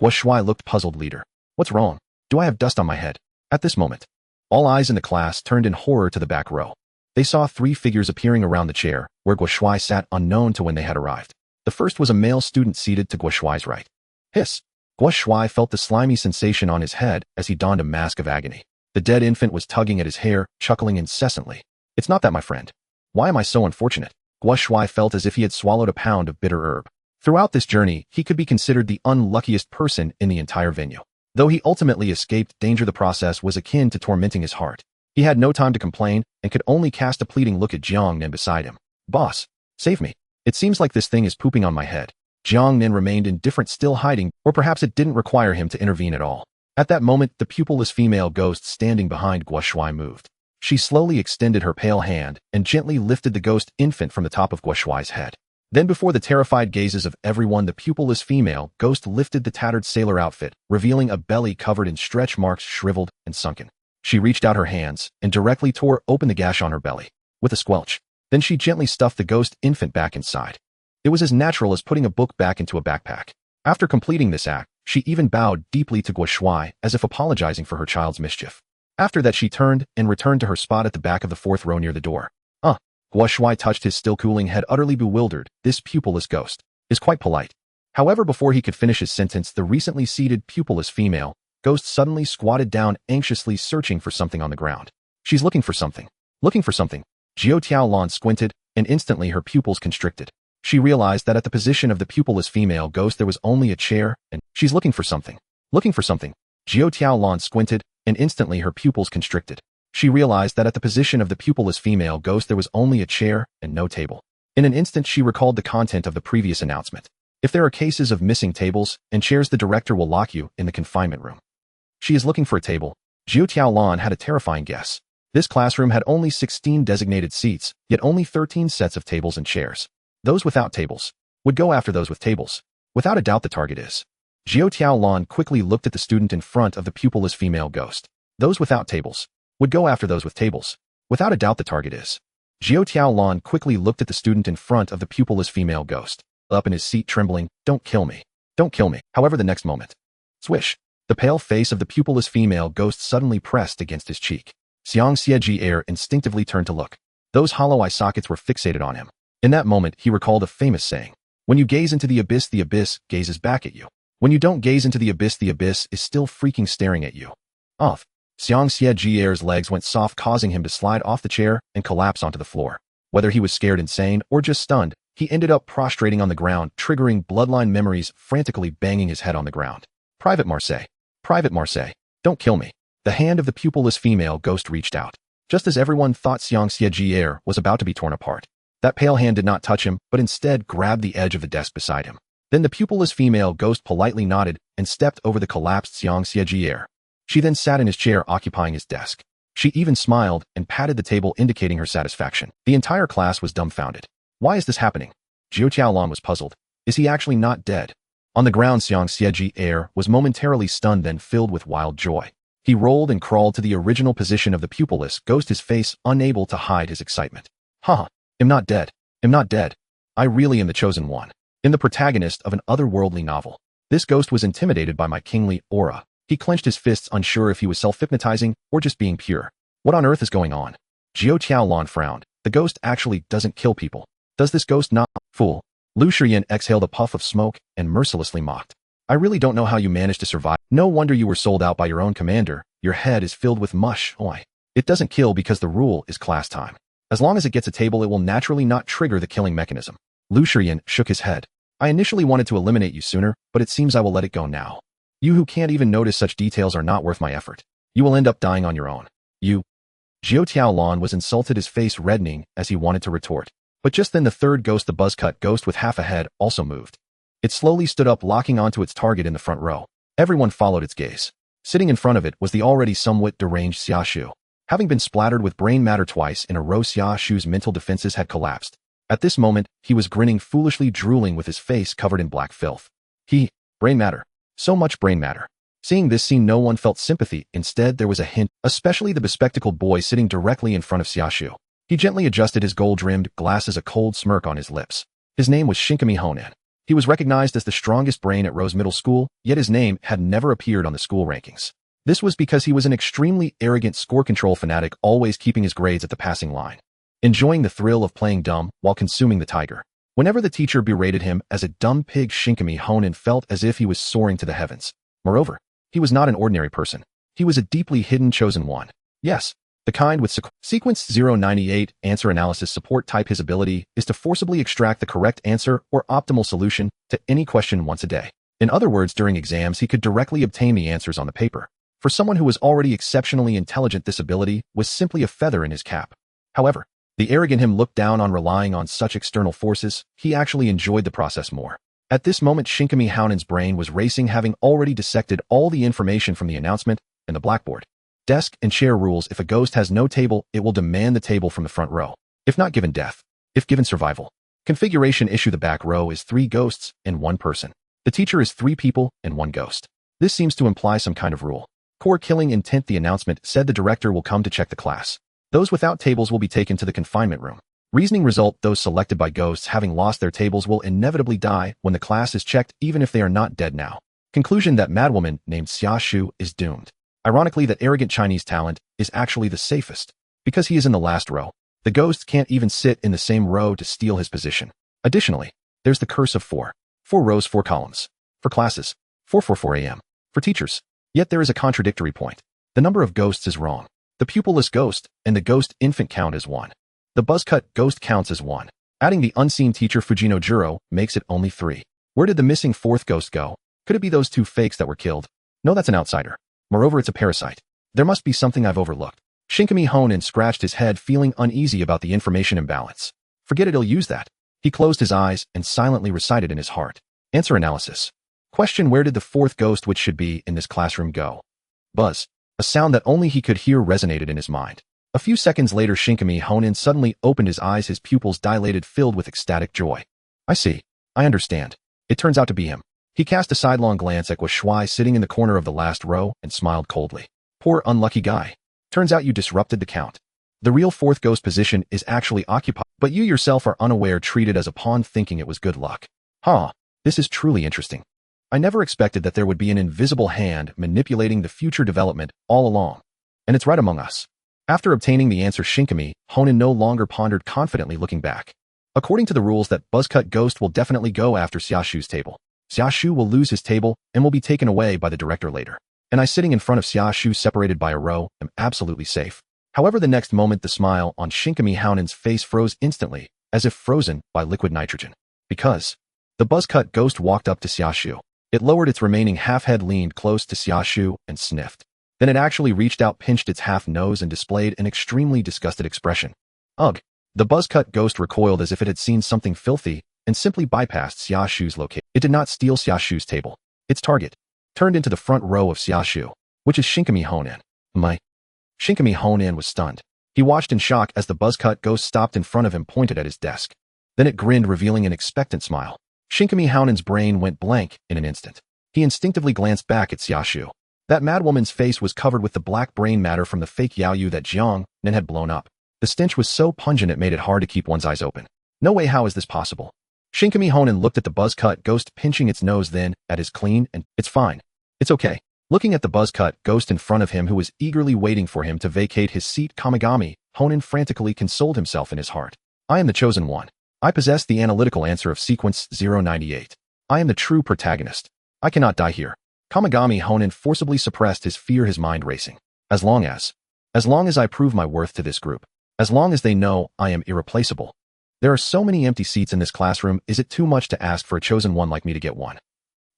Guo Shuai looked puzzled. Leader, what's wrong? Do I have dust on my head? At this moment, all eyes in the class turned in horror to the back row. They saw 3 figures appearing around the chair where Guo Shuai sat, unknown to when they had arrived. The first was a male student seated to Guo Shuai's right. Hiss! Guo Shuai felt the slimy sensation on his head as he donned a mask of agony. The dead infant was tugging at his hair, chuckling incessantly. It's not that, my friend. Why am I so unfortunate? Guo Shuai felt as if he had swallowed a pound of bitter herb. Throughout this journey, he could be considered the unluckiest person in the entire venue. Though he ultimately escaped danger, the process was akin to tormenting his heart. He had no time to complain and could only cast a pleading look at Jiang Nan beside him. Boss, save me. It seems like this thing is pooping on my head. Jiang Nan remained indifferent, still hiding, or perhaps it didn't require him to intervene at all. At that moment, the pupilless female ghost standing behind Guo Shuai moved. She slowly extended her pale hand and gently lifted the ghost infant from the top of Guo Shuai's head. Then, before the terrified gazes of everyone, the pupilless female ghost lifted the tattered sailor outfit, revealing a belly covered in stretch marks, shriveled and sunken. She reached out her hands and directly tore open the gash on her belly. With a squelch, then she gently stuffed the ghost infant back inside. It was as natural as putting a book back into a backpack. After completing this act, she even bowed deeply to Guo Shuai as if apologizing for her child's mischief. After that, she turned and returned to her spot at the back of the 4th row near the door. Guo Shuai touched his still cooling head, utterly bewildered. This pupilless ghost is quite polite. However, before he could finish his sentence, the recently seated pupilless female ghost suddenly squatted down, anxiously searching for something on the ground. She's looking for something. Looking for something. Jiao Tiaolan squinted, and instantly her pupils constricted. She realized that at the position of the pupilless female ghost there was only a chair, and she's looking for something. Looking for something. Jiao Tiaolan squinted, and instantly her pupils constricted. She realized that at the position of the pupilless female ghost there was only a chair and no table. In an instant, she recalled the content of the previous announcement. If there are cases of missing tables and chairs, the director will lock you in the confinement room. She is looking for a table. Jiao Tiaolan had a terrifying guess. This classroom had only 16 designated seats, yet only 13 sets of tables and chairs. Those without tables would go after those with tables. Without a doubt, the target is. Jiao Tiaolan quickly looked at the student in front of the pupilless female ghost. Those without tables would go after those with tables. Without a doubt, the target is. Jiao Tiaolan quickly looked at the student in front of the pupilless female ghost, up in his seat trembling, "Don't kill me. Don't kill me." However, the next moment, swish, the pale face of the pupilless female ghost suddenly pressed against his cheek. Xiang Xieji instinctively turned to look. Those hollow eye sockets were fixated on him. In that moment, he recalled a famous saying. When you gaze into the abyss gazes back at you. When you don't gaze into the abyss is still freaking staring at you. Off. Xiang Xieji's legs went soft, causing him to slide off the chair and collapse onto the floor. Whether he was scared insane or just stunned, he ended up prostrating on the ground, triggering bloodline memories, frantically banging his head on the ground. Private Marseille, don't kill me. The hand of the pupilless female ghost reached out. Just as everyone thought Xiang Xieji was about to be torn apart. That pale hand did not touch him, but instead grabbed the edge of the desk beside him. Then the pupilless female ghost politely nodded and stepped over the collapsed Xiang Xieji. She then sat in his chair, occupying his desk. She even smiled and patted the table, indicating her satisfaction. The entire class was dumbfounded. Why is this happening? Jiao Tiaolan was puzzled. Is he actually not dead? On the ground, Xiang Xieji was momentarily stunned, then filled with wild joy. He rolled and crawled to the original position of the pupilless ghost, his face unable to hide his excitement. Haha, I'm not dead. I'm not dead. I really am the chosen one. In the protagonist of an otherworldly novel, this ghost was intimidated by my kingly aura. He clenched his fists, unsure if he was self-hypnotizing or just being pure. What on earth is going on? Jiao Tiaolan frowned. The ghost actually doesn't kill people. Does this ghost not? Fool. Lu Shiyan exhaled a puff of smoke and mercilessly mocked. I really don't know how you managed to survive. No wonder you were sold out by your own commander. Your head is filled with mush. Oi. It doesn't kill because the rule is class time. As long as it gets a table, it will naturally not trigger the killing mechanism. Lu Shiyan shook his head. I initially wanted to eliminate you sooner, but it seems I will let it go now. You who can't even notice such details are not worth my effort. You will end up dying on your own. You. Jiao Tiaolan was insulted, his face reddening as he wanted to retort. But just then the third ghost, the buzzcut ghost with half a head, also moved. It slowly stood up, locking onto its target in the front row. Everyone followed its gaze. Sitting in front of it was the already somewhat deranged Xia Shu. Having been splattered with brain matter twice in a row, Xia Shu's mental defenses had collapsed. At this moment, he was grinning foolishly, drooling with his face covered in black filth. Brain matter. So much brain matter. Seeing this scene, no one felt sympathy. Instead, there was a hint, especially the bespectacled boy sitting directly in front of Xia Shu. He gently adjusted his gold-rimmed glasses, a cold smirk on his lips. His name was Shinkami Honan. He was recognized as the strongest brain at Rose Middle School, yet his name had never appeared on the school rankings. This was because he was an extremely arrogant score control fanatic, always keeping his grades at the passing line. Enjoying the thrill of playing dumb while consuming the tiger. Whenever the teacher berated him as a dumb pig, Shinkami Honan felt as if he was soaring to the heavens. Moreover, he was not an ordinary person. He was a deeply hidden chosen one. Yes, the kind with sequence 098 answer analysis support type. His ability is to forcibly extract the correct answer or optimal solution to any question once a day. In other words, during exams, he could directly obtain the answers on the paper. For someone who was already exceptionally intelligent, this ability was simply a feather in his cap. However, the arrogant him looked down on relying on such external forces. He actually enjoyed the process more. At this moment, Shinkami Honan's brain was racing, having already dissected all the information from the announcement and the blackboard. Desk and chair rules. If a ghost has no table, it will demand the table from the front row. If not given death, if given survival. Configuration issue. The back row is 3 ghosts and 1 person. The teacher is 3 people and 1 ghost. This seems to imply some kind of rule. Core killing intent. The announcement said the director will come to check the class. Those without tables will be taken to the confinement room. Reasoning result, those selected by ghosts having lost their tables will inevitably die when the class is checked, even if they are not dead now. Conclusion, that madwoman named Xia Shu is doomed. Ironically, that arrogant Chinese talent is actually the safest. Because he is in the last row, the ghosts can't even sit in the same row to steal his position. Additionally, there's the curse of 4. 4 rows, 4 columns. For classes, 4 a.m. For teachers. Yet there is a contradictory point. The number of ghosts is wrong. The pupilless ghost and the ghost infant count as 1. The buzzcut ghost counts as 1. Adding the unseen teacher Fujino Juro makes it only 3. Where did the missing 4th ghost go? Could it be those 2 fakes that were killed? No, that's an outsider. Moreover, it's a parasite. There must be something I've overlooked. Shinkami Honan scratched his head, feeling uneasy about the information imbalance. Forget it, he'll use that. He closed his eyes and silently recited in his heart. Answer analysis. Question, where did the 4th ghost, which should be in this classroom, go? Buzz. A sound that only he could hear resonated in his mind. A few seconds later, Shinkami Honan suddenly opened his eyes, his pupils dilated, filled with ecstatic joy. I see. I understand. It turns out to be him. He cast a sidelong glance at Gua Shuai sitting in the corner of the last row and smiled coldly. Poor unlucky guy. Turns out you disrupted the count. The real fourth ghost position is actually occupied, but you yourself are unaware, treated as a pawn, thinking it was good luck. Huh, this is truly interesting. I never expected that there would be an invisible hand manipulating the future development all along. And it's right among us. After obtaining the answer, Shinkami, Honan no longer pondered confidently, looking back. According to the rules, that buzzcut ghost will definitely go after Xiaoshu's table. Xiaoshu will lose his table and will be taken away by the director later. And I, sitting in front of Xiaoshu separated by a row, am absolutely safe. However, the next moment the smile on Shinkami Honan's face froze instantly, as if frozen by liquid nitrogen. Because the buzzcut ghost walked up to Xiaoshu. It lowered its remaining half head, leaned close to Xiaoshu, and sniffed. Then it actually reached out, pinched its half nose, and displayed an extremely disgusted expression. Ugh! The buzzcut ghost recoiled as if it had seen something filthy, and simply bypassed Xiaoshu's location. It did not steal Xiaoshu's table. Its target turned into the front row of Xiaoshu, which is Shinkami Honan. Shinkami Honan was stunned. He watched in shock as the buzzcut ghost stopped in front of him, pointed at his desk. Then it grinned, revealing an expectant smile. Shinkami Honan's brain went blank in an instant. He instinctively glanced back at Xiaoshu. That madwoman's face was covered with the black brain matter from the fake Yaoyu that Jiang Nan had blown up. The stench was so pungent it made it hard to keep one's eyes open. No way, how is this possible? Shinkami Honan looked at the buzzcut ghost, pinching its nose, then at his clean, and it's fine. It's okay. Looking at the buzzcut ghost in front of him, who was eagerly waiting for him to vacate his seat, Kamigami Honan frantically consoled himself in his heart. I am the chosen one. I possess the analytical answer of sequence 098. I am the true protagonist. I cannot die here. Kamigami Honan forcibly suppressed his fear, his mind racing. As long as I prove my worth to this group. As long as they know I am irreplaceable. There are so many empty seats in this classroom, is it too much to ask for a chosen one like me to get one?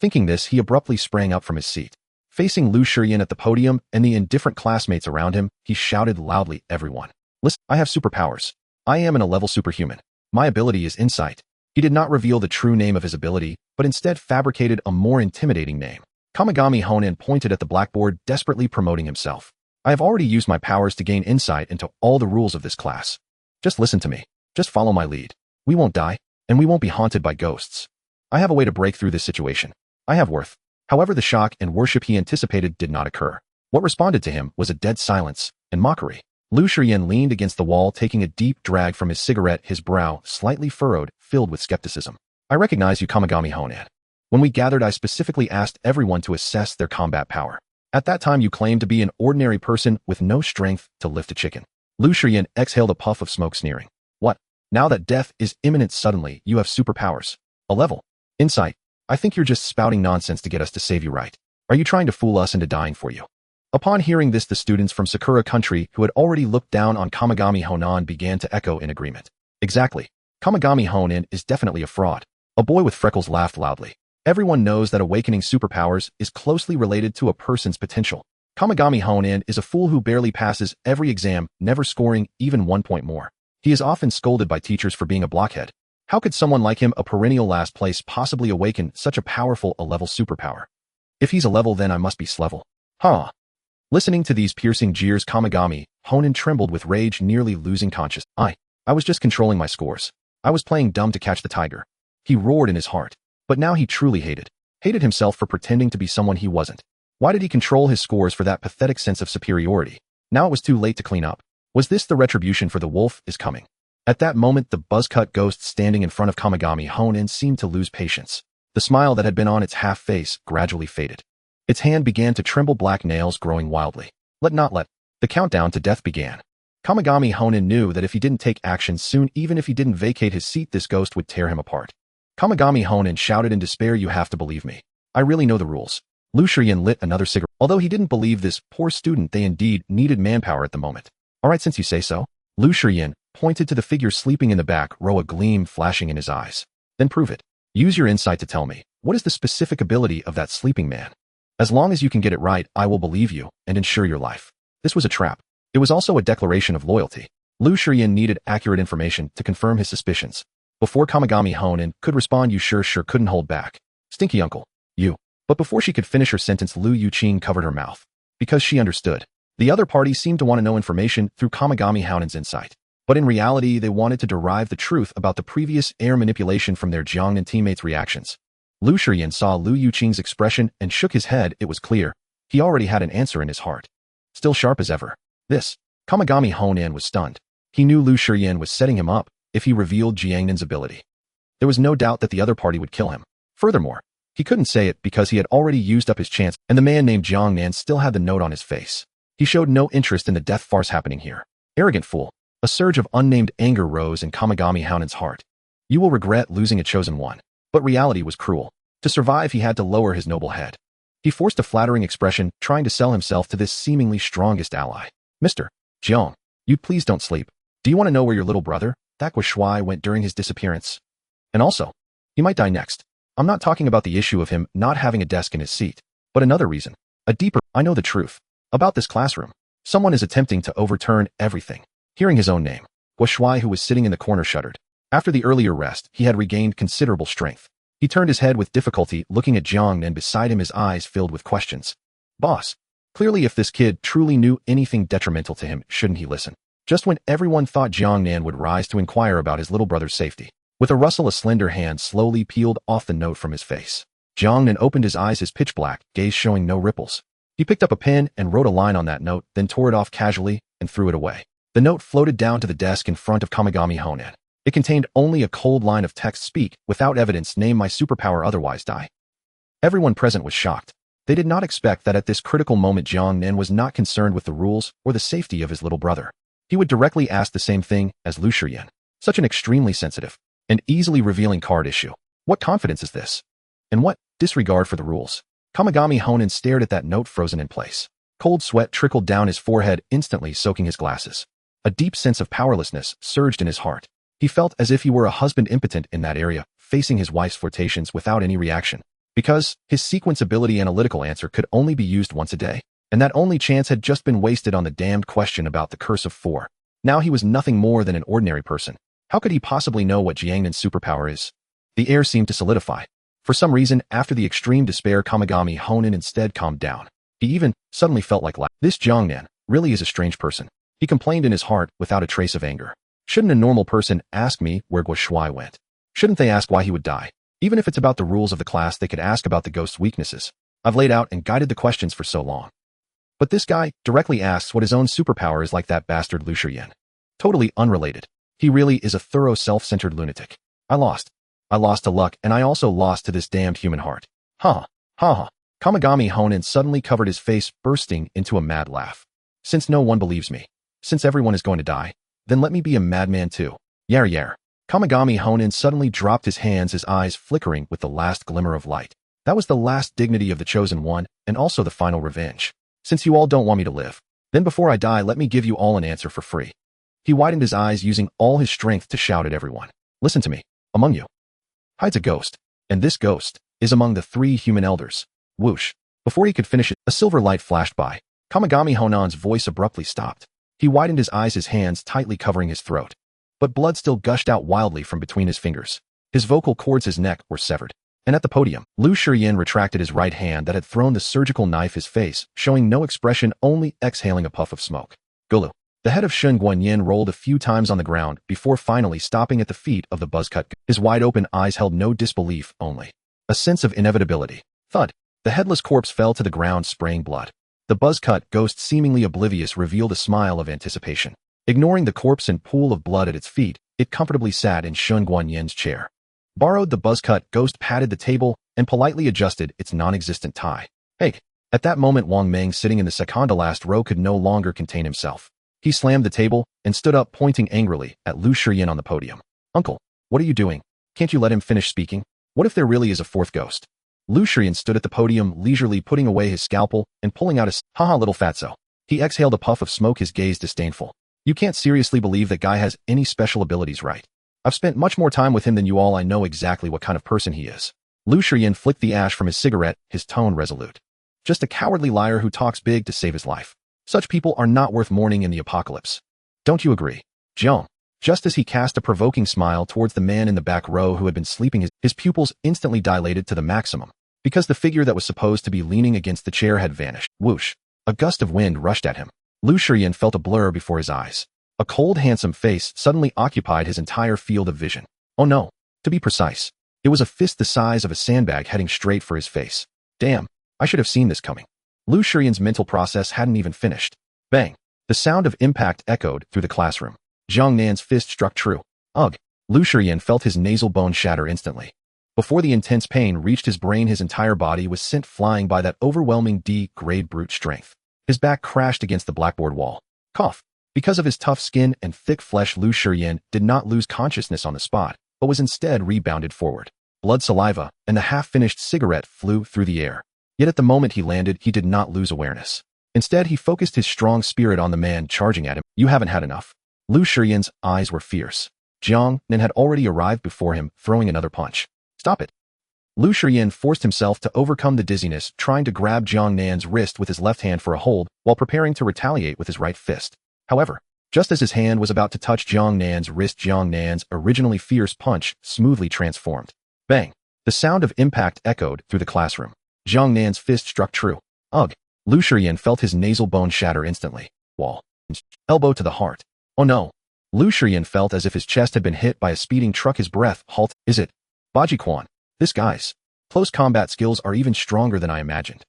Thinking this, he abruptly sprang up from his seat. Facing Lu Shiyan at the podium and the indifferent classmates around him, he shouted loudly, everyone, listen, I have superpowers. I am a level superhuman. My ability is insight. He did not reveal the true name of his ability, but instead fabricated a more intimidating name. Kamigami Honan pointed at the blackboard, desperately promoting himself. I have already used my powers to gain insight into all the rules of this class. Just listen to me. Just follow my lead. We won't die, and we won't be haunted by ghosts. I have a way to break through this situation. I have worth. However, the shock and worship he anticipated did not occur. What responded to him was a dead silence and mockery. Lu Shiyan leaned against the wall, taking a deep drag from his cigarette, his brow slightly furrowed, filled with skepticism. I recognize you, Kamigami Honan. When we gathered, I specifically asked everyone to assess their combat power. At that time, you claimed to be an ordinary person with no strength to lift a chicken. Lu Shiyan exhaled a puff of smoke, sneering. What? Now that death is imminent, suddenly you have superpowers. A level. Insight. I think you're just spouting nonsense to get us to save you, right? Are you trying to fool us into dying for you? Upon hearing this, the students from Sakura country who had already looked down on Kamigami Honan began to echo in agreement. Exactly. Kamigami Honan is definitely a fraud. A boy with freckles laughed loudly. Everyone knows that awakening superpowers is closely related to a person's potential. Kamigami Honan is a fool who barely passes every exam, never scoring even 1 point more. He is often scolded by teachers for being a blockhead. How could someone like him, a perennial last place, possibly awaken such a powerful A-level superpower? If he's a level, then I must be S-level. Huh. Listening to these piercing jeers, Kamigami Honan trembled with rage, nearly losing consciousness. I was just controlling my scores. I was playing dumb to catch the tiger. He roared in his heart. But now he truly hated himself for pretending to be someone he wasn't. Why did he control his scores for that pathetic sense of superiority? Now it was too late to clean up. Was this the retribution for the wolf is coming? At that moment, the buzzcut ghost standing in front of Kamigami Honan seemed to lose patience. The smile that had been on its half face gradually faded. Its hand began to tremble, black nails growing wildly. The countdown to death began. Kamigami Honan knew that if he didn't take action soon, even if he didn't vacate his seat, this ghost would tear him apart. Kamigami Honan shouted in despair, you have to believe me. I really know the rules. Lu Shiyan lit another cigarette. Although he didn't believe this poor student, they indeed needed manpower at the moment. Alright, since you say so. Lu Shiyan pointed to the figure sleeping in the back row, a gleam flashing in his eyes. Then prove it. Use your insight to tell me, what is the specific ability of that sleeping man? As long as you can get it right, I will believe you and ensure your life. This was a trap. It was also a declaration of loyalty. Lu Shiyan needed accurate information to confirm his suspicions. Before Kamigami Honan could respond, you sure couldn't hold back. Stinky uncle. You. But before she could finish her sentence, Lu Yuqing covered her mouth. Because she understood. The other party seemed to want to know information through Kamigami Honan's insight. But in reality, they wanted to derive the truth about the previous air manipulation from their Jiang Nan teammates' reactions. Lu Shiyan saw Lu Yuqing's expression and shook his head. It was clear. He already had an answer in his heart. Still sharp as ever. This Kamigami Honan was stunned. He knew Lu Shiyan was setting him up if he revealed Jiang Nan's ability. There was no doubt that the other party would kill him. Furthermore, he couldn't say it because he had already used up his chance, and the man named Jiang Nan still had the note on his face. He showed no interest in the death farce happening here. Arrogant fool. A surge of unnamed anger rose in Kamigami Honan's heart. You will regret losing a chosen one. But reality was cruel. To survive, he had to lower his noble head. He forced a flattering expression, trying to sell himself to this seemingly strongest ally. Mr. Jiang, you please don't sleep. Do you want to know where your little brother, that Shui, went during his disappearance? And also, he might die next. I'm not talking about the issue of him not having a desk in his seat, but another reason. I know the truth. About this classroom. Someone is attempting to overturn everything. Hearing his own name, Shui, who was sitting in the corner, shuddered. After the earlier rest, he had regained considerable strength. He turned his head with difficulty, looking at Jiang Nan beside him, his eyes filled with questions. Boss. Clearly, if this kid truly knew anything detrimental to him, shouldn't he listen? Just when everyone thought Jiang Nan would rise to inquire about his little brother's safety. With a rustle, a slender hand slowly peeled off the note from his face. Jiang Nan opened his eyes, his pitch black gaze showing no ripples. He picked up a pen and wrote a line on that note, then tore it off casually and threw it away. The note floated down to the desk in front of Kamigami Honan. It contained only a cold line of text: speak, without evidence, name my superpower, otherwise die. Everyone present was shocked. They did not expect that at this critical moment Jiang Nan was not concerned with the rules or the safety of his little brother. He would directly ask the same thing as Lu Shiyan. Such an extremely sensitive and easily revealing card issue. What confidence is this? And what disregard for the rules? Kamigami Honan stared at that note, frozen in place. Cold sweat trickled down his forehead, instantly soaking his glasses. A deep sense of powerlessness surged in his heart. He felt as if he were a husband impotent in that area, facing his wife's flirtations without any reaction. Because his sequence ability analytical answer could only be used once a day, and that only chance had just been wasted on the damned question about the curse of 4. Now he was nothing more than an ordinary person. How could he possibly know what Jiang Nan's superpower is? The air seemed to solidify. For some reason, after the extreme despair, Kamigami Honan instead calmed down. He even suddenly felt like this Jiang Nan really is a strange person. He complained in his heart without a trace of anger. Shouldn't a normal person ask me where Shui went? Shouldn't they ask why he would die? Even if it's about the rules of the class, they could ask about the ghost's weaknesses. I've laid out and guided the questions for so long. But this guy directly asks what his own superpower is, like that bastard Lu Shiyan. Totally unrelated. He really is a thorough self-centered lunatic. I lost to luck, and I also lost to this damned human heart. Ha ha. Kamigami Honan suddenly covered his face, bursting into a mad laugh. Since no one believes me, since everyone is going to die, then let me be a madman too. Yar yar. Kamigami Honan suddenly dropped his hands, his eyes flickering with the last glimmer of light. That was the last dignity of the chosen one, and also the final revenge. Since you all don't want me to live, then before I die, let me give you all an answer for free. He widened his eyes, using all his strength to shout at everyone. Listen to me. Among you hides a ghost, and this ghost is among the 3 human elders. Whoosh. Before he could finish it, a silver light flashed by. Kamigami Honan's voice abruptly stopped. He widened his eyes, his hands tightly covering his throat. But blood still gushed out wildly from between his fingers. His vocal cords, his neck, were severed. And at the podium, Lu Shiyan retracted his right hand that had thrown the surgical knife, his face showing no expression, only exhaling a puff of smoke. Gulu. The head of Shun Guanyin rolled a few times on the ground before finally stopping at the feet of the buzzcut. His wide-open eyes held no disbelief, only a sense of inevitability. Thud. The headless corpse fell to the ground, spraying blood. The buzzcut ghost, seemingly oblivious, revealed a smile of anticipation. Ignoring the corpse and pool of blood at its feet, it comfortably sat in Shun Guanyin's chair. Borrowed, the buzzcut ghost patted the table and politely adjusted its non-existent tie. Hey! At that moment, Wang Meng, sitting in the second to last row, could no longer contain himself. He slammed the table and stood up, pointing angrily at Lu Shiyan on the podium. Uncle, what are you doing? Can't you let him finish speaking? What if there really is a 4th ghost? Lu Shiyan stood at the podium, leisurely putting away his scalpel and pulling out haha, little fatso. He exhaled a puff of smoke, his gaze disdainful. You can't seriously believe that guy has any special abilities, right? I've spent much more time with him than you all. I know exactly what kind of person he is. Lu Shiyan flicked the ash from his cigarette, his tone resolute. Just a cowardly liar who talks big to save his life. Such people are not worth mourning in the apocalypse. Don't you agree? Jiang. Just as he cast a provoking smile towards the man in the back row who had been sleeping, his pupils instantly dilated to the maximum, because the figure that was supposed to be leaning against the chair had vanished. Whoosh. A gust of wind rushed at him. Lu Shiyan felt a blur before his eyes. A cold, handsome face suddenly occupied his entire field of vision. Oh no. To be precise, it was a fist the size of a sandbag heading straight for his face. Damn, I should have seen this coming. Lu Shiyan's mental process hadn't even finished. Bang. The sound of impact echoed through the classroom. Jiang Nan's fist struck true. Ugh! Lu Shiyan felt his nasal bone shatter instantly. Before the intense pain reached his brain, his entire body was sent flying by that overwhelming D-grade brute strength. His back crashed against the blackboard wall. Cough. Because of his tough skin and thick flesh, Lu Shiyan did not lose consciousness on the spot, but was instead rebounded forward. Blood, saliva, and the half-finished cigarette flew through the air. Yet at the moment he landed, he did not lose awareness. Instead, he focused his strong spirit on the man charging at him. You haven't had enough. Lu Shiyan's eyes were fierce. Jiang Nan had already arrived before him, throwing another punch. Stop it. Lu Shiyan forced himself to overcome the dizziness, trying to grab Jiang Nan's wrist with his left hand for a hold, while preparing to retaliate with his right fist. However, just as his hand was about to touch Jiang Nan's wrist, Jiang Nan's originally fierce punch smoothly transformed. Bang! The sound of impact echoed through the classroom. Jiang Nan's fist struck true. Ugh! Lu Shiyan felt his nasal bone shatter instantly. Wall. Elbow to the heart. Oh no! Lu Shiyan felt as if his chest had been hit by a speeding truck. His breath halted. Is it? Baji Quan. This guy's close combat skills are even stronger than I imagined.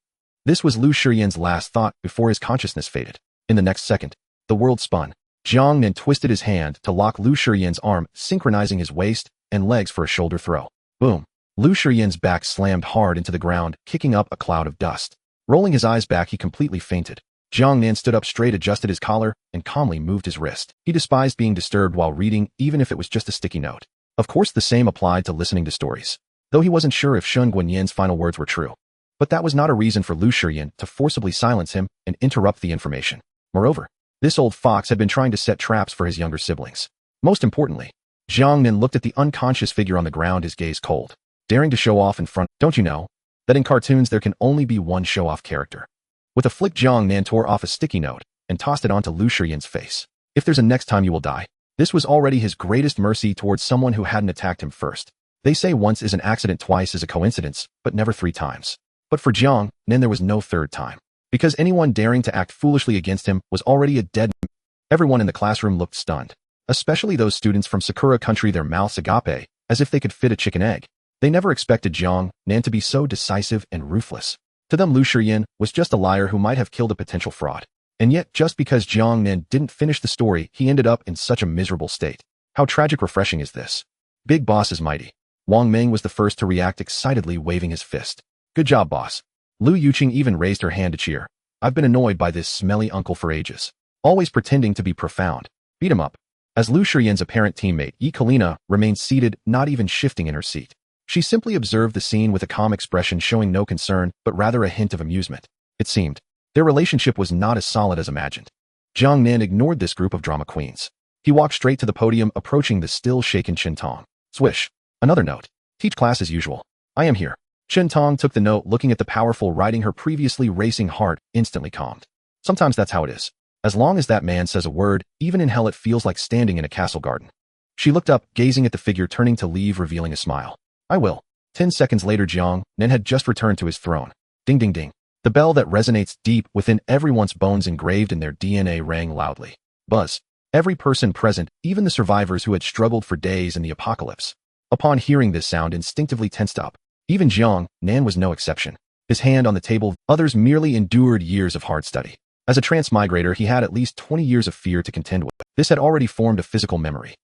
This was Lu Shiyan's last thought before his consciousness faded. In the next second, the world spun. Jiang Nan twisted his hand to lock Lu Shiyan's arm, synchronizing his waist and legs for a shoulder throw. Boom! Lu Shiyan's back slammed hard into the ground, kicking up a cloud of dust. Rolling his eyes back, he completely fainted. Jiang Nan stood up straight, adjusted his collar, and calmly moved his wrist. He despised being disturbed while reading, even if it was just a sticky note. Of course, the same applied to listening to stories, though he wasn't sure if Shun Guanyan's final words were true. But that was not a reason for Lu Shiyan to forcibly silence him and interrupt the information. Moreover, this old fox had been trying to set traps for his younger siblings. Most importantly, Jiang Nan looked at the unconscious figure on the ground, his gaze cold. Daring to show off in front. Don't you know that in cartoons there can only be one show-off character? With a flick, Jiang Nan tore off a sticky note and tossed it onto Lu Shiyan's face. If there's a next time, you will die. This was already his greatest mercy towards someone who hadn't attacked him first. They say once is an accident, twice is a coincidence, but never 3 times. But for Jiang Nan there was no third time. Because anyone daring to act foolishly against him was already a dead man. Everyone in the classroom looked stunned. Especially those students from Sakura country, their mouths agape, as if they could fit a chicken egg. They never expected Jiang Nan to be so decisive and ruthless. To them, Lu Shiyan was just a liar who might have killed a potential fraud. And yet, just because Jiang Nan didn't finish the story, he ended up in such a miserable state. How tragic refreshing is this? Big Boss is mighty. Wang Meng was the first to react, excitedly waving his fist. Good job, boss. Lu Yuqing even raised her hand to cheer. I've been annoyed by this smelly uncle for ages. Always pretending to be profound. Beat him up. As Lu Shiyan's apparent teammate, Yi Kalina remained seated, not even shifting in her seat. She simply observed the scene with a calm expression, showing no concern, but rather a hint of amusement. It seemed their relationship was not as solid as imagined. Jiang Nan ignored this group of drama queens. He walked straight to the podium, approaching the still shaken Chen Tong. Swish. Another note. Teach class as usual. I am here. Chen Tong took the note, looking at the powerful writing, her previously racing heart instantly calmed. Sometimes that's how it is. As long as that man says a word, even in hell it feels like standing in a castle garden. She looked up, gazing at the figure turning to leave, revealing a smile. I will. 10 seconds later, Jiang Nan had just returned to his throne. Ding ding ding. The bell that resonates deep within everyone's bones, engraved in their DNA, rang loudly. Buzz. Every person present, even the survivors who had struggled for days in the apocalypse, upon hearing this sound, instinctively tensed up. Even Jiang Nan was no exception. His hand on the table, others merely endured years of hard study. As a transmigrator, he had at least 20 years of fear to contend with. This had already formed a physical memory.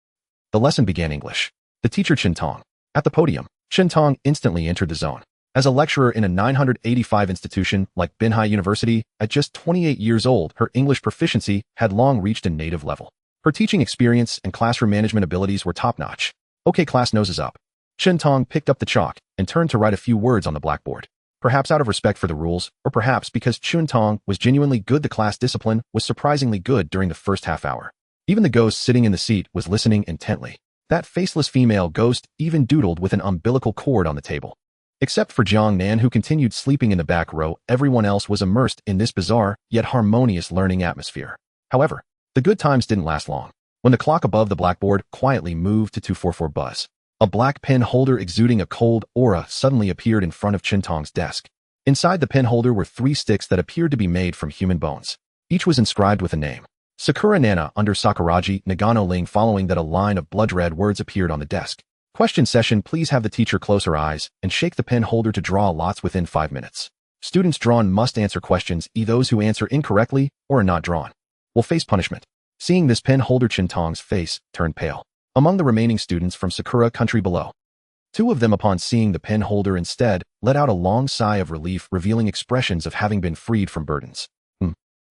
The lesson began. English. The teacher, Chen Tong. At the podium, Chen Tong instantly entered the zone. As a lecturer in a 985 institution like Binhai University, at just 28 years old, her English proficiency had long reached a native level. Her teaching experience and classroom management abilities were top-notch. Okay, class, noses up. Chen Tong picked up the chalk and turned to write a few words on the blackboard. Perhaps out of respect for the rules, or perhaps because Chen Tong was genuinely good, the class discipline was surprisingly good during the first half hour. Even the ghost sitting in the seat was listening intently. That faceless female ghost even doodled with an umbilical cord on the table. Except for Jiang Nan, who continued sleeping in the back row, everyone else was immersed in this bizarre, yet harmonious learning atmosphere. However, the good times didn't last long. When the clock above the blackboard quietly moved to 244 buzz, a black pen holder exuding a cold aura suddenly appeared in front of Chen Tong's desk. Inside the pen holder were 3 sticks that appeared to be made from human bones. Each was inscribed with a name. Sakura Nana under Sakuraji Nagano Ling. Following that, a line of blood-red words appeared on the desk. Question session. Please have the teacher close her eyes and shake the pen holder to draw lots within 5 minutes. Students drawn must answer questions, those who answer incorrectly or are not drawn will face punishment. Seeing this pen holder, Chintong's face turned pale. Among the remaining students from Sakura country below, two of them, upon seeing the pen holder instead, let out a long sigh of relief, revealing expressions of having been freed from burdens.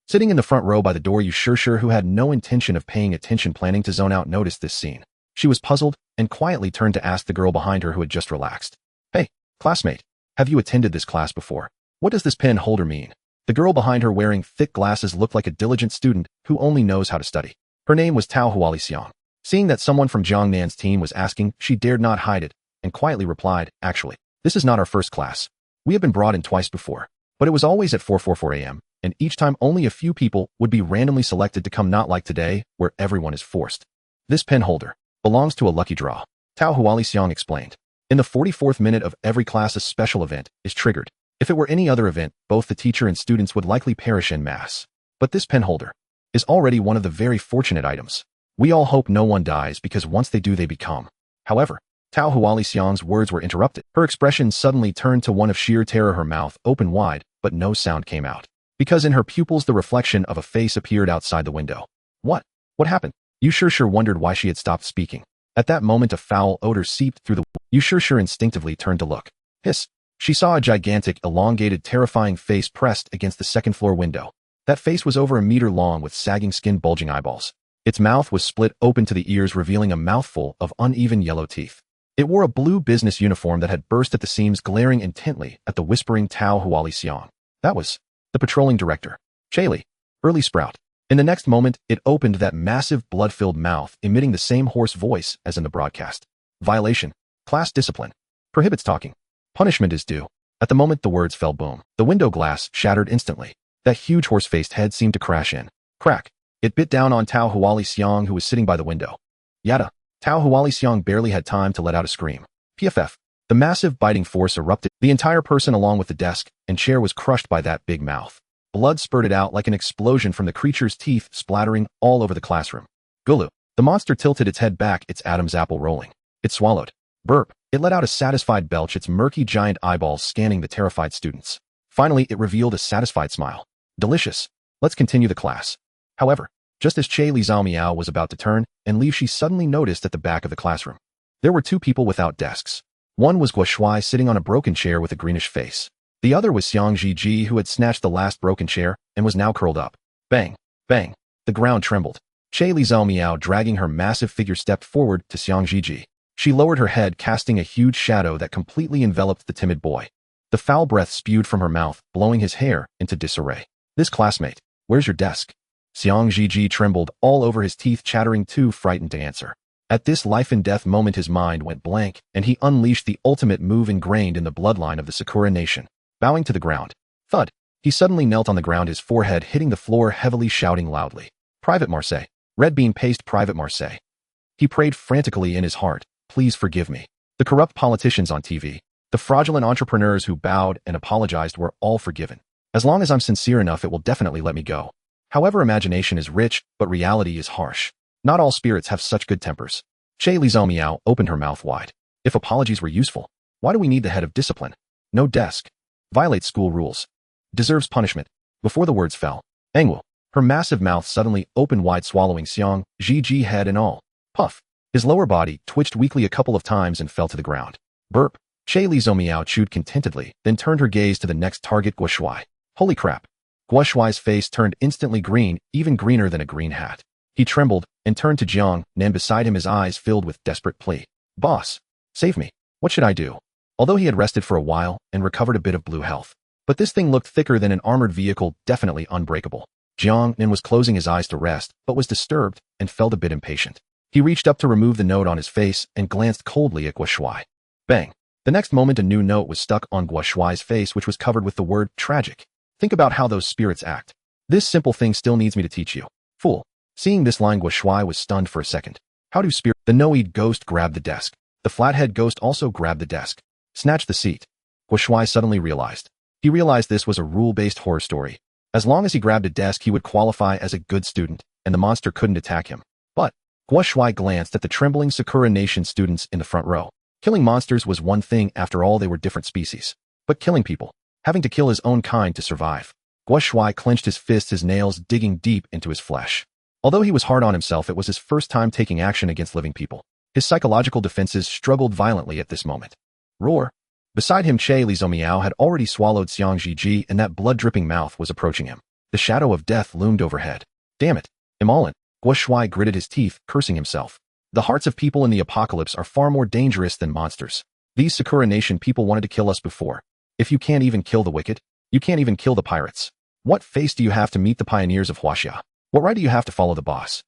Sitting in the front row by the door, Yushur, who had no intention of paying attention, planning to zone out, noticed this scene. She was puzzled and quietly turned to ask the girl behind her who had just relaxed. Hey, classmate, have you attended this class before? What does this pen holder mean? The girl behind her, wearing thick glasses, looked like a diligent student who only knows how to study. Her name was Tao Hualixiang. Seeing that someone from Jiang Nan's team was asking, she dared not hide it and quietly replied, actually, this is not our first class. We have been brought in twice before, but it was always at 4:44 a.m., and each time only a few people would be randomly selected to come, not like today, where everyone is forced. This pen holder belongs to a lucky draw, Tao Hualixiang explained. In the 44th minute of every class, a special event is triggered. If it were any other event, both the teacher and students would likely perish en masse. But this pen holder is already one of the very fortunate items. We all hope no one dies, because once they do, they become. However, Tao Hualixiang's words were interrupted. Her expression suddenly turned to one of sheer terror, her mouth open wide, but no sound came out. Because in her pupils the reflection of a face appeared outside the window. What? What happened? Yushur wondered why she had stopped speaking. At that moment, a foul odor seeped through the Yushur instinctively turned to look. Hiss. She saw a gigantic, elongated, terrifying face pressed against the second-floor window. That face was over a meter long, with sagging skin, bulging eyeballs. Its mouth was split open to the ears, revealing a mouthful of uneven yellow teeth. It wore a blue business uniform that had burst at the seams, glaring intently at the whispering Tao Hualixiang. That was the patrolling director, Chaili, Early Sprout. In the next moment, it opened that massive blood-filled mouth, emitting the same hoarse voice as in the broadcast. Violation. Class discipline. Prohibits talking. Punishment is due. At the moment the words fell, boom. The window glass shattered instantly. That huge horse-faced head seemed to crash in. Crack. It bit down on Tao Hualixiang, who was sitting by the window. Yada. Tao Hualixiang barely had time to let out a scream. PFF. The massive biting force erupted. The entire person, along with the desk and chair, was crushed by that big mouth. Blood spurted out like an explosion from the creature's teeth, splattering all over the classroom. Gulu. The monster tilted its head back, its Adam's apple rolling. It swallowed. Burp. It let out a satisfied belch, its murky giant eyeballs scanning the terrified students. Finally, it revealed a satisfied smile. Delicious. Let's continue the class. However, just as Chaili Zhao Miao was about to turn and leave, she suddenly noticed at the back of the classroom there were two people without desks. One was Guo Shuai, sitting on a broken chair with a greenish face. The other was Xiang Zhiji, who had snatched the last broken chair and was now curled up. Bang! Bang! The ground trembled. Chaili Zhao Miao, dragging her massive figure, stepped forward to Xiang Zhiji. She lowered her head, casting a huge shadow that completely enveloped the timid boy. The foul breath spewed from her mouth, blowing his hair into disarray. This classmate, where's your desk? Xiang Zhiji trembled all over, his teeth chattering, too frightened to answer. At this life-and-death moment, his mind went blank, and he unleashed the ultimate move ingrained in the bloodline of the Sakura nation. Bowing to the ground. Thud. He suddenly knelt on the ground, his forehead hitting the floor heavily, shouting loudly. Private Marseille. Red bean paste, Private Marseille. He prayed frantically in his heart. Please forgive me. The corrupt politicians on TV, the fraudulent entrepreneurs who bowed and apologized were all forgiven. As long as I'm sincere enough, it will definitely let me go. However, imagination is rich, but reality is harsh. Not all spirits have such good tempers. Chaili Zhao Miao opened her mouth wide. If apologies were useful, why do we need the head of discipline? No desk. Violates school rules. Deserves punishment. Before the words fell, Engwu, her massive mouth suddenly opened wide, swallowing Xiang Zhiji head and all. Puff. His lower body twitched weakly a couple of times and fell to the ground. Burp. Chaili Zhao Miao chewed contentedly, then turned her gaze to the next target, Guo Shuai. Holy crap. Guo Shuai's face turned instantly green, even greener than a green hat. He trembled and turned to Jiang Nan beside him, his eyes filled with desperate plea. Boss, save me. What should I do? Although he had rested for a while and recovered a bit of blue health, but this thing looked thicker than an armored vehicle, definitely unbreakable. Jiang Nan was closing his eyes to rest, but was disturbed and felt a bit impatient. He reached up to remove the note on his face and glanced coldly at Guo Shuai. Bang! The next moment, a new note was stuck on Guo Shuai's face, which was covered with the word tragic. Think about how those spirits act. This simple thing still needs me to teach you. Fool. Seeing this line, Guo Shuai was stunned for a second. How do spirits? The Noid ghost grabbed the desk. The flathead ghost also grabbed the desk. Snatched the seat. Guo Shuai suddenly realized. He realized this was a rule-based horror story. As long as he grabbed a desk, he would qualify as a good student, and the monster couldn't attack him. But Guo Shuai glanced at the trembling Sakura Nation students in the front row. Killing monsters was one thing, after all they were different species. But killing people, having to kill his own kind to survive. Guo Shuai clenched his fists, his nails digging deep into his flesh. Although he was hard on himself, it was his first time taking action against living people. His psychological defenses struggled violently at this moment. Roar! Beside him, Che Li Zhoumiao had already swallowed Xiang Zhiji, and that blood-dripping mouth was approaching him. The shadow of death loomed overhead. Damn it! Emollient! Guo Shuai gritted his teeth, cursing himself. The hearts of people in the apocalypse are far more dangerous than monsters. These Sakura Nation people wanted to kill us before. If you can't even kill the wicked, you can't even kill the pirates. What face do you have to meet the pioneers of Huaxia? What right do you have to follow the boss?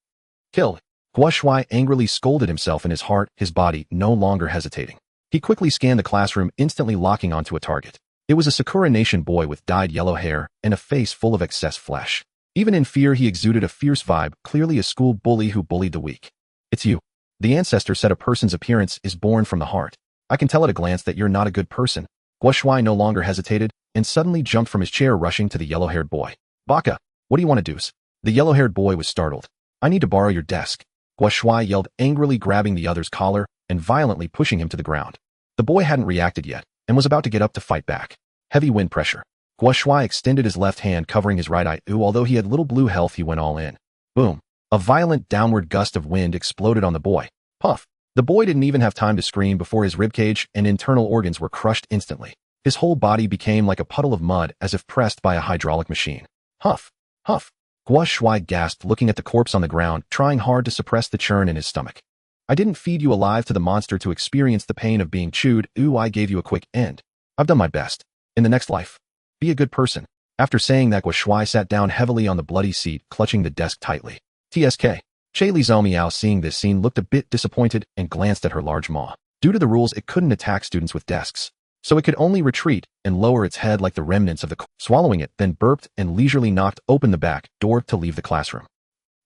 Kill! Guo Shuai angrily scolded himself in his heart, his body no longer hesitating. He quickly scanned the classroom, instantly locking onto a target. It was a Sakura Nation boy with dyed yellow hair and a face full of excess flesh. Even in fear, he exuded a fierce vibe, clearly a school bully who bullied the weak. It's you. The ancestor said a person's appearance is born from the heart. I can tell at a glance that you're not a good person. Guo Shuai no longer hesitated and suddenly jumped from his chair, rushing to the yellow-haired boy. Baka, what do you want to do? The yellow-haired boy was startled. I need to borrow your desk. Guo Shuai yelled, angrily grabbing the other's collar and violently pushing him to the ground. The boy hadn't reacted yet and was about to get up to fight back. Heavy wind pressure. Guo Shuai extended his left hand, covering his right eye. Although he had little blue health, he went all in. Boom. A violent downward gust of wind exploded on the boy. Puff. The boy didn't even have time to scream before his ribcage and internal organs were crushed instantly. His whole body became like a puddle of mud, as if pressed by a hydraulic machine. Huff. Huff. Guo Shuai gasped, looking at the corpse on the ground, trying hard to suppress the churn in his stomach. I didn't feed you alive to the monster to experience the pain of being chewed. I gave you a quick end. I've done my best. In the next life, be a good person. After saying that, Guo Shuai sat down heavily on the bloody seat, clutching the desk tightly. TSK. Che Li Zhoumiao, seeing this scene, looked a bit disappointed and glanced at her large maw. Due to the rules, it couldn't attack students with desks, so it could only retreat and lower its head like the remnants of the swallowing it, then burped and leisurely knocked open the back door to leave the classroom.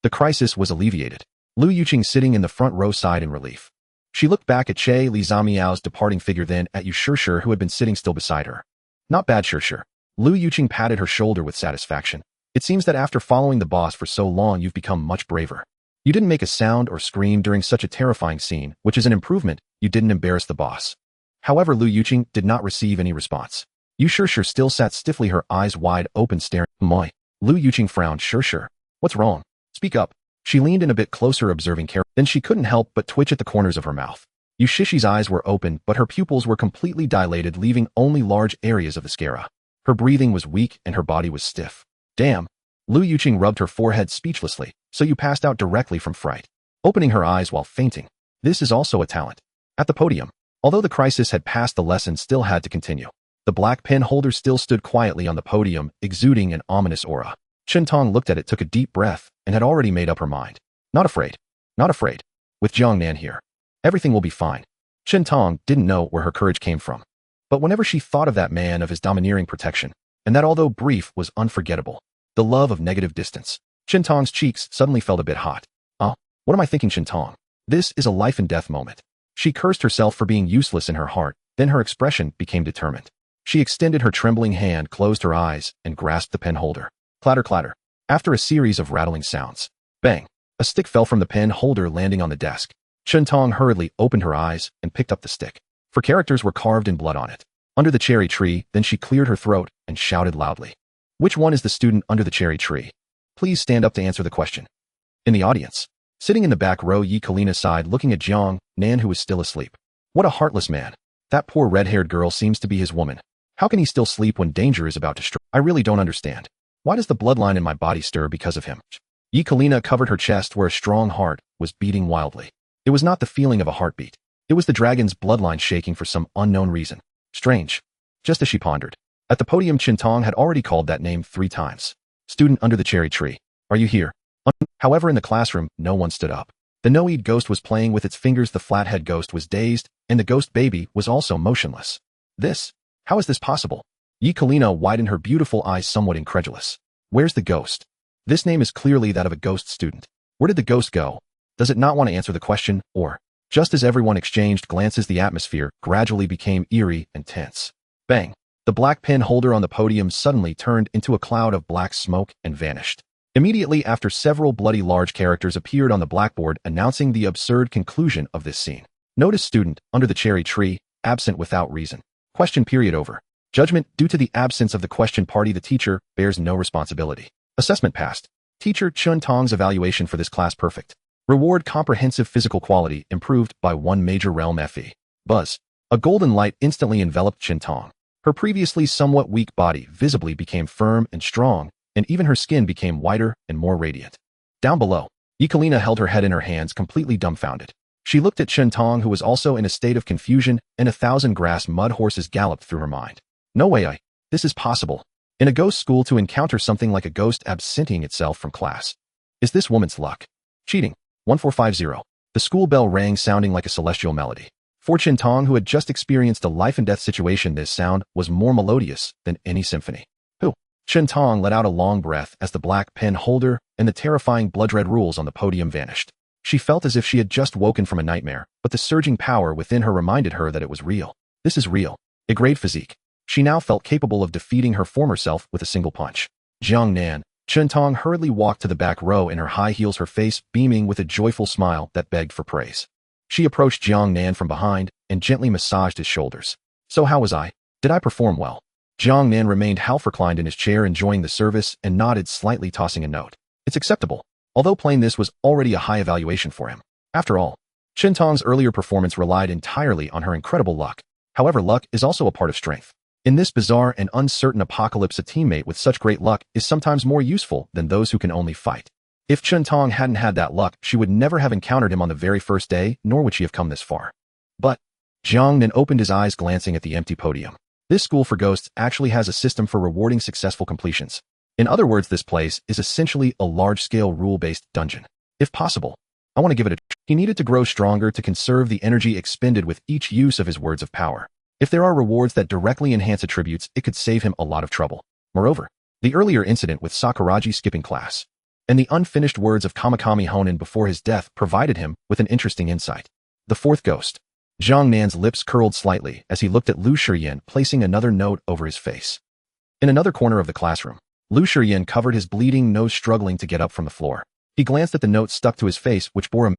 The crisis was alleviated. Lu Yuqing sitting in the front row sighed in relief. She looked back at Che Li Zhoumiao's departing figure, then at Yu Shishir, who had been sitting still beside her. Not bad, Shishir. Lu Yuqing patted her shoulder with satisfaction. It seems that after following the boss for so long, you've become much braver. You didn't make a sound or scream during such a terrifying scene, which is an improvement. You didn't embarrass the boss. However, Lu Yuqing did not receive any response. Yu Shishir still sat stiffly, her eyes wide open, staring. Moi. Lu Yuqing frowned. Shishir, what's wrong? Speak up. She leaned in a bit closer, observing carefully. Then she couldn't help but twitch at the corners of her mouth. Yu Shishi's eyes were open, but her pupils were completely dilated, leaving only large areas of the sclera. Her breathing was weak and her body was stiff. Damn. Lu Yuqing rubbed her forehead speechlessly. So you passed out directly from fright. Opening her eyes while fainting. This is also a talent. At the podium, although the crisis had passed, the lesson still had to continue. The black pen holder still stood quietly on the podium, exuding an ominous aura. Chen Tong looked at it, took a deep breath, and had already made up her mind. Not afraid. Not afraid. With Jiang Nan here, everything will be fine. Chen Tong didn't know where her courage came from. But whenever she thought of that man, of his domineering protection, and that although brief was unforgettable, the love of negative distance, Chen Tong's cheeks suddenly felt a bit hot. What am I thinking, Chen Tong? This is a life and death moment. She cursed herself for being useless in her heart, then her expression became determined. She extended her trembling hand, closed her eyes, and grasped the pen holder. Clatter, clatter. After a series of rattling sounds, bang, a stick fell from the pen holder, landing on the desk. Chen Tong hurriedly opened her eyes and picked up the stick. For characters were carved in blood on it. Under the cherry tree, then she cleared her throat and shouted loudly. Which one is the student under the cherry tree? Please stand up to answer the question. In the audience, sitting in the back row, Yi Kalina sighed, looking at Jiang Nan, who was still asleep. What a heartless man. That poor red-haired girl seems to be his woman. How can he still sleep when danger is about to strike? I really don't understand. Why does the bloodline in my body stir because of him? Yi Kalina covered her chest, where a strong heart was beating wildly. It was not the feeling of a heartbeat. It was the dragon's bloodline shaking for some unknown reason. Strange. Just as she pondered, at the podium, Chen Tong had already called that name 3 times. Student under the cherry tree. Are you here? However, in the classroom, no one stood up. The no-eat ghost was playing with its fingers, the flathead ghost was dazed, and the ghost baby was also motionless. How is this possible? Yi Kalina widened her beautiful eyes, somewhat incredulous. Where's the ghost? This name is clearly that of a ghost student. Where did the ghost go? Does it not want to answer the question, or? Just as everyone exchanged glances, the atmosphere gradually became eerie and tense. Bang! The black pen holder on the podium suddenly turned into a cloud of black smoke and vanished. Immediately after, several bloody large characters appeared on the blackboard, announcing the absurd conclusion of this scene. Notice student under the cherry tree, absent without reason. Question period over. Judgment: due to the absence of the question party, the teacher bears no responsibility. Assessment passed. Teacher Chun Tong's evaluation for this class perfect. Reward: comprehensive physical quality improved by 1 major realm FE. Buzz. A golden light instantly enveloped Chun Tong. Her previously somewhat weak body visibly became firm and strong, and even her skin became whiter and more radiant. Down below, Ekalina held her head in her hands, completely dumbfounded. She looked at Chun Tong, who was also in a state of confusion, and 1,000 grass mud horses galloped through her mind. No way this is possible. In a ghost school to encounter something like a ghost absenting itself from class. Is this woman's luck? Cheating. 1450. The school bell rang, sounding like a celestial melody. For Chun Tong, who had just experienced a life-and-death situation, this sound was more melodious than any symphony. Chun Tong let out a long breath as the black pen holder and the terrifying blood-red rules on the podium vanished. She felt as if she had just woken from a nightmare, but the surging power within her reminded her that it was real. This is real. A great physique. She now felt capable of defeating her former self with a single punch. Jiang Nan. Chun Tong hurriedly walked to the back row in her high heels, her face beaming with a joyful smile that begged for praise. She approached Jiang Nan from behind and gently massaged his shoulders. So how was I? Did I perform well? Jiang Nan remained half reclined in his chair, enjoying the service, and nodded slightly, tossing a note. It's acceptable. Although plain, this was already a high evaluation for him. After all, Chun Tong's earlier performance relied entirely on her incredible luck. However, luck is also a part of strength. In this bizarre and uncertain apocalypse, a teammate with such great luck is sometimes more useful than those who can only fight. If Chun Tong hadn't had that luck, she would never have encountered him on the very first day, nor would she have come this far. But Jiang Nan opened his eyes, glancing at the empty podium. This school for ghosts actually has a system for rewarding successful completions. In other words, this place is essentially a large-scale rule-based dungeon. If possible, I want to give it a try. He needed to grow stronger to conserve the energy expended with each use of his words of power. If there are rewards that directly enhance attributes, it could save him a lot of trouble. Moreover, the earlier incident with Sakuragi skipping class and the unfinished words of Kamakami Honen before his death provided him with an interesting insight. The fourth ghost. Jiang Nan's lips curled slightly as he looked at Lu Shiyan, placing another note over his face. In another corner of the classroom, Lu Shiyan covered his bleeding nose, struggling to get up from the floor. He glanced at the note stuck to his face, which bore him.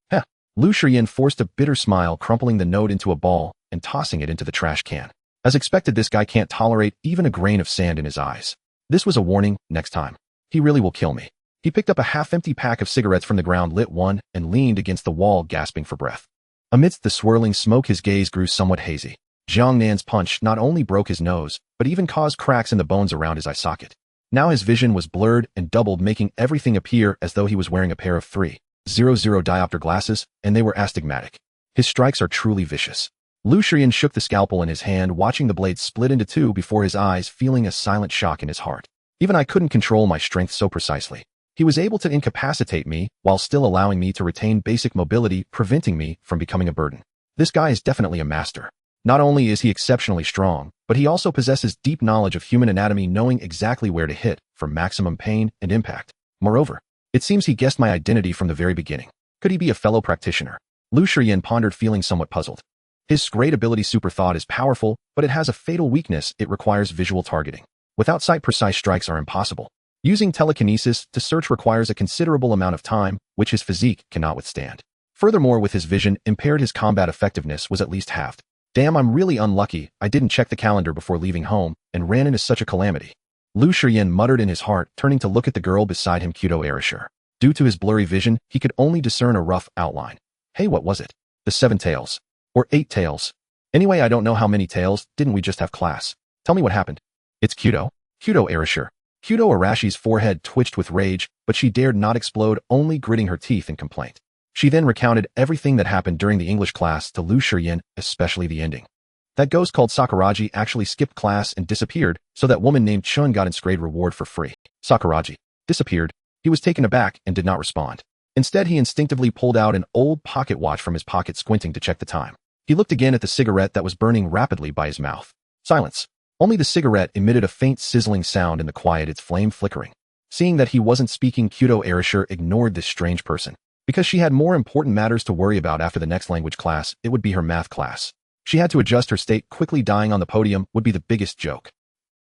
Lu Shiyan forced a bitter smile, crumpling the note into a ball and tossing it into the trash can. As expected, this guy can't tolerate even a grain of sand in his eyes. This was a warning. Next time, he really will kill me. He picked up a half-empty pack of cigarettes from the ground, lit one, and leaned against the wall, gasping for breath. Amidst the swirling smoke, his gaze grew somewhat hazy. Jiang Nan's punch not only broke his nose, but even caused cracks in the bones around his eye socket. Now his vision was blurred and doubled, making everything appear as though he was wearing a pair of 300 diopter glasses, and they were astigmatic. His strikes are truly vicious. Lu Shiyan shook the scalpel in his hand, watching the blade split into two before his eyes, feeling a silent shock in his heart. Even I couldn't control my strength so precisely. He was able to incapacitate me while still allowing me to retain basic mobility, preventing me from becoming a burden. This guy is definitely a master. Not only is he exceptionally strong, but he also possesses deep knowledge of human anatomy, knowing exactly where to hit for maximum pain and impact. Moreover, it seems he guessed my identity from the very beginning. Could he be a fellow practitioner? Lu Shiyan pondered, feeling somewhat puzzled. His great ability Super Thought is powerful, but it has a fatal weakness. It requires visual targeting. Without sight, precise strikes are impossible. Using telekinesis to search requires a considerable amount of time, which his physique cannot withstand. Furthermore, with his vision impaired, his combat effectiveness was at least halved. Damn, I'm really unlucky. I didn't check the calendar before leaving home and ran into such a calamity. Lu Shiyan muttered in his heart, turning to look at the girl beside him, Kudo Erasure. Due to his blurry vision, he could only discern a rough outline. Hey, what was it? The 7 tails. Or 8 tails. Anyway, I don't know how many tails. Didn't we just have class? Tell me what happened. It's Kudo. Kudo Erasure. Kudo Arashi's forehead twitched with rage, but she dared not explode, only gritting her teeth in complaint. She then recounted everything that happened during the English class to Lu Shiyan, especially the ending. That ghost called Sakuragi actually skipped class and disappeared, so that woman named Chun got its grade reward for free. Sakuragi disappeared. He was taken aback and did not respond. Instead, he instinctively pulled out an old pocket watch from his pocket, squinting to check the time. He looked again at the cigarette that was burning rapidly by his mouth. Silence. Only the cigarette emitted a faint sizzling sound in the quiet, its flame flickering. Seeing that he wasn't speaking, Kudo Erasure ignored this strange person. Because she had more important matters to worry about after the next language class, it would be her math class. She had to adjust her state. Quickly dying on the podium would be the biggest joke.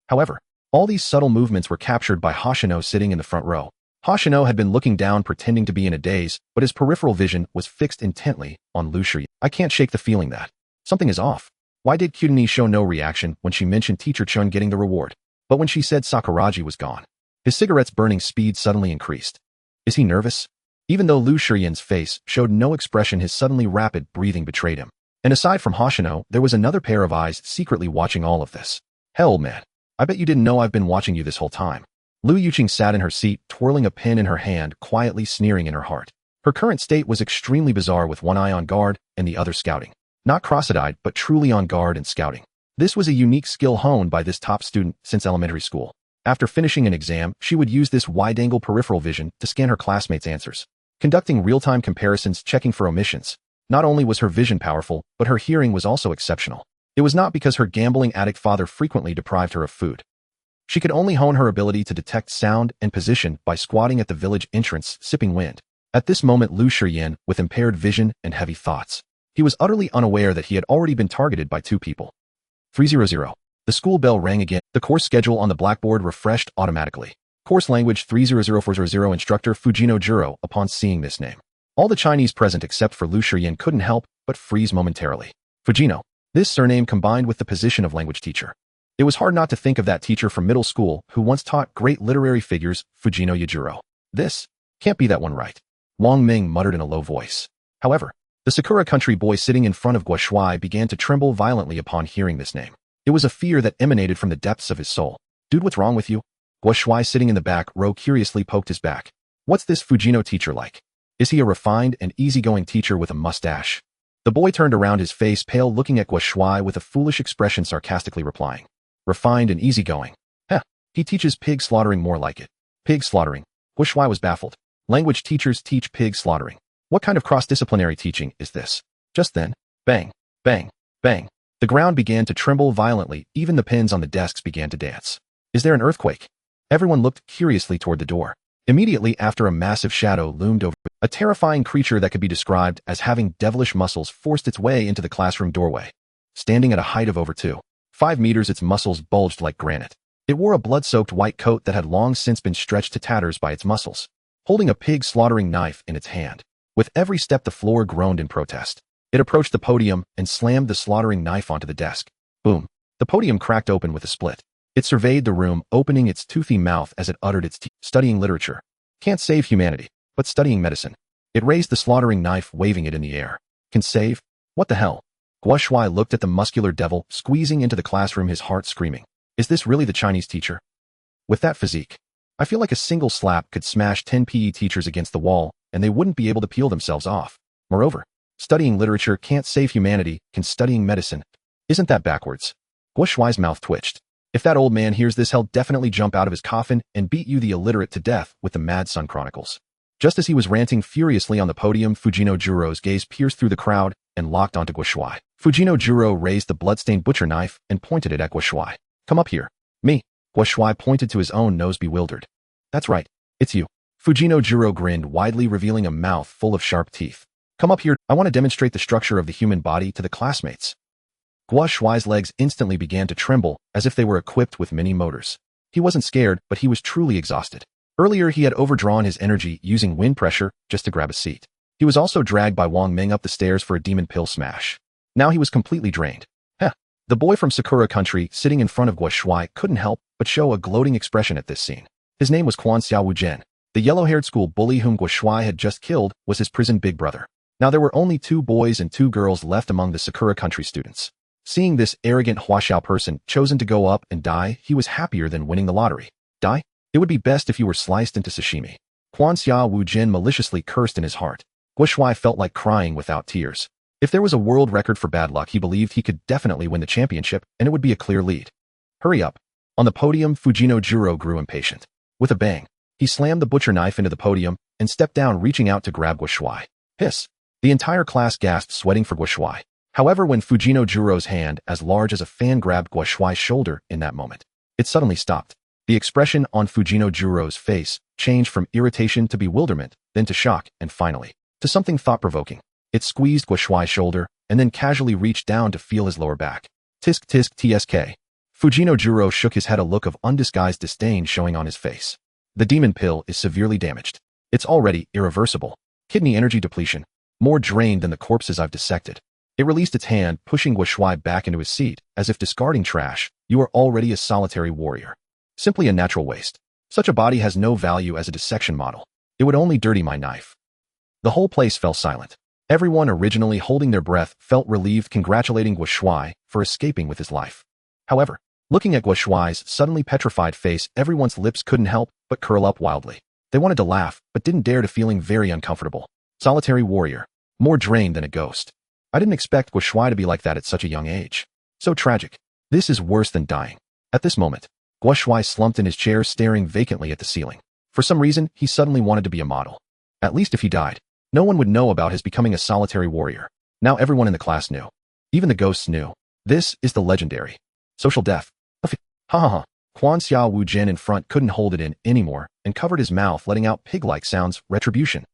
However, all these subtle movements were captured by Hoshino sitting in the front row. Hoshino had been looking down, pretending to be in a daze, but his peripheral vision was fixed intently on Lu Shiyan. I can't shake the feeling that something is off. Why did Kyudani show no reaction when she mentioned Teacher Chun getting the reward? But when she said Sakuraji was gone, his cigarette's burning speed suddenly increased. Is he nervous? Even though Lu Shiyan's face showed no expression, his suddenly rapid breathing betrayed him. And aside from Hoshino, there was another pair of eyes secretly watching all of this. Hell, old man. I bet you didn't know I've been watching you this whole time. Lu Yuqing sat in her seat, twirling a pen in her hand, quietly sneering in her heart. Her current state was extremely bizarre, with one eye on guard and the other scouting. Not cross-eyed, but truly on guard and scouting. This was a unique skill honed by this top student since elementary school. After finishing an exam, she would use this wide-angle peripheral vision to scan her classmates' answers, conducting real-time comparisons, checking for omissions. Not only was her vision powerful, but her hearing was also exceptional. It was not because her gambling addict father frequently deprived her of food. She could only hone her ability to detect sound and position by squatting at the village entrance, sipping wind. At this moment, Lu Shiyan, with impaired vision and heavy thoughts. He was utterly unaware that he had already been targeted by two people. 300. The school bell rang again. The course schedule on the blackboard refreshed automatically. Course language 300400 instructor Fujino Juro. Upon seeing this name, all the Chinese present except for Lu Shiyan couldn't help but freeze momentarily. Fujino. This surname combined with the position of language teacher. It was hard not to think of that teacher from middle school who once taught great literary figures, Fujino Yajuro. This can't be that one, right? Wang Ming muttered in a low voice. However, the Sakura country boy sitting in front of Guo Shuai began to tremble violently upon hearing this name. It was a fear that emanated from the depths of his soul. Dude, what's wrong with you? Guo Shuai, sitting in the back row, curiously poked his back. What's this Fujino teacher like? Is he a refined and easygoing teacher with a mustache? The boy turned around, his face pale, looking at Guo Shuai with a foolish expression, sarcastically replying. Refined and easygoing. Heh, he teaches pig slaughtering, more like it. Pig slaughtering. Guo Shuai was baffled. Language teachers teach pig slaughtering. What kind of cross-disciplinary teaching is this? Just then, bang, bang, bang. The ground began to tremble violently, even the pins on the desks began to dance. Is there an earthquake? Everyone looked curiously toward the door. Immediately after, a massive shadow loomed over. A terrifying creature that could be described as having devilish muscles forced its way into the classroom doorway. Standing at a height of over 2.5 meters, its muscles bulged like granite. It wore a blood-soaked white coat that had long since been stretched to tatters by its muscles, holding a pig slaughtering knife in its hand. With every step, the floor groaned in protest. It approached the podium and slammed the slaughtering knife onto the desk. Boom. The podium cracked open with a split. It surveyed the room, opening its toothy mouth as it uttered its studying literature. Can't save humanity, but studying medicine. It raised the slaughtering knife, waving it in the air. Can save? What the hell? Guo Shuai looked at the muscular devil squeezing into the classroom, his heart screaming. Is this really the Chinese teacher? With that physique, I feel like a single slap could smash 10 PE teachers against the wall, and they wouldn't be able to peel themselves off. Moreover, studying literature can't save humanity, can studying medicine? Isn't that backwards? Guo Shuai's mouth twitched. If that old man hears this, he'll definitely jump out of his coffin and beat you, the illiterate, to death with the Mad Sun Chronicles. Just as he was ranting furiously on the podium, Fujino Juro's gaze pierced through the crowd and locked onto Guo Shuai. Fujino Juro raised the bloodstained butcher knife and pointed it at Guo Shuai. Come up here. Me. Guo Shuai pointed to his own nose, bewildered. That's right. It's you. Fujino Juro grinned widely, revealing a mouth full of sharp teeth. Come up here. I want to demonstrate the structure of the human body to the classmates. Guo Shuai's legs instantly began to tremble, as if they were equipped with mini motors. He wasn't scared, but he was truly exhausted. Earlier, he had overdrawn his energy using wind pressure just to grab a seat. He was also dragged by Wang Ming up the stairs for a demon pill smash. Now he was completely drained. Heh. The boy from Sakura country sitting in front of Guo Shuai couldn't help but show a gloating expression at this scene. His name was Quan Xiao Wujian. The yellow-haired school bully whom Guo Shuai had just killed was his prison big brother. Now there were only 2 boys and 2 girls left among the Sakura country students. Seeing this arrogant Huaxiao person chosen to go up and die, he was happier than winning the lottery. Die? It would be best if you were sliced into sashimi. Quan Xiao Wujin maliciously cursed in his heart. Guo Shuai felt like crying without tears. If there was a world record for bad luck, he believed he could definitely win the championship, and it would be a clear lead. Hurry up. On the podium, Fujino Juro grew impatient. With a bang, he slammed the butcher knife into the podium and stepped down, reaching out to grab Guo Shuai. Hiss. The entire class gasped, sweating for Guo Shuai. However, when Fujino Juro's hand, as large as a fan, grabbed Guo Shuai's shoulder in that moment, it suddenly stopped. The expression on Fujino Juro's face changed from irritation to bewilderment, then to shock, and finally, to something thought-provoking. It squeezed Guo Shuai's shoulder, and then casually reached down to feel his lower back. Tisk tisk tsk. Fujino Juro shook his head, a look of undisguised disdain showing on his face. The demon pill is severely damaged. It's already irreversible. Kidney energy depletion. More drained than the corpses I've dissected. It released its hand, pushing Guo Shuai back into his seat, as if discarding trash. You are already a solitary warrior. Simply a natural waste. Such a body has no value as a dissection model. It would only dirty my knife. The whole place fell silent. Everyone originally holding their breath felt relieved, congratulating Guo Shuai for escaping with his life. However, looking at Guo Shuai's suddenly petrified face, everyone's lips couldn't help but curl up wildly. They wanted to laugh, but didn't dare to, feeling very uncomfortable. Solitary warrior. More drained than a ghost. I didn't expect Guo Shuai to be like that at such a young age. So tragic. This is worse than dying. At this moment, Guo Shuai slumped in his chair, staring vacantly at the ceiling. For some reason, he suddenly wanted to be a model. At least if he died, no one would know about his becoming a solitary warrior. Now everyone in the class knew. Even the ghosts knew. This is the legendary social death. Ha ha ha. Quan Xiao Wu Jin in front couldn't hold it in anymore and covered his mouth, letting out pig-like sounds. Retribution.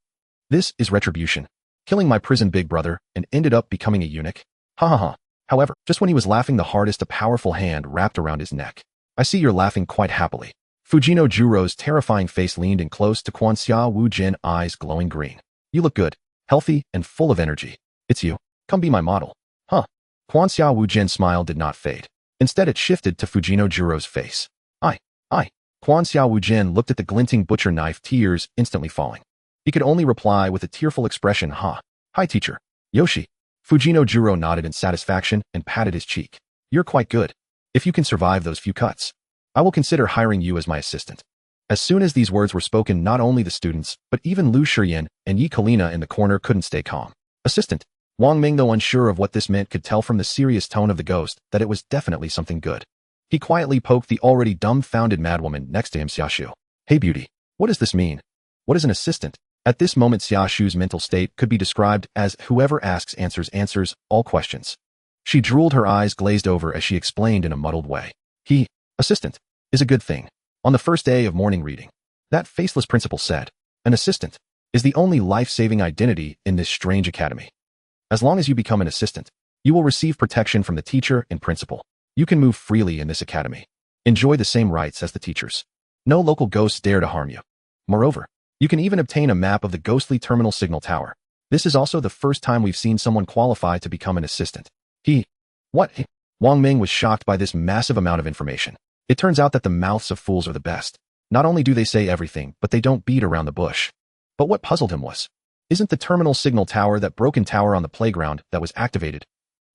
This is retribution. Killing my prison big brother and ended up becoming a eunuch. Ha ha ha. However, just when he was laughing the hardest, a powerful hand wrapped around his neck. I see you're laughing quite happily. Fujino Juro's terrifying face leaned in close to Quan Xiao Wu Jin, eyes glowing green. You look good, healthy, and full of energy. It's you. Come be my model. Huh. Quan Xiao Wu Jin's smile did not fade. Instead, it shifted to Fujino Juro's face. I. Quan Xiao Wu Jin looked at the glinting butcher knife, tears instantly falling. He could only reply with a tearful expression, ha. Hi, teacher. Yoshi. Fujino Juro nodded in satisfaction and patted his cheek. You're quite good. If you can survive those few cuts, I will consider hiring you as my assistant. As soon as these words were spoken, not only the students, but even Lu Shiyan and Yi Kalina in the corner couldn't stay calm. Assistant. Wang Ming, though unsure of what this meant, could tell from the serious tone of the ghost that it was definitely something good. He quietly poked the already dumbfounded madwoman next to him, Xiaoshu. Hey beauty, what does this mean? What is an assistant? At this moment, Xiaoshu's mental state could be described as whoever asks answers all questions. She drooled, her eyes glazed over as she explained in a muddled way. Assistant, is a good thing. On the first day of morning reading, that faceless principal said, an assistant is the only life-saving identity in this strange academy. As long as you become an assistant, you will receive protection from the teacher and principal. You can move freely in this academy. Enjoy the same rights as the teachers. No local ghosts dare to harm you. Moreover, you can even obtain a map of the ghostly terminal signal tower. This is also the first time we've seen someone qualify to become an assistant. What? Wang Ming was shocked by this massive amount of information. It turns out that the mouths of fools are the best. Not only do they say everything, but they don't beat around the bush. But what puzzled him was, isn't the terminal signal tower that broken tower on the playground that was activated?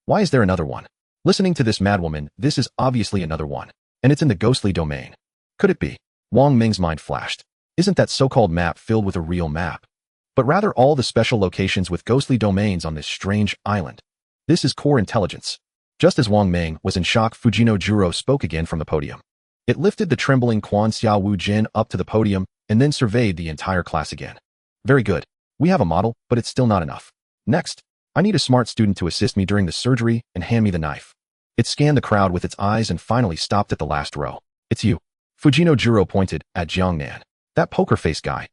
Why is there another one? Listening to this madwoman, this is obviously another one, and it's in the ghostly domain. Could it be? Wang Ming's mind flashed. Isn't that so-called map filled with a real map? But rather all the special locations with ghostly domains on this strange island. This is core intelligence. Just as Wang Ming was in shock, Fujino Juro spoke again from the podium. It lifted the trembling Quan Xiao Wu Jin up to the podium and then surveyed the entire class again. Very good. We have a model, but it's still not enough. Next, I need a smart student to assist me during the surgery and hand me the knife. It scanned the crowd with its eyes and finally stopped at the last row. It's you. Fujino Juro pointed at Jiang Nan. That poker-faced guy.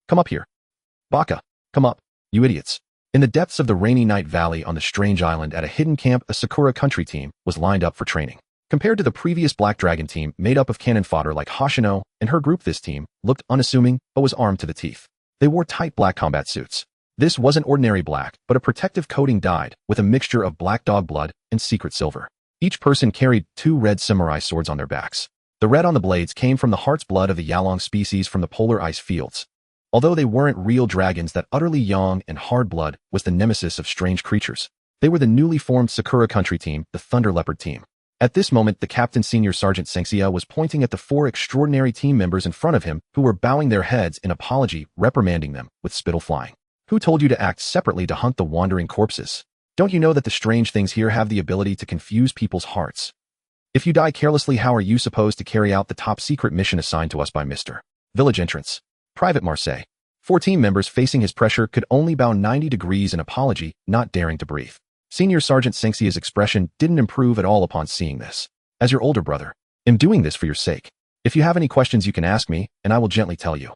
Come up here. Baka, come up, you idiots. In the depths of the rainy night valley on the strange island at a hidden camp, a Sakura country team was lined up for training. Compared to the previous Black Dragon team made up of cannon fodder like Hoshino and her group, this team looked unassuming but was armed to the teeth. They wore tight black combat suits. This wasn't ordinary black, but a protective coating dyed with a mixture of black dog blood and secret silver. Each person carried 2 red samurai swords on their backs. The red on the blades came from the heart's blood of the Yalong species from the polar ice fields. Although they weren't real dragons, that utterly young and hard blood was the nemesis of strange creatures. They were the newly formed Sakura country team, the Thunder Leopard team. At this moment, the captain, Senior Sergeant Sengxia, was pointing at the 4 extraordinary team members in front of him who were bowing their heads in apology, reprimanding them with spittle flying. Who told you to act separately to hunt the wandering corpses? Don't you know that the strange things here have the ability to confuse people's hearts? If you die carelessly, how are you supposed to carry out the top secret mission assigned to us by Mr. Village Entrance? Private Marseille. 4 team members facing his pressure could only bow 90 degrees in apology, not daring to breathe. Senior Sergeant Sengxia's expression didn't improve at all upon seeing this. As your older brother, I'm doing this for your sake. If you have any questions, you can ask me, and I will gently tell you.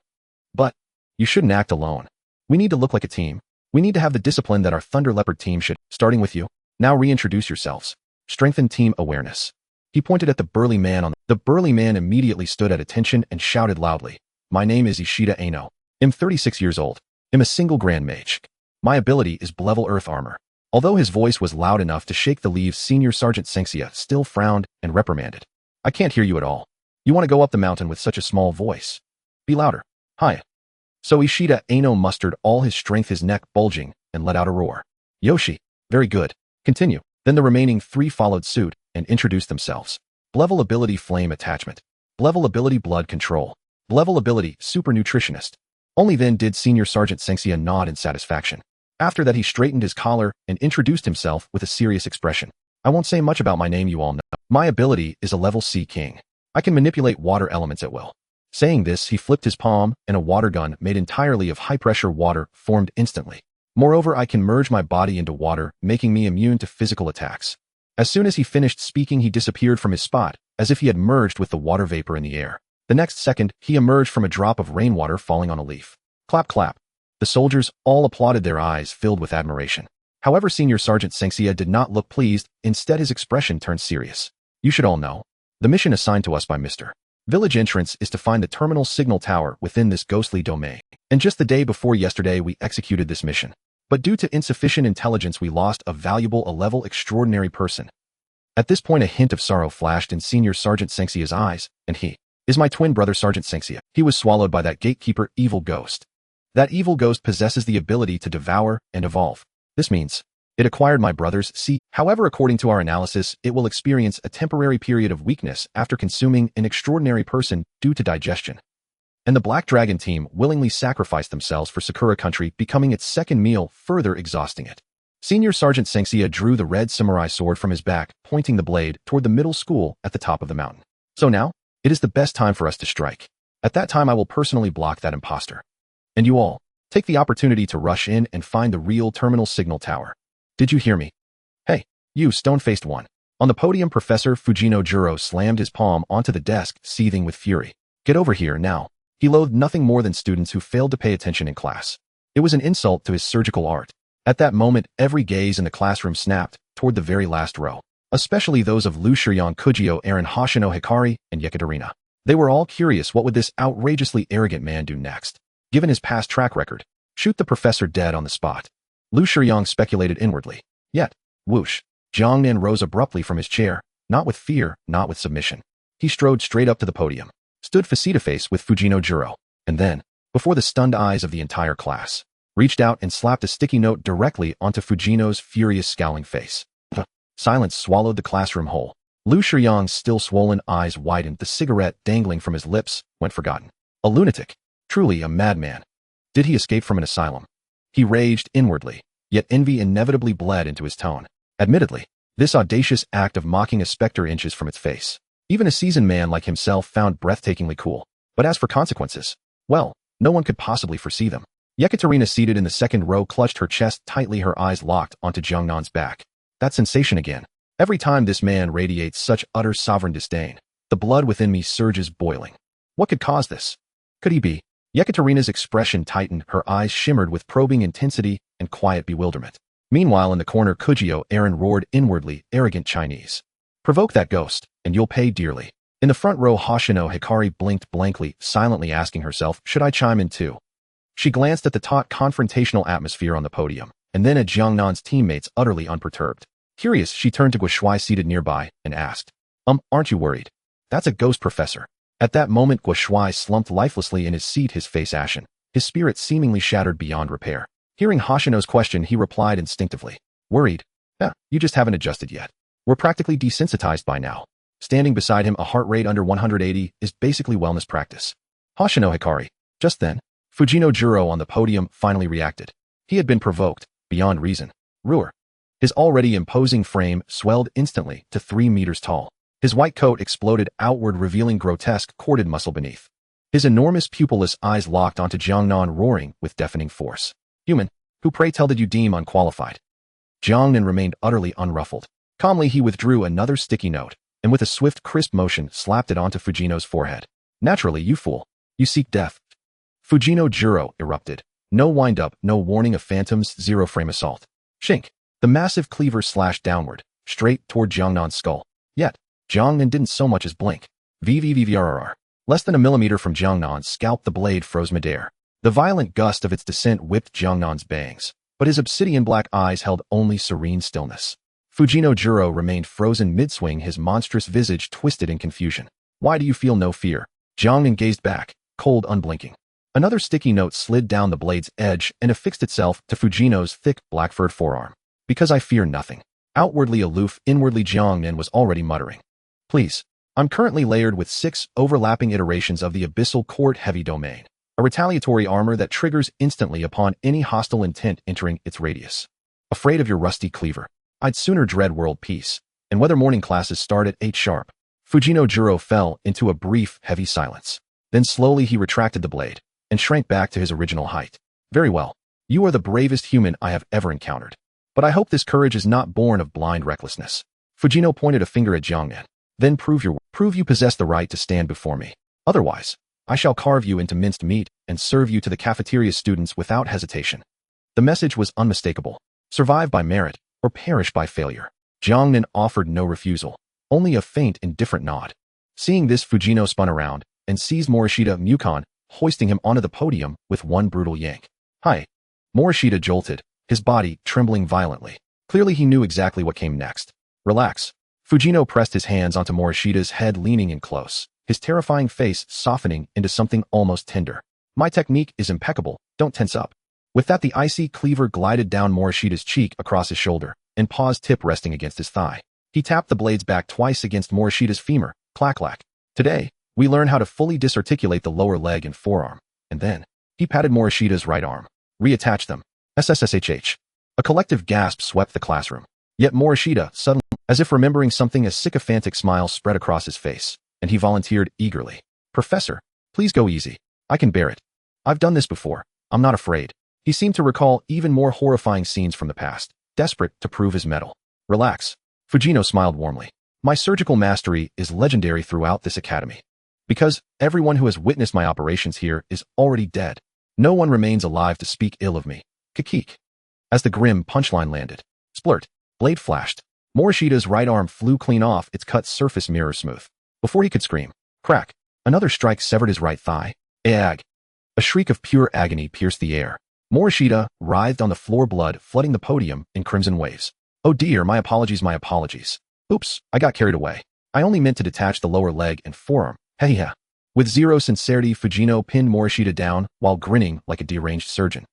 But you shouldn't act alone. We need to look like a team. We need to have the discipline that our Thunder Leopard team should, starting with you. Now reintroduce yourselves. Strengthen team awareness. He pointed at the burly man The burly man immediately stood at attention and shouted loudly. My name is Ishida Ano. I'm 36 years old. I'm a single grand mage. My ability is level earth armor. Although his voice was loud enough to shake the leaves, Senior Sergeant Sengxia still frowned and reprimanded. I can't hear you at all. You want to go up the mountain with such a small voice? Be louder. Hi. So Ishida Ano mustered all his strength, his neck bulging, and let out a roar. Yoshi. Very good. Continue. Then the remaining 3 followed suit and introduced themselves. Level ability Flame Attachment. Level ability Blood Control. Level ability Super Nutritionist. Only then did Senior Sergeant Sengxia nod in satisfaction. After that he straightened his collar and introduced himself with a serious expression. I won't say much about my name, you all know. My ability is a level C king. I can manipulate water elements at will. Saying this, he flipped his palm, and a water gun made entirely of high-pressure water formed instantly. Moreover, I can merge my body into water, making me immune to physical attacks. As soon as he finished speaking, he disappeared from his spot, as if he had merged with the water vapor in the air. The next second, he emerged from a drop of rainwater falling on a leaf. Clap, clap. The soldiers all applauded, their eyes filled with admiration. However, Senior Sergeant Sengxia did not look pleased. Instead, his expression turned serious. You should all know. The mission assigned to us by Mr. Village Entrance is to find the terminal signal tower within this ghostly domain. And just the day before yesterday, we executed this mission. But due to insufficient intelligence, we lost a valuable, level extraordinary person. At this point, a hint of sorrow flashed in Senior Sergeant Sengxia's eyes, and he is my twin brother, Sergeant Sengxia. He was swallowed by that gatekeeper evil ghost. That evil ghost possesses the ability to devour and evolve. This means it acquired my brother's C. However, according to our analysis, it will experience a temporary period of weakness after consuming an extraordinary person due to digestion. And the Black Dragon team willingly sacrificed themselves for Sakura Country, becoming its second meal, further exhausting it. Senior Sergeant Sengxia drew the red samurai sword from his back, pointing the blade toward the middle school at the top of the mountain. So now, it is the best time for us to strike. At that time, I will personally block that imposter. And you all, take the opportunity to rush in and find the real terminal signal tower. Did you hear me? Hey, you stone-faced one. On the podium, Professor Fujino Juro slammed his palm onto the desk, seething with fury. Get over here now. He loathed nothing more than students who failed to pay attention in class. It was an insult to his surgical art. At that moment, every gaze in the classroom snapped toward the very last row, especially those of Lu Shiyang, Kujio, Aaron, Hoshino, Hikari, and Yekaterina. They were all curious what would this outrageously arrogant man do next. Given his past track record, shoot the professor dead on the spot. Lu Shiyang speculated inwardly. Yet, whoosh, Jiang Nan rose abruptly from his chair, not with fear, not with submission. He strode straight up to the podium, stood face-to-face with Fujino Juro, and then, before the stunned eyes of the entire class, reached out and slapped a sticky note directly onto Fujino's furious, scowling face. Silence swallowed the classroom whole. Lu Shiyang's still swollen eyes widened. The cigarette dangling from his lips went forgotten. A lunatic. Truly a madman. Did he escape from an asylum? He raged inwardly, yet envy inevitably bled into his tone. Admittedly, this audacious act of mocking a specter inches from its face. Even a seasoned man like himself found breathtakingly cool. But as for consequences, well, no one could possibly foresee them. Yekaterina, seated in the second row, clutched her chest tightly, her eyes locked onto Jiang Nan's back. That sensation again. Every time this man radiates such utter sovereign disdain, the blood within me surges boiling. What could cause this? Could he be? Yekaterina's expression tightened, her eyes shimmered with probing intensity and quiet bewilderment. Meanwhile, in the corner, Kujio Aaron roared inwardly, arrogant Chinese. Provoke that ghost, and you'll pay dearly. In the front row, Hoshino Hikari blinked blankly, silently asking herself, should I chime in too? She glanced at the taut, confrontational atmosphere on the podium, and then at Jiang Nan's teammates, utterly unperturbed. Curious, she turned to Guoshui, seated nearby, and asked, aren't you worried? That's a ghost, Professor. At that moment, Guoshui slumped lifelessly in his seat, his face ashen, his spirit seemingly shattered beyond repair. Hearing Hoshino's question, he replied instinctively, worried? You just haven't adjusted yet. We're practically desensitized by now. Standing beside him, a heart rate under 180 is basically wellness practice. Hoshino Hikari. Just then, Fujino Juro on the podium finally reacted. He had been provoked, beyond reason. Ruer. His already imposing frame swelled instantly to 3 meters tall. His white coat exploded outward, revealing grotesque, corded muscle beneath. His enormous pupilless eyes locked onto Jiang Nan, roaring with deafening force. Human, who pray tell did you deem unqualified? Jiang Nan remained utterly unruffled. Calmly, he withdrew another sticky note, and with a swift, crisp motion, slapped it onto Fujino's forehead. Naturally, you fool. You seek death. Fujino Juro erupted. No wind-up, no warning of phantoms, zero frame assault. Shink. The massive cleaver slashed downward, straight toward Jiang Nan's skull. Yet, Jiang Nan didn't so much as blink. VVVVRR. Less than a millimeter from Jiang Nan's scalp, the blade froze midair. The violent gust of its descent whipped Jiang Nan's bangs. but his obsidian-black eyes held only serene stillness. Fujino Juro remained frozen mid-swing, his monstrous visage twisted in confusion. Why do you feel no fear? Jiang Nan gazed back, cold, unblinking. Another sticky note slid down the blade's edge and affixed itself to Fujino's thick, black-furred forearm. Because I fear nothing. Outwardly aloof, inwardly Jiang Nan was already muttering. Please. I'm currently layered with 6 overlapping iterations of the Abyssal Court Heavy Domain, a retaliatory armor that triggers instantly upon any hostile intent entering its radius. Afraid of your rusty cleaver? I'd sooner dread world peace, and whether morning classes start at 8 sharp. Fujino Juro fell into a brief, heavy silence. Then slowly he retracted the blade, and shrank back to his original height. Very well. You are the bravest human I have ever encountered. But I hope this courage is not born of blind recklessness. Fujino pointed a finger at Jiang Nan. Then prove you possess the right to stand before me. Otherwise, I shall carve you into minced meat and serve you to the cafeteria students without hesitation. The message was unmistakable. Survive by merit, or perish by failure. Jiang Nan offered no refusal, only a faint, indifferent nod. Seeing this, Fujino spun around and seized Morishita Mukon, hoisting him onto the podium with one brutal yank. Hi. Morishita jolted, his body trembling violently. Clearly he knew exactly what came next. Relax. Fujino pressed his hands onto Morishita's head, leaning in close, his terrifying face softening into something almost tender. My technique is impeccable, don't tense up. With that, the icy cleaver glided down Morishita's cheek across his shoulder, and paw's tip resting against his thigh. He tapped the blades back twice against Morishita's femur, clack-clack. Today, we learn how to fully disarticulate the lower leg and forearm, and then, he patted Morishita's right arm. Reattach them. SSSHH. A collective gasp swept the classroom. Yet Morishita, suddenly, as if remembering something, a sycophantic smile spread across his face, and he volunteered eagerly. Professor, please go easy. I can bear it. I've done this before. I'm not afraid. He seemed to recall even more horrifying scenes from the past, desperate to prove his mettle. Relax. Fujino smiled warmly. My surgical mastery is legendary throughout this academy. Because everyone who has witnessed my operations here is already dead. No one remains alive to speak ill of me. Kikik. As the grim punchline landed, splurt, blade flashed. Morishita's right arm flew clean off its cut surface, mirror smooth. Before he could scream, crack, another strike severed his right thigh. Ag. A shriek of pure agony pierced the air. Morishita writhed on the floor, blood flooding the podium in crimson waves. Oh dear, my apologies, my apologies. Oops, I got carried away. I only meant to detach the lower leg and forearm. Hey. With zero sincerity, Fujino pinned Morishita down while grinning like a deranged surgeon.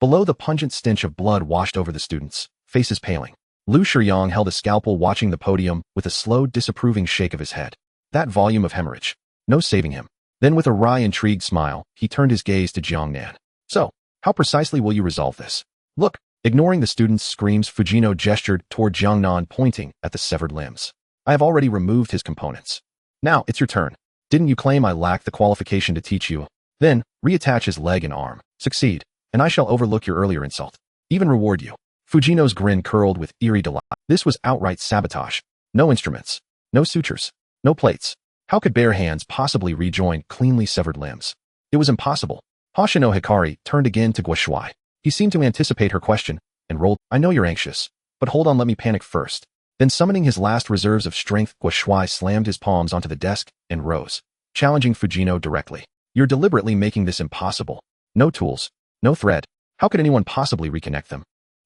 Below, the pungent stench of blood washed over the students, faces paling. Lu Shiyang held a scalpel, watching the podium with a slow, disapproving shake of his head. That volume of hemorrhage. No saving him. Then with a wry, intrigued smile, he turned his gaze to Jiang Nan. So, how precisely will you resolve this? Look. Ignoring the students' screams, Fujino gestured toward Jiang Nan, pointing at the severed limbs. I have already removed his components. Now, it's your turn. Didn't you claim I lack the qualification to teach you? Then, reattach his leg and arm. Succeed, and I shall overlook your earlier insult. Even reward you. Fujino's grin curled with eerie delight. This was outright sabotage. No instruments. No sutures. No plates. How could bare hands possibly rejoin cleanly severed limbs? It was impossible. Hoshino Hikari turned again to Guoshuai. He seemed to anticipate her question, and rolled, I know you're anxious, but hold on, let me panic first. Then summoning his last reserves of strength, Guoshuai slammed his palms onto the desk and rose, challenging Fujino directly. You're deliberately making this impossible. No tools. No thread. How could anyone possibly reconnect them?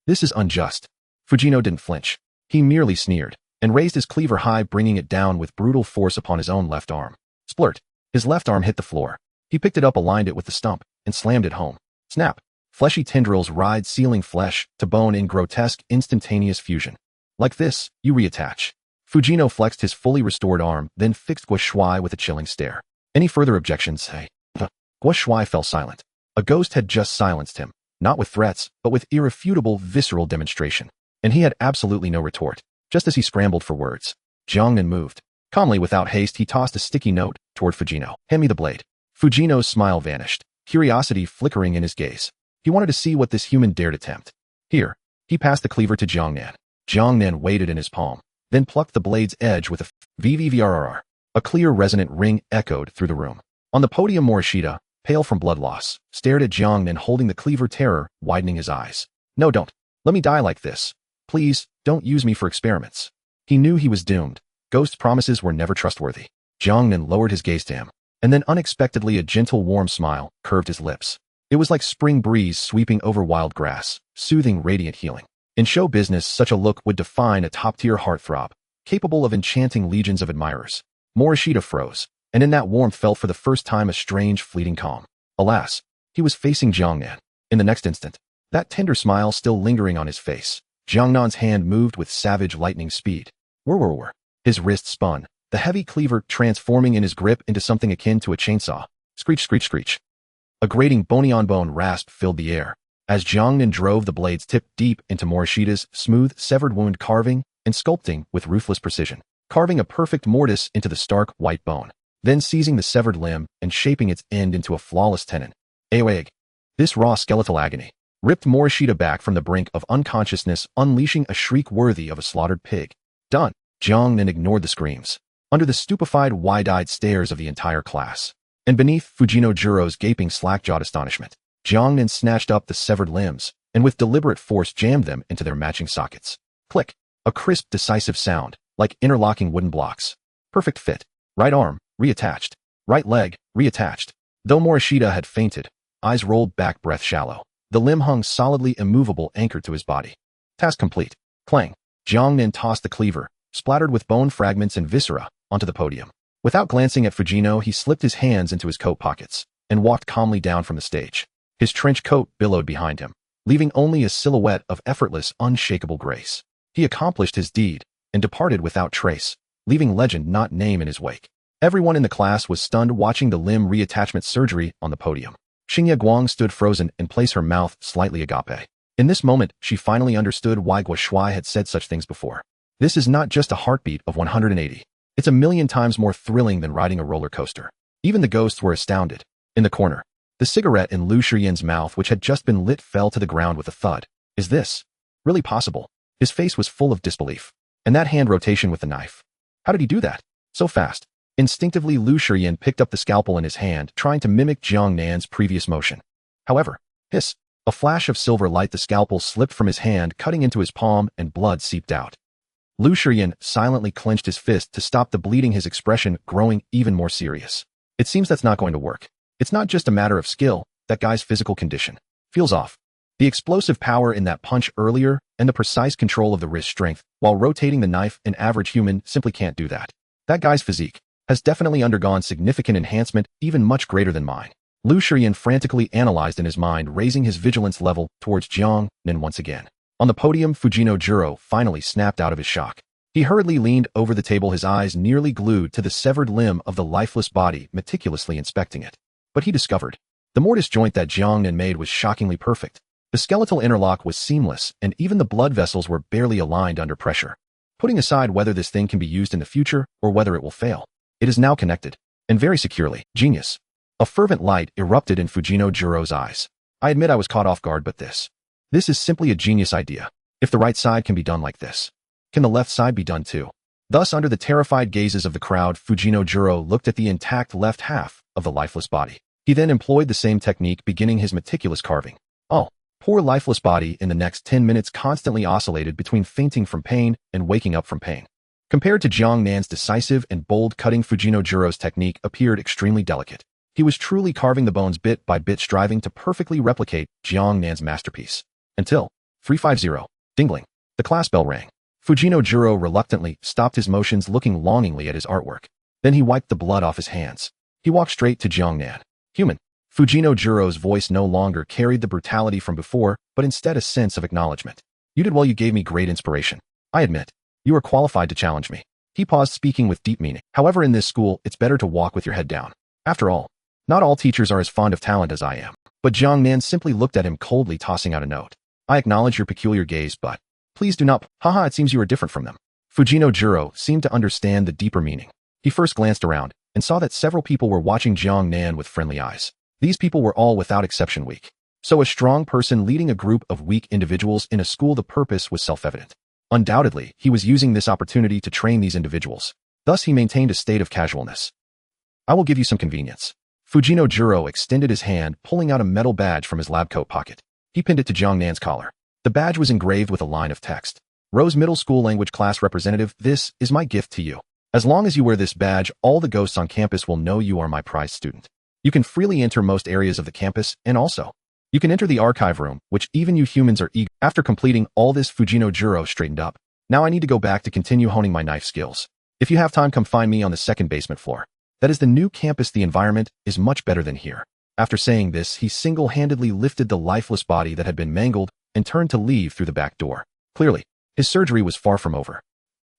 This is unjust. Fujino didn't flinch. He merely sneered, and raised his cleaver high, bringing it down with brutal force upon his own left arm. Splurt. His left arm hit the floor. He picked it up, aligned it with the stump, and slammed it home. Snap. Fleshy tendrils writhed, sealing flesh to bone in grotesque, instantaneous fusion. Like this, you reattach. Fujino flexed his fully restored arm, then fixed Guoshuai with a chilling stare. Any further objections? Hey. Guoshuai fell silent. A ghost had just silenced him, not with threats, but with irrefutable, visceral demonstration. And he had absolutely no retort. Just as he scrambled for words, Jiang Nan moved. Calmly, without haste, he tossed a sticky note toward Fujino. Hand me the blade. Fujino's smile vanished, curiosity flickering in his gaze. He wanted to see what this human dared attempt. Here, he passed the cleaver to Jiang Nan. Jiang Nan weighed it in his palm, then plucked the blade's edge with a VVVRRR. A clear, resonant ring echoed through the room. On the podium, Morishita, pale from blood loss, stared at Jiang Nan holding the cleaver, terror widening his eyes. No, don't. Let me die like this. Please, don't use me for experiments. He knew he was doomed. Ghost promises were never trustworthy. Jiang Nan lowered his gaze to him, and then unexpectedly a gentle, warm smile curved his lips. It was like spring breeze sweeping over wild grass, soothing, radiant healing. In show business, such a look would define a top-tier heartthrob, capable of enchanting legions of admirers. Morishita froze, and in that warmth felt for the first time a strange, fleeting calm. Alas, he was facing Jiang Nan. In the next instant, that tender smile still lingering on his face, Jiang Nan's hand moved with savage lightning speed. Whir. His wrist spun, the heavy cleaver transforming in his grip into something akin to a chainsaw. Screech. A grating bony-on-bone rasp filled the air, as Jiang Nan drove the blade's tip deep into Morishita's smooth, severed wound, carving and sculpting with ruthless precision, carving a perfect mortise into the stark, white bone, then seizing the severed limb and shaping its end into a flawless tenon. Aoeg. This raw skeletal agony ripped Morishita back from the brink of unconsciousness, unleashing a shriek worthy of a slaughtered pig. Done. Jiang Nan ignored the screams, under the stupefied, wide-eyed stares of the entire class, and beneath Fujino Juro's gaping, slack-jawed astonishment. Jiang Nan snatched up the severed limbs, and with deliberate force jammed them into their matching sockets. Click. A crisp, decisive sound, like interlocking wooden blocks. Perfect fit. Right arm, reattached. Right leg, reattached. Though Morishita had fainted, eyes rolled back, breath shallow, the limb hung solidly immovable, anchored to his body. Task complete. Clang. Jiang Nan tossed the cleaver, splattered with bone fragments and viscera, onto the podium. Without glancing at Fujino, he slipped his hands into his coat pockets and walked calmly down from the stage. His trench coat billowed behind him, leaving only a silhouette of effortless, unshakable grace. He accomplished his deed and departed without trace, leaving legend not name in his wake. Everyone in the class was stunned watching the limb reattachment surgery on the podium. Xingye Guang stood frozen in place, her mouth slightly agape. In this moment, she finally understood why Guo Shuai had said such things before. This is not just a heartbeat of 180. It's a million times more thrilling than riding a roller coaster. Even the ghosts were astounded. In the corner, the cigarette in Lu Shiyan's mouth, which had just been lit, fell to the ground with a thud. Is this really possible? His face was full of disbelief. And that hand rotation with the knife. How did he do that? So fast. Instinctively, Lu Shiyan picked up the scalpel in his hand, trying to mimic Jiang Nan's previous motion. However, hiss. A flash of silver light, the scalpel slipped from his hand, cutting into his palm, and blood seeped out. Lu Shiyan silently clenched his fist to stop the bleeding, his expression growing even more serious. It seems that's not going to work. It's not just a matter of skill, that guy's physical condition feels off. The explosive power in that punch earlier and the precise control of the wrist strength while rotating the knife, an average human simply can't do that. That guy's physique has definitely undergone significant enhancement, even much greater than mine. Lu Shiyan frantically analyzed in his mind, raising his vigilance level towards Jiang Nan once again. On the podium, Fujino Juro finally snapped out of his shock. He hurriedly leaned over the table, his eyes nearly glued to the severed limb of the lifeless body, meticulously inspecting it. But he discovered the mortise joint that Jiang Nan made was shockingly perfect. The skeletal interlock was seamless, and even the blood vessels were barely aligned under pressure. Putting aside whether this thing can be used in the future or whether it will fail, it is now connected, and very securely. Genius. A fervent light erupted in Fujino Juro's eyes. I admit I was caught off guard, but this is simply a genius idea. If the right side can be done like this, can the left side be done too? Thus, under the terrified gazes of the crowd, Fujino Juro looked at the intact left half of the lifeless body. He then employed the same technique, beginning his meticulous carving. Oh, poor lifeless body in the next 10 minutes constantly oscillated between fainting from pain and waking up from pain. Compared to Jiang Nan's decisive and bold cutting, Fujino Juro's technique appeared extremely delicate. He was truly carving the bones bit by bit, striving to perfectly replicate Jiang Nan's masterpiece. Until 350. Dingling. The class bell rang. Fujino Juro reluctantly stopped his motions, looking longingly at his artwork. Then he wiped the blood off his hands. He walked straight to Jiang Nan. Human. Fujino Juro's voice no longer carried the brutality from before, but instead a sense of acknowledgement. You did well, you gave me great inspiration. I admit, you are qualified to challenge me. He paused, speaking with deep meaning. However, in this school, it's better to walk with your head down. After all, not all teachers are as fond of talent as I am. But Jiang Nan simply looked at him coldly, tossing out a note. I acknowledge your peculiar gaze, but please do not. Haha, it seems you are different from them. Fujino Juro seemed to understand the deeper meaning. He first glanced around and saw that several people were watching Jiang Nan with friendly eyes. These people were all without exception weak. So a strong person leading a group of weak individuals in a school, the purpose was self-evident. Undoubtedly, he was using this opportunity to train these individuals. Thus, he maintained a state of casualness. I will give you some convenience. Fujino Juro extended his hand, pulling out a metal badge from his lab coat pocket. He pinned it to Jiang Nan's collar. The badge was engraved with a line of text. Rose Middle School Language Class Representative, this is my gift to you. As long as you wear this badge, all the ghosts on campus will know you are my prized student. You can freely enter most areas of the campus, and also, You can enter the archive room, which even you humans are eager. After completing all this, Fujino Juro straightened up. Now I need to go back to continue honing my knife skills. If you have time, come find me on the second basement floor. That is the new campus. The environment is much better than here. After saying this, he single-handedly lifted the lifeless body that had been mangled and turned to leave through the back door. Clearly, his surgery was far from over.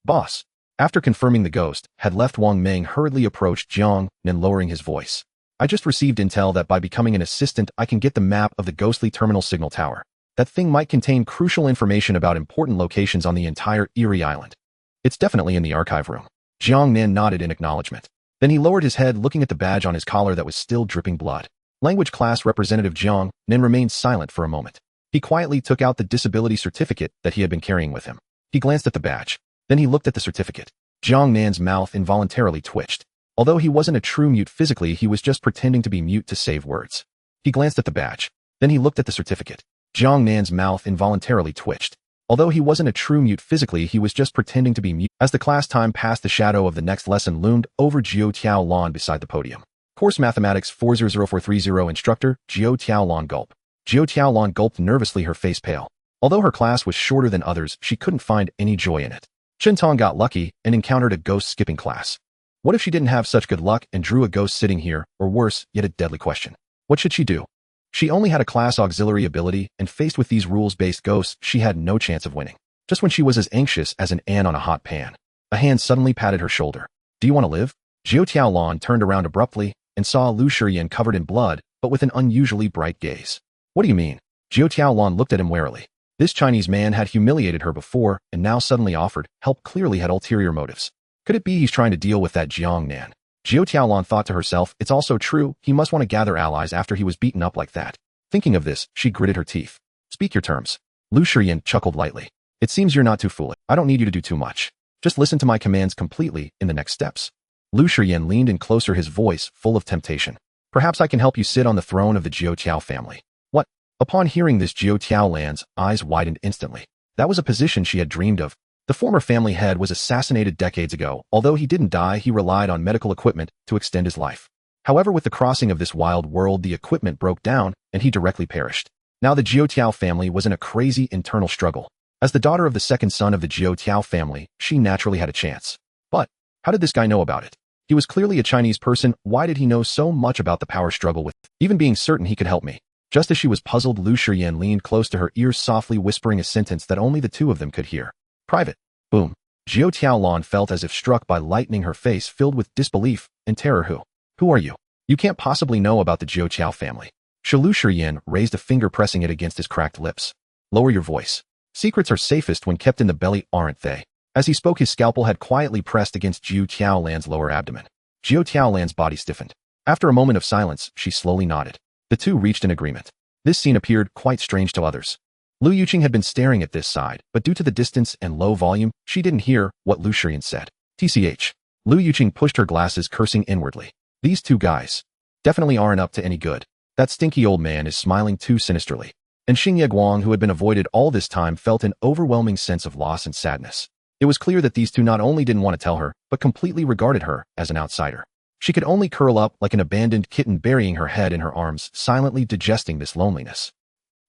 Boss. After confirming the ghost had left, Wang Meng hurriedly approached Jiang Nan, lowering his voice. I just received intel that by becoming an assistant I can get the map of the ghostly terminal signal tower. That thing might contain crucial information about important locations on the entire Erie Island. It's definitely in the archive room. Jiang Nan nodded in acknowledgement. Then he lowered his head, looking at the badge on his collar that was still dripping blood. Language class representative Jiang Nan remained silent for a moment. He quietly took out the disability certificate that he had been carrying with him. He glanced at the badge. Then he looked at the certificate. Jiang Nan's mouth involuntarily twitched. Although he wasn't a true mute physically, he was just pretending to be mute to save words. He glanced at the badge. Then he looked at the certificate. Jiang Nan's mouth involuntarily twitched. Although he wasn't a true mute physically, he was just pretending to be mute. As the class time passed, the shadow of the next lesson loomed over Jiao Tiaolan beside the podium. Course Mathematics 400430 Instructor, Jiao Tiaolan gulp. Jiao Tiaolan gulped nervously, her face pale. Although her class was shorter than others, she couldn't find any joy in it. Chen Tong got lucky and encountered a ghost skipping class. What if she didn't have such good luck and drew a ghost sitting here, or worse, yet a deadly question? What should she do? She only had a class auxiliary ability, and faced with these rules-based ghosts, she had no chance of winning. Just when she was as anxious as an ant on a hot pan, a hand suddenly patted her shoulder. Do you want to live? Jiao Tiaolan turned around abruptly and saw Lu Shiyan covered in blood, but with an unusually bright gaze. What do you mean? Jiao Tiaolan looked at him warily. This Chinese man had humiliated her before and now suddenly offered help, clearly had ulterior motives. Could it be he's trying to deal with that Jiang Nan? Jiao Tiaolan thought to herself, it's also true, he must want to gather allies after he was beaten up like that. Thinking of this, she gritted her teeth. Speak your terms. Lu Shiyan chuckled lightly. It seems you're not too foolish. I don't need you to do too much. Just listen to my commands completely in the next steps. Lu Shiyan leaned in closer, his voice full of temptation. Perhaps I can help you sit on the throne of the Jiao Tiao family. What? Upon hearing this, Jiao Tiaolan's eyes widened instantly. That was a position she had dreamed of. The former family head was assassinated decades ago. Although he didn't die, he relied on medical equipment to extend his life. However, with the crossing of this wild world, the equipment broke down and he directly perished. Now the Jiao Tiao family was in a crazy internal struggle. As the daughter of the second son of the Jiao Tiao family, she naturally had a chance. But how did this guy know about it? He was clearly a Chinese person. Why did he know so much about the power struggle with even being certain he could help me? Just as she was puzzled, Lu Shiyan leaned close to her ears, softly whispering a sentence that only the two of them could hear. Private. Boom. Jiao Tiaolan felt as if struck by lightning, her face filled with disbelief and terror. Who are you? You can't possibly know about the Jiao Tiao family. Lu Shiyan raised a finger, pressing it against his cracked lips. Lower your voice. Secrets are safest when kept in the belly, aren't they? As he spoke, his scalpel had quietly pressed against Jiao Tiaolan's lower abdomen. Jiao Tiaolan's body stiffened. After a moment of silence, she slowly nodded. The two reached an agreement. This scene appeared quite strange to others. Lu Yuqing had been staring at this side, but due to the distance and low volume, she didn't hear what Lu Shiyan said. TCH. Lu Yuqing pushed her glasses, cursing inwardly. These two guys definitely aren't up to any good. That stinky old man is smiling too sinisterly. And Xingye Guang, who had been avoided all this time, felt an overwhelming sense of loss and sadness. It was clear that these two not only didn't want to tell her, but completely regarded her as an outsider. She could only curl up like an abandoned kitten, burying her head in her arms, silently digesting this loneliness.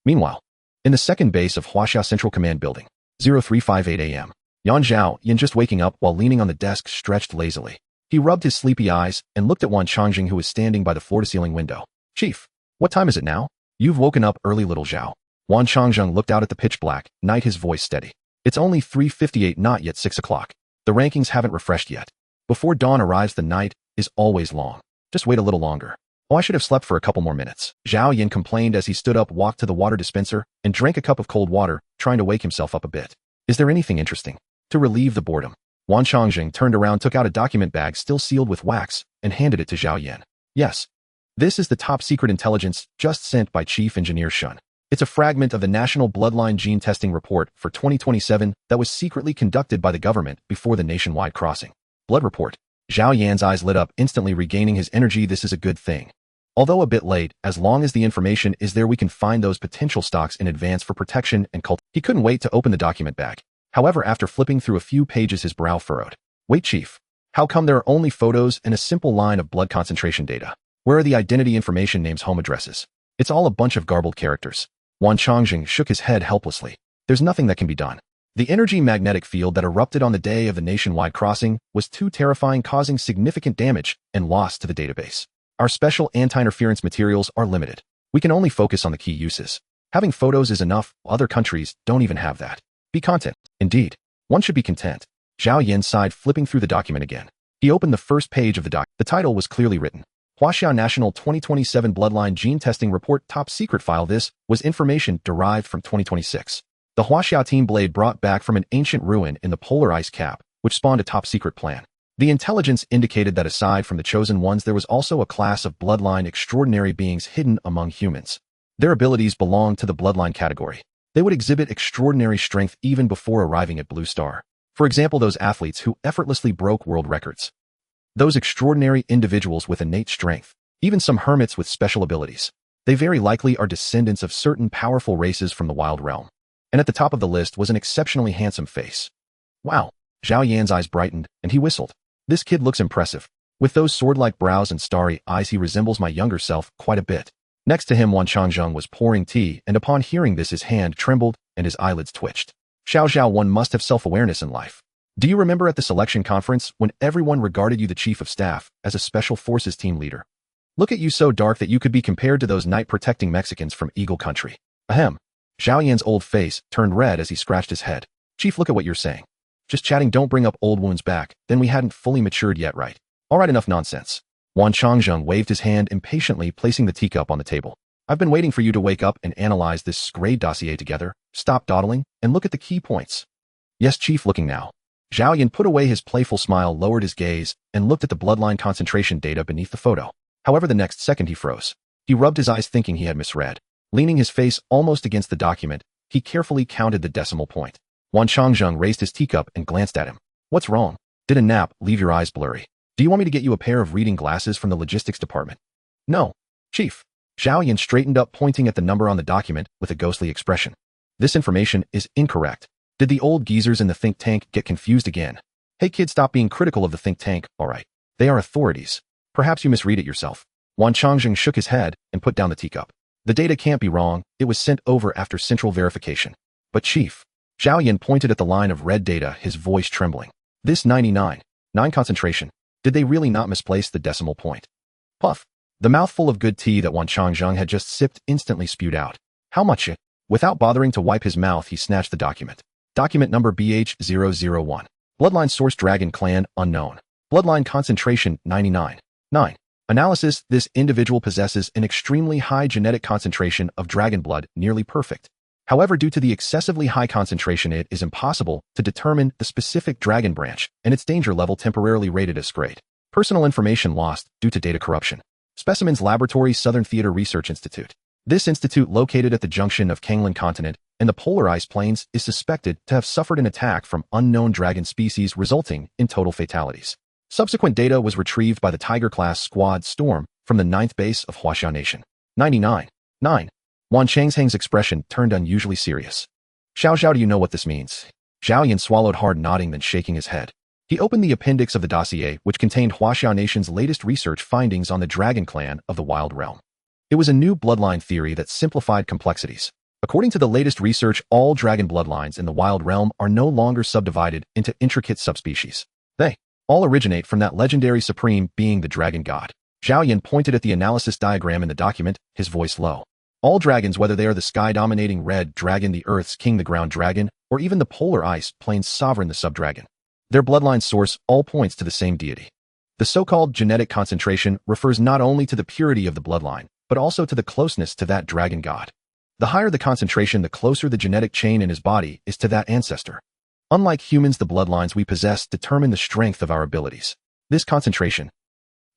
Meanwhile, in the second base of Huaxia Central Command Building, 0358 a.m., Yan Zhao Yin, just waking up while leaning on the desk, stretched lazily. He rubbed his sleepy eyes and looked at Wan Changjing, who was standing by the floor-to-ceiling window. Chief, what time is it now? You've woken up early, little Zhao. Wan Changjing looked out at the pitch black night, his voice steady. It's only 3:58, not yet 6 o'clock. The rankings haven't refreshed yet. Before dawn arrives, the night is always long. Just wait a little longer. Oh, I should have slept for a couple more minutes. Zhao Yin complained as he stood up, walked to the water dispenser, and drank a cup of cold water, trying to wake himself up a bit. Is there anything interesting? To relieve the boredom, Wan Changjing turned around, took out a document bag still sealed with wax, and handed it to Zhao Yin. Yes. This is the top secret intelligence just sent by Chief Engineer Shun. It's a fragment of the National Bloodline Gene Testing Report for 2027 that was secretly conducted by the government before the nationwide crossing. Blood report. Zhao Yan's eyes lit up, instantly regaining his energy. This is a good thing. Although a bit late, as long as the information is there, we can find those potential stocks in advance for protection and cult. He couldn't wait to open the document bag. However, after flipping through a few pages, his brow furrowed. Wait, Chief. How come there are only photos and a simple line of blood concentration data? Where are the identity information, names, home addresses? It's all a bunch of garbled characters. Wan Changjing shook his head helplessly. There's nothing that can be done. The energy magnetic field that erupted on the day of the nationwide crossing was too terrifying, causing significant damage and loss to the database. Our special anti-interference materials are limited. We can only focus on the key uses. Having photos is enough, other countries don't even have that. Be content. Indeed. One should be content. Zhao Yan sighed, flipping through the document again. He opened the first page of the document. The title was clearly written. Huaxia National 2027 Bloodline Gene Testing Report Top Secret File. This was information derived from 2026. The Huaxia team blade brought back from an ancient ruin in the polar ice cap, which spawned a top-secret plan. The intelligence indicated that aside from the chosen ones, there was also a class of bloodline extraordinary beings hidden among humans. Their abilities belonged to the bloodline category. They would exhibit extraordinary strength even before arriving at Blue Star. For example, those athletes who effortlessly broke world records. Those extraordinary individuals with innate strength. Even some hermits with special abilities. They very likely are descendants of certain powerful races from the wild realm. And at the top of the list was an exceptionally handsome face. Wow. Zhao Yan's eyes brightened, and he whistled. This kid looks impressive. With those sword-like brows and starry eyes, he resembles my younger self quite a bit. Next to him, Wan Changjing was pouring tea, and upon hearing this, his hand trembled and his eyelids twitched. Xiao, one must have self-awareness in life. Do you remember at the selection conference when everyone regarded you, the chief of staff, as a special forces team leader? Look at you, so dark that you could be compared to those night-protecting Mexicans from Eagle Country. Ahem. Zhao Yan's old face turned red as he scratched his head. Chief, look at what you're saying. Just chatting, don't bring up old wounds back, then we hadn't fully matured yet, right? All right, enough nonsense. Wan Changjing waved his hand impatiently, placing the teacup on the table. I've been waiting for you to wake up and analyze this grade dossier together. Stop dawdling and look at the key points. Yes, Chief, looking now. Zhao Yan put away his playful smile, lowered his gaze, and looked at the bloodline concentration data beneath the photo. However, the next second he froze. He rubbed his eyes, thinking he had misread. Leaning his face almost against the document, he carefully counted the decimal point. Wan Changjing raised his teacup and glanced at him. What's wrong? Did a nap leave your eyes blurry? Do you want me to get you a pair of reading glasses from the logistics department? No, Chief. Zhao Yan straightened up, pointing at the number on the document with a ghostly expression. This information is incorrect. Did the old geezers in the think tank get confused again? Hey kid, stop being critical of the think tank, alright. They are authorities. Perhaps you misread it yourself. Wan Changjing shook his head and put down the teacup. The data can't be wrong, it was sent over after central verification. But Chief. Zhao Yan pointed at the line of red data, his voice trembling. This 99 concentration. Did they really not misplace the decimal point? Puff. The mouthful of good tea that Wan Changjing had just sipped instantly spewed out. How much it? Without bothering to wipe his mouth, he snatched the document. Document number BH001. Bloodline source Dragon Clan unknown. Bloodline concentration 99. 9. Analysis: this individual possesses an extremely high genetic concentration of dragon blood, nearly perfect. However, due to the excessively high concentration, it is impossible to determine the specific dragon branch, and its danger level temporarily rated as great. Personal information lost due to data corruption. Specimens Laboratory, Southern Theater Research Institute. This institute, located at the junction of Kanglan Continent and the polar ice plains, is suspected to have suffered an attack from unknown dragon species, resulting in total fatalities. Subsequent data was retrieved by the Tiger-class Squad Storm from the 9th base of Huaxia Nation. 99. 9. Wan Changjing's expression turned unusually serious. Xiao, do you know what this means? Zhao Yan swallowed hard, nodding, then shaking his head. He opened the appendix of the dossier, which contained Huaxia Nation's latest research findings on the Dragon Clan of the Wild Realm. It was a new bloodline theory that simplified complexities. According to the latest research, all dragon bloodlines in the Wild Realm are no longer subdivided into intricate subspecies. They all originate from that legendary supreme being, the dragon god. Zhao Yan pointed at the analysis diagram in the document, his voice low. All dragons, whether they are the sky-dominating red dragon, the Earth's king, the ground dragon, or even the polar ice plains sovereign, the sub-dragon, their bloodline source all points to the same deity. The so-called genetic concentration refers not only to the purity of the bloodline, but also to the closeness to that dragon god. The higher the concentration, the closer the genetic chain in his body is to that ancestor. Unlike humans, the bloodlines we possess determine the strength of our abilities. This concentration.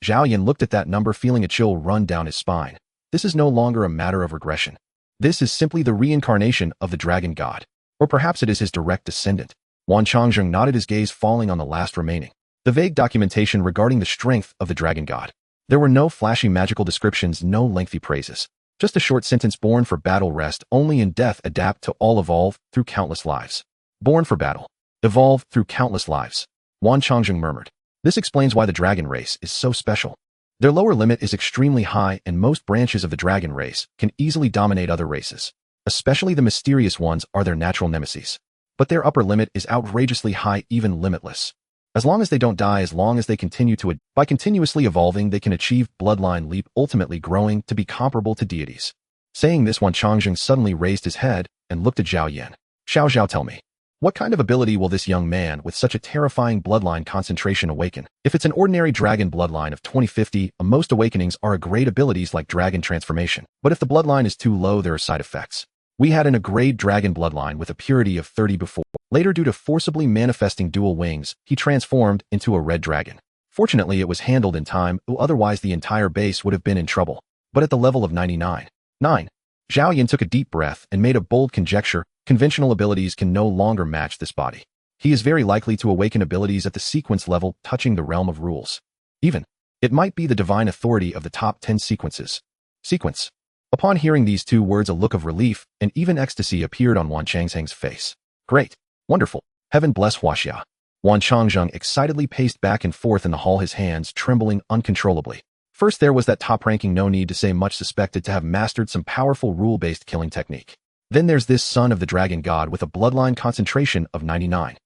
Zhao Yan looked at that number, feeling a chill run down his spine. This is no longer a matter of regression. This is simply the reincarnation of the dragon god. Or perhaps it is his direct descendant. Wan Changjing nodded, his gaze falling on the last remaining. The vague documentation regarding the strength of the dragon god. There were no flashy magical descriptions, no lengthy praises. Just a short sentence: born for battle, rest only in death, adapt to all, evolve through countless lives. Born for battle. Evolve through countless lives. Wan Changjing murmured. This explains why the dragon race is so special. Their lower limit is extremely high, and most branches of the dragon race can easily dominate other races. Especially the mysterious ones are their natural nemesis. But their upper limit is outrageously high, even limitless. As long as they don't die, as long as they continue to by continuously evolving, they can achieve bloodline leap, ultimately growing to be comparable to deities. Saying this, Wan Changzheng suddenly raised his head and looked at Zhao Yan. Xiao, tell me, what kind of ability will this young man with such a terrifying bloodline concentration awaken? If it's an ordinary dragon bloodline of 2050, most awakenings are a great abilities like dragon transformation. But if the bloodline is too low, there are side effects. We had a grade dragon bloodline with a purity of 30 before. Later, due to forcibly manifesting dual wings, he transformed into a red dragon. Fortunately, it was handled in time, otherwise the entire base would have been in trouble. But at the level of 99. Zhao Yan took a deep breath and made a bold conjecture. Conventional abilities can no longer match this body. He is very likely to awaken abilities at the sequence level, touching the realm of rules. Even, it might be the divine authority of the top 10 sequences. Sequence. Upon hearing these two words, a look of relief and even ecstasy appeared on Wan Changzheng's face. Great. Wonderful. Heaven bless Huaxia. Wan Changzheng excitedly paced back and forth in the hall, his hands trembling uncontrollably. First, there was that top-ranking, no need to say much, suspected to have mastered some powerful rule-based killing technique. Then there's this son of the dragon god with a bloodline concentration of 99,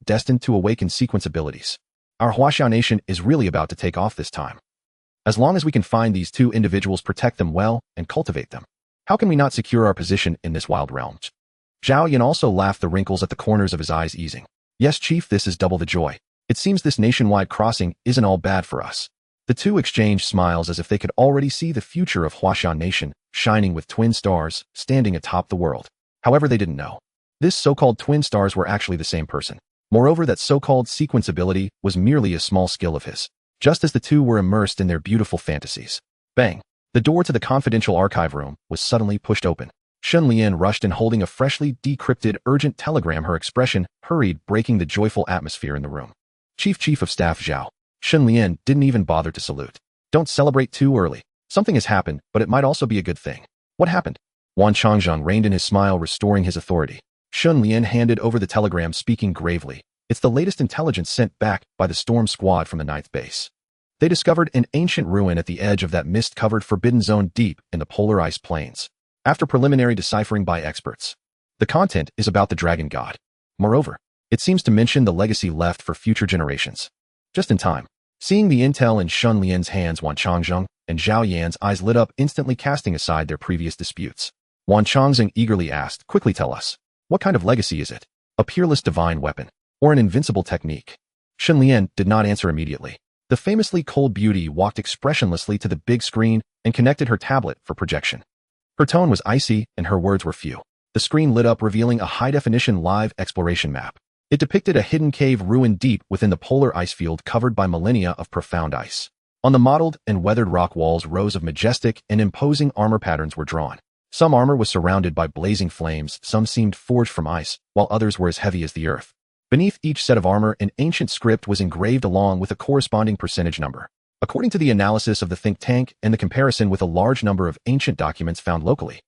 destined to awaken sequence abilities. Our Huaxia nation is really about to take off this time. As long as we can find these two individuals, protect them well, and cultivate them, how can we not secure our position in this wild realm? Zhao Yan also laughed, the wrinkles at the corners of his eyes easing. Yes, Chief, this is double the joy. It seems this nationwide crossing isn't all bad for us. The two exchanged smiles as if they could already see the future of Huaxia nation, shining with twin stars, standing atop the world. However, they didn't know. This so-called twin stars were actually the same person. Moreover, that so-called sequence ability was merely a small skill of his. Just as the two were immersed in their beautiful fantasies. Bang! The door to the confidential archive room was suddenly pushed open. Shun Lian rushed in, holding a freshly decrypted urgent telegram. Her expression hurried, breaking the joyful atmosphere in the room. Chief of Staff Zhao. Shun Lian didn't even bother to salute. Don't celebrate too early. Something has happened, but it might also be a good thing. What happened? Wan Changzheng reined in his smile, restoring his authority. Shun Lian handed over the telegram, speaking gravely. It's the latest intelligence sent back by the storm squad from the 9th base. They discovered an ancient ruin at the edge of that mist-covered forbidden zone deep in the polar ice plains. After preliminary deciphering by experts, the content is about the dragon god. Moreover, it seems to mention the legacy left for future generations. Just in time. Seeing the intel in Shun Lian's hands, Wan Changzheng and Zhao Yan's eyes lit up, instantly casting aside their previous disputes. Wan Changzheng eagerly asked, quickly tell us, what kind of legacy is it? A peerless divine weapon, or an invincible technique? Shun Lian did not answer immediately. The famously cold beauty walked expressionlessly to the big screen and connected her tablet for projection. Her tone was icy and her words were few. The screen lit up, revealing a high-definition live exploration map. It depicted a hidden cave ruin deep within the polar ice field, covered by millennia of profound ice. On the mottled and weathered rock walls, rows of majestic and imposing armor patterns were drawn. Some armor was surrounded by blazing flames, some seemed forged from ice, while others were as heavy as the earth. Beneath each set of armor, an ancient script was engraved along with a corresponding percentage number. According to the analysis of the think tank and the comparison with a large number of ancient documents found locally,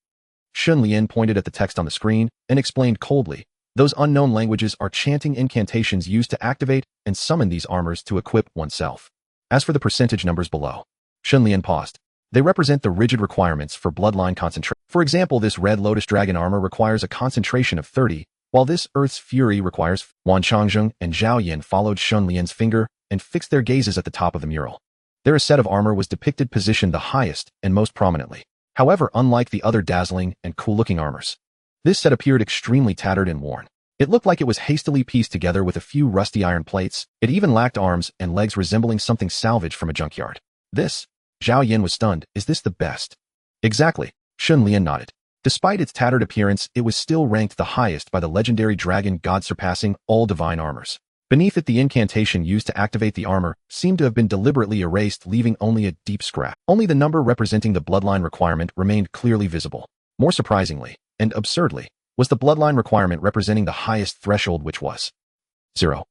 Shun Lian pointed at the text on the screen and explained coldly, those unknown languages are chanting incantations used to activate and summon these armors to equip oneself. As for the percentage numbers below, Shun Lian paused. They represent the rigid requirements for bloodline concentration. For example, this red lotus dragon armor requires a concentration of 30, while this Earth's Fury requires. Wan Changzheng and Zhao Yan followed Shun Lian's finger and fixed their gazes at the top of the mural. Their set of armor was depicted positioned the highest and most prominently. However, unlike the other dazzling and cool-looking armors, this set appeared extremely tattered and worn. It looked like it was hastily pieced together with a few rusty iron plates. It even lacked arms and legs, resembling something salvaged from a junkyard. This? Zhao Yan was stunned. Is this the best? Exactly. Shun Lian nodded. Despite its tattered appearance, it was still ranked the highest by the legendary dragon god, surpassing all divine armors. Beneath it, the incantation used to activate the armor seemed to have been deliberately erased, leaving only a deep scratch. Only the number representing the bloodline requirement remained clearly visible. More surprisingly, and absurdly, was the bloodline requirement representing the highest threshold, which was 0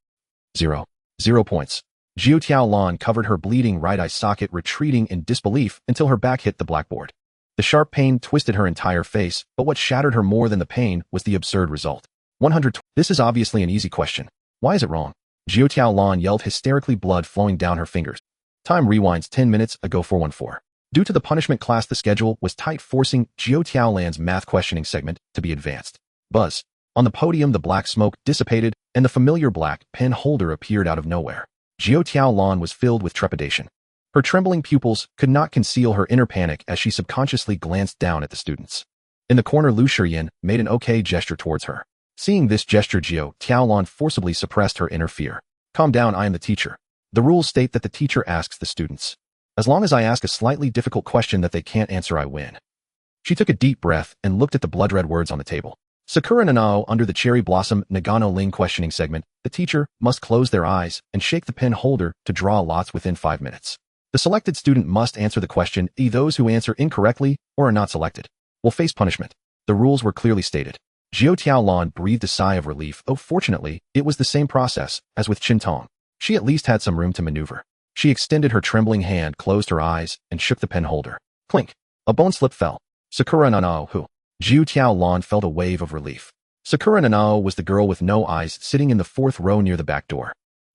points. Jiu Tiaolan covered her bleeding right eye socket, retreating in disbelief until her back hit the blackboard. The sharp pain twisted her entire face, but what shattered her more than the pain was the absurd result. 100. This is obviously an easy question. Why is it wrong? Jiu Tiaolan yelled hysterically, blood flowing down her fingers. Time rewinds 10 minutes ago 414. Due to the punishment class, the schedule was tight, forcing Jiao Tiaolan's math questioning segment to be advanced. Buzz. On the podium, the black smoke dissipated, and the familiar black pen holder appeared out of nowhere. Jiao Tiaolan was filled with trepidation. Her trembling pupils could not conceal her inner panic as she subconsciously glanced down at the students. In the corner, Lu Shiyin made an okay gesture towards her. Seeing this gesture, Jiao Tiaolan forcibly suppressed her inner fear. Calm down, I am the teacher. The rules state that the teacher asks the students. As long as I ask a slightly difficult question that they can't answer, I win. She took a deep breath and looked at the blood-red words on the table. Sakura Nanao under the cherry blossom Nagano Ling questioning segment. The teacher must close their eyes and shake the pen holder to draw lots within 5 minutes. The selected student must answer the question. Those who answer incorrectly or are not selected will face punishment. The rules were clearly stated. Jiao Tiaolan breathed a sigh of relief. Oh, fortunately, it was the same process as with Qin Tong. She at least had some room to maneuver. She extended her trembling hand, closed her eyes, and shook the pen holder. Clink. A bone slip fell. Sakura Nanao, who? Jiao Tiaolan felt a wave of relief. Sakura Nanao was the girl with no eyes sitting in the 4th row near the back door.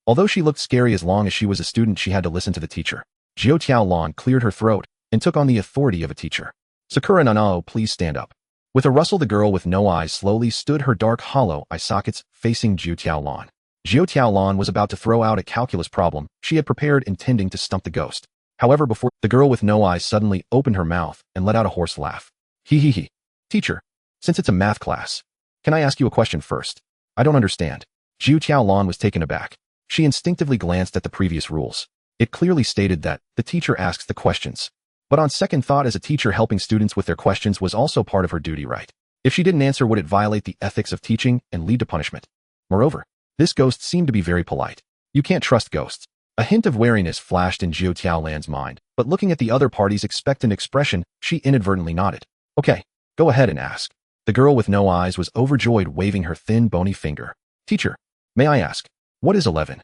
Although she looked scary, as long as she was a student, she had to listen to the teacher. Jiao Tiaolan cleared her throat and took on the authority of a teacher. Sakura Nanao, please stand up. With a rustle, the girl with no eyes slowly stood, her dark hollow eye sockets facing Jiao Tiaolan. Jiao Tiaolan was about to throw out a calculus problem she had prepared, intending to stump the ghost. However, before the girl with no eyes suddenly opened her mouth and let out a hoarse laugh. Hee hee hee. Teacher, since it's a math class, can I ask you a question first? I don't understand. Jiao Tiaolan was taken aback. She instinctively glanced at the previous rules. It clearly stated that the teacher asks the questions. But on second thought, as a teacher, helping students with their questions was also part of her duty, right? If she didn't answer, would it violate the ethics of teaching and lead to punishment? Moreover, this ghost seemed to be very polite. You can't trust ghosts. A hint of wariness flashed in Jiao Tiaolan's mind, but looking at the other party's expectant expression, she inadvertently nodded. Okay, go ahead and ask. The girl with no eyes was overjoyed, waving her thin, bony finger. Teacher, may I ask, what is 11?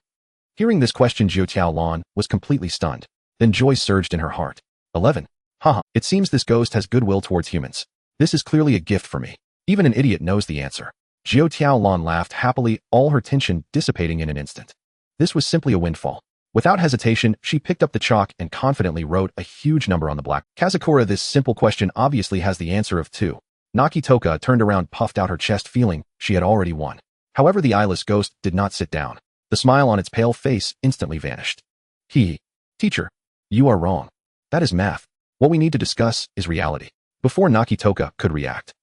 Hearing this question, Jiao Tiaolan was completely stunned. Then joy surged in her heart. 11. Haha, it seems this ghost has goodwill towards humans. This is clearly a gift for me. Even an idiot knows the answer. Jiao Tiaolan laughed happily, all her tension dissipating in an instant. This was simply a windfall. Without hesitation, she picked up the chalk and confidently wrote a huge number on the black. Kazakura, this simple question obviously has the answer of 2. Nakitoka turned around, puffed out her chest, feeling she had already won. However, the eyeless ghost did not sit down. The smile on its pale face instantly vanished. Teacher, you are wrong. That is math. What we need to discuss is reality. Before Nakitoka could react,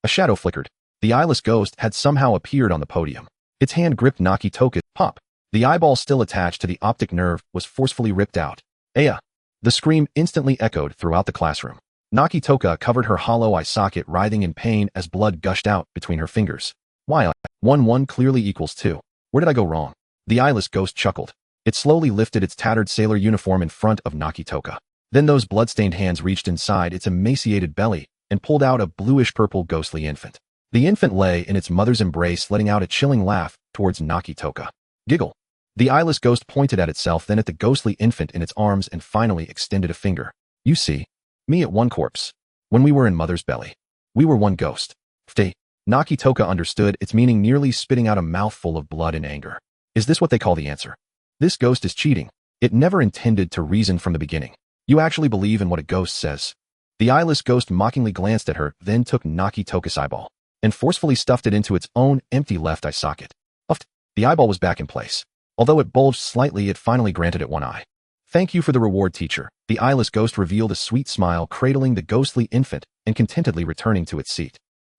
a shadow flickered. The eyeless ghost had somehow appeared on the podium. Its hand gripped Nakitoka's pop. The eyeball still attached to the optic nerve was forcefully ripped out. Aya! The scream instantly echoed throughout the classroom. Nakitoka covered her hollow eye socket, writhing in pain as blood gushed out between her fingers. Why, 1 clearly equals 2. Where did I go wrong? The eyeless ghost chuckled. It slowly lifted its tattered sailor uniform in front of Nakitoka. Then those blood-stained hands reached inside its emaciated belly and pulled out a bluish-purple ghostly infant. The infant lay in its mother's embrace, letting out a chilling laugh towards Nakitoka. Giggle. The eyeless ghost pointed at itself, then at the ghostly infant in its arms, and finally extended a finger. You see, me at one corpse. When we were in mother's belly, we were one ghost. Nakitoka understood its meaning, nearly spitting out a mouthful of blood in anger. Is this what they call the answer? This ghost is cheating. It never intended to reason from the beginning. You actually believe in what a ghost says? The eyeless ghost mockingly glanced at her, then took Nakitoka's eyeball and forcefully stuffed it into its own empty left eye socket. The eyeball was back in place. Although it bulged slightly, it finally granted it one eye. Thank you for the reward, teacher. The eyeless ghost revealed a sweet smile, cradling the ghostly infant and contentedly returning to its seat.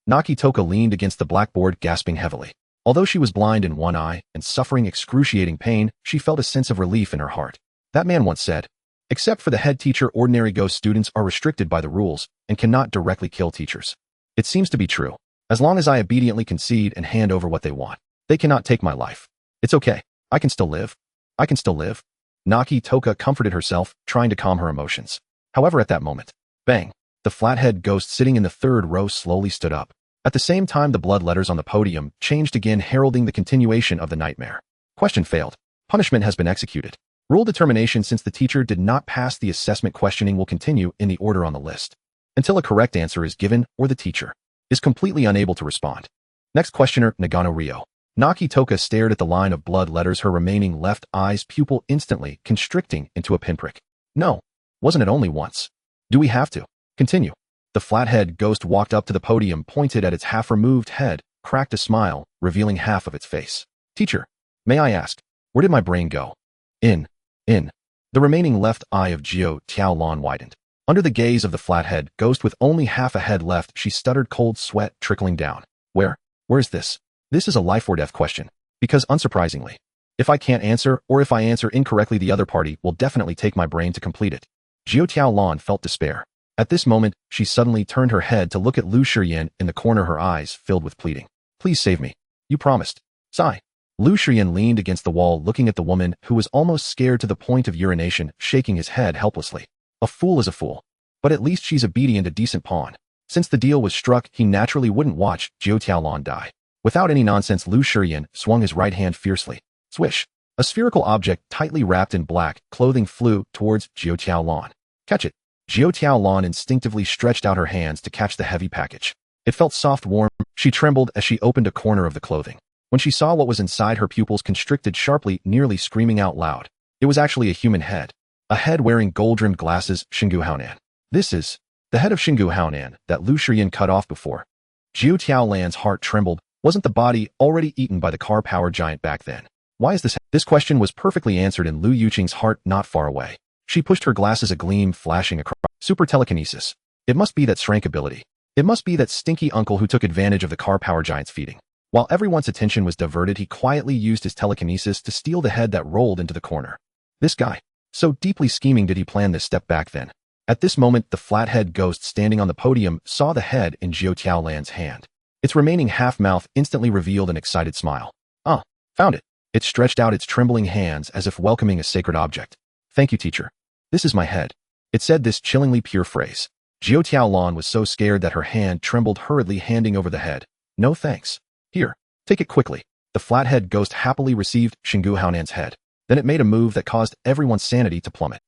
Nakitoka leaned against the blackboard, gasping heavily. Although she was blind in one eye and suffering excruciating pain, she felt a sense of relief in her heart. That man once said, except for the head teacher, ordinary ghost students are restricted by the rules and cannot directly kill teachers. It seems to be true. As long as I obediently concede and hand over what they want, they cannot take my life. It's okay. I can still live. I can still live. Nakitoka comforted herself, trying to calm her emotions. However, at that moment, bang, the flathead ghost sitting in the 3rd row slowly stood up. At the same time, the blood letters on the podium changed again, heralding the continuation of the nightmare. Question failed. Punishment has been executed. Rule determination: since the teacher did not pass the assessment, questioning will continue in the order on the list until a correct answer is given or the teacher is completely unable to respond. Next questioner, Nagano Ryo. Naki Toka stared at the line of blood letters, her remaining left eye's pupil instantly constricting into a pinprick. No. Wasn't it only once? Do we have to continue? The flathead ghost walked up to the podium, pointed at its half-removed head, cracked a smile, revealing half of its face. Teacher, may I ask, where did my brain go? In. The remaining left eye of Jiao Tiaolan widened. Under the gaze of the flathead ghost with only half a head left, she stuttered, cold sweat trickling down. Where's this? This is a life or death question. Because unsurprisingly, if I can't answer, or if I answer incorrectly, the other party will definitely take my brain to complete it. Jiao Tiaolan felt despair. At this moment, she suddenly turned her head to look at Lu Shiyan in the corner, her eyes filled with pleading. Please save me. You promised. Sigh. Lu Shiyan leaned against the wall, looking at the woman, who was almost scared to the point of urination, shaking his head helplessly. A fool is a fool. But at least she's obedient, a decent pawn. Since the deal was struck, he naturally wouldn't watch Jiao Tiaolan die. Without any nonsense, Lu Shiyan swung his right hand fiercely. Swish. A spherical object tightly wrapped in black clothing flew towards Jiao Tiaolan. Catch it. Jiao Tiaolan instinctively stretched out her hands to catch the heavy package. It felt soft, warm. She trembled as she opened a corner of the clothing. When she saw what was inside, her pupils constricted sharply, nearly screaming out loud. It was actually a human head. A head wearing gold-rimmed glasses. Xingu Haonan. This is the head of Xingu Haonan that Lu Shiyan cut off before. Jiao Tiaolan's heart trembled. Wasn't the body already eaten by the car power giant back then? Why is this? This question was perfectly answered in Lu Yuqing's heart, not far away. She pushed her glasses, a gleam flashing across. Super telekinesis. It must be that shrank ability. It must be that stinky uncle who took advantage of the car power giant's feeding. While everyone's attention was diverted, he quietly used his telekinesis to steal the head that rolled into the corner. This guy. So deeply scheming did he plan this step back then. At this moment, the flathead ghost standing on the podium saw the head in Jiao Tiaolan's hand. Its remaining half-mouth instantly revealed an excited smile. Ah, found it. It stretched out its trembling hands as if welcoming a sacred object. Thank you, teacher. This is my head. It said this chillingly pure phrase. Jiao Tiaolan was so scared that her hand trembled, hurriedly handing over the head. No thanks. Here, take it quickly. The flathead ghost happily received Xingu Haonan's head. Then it made a move that caused everyone's sanity to plummet.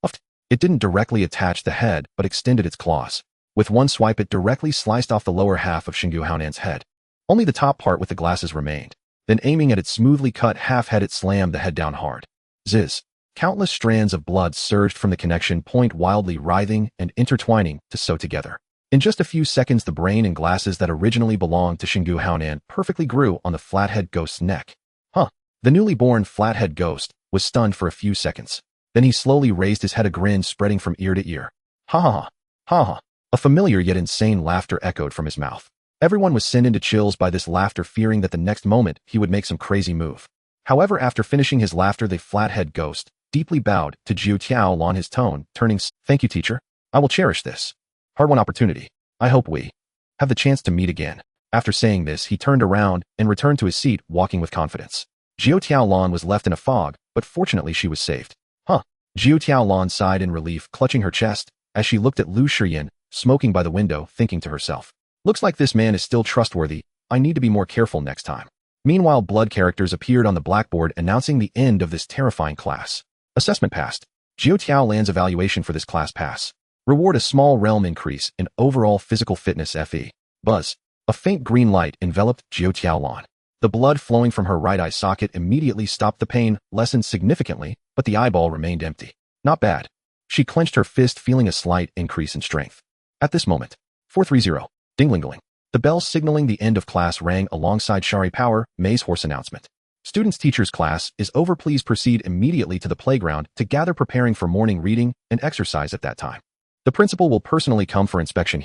It didn't directly attach the head, but extended its claws. With one swipe, it directly sliced off the lower half of Xingu Haonan's head. Only the top part with the glasses remained. Then, aiming at its smoothly cut half-head, it slammed the head down hard. Ziz. Countless strands of blood surged from the connection point, wildly writhing and intertwining to sew together. In just a few seconds, the brain and glasses that originally belonged to Xingu Haonan perfectly grew on the flathead ghost's neck. The newly born flathead ghost was stunned for a few seconds. Then he slowly raised his head, a grin spreading from ear to ear. Ha ha ha. Ha ha. A familiar yet insane laughter echoed from his mouth. Everyone was sent into chills by this laughter, fearing that the next moment he would make some crazy move. However, after finishing his laughter, the flathead ghost deeply bowed to Jiao Tiaolan, his tone turning. Thank you, teacher. I will cherish this hard-won opportunity. I hope we have the chance to meet again. After saying this, he turned around and returned to his seat, walking with confidence. Jiao Tiaolan was left in a fog, but fortunately she was saved. Jiao Tiaolan sighed in relief, clutching her chest, as she looked at Lu Shiyan, smoking by the window, thinking to herself. Looks like this man is still trustworthy. I need to be more careful next time. Meanwhile, blood characters appeared on the blackboard announcing the end of this terrifying class. Assessment passed. Jiao Tiaolan's evaluation for this class pass. Reward: a small realm increase in overall physical fitness FE. Buzz. A faint green light enveloped Jiao Tiaolan. The blood flowing from her right eye socket immediately stopped. The pain lessened significantly, but the eyeball remained empty. Not bad. She clenched her fist, feeling a slight increase in strength. At this moment, 430. Ding-ling-ling. The bell signaling the end of class rang alongside Shari Power, May's hoarse announcement. Students' teachers' class is over. Please proceed immediately to the playground to gather, preparing for morning reading and exercise at that time. The principal will personally come for inspection.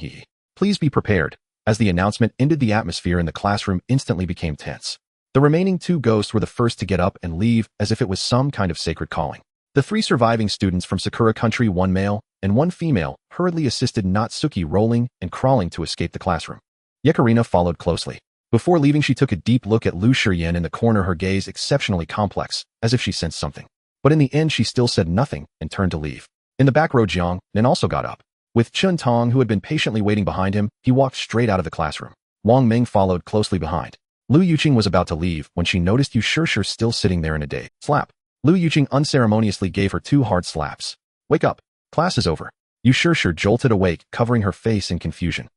Please be prepared. As the announcement ended, the atmosphere in the classroom instantly became tense. The remaining two ghosts were the first to get up and leave, as if it was some kind of sacred calling. The three surviving students from Sakura Country, one male and one female, hurriedly assisted Natsuki, rolling and crawling to escape the classroom. Yekarina followed closely. Before leaving, she took a deep look at Lu Shiyan in the corner, her gaze exceptionally complex, as if she sensed something. But in the end, she still said nothing and turned to leave. In the back row, Jiang Nan also got up. With Chun Tong, who had been patiently waiting behind him, he walked straight out of the classroom. Wang Ming followed closely behind. Lu Yuqing was about to leave when she noticed Yu Shishir still sitting there in a day. Slap. Lu Yuqing unceremoniously gave her 2 hard slaps. Wake up. Class is over. Yu Shishir jolted awake, covering her face in confusion.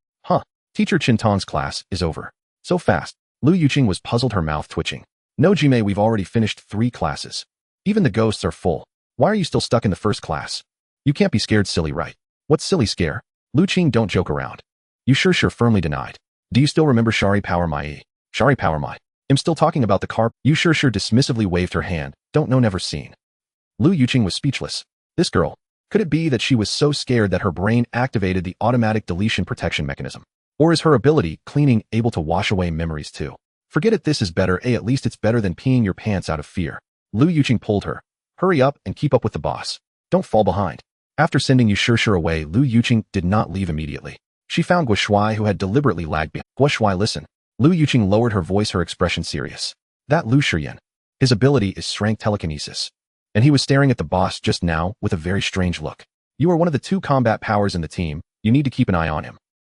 Teacher Chun Tong's class is over. So fast. Lu Yuqing was puzzled, her mouth twitching. No, Jime, we've already finished 3 classes. Even the ghosts are full. Why are you still stuck in the first class? You can't be scared, silly, right? What's silly scare? Lu Qing, don't joke around. You sure firmly denied. Do you still remember Shari Power Mai? Shari Power Mai. I'm still talking about the carve. You sure dismissively waved her hand. Don't know, never seen. Lu Yuqing was speechless. This girl. Could it be that she was so scared that her brain activated the automatic deletion protection mechanism? Or is her ability, cleaning, able to wash away memories too? Forget it, this is better, at least it's better than peeing your pants out of fear. Lu Yuqing pulled her. Hurry up and keep up with the boss. Don't fall behind. After sending Yu Sure away, Lu Yuqing did not leave immediately. She found Guo Shuai, who had deliberately lagged behind. Guo Shuai, listen. Lu Yuqing lowered her voice, her expression serious. That Lu Shiyan. His ability is strength telekinesis. And he was staring at the boss just now with a very strange look. You are one of the 2 combat powers in the team. You need to keep an eye on him.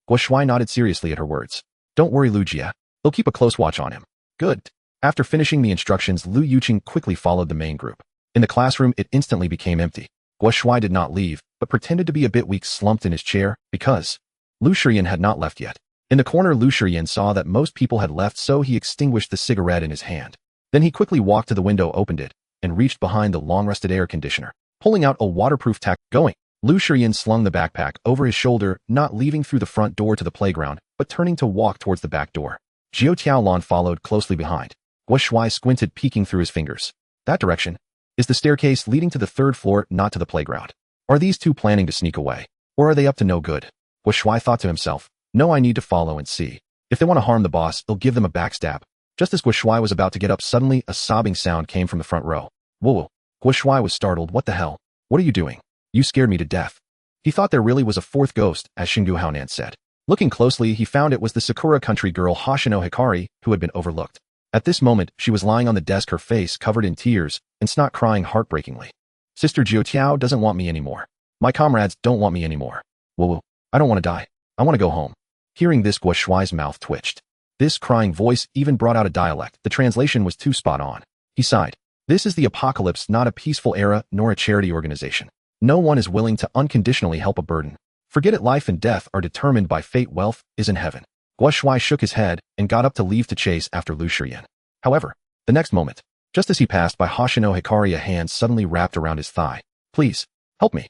Guo Shuai nodded seriously at her words. Don't worry, Lu Jia. They'll keep a close watch on him. Good. After finishing the instructions, Lu Yuqing quickly followed the main group. In the classroom, it instantly became empty. Guo Shuai did not leave, but pretended to be a bit weak, slumped in his chair, because Lu Shiyan had not left yet. In the corner, Lu Shiyan saw that most people had left, so he extinguished the cigarette in his hand. Then he quickly walked to the window, opened it, and reached behind the long-rusted air conditioner, pulling out a waterproof tack. Going. Lu Shiyan slung the backpack over his shoulder, not leaving through the front door to the playground, but turning to walk towards the back door. Jiao Tiaolan followed closely behind. Guo Shuai squinted, peeking through his fingers. That direction is the staircase leading to the 3rd floor, not to the playground. Are these 2 planning to sneak away? Or are they up to no good? Guo Shuai thought to himself. No, I need to follow and see. If they want to harm the boss, they'll give them a backstab. Just as Guo Shuai was about to get up, suddenly a sobbing sound came from the front row. Whoa. Guo Shuai was startled. What the hell? What are you doing? You scared me to death. He thought there really was a 4th ghost, as Xingu Haonan said. Looking closely, he found it was the Sakura country girl Hoshino Hikari, who had been overlooked. At this moment, she was lying on the desk, her face covered in tears, and snot, crying heartbreakingly. Sister Jiao doesn't want me anymore. My comrades don't want me anymore. Whoa. I don't want to die. I want to go home. Hearing this, Guo Shuai's mouth twitched. This crying voice even brought out a dialect. The translation was too spot on. He sighed. This is the apocalypse, not a peaceful era, nor a charity organization. No one is willing to unconditionally help a burden. Forget it, life and death are determined by fate, wealth is in heaven. Guo Shuai shook his head and got up to leave to chase after Lu Shiyan. However, the next moment, just as he passed by Hoshino Hikari, a hand suddenly wrapped around his thigh. Please, help me.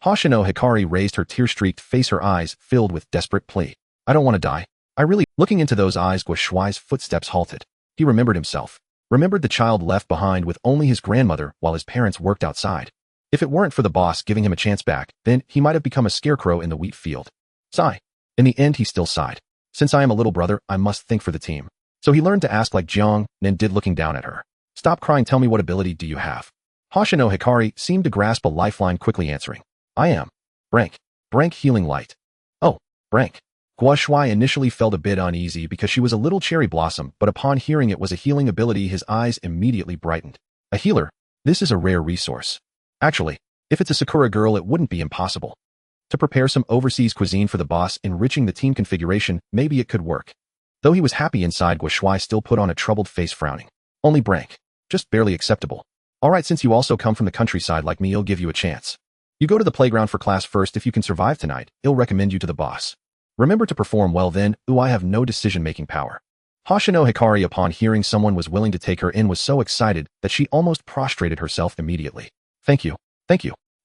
Hoshino Hikari raised her tear-streaked face, her eyes filled with desperate plea. I don't want to die. I really... Looking into those eyes, Guo Shuai's footsteps halted. He remembered himself. Remembered the child left behind with only his grandmother while his parents worked outside. If it weren't for the boss giving him a chance back, then he might have become a scarecrow in the wheat field. Sigh. In the end, he still sighed. Since I am a little brother, I must think for the team. So he learned to ask like Jiang Nan did, looking down at her. Stop crying, tell me, what ability do you have? Hoshino Hikari seemed to grasp a lifeline, quickly answering. I am. Brank healing light. Oh, Brank. Guo Shuai initially felt a bit uneasy because she was a little cherry blossom, but upon hearing it was a healing ability, his eyes immediately brightened. A healer? This is a rare resource. Actually, if it's a Sakura girl, it wouldn't be impossible. To prepare some overseas cuisine for the boss, enriching the team configuration, maybe it could work. Though he was happy inside, Guo Shuai still put on a troubled face, frowning. Only Brank. Just barely acceptable. Alright, since you also come from the countryside like me, I'll give you a chance. You go to the playground for class first. If you can survive tonight, I'll recommend you to the boss. Remember to perform well then. I have no decision-making power. Hoshino Hikari, upon hearing someone was willing to take her in, was so excited that she almost prostrated herself immediately. Thank you.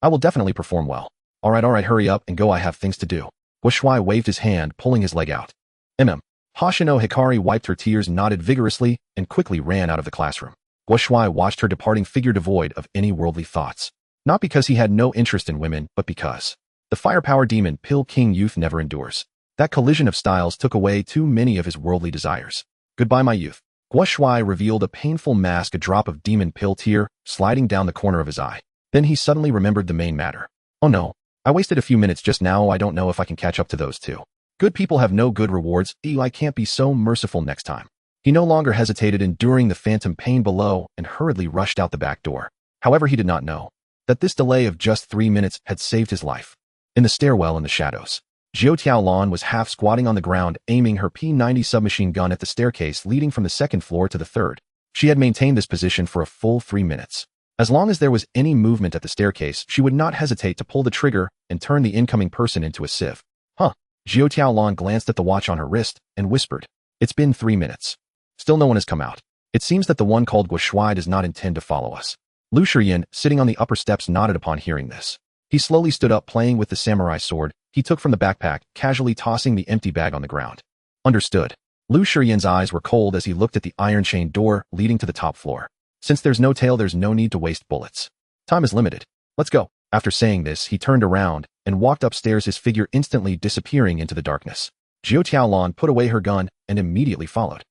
I will definitely perform well. Alright, hurry up and go, I have things to do. Guo Shuai waved his hand, pulling his leg out. Hoshino Hikari wiped her tears, nodded vigorously, and quickly ran out of the classroom. Guo Shuai watched her departing figure devoid of any worldly thoughts. Not because he had no interest in women, but because the firepower demon Pill King youth never endures. That collision of styles took away too many of his worldly desires. Goodbye, my youth. Guo Shuai revealed a painful mask, a drop of demon pill tear sliding down the corner of his eye. Then he suddenly remembered the main matter. Oh no, I wasted a few minutes just now. I don't know if I can catch up to those two. Good people have no good rewards. I can't be so merciful next time. He no longer hesitated, enduring the phantom pain below, and hurriedly rushed out the back door. However, he did not know that this delay of just 3 minutes had saved his life. In the stairwell in the shadows, Jiao Tiaolan was half squatting on the ground, aiming her P-90 submachine gun at the staircase leading from the 2nd floor to the 3rd. She had maintained this position for a full 3 minutes. As long as there was any movement at the staircase, she would not hesitate to pull the trigger and turn the incoming person into a sieve. Jiao Tiaolan glanced at the watch on her wrist and whispered, It's been 3 minutes. Still no one has come out. It seems that the one called Guoshuai does not intend to follow us. Lu Shiyin, sitting on the upper steps, nodded upon hearing this. He slowly stood up, playing with the samurai sword he took from the backpack, casually tossing the empty bag on the ground. Understood. Lu Shiyin's eyes were cold as he looked at the iron-chained door leading to the top floor. Since there's no tail, there's no need to waste bullets. Time is limited. Let's go. After saying this, he turned around and walked upstairs, his figure instantly disappearing into the darkness. Jiao Tiaolan put away her gun and immediately followed.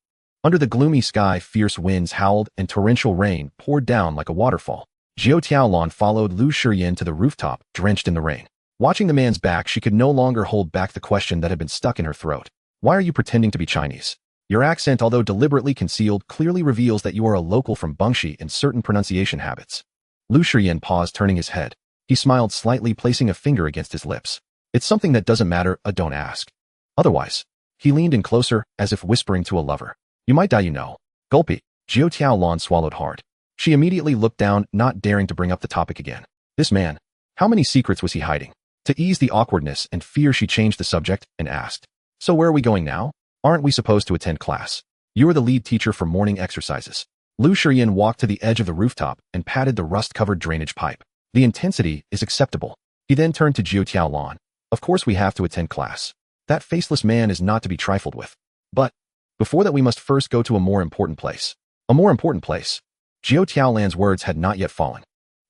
Under the gloomy sky, fierce winds howled and torrential rain poured down like a waterfall. Jiao Tiaolan followed Lu Shiyin to the rooftop, drenched in the rain. Watching the man's back, she could no longer hold back the question that had been stuck in her throat. Why are you pretending to be Chinese? Your accent, although deliberately concealed, clearly reveals that you are a local from Bengshi in certain pronunciation habits. Lu Shiyin paused, turning his head. He smiled slightly, placing a finger against his lips. It's something that doesn't matter, don't ask. Otherwise. He leaned in closer, as if whispering to a lover. You might die, you know. Gulpy. Jiao Tiaolan swallowed hard. She immediately looked down, not daring to bring up the topic again. This man. How many secrets was he hiding? To ease the awkwardness and fear, she changed the subject and asked. So where are we going now? Aren't we supposed to attend class? You are the lead teacher for morning exercises. Lu Shiyin walked to the edge of the rooftop and patted the rust-covered drainage pipe. The intensity is acceptable. He then turned to Jiao Tiaolan. Of course we have to attend class. That faceless man is not to be trifled with. But, before that we must first go to a more important place. A more important place. Jiao Tiaolan's words had not yet fallen.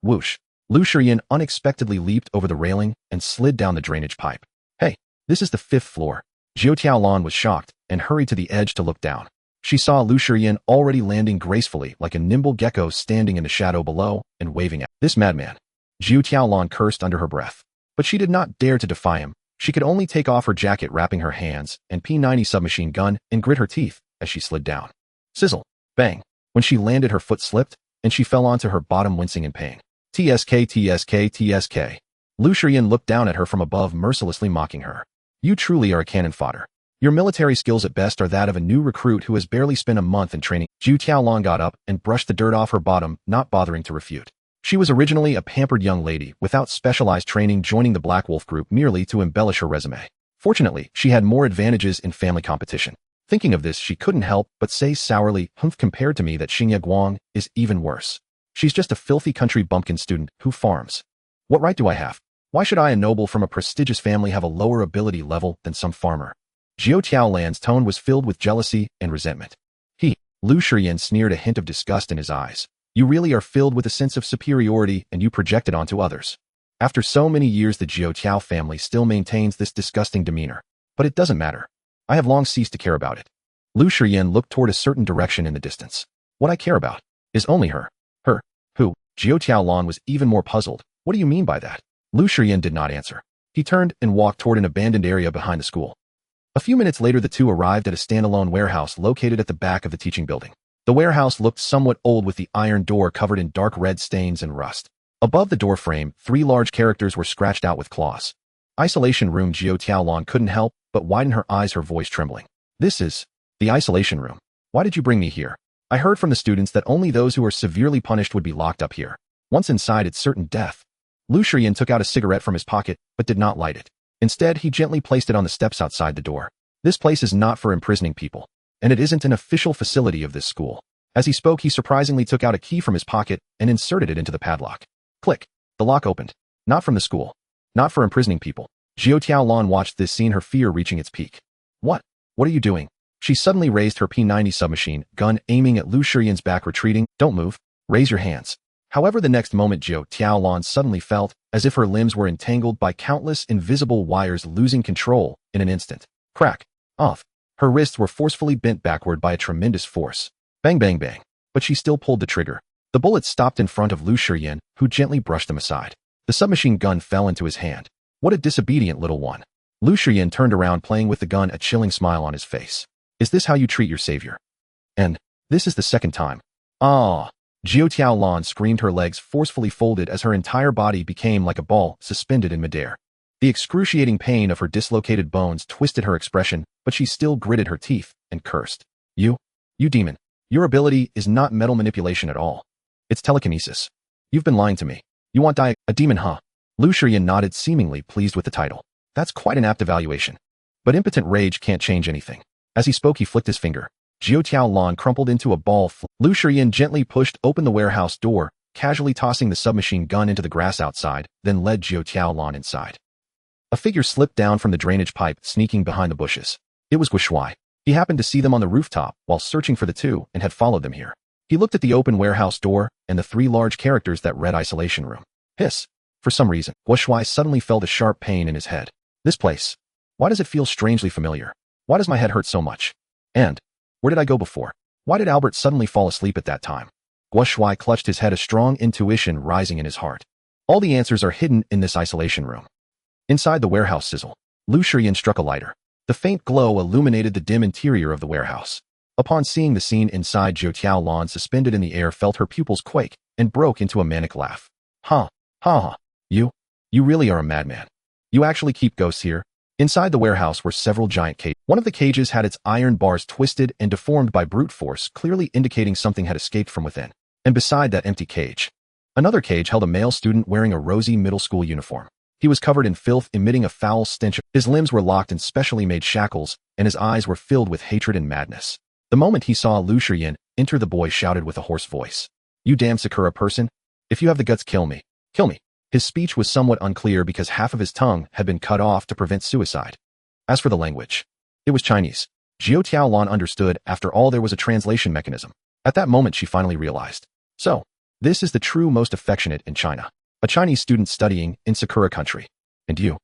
Whoosh. Lu Shiyin unexpectedly leaped over the railing and slid down the drainage pipe. Hey, this is the 5th floor. Jiao Tiaolan was shocked and hurried to the edge to look down. She saw Lu Shiyin already landing gracefully like a nimble gecko, standing in the shadow below and waving at this madman. Jiao Tiaolan cursed under her breath. But she did not dare to defy him. She could only take off her jacket, wrapping her hands and P90 submachine gun, and grit her teeth as she slid down. Sizzle. Bang. When she landed, her foot slipped and she fell onto her bottom, wincing in pain. TSK, TSK, TSK. Lu Shiyin looked down at her from above, mercilessly mocking her. You truly are a cannon fodder. Your military skills at best are that of a new recruit who has barely spent a month in training. Jiao Tiaolan got up and brushed the dirt off her bottom, not bothering to refute. She was originally a pampered young lady without specialized training, joining the Black Wolf group merely to embellish her resume. Fortunately, she had more advantages in family competition. Thinking of this, she couldn't help but say sourly, compared to me, that Xingye Guang is even worse. She's just a filthy country bumpkin student who farms. What right do I have? Why should I, a noble from a prestigious family, have a lower ability level than some farmer? Jiao Tiaolan's tone was filled with jealousy and resentment. Lu Shiyin sneered, a hint of disgust in his eyes. You really are filled with a sense of superiority, and you project it onto others. After so many years, the Jiao Tiao family still maintains this disgusting demeanor. But it doesn't matter. I have long ceased to care about it. Lu Shiyin looked toward a certain direction in the distance. What I care about is only her. Her? Who? Jiao Tiaolan was even more puzzled. What do you mean by that? Lu Shiyin did not answer. He turned and walked toward an abandoned area behind the school. A few minutes later, the two arrived at a standalone warehouse located at the back of the teaching building. The warehouse looked somewhat old, with the iron door covered in dark red stains and rust. Above the door frame, 3 large characters were scratched out with claws. Isolation room. Jiao Tiaolan couldn't help but widen her eyes, her voice trembling. This is the isolation room. Why did you bring me here? I heard from the students that only those who are severely punished would be locked up here. Once inside, it's certain death. Lu Shiyin took out a cigarette from his pocket, but did not light it. Instead, he gently placed it on the steps outside the door. This place is not for imprisoning people, and it isn't an official facility of this school. As he spoke, he surprisingly took out a key from his pocket and inserted it into the padlock. Click. The lock opened. Not from the school. Not for imprisoning people. Jiao Tiaolan watched this scene, her fear reaching its peak. What? What are you doing? She suddenly raised her P90 submachine gun, aiming at Lu Shiyin's back. Retreating. Don't move. Raise your hands. However, the next moment, Jiao Tiaolan suddenly felt as if her limbs were entangled by countless invisible wires, losing control in an instant. Crack. Off. Her wrists were forcefully bent backward by a tremendous force. Bang, bang, bang. But she still pulled the trigger. The bullets stopped in front of Lu Shiyin, who gently brushed them aside. The submachine gun fell into his hand. What a disobedient little one. Lu Shiyin turned around, playing with the gun, a chilling smile on his face. Is this how you treat your savior? And this is the second time. Ah! Jiao Tiaolan screamed, her legs forcefully folded as her entire body became like a ball suspended in midair. The excruciating pain of her dislocated bones twisted her expression, but she still gritted her teeth and cursed. You demon. Your ability is not metal manipulation at all. It's telekinesis. You've been lying to me. You want a demon, huh? Lu Shiyin nodded, seemingly pleased with the title. That's quite an apt evaluation. But impotent rage can't change anything. As he spoke, he flicked his finger. Jiao Tiaolan crumpled into a ball. Lu Shiyan gently pushed open the warehouse door, casually tossing the submachine gun into the grass outside, then led Jiao Tiaolan inside. A figure slipped down from the drainage pipe, sneaking behind the bushes. It was Guoshuai. He happened to see them on the rooftop while searching for the two and had followed them here. He looked at the open warehouse door and the three large characters that read isolation room. Hiss. For some reason, Guoshuai suddenly felt a sharp pain in his head. This place. Why does it feel strangely familiar? Why does my head hurt so much? And where did I go before? Why did Albert suddenly fall asleep at that time? Guoshuai clutched his head, a strong intuition rising in his heart. All the answers are hidden in this isolation room. Inside the warehouse sizzle, Lu Shiyan struck a lighter. The faint glow illuminated the dim interior of the warehouse. Upon seeing the scene inside, Jiao Tiaolan, suspended in the air, felt her pupils quake and broke into a manic laugh. Ha! Ha ha! You really are a madman. You actually keep ghosts here? Inside the warehouse were several giant cages. One of the cages had its iron bars twisted and deformed by brute force, clearly indicating something had escaped from within. And beside that empty cage, another cage held a male student wearing a rosy middle school uniform. He was covered in filth, emitting a foul stench. His limbs were locked in specially made shackles, and his eyes were filled with hatred and madness. The moment he saw Lu Shiyan enter, the boy shouted with a hoarse voice, "You damn Sakura person! If you have the guts, kill me! Kill me!" His speech was somewhat unclear because half of his tongue had been cut off to prevent suicide. As for the language, it was Chinese. Jiao Tiaolan understood. After all, there was a translation mechanism. At that moment, she finally realized. So, this is the true most affectionate in China. A Chinese student studying in Sakura country. And you,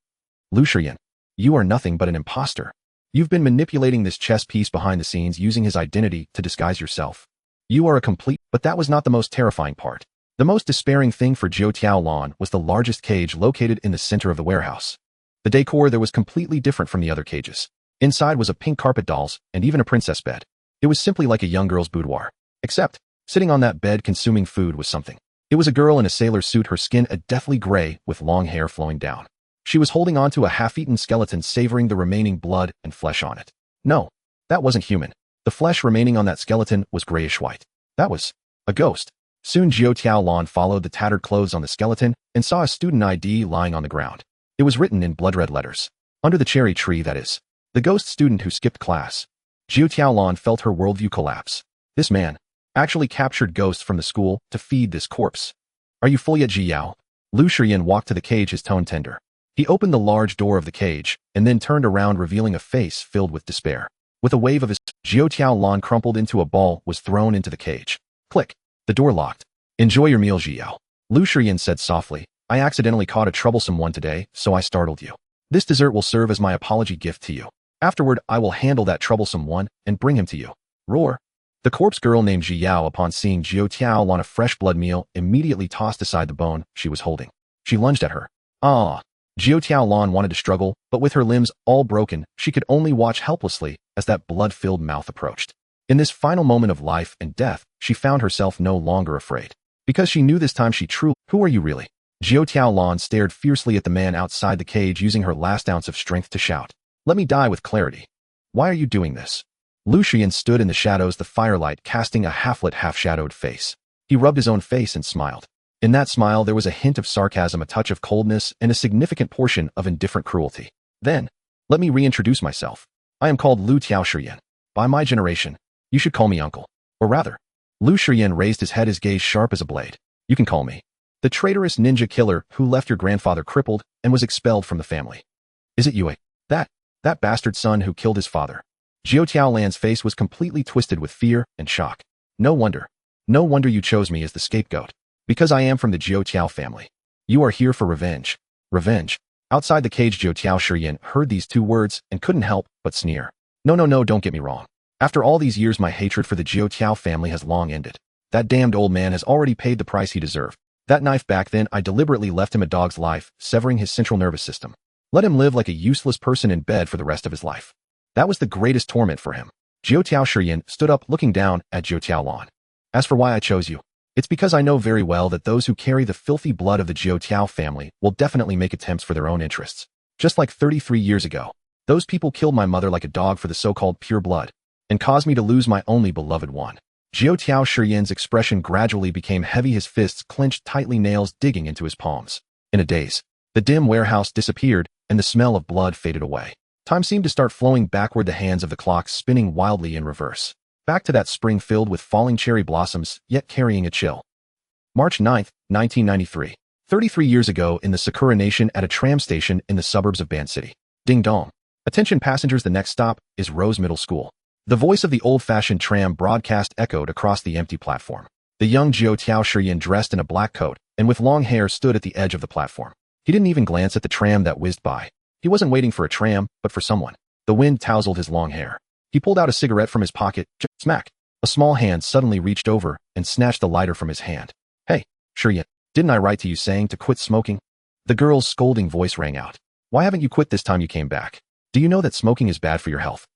Lu Shiyan, you are nothing but an imposter. You've been manipulating this chess piece behind the scenes, using his identity to disguise yourself. You are a complete. But that was not the most terrifying part. The most despairing thing for Jiao Tiaolan was the largest cage located in the center of the warehouse. The decor there was completely different from the other cages. Inside was a pink carpet, dolls, and even a princess bed. It was simply like a young girl's boudoir. Except, sitting on that bed consuming food was something. It was a girl in a sailor suit, her skin a deathly gray with long hair flowing down. She was holding onto a half-eaten skeleton, savoring the remaining blood and flesh on it. No, that wasn't human. The flesh remaining on that skeleton was grayish-white. That was a ghost. Soon Jiao Tiaolan followed the tattered clothes on the skeleton and saw a student ID lying on the ground. It was written in blood-red letters. Under the cherry tree, that is. The ghost student who skipped class. Jiao Tiaolan felt her worldview collapse. This man actually captured ghosts from the school to feed this corpse. Are you full yet, Jiao? Lu Shiyan walked to the cage, his tone tender. He opened the large door of the cage and then turned around, revealing a face filled with despair. With a wave of his, Jiao Tiaolan crumpled into a ball, was thrown into the cage. Click. The door locked. Enjoy your meal, Jiao. Lu Shiyan said softly. I accidentally caught a troublesome one today, so I startled you. This dessert will serve as my apology gift to you. Afterward, I will handle that troublesome one and bring him to you. Roar. The corpse girl named Jiao, upon seeing Jiao Tiaolan a fresh blood meal, immediately tossed aside the bone she was holding. She lunged at her. Ah! Jiao Tiaolan wanted to struggle, but with her limbs all broken, she could only watch helplessly as that blood-filled mouth approached. In this final moment of life and death, she found herself no longer afraid. Because she knew this time she truly— Who are you really? Jiao Tiaolan stared fiercely at the man outside the cage, using her last ounce of strength to shout. Let me die with clarity. Why are you doing this? Lu Shiyan stood in the shadows, the firelight casting a half-lit, half-shadowed face. He rubbed his own face and smiled. In that smile there was a hint of sarcasm, a touch of coldness, and a significant portion of indifferent cruelty. Then, let me reintroduce myself. I am called Lu Shiyan. By my generation, you should call me uncle. Or rather, Lu Shiyan raised his head, his gaze sharp as a blade. You can call me the traitorous ninja killer who left your grandfather crippled and was expelled from the family. Is it you, that bastard son who killed his father? Jiao Tiaolan's face was completely twisted with fear and shock. No wonder you chose me as the scapegoat. Because I am from the Jiao Tiao family. You are here for revenge. Revenge. Outside the cage, Jiao Shiyan heard these two words and couldn't help but sneer. No, don't get me wrong. After all these years, my hatred for the Jiao Tiao family has long ended. That damned old man has already paid the price he deserved. That knife back then, I deliberately left him a dog's life, severing his central nervous system. Let him live like a useless person in bed for the rest of his life. That was the greatest torment for him. Jiao Shiyan stood up, looking down at Jiao Tiaolan. As for why I chose you, it's because I know very well that those who carry the filthy blood of the Jiao Tiao family will definitely make attempts for their own interests. Just like 33 years ago, those people killed my mother like a dog for the so-called pure blood, and caused me to lose my only beloved one. Jiao Shiyan's expression gradually became heavy, his fists clenched tightly, nails digging into his palms. In a daze, the dim warehouse disappeared, and the smell of blood faded away. Time seemed to start flowing backward, the hands of the clock spinning wildly in reverse. Back to that spring filled with falling cherry blossoms, yet carrying a chill. March 9, 1993. 33 years ago in the Sakura Nation at a tram station in the suburbs of Ban City. Ding dong. Attention passengers, the next stop is Rose Middle School. The voice of the old-fashioned tram broadcast echoed across the empty platform. The young Jiao Shiryan, dressed in a black coat and with long hair, stood at the edge of the platform. He didn't even glance at the tram that whizzed by. He wasn't waiting for a tram, but for someone. The wind tousled his long hair. He pulled out a cigarette from his pocket. Smack! A small hand suddenly reached over and snatched the lighter from his hand. Hey, Shiryan, didn't I write to you saying to quit smoking? The girl's scolding voice rang out. Why haven't you quit this time you came back? Do you know that smoking is bad for your health?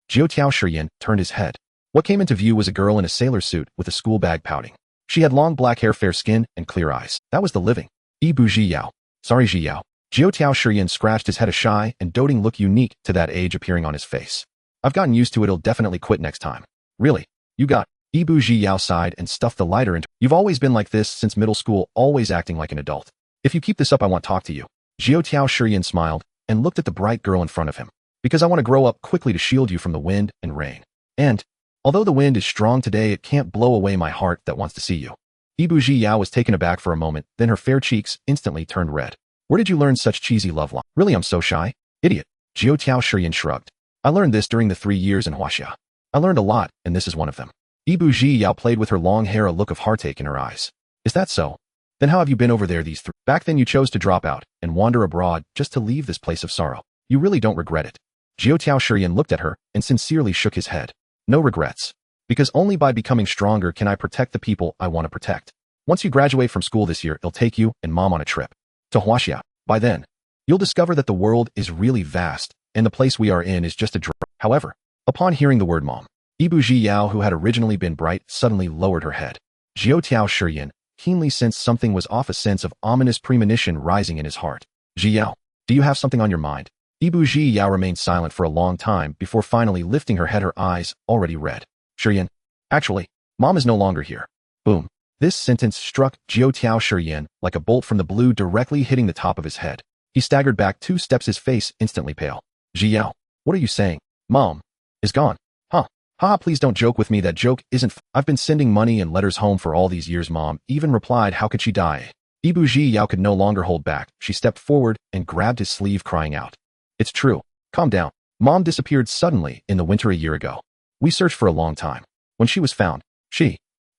Jiao Shiryan turned his head. What came into view was a girl in a sailor suit with a school bag pouting. She had long black hair, fair skin, and clear eyes. That was the living. Ibu Zhiyao. Sorry, Zhiyao. Jiao Shiryan scratched his head, a shy and doting look unique to that age appearing on his face. I've gotten used to it, I'll definitely quit next time. Really? You got? Ibu Zhiyao sighed and stuffed the lighter into. You've always been like this since middle school, always acting like an adult. If you keep this up, I won't talk to you. Jiao Shiryan smiled and looked at the bright girl in front of him. Because I want to grow up quickly to shield you from the wind and rain. And, although the wind is strong today, it can't blow away my heart that wants to see you. Ibu Zhiyao was taken aback for a moment, then her fair cheeks instantly turned red. Where did you learn such cheesy love line? Really, I'm so shy. Idiot. Jiao Shiryan shrugged. I learned this during the 3 years in Huaxia. I learned a lot, and this is one of them. Ibu Zhiyao played with her long hair, a look of heartache in her eyes. Is that so? Then how have you been over there these 3? Back then you chose to drop out and wander abroad just to leave this place of sorrow. You really don't regret it. Jiao Shiryan looked at her and sincerely shook his head. No regrets. Because only by becoming stronger can I protect the people I want to protect. Once you graduate from school this year, it'll take you and mom on a trip to Huaxia. By then, you'll discover that the world is really vast and the place we are in is just a drop. However, upon hearing the word mom, Ibu Zhiyao, who had originally been bright, suddenly lowered her head. Jiao Shiryan keenly sensed something was off, a sense of ominous premonition rising in his heart. Zhiyao, do you have something on your mind? Ibu Zhiyao remained silent for a long time before finally lifting her head, her eyes already red. Shiryan, actually, mom is no longer here. Boom. This sentence struck Jiao Shiryan like a bolt from the blue, directly hitting the top of his head. He staggered back 2 steps, his face instantly pale. Zhiyao, what are you saying? Mom is gone. Huh. Haha, please don't joke with me, that joke isn't I've been sending money and letters home for all these years, mom even replied. How could she die? Ibu Zhiyao could no longer hold back. She stepped forward and grabbed his sleeve, crying out. It's true. Calm down. Mom disappeared suddenly in the winter a year ago. We searched for a long time. When she was found, she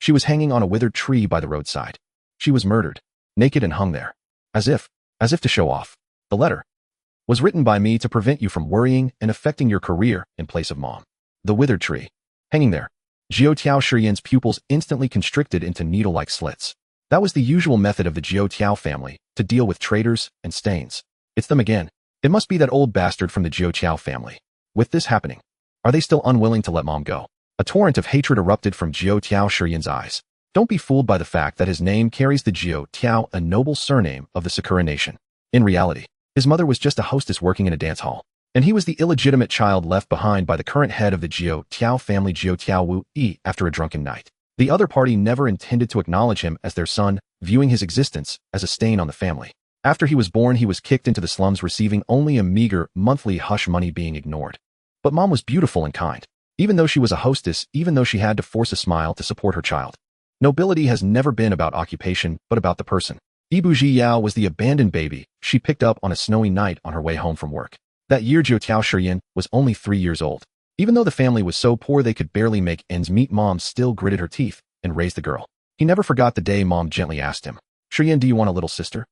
was hanging on a withered tree by the roadside. She was murdered, naked, and hung there. As if to show off. The letter was written by me to prevent you from worrying and affecting your career in place of mom. The withered tree. Hanging there. Jiao Shiryan's pupils instantly constricted into needle-like slits. That was the usual method of the Jiao family to deal with traitors and stains. It's them again. It must be that old bastard from the Jiao family. With this happening, are they still unwilling to let mom go? A torrent of hatred erupted from Jiao Shiryan's eyes. Don't be fooled by the fact that his name carries the Jiao, a noble surname of the Sakura Nation. In reality, his mother was just a hostess working in a dance hall, and he was the illegitimate child left behind by the current head of the Jiao family, Jiao Wu Yi, after a drunken night. The other party never intended to acknowledge him as their son, viewing his existence as a stain on the family. After he was born, he was kicked into the slums, receiving only a meager monthly hush money, being ignored. But mom was beautiful and kind. Even though she was a hostess, even though she had to force a smile to support her child. Nobility has never been about occupation, but about the person. Ibu Zhiyao was the abandoned baby she picked up on a snowy night on her way home from work. That year, Jiao Shiryan was only 3 years old. Even though the family was so poor they could barely make ends meet, mom still gritted her teeth and raised the girl. He never forgot the day mom gently asked him, Shiryan, do you want a little sister?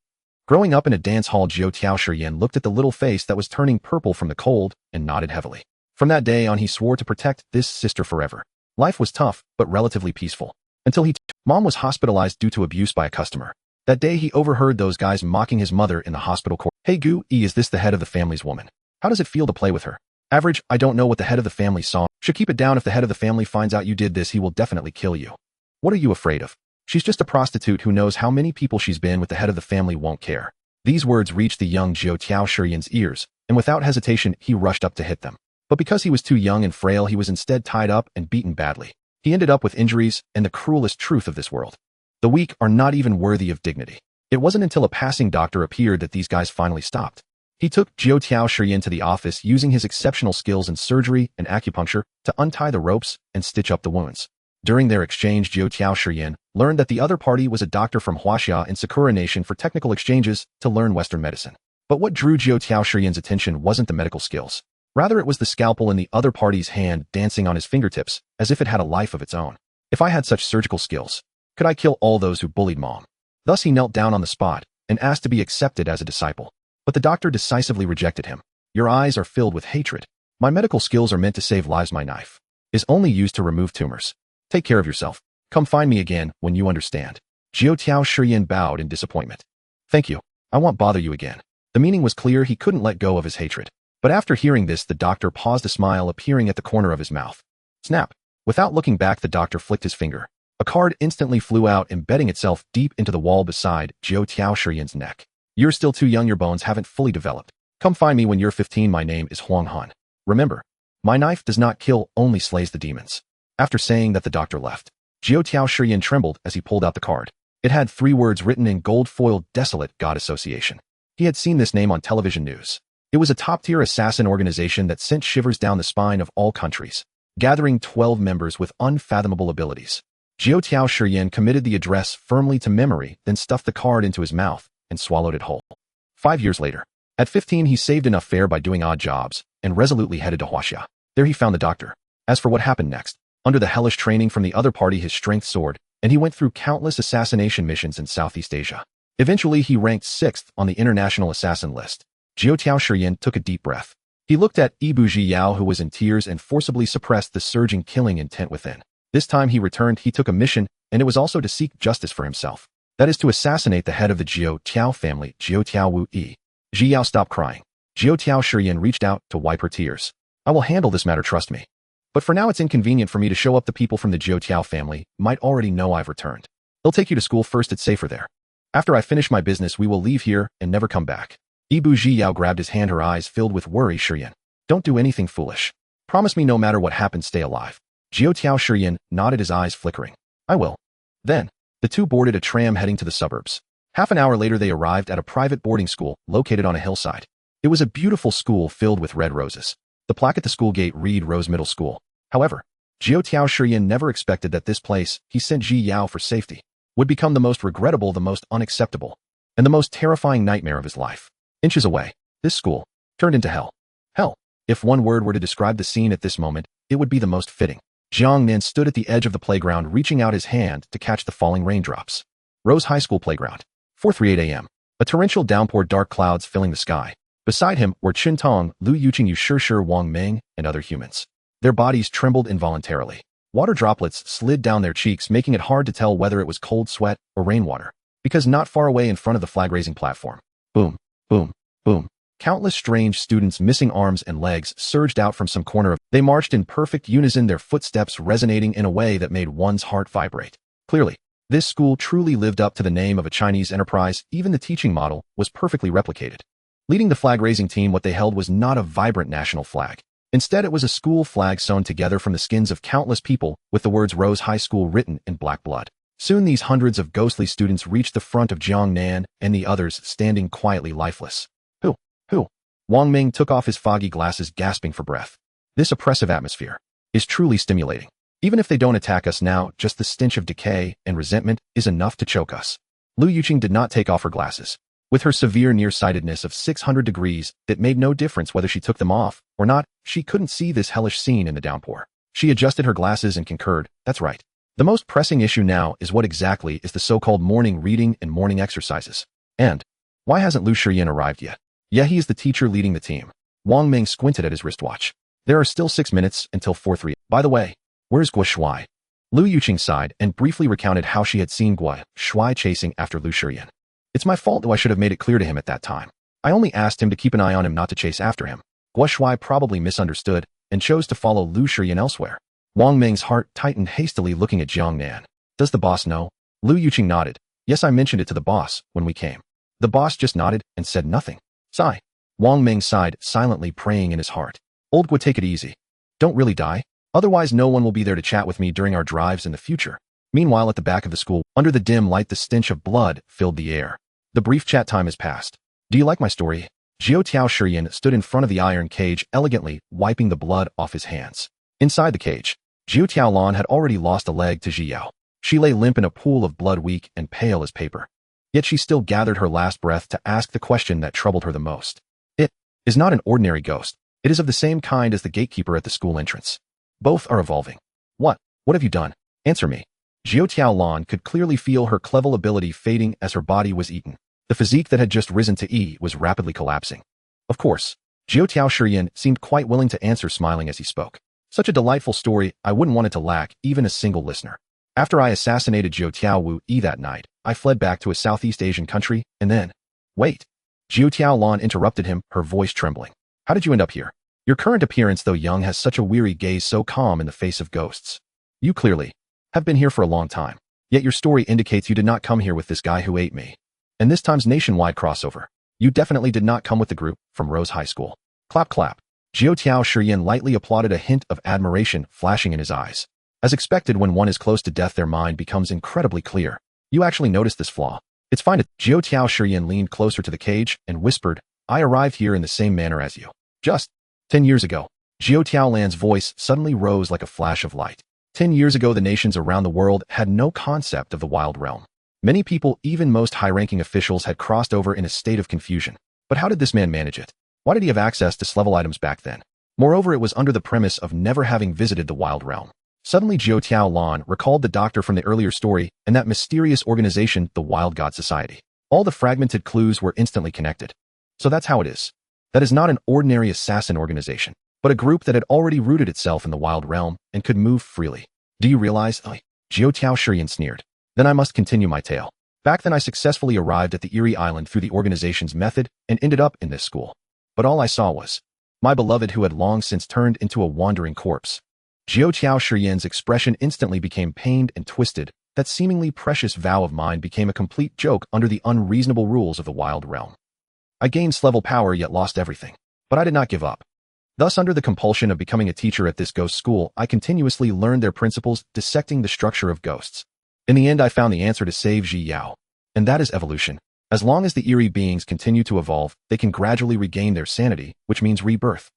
Growing up in a dance hall, Jiao Shiryan looked at the little face that was turning purple from the cold and nodded heavily. From that day on, he swore to protect this sister forever. Life was tough, but relatively peaceful. Until mom was hospitalized due to abuse by a customer. That day he overheard those guys mocking his mother in the hospital court. Hey Gu, is this the head of the family's woman? How does it feel to play with her? Average, I don't know what the head of the family saw. Should keep it down. If the head of the family finds out you did this, he will definitely kill you. What are you afraid of? She's just a prostitute who knows how many people she's been with. The head of the family won't care. These words reached the young Jiao Shiryan's ears, and without hesitation he rushed up to hit them. But because he was too young and frail, he was instead tied up and beaten badly. He ended up with injuries and the cruelest truth of this world. The weak are not even worthy of dignity. It wasn't until a passing doctor appeared that these guys finally stopped. He took Jiao Shiyin to the office using his exceptional skills in surgery and acupuncture to untie the ropes and stitch up the wounds. During their exchange, Jiao Shiyin learned that the other party was a doctor from Huaxia in Sakura Nation for technical exchanges to learn Western medicine. But what drew Jiao Shiyin's attention wasn't the medical skills. Rather, it was the scalpel in the other party's hand dancing on his fingertips as if it had a life of its own. If I had such surgical skills, could I kill all those who bullied Mom? Thus he knelt down on the spot and asked to be accepted as a disciple. But the doctor decisively rejected him. Your eyes are filled with hatred. My medical skills are meant to save lives. My knife is only used to remove tumors. Take care of yourself. Come find me again when you understand. Jiao Shiyin bowed in disappointment. Thank you. I won't bother you again. The meaning was clear. He couldn't let go of his hatred. But after hearing this, the doctor paused, a smile appearing at the corner of his mouth. Snap. Without looking back, the doctor flicked his finger. A card instantly flew out, embedding itself deep into the wall beside Jiao Shiyin's neck. You're still too young. Your bones haven't fully developed. Come find me when you're 15. My name is Huang Han. Remember, my knife does not kill, only slays the demons. After saying that, the doctor left. Jiao Shiyin trembled as he pulled out the card. It had 3 words written in gold foil: Desolate God Association. He had seen this name on television news. It was a top-tier assassin organization that sent shivers down the spine of all countries, gathering 12 members with unfathomable abilities. Jiao Shiyin committed the address firmly to memory, then stuffed the card into his mouth and swallowed it whole. 5 years later, at 15, he saved enough fare by doing odd jobs and resolutely headed to Huaxia. There he found the doctor. As for what happened next, under the hellish training from the other party, his strength soared, and he went through countless assassination missions in Southeast Asia. Eventually, he ranked 6th on the international assassin list. Jiao Shiyin took a deep breath. He looked at Ibu Zhiyao, who was in tears, and forcibly suppressed the surging killing intent within. This time he returned. He took a mission, and it was also to seek justice for himself. That is to assassinate the head of the Jiao family, Jiao Wu Yi. Zhiyao stopped crying. Jiao Shiyin reached out to wipe her tears. I will handle this matter, trust me. But for now it's inconvenient for me to show up. The people from the Jiao family might already know I've returned. They'll take you to school first, it's safer there. After I finish my business, we will leave here and never come back. Ibu Zhiyao grabbed his hand, her eyes filled with worry. Shiyin, don't do anything foolish. Promise me no matter what happens, stay alive. Jiao Shiyin nodded, his eyes flickering. I will. Then, the two boarded a tram heading to the suburbs. Half an hour later, they arrived at a private boarding school located on a hillside. It was a beautiful school filled with red roses. The plaque at the school gate read Rose Middle School. However, Jiao Shiyin never expected that this place he sent Zhiyao for safety would become the most regrettable, the most unacceptable, and the most terrifying nightmare of his life. Inches away, this school turned into hell. Hell. If one word were to describe the scene at this moment, it would be the most fitting. Jiang Nan stood at the edge of the playground, reaching out his hand to catch the falling raindrops. Rose High School playground. 4:38 a.m. A torrential downpour, dark clouds filling the sky. Beside him were Chen Tong, Lu Yuqing, Yu Shishir, Wang Ming, and other humans. Their bodies trembled involuntarily. Water droplets slid down their cheeks, making it hard to tell whether it was cold sweat or rainwater. Because not far away in front of the flag-raising platform, boom, boom, boom, countless strange students missing arms and legs surged out from some corner of. They marched in perfect unison, their footsteps resonating in a way that made one's heart vibrate. Clearly, this school truly lived up to the name of a Chinese enterprise. Even the teaching model was perfectly replicated. Leading the flag-raising team, what they held was not a vibrant national flag. Instead, it was a school flag sewn together from the skins of countless people with the words Rose High School written in black blood. Soon these hundreds of ghostly students reached the front of Jiang Nan and the others standing quietly lifeless. Who? Wang Ming took off his foggy glasses, gasping for breath. This oppressive atmosphere is truly stimulating. Even if they don't attack us now, just the stench of decay and resentment is enough to choke us. Lu Yuqing did not take off her glasses. With her severe nearsightedness of 600 degrees, it made no difference whether she took them off or not. She couldn't see this hellish scene in the downpour. She adjusted her glasses and concurred, that's right. The most pressing issue now is what exactly is the so-called morning reading and morning exercises. And why hasn't Lu Shiyin arrived yet? Yeah, he is the teacher leading the team. Wang Ming squinted at his wristwatch. There are still 6 minutes until 4:03. By the way, where's Guo Shuai? Lu Yuqing sighed and briefly recounted how she had seen Guo Shuai chasing after Lu Shiyin. It's my fault, though I should have made it clear to him at that time. I only asked him to keep an eye on him, not to chase after him. Guo Shuai probably misunderstood and chose to follow Lu Shiyin elsewhere. Wang Ming's heart tightened, hastily looking at Jiang Nan. Does the boss know? Lu Yuqing nodded. Yes, I mentioned it to the boss when we came. The boss just nodded and said nothing. Sigh. Wang Ming sighed, silently praying in his heart. Old Guo, take it easy. Don't really die. Otherwise no one will be there to chat with me during our drives in the future. Meanwhile, at the back of the school, under the dim light, the stench of blood filled the air. The brief chat time has passed. Do you like my story? Jiao Shiyan stood in front of the iron cage, elegantly wiping the blood off his hands. Inside the cage, Jiao Tiaolan had already lost a leg to Ji Yao. She lay limp in a pool of blood, weak and pale as paper. Yet she still gathered her last breath to ask the question that troubled her the most. It is not an ordinary ghost. It is of the same kind as the gatekeeper at the school entrance. Both are evolving. What have you done? Answer me. Jiao Tiaolan could clearly feel her clever ability fading as her body was eaten. The physique that had just risen to E was rapidly collapsing. Of course, Jiao Shiyan seemed quite willing to answer, smiling as he spoke. Such a delightful story, I wouldn't want it to lack even a single listener. After I assassinated Jiao Tiaowu E that night, I fled back to a Southeast Asian country, and then... Wait. Jiao Tiaolan interrupted him, her voice trembling. How did you end up here? Your current appearance, though young, has such a weary gaze, so calm in the face of ghosts. You clearly have been here for a long time. Yet your story indicates you did not come here with this guy who ate me. And this time's nationwide crossover. You definitely did not come with the group from Rose High School. Clap clap. Jiao Shiyan lightly applauded, a hint of admiration flashing in his eyes. As expected, when one is close to death, their mind becomes incredibly clear. You actually noticed this flaw. It's fine. Jiao Shiyan leaned closer to the cage and whispered, I arrived here in the same manner as you. Just 10 years ago. Jiao Tiaolan's voice suddenly rose like a flash of light. 10 years ago, the nations around the world had no concept of the wild realm. Many people, even most high-ranking officials, had crossed over in a state of confusion. But how did this man manage it? Why did he have access to level items back then? Moreover, it was under the premise of never having visited the wild realm. Suddenly, Jiao Tiaolan recalled the doctor from the earlier story and that mysterious organization, the Wild God Society. All the fragmented clues were instantly connected. So that's how it is. That is not an ordinary assassin organization, but a group that had already rooted itself in the wild realm and could move freely. Do you realize? Jiao Shiyan sneered. Then I must continue my tale. Back then I successfully arrived at the Eerie Island through the organization's method and ended up in this school. But all I saw was my beloved, who had long since turned into a wandering corpse. Jiao Shiyan's expression instantly became pained and twisted. That seemingly precious vow of mine became a complete joke under the unreasonable rules of the wild realm. I gained level power yet lost everything. But I did not give up. Thus, under the compulsion of becoming a teacher at this ghost school, I continuously learned their principles, dissecting the structure of ghosts. In the end, I found the answer to save Ji Yao. And that is evolution. As long as the eerie beings continue to evolve, they can gradually regain their sanity, which means rebirth.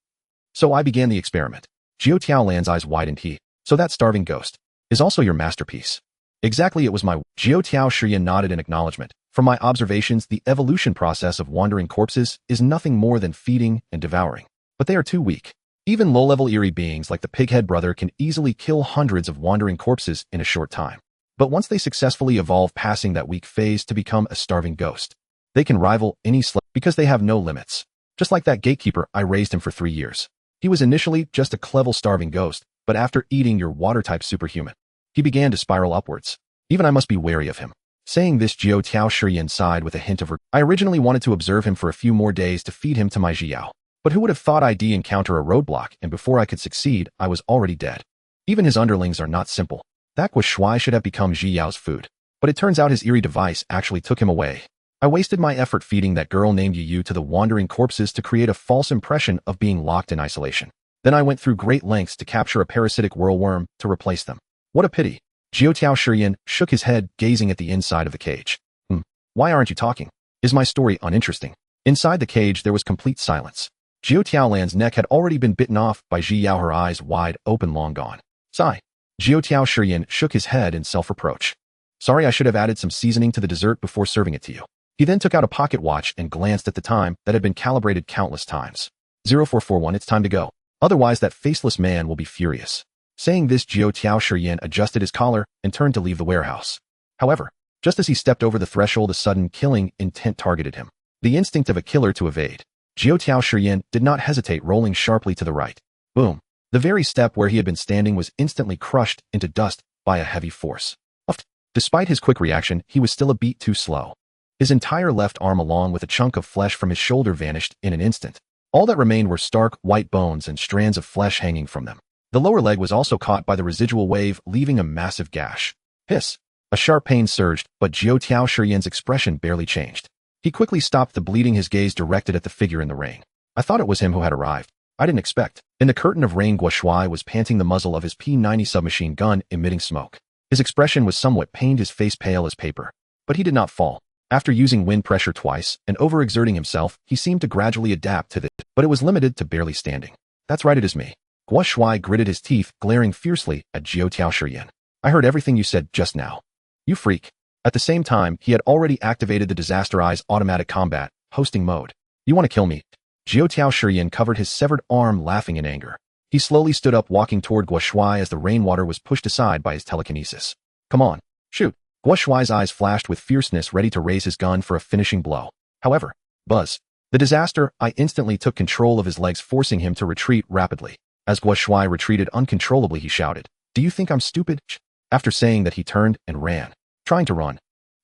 So I began the experiment. Jiao Tiaolan's eyes widened. So that starving ghost is also your masterpiece. Exactly, it was my... Jiao Shiyan nodded in acknowledgement. From my observations, the evolution process of wandering corpses is nothing more than feeding and devouring. But they are too weak. Even low-level eerie beings like the pighead brother can easily kill hundreds of wandering corpses in a short time. But once they successfully evolve passing that weak phase to become a starving ghost, they can rival any slave because they have no limits. Just like that gatekeeper, I raised him for 3 years. He was initially just a clever starving ghost, but after eating your water-type superhuman, he began to spiral upwards. Even I must be wary of him. Saying this, Jiao Shiyan sighed with a hint of regret. I originally wanted to observe him for a few more days to feed him to my Ji Yao. But who would have thought I'd encounter a roadblock, and before I could succeed, I was already dead. Even his underlings are not simple. That Gua Shui should have become Ji Yao's food. But it turns out his eerie device actually took him away. I wasted my effort feeding that girl named Yu to the wandering corpses to create a false impression of being locked in isolation. Then I went through great lengths to capture a parasitic whirlworm to replace them. What a pity. Jiao Shiyan shook his head, gazing at the inside of the cage. Why aren't you talking? Is my story uninteresting? Inside the cage, there was complete silence. Jiao Tiaolan's neck had already been bitten off by Ji Yao, her eyes wide open, long gone. Sigh. Jiao Shiyan shook his head in self-reproach. Sorry, I should have added some seasoning to the dessert before serving it to you. He then took out a pocket watch and glanced at the time that had been calibrated countless times. 0441, it's time to go. Otherwise, that faceless man will be furious. Saying this, Jiao Shiyan adjusted his collar and turned to leave the warehouse. However, just as he stepped over the threshold, a sudden killing intent targeted him. The instinct of a killer to evade. Jiao Shiyan did not hesitate, rolling sharply to the right. Boom. The very step where he had been standing was instantly crushed into dust by a heavy force. Despite his quick reaction, he was still a beat too slow. His entire left arm along with a chunk of flesh from his shoulder vanished in an instant. All that remained were stark, white bones and strands of flesh hanging from them. The lower leg was also caught by the residual wave, leaving a massive gash. Hiss. A sharp pain surged, but Jiao Shiyan's expression barely changed. He quickly stopped the bleeding, his gaze directed at the figure in the rain. I thought it was him who had arrived. I didn't expect. In the curtain of rain, Gua Shui was panting, the muzzle of his P-90 submachine gun emitting smoke. His expression was somewhat pained, his face pale as paper. But he did not fall. After using wind pressure twice and overexerting himself, he seemed to gradually adapt to this, but it was limited to barely standing. That's right, it is me. Guo Shuai gritted his teeth, glaring fiercely at Jiao Shiyan. I heard everything you said just now. You freak. At the same time, he had already activated the Disaster Eyes automatic combat, hosting mode. You want to kill me? Jiao Shiyan covered his severed arm, laughing in anger. He slowly stood up, walking toward Guo Shuai as the rainwater was pushed aside by his telekinesis. Come on, shoot. Guo Shuai's eyes flashed with fierceness, ready to raise his gun for a finishing blow. However, buzz. The Disaster Eye instantly took control of his legs, forcing him to retreat rapidly. As Guo Shuai retreated uncontrollably, he shouted, Do you think I'm stupid? After saying that, he turned and ran. Trying to run.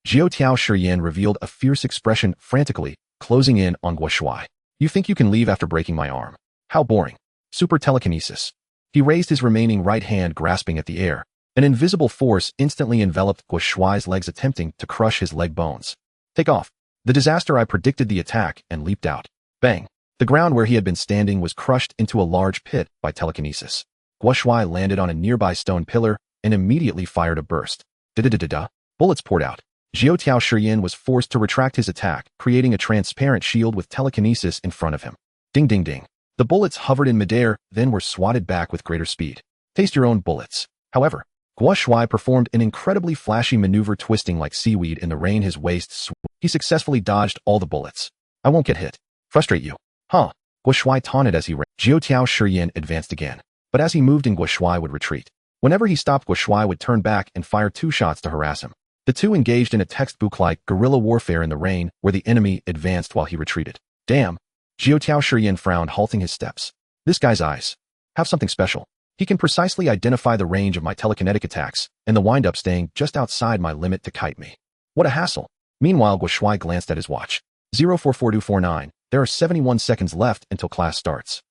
Jiao Shiyan revealed a fierce expression, frantically, closing in on Guo Shuai. You think you can leave after breaking my arm? How boring. Super telekinesis. He raised his remaining right hand, grasping at the air. An invisible force instantly enveloped Guo Shuai's legs, attempting to crush his leg bones. Take off. The Disaster Eye predicted the attack and leaped out. Bang. The ground where he had been standing was crushed into a large pit by telekinesis. Guo Shuai landed on a nearby stone pillar and immediately fired a burst. Da-da-da-da-da. Bullets poured out. Jiao Shiyan was forced to retract his attack, creating a transparent shield with telekinesis in front of him. Ding ding ding. The bullets hovered in midair, then were swatted back with greater speed. Taste your own bullets. However, Guo Shuai performed an incredibly flashy maneuver, twisting like seaweed in the rain, his waist. He successfully dodged all the bullets. I won't get hit. Frustrate you. Huh? Guo Shuai taunted as he ran. Jiao Shiyan advanced again. But as he moved in, Guo Shuai would retreat. Whenever he stopped, Guo Shuai would turn back and fire 2 shots to harass him. The two engaged in a textbook-like guerrilla warfare in the rain, where the enemy advanced while he retreated. Damn. Jiao Shiyan frowned, halting his steps. This guy's eyes have something special. He can precisely identify the range of my telekinetic attacks, and the wind-up staying just outside my limit to kite me. What a hassle. Meanwhile, Guo Shuai glanced at his watch. 044249. There are 71 seconds left until class starts.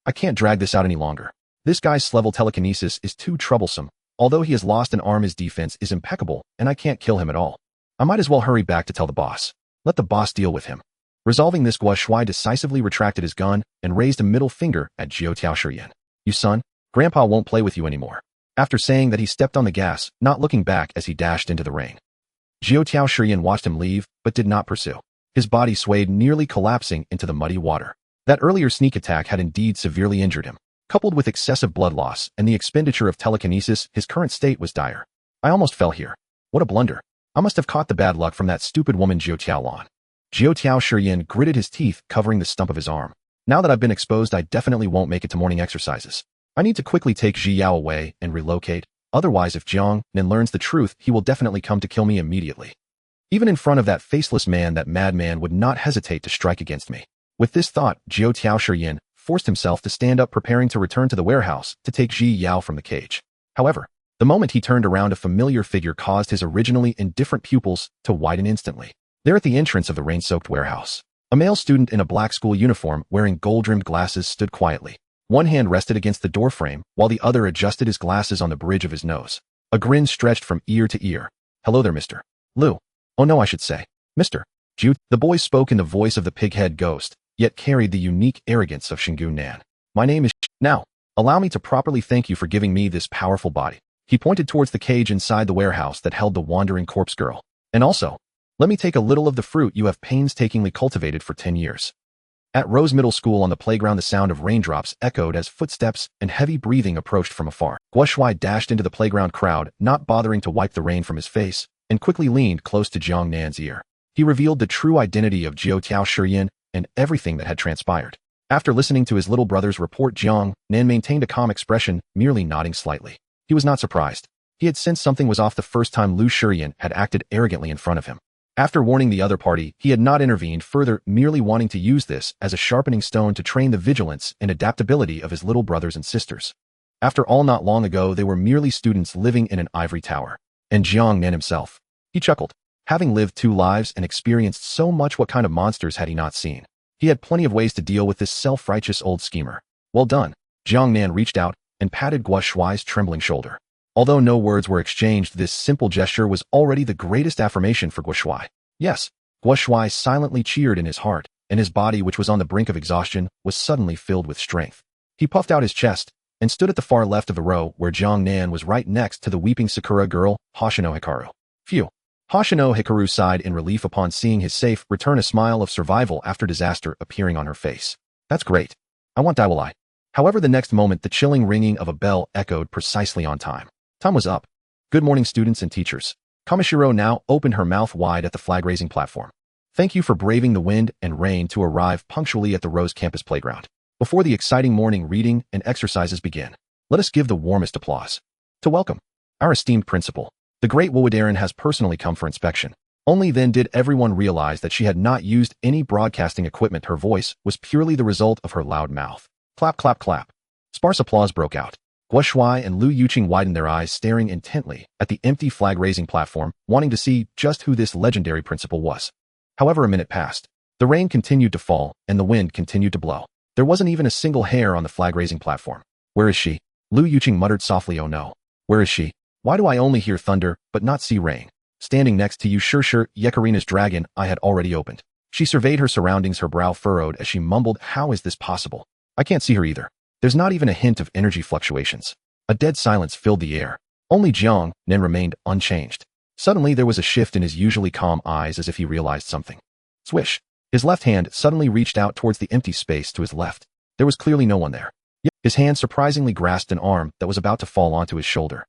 I can't drag this out any longer. This guy's level telekinesis is too troublesome. Although he has lost an arm, his defense is impeccable, and I can't kill him at all. I might as well hurry back to tell the boss. Let the boss deal with him. Resolving this, Guo Shuai decisively retracted his gun and raised a middle finger at Jiao Shiyan. You son, Grandpa won't play with you anymore. After saying that, he stepped on the gas, not looking back as he dashed into the rain. Jiao Shiyan watched him leave, but did not pursue. His body swayed, nearly collapsing into the muddy water. That earlier sneak attack had indeed severely injured him. Coupled with excessive blood loss and the expenditure of telekinesis, his current state was dire. I almost fell here. What a blunder. I must have caught the bad luck from that stupid woman Jiao Tiaolan. Jiao Shiyan gritted his teeth, covering the stump of his arm. Now that I've been exposed, I definitely won't make it to morning exercises. I need to quickly take Ji Yao away and relocate. Otherwise, if Jiang Nan learns the truth, he will definitely come to kill me immediately. Even in front of that faceless man, that madman would not hesitate to strike against me. With this thought, Jiao Shiyan forced himself to stand up, preparing to return to the warehouse to take Ji Yao from the cage. However, the moment he turned around, a familiar figure caused his originally indifferent pupils to widen instantly. There at the entrance of the rain-soaked warehouse, a male student in a black school uniform wearing gold-rimmed glasses stood quietly. One hand rested against the doorframe, while the other adjusted his glasses on the bridge of his nose. A grin stretched from ear to ear. Hello there, Mr. Liu. Oh no, I should say, Mr. Ju. The boy spoke in the voice of the pig-head ghost, yet carried the unique arrogance of Jiang Nan. My name is Now, allow me to properly thank you for giving me this powerful body. He pointed towards the cage inside the warehouse that held the wandering corpse girl. And also, let me take a little of the fruit you have painstakingly cultivated for 10 years. At Rose Middle School on the playground, the sound of raindrops echoed as footsteps and heavy breathing approached from afar. Guo Shuai dashed into the playground crowd, not bothering to wipe the rain from his face, and quickly leaned close to Jiang Nan's ear. He revealed the true identity of Jiao Shiyan and everything that had transpired. After listening to his little brother's report, Jiang Nan maintained a calm expression, merely nodding slightly. He was not surprised. He had sensed something was off the first time Liu Shiyan had acted arrogantly in front of him. After warning the other party, he had not intervened further, merely wanting to use this as a sharpening stone to train the vigilance and adaptability of his little brothers and sisters. After all, not long ago, they were merely students living in an ivory tower. And Jiang Nan himself. He chuckled. Having lived 2 lives and experienced so much, what kind of monsters had he not seen? He had plenty of ways to deal with this self-righteous old schemer. Well done. Jiang Nan reached out and patted Guo Shuai's trembling shoulder. Although no words were exchanged, this simple gesture was already the greatest affirmation for Guo Shuai. Yes, Guo Shuai silently cheered in his heart, and his body, which was on the brink of exhaustion, was suddenly filled with strength. He puffed out his chest and stood at the far left of the row where Jiang Nan was, right next to the weeping Sakura girl, Hoshino Hikaru. Phew. Hoshino Hikaru sighed in relief upon seeing his safe return, a smile of survival after disaster appearing on her face. That's great. I want that, will I? However, the next moment, the chilling ringing of a bell echoed precisely on time. Time was up. Good morning, students and teachers. Kamishiro now opened her mouth wide at the flag-raising platform. Thank you for braving the wind and rain to arrive punctually at the Rose Campus playground. Before the exciting morning reading and exercises begin, let us give the warmest applause to welcome our esteemed principal. The great Wuwadaran has personally come for inspection. Only then did everyone realize that she had not used any broadcasting equipment. Her voice was purely the result of her loud mouth. Clap, clap, clap. Sparse applause broke out. Guo Shuai and Lu Yuqing widened their eyes, staring intently at the empty flag-raising platform, wanting to see just who this legendary principal was. However, a minute passed. The rain continued to fall, and the wind continued to blow. There wasn't even a single hair on the flag-raising platform. Where is she? Lu Yuqing muttered softly, oh no. Where is she? Why do I only hear thunder, but not see rain? Standing next to you, sure, Yekarina's dragon I had already opened. She surveyed her surroundings, her brow furrowed as she mumbled, how is this possible? I can't see her either. There's not even a hint of energy fluctuations. A dead silence filled the air. Only Jiang Nan remained unchanged. Suddenly there was a shift in his usually calm eyes, as if he realized something. Swish. His left hand suddenly reached out towards the empty space to his left. There was clearly no one there. Yet his hand surprisingly grasped an arm that was about to fall onto his shoulder.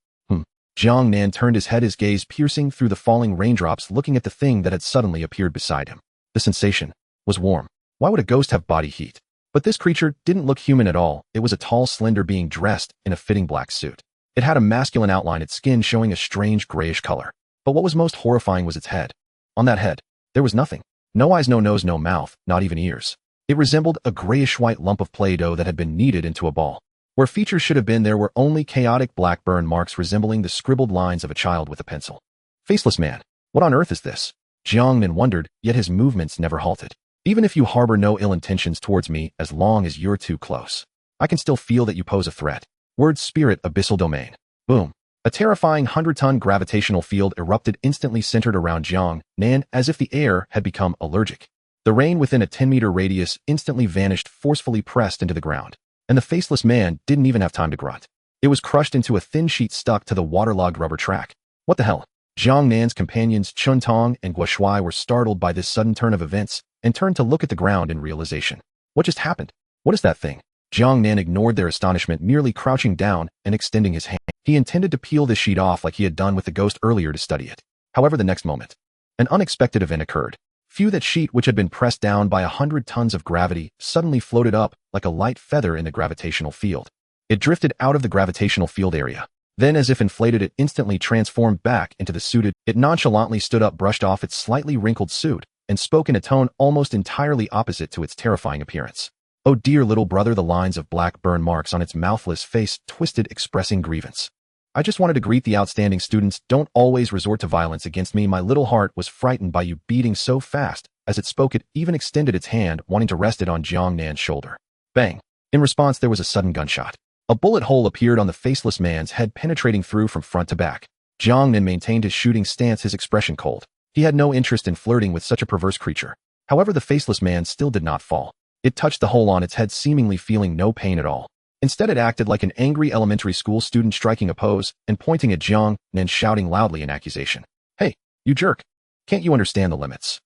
Jiang Nan turned his head, his gaze piercing through the falling raindrops, looking at the thing that had suddenly appeared beside him. The sensation was warm. Why would a ghost have body heat? But this creature didn't look human at all. It was a tall, slender being dressed in a fitting black suit. It had a masculine outline, its skin showing a strange grayish color. But what was most horrifying was its head. On that head, there was nothing. No eyes, no nose, no mouth, not even ears. It resembled a grayish-white lump of Play-Doh that had been kneaded into a ball. Where features should have been, there were only chaotic black burn marks resembling the scribbled lines of a child with a pencil. Faceless man. What on earth is this? Jiang Nan wondered, yet his movements never halted. Even if you harbor no ill intentions towards me, as long as you're too close, I can still feel that you pose a threat. Word spirit abyssal domain. Boom. A terrifying 100-ton gravitational field erupted, instantly centered around Jiang Nan, as if the air had become allergic. The rain within a 10-meter radius instantly vanished, forcefully pressed into the ground. And the faceless man didn't even have time to grunt. It was crushed into a thin sheet stuck to the waterlogged rubber track. What the hell? Jiang Nan's companions Chun Tong and Guo Shuai were startled by this sudden turn of events and turned to look at the ground in realization. What just happened? What is that thing? Jiang Nan ignored their astonishment, merely crouching down and extending his hand. He intended to peel this sheet off like he had done with the ghost earlier to study it. However, the next moment, an unexpected event occurred. That sheet, which had been pressed down by 100 tons of gravity, suddenly floated up like a light feather in the gravitational field. It drifted out of the gravitational field area. Then, as if inflated, it instantly transformed back into the suited. It nonchalantly stood up, brushed off its slightly wrinkled suit, and spoke in a tone almost entirely opposite to its terrifying appearance. Oh dear little brother, the lines of black burn marks on its mouthless face twisted, expressing grievance. I just wanted to greet the outstanding students. Don't always resort to violence against me. My little heart was frightened by you beating so fast. As it spoke, it even extended its hand, wanting to rest it on Jiang Nan's shoulder. Bang! In response, there was a sudden gunshot. A bullet hole appeared on the faceless man's head, penetrating through from front to back. Jiang Nan maintained his shooting stance, his expression cold. He had no interest in flirting with such a perverse creature. However, the faceless man still did not fall. It touched the hole on its head, seemingly feeling no pain at all. Instead, it acted like an angry elementary school student, striking a pose and pointing at Jiang Nan, shouting loudly in accusation. Hey, you jerk. Can't you understand the limits?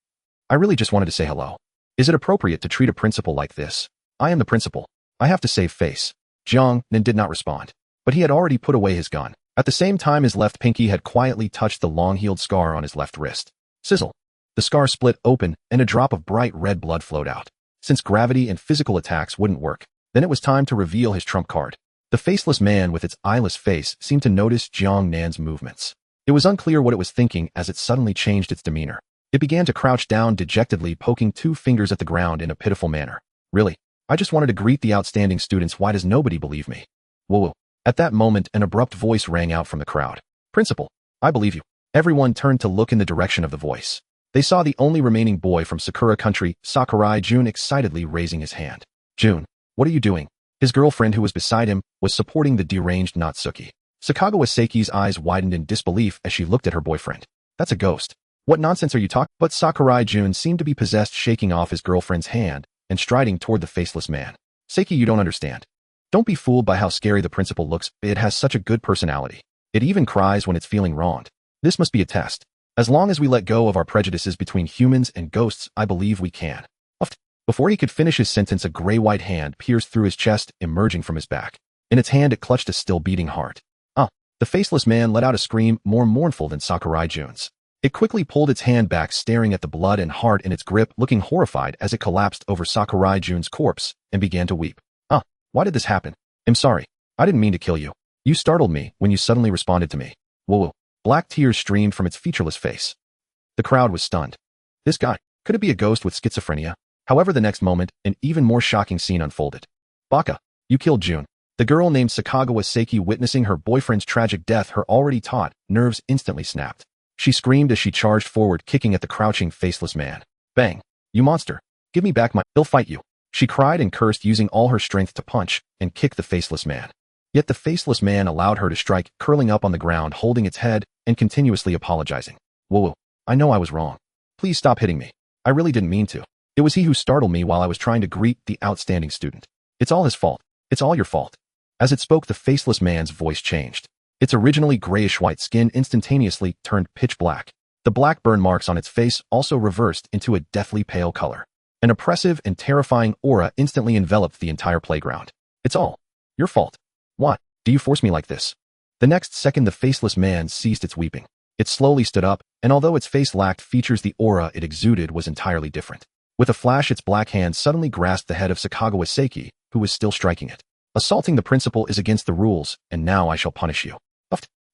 I really just wanted to say hello. Is it appropriate to treat a principal like this? I am the principal. I have to save face. Jiang Nan did not respond, but he had already put away his gun. At the same time, his left pinky had quietly touched the long-healed scar on his left wrist. Sizzle. The scar split open and a drop of bright red blood flowed out. Since gravity and physical attacks wouldn't work, then it was time to reveal his trump card. The faceless man with its eyeless face seemed to notice Jiang Nan's movements. It was unclear what it was thinking as it suddenly changed its demeanor. It began to crouch down dejectedly, poking 2 fingers at the ground in a pitiful manner. Really? I just wanted to greet the outstanding students. Why does nobody believe me? Whoa. At that moment, an abrupt voice rang out from the crowd. Principal, I believe you. Everyone turned to look in the direction of the voice. They saw the only remaining boy from Sakura country, Sakurai Jun, excitedly raising his hand. Jun. What are you doing? His girlfriend, who was beside him, was supporting the deranged Natsuki. Sakagawa Seiki's eyes widened in disbelief as she looked at her boyfriend. That's a ghost. What nonsense are you talking? But Sakurai Jun seemed to be possessed, shaking off his girlfriend's hand and striding toward the faceless man. Seiki, you don't understand. Don't be fooled by how scary the principal looks. It has such a good personality. It even cries when it's feeling wronged. This must be a test. As long as we let go of our prejudices between humans and ghosts, I believe we can. Before he could finish his sentence, a gray-white hand pierced through his chest, emerging from his back. In its hand, it clutched a still-beating heart. The faceless man let out a scream more mournful than Sakurai Jun's. It quickly pulled its hand back, staring at the blood and heart in its grip, looking horrified as it collapsed over Sakurai Jun's corpse and began to weep. Why did this happen? I'm sorry. I didn't mean to kill you. You startled me when you suddenly responded to me. Whoa. Black tears streamed from its featureless face. The crowd was stunned. This guy, could it be a ghost with schizophrenia? However, the next moment, an even more shocking scene unfolded. Baka, you killed June. The girl named Sakagawa Seiki, witnessing her boyfriend's tragic death, her already taut nerves instantly snapped. She screamed as she charged forward, kicking at the crouching, faceless man. Bang! You monster! Give me back my— He'll fight you! She cried and cursed, using all her strength to punch and kick the faceless man. Yet the faceless man allowed her to strike, curling up on the ground, holding its head and continuously apologizing. Whoa, I know I was wrong. Please stop hitting me. I really didn't mean to. It was he who startled me while I was trying to greet the outstanding student. It's all his fault. It's all your fault. As it spoke, the faceless man's voice changed. Its originally grayish-white skin instantaneously turned pitch black. The black burn marks on its face also reversed into a deathly pale color. An oppressive and terrifying aura instantly enveloped the entire playground. It's all your fault. Why do you force me like this? The next second, the faceless man ceased its weeping. It slowly stood up, and although its face lacked features, the aura it exuded was entirely different. With a flash, its black hand suddenly grasped the head of Sakagawa Seiki, who was still striking it. Assaulting the principal is against the rules, and now I shall punish you.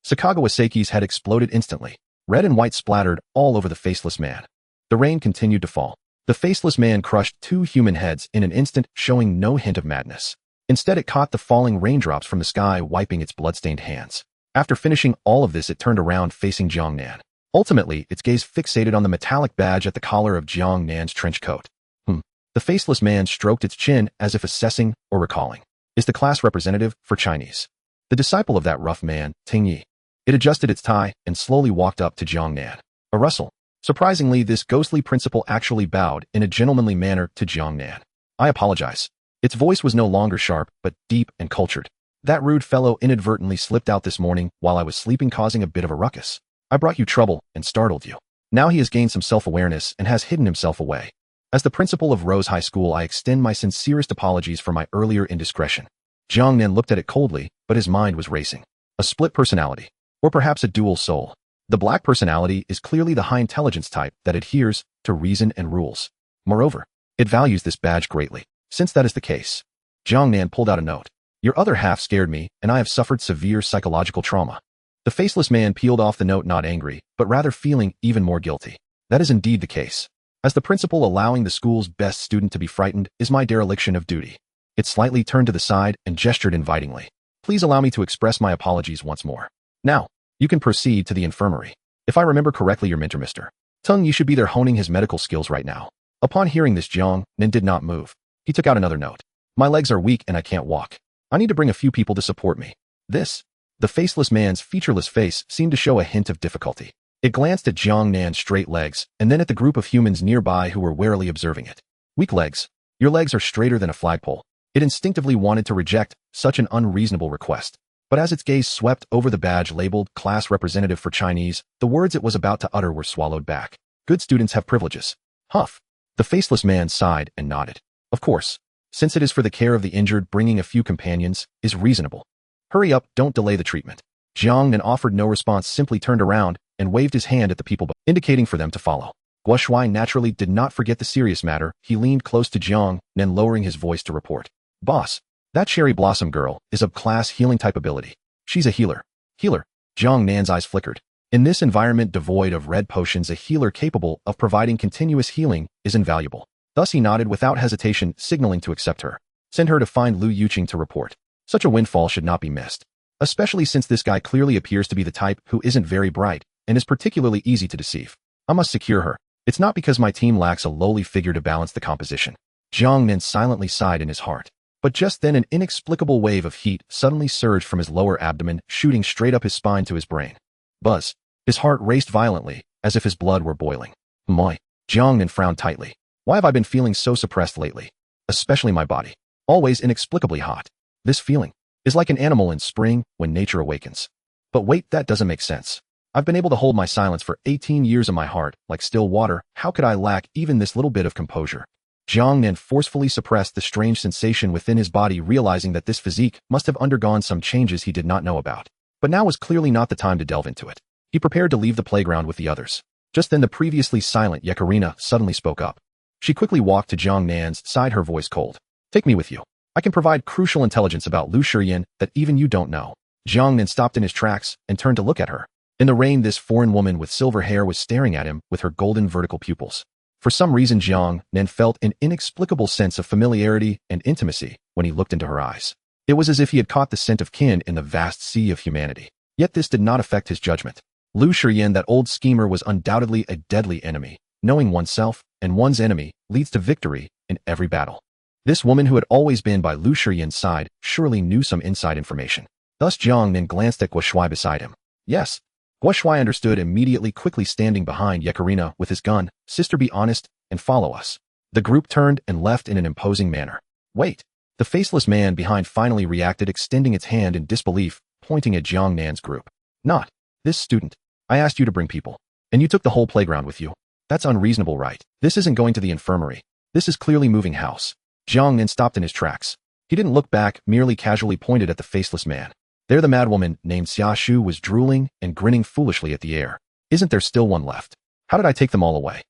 Sakagawa Seiki's head exploded instantly. Red and white splattered all over the faceless man. The rain continued to fall. The faceless man crushed 2 human heads in an instant, showing no hint of madness. Instead, it caught the falling raindrops from the sky, wiping its bloodstained hands. After finishing all of this, it turned around, facing Jiang Nan. Ultimately, its gaze fixated on the metallic badge at the collar of Jiang Nan's trench coat. The faceless man stroked its chin as if assessing or recalling. Is the class representative for Chinese? The disciple of that rough man, Ting Yi. It adjusted its tie and slowly walked up to Jiang Nan. A rustle. Surprisingly, this ghostly principal actually bowed in a gentlemanly manner to Jiang Nan. I apologize. Its voice was no longer sharp, but deep and cultured. That rude fellow inadvertently slipped out this morning while I was sleeping, causing a bit of a ruckus. I brought you trouble and startled you. Now he has gained some self-awareness and has hidden himself away. As the principal of Rose High School, I extend my sincerest apologies for my earlier indiscretion. Jiang Nan looked at it coldly, but his mind was racing. A split personality. Or perhaps a dual soul. The black personality is clearly the high intelligence type that adheres to reason and rules. Moreover, it values this badge greatly. Since that is the case, Jiang Nan pulled out a note. Your other half scared me, and I have suffered severe psychological trauma. The faceless man peeled off the note, not angry, but rather feeling even more guilty. That is indeed the case. As the principal, allowing the school's best student to be frightened is my dereliction of duty. It slightly turned to the side and gestured invitingly. Please allow me to express my apologies once more. Now, you can proceed to the infirmary. If I remember correctly, your mentor, Mr. Tung, you should be there honing his medical skills right now. Upon hearing this, Jiang Nan did not move. He took out another note. My legs are weak and I can't walk. I need to bring a few people to support me. The faceless man's featureless face seemed to show a hint of difficulty. It glanced at Jiang Nan's straight legs, and then at the group of humans nearby who were warily observing it. Weak legs. Your legs are straighter than a flagpole. It instinctively wanted to reject such an unreasonable request. But as its gaze swept over the badge labeled Class Representative for Chinese, the words it was about to utter were swallowed back. Good students have privileges. Huff. The faceless man sighed and nodded. Of course. Since it is for the care of the injured, bringing a few companions is reasonable. Hurry up, don't delay the treatment. Jiang Nan offered no response, simply turned around and waved his hand at the people, indicating for them to follow. Guo Shuai naturally did not forget the serious matter. He leaned close to Jiang Nan, lowering his voice to report. Boss, that cherry blossom girl is of class healing type ability. She's a healer. Healer. Jiang Nan's eyes flickered. In this environment devoid of red potions, a healer capable of providing continuous healing is invaluable. Thus he nodded without hesitation, signaling to accept her. Send her to find Lu Yuqing to report. Such a windfall should not be missed. Especially since this guy clearly appears to be the type who isn't very bright and is particularly easy to deceive. I must secure her. It's not because my team lacks a lowly figure to balance the composition. Jiang Nan silently sighed in his heart. But just then an inexplicable wave of heat suddenly surged from his lower abdomen, shooting straight up his spine to his brain. Buzz. His heart raced violently, as if his blood were boiling. Moi. Jiang Nan frowned tightly. Why have I been feeling so suppressed lately? Especially my body. Always inexplicably hot. This feeling is like an animal in spring when nature awakens. But wait, that doesn't make sense. I've been able to hold my silence for 18 years in my heart, like still water. How could I lack even this little bit of composure? Jiang Nan forcefully suppressed the strange sensation within his body, realizing that this physique must have undergone some changes he did not know about. But now was clearly not the time to delve into it. He prepared to leave the playground with the others. Just then the previously silent Yekarina suddenly spoke up. She quickly walked to Jiang Nan's side, her voice cold. Take me with you. I can provide crucial intelligence about Lu Shiyan that even you don't know. Jiang Nan stopped in his tracks and turned to look at her. In the rain, this foreign woman with silver hair was staring at him with her golden vertical pupils. For some reason, Jiang Nan felt an inexplicable sense of familiarity and intimacy when he looked into her eyes. It was as if he had caught the scent of kin in the vast sea of humanity. Yet this did not affect his judgment. Lu Shiyan, that old schemer, was undoubtedly a deadly enemy. Knowing oneself and one's enemy leads to victory in every battle. This woman, who had always been by Lu Shiyan's side, surely knew some inside information. Thus Jiang Nan glanced at Guo Shuai beside him. Yes. Guo Shuai understood immediately, quickly standing behind Yekarina with his gun. Sister, be honest and follow us. The group turned and left in an imposing manner. Wait. The faceless man behind finally reacted, extending its hand in disbelief, pointing at Jiang Nan's group. Not this student. I asked you to bring people, and you took the whole playground with you. That's unreasonable, right? This isn't going to the infirmary. This is clearly moving house. Jiang Nan stopped in his tracks. He didn't look back, merely casually pointed at the faceless man. There the madwoman named Xia Shu was drooling and grinning foolishly at the air. Isn't there still one left? How did I take them all away?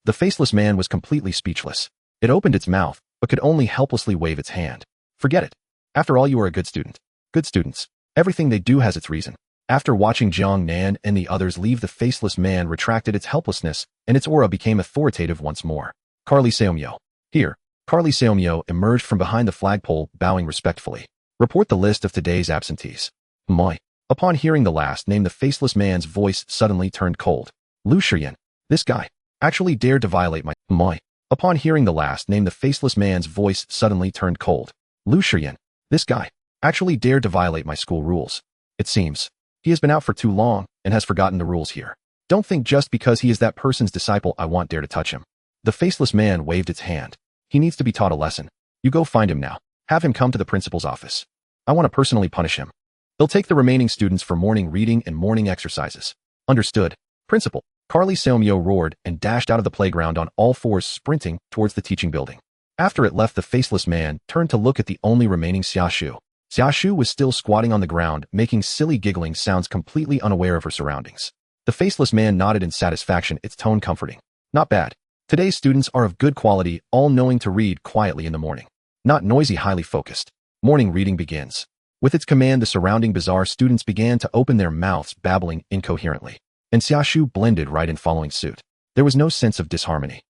The faceless man was completely speechless. It opened its mouth, but could only helplessly wave its hand. Forget it. After all, you are a good student. Good students. Everything they do has its reason. After watching Jiang Nan and the others leave, the faceless man retracted its helplessness, and its aura became authoritative once more. Carly Seomyo. Here. Carly Seomyo emerged from behind the flagpole, bowing respectfully. Report the list of today's absentees. Moi. Upon hearing the last name, the faceless man's voice suddenly turned cold. Lu Shiyan. This guy actually dared to violate my Moi. Upon hearing the last name, the faceless man's voice suddenly turned cold. Lu Shiyan. This guy actually dared to violate my school rules. It seems he has been out for too long and has forgotten the rules here. Don't think just because he is that person's disciple I won't dare to touch him. The faceless man waved its hand. He needs to be taught a lesson. You go find him now. Have him come to the principal's office. I want to personally punish him. They'll take the remaining students for morning reading and morning exercises. Understood. Principal. Carly Seomyo roared and dashed out of the playground on all fours, sprinting towards the teaching building. After it left, the faceless man turned to look at the only remaining Xia Shu. Xia Shu was still squatting on the ground, making silly giggling sounds, completely unaware of her surroundings. The faceless man nodded in satisfaction, its tone comforting. Not bad. Today's students are of good quality, all knowing to read quietly in the morning. Not noisy, highly focused. Morning reading begins. With its command, the surrounding bizarre students began to open their mouths, babbling incoherently. And Xia Shu blended right in, following suit. There was no sense of disharmony.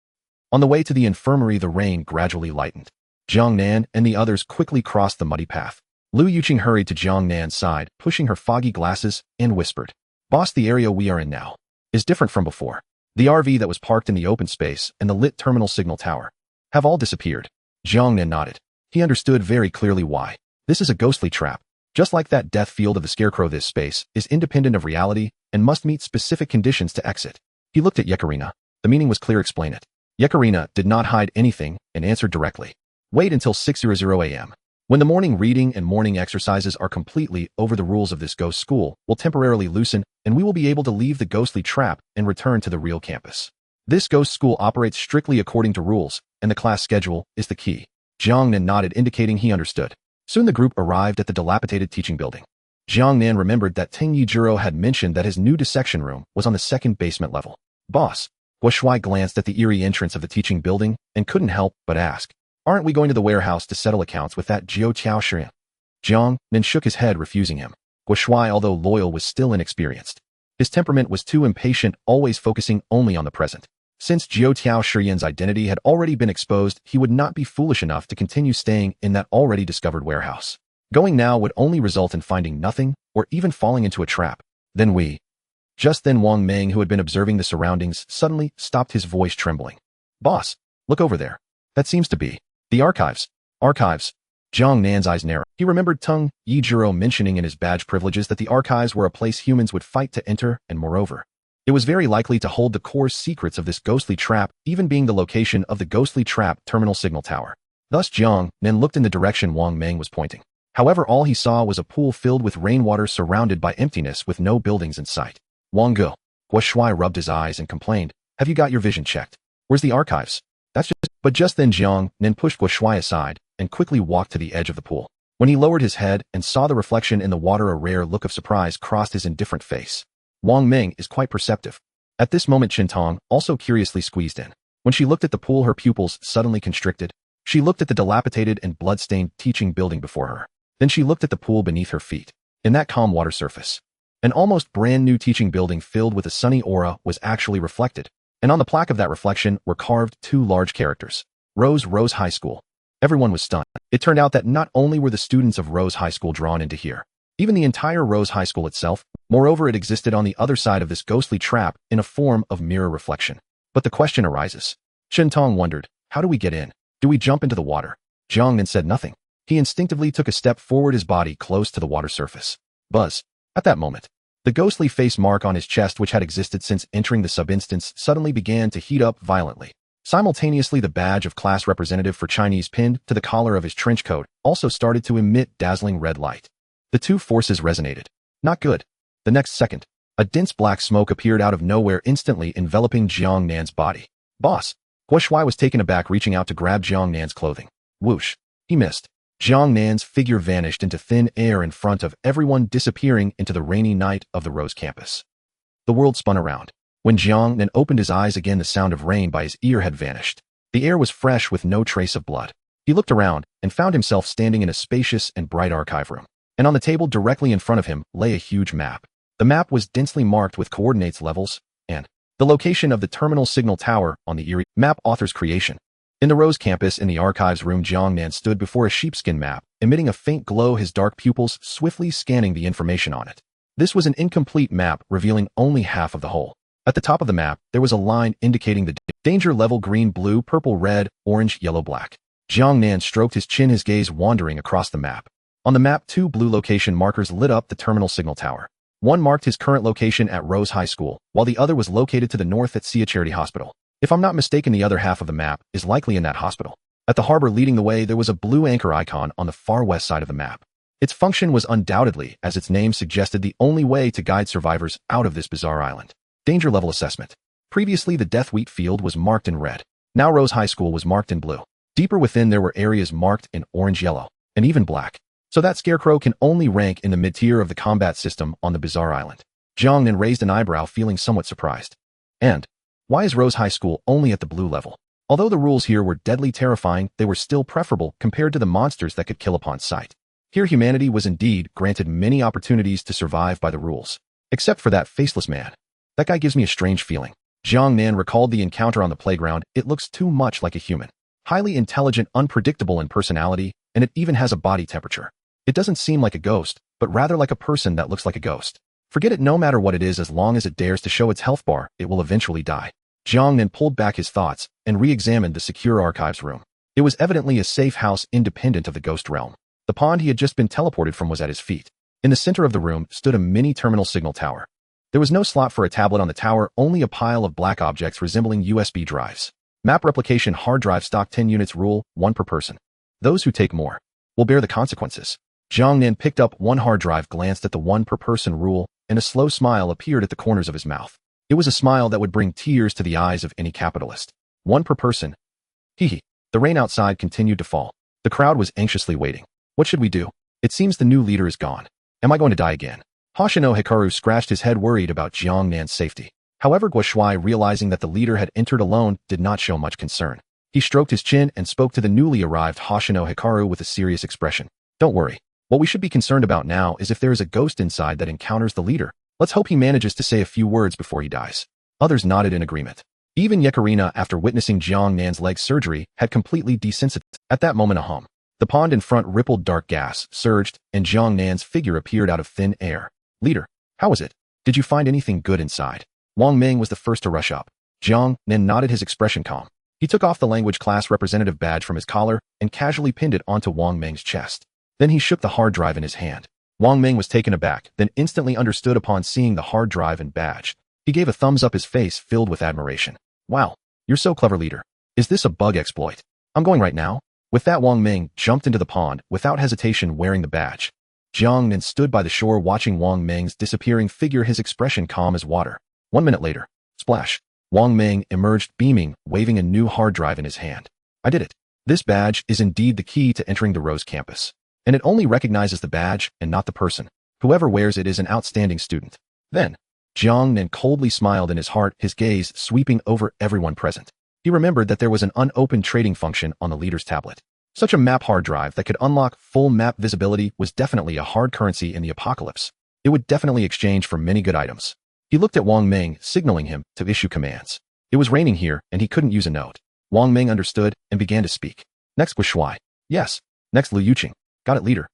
On the way to the infirmary, the rain gradually lightened. Jiang Nan and the others quickly crossed the muddy path. Lu Yuqing hurried to Jiang Nan's side, pushing her foggy glasses, and whispered, Boss, the area we are in now is different from before. The RV that was parked in the open space and the lit terminal signal tower have all disappeared. Jiang Nan nodded. He understood very clearly why. This is a ghostly trap. Just like that death field of the scarecrow, this space is independent of reality and must meet specific conditions to exit. He looked at Yekarina. The meaning was clear, explain it. Yekarina did not hide anything and answered directly. Wait until 6:00 a.m. When the morning reading and morning exercises are completely over, the rules of this ghost school will temporarily loosen and we will be able to leave the ghostly trap and return to the real campus. This ghost school operates strictly according to rules, and the class schedule is the key. Jiang Nan nodded, indicating he understood. Soon the group arrived at the dilapidated teaching building. Jiang Nan remembered that Teng Yijiro had mentioned that his new dissection room was on the second basement level. Boss. Guo Shuai glanced at the eerie entrance of the teaching building and couldn't help but ask, aren't we going to the warehouse to settle accounts with that Jiao Qiaoshiren? Jiang Nan shook his head, refusing him. Guo Shuai, although loyal, was still inexperienced. His temperament was too impatient, always focusing only on the present. Since Jiao Qiaoshiren's identity had already been exposed, he would not be foolish enough to continue staying in that already discovered warehouse. Going now would only result in finding nothing or even falling into a trap. Then we. Just then Wang Meng, who had been observing the surroundings, suddenly stopped, his voice trembling. Boss, look over there. That seems to be the archives. Archives. Jiang Nan's eyes narrowed. He remembered Teng Yijiro mentioning in his badge privileges that the archives were a place humans would fight to enter, and moreover, it was very likely to hold the core secrets of this ghostly trap, even being the location of the ghostly trap terminal signal tower. Thus Jiang Nan looked in the direction Wang Meng was pointing. However, all he saw was a pool filled with rainwater surrounded by emptiness with no buildings in sight. Wang Ge. Guo Shuai rubbed his eyes and complained, have you got your vision checked? Where's the archives? But just then Jiang Nan pushed Guo Shuai aside and quickly walked to the edge of the pool. When he lowered his head and saw the reflection in the water, a rare look of surprise crossed his indifferent face. Wang Ming is quite perceptive. At this moment Qintong also curiously squeezed in. When she looked at the pool, her pupils suddenly constricted. She looked at the dilapidated and blood-stained teaching building before her. Then she looked at the pool beneath her feet. In that calm water surface, an almost brand new teaching building filled with a sunny aura was actually reflected. And on the plaque of that reflection were carved two large characters. Rose High School. Everyone was stunned. It turned out that not only were the students of Rose High School drawn into here, even the entire Rose High School itself, moreover it existed on the other side of this ghostly trap in a form of mirror reflection. But the question arises. Qintong wondered, how do we get in? Do we jump into the water? Jiang Nan said nothing. He instinctively took a step forward, his body close to the water surface. Buzz. At that moment, the ghostly face mark on his chest, which had existed since entering the subinstance, suddenly began to heat up violently. Simultaneously, the badge of class representative for Chinese pinned to the collar of his trench coat also started to emit dazzling red light. The two forces resonated. Not good. The next second, a dense black smoke appeared out of nowhere, instantly enveloping Jiang Nan's body. Boss. Guo Shuai was taken aback, reaching out to grab Jiang Nan's clothing. Whoosh. He missed. Jiang Nan's figure vanished into thin air in front of everyone, disappearing into the rainy night of the Rose campus. The world spun around. When Jiang Nan opened his eyes again, the sound of rain by his ear had vanished. The air was fresh with no trace of blood. He looked around and found himself standing in a spacious and bright archive room. And on the table directly in front of him lay a huge map. The map was densely marked with coordinates, levels, and the location of the terminal signal tower on the Erie map author's creation. In the Rose campus, in the archives room, Jiang Nan stood before a sheepskin map, emitting a faint glow, his dark pupils swiftly scanning the information on it. This was an incomplete map, revealing only half of the whole. At the top of the map, there was a line indicating the danger level: green, blue, purple, red, orange, yellow, black. Jiang Nan stroked his chin, his gaze wandering across the map. On the map, two blue location markers lit up the terminal signal tower. One marked his current location at Rose High School, while the other was located to the north at Sia Charity Hospital. If I'm not mistaken, the other half of the map is likely in that hospital. At the harbor leading the way, there was a blue anchor icon on the far west side of the map. Its function was undoubtedly, as its name suggested, the only way to guide survivors out of this bizarre island. Danger level assessment. Previously, the death wheat field was marked in red. Now Rose High School was marked in blue. Deeper within, there were areas marked in orange, yellow, and even black. So that Scarecrow can only rank in the mid-tier of the combat system on the bizarre island. Jiang Nan raised an eyebrow, feeling somewhat surprised. And why is Rose High School only at the blue level? Although the rules here were deadly terrifying, they were still preferable compared to the monsters that could kill upon sight. Here humanity was indeed granted many opportunities to survive by the rules. Except for that faceless man. That guy gives me a strange feeling. Jiang Nan recalled the encounter on the playground. It looks too much like a human. Highly intelligent, unpredictable in personality, and it even has a body temperature. It doesn't seem like a ghost, but rather like a person that looks like a ghost. Forget it, no matter what it is, as long as it dares to show its health bar, it will eventually die. Jiang Nan pulled back his thoughts and re-examined the secure archives room. It was evidently a safe house independent of the ghost realm. The pond he had just been teleported from was at his feet. In the center of the room stood a mini terminal signal tower. There was no slot for a tablet on the tower, only a pile of black objects resembling USB drives. Map replication hard drive stock 10 units rule, 1 per person. Those who take more will bear the consequences. Jiang Nan picked up one hard drive, glanced at the 1 per person rule, and a slow smile appeared at the corners of his mouth. It was a smile that would bring tears to the eyes of any capitalist. 1 per person. Hee. The rain outside continued to fall. The crowd was anxiously waiting. What should we do? It seems the new leader is gone. Am I going to die again? Hoshino Hikaru scratched his head, worried about Jiang Nan's safety. However, Guo Shuai, realizing that the leader had entered alone, did not show much concern. He stroked his chin and spoke to the newly arrived Hoshino Hikaru with a serious expression. Don't worry. What we should be concerned about now is if there is a ghost inside that encounters the leader. Let's hope he manages to say a few words before he dies. Others nodded in agreement. Even Yekarina, after witnessing Jiang Nan's leg surgery, had completely desensitized. At that moment, a hum. The pond in front rippled, dark gas surged, and Jiang Nan's figure appeared out of thin air. Leader, how was it? Did you find anything good inside? Wang Ming was the first to rush up. Jiang Nan nodded, his expression calm. He took off the language class representative badge from his collar and casually pinned it onto Wang Ming's chest. Then he shook the hard drive in his hand. Wang Ming was taken aback, then instantly understood upon seeing the hard drive and badge. He gave a thumbs up, his face filled with admiration. Wow, you're so clever, leader. Is this a bug exploit? I'm going right now. With that, Wang Ming jumped into the pond, without hesitation, wearing the badge. Jiang Nan stood by the shore watching Wang Meng's disappearing figure, his expression calm as water. 1 minute later, splash. Wang Meng emerged beaming, waving a new hard drive in his hand. I did it. This badge is indeed the key to entering the Rose campus. And it only recognizes the badge and not the person. Whoever wears it is an outstanding student. Then, Jiang Nan coldly smiled in his heart, his gaze sweeping over everyone present. He remembered that there was an unopened trading function on the leader's tablet. Such a map hard drive that could unlock full map visibility was definitely a hard currency in the apocalypse. It would definitely exchange for many good items. He looked at Wang Meng, signaling him to issue commands. It was raining here, and he couldn't use a note. Wang Meng understood and began to speak. Next was Shuai. Yes. Next Liu Yuqing. Got it, leader.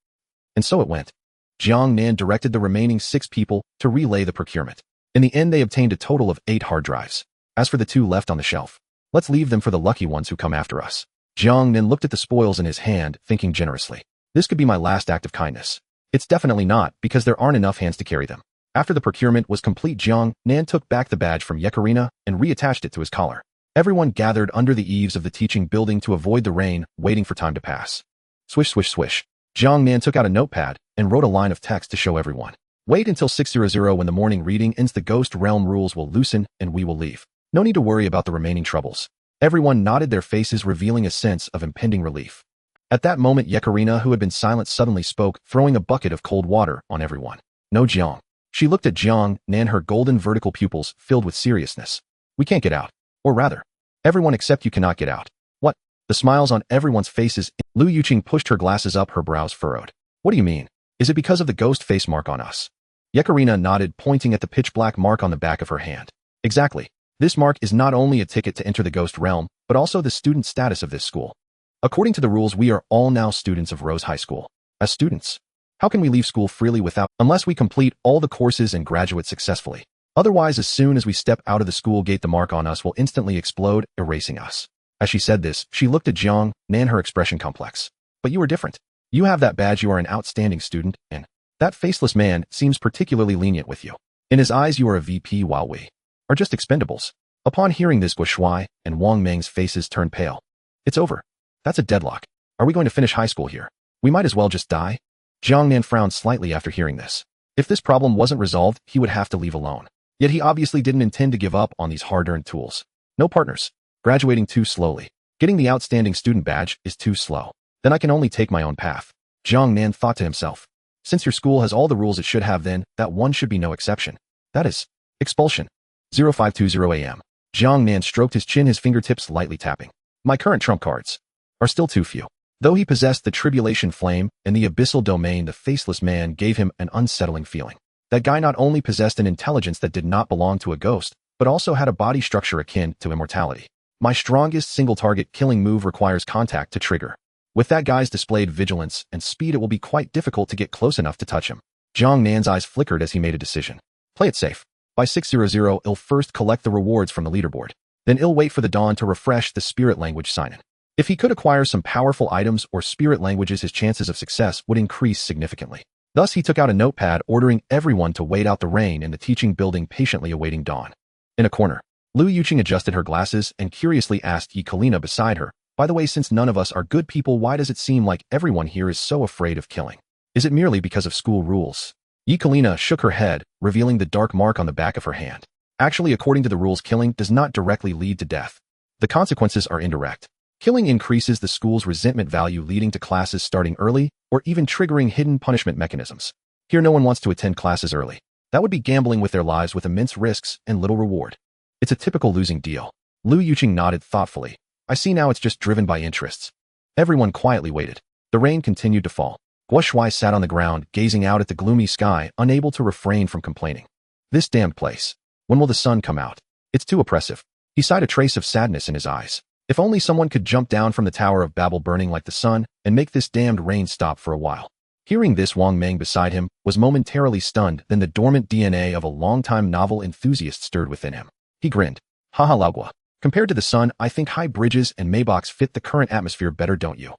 And so it went. Jiang Nan directed the remaining 6 people to relay the procurement. In the end, they obtained a total of 8 hard drives. As for the 2 left on the shelf, let's leave them for the lucky ones who come after us. Jiang Nan looked at the spoils in his hand, thinking generously. This could be my last act of kindness. It's definitely not, because there aren't enough hands to carry them. After the procurement was complete, Jiang Nan took back the badge from Yekarina and reattached it to his collar. Everyone gathered under the eaves of the teaching building to avoid the rain, waiting for time to pass. Swish, swish, swish. Jiang Nan took out a notepad and wrote a line of text to show everyone. Wait until 600 when the morning reading ends. The Ghost Realm rules will loosen and we will leave. No need to worry about the remaining troubles. Everyone nodded, their faces revealing a sense of impending relief. At that moment, Yekarina, who had been silent, suddenly spoke, throwing a bucket of cold water on everyone. No, Jiang. She looked at Jiang Nan, her golden vertical pupils filled with seriousness. We can't get out. Or rather, everyone except you cannot get out. What? The smiles on everyone's faces. Liu Yuqing pushed her glasses up, her brows furrowed. What do you mean? Is it because of the ghost face mark on us? Yekarina nodded, pointing at the pitch-black mark on the back of her hand. Exactly. This mark is not only a ticket to enter the Ghost Realm, but also the student status of this school. According to the rules, we are all now students of Rose High School. As students, how can we leave school freely unless we complete all the courses and graduate successfully? Otherwise, as soon as we step out of the school gate, the mark on us will instantly explode, erasing us. As she said this, she looked at Jiang Nan, her expression complex. But you are different. You have that badge, you are an outstanding student, and that faceless man seems particularly lenient with you. In his eyes, you are a VP while we are just expendables. Upon hearing this, Guo Shuai and Wang Meng's faces turned pale. It's over. That's a deadlock. Are we going to finish high school here? We might as well just die. Jiang Nan frowned slightly after hearing this. If this problem wasn't resolved, he would have to leave alone. Yet he obviously didn't intend to give up on these hard-earned tools. No partners. Graduating too slowly. Getting the outstanding student badge is too slow. Then I can only take my own path. Jiang Nan thought to himself. Since your school has all the rules it should have, then that one should be no exception. That is expulsion. 0520 AM. Jiang Nan stroked his chin, his fingertips lightly tapping. My current trump cards are still too few. Though he possessed the tribulation flame and the abyssal domain, the faceless man gave him an unsettling feeling. That guy not only possessed an intelligence that did not belong to a ghost, but also had a body structure akin to immortality. My strongest single-target killing move requires contact to trigger. With that guy's displayed vigilance and speed, it will be quite difficult to get close enough to touch him. Jiang Nan's eyes flickered as he made a decision. Play it safe. By 600, he'll first collect the rewards from the leaderboard. Then he'll wait for the dawn to refresh the spirit language sign-in. If he could acquire some powerful items or spirit languages, his chances of success would increase significantly. Thus, he took out a notepad, ordering everyone to wait out the rain in the teaching building, patiently awaiting dawn. In a corner, Liu Yuqing adjusted her glasses and curiously asked Yekarina beside her, by the way, since none of us are good people, why does it seem like everyone here is so afraid of killing? Is it merely because of school rules? Yekarina shook her head, revealing the dark mark on the back of her hand. Actually, according to the rules, killing does not directly lead to death. The consequences are indirect. Killing increases the school's resentment value, leading to classes starting early or even triggering hidden punishment mechanisms. Here, no one wants to attend classes early. That would be gambling with their lives with immense risks and little reward. It's a typical losing deal. Liu Yuqing nodded thoughtfully. I see now, it's just driven by interests. Everyone quietly waited. The rain continued to fall. Guo Shuai sat on the ground, gazing out at the gloomy sky, unable to refrain from complaining. This damned place. When will the sun come out? It's too oppressive. He sighed, a trace of sadness in his eyes. If only someone could jump down from the Tower of Babel burning like the sun and make this damned rain stop for a while. Hearing this, Wang Meng beside him was momentarily stunned, then the dormant DNA of a longtime novel enthusiast stirred within him. He grinned. Haha, Laogua. Compared to the sun, I think high bridges and Maybachs fit the current atmosphere better, don't you?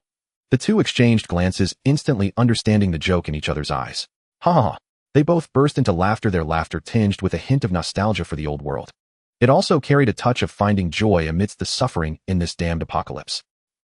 The two exchanged glances, instantly understanding the joke in each other's eyes. Ha ha ha. They both burst into laughter, their laughter tinged with a hint of nostalgia for the old world. It also carried a touch of finding joy amidst the suffering in this damned apocalypse.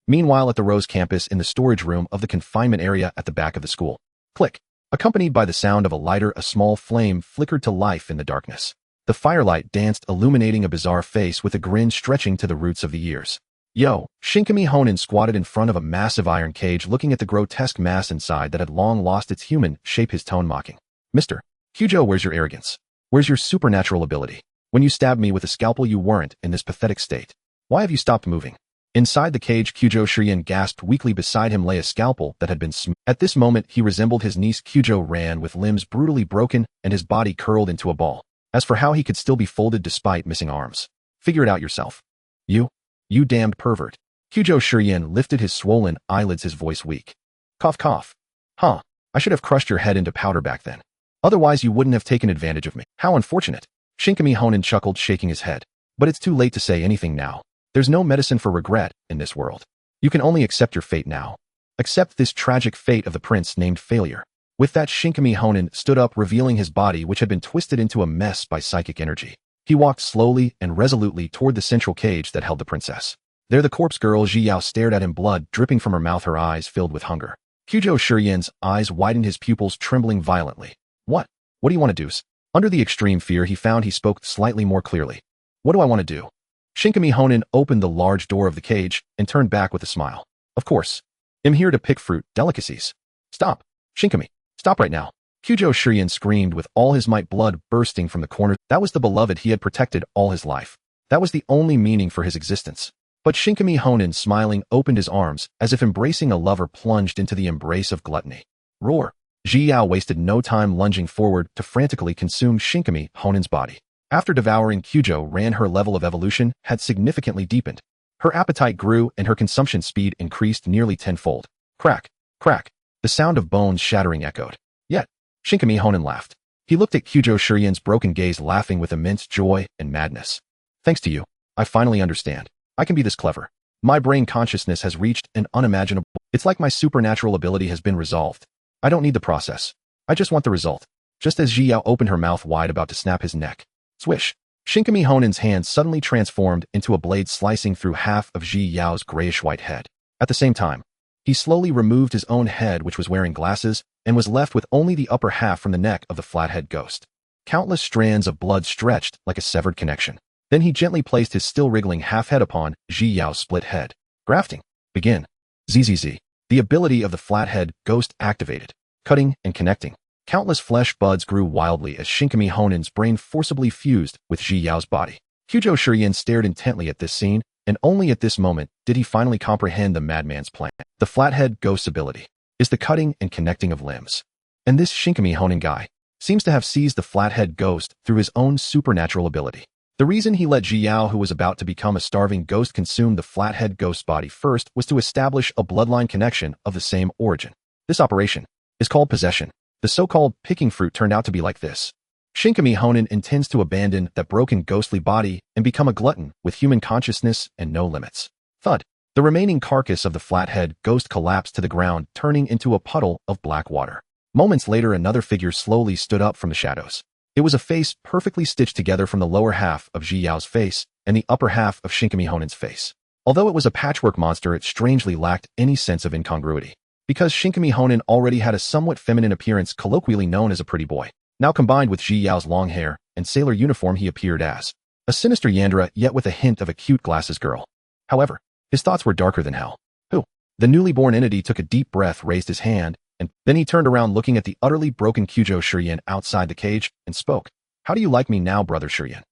Meanwhile, at the Rose campus, in the storage room of the confinement area at the back of the school. Click. Accompanied by the sound of a lighter, a small flame flickered to life in the darkness. The firelight danced, illuminating a bizarre face with a grin stretching to the roots of the ears. Yo, Shinkami Honen squatted in front of a massive iron cage looking at the grotesque mass inside that had long lost its human shape, his tone mocking. Mr. Kyujo, where's your arrogance? Where's your supernatural ability? When you stabbed me with a scalpel you weren't in this pathetic state. Why have you stopped moving? Inside the cage, Kyujo Shirien gasped weakly. Beside him lay a scalpel that had been At this moment, he resembled his niece. Kyujo ran with limbs brutally broken and his body curled into a ball. As for how he could still be folded despite missing arms. Figure it out yourself. You damned pervert. Kyujo Shirien lifted his swollen eyelids, his voice weak. Cough cough. Huh, I should have crushed your head into powder back then. Otherwise you wouldn't have taken advantage of me. How unfortunate. Shinkami Honen chuckled, shaking his head. But it's too late to say anything now. There's no medicine for regret in this world. You can only accept your fate now. Accept this tragic fate of the prince named Failure. With that, Shinkami Honen stood up, revealing his body, which had been twisted into a mess by psychic energy. He walked slowly and resolutely toward the central cage that held the princess. There the corpse girl Ji Yao stared at him, blood dripping from her mouth, her eyes filled with hunger. Kyujo Shirien's eyes widened, his pupils trembling violently. What do you want to do? Under the extreme fear he found, he spoke slightly more clearly. What do I want to do? Shinkami Honen opened the large door of the cage and turned back with a smile. Of course. I'm here to pick fruit, delicacies. Stop. Shinkami, stop right now. Kyujo Shirien screamed with all his might, blood bursting from the corners. That was the beloved he had protected all his life. That was the only meaning for his existence. But Shinkami Honen, smiling, opened his arms, as if embracing a lover, plunged into the embrace of gluttony. Roar. Ji Yao wasted no time lunging forward to frantically consume Shinkami Honen's body. After devouring Kyujo Ran, her level of evolution had significantly deepened. Her appetite grew and her consumption speed increased nearly tenfold. Crack, crack. The sound of bones shattering echoed. Yet, Shinkami Honen laughed. He looked at Kyujo Shirien's broken gaze, laughing with immense joy and madness. Thanks to you, I finally understand. I can be this clever. My brain consciousness has reached an unimaginable. It's like my supernatural ability has been resolved. I don't need the process. I just want the result. Just as Ji Yao opened her mouth wide, about to snap his neck. Swish. Shinkami Honen's hand suddenly transformed into a blade, slicing through half of Ji Yao's grayish-white head. At the same time, he slowly removed his own head, which was wearing glasses, and was left with only the upper half from the neck of the flathead ghost. Countless strands of blood stretched like a severed connection. Then he gently placed his still wriggling half-head upon Ji Yao's split head. Grafting. Begin. ZZZ. The ability of the flathead ghost activated. Cutting and connecting. Countless flesh buds grew wildly as Shinkami Honen's brain forcibly fused with Ji Yao's body. Kyujo Shirien stared intently at this scene, and only at this moment did he finally comprehend the madman's plan. The flathead ghost's ability is the cutting and connecting of limbs. And this Shinkami Honen guy seems to have seized the flathead ghost through his own supernatural ability. The reason he let Ji Yao, who was about to become a starving ghost, consume the flathead ghost's body first was to establish a bloodline connection of the same origin. This operation is called possession. The so-called picking fruit turned out to be like this. Shinkami Honen intends to abandon that broken ghostly body and become a glutton with human consciousness and no limits. Thud. The remaining carcass of the flathead ghost collapsed to the ground, turning into a puddle of black water. Moments later, another figure slowly stood up from the shadows. It was a face perfectly stitched together from the lower half of Ji Yao's face and the upper half of Shinkami Honen's face. Although it was a patchwork monster, it strangely lacked any sense of incongruity. Because Shinkami Honen already had a somewhat feminine appearance, colloquially known as a pretty boy. Now combined with Ji Yao's long hair and sailor uniform, he appeared as a sinister Yandere, yet with a hint of a cute glasses girl. However, his thoughts were darker than hell. Who? The newly born entity took a deep breath, raised his hand, and then he turned around, looking at the utterly broken Kyujo Shirien outside the cage, and spoke. How do you like me now, brother Shirien?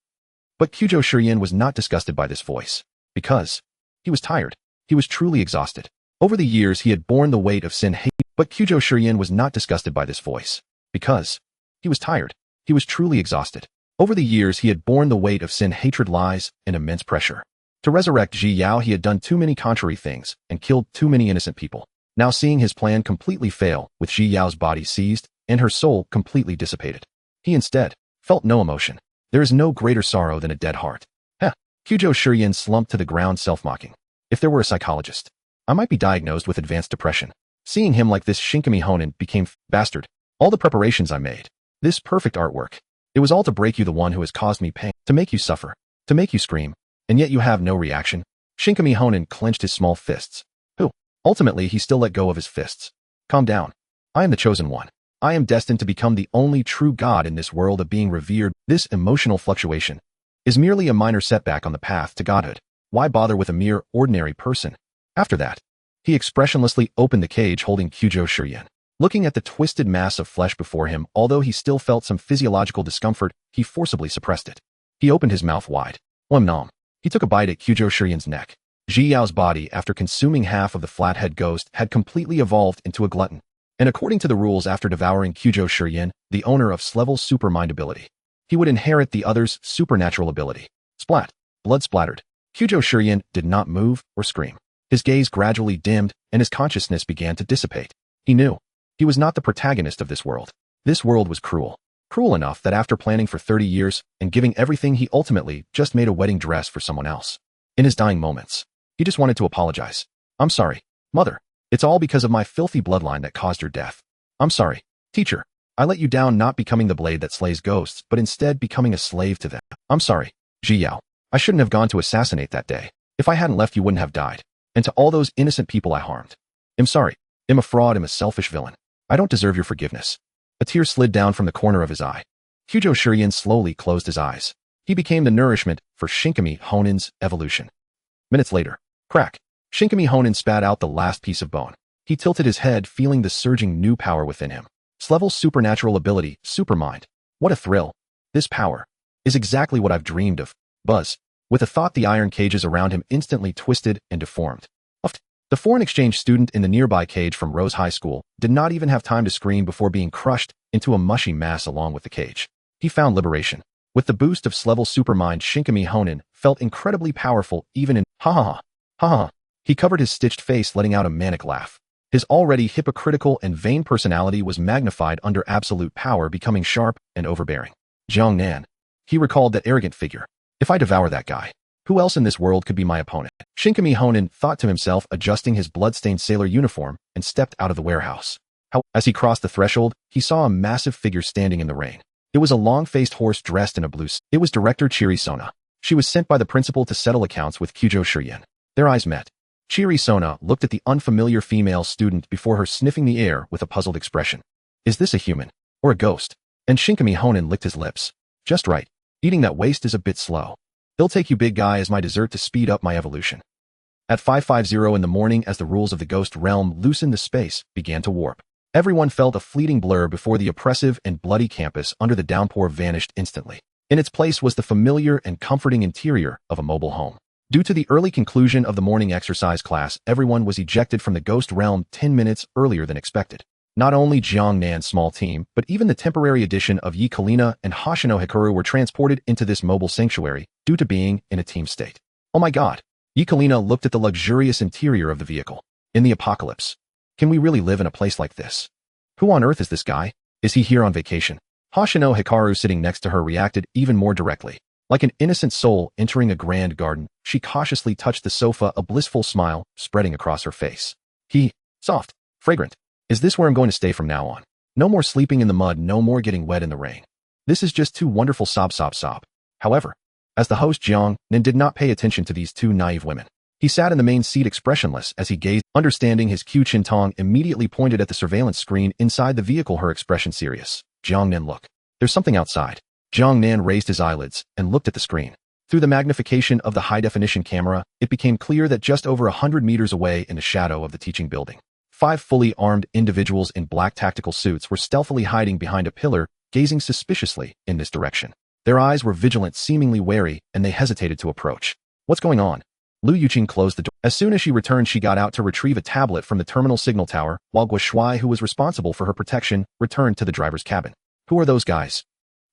But Kyujo Shirien was not disgusted by this voice. Because he was tired. He was truly exhausted. Over the years, he had borne the weight of sin, hate. But Kyujo Shirien was not disgusted by this voice. Because he was tired. He was truly exhausted. Over the years, he had borne the weight of sin, hatred, lies, and immense pressure. To resurrect Ji Yao, he had done too many contrary things and killed too many innocent people. Now seeing his plan completely fail, with Ji Yao's body seized and her soul completely dissipated, he instead felt no emotion. There is no greater sorrow than a dead heart. Heh. Kyujo Shirien slumped to the ground, self-mocking. If there were a psychologist, I might be diagnosed with advanced depression. Seeing him like this, Shinkami Honen became bastard. All the preparations I made, this perfect artwork, it was all to break you, the one who has caused me pain, to make you suffer, to make you scream, and yet you have no reaction. Shinkami Honen clenched his small fists. Ultimately, he still let go of his fists. Calm down. I am the chosen one. I am destined to become the only true god in this world of being revered. This emotional fluctuation is merely a minor setback on the path to godhood. Why bother with a mere ordinary person? After that, he expressionlessly opened the cage holding Kyujo Shiryen. Looking at the twisted mass of flesh before him, although he still felt some physiological discomfort, he forcibly suppressed it. He opened his mouth wide. Nom. He took a bite at Kyujo Shiryen's neck. Ji Yao's body, after consuming half of the flathead ghost, had completely evolved into a glutton. And according to the rules, after devouring Kyujo Shiryen, the owner of Slevel's supermind ability, he would inherit the other's supernatural ability. Splat. Blood splattered. Kyujo Shiryen did not move or scream. His gaze gradually dimmed, and his consciousness began to dissipate. He knew he was not the protagonist of this world. This world was cruel. Cruel enough that after planning for 30 years and giving everything, he ultimately just made a wedding dress for someone else. In his dying moments, he just wanted to apologize. I'm sorry, Mother. It's all because of my filthy bloodline that caused your death. I'm sorry, Teacher. I let you down, not becoming the blade that slays ghosts, but instead becoming a slave to them. I'm sorry, Ji Yao. I shouldn't have gone to assassinate that day. If I hadn't left, you wouldn't have died. And to all those innocent people I harmed, I'm sorry. I'm a fraud. I'm a selfish villain. I don't deserve your forgiveness. A tear slid down from the corner of his eye. Kyujo Shiryen slowly closed his eyes. He became the nourishment for Shinkami Honin's evolution. Minutes later, crack. Shinkami Honin spat out the last piece of bone. He tilted his head, feeling the surging new power within him. Slevel's supernatural ability, Supermind. What a thrill. This power is exactly what I've dreamed of. Buzz. With a thought, the iron cages around him instantly twisted and deformed. The foreign exchange student in the nearby cage from Rose High School did not even have time to scream before being crushed into a mushy mass along with the cage. He found liberation. With the boost of Slevel's supermind, Shinkami Honin felt incredibly powerful even in ha. He covered his stitched face, letting out a manic laugh. His already hypocritical and vain personality was magnified under absolute power, becoming sharp and overbearing. Jiang Nan. He recalled that arrogant figure. If I devour that guy, who else in this world could be my opponent? Shinkami Honin thought to himself, adjusting his blood-stained sailor uniform, and stepped out of the warehouse. As he crossed the threshold, he saw a massive figure standing in the rain. It was a long-faced horse dressed in a blue suit. It was Director Chiri Sona. She was sent by the principal to settle accounts with Kyujo Shiryen. Their eyes met. Chiri Sona looked at the unfamiliar female student before her, sniffing the air with a puzzled expression. Is this a human? Or a ghost? And Shinkami Honin licked his lips. Just right. Eating that waste is a bit slow. They'll take you, big guy, as my dessert to speed up my evolution. At 5:50 in the morning, as the rules of the ghost realm loosened, the space began to warp. Everyone felt a fleeting blur before the oppressive and bloody campus under the downpour vanished instantly. In its place was the familiar and comforting interior of a mobile home. Due to the early conclusion of the morning exercise class, everyone was ejected from the ghost realm 10 minutes earlier than expected. Not only Jiang Nan's small team, but even the temporary addition of Yi Kalina and Hoshino Hikaru were transported into this mobile sanctuary due to being in a team state. Oh my god. Yi Kalina looked at the luxurious interior of the vehicle. In the apocalypse, can we really live in a place like this? Who on earth is this guy? Is he here on vacation? Hoshino Hikaru, sitting next to her, reacted even more directly. Like an innocent soul entering a grand garden, she cautiously touched the sofa, a blissful smile spreading across her face. Soft, fragrant. Is this where I'm going to stay from now on? No more sleeping in the mud, no more getting wet in the rain. This is just too wonderful, sob. However, as the host, Jiang Nan did not pay attention to these two naive women. He sat in the main seat expressionless as he gazed. Understanding his cue, Qintong immediately pointed at the surveillance screen inside the vehicle, her expression serious. Jiang Nan, look. There's something outside. Jiang Nan raised his eyelids and looked at the screen. Through the magnification of the high-definition camera, it became clear that just over 100 meters away in the shadow of the teaching building, 5 fully armed individuals in black tactical suits were stealthily hiding behind a pillar, gazing suspiciously in this direction. Their eyes were vigilant, seemingly wary, and they hesitated to approach. What's going on? Lu Yuqing closed the door. As soon as she returned, she got out to retrieve a tablet from the terminal signal tower, while Guo Shuai, who was responsible for her protection, returned to the driver's cabin. Who are those guys?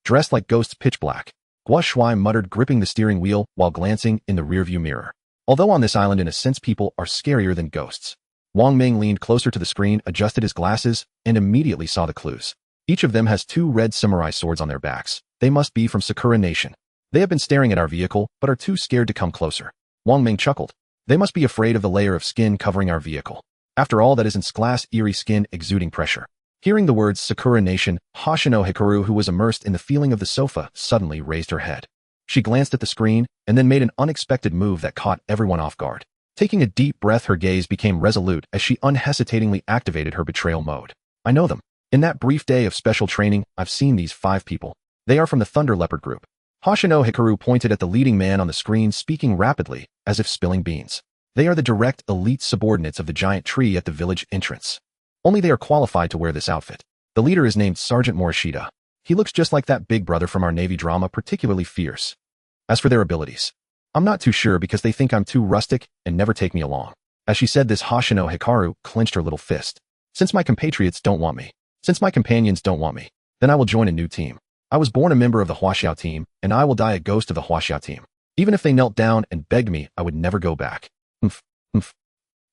Dressed like ghosts, pitch black. Guo Shuai muttered, gripping the steering wheel while glancing in the rearview mirror. Although on this island, in a sense, people are scarier than ghosts. Wang Ming leaned closer to the screen, adjusted his glasses, and immediately saw the clues. Each of them has 2 red samurai swords on their backs. They must be from Sakura Nation. They have been staring at our vehicle, but are too scared to come closer. Wang Ming chuckled. They must be afraid of the layer of skin covering our vehicle. After all, that isn't glass, eerie skin exuding pressure. Hearing the words Sakura Nation, Hoshino Hikaru, who was immersed in the feeling of the sofa, suddenly raised her head. She glanced at the screen and then made an unexpected move that caught everyone off guard. Taking a deep breath, her gaze became resolute as she unhesitatingly activated her betrayal mode. I know them. In that brief day of special training, I've seen these 5 people. They are from the Thunder Leopard group. Hoshino Hikaru pointed at the leading man on the screen, speaking rapidly, as if spilling beans. They are the direct elite subordinates of the giant tree at the village entrance. Only they are qualified to wear this outfit. The leader is named Sergeant Morishita. He looks just like that big brother from our Navy drama, particularly fierce. As for their abilities, I'm not too sure because they think I'm too rustic and never take me along. As she said this, Hoshino Hikaru clenched her little fist. Since my compatriots don't want me, since my companions don't want me, then I will join a new team. I was born a member of the Huaxiao team, and I will die a ghost of the Huaxiao team. Even if they knelt down and begged me, I would never go back.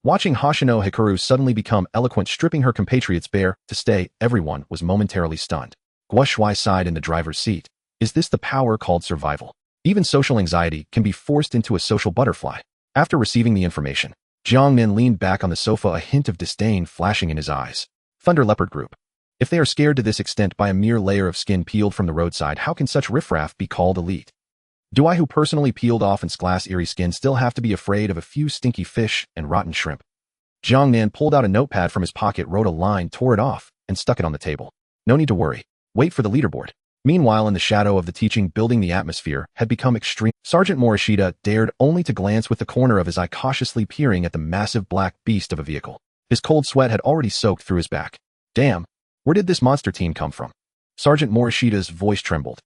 Watching Hoshino Hikaru suddenly become eloquent, stripping her compatriots bare to stay, everyone was momentarily stunned. Guo Shui sighed in the driver's seat. Is this the power called survival? Even social anxiety can be forced into a social butterfly. After receiving the information, Jiang Nan leaned back on the sofa, a hint of disdain flashing in his eyes. Thunder Leopard Group. If they are scared to this extent by a mere layer of skin peeled from the roadside, how can such riffraff be called elite? Do I, who personally peeled off its glass eerie skin, still have to be afraid of a few stinky fish and rotten shrimp? Jiang Nan pulled out a notepad from his pocket, wrote a line, tore it off, and stuck it on the table. No need to worry. Wait for the leaderboard. Meanwhile, in the shadow of the teaching building, the atmosphere had become extreme. Sergeant Morishita dared only to glance with the corner of his eye, cautiously peering at the massive black beast of a vehicle. His cold sweat had already soaked through his back. Damn, where did this monster team come from? Sergeant Morishita's voice trembled.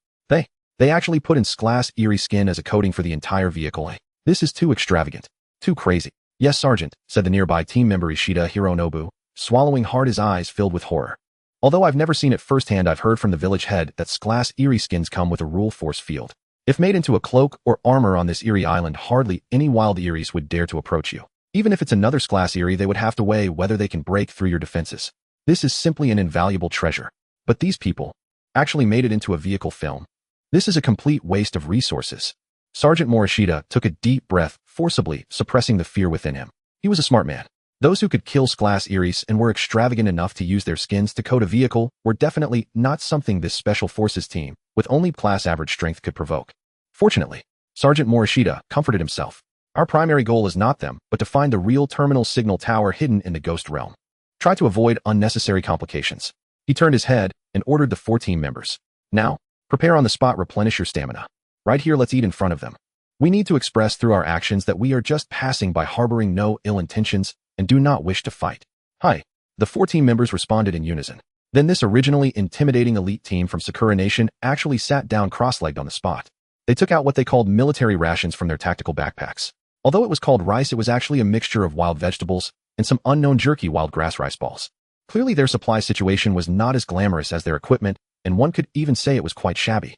They actually put in glass eerie skin as a coating for the entire vehicle. This is too extravagant. Too crazy. Yes, Sergeant, said the nearby team member Ishida Hironobu, swallowing hard, his eyes filled with horror. Although I've never seen it firsthand, I've heard from the village head that glass eerie skins come with a rule force field. If made into a cloak or armor on this eerie island, hardly any wild eerie's would dare to approach you. Even if it's another glass eerie, they would have to weigh whether they can break through your defenses. This is simply an invaluable treasure. But these people actually made it into a vehicle film. This is a complete waste of resources. Sergeant Morishita took a deep breath, forcibly suppressing the fear within him. He was a smart man. Those who could kill glass eerie's and were extravagant enough to use their skins to coat a vehicle were definitely not something this special forces team, with only class average strength, could provoke. Fortunately, Sergeant Morishita comforted himself. Our primary goal is not them, but to find the real terminal signal tower hidden in the ghost realm. Try to avoid unnecessary complications. He turned his head and ordered the 4 team members. Now, prepare on the spot, replenish your stamina. Right here, let's eat in front of them. We need to express through our actions that we are just passing by, harboring no ill intentions, and do not wish to fight. Hi. The 4 team members responded in unison. Then this originally intimidating elite team from Sakura Nation actually sat down cross-legged on the spot. They took out what they called military rations from their tactical backpacks. Although it was called rice, it was actually a mixture of wild vegetables and some unknown jerky wild grass rice balls. Clearly their supply situation was not as glamorous as their equipment, and one could even say it was quite shabby.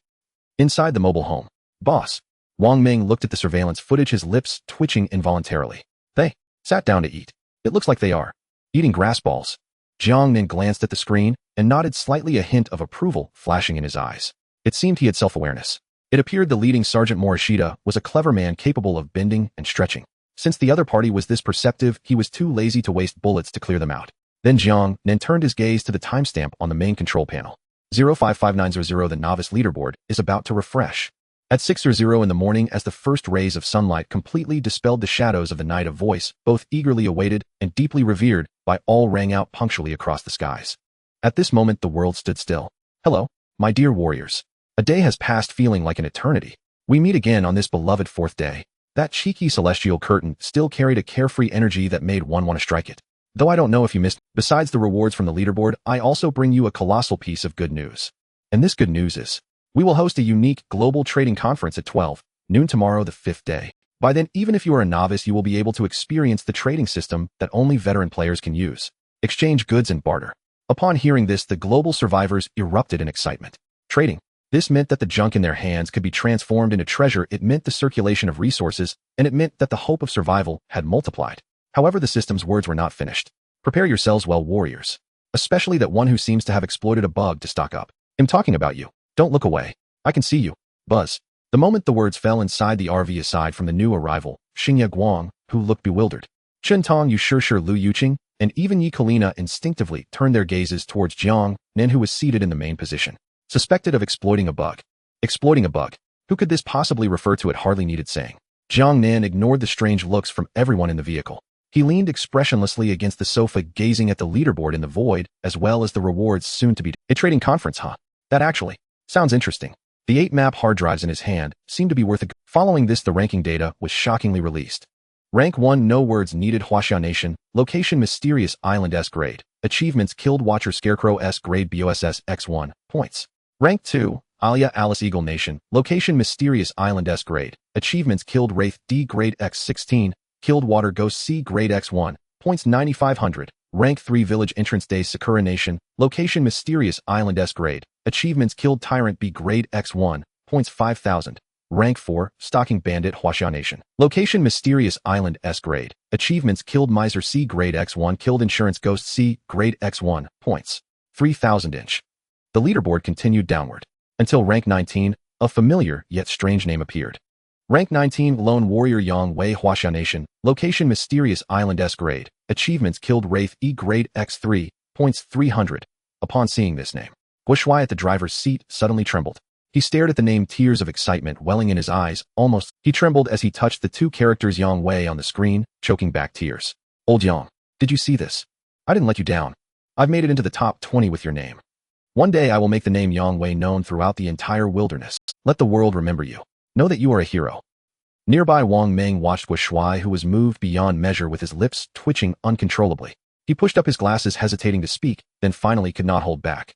Inside the mobile home, Boss Wang Ming looked at the surveillance footage, his lips twitching involuntarily. They sat down to eat. It looks like they are eating grass balls. Jiang Nan glanced at the screen and nodded slightly, a hint of approval flashing in his eyes. It seemed he had self-awareness. It appeared the leading Sergeant Morishita was a clever man capable of bending and stretching. Since the other party was this perceptive, he was too lazy to waste bullets to clear them out. Then Jiang Nan turned his gaze to the timestamp on the main control panel. 055900. The novice leaderboard is about to refresh. At 6:00 in the morning, as the first rays of sunlight completely dispelled the shadows of the night, a voice, both eagerly awaited and deeply revered by all, rang out punctually across the skies. At this moment, the world stood still. Hello, my dear warriors. A day has passed, feeling like an eternity. We meet again on this beloved 4th day. That cheeky celestial curtain still carried a carefree energy that made one want to strike it. Though I don't know if you missed, besides the rewards from the leaderboard, I also bring you a colossal piece of good news. And this good news is, we will host a unique global trading conference at 12 noon tomorrow, the 5th day. By then, even if you are a novice, you will be able to experience the trading system that only veteran players can use. Exchange goods and barter. Upon hearing this, the global survivors erupted in excitement. Trading. This meant that the junk in their hands could be transformed into treasure. It meant the circulation of resources, and it meant that the hope of survival had multiplied. However, the system's words were not finished. Prepare yourselves well, warriors. Especially that one who seems to have exploited a bug to stock up. I'm talking about you. Don't look away. I can see you. Buzz. The moment the words fell inside the RV, aside from the new arrival, Xingye Guang, who looked bewildered, Chen Tong, Yu Shishir, Lu Yuqing, and even Yi Kalina instinctively turned their gazes towards Jiang Nan, who was seated in the main position. Suspected of exploiting a bug. Exploiting a bug. Who could this possibly refer to? It hardly needed saying. Jiang Nan ignored the strange looks from everyone in the vehicle. He leaned expressionlessly against the sofa, gazing at the leaderboard in the void, as well as the rewards soon to be. A trading conference, huh? That actually sounds interesting. The 8-map hard drives in his hand seemed to be worth a go. Following this, the ranking data was shockingly released. Rank 1, no words needed, Huaxia Nation. Location, Mysterious Island S grade. Achievements, Killed Watcher Scarecrow S grade BOSS X1, points. Rank 2, Alia Alice Eagle Nation. Location, Mysterious Island S grade. Achievements, Killed Wraith D grade X16, Killed Water Ghost C grade X1, points 9500. Rank 3, Village Entrance Day Sakura Nation. Location, Mysterious Island S grade. Achievements, Killed Tyrant B grade X1, points 5000. Rank 4, Stalking Bandit Huaxia Nation. Location, Mysterious Island S grade. Achievements, Killed Miser C grade X1, Killed Insurance Ghost C grade X1, points 3000 inch. The leaderboard continued downward until rank 19, a familiar yet strange name appeared. Rank 19, Lone Warrior Yang Wei Huaxia Nation. Location, Mysterious Island S grade. Achievements, Killed Wraith E grade X3, points 300. Upon seeing this name, Guo Shuai at the driver's seat suddenly trembled. He stared at the name, tears of excitement welling in his eyes. Almost, he trembled as he touched the two characters Yang Wei on the screen, choking back tears. Old Yang, did you see this? I didn't let you down. I've made it into the top 20 with your name. One day I will make the name Yang Wei known throughout the entire wilderness. Let the world remember you. Know that you are a hero. Nearby, Wang Meng watched Guo Shuai, who was moved beyond measure, with his lips twitching uncontrollably. He pushed up his glasses, hesitating to speak, then finally could not hold back.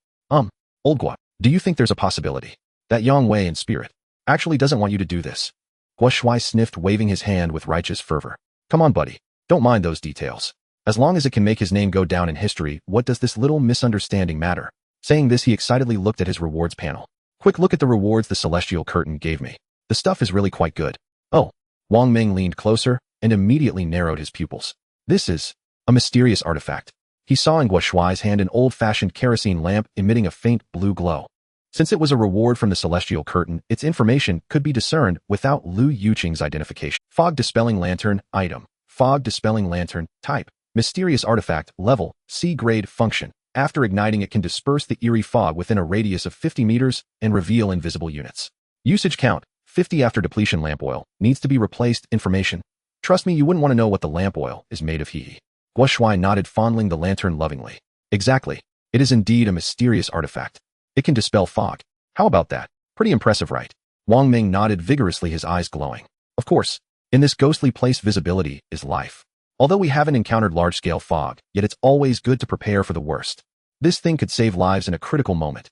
Old Guo, do you think there's a possibility that Yang Wei in spirit actually doesn't want you to do this? Guo Shuai sniffed, waving his hand with righteous fervor. Come on, buddy. Don't mind those details. As long as it can make his name go down in history, what does this little misunderstanding matter? Saying this, he excitedly looked at his rewards panel. Quick look at the rewards the Celestial Curtain gave me. The stuff is really quite good. Oh. Wang Meng leaned closer and immediately narrowed his pupils. This is a mysterious artifact. He saw in Guo Shuai's hand an old-fashioned kerosene lamp emitting a faint blue glow. Since it was a reward from the Celestial Curtain, its information could be discerned without Lu Yuqing's identification. Fog Dispelling Lantern. Item. Fog Dispelling Lantern. Type. Mysterious artifact. Level. C grade. Function. After igniting, it can disperse the eerie fog within a radius of 50 meters and reveal invisible units. Usage count. 50 after depletion. Lamp oil. Needs to be replaced. Information. Trust me, you wouldn't want to know what the lamp oil is made of. Guo Shuai nodded, fondling the lantern lovingly. Exactly. It is indeed a mysterious artifact. It can dispel fog. How about that? Pretty impressive, right? Wang Meng nodded vigorously, his eyes glowing. Of course, in this ghostly place visibility is life. Although we haven't encountered large-scale fog, yet it's always good to prepare for the worst. This thing could save lives in a critical moment.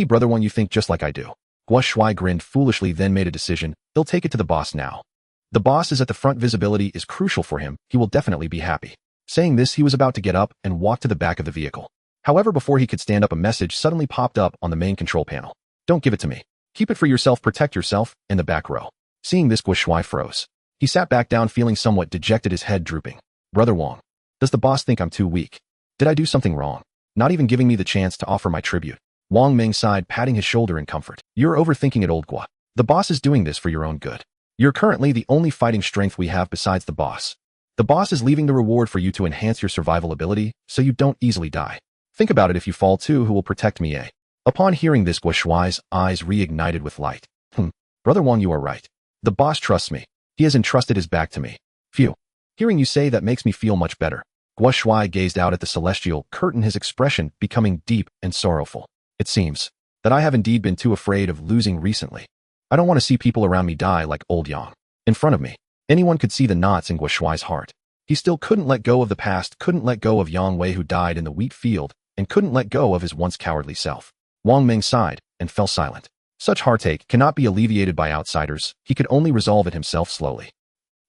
Brother One, you think just like I do. Guo Shuai grinned foolishly, then made a decision. He'll take it to the boss now. The boss is at the front. Visibility is crucial for him. He will definitely be happy. Saying this, he was about to get up and walk to the back of the vehicle. However, before he could stand up, a message suddenly popped up on the main control panel. Don't give it to me. Keep it for yourself. Protect yourself. In the back row. Seeing this, Guo Shuai froze. He sat back down, feeling somewhat dejected, his head drooping. Brother Wang, does the boss think I'm too weak? Did I do something wrong? Not even giving me the chance to offer my tribute. Wang Meng sighed, patting his shoulder in comfort. You're overthinking it, old Guo. The boss is doing this for your own good. You're currently the only fighting strength we have besides the boss. The boss is leaving the reward for you to enhance your survival ability, so you don't easily die. Think about it, if you fall too, who will protect me, eh? Upon hearing this, Guo Shuai's eyes reignited with light. Brother Wang, you are right. The boss trusts me. He has entrusted his back to me. Phew. Hearing you say that makes me feel much better. Guo Shuai gazed out at the Celestial Curtain, his expression becoming deep and sorrowful. It seems that I have indeed been too afraid of losing recently. I don't want to see people around me die like old Yang. In front of me, anyone could see the knots in Guo Shuai's heart. He still couldn't let go of the past, couldn't let go of Yang Wei, who died in the wheat field, and couldn't let go of his once cowardly self. Wang Meng sighed and fell silent. Such heartache cannot be alleviated by outsiders. He could only resolve it himself slowly.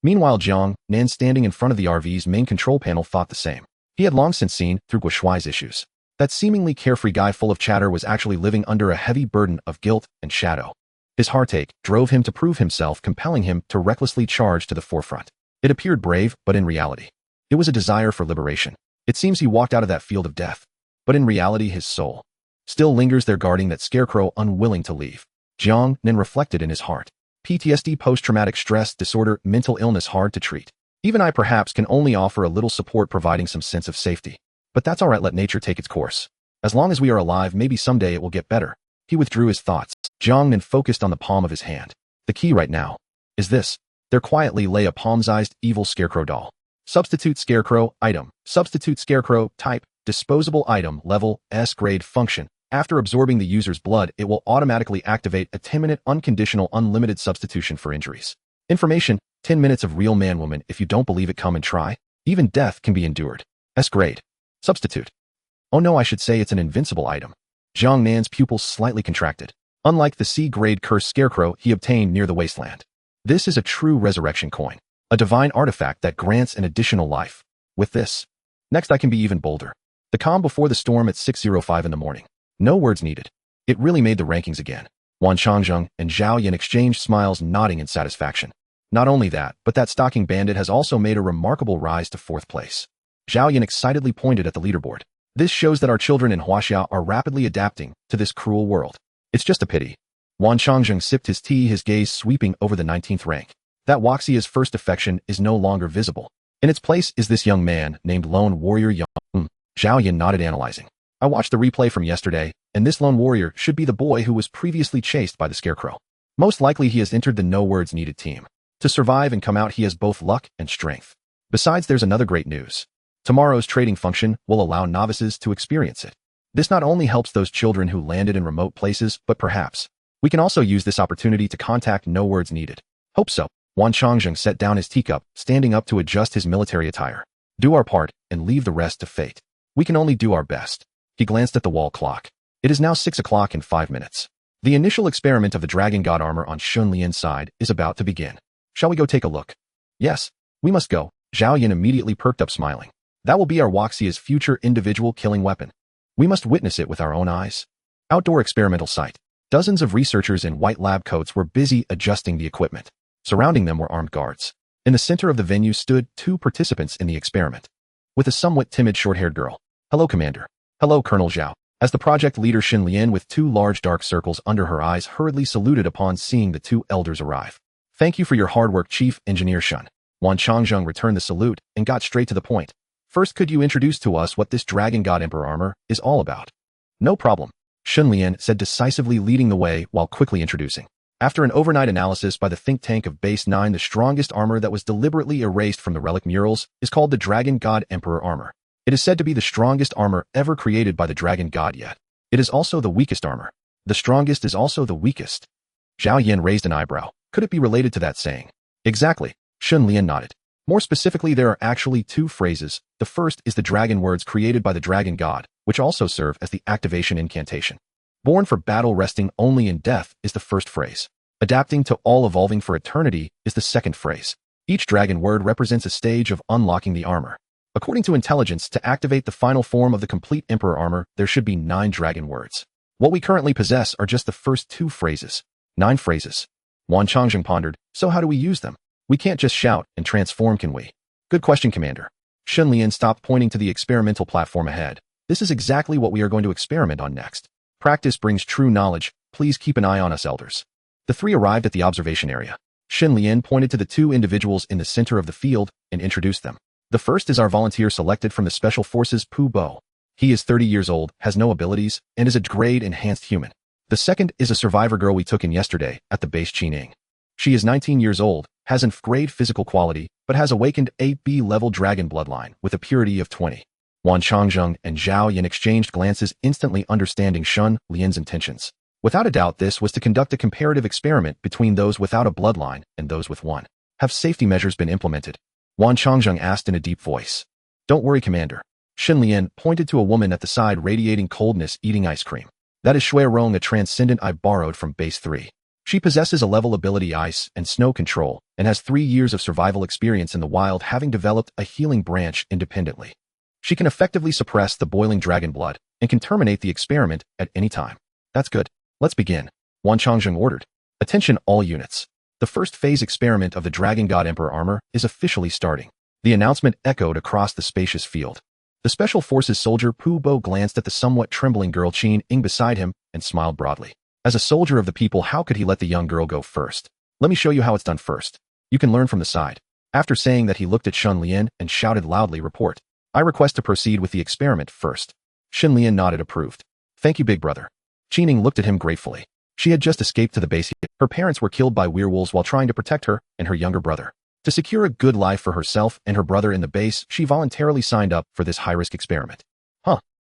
Meanwhile, Jiang Nan, standing in front of the RV's main control panel, thought the same. He had long since seen through Guo Shuai's issues. That seemingly carefree guy full of chatter was actually living under a heavy burden of guilt and shadow. His heartache drove him to prove himself, compelling him to recklessly charge to the forefront. It appeared brave, but in reality, it was a desire for liberation. It seems he walked out of that field of death, but in reality his soul still lingers there, guarding that scarecrow, unwilling to leave. Jiang Nan reflected in his heart. PTSD, post-traumatic stress disorder, mental illness, hard to treat. Even I perhaps can only offer a little support, providing some sense of safety. But that's alright, let nature take its course. As long as we are alive, maybe someday it will get better. He withdrew his thoughts. Jiang Nan focused on the palm of his hand. The key right now is this. There quietly lay a palm-sized evil scarecrow doll. Substitute scarecrow item. Substitute scarecrow type. Disposable item level S grade function. After absorbing the user's blood, it will automatically activate a 10-minute unconditional unlimited substitution for injuries. Information: 10 minutes of real man-woman. If you don't believe it, come and try. Even death can be endured. S grade. Substitute. Oh no, I should say it's an invincible item. Jiang Nan's pupils slightly contracted. Unlike the C-grade cursed scarecrow he obtained near the wasteland, this is a true resurrection coin, a divine artifact that grants an additional life. With this, next I can be even bolder. The calm before the storm at 6:05 in the morning. No words needed. It really made the rankings again. Wan Changzheng and Zhao Yan exchanged smiles, nodding in satisfaction. Not only that, but that stocking bandit has also made a remarkable rise to 4th place. Zhao Yan excitedly pointed at the leaderboard. This shows that our children in Huaxia are rapidly adapting to this cruel world. It's just a pity. Wan Changzheng sipped his tea, his gaze sweeping over the 19th rank. That Huaxia's first affection is no longer visible. In its place is this young man named Lone Warrior Yang. Zhao Yan nodded, analyzing. I watched the replay from yesterday, and this lone warrior should be the boy who was previously chased by the scarecrow. Most likely he has entered the no words needed team. To survive and come out, he has both luck and strength. Besides, there's another great news. Tomorrow's trading function will allow novices to experience it. This not only helps those children who landed in remote places, but perhaps we can also use this opportunity to contact no words needed. Hope so. Wan Changzheng set down his teacup, standing up to adjust his military attire. Do our part and leave the rest to fate. We can only do our best. He glanced at the wall clock. It is now 6 o'clock and 5 minutes. The initial experiment of the dragon god armor on Shun Lian's side is about to begin. Shall we go take a look? Yes, we must go. Zhao Yan immediately perked up, smiling. That will be our Huaxia's future individual killing weapon. We must witness it with our own eyes. Outdoor experimental site. Dozens of researchers in white lab coats were busy adjusting the equipment. Surrounding them were armed guards. In the center of the venue stood 2 participants in the experiment. With a somewhat timid short-haired girl. Hello, Commander. Hello, Colonel Zhao. As the project leader Xin Lian, with 2 large dark circles under her eyes, hurriedly saluted upon seeing the 2 elders arrive. Thank you for your hard work, Chief Engineer Shun. Wan Changzheng returned the salute and got straight to the point. First, could you introduce to us what this Dragon God Emperor armor is all about? No problem. Shun Lian said decisively, leading the way while quickly introducing. After an overnight analysis by the think tank of Base 9, the strongest armor that was deliberately erased from the relic murals is called the Dragon God Emperor armor. It is said to be the strongest armor ever created by the Dragon God, yet it is also the weakest armor. The strongest is also the weakest. Zhao Yan raised an eyebrow. Could it be related to that saying? Exactly. Shun Lian nodded. More specifically, there are actually 2 phrases. The first is the dragon words created by the Dragon God, which also serve as the activation incantation. Born for battle, resting only in death is the first phrase. Adapting to all, evolving for eternity is the second phrase. Each dragon word represents a stage of unlocking the armor. According to intelligence, to activate the final form of the complete Emperor armor, there should be 9 dragon words. What we currently possess are just the first 2 phrases. 9 phrases. Wan Changzheng pondered. So how do we use them? We can't just shout and transform, can we? Good question, Commander. Shun Lian stopped, pointing to the experimental platform ahead. This is exactly what we are going to experiment on next. Practice brings true knowledge. Please keep an eye on us, elders. The 3 arrived at the observation area. Shun Lian pointed to the 2 individuals in the center of the field and introduced them. The first is our volunteer selected from the Special Forces, Pu Bo. He is 30 years old, has no abilities, and is a grade-enhanced human. The second is a survivor girl we took in yesterday at the base, Qining. She is 19 years old, has an grade physical quality, but has awakened 8B level dragon bloodline with a purity of 20. Wan Changzheng and Zhao Yan exchanged glances, instantly understanding Shun Lian's intentions. Without a doubt, this was to conduct a comparative experiment between those without a bloodline and those with one. Have safety measures been implemented? Wan Changzheng asked in a deep voice. Don't worry, Commander. Shun Lian pointed to a woman at the side, radiating coldness, eating ice cream. That is Shui Rong, a transcendent I borrowed from Base 3. She possesses a level ability ice and snow control and has 3 years of survival experience in the wild, having developed a healing branch independently. She can effectively suppress the boiling dragon blood and can terminate the experiment at any time. That's good. Let's begin. Wan Changzheng ordered. Attention all units. The first phase experiment of the Dragon God Emperor armor is officially starting. The announcement echoed across the spacious field. The Special Forces soldier Pu Bo glanced at the somewhat trembling girl Qining beside him and smiled broadly. As a soldier of the people, how could he let the young girl go first? Let me show you how it's done first. You can learn from the side. After saying that, he looked at Shun Lian and shouted loudly, report. I request to proceed with the experiment first. Shun Lian nodded, approved. Thank you, big brother. Qining looked at him gratefully. She had just escaped to the base. Her parents were killed by werewolves while trying to protect her and her younger brother. To secure a good life for herself and her brother in the base, she voluntarily signed up for this high-risk experiment.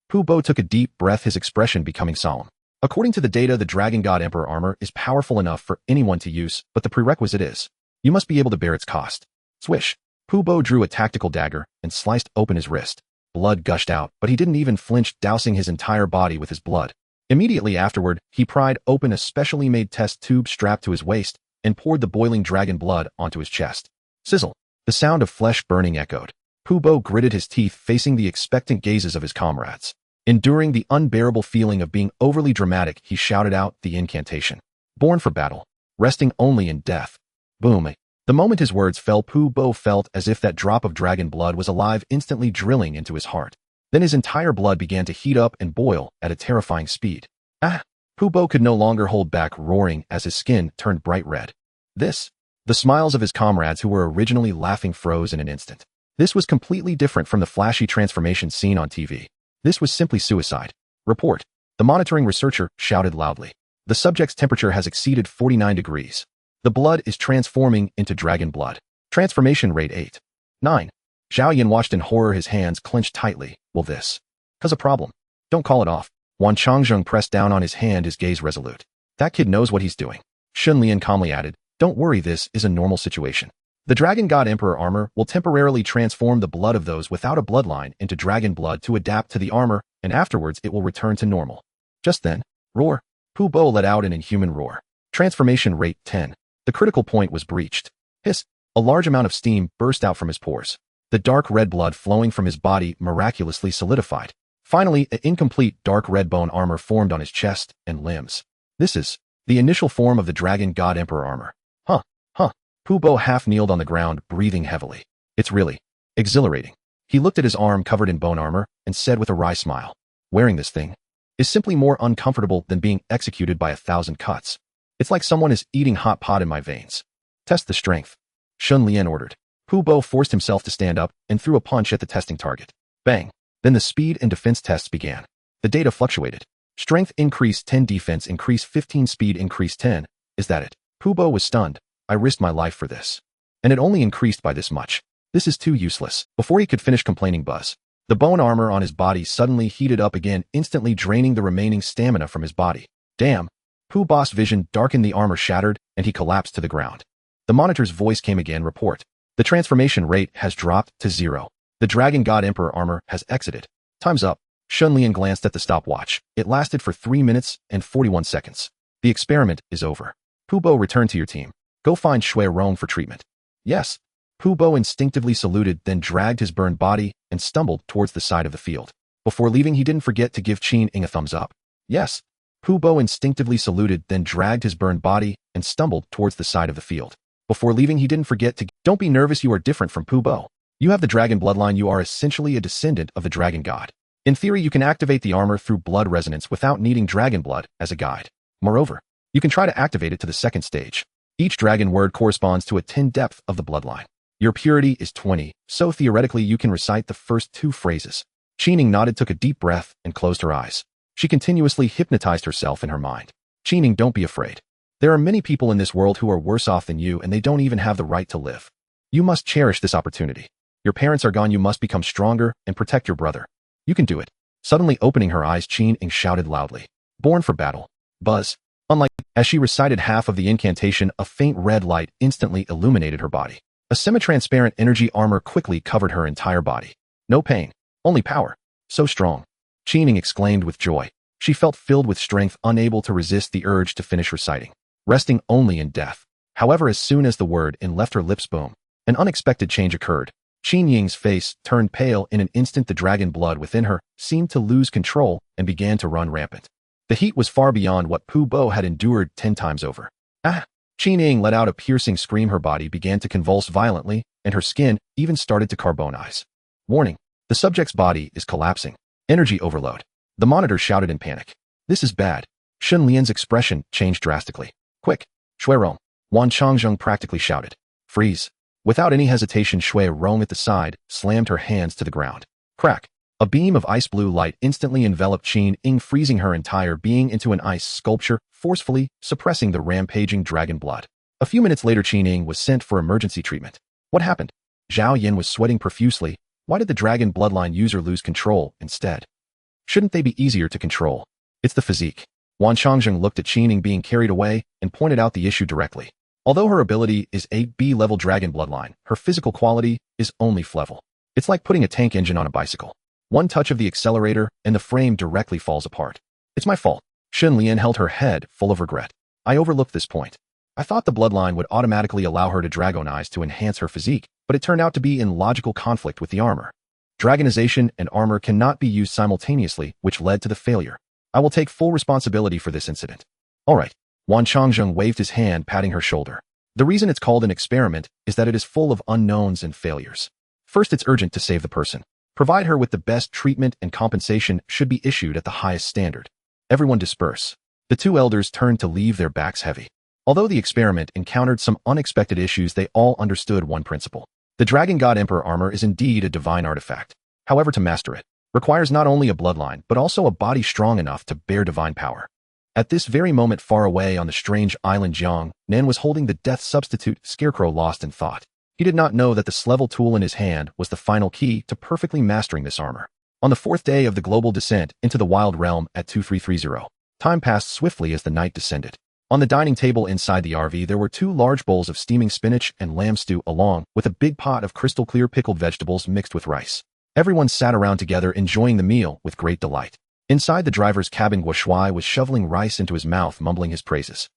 Pu Bo took a deep breath, his expression becoming solemn. According to the data, the Dragon God Emperor armor is powerful enough for anyone to use, but the prerequisite is, you must be able to bear its cost. Swish. Pu Bo drew a tactical dagger and sliced open his wrist. Blood gushed out, but he didn't even flinch, dousing his entire body with his blood. Immediately afterward, he pried open a specially made test tube strapped to his waist and poured the boiling dragon blood onto his chest. Sizzle. The sound of flesh burning echoed. Pu Bo gritted his teeth, facing the expectant gazes of his comrades. Enduring the unbearable feeling of being overly dramatic, he shouted out the incantation. Born for battle. Resting only in death. Boom. The moment his words fell, Pu Bo felt as if that drop of dragon blood was alive, instantly drilling into his heart. Then his entire blood began to heat up and boil at a terrifying speed. Pu Bo could no longer hold back, roaring as his skin turned bright red. The smiles of his comrades who were originally laughing froze in an instant. This was completely different from the flashy transformation seen on TV. This was simply suicide. Report. The monitoring researcher shouted loudly. The subject's temperature has exceeded 49 degrees. The blood is transforming into dragon blood. Transformation rate 8. 9. Zhao Yan watched in horror, his hands clenched tightly. Will this cause a problem? Don't call it off. Wan Changzheng pressed down on his hand, his gaze resolute. That kid knows what he's doing. Shun Lian calmly added, don't worry, this is a normal situation. The Dragon God Emperor armor will temporarily transform the blood of those without a bloodline into dragon blood to adapt to the armor, and afterwards it will return to normal. Just then, roar. Pu Bo let out an inhuman roar. Transformation rate 10. The critical point was breached. Hiss. A large amount of steam burst out from his pores. The dark red blood flowing from his body miraculously solidified. Finally, an incomplete dark red bone armor formed on his chest and limbs. This is the initial form of the Dragon God Emperor armor. Pu Bo half kneeled on the ground, breathing heavily. It's really exhilarating. He looked at his arm covered in bone armor and said with a wry smile, wearing this thing is simply more uncomfortable than being executed by 1,000 cuts. It's like someone is eating hot pot in my veins. Test the strength. Shun Lian ordered. Pu Bo forced himself to stand up and threw a punch at the testing target. Bang. Then the speed and defense tests began. The data fluctuated. Strength increased 10, defense increased 15, speed increased 10. Is that it? Pu Bo was stunned. I risked my life for this. And it only increased by this much. This is too useless. Before he could finish complaining, the bone armor on his body suddenly heated up again, instantly draining the remaining stamina from his body. Damn. Pu Bo's vision darkened, the armor shattered, and he collapsed to the ground. The monitor's voice came again. Report. The transformation rate has dropped to 0. The Dragon God Emperor armor has exited. Time's up. Shun Lian glanced at the stopwatch. It lasted for 3 minutes and 41 seconds. The experiment is over. Pu Bo, return to your team. Go find Shui Rong for treatment. Yes. Pu Bo instinctively saluted, then dragged his burned body and stumbled towards the side of the field. Before leaving, he didn't forget to give Qin Ying a thumbs up. Yes. Pu Bo instinctively saluted, then dragged his burned body and stumbled towards the side of the field. Before leaving, he didn't forget to... Don't be nervous, you are different from Pu Bo. You have the dragon bloodline, you are essentially a descendant of the dragon god. In theory, you can activate the armor through blood resonance without needing dragon blood as a guide. Moreover, you can try to activate it to the second stage. Each dragon word corresponds to a 10 depth of the bloodline. Your purity is 20, so theoretically you can recite the first 2 phrases. Qin Ying nodded, took a deep breath, and closed her eyes. She continuously hypnotized herself in her mind. Qin Ying, don't be afraid. There are many people in this world who are worse off than you, and they don't even have the right to live. You must cherish this opportunity. Your parents are gone, you must become stronger and protect your brother. You can do it. Suddenly opening her eyes, Qin Ying shouted loudly. Born for battle. Buzz. As she recited half of the incantation, a faint red light instantly illuminated her body. A semi-transparent energy armor quickly covered her entire body. No pain, only power. So strong. Qin Ying exclaimed with joy. She felt filled with strength, unable to resist the urge to finish reciting. Resting only in death. However, as soon as the word "in" left her lips, boom, an unexpected change occurred. Qin Ying's face turned pale. In an instant, the dragon blood within her seemed to lose control and began to run rampant. The heat was far beyond what Pu Bo had endured 10 times over. Qin Ying let out a piercing scream. Her body began to convulse violently, and her skin even started to carbonize. Warning. The subject's body is collapsing. Energy overload. The monitor shouted in panic. This is bad. Shun Lian's expression changed drastically. Quick. Shui Rong. Wan Changzheng practically shouted. Freeze. Without any hesitation, Shui Rong at the side slammed her hands to the ground. Crack. A beam of ice blue light instantly enveloped Qin Ying, freezing her entire being into an ice sculpture, forcefully suppressing the rampaging dragon blood. A few minutes later, Qin Ying was sent for emergency treatment. What happened? Zhao Yin was sweating profusely. Why did the dragon bloodline user lose control instead? Shouldn't they be easier to control? It's the physique. Wan Changzheng looked at Qining being carried away and pointed out the issue directly. Although her ability is a B-level dragon bloodline, her physical quality is only F-level. It's like putting a tank engine on a bicycle. One touch of the accelerator and the frame directly falls apart. It's my fault. Shen Lian held her head, full of regret. I overlooked this point. I thought the bloodline would automatically allow her to dragonize to enhance her physique, but it turned out to be in logical conflict with the armor. Dragonization and armor cannot be used simultaneously, which led to the failure. I will take full responsibility for this incident. All right. Wan Changzheng waved his hand, patting her shoulder. The reason it's called an experiment is that it is full of unknowns and failures. First, it's urgent to save the person. Provide her with the best treatment, and compensation should be issued at the highest standard. Everyone disperse. The two elders turned to leave, their backs heavy. Although the experiment encountered some unexpected issues, they all understood one principle. The Dragon God Emperor armor is indeed a divine artifact. However, to master it requires not only a bloodline, but also a body strong enough to bear divine power. At this very moment, far away on the strange island, Jiang Nan was holding the death substitute Scarecrow, lost in thought. He did not know that the S-level tool in his hand was the final key to perfectly mastering this armor. On the fourth day of the global descent into the wild realm at 2330, time passed swiftly as the night descended. On the dining table inside the RV, there were 2 large bowls of steaming spinach and lamb stew, along with a big pot of crystal clear pickled vegetables mixed with rice. Everyone sat around together, enjoying the meal with great delight. Inside the driver's cabin, Guo Shuai was shoveling rice into his mouth, mumbling his praises.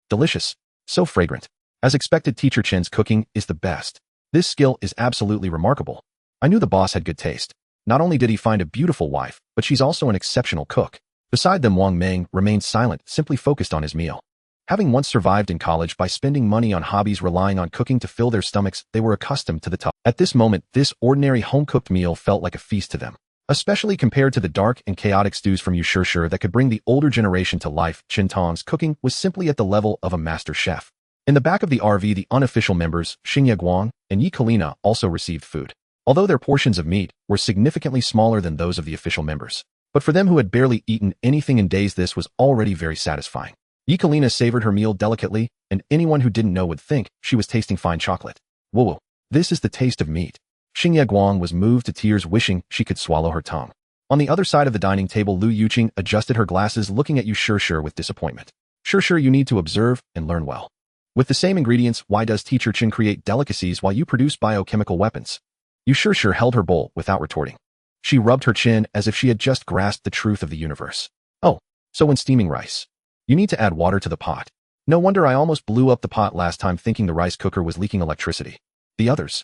Delicious. So fragrant. As expected, Teacher Chen's cooking is the best. This skill is absolutely remarkable. I knew the boss had good taste. Not only did he find a beautiful wife, but she's also an exceptional cook. Beside them, Wang Meng remained silent, simply focused on his meal. Having once survived in college by spending money on hobbies relying on cooking to fill their stomachs, they were accustomed to the tough. At this moment, this ordinary home-cooked meal felt like a feast to them. Especially compared to the dark and chaotic stews from Yu Shishir that could bring the older generation to life, Chen Tong's cooking was simply at the level of a master chef. In the back of the RV, the unofficial members, Xingye Guang and Yi Kalina, also received food. Although their portions of meat were significantly smaller than those of the official members. But for them who had barely eaten anything in days, this was already very satisfying. Yi Kalina savored her meal delicately, and anyone who didn't know would think she was tasting fine chocolate. Whoa, this is the taste of meat. Xingye Guang was moved to tears, wishing she could swallow her tongue. On the other side of the dining table, Lu Yuqing adjusted her glasses, looking at Yu Shishir with disappointment. Shishir, you need to observe and learn well. With the same ingredients, why does Teacher Chen create delicacies while you produce biochemical weapons? Yu Shishir held her bowl without retorting. She rubbed her chin as if she had just grasped the truth of the universe. Oh, so when steaming rice, you need to add water to the pot. No wonder I almost blew up the pot last time, thinking the rice cooker was leaking electricity. The others.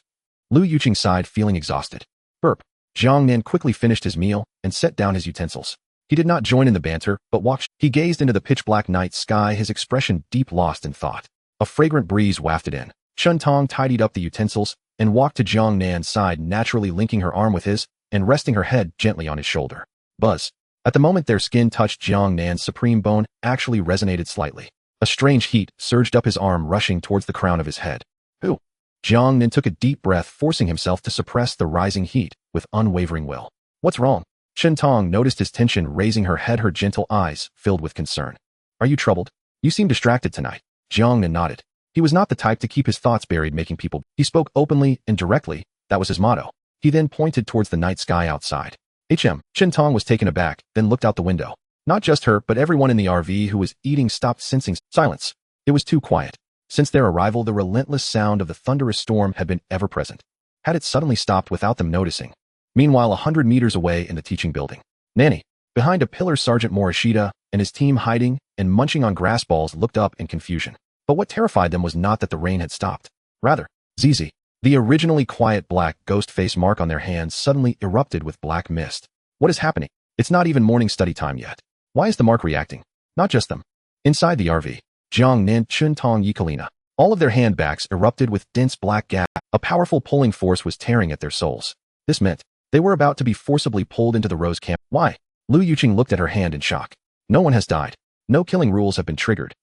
Lu Yuqing sighed, feeling exhausted. Burp. Jiang Nan quickly finished his meal and set down his utensils. He did not join in the banter, but watched. He gazed into the pitch-black night sky, his expression deep, lost in thought. A fragrant breeze wafted in. Chen Tong tidied up the utensils and walked to Jiang Nan's side, naturally linking her arm with his and resting her head gently on his shoulder. Buzz. At the moment their skin touched, Jiang Nan's supreme bone actually resonated slightly. A strange heat surged up his arm, rushing towards the crown of his head. Who? Jiang Nan took a deep breath, forcing himself to suppress the rising heat with unwavering will. What's wrong? Chen Tong noticed his tension, raising her head, her gentle eyes filled with concern. Are you troubled? You seem distracted tonight. Jiang Nan nodded. He was not the type to keep his thoughts buried, making people. He spoke openly and directly. That was his motto. He then pointed towards the night sky outside. Chen Tong was taken aback, then looked out the window. Not just her, but everyone in the RV who was eating stopped, sensing silence. It was too quiet. Since their arrival, the relentless sound of the thunderous storm had been ever present. Had it suddenly stopped without them noticing? Meanwhile, 100 meters away in the teaching building, Nanny, behind a pillar, Sergeant Morishita and his team, hiding and munching on grass balls, looked up in confusion. But what terrified them was not that the rain had stopped. Rather, Zizi, the originally quiet black ghost face mark on their hands, suddenly erupted with black mist. What is happening? It's not even morning study time yet. Why is the mark reacting? Not just them. Inside the RV, Jiang Nan, Chen Tong, Yi Kalina, all of their handbags erupted with dense black gas. A powerful pulling force was tearing at their souls. This meant they were about to be forcibly pulled into the Rose Camp. Why? Lu Yuqing looked at her hand in shock. No one has died. No killing rules have been triggered.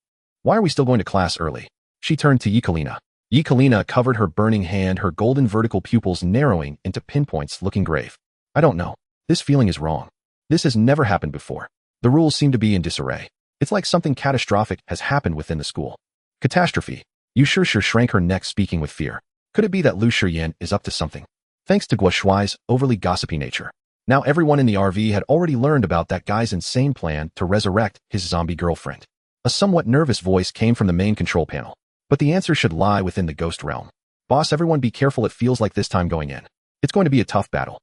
Why are we still going to class early? She turned to Yi Kalina. Yi Kalina covered her burning hand, her golden vertical pupils narrowing into pinpoints, looking grave. I don't know. This feeling is wrong. This has never happened before. The rules seem to be in disarray. It's like something catastrophic has happened within the school. Catastrophe. Yu Shishir shrank her neck, speaking with fear. Could it be that Lu Shiyan is up to something? Thanks to Guo Shuai's overly gossipy nature. Now everyone in the RV had already learned about that guy's insane plan to resurrect his zombie girlfriend. A somewhat nervous voice came from the main control panel. But the answer should lie within the ghost realm. Boss, everyone be careful, it feels like this time going in. It's going to be a tough battle.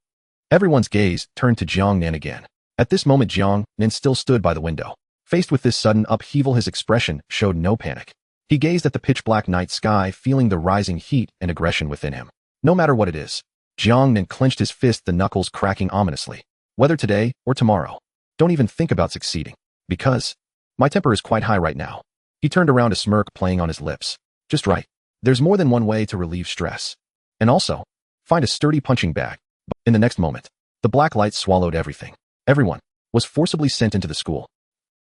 Everyone's gaze turned to Jiang Nan again. At this moment Jiang Nan still stood by the window. Faced with this sudden upheaval, his expression showed no panic. He gazed at the pitch-black night sky, feeling the rising heat and aggression within him. No matter what it is. Jiang Nan clenched his fist, the knuckles cracking ominously. Whether today or tomorrow. Don't even think about succeeding. Because my temper is quite high right now. He turned around, a smirk playing on his lips. Just right. There's more than one way to relieve stress. And also, find a sturdy punching bag. But in the next moment, the black light swallowed everything. Everyone was forcibly sent into the school.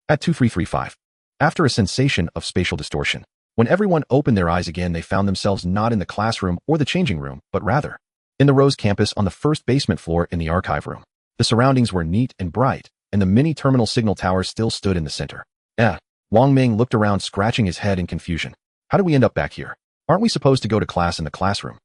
At 2335. After a sensation of spatial distortion, when everyone opened their eyes again, they found themselves not in the classroom or the changing room, but rather in the Rose campus on the first basement floor in the archive room. The surroundings were neat and bright, and the mini terminal signal tower still stood in the center. Wang Ming looked around, scratching his head in confusion. How did we end up back here? Aren't we supposed to go to class in the classroom?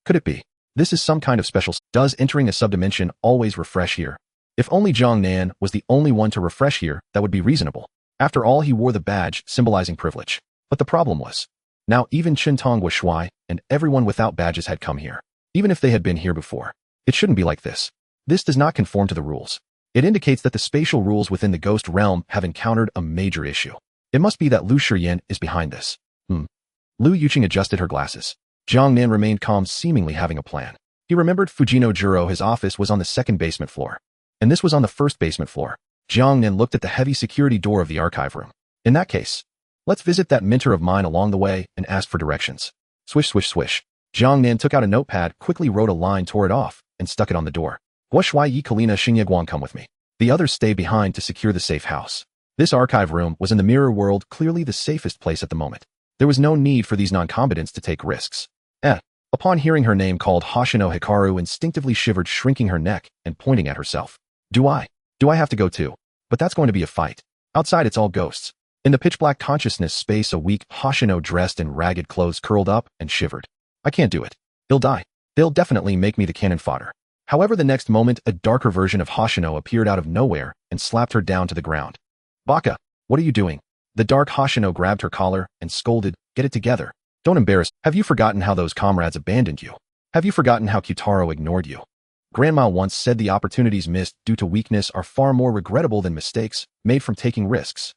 Could it be this is some kind of special? Does entering a subdimension always refresh here? If only Jiang Nan was the only one to refresh here, that would be reasonable. After all, he wore the badge symbolizing privilege. But the problem was, now even Qintong Guo Shuai and everyone without badges had come here. Even if they had been here before, it shouldn't be like this. This does not conform to the rules. It indicates that the spatial rules within the ghost realm have encountered a major issue. It must be that Lu Shiyan is behind this. Lu Yuqing adjusted her glasses. Jiang Nan remained calm, seemingly having a plan. He remembered Fujino Juro, his office was on the second basement floor. And this was on the first basement floor. Jiang Nan looked at the heavy security door of the archive room. In that case, let's visit that mentor of mine along the way and ask for directions. Swish, swish, swish. Jiang Nan took out a notepad, quickly wrote a line, tore it off, and stuck it on the door. Guo Shuai, Yi Kalina, Xingye Guang, come with me. The others stay behind to secure the safe house. This archive room was in the mirror world, clearly the safest place at the moment. There was no need for these non-combatants to take risks. Upon hearing her name called, Hoshino Hikaru instinctively shivered, shrinking her neck and pointing at herself. Do I have to go too? But that's going to be a fight. Outside it's all ghosts. In the pitch-black consciousness space, a weak Hoshino dressed in ragged clothes curled up and shivered. I can't do it. They'll die. They'll definitely make me the cannon fodder. However, the next moment, a darker version of Hoshino appeared out of nowhere and slapped her down to the ground. Baka, what are you doing? The dark Hoshino grabbed her collar and scolded, get it together. Don't embarrass. Have you forgotten how those comrades abandoned you? Have you forgotten how Kyutaro ignored you? Grandma once said the opportunities missed due to weakness are far more regrettable than mistakes made from taking risks.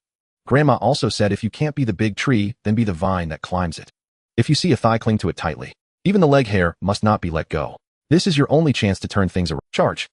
Grandma also said if you can't be the big tree, then be the vine that climbs it. If you see a thigh, cling to it tightly. Even the leg hair must not be let go. This is your only chance to turn things around. Charge.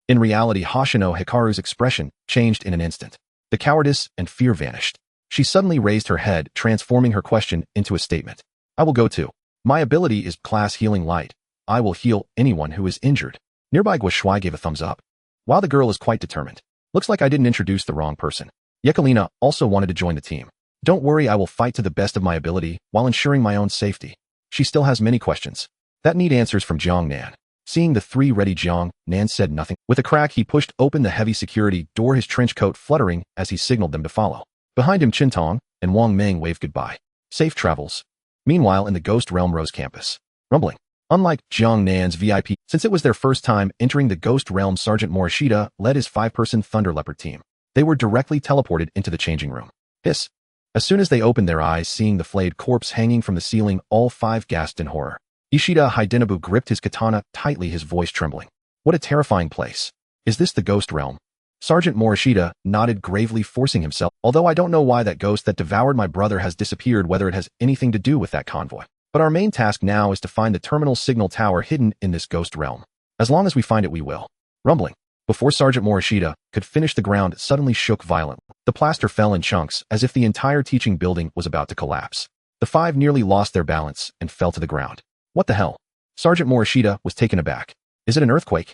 In reality, Hoshino Hikaru's expression changed in an instant. The cowardice and fear vanished. She suddenly raised her head, transforming her question into a statement. I will go too. My ability is class healing light. I will heal anyone who is injured. Nearby Guo Shuai gave a thumbs up. While the girl is quite determined. Looks like I didn't introduce the wrong person. Yekalina also wanted to join the team. Don't worry, I will fight to the best of my ability while ensuring my own safety. She still has many questions that need answers from Jiang Nan. Seeing the three ready, Jiang Nan said nothing. With a crack, he pushed open the heavy security door, his trench coat fluttering as he signaled them to follow. Behind him, Qintong and Wang Ming waved goodbye. Safe travels. Meanwhile, in the Ghost Realm Rose campus, rumbling. Unlike Jiang Nan's VIP, since it was their first time entering the Ghost Realm, Sergeant Morishita led his 5-person Thunder Leopard team. They were directly teleported into the changing room. Hiss. As soon as they opened their eyes, seeing the flayed corpse hanging from the ceiling, all 5 gasped in horror. Ishida Hidenabu gripped his katana tightly, his voice trembling. What a terrifying place. Is this the Ghost Realm? Sergeant Morishita nodded gravely, forcing himself. Although I don't know why that ghost that devoured my brother has disappeared, whether it has anything to do with that convoy. But our main task now is to find the terminal signal tower hidden in this Ghost Realm. As long as we find it, we will. Rumbling. Before Sergeant Morishita could finish, the ground suddenly shook violently. The plaster fell in chunks as if the entire teaching building was about to collapse. The 5 nearly lost their balance and fell to the ground. What the hell? Sergeant Morishita was taken aback. Is it an earthquake?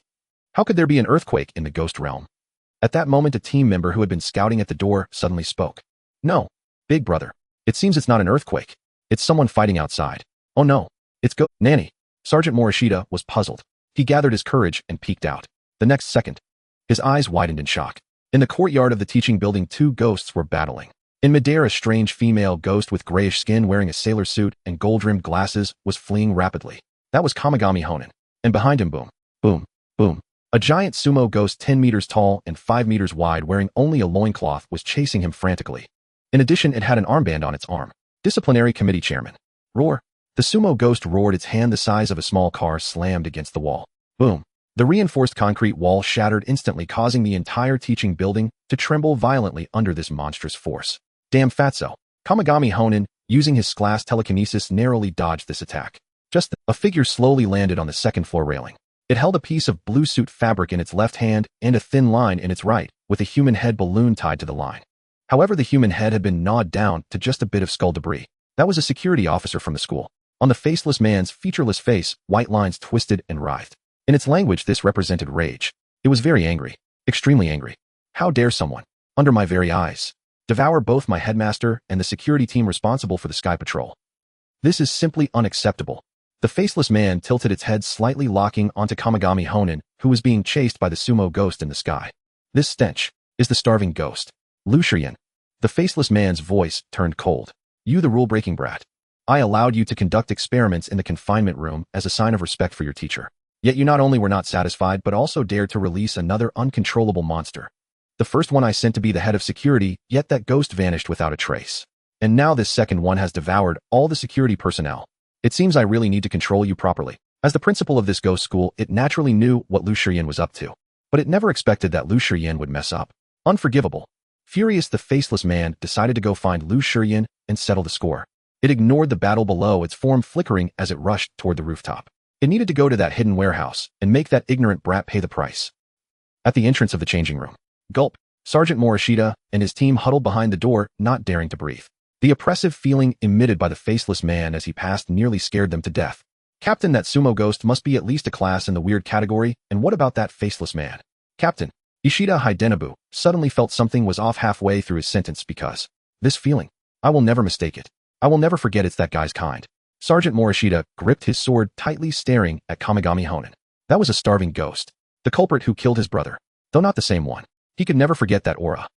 How could there be an earthquake in the Ghost Realm? At that moment, a team member who had been scouting at the door suddenly spoke. No, big brother. It seems it's not an earthquake. It's someone fighting outside. Oh no, it's Nanny. Sergeant Morishita was puzzled. He gathered his courage and peeked out. The next second, his eyes widened in shock. In the courtyard of the teaching building, 2 ghosts were battling. In midair, a strange female ghost with grayish skin wearing a sailor suit and gold-rimmed glasses was fleeing rapidly. That was Kamigami Honen. And behind him, boom, boom, boom. A giant sumo ghost 10 meters tall and 5 meters wide wearing only a loincloth was chasing him frantically. In addition, it had an armband on its arm. Disciplinary Committee Chairman. Roar. The sumo ghost roared, its hand the size of a small car slammed against the wall. Boom. The reinforced concrete wall shattered instantly, causing the entire teaching building to tremble violently under this monstrous force. Damn fatso. Kamigami Honen, using his class telekinesis, narrowly dodged this attack. Just then, a figure slowly landed on the second floor railing. It held a piece of blue suit fabric in its left hand and a thin line in its right, with a human head balloon tied to the line. However, the human head had been gnawed down to just a bit of skull debris. That was a security officer from the school. On the faceless man's featureless face, white lines twisted and writhed. In its language, this represented rage. It was very angry. Extremely angry. How dare someone, under my very eyes, devour both my headmaster and the security team responsible for the Sky Patrol? This is simply unacceptable. The faceless man tilted its head slightly, locking onto Kamigami Honen, who was being chased by the sumo ghost in the sky. This stench is the starving ghost. Lu Shiyan. The faceless man's voice turned cold. You, the rule-breaking brat. I allowed you to conduct experiments in the confinement room as a sign of respect for your teacher. Yet you not only were not satisfied but also dared to release another uncontrollable monster. The first one I sent to be the head of security, yet that ghost vanished without a trace. And now this second one has devoured all the security personnel. It seems I really need to control you properly. As the principal of this ghost school, it naturally knew what Lu Shiyan was up to. But it never expected that Lu Shiyan would mess up. Unforgivable. Furious, the faceless man decided to go find Lu Shiyan and settle the score. It ignored the battle below, its form flickering as it rushed toward the rooftop. It needed to go to that hidden warehouse and make that ignorant brat pay the price. At the entrance of the changing room, gulp, Sergeant Morishita and his team huddled behind the door, not daring to breathe. The oppressive feeling emitted by the faceless man as he passed nearly scared them to death. Captain, that sumo ghost must be at least a class in the weird category, and what about that faceless man? Captain, Ishida Hidenabu suddenly felt something was off halfway through his sentence because this feeling, I will never mistake it. I will never forget it's that guy's kind. Sergeant Morishita gripped his sword tightly, staring at Kamigami Honen. That was a starving ghost. The culprit who killed his brother. Though not the same one. He could never forget that aura.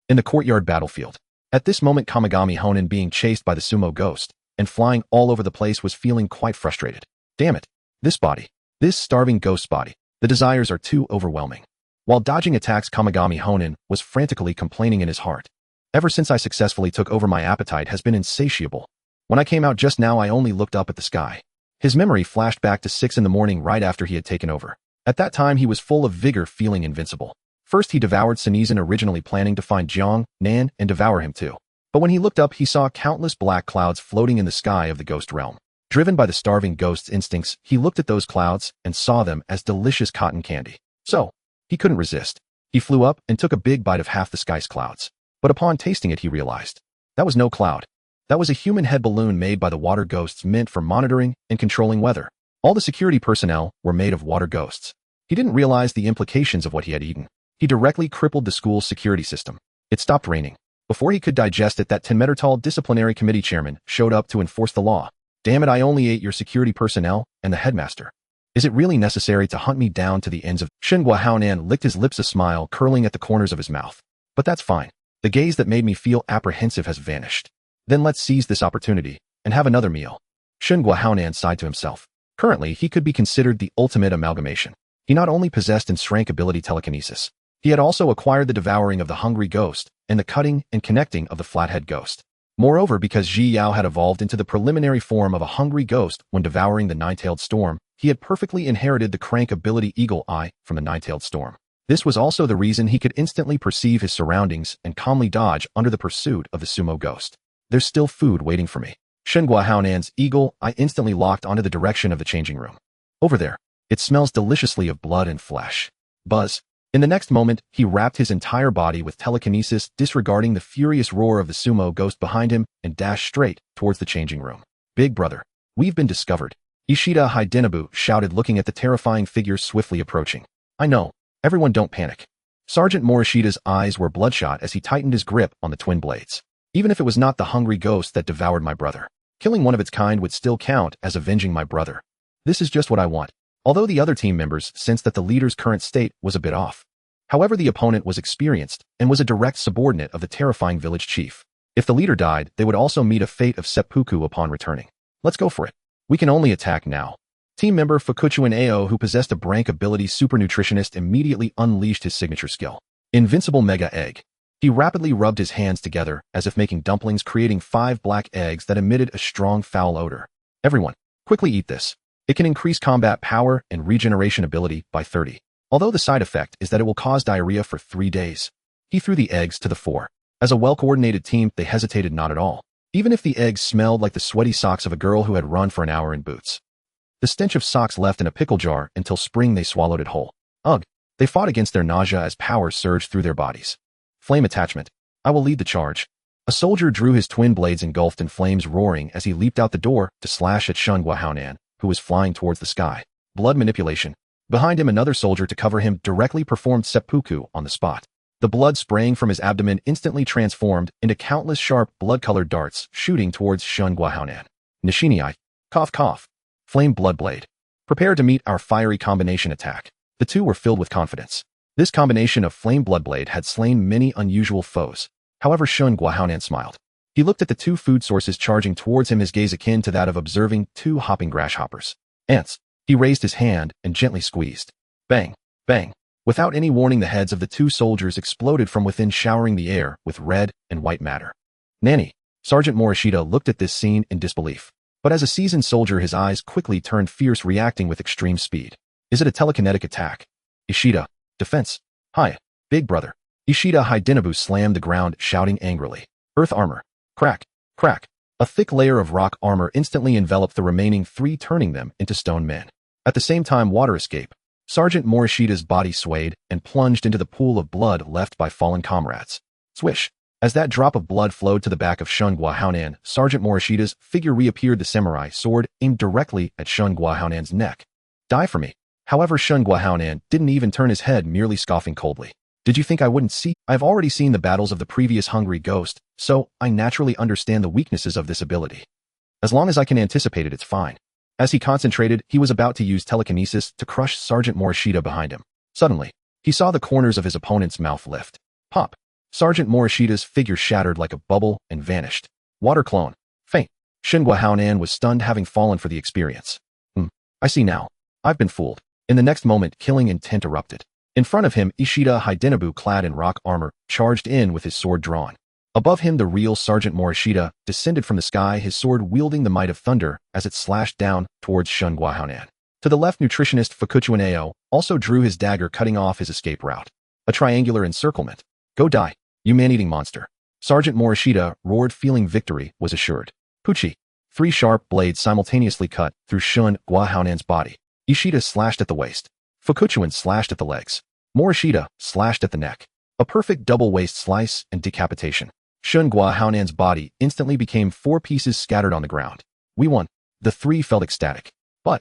In the courtyard battlefield. At this moment, Kamigami Honen, being chased by the sumo ghost and flying all over the place, was feeling quite frustrated. Damn it. This body. This starving ghost's body. The desires are too overwhelming. While dodging attacks, Kamigami Honen was frantically complaining in his heart. Ever since I successfully took over, my appetite has been insatiable. When I came out just now, I only looked up at the sky. His memory flashed back to 6 in the morning right after he had taken over. At that time, he was full of vigor, feeling invincible. First, he devoured Sneezin, originally planning to find Jiang Nan and devour him too. But when he looked up, he saw countless black clouds floating in the sky of the ghost realm. Driven by the starving ghost's instincts, he looked at those clouds and saw them as delicious cotton candy. So, he couldn't resist. He flew up and took a big bite of half the sky's clouds. But upon tasting it, he realized that was no cloud. That was a human head balloon made by the water ghosts, meant for monitoring and controlling weather. All the security personnel were made of water ghosts. He didn't realize the implications of what he had eaten. He directly crippled the school's security system. It stopped raining. Before he could digest it, that 10-meter-tall disciplinary committee chairman showed up to enforce the law. Damn it, I only ate your security personnel and the headmaster. Is it really necessary to hunt me down to the ends of... Shinhua Haonan licked his lips, a smile curling at the corners of his mouth. But that's fine. The gaze that made me feel apprehensive has vanished. Then let's seize this opportunity and have another meal. Shinhua Haonan sighed to himself. Currently, he could be considered the ultimate amalgamation. He not only possessed and shrank ability telekinesis, he had also acquired the devouring of the hungry ghost and the cutting and connecting of the flathead ghost. Moreover, because Ji Yao had evolved into the preliminary form of a hungry ghost when devouring the nine-tailed storm, he had perfectly inherited the crank ability Eagle Eye from the nine-tailed storm. This was also the reason he could instantly perceive his surroundings and calmly dodge under the pursuit of the sumo ghost. There's still food waiting for me. Shinhua Haonan's Eagle Eye instantly locked onto the direction of the changing room. Over there. It smells deliciously of blood and flesh. Buzz. In the next moment, he wrapped his entire body with telekinesis, disregarding the furious roar of the sumo ghost behind him, and dashed straight towards the changing room. Big brother, we've been discovered. Ishida Hidenabu shouted, looking at the terrifying figure swiftly approaching. I know. Everyone don't panic. Sergeant Morishida's eyes were bloodshot as he tightened his grip on the twin blades. Even if it was not the hungry ghost that devoured my brother, killing one of its kind would still count as avenging my brother. This is just what I want. Although the other team members sensed that the leader's current state was a bit off. However, the opponent was experienced and was a direct subordinate of the terrifying village chief. If the leader died, they would also meet a fate of seppuku upon returning. Let's go for it. We can only attack now. Team member Fukuchuan Ao, who possessed a Brank ability super nutritionist, immediately unleashed his signature skill, Invincible Mega Egg. He rapidly rubbed his hands together as if making dumplings, creating 5 black eggs that emitted a strong foul odor. Everyone, quickly eat this. It can increase combat power and regeneration ability by 30. Although the side effect is that it will cause diarrhea for 3 days. He threw the eggs to the 4. As a well-coordinated team, they hesitated not at all, even if the eggs smelled like the sweaty socks of a girl who had run for an hour in boots. The stench of socks left in a pickle jar until spring they swallowed it whole. Ugh! They fought against their nausea as power surged through their bodies. Flame attachment. I will lead the charge. A soldier drew his twin blades engulfed in flames, roaring as he leaped out the door to slash at Shun Guahaonan, who was flying towards the sky. Blood manipulation. Behind him, another soldier to cover him directly performed seppuku on the spot. The blood spraying from his abdomen instantly transformed into countless sharp, blood-colored darts shooting towards Shun Guahaonan. Nishiniai. Cough cough. Flame blood blade. Prepare to meet our fiery combination attack. The two were filled with confidence. This combination of flame blood blade had slain many unusual foes. However, Shun Guahaonan smiled. He looked at the 2 food sources charging towards him, his gaze akin to that of observing 2 hopping grasshoppers. Ants. He raised his hand and gently squeezed. Bang! Bang! Without any warning, the heads of the 2 soldiers exploded from within, showering the air with red and white matter. Nanny. Sergeant Morishita looked at this scene in disbelief. But as a seasoned soldier, his eyes quickly turned fierce, reacting with extreme speed. Is it a telekinetic attack? Ishida. Defense. Hi, big brother. Ishida Hidenobu slammed the ground, shouting angrily. Earth armor. Crack. Crack. A thick layer of rock armor instantly enveloped the remaining 3, turning them into stone men. At the same time, water escape. Sergeant Morishita's body swayed and plunged into the pool of blood left by fallen comrades. Swish. As that drop of blood flowed to the back of Shun Guahaonan, Sergeant Morishita's figure reappeared, the samurai sword aimed directly at Shun Guahaonan's neck. Die for me. However, Shun Guahaonan didn't even turn his head, merely scoffing coldly. Did you think I wouldn't see? I've already seen the battles of the previous Hungry Ghost, so I naturally understand the weaknesses of this ability. As long as I can anticipate it, it's fine. As he concentrated, he was about to use telekinesis to crush Sergeant Morishita behind him. Suddenly, he saw the corners of his opponent's mouth lift. Pop! Sergeant Morishita's figure shattered like a bubble and vanished. Water clone. Faint. Shun Guahaonan was stunned, having fallen for the experience. I see now. I've been fooled. In the next moment, killing intent erupted. In front of him, Ishida Hidenobu, clad in rock armor, charged in with his sword drawn. Above him, the real Sergeant Morishita descended from the sky, his sword wielding the might of thunder as it slashed down towards Shun Guahaonan. To the left, nutritionist Fukuchuan Ao also drew his dagger, cutting off his escape route. A triangular encirclement. Go die, you man-eating monster. Sergeant Morishita roared, feeling victory was assured. Puchi. 3 sharp blades simultaneously cut through Shun Guahaonan's body. Ishida slashed at the waist. Fukuchuan slashed at the legs. Morishita slashed at the neck. A perfect double waist slice and decapitation. Shun Guahaonan's body instantly became 4 pieces scattered on the ground. We won. The 3 felt ecstatic. But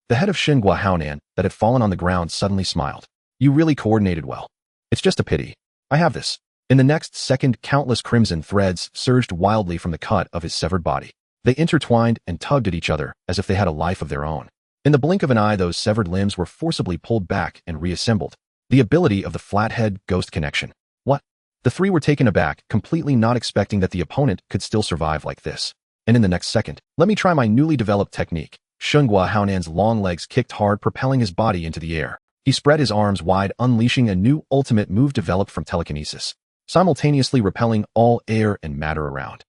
the head of Shun Guahaonan that had fallen on the ground suddenly smiled. You really coordinated well. It's just a pity. I have this. In the next second, countless crimson threads surged wildly from the cut of his severed body. They intertwined and tugged at each other as if they had a life of their own. In the blink of an eye, those severed limbs were forcibly pulled back and reassembled. The ability of the flathead ghost connection. What? The 3 were taken aback, completely not expecting that the opponent could still survive like this. And in the next second, let me try my newly developed technique. Shun Guahaonan's long legs kicked hard, propelling his body into the air. He spread his arms wide, unleashing a new ultimate move developed from telekinesis, simultaneously repelling all air and matter around.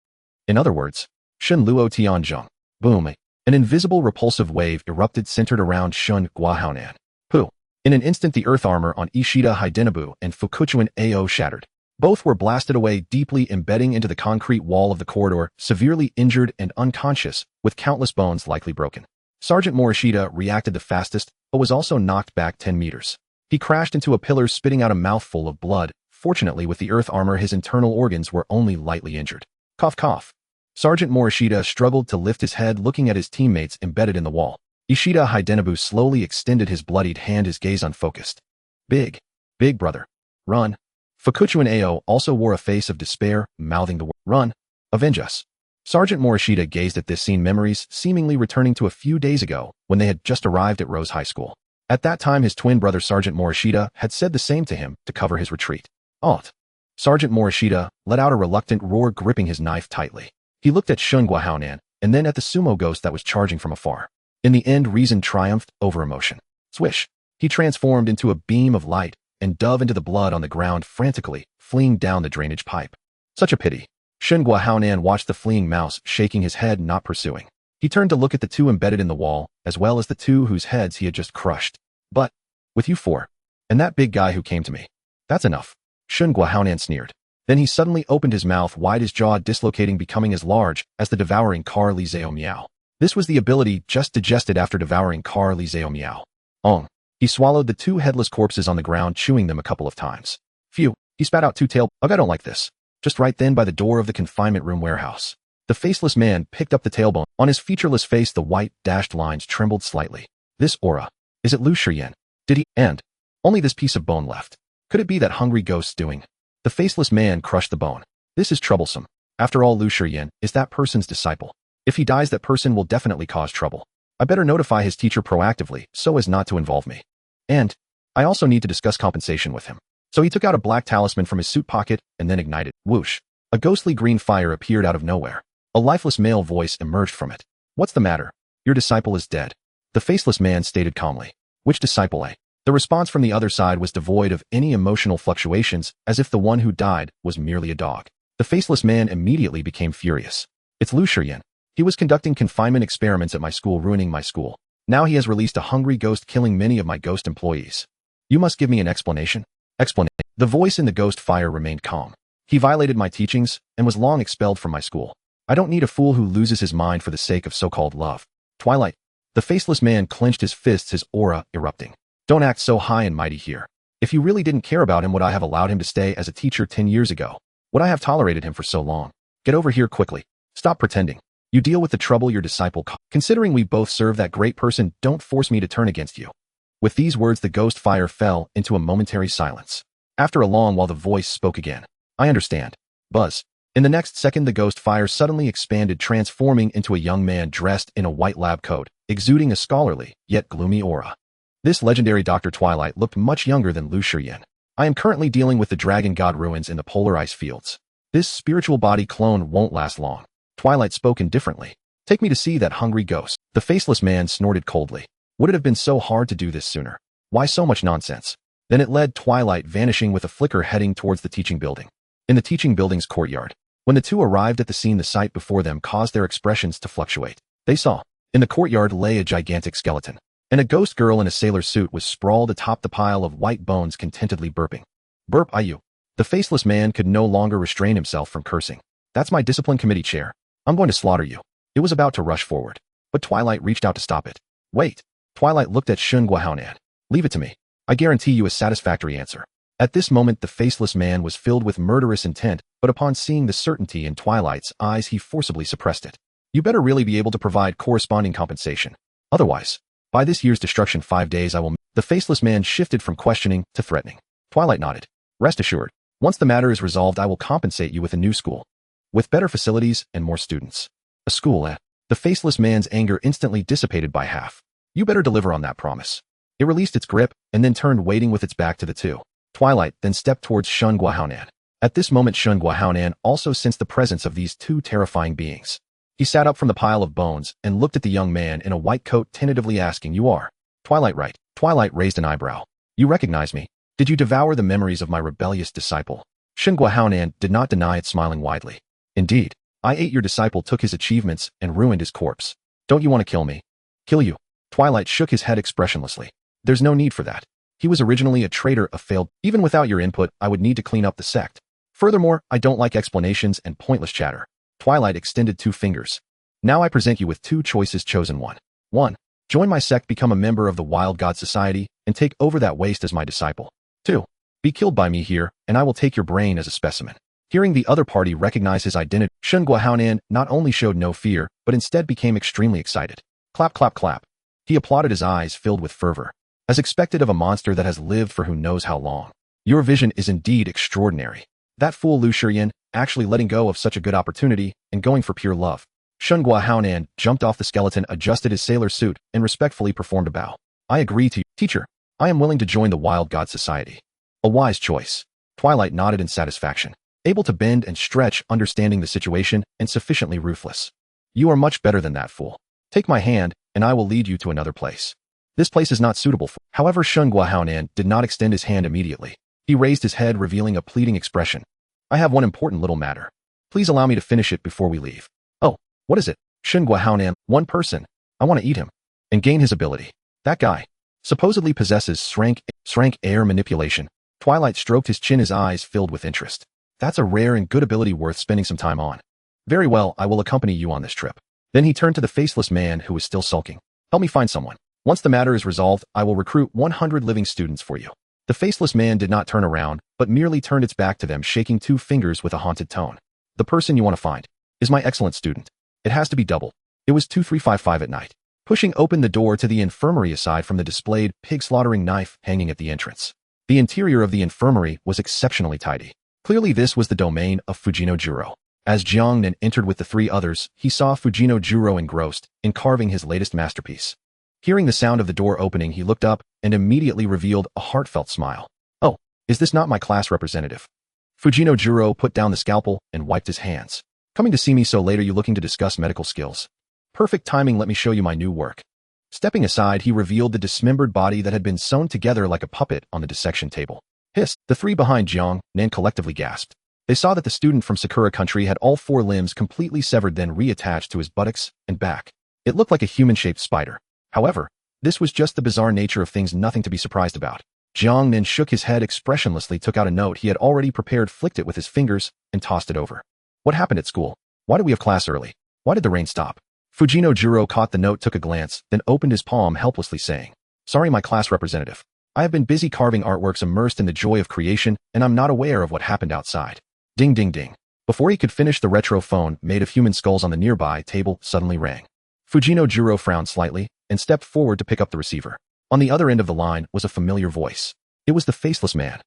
In other words, Shun Luo Tianzhong. Boom. An invisible repulsive wave erupted, centered around Shun Guahaonan. Pooh. In an instant, the earth armor on Ishida Hidenobu and Fukuchuan Ao shattered. Both were blasted away, deeply embedding into the concrete wall of the corridor, severely injured and unconscious, with countless bones likely broken. Sergeant Morishita reacted the fastest, but was also knocked back 10 meters. He crashed into a pillar, spitting out a mouthful of blood. Fortunately, with the earth armor, his internal organs were only lightly injured. Cough cough. Sergeant Morishita struggled to lift his head, looking at his teammates embedded in the wall. Ishida Hidenobu slowly extended his bloodied hand, his gaze unfocused. Big brother. Run. Fukuchuan Ao also wore a face of despair, mouthing the word, run. Avenge us. Sergeant Morishita gazed at this scene, memories seemingly returning to a few days ago when they had just arrived at Rose High School. At that time, his twin brother Sergeant Morishita had said the same to him to cover his retreat. Alt. Sergeant Morishita let out a reluctant roar, gripping his knife tightly. He looked at Shun Guahaonan, and then at the sumo ghost that was charging from afar. In the end, reason triumphed over emotion. Swish! He transformed into a beam of light and dove into the blood on the ground frantically, fleeing down the drainage pipe. Such a pity. Shun Guahaonan watched the fleeing mouse, shaking his head, not pursuing. He turned to look at the two embedded in the wall, as well as the two whose heads he had just crushed. But, with you four, and that big guy who came to me, that's enough. Shun Guahaonan sneered. Then he suddenly opened his mouth wide, his jaw dislocating, becoming as large as the devouring Car Li Zao Miao. This was the ability just digested after devouring Car Li Zao Miao. Ong. He swallowed the two headless corpses on the ground, chewing them a couple of times. Phew. He spat out two tail. Ugh, I don't like this. Just right then, by the door of the confinement room warehouse, the faceless man picked up the tailbone. On his featureless face, the white, dashed lines trembled slightly. This aura. Is it Lu Shiyan? Did he? And only this piece of bone left. Could it be that hungry ghost's doing? The faceless man crushed the bone. This is troublesome. After all, Lu Shiyan is that person's disciple. If he dies, that person will definitely cause trouble. I better notify his teacher proactively so as not to involve me. And I also need to discuss compensation with him. So he took out a black talisman from his suit pocket and then ignited. Whoosh! A ghostly green fire appeared out of nowhere. A lifeless male voice emerged from it. What's the matter? Your disciple is dead. The faceless man stated calmly. Which disciple, eh? The response from the other side was devoid of any emotional fluctuations, as if the one who died was merely a dog. The faceless man immediately became furious. It's Lu Shiyan. He was conducting confinement experiments at my school, ruining my school. Now he has released a hungry ghost, killing many of my ghost employees. You must give me an explanation. Explanation. The voice in the ghost fire remained calm. He violated my teachings and was long expelled from my school. I don't need a fool who loses his mind for the sake of so-called love. Twilight. The faceless man clenched his fists, his aura erupting. Don't act so high and mighty here. If you really didn't care about him, would I have allowed him to stay as a teacher 10 years ago? Would I have tolerated him for so long? Get over here quickly. Stop pretending. You deal with the trouble your disciple caused. Considering we both serve that great person, don't force me to turn against you. With these words, the ghost fire fell into a momentary silence. After a long while, the voice spoke again. I understand. Buzz. In the next second, the ghost fire suddenly expanded, transforming into a young man dressed in a white lab coat, exuding a scholarly, yet gloomy aura. This legendary Dr. Twilight looked much younger than Lu Shiyan. I am currently dealing with the dragon god ruins in the polar ice fields. This spiritual body clone won't last long. Twilight spoke indifferently. Take me to see that hungry ghost. The faceless man snorted coldly. Would it have been so hard to do this sooner? Why so much nonsense? Then it led Twilight, vanishing with a flicker, heading towards the teaching building. In the teaching building's courtyard, when the two arrived at the scene, the sight before them caused their expressions to fluctuate. They saw. In the courtyard lay a gigantic skeleton, and a ghost girl in a sailor suit was sprawled atop the pile of white bones, contentedly burping. Burp, you. The faceless man could no longer restrain himself from cursing. That's my discipline committee chair. I'm going to slaughter you. It was about to rush forward, but Twilight reached out to stop it. Wait. Twilight looked at Shun Guahaonan. Leave it to me. I guarantee you a satisfactory answer. At this moment, the faceless man was filled with murderous intent, but upon seeing the certainty in Twilight's eyes, he forcibly suppressed it. You better really be able to provide corresponding compensation. Otherwise, by this year's destruction, 5 days I will... The faceless man shifted from questioning to threatening. Twilight nodded. Rest assured, once the matter is resolved, I will compensate you with a new school. With better facilities and more students. A school, eh? The faceless man's anger instantly dissipated by half. You better deliver on that promise. It released its grip and then turned, waiting with its back to the two. Twilight then stepped towards Shun Guahaonan. At this moment, Shun Guahaonan also sensed the presence of these two terrifying beings. He sat up from the pile of bones and looked at the young man in a white coat, tentatively asking, You are Twilight, right? Twilight raised an eyebrow. You recognize me? Did you devour the memories of my rebellious disciple? Shun Guahaonan did not deny it, smiling widely. Indeed, I ate your disciple, took his achievements, and ruined his corpse. Don't you want to kill me? Kill you? Twilight shook his head expressionlessly. There's no need for that. He was originally a traitor, a failed. Even without your input, I would need to clean up the sect. Furthermore, I don't like explanations and pointless chatter. Twilight extended 2 fingers. Now I present you with 2 choices, chosen one. 1. Join my sect, become a member of the Wild God Society, and take over that waste as my disciple. 2. Be killed by me here, and I will take your brain as a specimen. Hearing the other party recognize his identity, Shun Guahaonan not only showed no fear, but instead became extremely excited. Clap, clap, clap. He applauded, his eyes filled with fervor. As expected of a monster that has lived for who knows how long. Your vision is indeed extraordinary. That fool Lu Shiyan, actually letting go of such a good opportunity and going for pure love. Shun Guahaonan jumped off the skeleton, adjusted his sailor suit, and respectfully performed a bow. I agree to you, teacher. I am willing to join the Wild God Society. A wise choice. Twilight nodded in satisfaction, able to bend and stretch, understanding the situation, and sufficiently ruthless. You are much better than that, fool. Take my hand, and I will lead you to another place. This place is not suitable for— However, Jiang Nan did not extend his hand immediately. He raised his head, revealing a pleading expression. I have one important little matter. Please allow me to finish it before we leave. Oh, what is it? Jiang Nan, one person. I want to eat him and gain his ability. That guy supposedly possesses shrank air manipulation. Twilight stroked his chin, his eyes filled with interest. That's a rare and good ability worth spending some time on. Very well, I will accompany you on this trip. Then he turned to the faceless man who was still sulking. Help me find someone. Once the matter is resolved, I will recruit 100 living students for you. The faceless man did not turn around, but merely turned its back to them, shaking 2 fingers with a haunted tone. The person you want to find is my excellent student. It has to be double. It was 2355 at night. Pushing open the door to the infirmary, aside from the displayed pig-slaughtering knife hanging at the entrance, the interior of the infirmary was exceptionally tidy. Clearly this was the domain of Fujino. As Jiang Nan entered with the 3 others, he saw Fujino engrossed in carving his latest masterpiece. Hearing the sound of the door opening, he looked up and immediately revealed a heartfelt smile. Oh, is this not my class representative? Fujino put down the scalpel and wiped his hands. Coming to see me so late? Are you looking to discuss medical skills? Perfect timing, let me show you my new work. Stepping aside, he revealed the dismembered body that had been sewn together like a puppet on the dissection table. Hiss! The 3 behind Jiang Nan collectively gasped. They saw that the student from Sakura country had all 4 limbs completely severed, then reattached to his buttocks and back. It looked like a human-shaped spider. However, this was just the bizarre nature of things, nothing to be surprised about. Jiang Nan shook his head expressionlessly, took out a note he had already prepared, flicked it with his fingers, and tossed it over. What happened at school? Why did we have class early? Why did the rain stop? Fujino caught the note, took a glance, then opened his palm helplessly, saying, Sorry, my class representative. I have been busy carving artworks, immersed in the joy of creation, and I'm not aware of what happened outside. Ding ding ding. Before he could finish, the retro phone, made of human skulls on the nearby table, suddenly rang. Fujino frowned slightly and stepped forward to pick up the receiver. On the other end of the line was a familiar voice. It was the faceless man.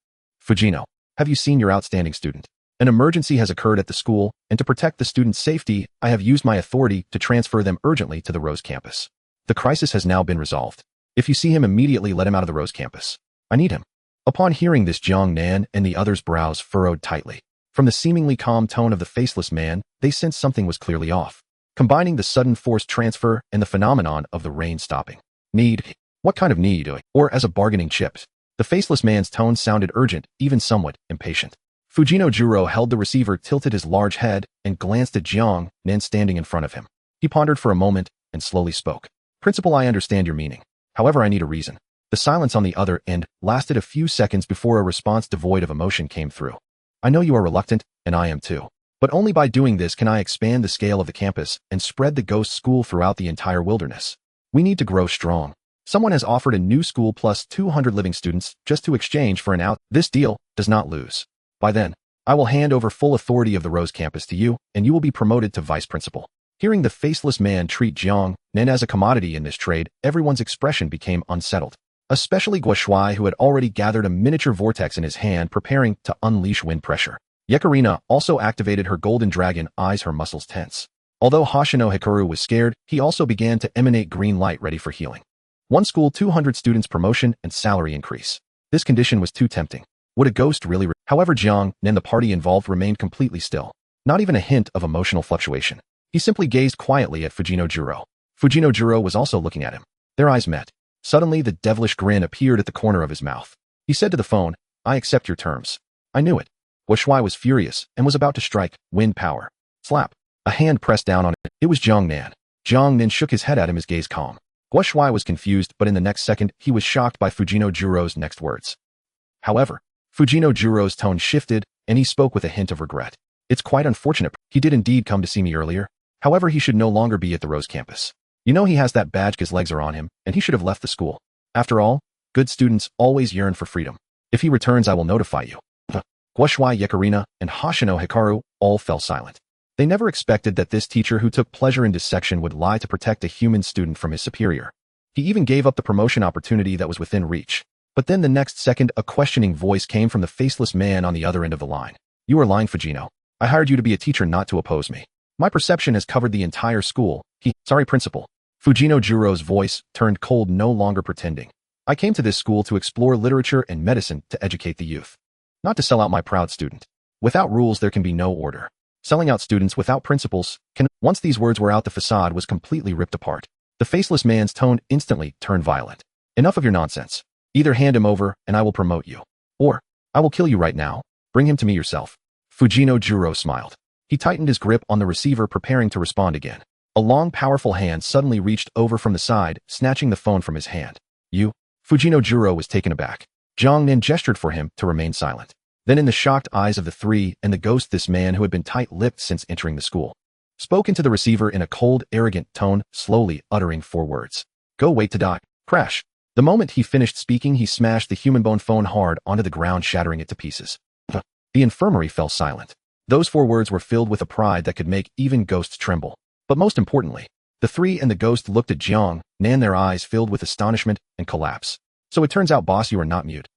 Fujino, have you seen your outstanding student? An emergency has occurred at the school, and to protect the student's safety, I have used my authority to transfer them urgently to the Rose campus. The crisis has now been resolved. If you see him, immediately let him out of the Rose campus. I need him. Upon hearing this, Jiang Nan and the others' brows furrowed tightly. From the seemingly calm tone of the faceless man, they sensed something was clearly off. Combining the sudden forced transfer and the phenomenon of the rain stopping. Need? What kind of need? Or as a bargaining chip? The faceless man's tone sounded urgent, even somewhat impatient. Fujino held the receiver, tilted his large head, and glanced at Jiang Nan standing in front of him. He pondered for a moment and slowly spoke. Principal, I understand your meaning. However, I need a reason. The silence on the other end lasted a few seconds before a response devoid of emotion came through. I know you are reluctant, and I am too. But only by doing this can I expand the scale of the campus and spread the ghost school throughout the entire wilderness. We need to grow strong. Someone has offered a new school plus 200 living students just to exchange for an out. This deal does not lose. By then, I will hand over full authority of the Rose campus to you, and you will be promoted to vice principal. Hearing the faceless man treat Jiang Nan as a commodity in this trade, everyone's expression became unsettled. Especially Guo Shuai, who had already gathered a miniature vortex in his hand, preparing to unleash wind pressure. Yakarina also activated her golden dragon eyes, her muscles tense. Although Hoshino Hikaru was scared, he also began to emanate green light, ready for healing. One school, 200 students, promotion and salary increase. This condition was too tempting. Would a ghost really? However, Jiang Nan, the party involved, remained completely still. Not even a hint of emotional fluctuation. He simply gazed quietly at Fujino. Fujino was also looking at him. Their eyes met. Suddenly, the devilish grin appeared at the corner of his mouth. He said to the phone, I accept your terms. I knew it. Guo Shuai was furious and was about to strike. Wind power. Slap. A hand pressed down on it. It was Jiang Nan. Jiang Nan shook his head at him, his gaze calm. Guo Shuai was confused, but in the next second, he was shocked by Fujino's next words. However, Fujino's tone shifted, and he spoke with a hint of regret. It's quite unfortunate. He did indeed come to see me earlier. However, he should no longer be at the Rose campus. You know he has that badge, his legs are on him, and he should have left the school. After all, good students always yearn for freedom. If he returns, I will notify you. Guo Shuai, Yakarina, and Hoshino Hikaru all fell silent. They never expected that this teacher who took pleasure in dissection would lie to protect a human student from his superior. He even gave up the promotion opportunity that was within reach. But then the next second, a questioning voice came from the faceless man on the other end of the line. You are lying, Fujino. I hired you to be a teacher, not to oppose me. My perception has covered the entire school. Sorry, principal. Fujino's voice turned cold, no longer pretending. I came to this school to explore literature and medicine to educate the youth. not to sell out my proud student. Without rules there can be no order. Selling out students without principles can— Once these words were out, the facade was completely ripped apart. The faceless man's tone instantly turned violent. Enough of your nonsense. Either hand him over and I will promote you. Or, I will kill you right now. Bring him to me yourself. Fujino Juro smiled. He tightened his grip on the receiver, preparing to respond again. A long, powerful hand suddenly reached over from the side, snatching the phone from his hand. You? Fujino Juro was taken aback. Jiang Nan gestured for him to remain silent. Then in the shocked eyes of the three and the ghost, this man who had been tight-lipped since entering the school spoke into the receiver in a cold, arrogant tone, slowly uttering 4 words. Go wait to die. Crash. The moment he finished speaking, he smashed the human bone phone hard onto the ground, shattering it to pieces. The infirmary fell silent. Those 4 words were filled with a pride that could make even ghosts tremble. But most importantly, the three and the ghost looked at Jiang Nan, their eyes filled with astonishment and collapse. So it turns out, boss, you are not mute.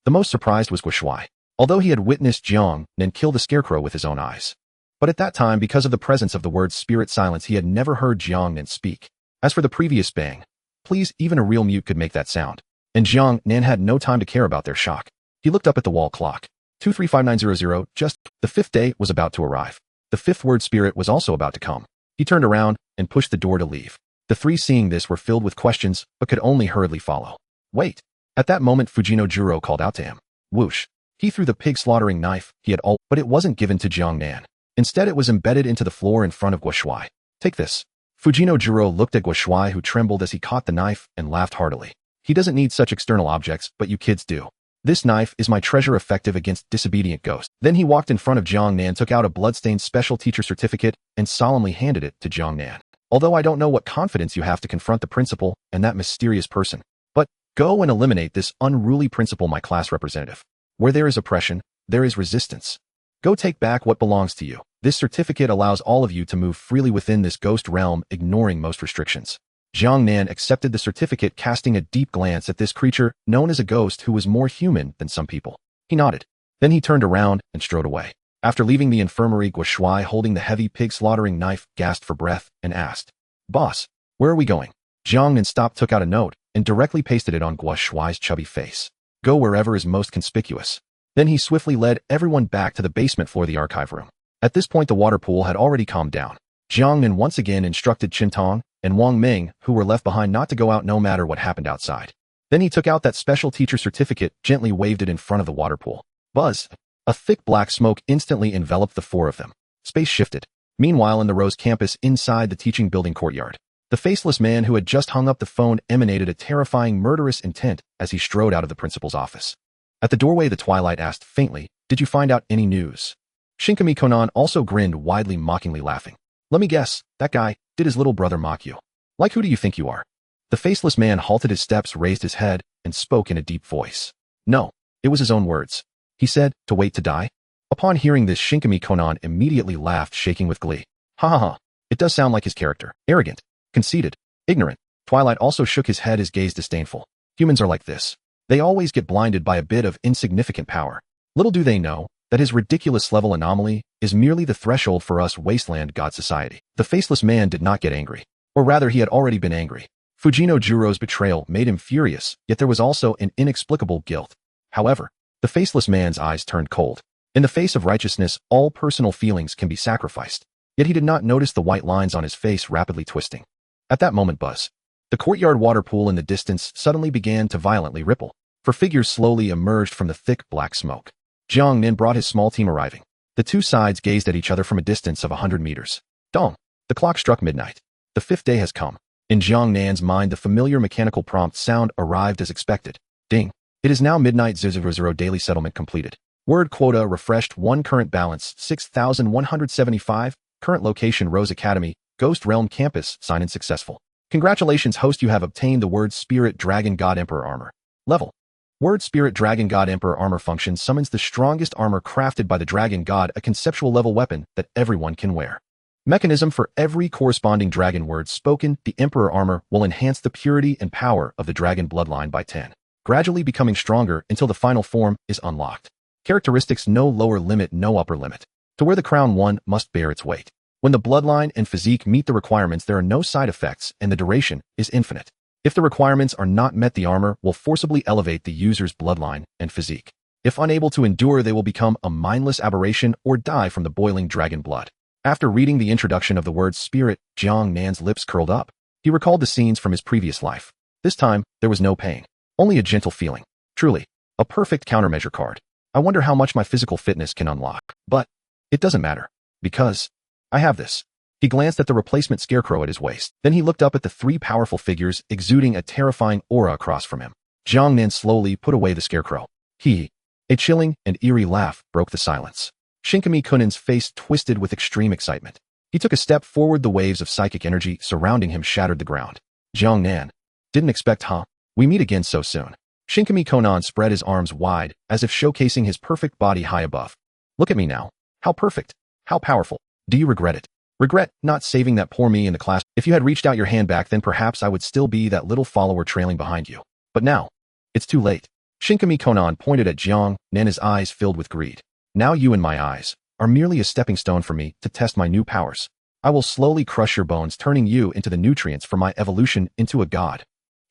The most surprised was Guoshuai, although he had witnessed Jiang Nan kill the scarecrow with his own eyes. But at that time, because of the presence of the word spirit silence, he had never heard Jiang Nan speak. As for the previous bang, please, even a real mute could make that sound. And Jiang Nan had no time to care about their shock. He looked up at the wall clock. 235900, just— The 5th day was about to arrive. The 5th word spirit was also about to come. He turned around and pushed the door to leave. The three, seeing this, were filled with questions, but could only hurriedly follow. Wait. At that moment, Fujino Juro called out to him. Whoosh. He threw the pig-slaughtering knife he had but it wasn't given to Jiang Nan. Instead, it was embedded into the floor in front of Guoshuai. Take this. Fujino Juro looked at Guoshuai, who trembled as he caught the knife, and laughed heartily. He doesn't need such external objects, but you kids do. This knife is my treasure, effective against disobedient ghosts. Then he walked in front of Jiang Nan, took out a bloodstained special teacher certificate, and solemnly handed it to Jiang Nan. Although I don't know what confidence you have to confront the principal and that mysterious person, but go and eliminate this unruly principal, my class representative. Where there is oppression, there is resistance. Go take back what belongs to you. This certificate allows all of you to move freely within this ghost realm, ignoring most restrictions. Jiang Nan accepted the certificate, casting a deep glance at this creature known as a ghost who was more human than some people. He nodded. Then he turned around and strode away. After leaving the infirmary, Guoshuai, holding the heavy pig-slaughtering knife, gasped for breath and asked, Boss, where are we going? Jiang Nan stopped, took out a note, and directly pasted it on Guoshuai's chubby face. Go wherever is most conspicuous. Then he swiftly led everyone back to the basement floor of the archive room. At this point, the water pool had already calmed down. Jiang Nan once again instructed Qintong and Wang Ming, who were left behind, not to go out no matter what happened outside. Then he took out that special teacher certificate, gently waved it in front of the water pool. Buzz! A thick black smoke instantly enveloped the 4 of them. Space shifted. Meanwhile, in the Rose campus inside the teaching building courtyard, the faceless man who had just hung up the phone emanated a terrifying, murderous intent as he strode out of the principal's office. At the doorway, the Twilight asked faintly, Did you find out any news? Shinkami Konan also grinned widely, mockingly laughing. Let me guess, that guy, did his little brother mock you? Like, who do you think you are? The faceless man halted his steps, raised his head, and spoke in a deep voice. No, it was his own words. He said, to wait to die? Upon hearing this, Shinkami Konan immediately laughed, shaking with glee. Ha ha ha, it does sound like his character. Arrogant, conceited, ignorant. Twilight also shook his head, his gaze disdainful. Humans are like this. They always get blinded by a bit of insignificant power. Little do they know that his ridiculous level anomaly is merely the threshold for us wasteland god society. The faceless man did not get angry. Or rather, he had already been angry. Fujino Juro's betrayal made him furious, yet there was also an inexplicable guilt. However, the faceless man's eyes turned cold. In the face of righteousness, all personal feelings can be sacrificed. Yet he did not notice the white lines on his face rapidly twisting. At that moment, Buzz, the courtyard water pool in the distance suddenly began to violently ripple, for figures slowly emerged from the thick black smoke. Jiang Nan brought his small team arriving. The two sides gazed at each other from a distance of 100 meters. Dong! The clock struck midnight. The 5th day has come. In Jiang Nan's mind, the familiar mechanical prompt sound arrived as expected. Ding! It is now midnight. 000 daily settlement completed. Word quota refreshed. 1 current balance 6,175. Current location Rose Academy, Ghost Realm Campus. Sign-in successful. Congratulations, host, you have obtained the Word Spirit Dragon God Emperor Armor. Level. Word Spirit Dragon God Emperor Armor function summons the strongest armor crafted by the Dragon God, a conceptual level weapon that everyone can wear. Mechanism: for every corresponding dragon word spoken, the Emperor Armor will enhance the purity and power of the dragon bloodline by 10, gradually becoming stronger until the final form is unlocked. Characteristics: no lower limit, no upper limit. To wear the crown, one must bear its weight. When the bloodline and physique meet the requirements, there are no side effects and the duration is infinite. If the requirements are not met, the armor will forcibly elevate the user's bloodline and physique. If unable to endure, they will become a mindless aberration or die from the boiling dragon blood. After reading the introduction of the word spirit, Jiang Nan's lips curled up. He recalled the scenes from his previous life. This time, there was no pain, only a gentle feeling. Truly, a perfect countermeasure card. I wonder how much my physical fitness can unlock. But it doesn't matter, because I have this. He glanced at the replacement scarecrow at his waist. Then he looked up at the three powerful figures exuding a terrifying aura across from him. Jiang Nan slowly put away the scarecrow. A chilling and eerie laugh broke the silence. Shinkami Kunen's face twisted with extreme excitement. He took a step forward. The waves of psychic energy surrounding him shattered the ground. Jiang Nan. Didn't expect, huh? We meet again so soon. Shinkami Konan spread his arms wide, as if showcasing his perfect body high above. Look at me now. How perfect. How powerful. Do you regret it? Regret not saving that poor me in the class? If you had reached out your hand back then, perhaps I would still be that little follower trailing behind you. But now, it's too late. Shinkami Konan pointed at Jiang Nan, his eyes filled with greed. Now you and my eyes are merely a stepping stone for me to test my new powers. I will slowly crush your bones, turning you into the nutrients for my evolution into a god.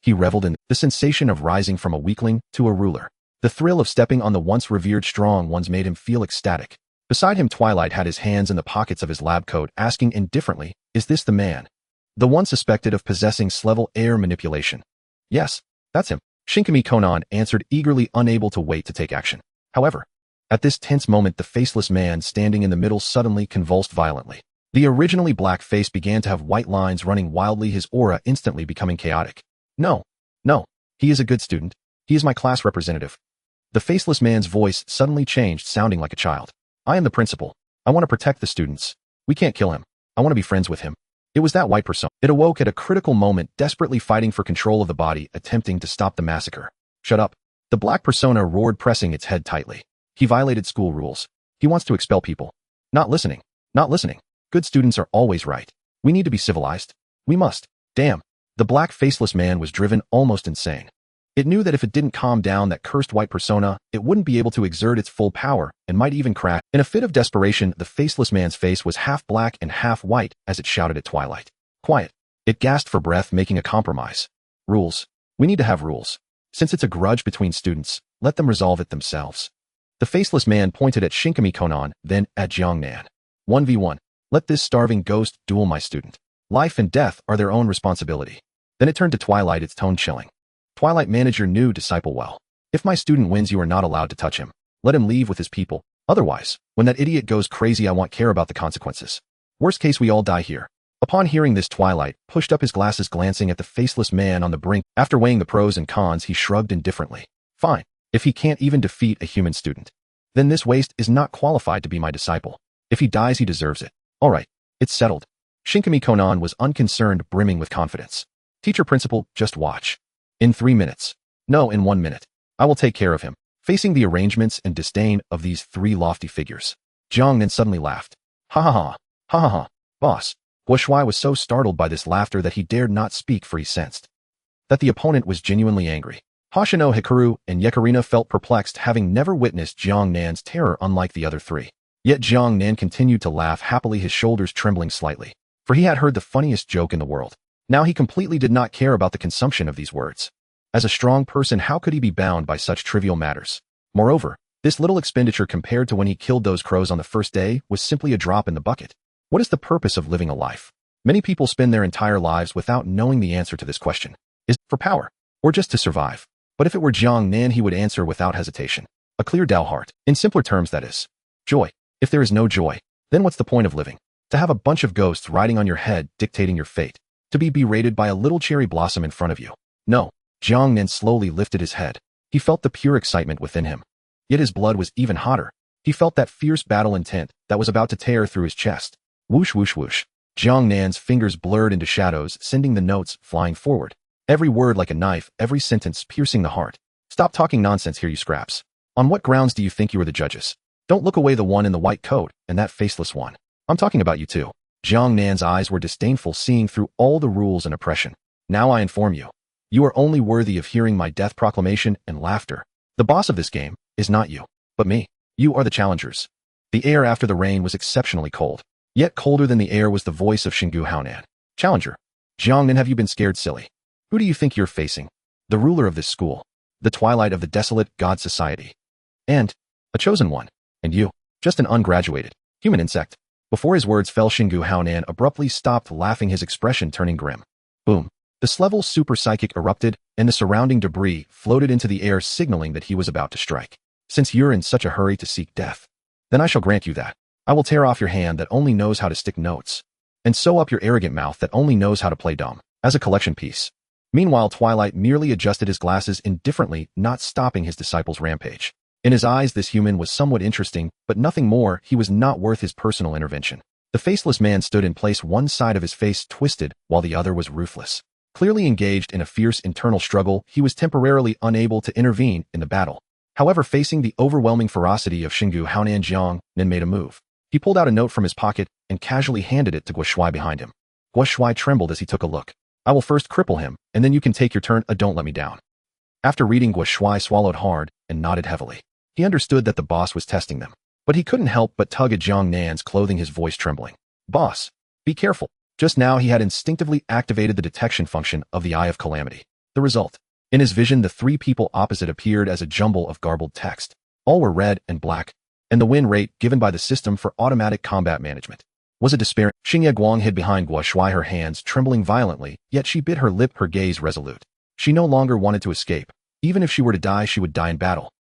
He reveled in the sensation of rising from a weakling to a ruler. The thrill of stepping on the once revered strong ones made him feel ecstatic. Beside him, Twilight had his hands in the pockets of his lab coat, asking indifferently, is this the man? The one suspected of possessing level air manipulation. Yes, that's him. Shinkami Konan answered eagerly, unable to wait to take action. However, at this tense moment, the faceless man standing in the middle suddenly convulsed violently. The originally black face began to have white lines running wildly, his aura instantly becoming chaotic. No, he is a good student. He is my class representative. The faceless man's voice suddenly changed, sounding like a child. I am the principal. I want to protect the students. We can't kill him. I want to be friends with him. It was that white persona. It awoke at a critical moment, desperately fighting for control of the body, attempting to stop the massacre. Shut up. The black persona roared, pressing its head tightly. He violated school rules. He wants to expel people. Not listening. Good students are always right. We need to be civilized. We must. Damn. The black faceless man was driven almost insane. It knew that if it didn't calm down that cursed white persona, it wouldn't be able to exert its full power and might even crash. In a fit of desperation, the faceless man's face was half black and half white as it shouted at Twilight. Quiet. It gasped for breath, making a compromise. Rules. We need to have rules. Since it's a grudge between students, let them resolve it themselves. The faceless man pointed at Shinkami Konan, then at Jiang Nan. 1v1. Let this starving ghost duel my student. Life and death are their own responsibility. Then it turned to Twilight, its tone chilling. Twilight, manage your new disciple well. If my student wins, you are not allowed to touch him. Let him leave with his people. Otherwise, when that idiot goes crazy, I won't care about the consequences. Worst case, we all die here. Upon hearing this, Twilight pushed up his glasses, glancing at the faceless man on the brink. After weighing the pros and cons, he shrugged indifferently. Fine. If he can't even defeat a human student, then this waste is not qualified to be my disciple. If he dies, he deserves it. All right. It's settled. Shinkami Konan was unconcerned, brimming with confidence. Teacher, principal, just watch. In 3 minutes. No, in 1 minute. I will take care of him. Facing the arrangements and disdain of these three lofty figures, Jiang Nan suddenly laughed. Ha ha ha. Ha ha ha. Boss. Guo Shuai was so startled by this laughter that he dared not speak, for he sensed that the opponent was genuinely angry. Hoshino, Hikaru, and Yekarina felt perplexed, having never witnessed Jiang Nan's terror unlike the other three. Yet Jiang Nan continued to laugh happily, his shoulders trembling slightly, for he had heard the funniest joke in the world. Now he completely did not care about the consumption of these words. As a strong person, how could he be bound by such trivial matters? Moreover, this little expenditure compared to when he killed those crows on the first day was simply a drop in the bucket. What is the purpose of living a life? Many people spend their entire lives without knowing the answer to this question. Is it for power, or just to survive? But if it were Jiang Nan, he would answer without hesitation. A clear Tao heart. In simpler terms, that is joy. If there is no joy, then what's the point of living? To have a bunch of ghosts riding on your head, dictating your fate. To be berated by a little cherry blossom in front of you. No. Jiang Nan slowly lifted his head. He felt the pure excitement within him. Yet his blood was even hotter. He felt that fierce battle intent that was about to tear through his chest. Whoosh, whoosh, whoosh. Jiang Nan's fingers blurred into shadows, sending the notes flying forward. Every word like a knife, every sentence piercing the heart. Stop talking nonsense here, you scraps. On what grounds do you think you are the judges? Don't look away, the one in the white coat, and that faceless one. I'm talking about you too. Jiang Nan's eyes were disdainful, seeing through all the rules and oppression. Now I inform you. You are only worthy of hearing my death proclamation and laughter. The boss of this game is not you, but me. You are the challengers. The air after the rain was exceptionally cold. Yet colder than the air was the voice of Xingu Haonan. Challenger. Jiang Nan, have you been scared, silly? Who do you think you're facing? The ruler of this school. The twilight of the desolate God society. And a chosen one. And you, just an ungraduated human insect. Before his words fell, Jiang Nan abruptly stopped laughing, his expression turning grim. Boom. The Slevel super psychic erupted, and the surrounding debris floated into the air, signaling that he was about to strike. Since you're in such a hurry to seek death, then I shall grant you that. I will tear off your hand that only knows how to stick notes, and sew up your arrogant mouth that only knows how to play dumb, as a collection piece. Meanwhile, Twilight merely adjusted his glasses indifferently, not stopping his disciple's rampage. In his eyes, this human was somewhat interesting, but nothing more. He was not worth his personal intervention. The faceless man stood in place, one side of his face twisted, while the other was ruthless. Clearly engaged in a fierce internal struggle, he was temporarily unable to intervene in the battle. However, facing the overwhelming ferocity of Jiang Nan, Jiang Nan made a move. He pulled out a note from his pocket and casually handed it to Guo Shuai behind him. Guo Shuai trembled as he took a look. I will first cripple him, and then you can take your turn. Don't let me down. After reading, Guo Shuai swallowed hard and nodded heavily. He understood that the boss was testing them, but he couldn't help but tug at Jiang Nan's clothing, his voice trembling. Boss, be careful. Just now he had instinctively activated the detection function of the Eye of Calamity. The result. In his vision, the three people opposite appeared as a jumble of garbled text. All were red and black, and the win rate given by the system for automatic combat management was a despair. Xingye Guang hid behind Guo Shuai, her hands trembling violently, yet she bit her lip, her gaze resolute. She no longer wanted to escape. Even if she were to die, she would die in battle.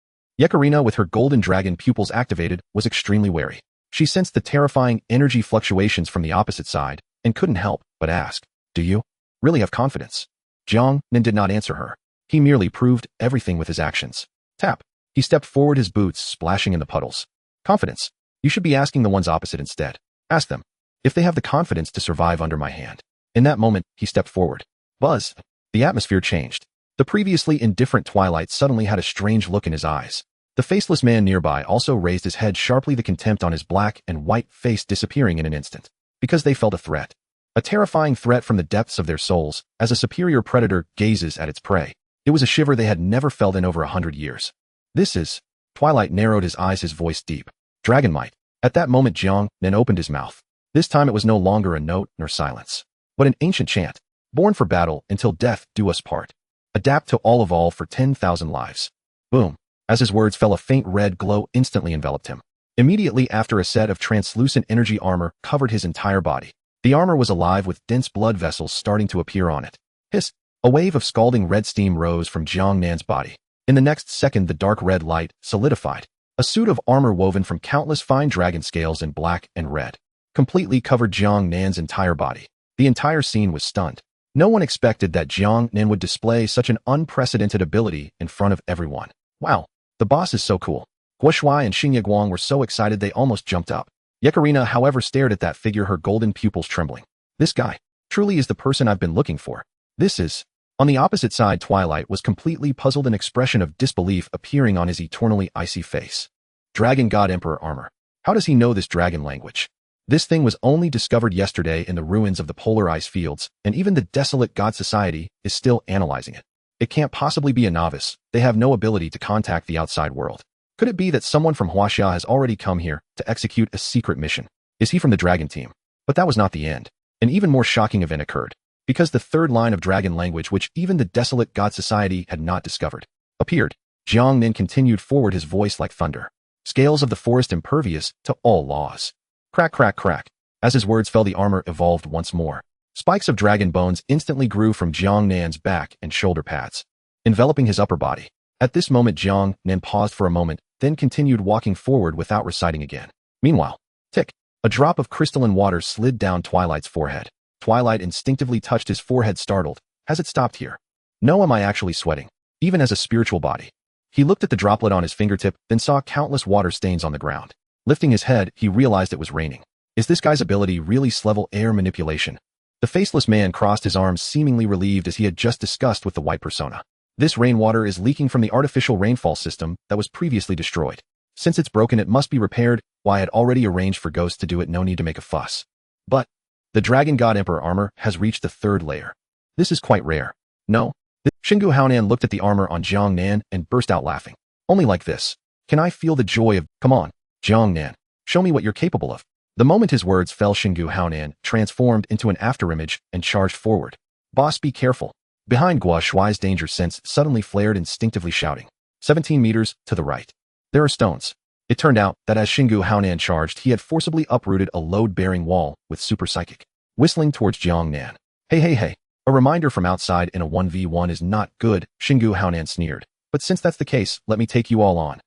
Yekarina, with her golden dragon pupils activated, was extremely wary. She sensed the terrifying energy fluctuations from the opposite side, and couldn't help but ask, do you really have confidence? Jiang Nan did not answer her. He merely proved everything with his actions. Tap. He stepped forward, his boots splashing in the puddles. Confidence. You should be asking the ones opposite instead. Ask them if they have the confidence to survive under my hand. In that moment, he stepped forward. Buzz. The atmosphere changed. The previously indifferent Twilight suddenly had a strange look in his eyes. The faceless man nearby also raised his head sharply, the contempt on his black and white face disappearing in an instant. Because they felt a threat. A terrifying threat from the depths of their souls, as a superior predator gazes at its prey. It was a shiver they had never felt in over 100 years. This is... Twilight narrowed his eyes, his voice deep. Dragon might. At that moment, Jiang Nan opened his mouth. This time it was no longer a note nor silence, but an ancient chant. Born for battle until death do us part. Adapt to all evolve for 10,000 lives. Boom. As his words fell, a faint red glow instantly enveloped him. Immediately after, a set of translucent energy armor covered his entire body. The armor was alive with dense blood vessels starting to appear on it. Hiss! A wave of scalding red steam rose from Jiang Nan's body. In the next second, the dark red light solidified. A suit of armor woven from countless fine dragon scales in black and red completely covered Jiang Nan's entire body. The entire scene was stunned. No one expected that Jiang Nan would display such an unprecedented ability in front of everyone. Wow, the boss is so cool. Guo Shuai and Xingye Guang were so excited they almost jumped up. Yekarina, however, stared at that figure, her golden pupils trembling. This guy truly is the person I've been looking for. This is... On the opposite side, Twilight was completely puzzled, an expression of disbelief appearing on his eternally icy face. Dragon God Emperor armor. How does he know this dragon language? This thing was only discovered yesterday in the ruins of the polar ice fields, and even the desolate God Society is still analyzing it. It can't possibly be a novice. They have no ability to contact the outside world. Could it be that someone from Huaxia has already come here to execute a secret mission? Is he from the dragon team? But that was not the end. An even more shocking event occurred. Because the third line of dragon language, which even the desolate God Society had not discovered, appeared. Jiang Nan continued forward, his voice like thunder. Scales of the forest impervious to all laws. Crack, crack, crack. As his words fell, the armor evolved once more. Spikes of dragon bones instantly grew from Jiang Nan's back and shoulder pads, enveloping his upper body. At this moment, Jiang Nan paused for a moment, then continued walking forward without reciting again. Meanwhile, tick, a drop of crystalline water slid down Twilight's forehead. Twilight instinctively touched his forehead, startled. Has it stopped here? No, am I actually sweating? Even as a spiritual body. He looked at the droplet on his fingertip, then saw countless water stains on the ground. Lifting his head, he realized it was raining. Is this guy's ability really Slevel air manipulation? The faceless man crossed his arms, seemingly relieved, as he had just discussed with the white persona. This rainwater is leaking from the artificial rainfall system that was previously destroyed. Since it's broken, it must be repaired. Why, I had already arranged for Ghost to do it, no need to make a fuss. But the Dragon God Emperor armor has reached the third layer. This is quite rare. No? Jiang Nan looked at the armor on Jiang Nan and burst out laughing. Only like this can I feel the joy of... Come on, Jiang Nan, show me what you're capable of. The moment his words fell, Jiang Nan transformed into an afterimage and charged forward. Boss, be careful. Behind, Guo Shuai's danger sense suddenly flared, instinctively shouting. 17 meters to the right. There are stones. It turned out that as Xingu Haonan charged, he had forcibly uprooted a load-bearing wall with super psychic, whistling towards Jiang Nan. Hey, hey, hey. A reminder from outside in a 1v1 is not good, Xingu Haonan sneered. But since that's the case, let me take you all on.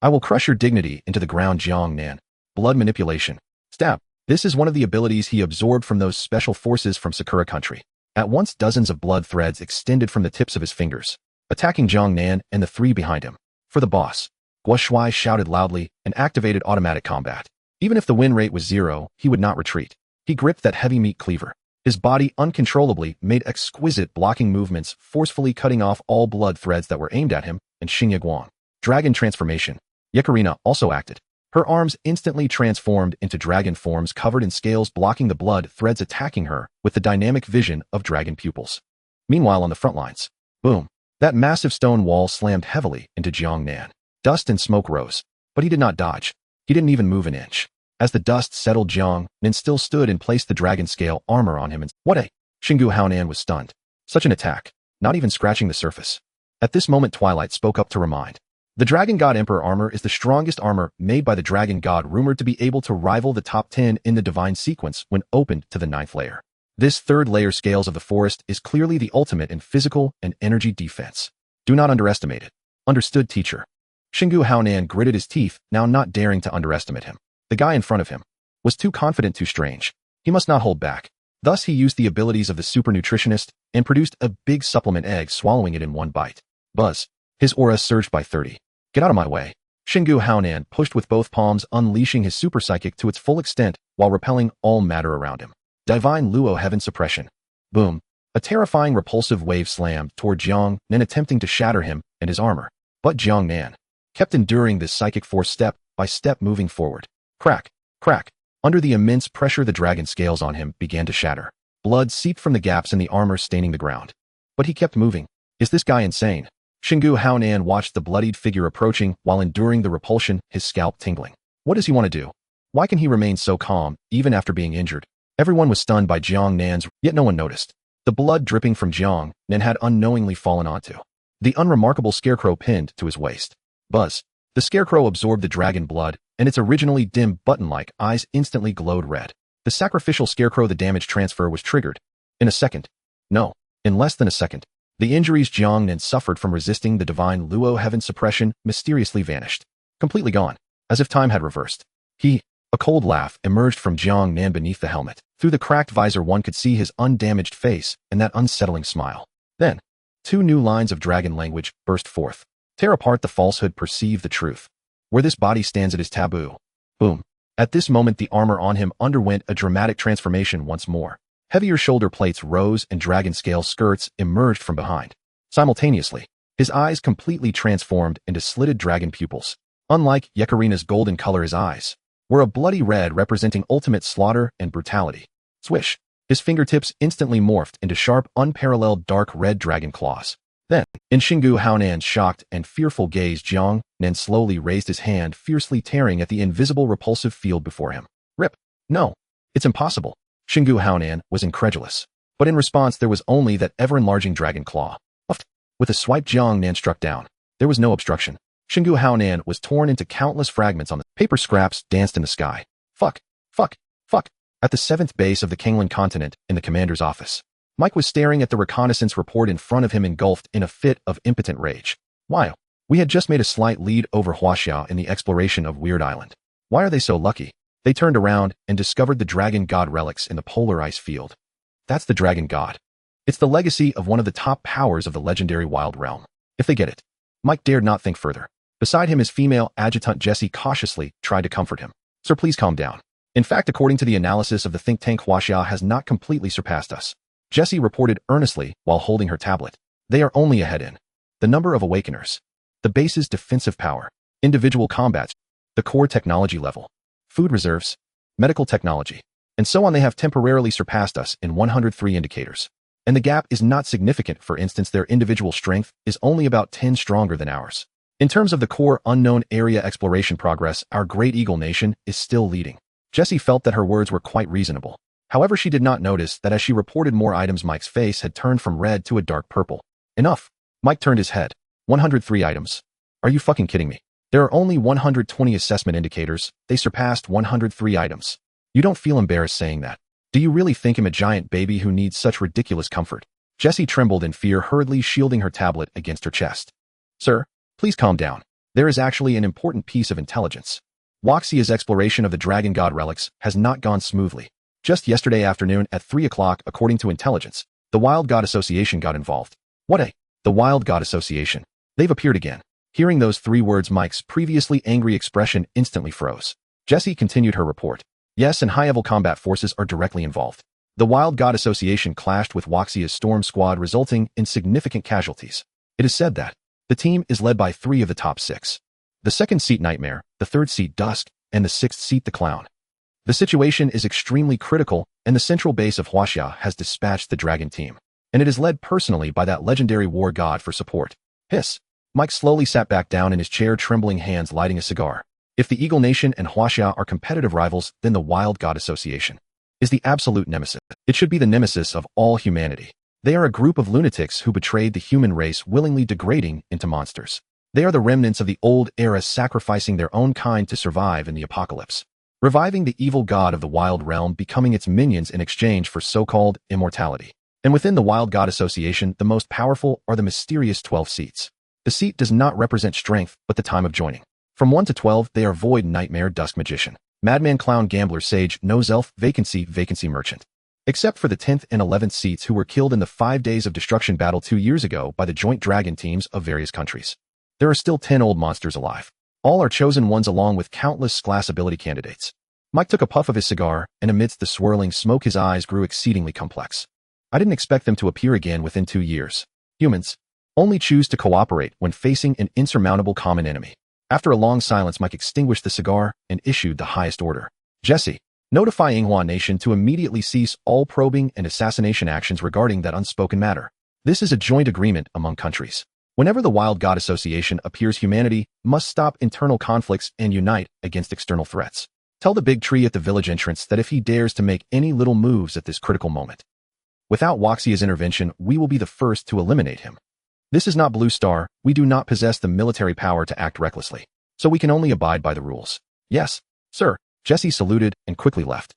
I will crush your dignity into the ground, Jiang Nan. Blood manipulation. Stab. This is one of the abilities he absorbed from those special forces from Sakura country. At once dozens of blood threads extended from the tips of his fingers, attacking Jiang Nan and the three behind him. For the boss. Guo Shuai shouted loudly and activated automatic combat. Even if the win rate was 0, he would not retreat. He gripped that heavy meat cleaver. His body uncontrollably made exquisite blocking movements, forcefully cutting off all blood threads that were aimed at him, and Xingye Guang. Dragon transformation. Yekarina also acted. Her arms instantly transformed into dragon forms covered in scales, blocking the blood threads attacking her with the dynamic vision of dragon pupils. Meanwhile, on the front lines, boom, that massive stone wall slammed heavily into Jiang Nan. Dust and smoke rose, but he did not dodge. He didn't even move an inch. As the dust settled, Jiang Nan still stood and placed the dragon scale armor on him and what a... Xingu Haonan was stunned. Such an attack, not even scratching the surface. At this moment, Twilight spoke up to remind. The Dragon God Emperor armor is the strongest armor made by the Dragon God, rumored to be able to rival the top 10 in the divine sequence when opened to the 9th layer. This 3rd layer, Scales of the Forest, is clearly the ultimate in physical and energy defense. Do not underestimate it. Understood, teacher. Xingu Haonan gritted his teeth, now not daring to underestimate him. The guy in front of him was too confident, too strange. He must not hold back. Thus he used the abilities of the super nutritionist and produced a big supplement egg, swallowing it in one bite. Buzz. His aura surged by 30. Get out of my way. Xingu Haonan pushed with both palms, unleashing his super psychic to its full extent while repelling all matter around him. Divine Luo Heaven Suppression. Boom. A terrifying repulsive wave slammed toward Jiang Nan, attempting to shatter him and his armor. But Jiang Nan kept enduring this psychic force, step by step moving forward. Crack, crack. Under the immense pressure, the dragon scales on him began to shatter. Blood seeped from the gaps in the armor, staining the ground. But he kept moving. Is this guy insane? Xingu Haonan watched the bloodied figure approaching while enduring the repulsion, his scalp tingling. What does he want to do? Why can he remain so calm, even after being injured? Everyone was stunned by Jiang Nan's, yet no one noticed. The blood dripping from Jiang Nan had unknowingly fallen onto the unremarkable scarecrow pinned to his waist. Buzz. The scarecrow absorbed the dragon blood, and its originally dim button-like eyes instantly glowed red. The sacrificial scarecrow, the damage transfer was triggered. In a second. No, in less than a second. The injuries Jiang Nan suffered from resisting the divine Luo Heaven suppression mysteriously vanished. Completely gone, as if time had reversed. A cold laugh emerged from Jiang Nan beneath the helmet. Through the cracked visor, one could see his undamaged face and that unsettling smile. Then, 2 new lines of dragon language burst forth. Tear apart the falsehood, perceive the truth. Where this body stands, it is taboo. Boom. At this moment, the armor on him underwent a dramatic transformation once more. Heavier shoulder plates rose and dragon scale skirts emerged from behind. Simultaneously, his eyes completely transformed into slitted dragon pupils. Unlike Yekarina's golden color, his eyes were a bloody red, representing ultimate slaughter and brutality. Swish. His fingertips instantly morphed into sharp, unparalleled dark red dragon claws. Then, in Xingu Haonan's shocked and fearful gaze, Jiang Nan slowly raised his hand, fiercely tearing at the invisible repulsive field before him. Rip. No. It's impossible. Xingu Haonan was incredulous. But in response, there was only that ever-enlarging dragon claw. With a swipe, Jiang Nan struck down. There was no obstruction. Xingu Haonan was torn into countless fragments on the paper. Scraps danced in the sky. Fuck. Fuck. Fuck. At the 7th base of the Kinglan continent, in the commander's office, Mike was staring at the reconnaissance report in front of him, engulfed in a fit of impotent rage. While we had just made a slight lead over Huaxia in the exploration of Weird Island. Why are they so lucky? They turned around and discovered the Dragon God relics in the polar ice field. That's the Dragon God. It's the legacy of one of the top powers of the legendary Wild Realm. If they get it. Mike dared not think further. Beside him, his female adjutant Jessie cautiously tried to comfort him. Sir, please calm down. In fact, according to the analysis of the think tank, Huaxia has not completely surpassed us. Jessie reported earnestly while holding her tablet. They are only ahead in the number of awakeners, the base's defensive power, individual combats, the core technology level, food reserves, medical technology, and so on. They have temporarily surpassed us in 103 indicators. And the gap is not significant. For instance, their individual strength is only about 10 stronger than ours. In terms of the core unknown area exploration progress, our Great Eagle Nation is still leading. Jessie felt that her words were quite reasonable. However, she did not notice that as she reported more items, Mike's face had turned from red to a dark purple. Enough. Mike turned his head. 103 items. Are you fucking kidding me? There are only 120 assessment indicators. They surpassed 103 items. You don't feel embarrassed saying that. Do you really think him a giant baby who needs such ridiculous comfort? Jessie trembled in fear, hurriedly shielding her tablet against her chest. Sir, please calm down. There is actually an important piece of intelligence. Waxia's exploration of the Dragon God relics has not gone smoothly. Just yesterday afternoon at 3 o'clock, according to intelligence, the Wild God Association got involved. The Wild God Association. They've appeared again. Hearing those 3 words, Mike's previously angry expression instantly froze. Jessie continued her report. Yes, and high-level combat forces are directly involved. The Wild God Association clashed with Waxia's Storm Squad, resulting in significant casualties. It is said that the team is led by 3 of the top 6. The 2nd seat Nightmare, the 3rd seat Dusk, and the 6th seat the Clown. The situation is extremely critical, and the central base of Huaxia has dispatched the Dragon team. And it is led personally by that legendary war god for support. Hiss. Mike slowly sat back down in his chair, trembling hands lighting a cigar. If the Eagle Nation and Huaxia are competitive rivals, then the Wild God Association is the absolute nemesis. It should be the nemesis of all humanity. They are a group of lunatics who betrayed the human race, willingly degrading into monsters. They are the remnants of the old era, sacrificing their own kind to survive in the apocalypse, reviving the evil god of the wild realm, becoming its minions in exchange for so-called immortality. And within the Wild God Association, the most powerful are the mysterious 12 seats. The seat does not represent strength, but the time of joining. From 1 to 12, they are Void, Nightmare, Dusk, Magician, Madman, Clown, Gambler, Sage, Nose Elf, Vacancy, Vacancy, Merchant. Except for the 10th and 11th seats, who were killed in the 5 Days of Destruction battle 2 years ago by the joint dragon teams of various countries. There are still 10 old monsters alive. All are chosen ones along with countless class ability candidates. Mike took a puff of his cigar, and amidst the swirling smoke his eyes grew exceedingly complex. I didn't expect them to appear again within 2 years. Humans only choose to cooperate when facing an insurmountable common enemy. After a long silence, Mike extinguished the cigar and issued the highest order. Jessie, notify Yinghua Nation to immediately cease all probing and assassination actions regarding that unspoken matter. This is a joint agreement among countries. Whenever the Wild God Association appears, humanity must stop internal conflicts and unite against external threats. Tell the big tree at the village entrance that if he dares to make any little moves at this critical moment, without Waxia's intervention, we will be the first to eliminate him. This is not Blue Star. We do not possess the military power to act recklessly, so we can only abide by the rules. Yes, sir. Jessie saluted and quickly left.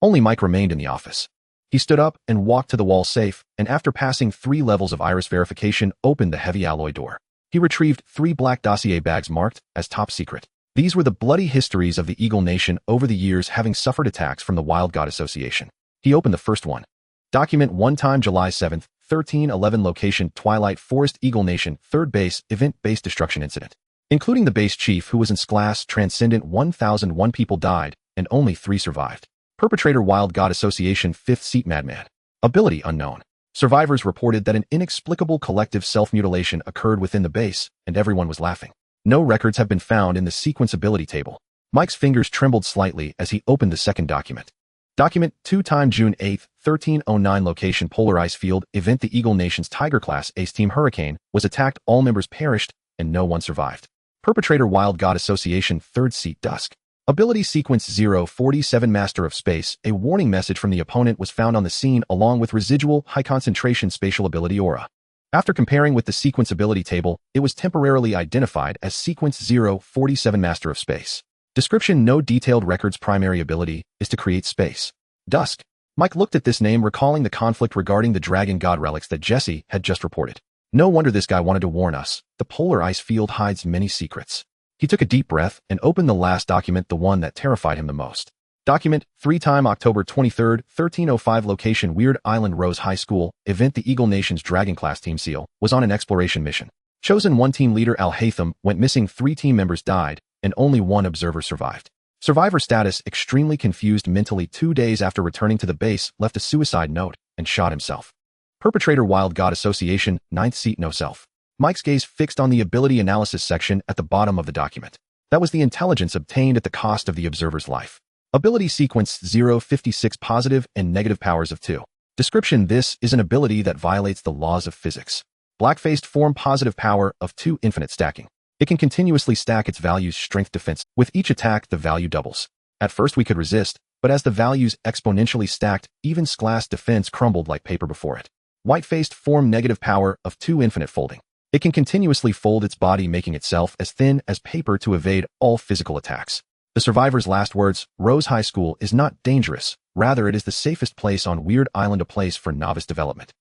Only Mike remained in the office. He stood up and walked to the wall safe, and after passing 3 levels of iris verification, opened the heavy alloy door. He retrieved 3 black dossier bags marked as top secret. These were the bloody histories of the Eagle Nation over the years, having suffered attacks from the Wild God Association. He opened the first one. Document 1 time July 7th, 1311, location Twilight Forest, Eagle Nation, 3rd base, event-based destruction incident. Including the base chief, who was in class transcendent, 1001 people died, and only 3 survived. Perpetrator Wild God Association, 5th seat Madman. Ability unknown. Survivors reported that an inexplicable collective self-mutilation occurred within the base, and everyone was laughing. No records have been found in the sequence ability table. Mike's fingers trembled slightly as he opened the second document. Document 2 time June 8th, 1309, location Polar Ice Field, event the Eagle Nation's Tiger class Ace Team Hurricane was attacked, all members perished, and no one survived. Perpetrator Wild God Association, 3rd seat Dusk. Ability sequence 047, Master of Space. A warning message from the opponent was found on the scene along with residual high concentration spatial ability aura. After comparing with the sequence ability table, it was temporarily identified as sequence 047, Master of Space. Description: no detailed records. Primary ability is to create space. Dusk. Mike looked at this name, recalling the conflict regarding the Dragon God relics that Jessie had just reported. No wonder this guy wanted to warn us. The polar ice field hides many secrets. He took a deep breath and opened the last document, the one that terrified him the most. Document 3 time October 23rd, 1305, location Weird Island Rose High School, event the Eagle Nation's Dragon Class Team SEAL was on an exploration mission. Chosen 1 team leader Al Haytham went missing, 3 team members died, and only 1 observer survived. Survivor status: extremely confused mentally. 2 days after returning to the base, left a suicide note and shot himself. Perpetrator Wild God Association, 9th seat No Self. Mike's gaze fixed on the ability analysis section at the bottom of the document. That was the intelligence obtained at the cost of the observer's life. Ability sequence 056, positive and negative powers of 2. Description: this is an ability that violates the laws of physics. Black-faced form: positive power of 2, infinite stacking. It can continuously stack its values strength defense. With each attack, the value doubles. At first we could resist, but as the values exponentially stacked, even class defense crumbled like paper before it. White-faced form: negative power of 2, infinite folding. It can continuously fold its body, making itself as thin as paper to evade all physical attacks. The survivor's last words, Rose High School is not dangerous, rather it is the safest place on Weird Island, a place for novice development.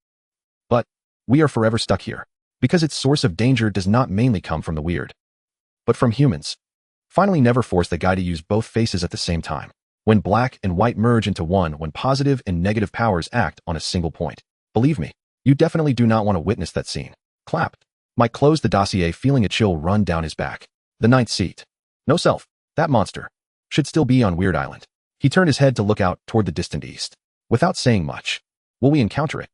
But we are forever stuck here, because its source of danger does not mainly come from the weird, but from humans. Finally, never force the guy to use both faces at the same time. When black and white merge into one, when positive and negative powers act on a single point. Believe me, you definitely do not want to witness that scene. Clap. Mike closed the dossier, feeling a chill run down his back. The ninth seat. No self. That monster should still be on Weird Island. He turned his head to look out toward the distant east. Without saying much, will we encounter it?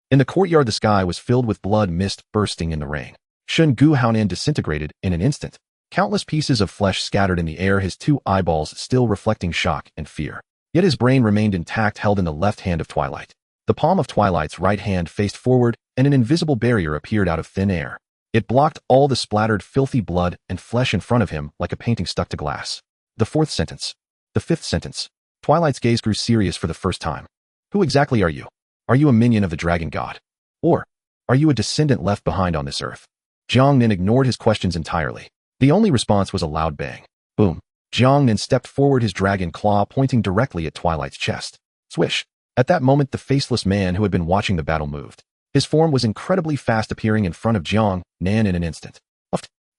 In the courtyard, the sky was filled with blood mist bursting in the rain. Shun Gu Haonan disintegrated in an instant. Countless pieces of flesh scattered in the air, his two eyeballs still reflecting shock and fear. Yet his brain remained intact, held in the left hand of Twilight. The palm of Twilight's right hand faced forward, and an invisible barrier appeared out of thin air. It blocked all the splattered, filthy blood and flesh in front of him like a painting stuck to glass. The fourth sentence. The fifth sentence. Twilight's gaze grew serious for the first time. Who exactly are you? Are you a minion of the dragon god? Or are you a descendant left behind on this earth? Jiang Nan ignored his questions entirely. The only response was a loud bang. Boom. Jiang Nan stepped forward, his dragon claw pointing directly at Twilight's chest. Swish. At that moment, the faceless man who had been watching the battle moved. His form was incredibly fast, appearing in front of Jiang Nan in an instant.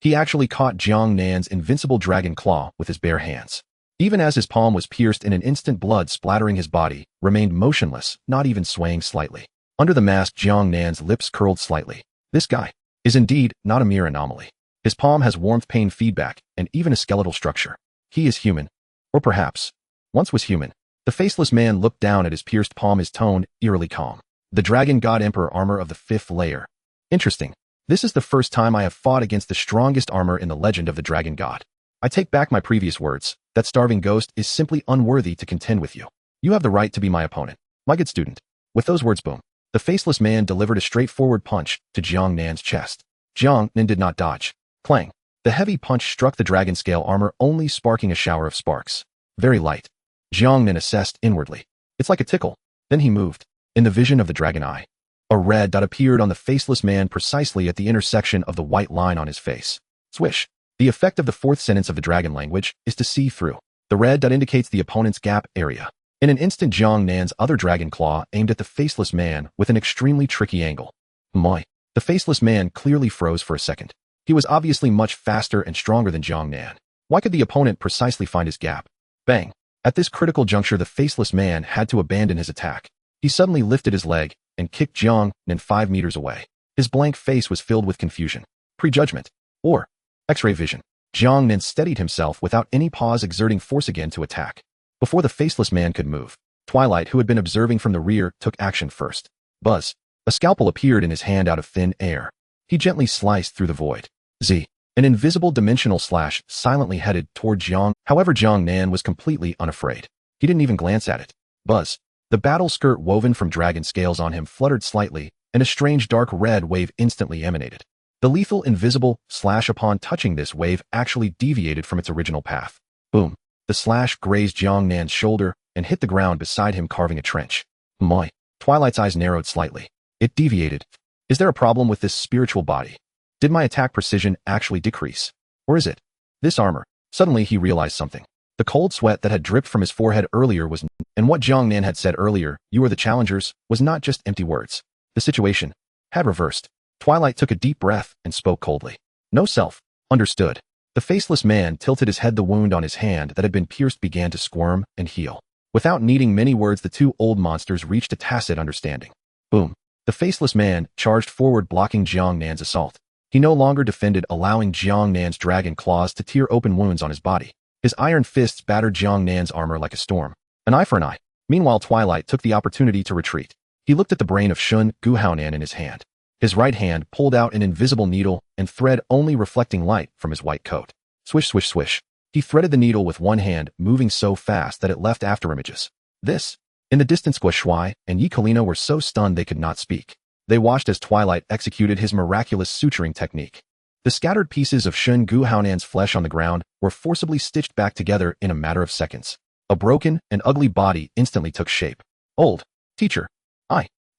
He actually caught Jiang Nan's invincible dragon claw with his bare hands. Even as his palm was pierced in an instant, blood splattering his body, remained motionless, not even swaying slightly. Under the mask, Jiang Nan's lips curled slightly. This guy is indeed not a mere anomaly. His palm has warmth, pain feedback, and even a skeletal structure. He is human. Or perhaps once was human. The faceless man looked down at his pierced palm, his tone eerily calm. The Dragon God Emperor armor of the 5th layer. Interesting. This is the first time I have fought against the strongest armor in the legend of the Dragon God. I take back my previous words. That starving ghost is simply unworthy to contend with you. You have the right to be my opponent, my good student. With those words, boom. The faceless man delivered a straightforward punch to Jiang Nan's chest. Jiang Nan did not dodge. Clang. The heavy punch struck the dragon scale armor, only sparking a shower of sparks. Very light. Jiang Nan assessed inwardly. It's like a tickle. Then he moved. In the vision of the dragon eye, a red dot appeared on the faceless man precisely at the intersection of the white line on his face. Swish. The effect of the 4th sentence of the dragon language is to see through. The red dot indicates the opponent's gap area. In an instant, Jiang Nan's other dragon claw aimed at the faceless man with an extremely tricky angle. My. The faceless man clearly froze for a second. He was obviously much faster and stronger than Jiang Nan. Why could the opponent precisely find his gap? Bang. At this critical juncture, the faceless man had to abandon his attack. He suddenly lifted his leg and kicked Jiang Nan 5 meters away. His blank face was filled with confusion, prejudgment, or X-ray vision. Jiang Nan steadied himself without any pause, exerting force again to attack. Before the faceless man could move, Twilight, who had been observing from the rear, took action first. Buzz. A scalpel appeared in his hand out of thin air. He gently sliced through the void. Z. An invisible dimensional slash silently headed toward Jiang. However, Jiang Nan was completely unafraid. He didn't even glance at it. Buzz. The battle skirt woven from dragon scales on him fluttered slightly, and a strange dark red wave instantly emanated. The lethal invisible slash, upon touching this wave, actually deviated from its original path. Boom. The slash grazed Jiang Nan's shoulder and hit the ground beside him, carving a trench. My. Twilight's eyes narrowed slightly. It deviated. Is there a problem with this spiritual body? Did my attack precision actually decrease? Or is it this armor? Suddenly he realized something. The cold sweat that had dripped from his forehead earlier was, and what Jiang Nan had said earlier, "You are the challengers," was not just empty words. The situation had reversed. Twilight took a deep breath and spoke coldly. No self. Understood. The faceless man tilted his head. The wound on his hand that had been pierced began to squirm and heal. Without needing many words, the two old monsters reached a tacit understanding. Boom. The faceless man charged forward, blocking Jiang Nan's assault. He no longer defended, allowing Jiang Nan's dragon claws to tear open wounds on his body. His iron fists battered Jiang Nan's armor like a storm. An eye for an eye. Meanwhile, Twilight took the opportunity to retreat. He looked at the brain of Shun Gu Haonan in his hand. His right hand pulled out an invisible needle and thread, only reflecting light from his white coat. Swish, swish, swish. He threaded the needle with one hand, moving so fast that it left afterimages. This. In the distance, Gua Shui and Yi Kalina were so stunned they could not speak. They watched as Twilight executed his miraculous suturing technique. The scattered pieces of Shun Gu Haonan's flesh on the ground were forcibly stitched back together in a matter of seconds. A broken and ugly body instantly took shape. Old teacher.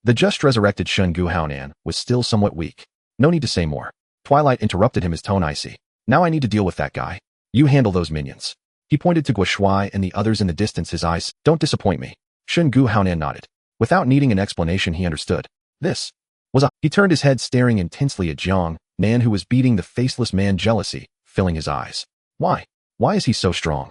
The just resurrected Shun Gu Haonan was still somewhat weak. No need to say more. Twilight interrupted him, his tone icy. Now I need to deal with that guy. You handle those minions. He pointed to Guo Shuai and the others in the distance, his eyes. Don't disappoint me. Shun Gu Haonan nodded. Without needing an explanation, he understood. This was a... He turned his head, staring intensely at Jiang Nan, who was beating the faceless man, jealousy filling his eyes. Why? Why is he so strong?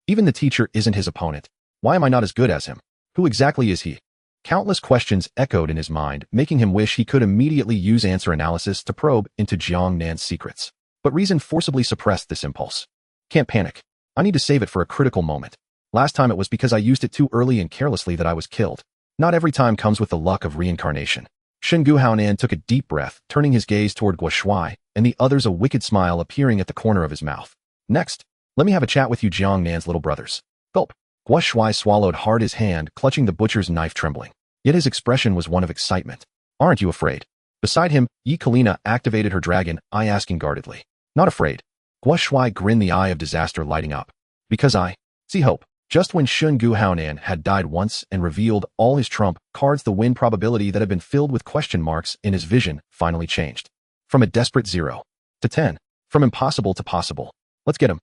Even the teacher isn't his opponent. Why am I not as good as him? Who exactly is he? Countless questions echoed in his mind, making him wish he could immediately use answer analysis to probe into Jiang Nan's secrets. But reason forcibly suppressed this impulse. Can't panic. I need to save it for a critical moment. Last time it was because I used it too early and carelessly that I was killed. Not every time comes with the luck of reincarnation. Shun Gu Haonan took a deep breath, turning his gaze toward Guo Shuai, and the others, a wicked smile appearing at the corner of his mouth. Next, let me have a chat with you, Jiang Nan's little brothers. Gulp. Guo Shuai swallowed hard, his hand clutching the butcher's knife, trembling. Yet his expression was one of excitement. Aren't you afraid? Beside him, Yi Kalina activated her dragon eye, asking guardedly. Not afraid. Guo Shuai grinned, the eye of disaster lighting up. Because I see hope. Just when Shun Gu Haonan had died once and revealed all his trump cards, the win probability that had been filled with question marks in his vision finally changed. From a desperate 0 to 10. From impossible to possible. Let's get him.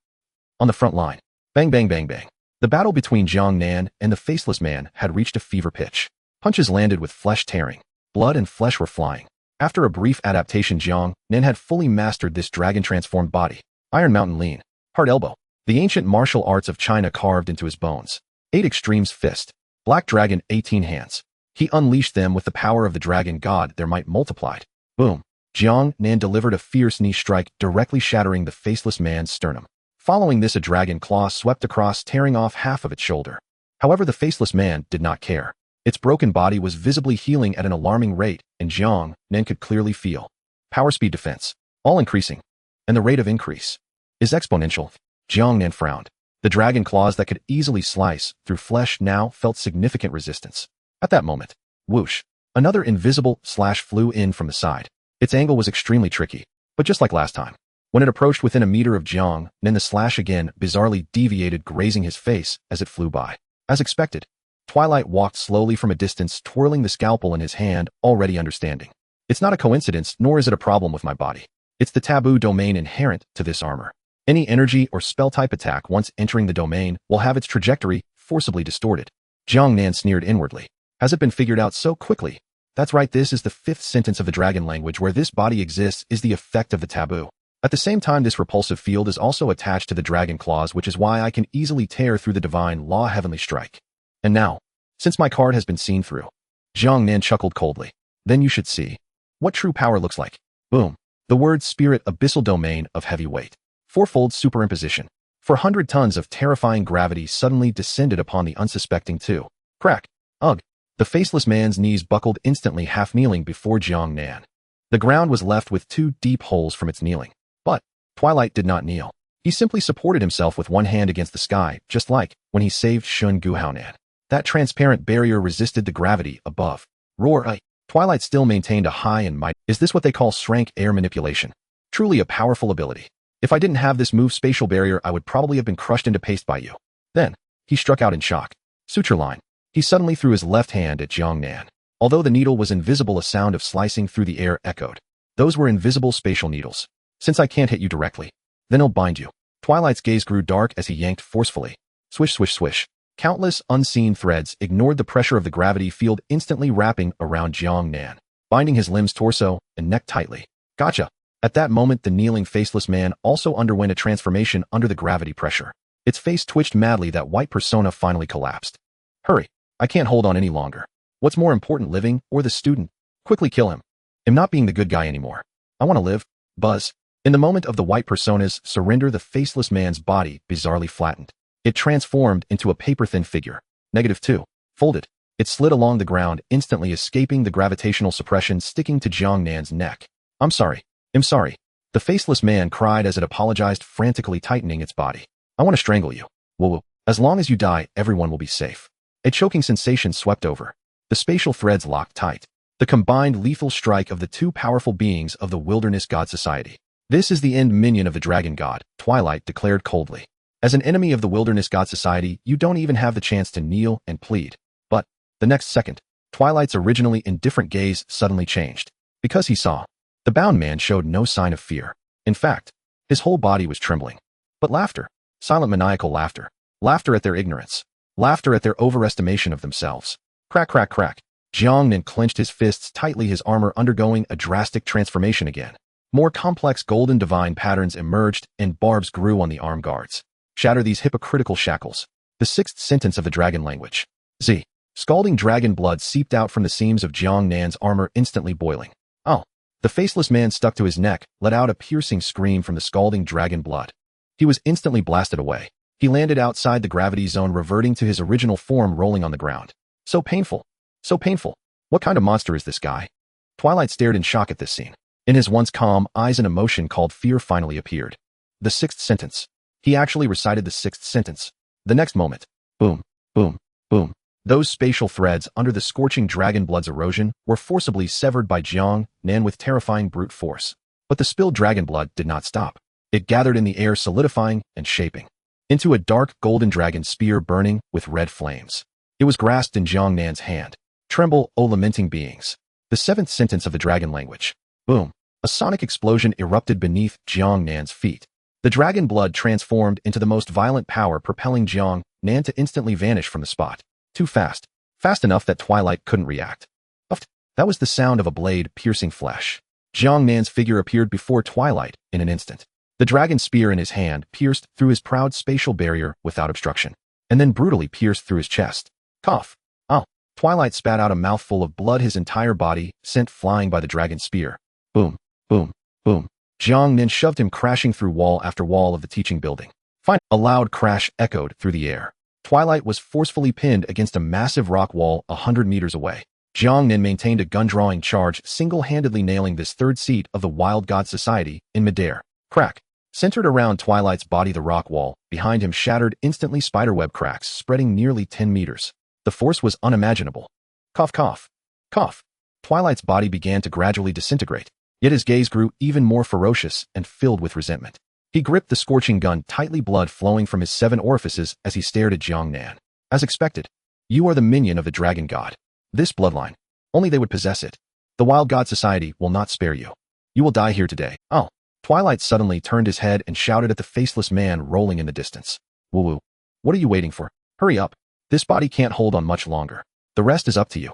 On the front line. Bang, bang, bang, bang. The battle between Jiang Nan and the faceless man had reached a fever pitch. Punches landed with flesh tearing. Blood and flesh were flying. After a brief adaptation, Jiang Nan had fully mastered this dragon-transformed body. Iron Mountain Lean. Hard Elbow. The ancient martial arts of China carved into his bones. 8 Extremes Fist. Black Dragon, 18 hands. He unleashed them with the power of the dragon god, their might multiplied. Boom. Jiang Nan delivered a fierce knee strike, directly shattering the faceless man's sternum. Following this, a dragon claw swept across, tearing off half of its shoulder. However, the faceless man did not care. Its broken body was visibly healing at an alarming rate, and Jiang Nan could clearly feel power, speed, defense, all increasing. And the rate of increase is exponential. Jiang Nan frowned. The dragon claws that could easily slice through flesh now felt significant resistance. At that moment, whoosh, another invisible slash flew in from the side. Its angle was extremely tricky, but just like last time. When it approached within a meter of Jiang Nan, the slash again bizarrely deviated, grazing his face as it flew by. As expected, Twilight walked slowly from a distance, twirling the scalpel in his hand, already understanding. It's not a coincidence, nor is it a problem with my body. It's the taboo domain inherent to this armor. Any energy or spell-type attack once entering the domain will have its trajectory forcibly distorted. Jiang Nan sneered inwardly. Has it been figured out so quickly? That's right, this is the 5th sentence of the dragon language. Where this body exists is the effect of the taboo. At the same time, this repulsive field is also attached to the dragon claws, which is why I can easily tear through the divine law heavenly strike. And now, since my card has been seen through, Jiang Nan chuckled coldly. Then you should see what true power looks like. Boom. The word spirit, abyssal domain of heavy weight. 4-fold superimposition. 400 tons of terrifying gravity suddenly descended upon the unsuspecting two. Crack. Ugh. The faceless man's knees buckled instantly, half kneeling before Jiang Nan. The ground was left with 2 deep holes from its kneeling. But Twilight did not kneel. He simply supported himself with one hand against the sky, just like when he saved Shun Gu Haonan. That transparent barrier resisted the gravity above. Roar. Twilight still maintained a high and might. Is this what they call shrank air manipulation? Truly a powerful ability. If I didn't have this move, spatial barrier, I would probably have been crushed into paste by you. Then, he struck out in shock. Suture line. He suddenly threw his left hand at Jiang Nan. Although the needle was invisible, a sound of slicing through the air echoed. Those were invisible spatial needles. Since I can't hit you directly, then I'll bind you. Twilight's gaze grew dark as he yanked forcefully. Swish, swish, swish. Countless unseen threads ignored the pressure of the gravity field, instantly wrapping around Jiang Nan, binding his limbs, torso, and neck tightly. Gotcha. At that moment, the kneeling faceless man also underwent a transformation under the gravity pressure. Its face twitched madly. That white persona finally collapsed. Hurry. I can't hold on any longer. What's more important, living or the student? Quickly kill him. I'm not being the good guy anymore. I want to live. Buzz. In the moment of the white persona's surrender, the faceless man's body bizarrely flattened. It transformed into a paper-thin figure. -2. Folded. It slid along the ground, instantly escaping the gravitational suppression sticking to Jiang Nan's neck. I'm sorry. I'm sorry. The faceless man cried as it apologized, frantically tightening its body. I want to strangle you. Whoa. As long as you die, everyone will be safe. A choking sensation swept over. The spatial threads locked tight. The combined lethal strike of the 2 powerful beings of the Wilderness God Society. This is the end minion of the Dragon God, Twilight declared coldly. As an enemy of the Wilderness God Society, you don't even have the chance to kneel and plead. But, the next second, Twilight's originally indifferent gaze suddenly changed. Because he saw The bound man showed no sign of fear. In fact, his whole body was trembling. But laughter. Silent maniacal laughter. Laughter at their ignorance. Laughter at their overestimation of themselves. Crack, crack, crack. Jiang Nan clenched his fists tightly, his armor undergoing a drastic transformation again. More complex golden divine patterns emerged, and barbs grew on the arm guards. Shatter these hypocritical shackles. The sixth sentence of the dragon language. Z. Scalding dragon blood seeped out from the seams of Jiang Nan's armor, instantly boiling. Oh. The faceless man stuck to his neck, let out a piercing scream from the scalding dragon blood. He was instantly blasted away. He landed outside the gravity zone, reverting to his original form, rolling on the ground. So painful. So painful. What kind of monster is this guy? Twilight stared in shock at this scene. In his once calm eyes, an emotion called fear finally appeared. The sixth sentence. He actually recited the sixth sentence. The next moment. Boom, boom, boom. Those spatial threads under the scorching dragon blood's erosion were forcibly severed by Jiang Nan with terrifying brute force. But the spilled dragon blood did not stop. It gathered in the air, solidifying and shaping into a dark golden dragon spear burning with red flames. It was grasped in Jiang Nan's hand. Tremble, O lamenting beings. The seventh sentence of the dragon language. Boom. A sonic explosion erupted beneath Jiang Nan's feet. The dragon blood transformed into the most violent power, propelling Jiang Nan to instantly vanish from the spot. Too fast. Fast enough that Twilight couldn't react. Uft. That was the sound of a blade piercing flesh. Jiang Nan's figure appeared before Twilight in an instant. The dragon spear in his hand pierced through his proud spatial barrier without obstruction, and then brutally pierced through his chest. Cough. Oh. Twilight spat out a mouthful of blood, his entire body sent flying by the dragon spear. Boom, boom, boom. Jiang Nan shoved him crashing through wall after wall of the teaching building. Finally, a loud crash echoed through the air. Twilight was forcefully pinned against a massive rock wall 100 meters away. Jiang Nan maintained a gun-drawing charge, single-handedly nailing this third seat of the Wild God Society in midair. Crack. Centered around Twilight's body, the rock wall behind him shattered instantly, spiderweb cracks spreading nearly 10 meters. The force was unimaginable. Cough, cough, cough. Twilight's body began to gradually disintegrate, yet his gaze grew even more ferocious and filled with resentment. He gripped the scorching gun tightly, blood flowing from his 7 orifices as he stared at Jiang Nan. As expected, you are the minion of the dragon god. This bloodline. Only they would possess it. The Wild God Society will not spare you. You will die here today. Oh. Twilight suddenly turned his head and shouted at the faceless man rolling in the distance. Woo-woo. What are you waiting for? Hurry up. This body can't hold on much longer. The rest is up to you.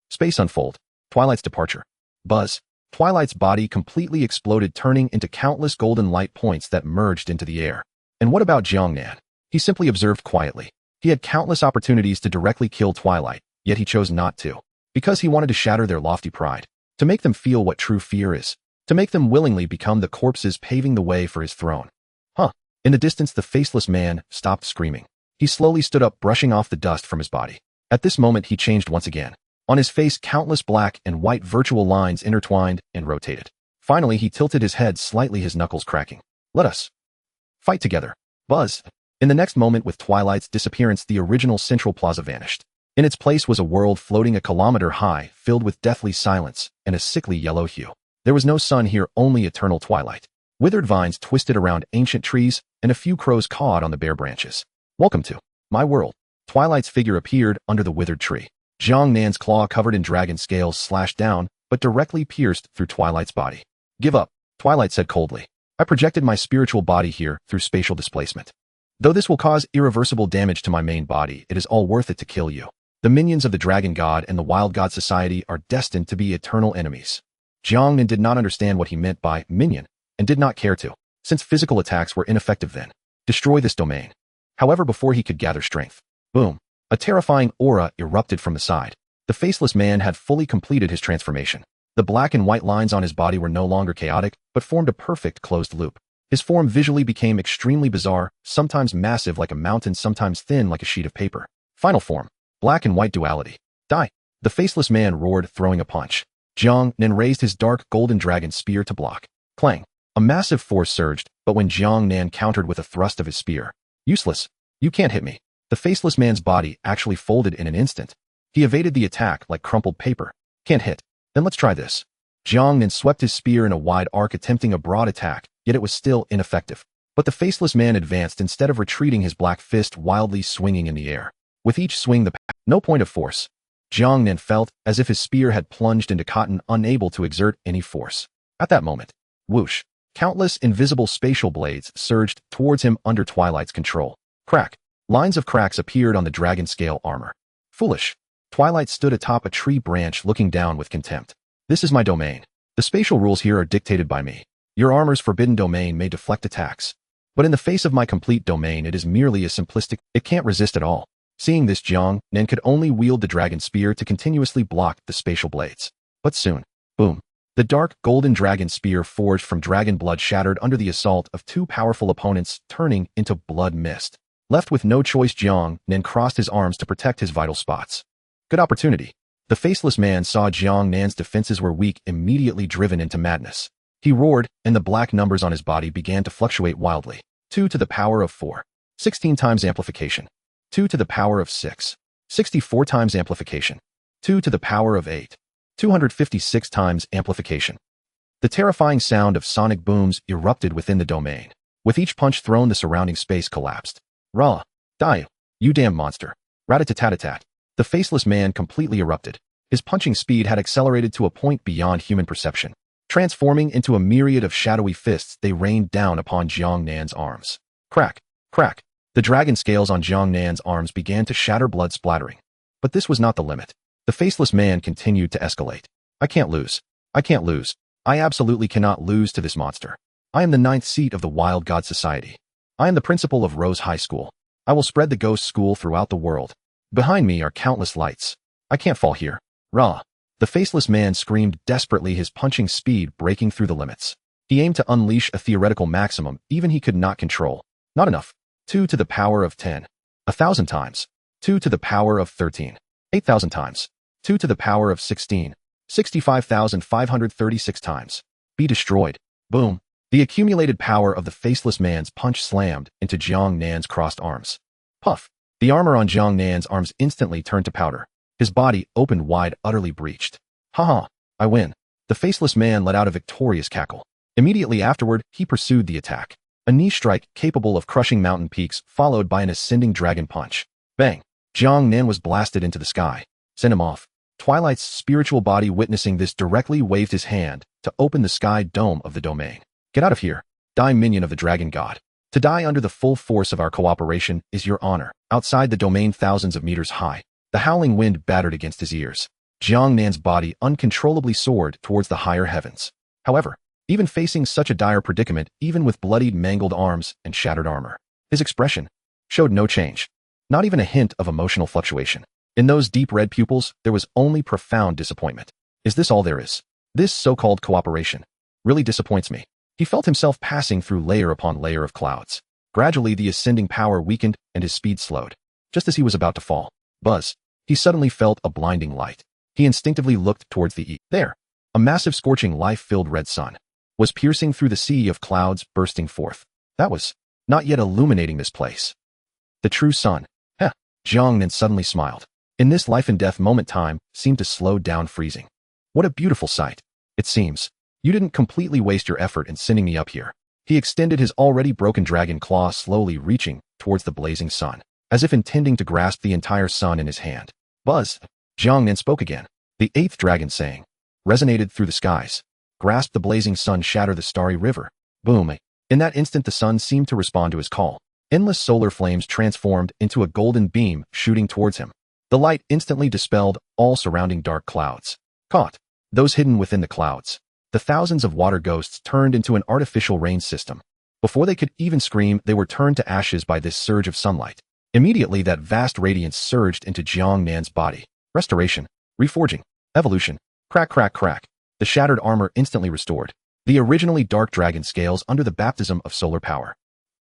Space unfold. Twilight's departure. Buzz. Twilight's body completely exploded, turning into countless golden light points that merged into the air. And what about Jiang Nan? He simply observed quietly. He had countless opportunities to directly kill Twilight, yet he chose not to. Because he wanted to shatter their lofty pride. To make them feel what true fear is. To make them willingly become the corpses paving the way for his throne. Huh. In the distance, the faceless man stopped screaming. He slowly stood up, brushing off the dust from his body. At this moment, he changed once again. On his face, countless black and white virtual lines intertwined and rotated. Finally, he tilted his head slightly, his knuckles cracking. Let us fight together. Buzz. In the next moment, with Twilight's disappearance, the original central plaza vanished. In its place was a world floating a kilometer high, filled with deathly silence and a sickly yellow hue. There was no sun here, only eternal twilight. Withered vines twisted around ancient trees, and a few crows cawed on the bare branches. Welcome to my world. Twilight's figure appeared under the withered tree. Jiang Nan's claw, covered in dragon scales, slashed down, but directly pierced through Twilight's body. Give up, Twilight said coldly. I projected my spiritual body here through spatial displacement. Though this will cause irreversible damage to my main body, it is all worth it to kill you. The minions of the Dragon God and the Wild God Society are destined to be eternal enemies. Jiang Nan did not understand what he meant by minion, and did not care to, since physical attacks were ineffective then. Destroy this domain. However, before he could gather strength, boom, a terrifying aura erupted from the side. The faceless man had fully completed his transformation. The black and white lines on his body were no longer chaotic, but formed a perfect closed loop. His form visually became extremely bizarre, sometimes massive like a mountain, sometimes thin like a sheet of paper. Final form, black and white duality. Die. The faceless man roared, throwing a punch. Jiang Nan raised his dark golden dragon spear to block. Clang. A massive force surged, but when Jiang Nan countered with a thrust of his spear, useless. You can't hit me. The faceless man's body actually folded in an instant. He evaded the attack like crumpled paper. Can't hit. Then let's try this. Jiang Nan swept his spear in a wide arc, attempting a broad attack, yet it was still ineffective. But the faceless man advanced instead of retreating, his black fist wildly swinging in the air. With each swing, no point of force. Jiang Nan felt as if his spear had plunged into cotton, unable to exert any force. At that moment, whoosh, countless invisible spatial blades surged towards him under Twilight's control. Crack. Lines of cracks appeared on the dragon scale armor. Foolish. Twilight stood atop a tree branch looking down with contempt. This is my domain. The spatial rules here are dictated by me. Your armor's forbidden domain may deflect attacks. But in the face of my complete domain, it is merely a simplistic, it can't resist at all. Seeing this, Jiang Nan could only wield the dragon spear to continuously block the spatial blades. But soon, boom. The dark, golden dragon spear forged from dragon blood shattered under the assault of two powerful opponents, turning into blood mist. Left with no choice, Jiang Nan crossed his arms to protect his vital spots. Good opportunity. The faceless man saw Jiang Nan's defenses were weak, immediately driven into madness. He roared, and the black numbers on his body began to fluctuate wildly. 2 to the power of 4. 16 times amplification. 2 to the power of 6. 64 times amplification. 2 to the power of 8. 256 times amplification. The terrifying sound of sonic booms erupted within the domain. With each punch thrown, the surrounding space collapsed. Rah! Die! You damn monster! Rat-a-tat-tat-tat. The faceless man completely erupted. His punching speed had accelerated to a point beyond human perception. Transforming into a myriad of shadowy fists, they rained down upon Jiang Nan's arms. Crack! Crack! The dragon scales on Jiang Nan's arms began to shatter, blood splattering. But this was not the limit. The faceless man continued to escalate. I can't lose. I can't lose. I absolutely cannot lose to this monster. I am the 9th seat of the Wild God Society. I am the principal of Rose High School. I will spread the ghost school throughout the world. Behind me are countless lights. I can't fall here. Rah! The faceless man screamed desperately, his punching speed breaking through the limits. He aimed to unleash a theoretical maximum even he could not control. Not enough. 2 to the power of 10. 1,000 times. 2 to the power of 13. 8,000 times. 2 to the power of 16. 65,536 times. Be destroyed. Boom. The accumulated power of the faceless man's punch slammed into Jiang Nan's crossed arms. Puff. The armor on Jiang Nan's arms instantly turned to powder. His body opened wide, utterly breached. Haha, I win. The faceless man let out a victorious cackle. Immediately afterward, he pursued the attack. A knee strike capable of crushing mountain peaks, followed by an ascending dragon punch. Bang! Jiang Nan was blasted into the sky. Send him off. Twilight's spiritual body, witnessing this, directly waved his hand to open the sky dome of the domain. Get out of here. Die, minion of the dragon god. To die under the full force of our cooperation is your honor. Outside the domain, thousands of meters high, the howling wind battered against his ears. Jiang Nan's body uncontrollably soared towards the higher heavens. However, even facing such a dire predicament, even with bloodied, mangled arms and shattered armor, his expression showed no change. Not even a hint of emotional fluctuation. In those deep red pupils, there was only profound disappointment. Is this all there is? This so-called cooperation really disappoints me. He felt himself passing through layer upon layer of clouds. Gradually, the ascending power weakened and his speed slowed. Just as he was about to fall, buzz, he suddenly felt a blinding light. He instinctively looked towards the east. There, a massive, scorching, life-filled red sun was piercing through the sea of clouds, bursting forth. That was not yet illuminating this place. The true sun. Heh. Jiang Nan suddenly smiled. In this life and death moment, time seemed to slow down, freezing. What a beautiful sight. It seems you didn't completely waste your effort in sending me up here. He extended his already broken dragon claw, slowly reaching towards the blazing sun, as if intending to grasp the entire sun in his hand. Buzz! Jiang Nan spoke again. The 8th dragon saying resonated through the skies. Grasp the blazing sun, shatter the starry river. Boom! In that instant, the sun seemed to respond to his call. Endless solar flames transformed into a golden beam shooting towards him. The light instantly dispelled all surrounding dark clouds. Caught those hidden within the clouds. The thousands of water ghosts turned into an artificial rain system. Before they could even scream, they were turned to ashes by this surge of sunlight. Immediately, that vast radiance surged into Jiang Nan's body. Restoration, reforging, evolution, crack, crack, crack. The shattered armor instantly restored. The originally dark dragon scales, under the baptism of solar power,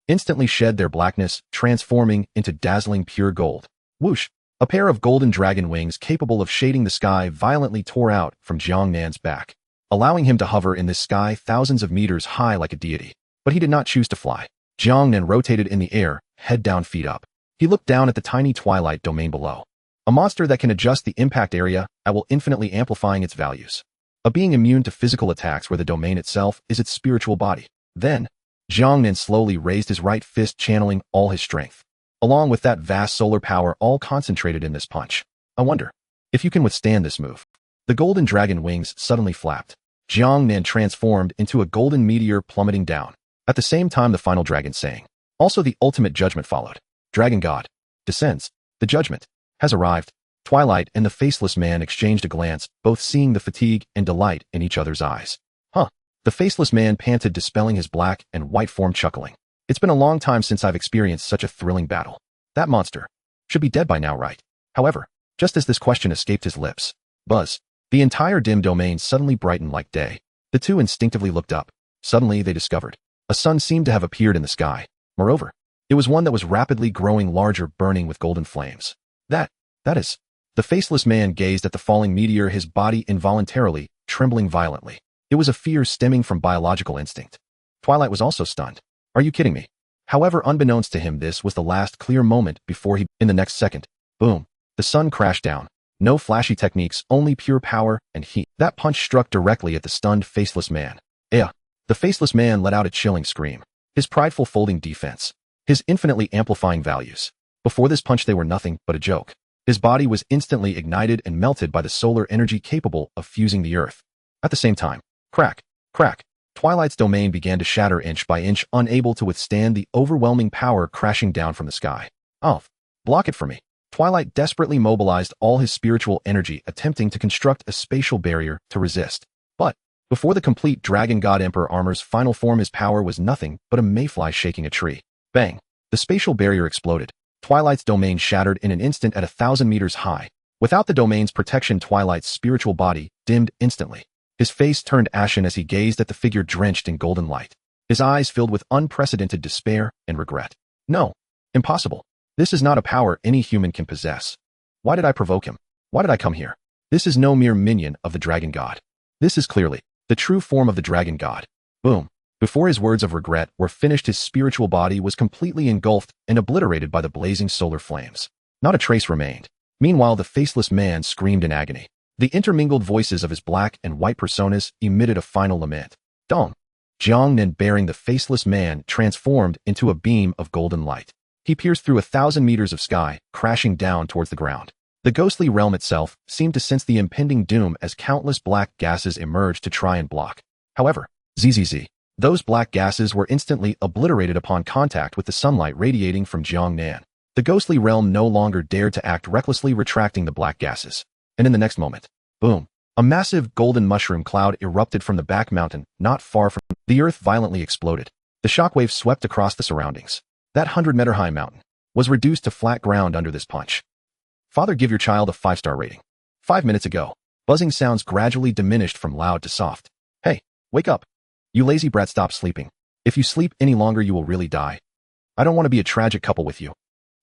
instantly shed their blackness, transforming into dazzling pure gold. Whoosh! A pair of golden dragon wings capable of shading the sky violently tore out from Jiang Nan's back, allowing him to hover in the sky thousands of meters high like a deity. But he did not choose to fly. Jiang Nan rotated in the air, head down, feet up. He looked down at the tiny twilight domain below. A monster that can adjust the impact area, while infinitely amplifying its values. A being immune to physical attacks where the domain itself is its spiritual body. Then, Jiang Nan slowly raised his right fist, channeling all his strength, along with that vast solar power, all concentrated in this punch. I wonder if you can withstand this move. The golden dragon wings suddenly flapped. Jiang Nan transformed into a golden meteor plummeting down. At the same time, the final dragon sang. Also, the ultimate judgment followed. Dragon God descends. The judgment has arrived. Twilight and the faceless man exchanged a glance, both seeing the fatigue and delight in each other's eyes. Huh. The faceless man panted, dispelling his black and white form, chuckling. It's been a long time since I've experienced such a thrilling battle. That monster should be dead by now, right? However, just as this question escaped his lips, buzz, the entire dim domain suddenly brightened like day. The two instinctively looked up. Suddenly, they discovered a sun seemed to have appeared in the sky. Moreover, it was one that was rapidly growing larger, burning with golden flames. That is. The faceless man gazed at the falling meteor, his body involuntarily trembling violently. It was a fear stemming from biological instinct. Twilight was also stunned. Are you kidding me? However, unbeknownst to him, this was the last clear moment before he, in the next second, boom, the sun crashed down. No flashy techniques, only pure power and heat. That punch struck directly at the stunned faceless man. The faceless man let out a chilling scream. His prideful folding defense. His infinitely amplifying values. Before this punch, they were nothing but a joke. His body was instantly ignited and melted by the solar energy capable of fusing the earth. At the same time, crack, crack, Twilight's domain began to shatter inch by inch, unable to withstand the overwhelming power crashing down from the sky. Oh, block it for me. Twilight desperately mobilized all his spiritual energy, attempting to construct a spatial barrier to resist. But before the complete Dragon God Emperor armor's final form, his power was nothing but a mayfly shaking a tree. Bang! The spatial barrier exploded. Twilight's domain shattered in an instant at 1,000 meters high. Without the domain's protection, Twilight's spiritual body dimmed instantly. His face turned ashen as he gazed at the figure drenched in golden light. His eyes filled with unprecedented despair and regret. No. Impossible. This is not a power any human can possess. Why did I provoke him? Why did I come here? This is no mere minion of the Dragon God. This is clearly the true form of the Dragon God. Boom. Before his words of regret were finished, his spiritual body was completely engulfed and obliterated by the blazing solar flames. Not a trace remained. Meanwhile, the faceless man screamed in agony. The intermingled voices of his black and white personas emitted a final lament. Dong! Jiang Nan, bearing the faceless man, transformed into a beam of golden light. He pierced through 1,000 meters of sky, crashing down towards the ground. The ghostly realm itself seemed to sense the impending doom as countless black gases emerged to try and block. However, zzz. Those black gases were instantly obliterated upon contact with the sunlight radiating from Jiang Nan. The ghostly realm no longer dared to act recklessly, retracting the black gases. And in the next moment, boom, a massive golden mushroom cloud erupted from the back mountain, not far from the earth. Violently exploded. The shockwave swept across the surroundings. That 100-meter-high mountain was reduced to flat ground under this punch. Father, give your child a 5-star rating. 5 minutes ago, buzzing sounds gradually diminished from loud to soft. Hey, wake up. You lazy brat, stop sleeping. If you sleep any longer, you will really die. I don't want to be a tragic couple with you.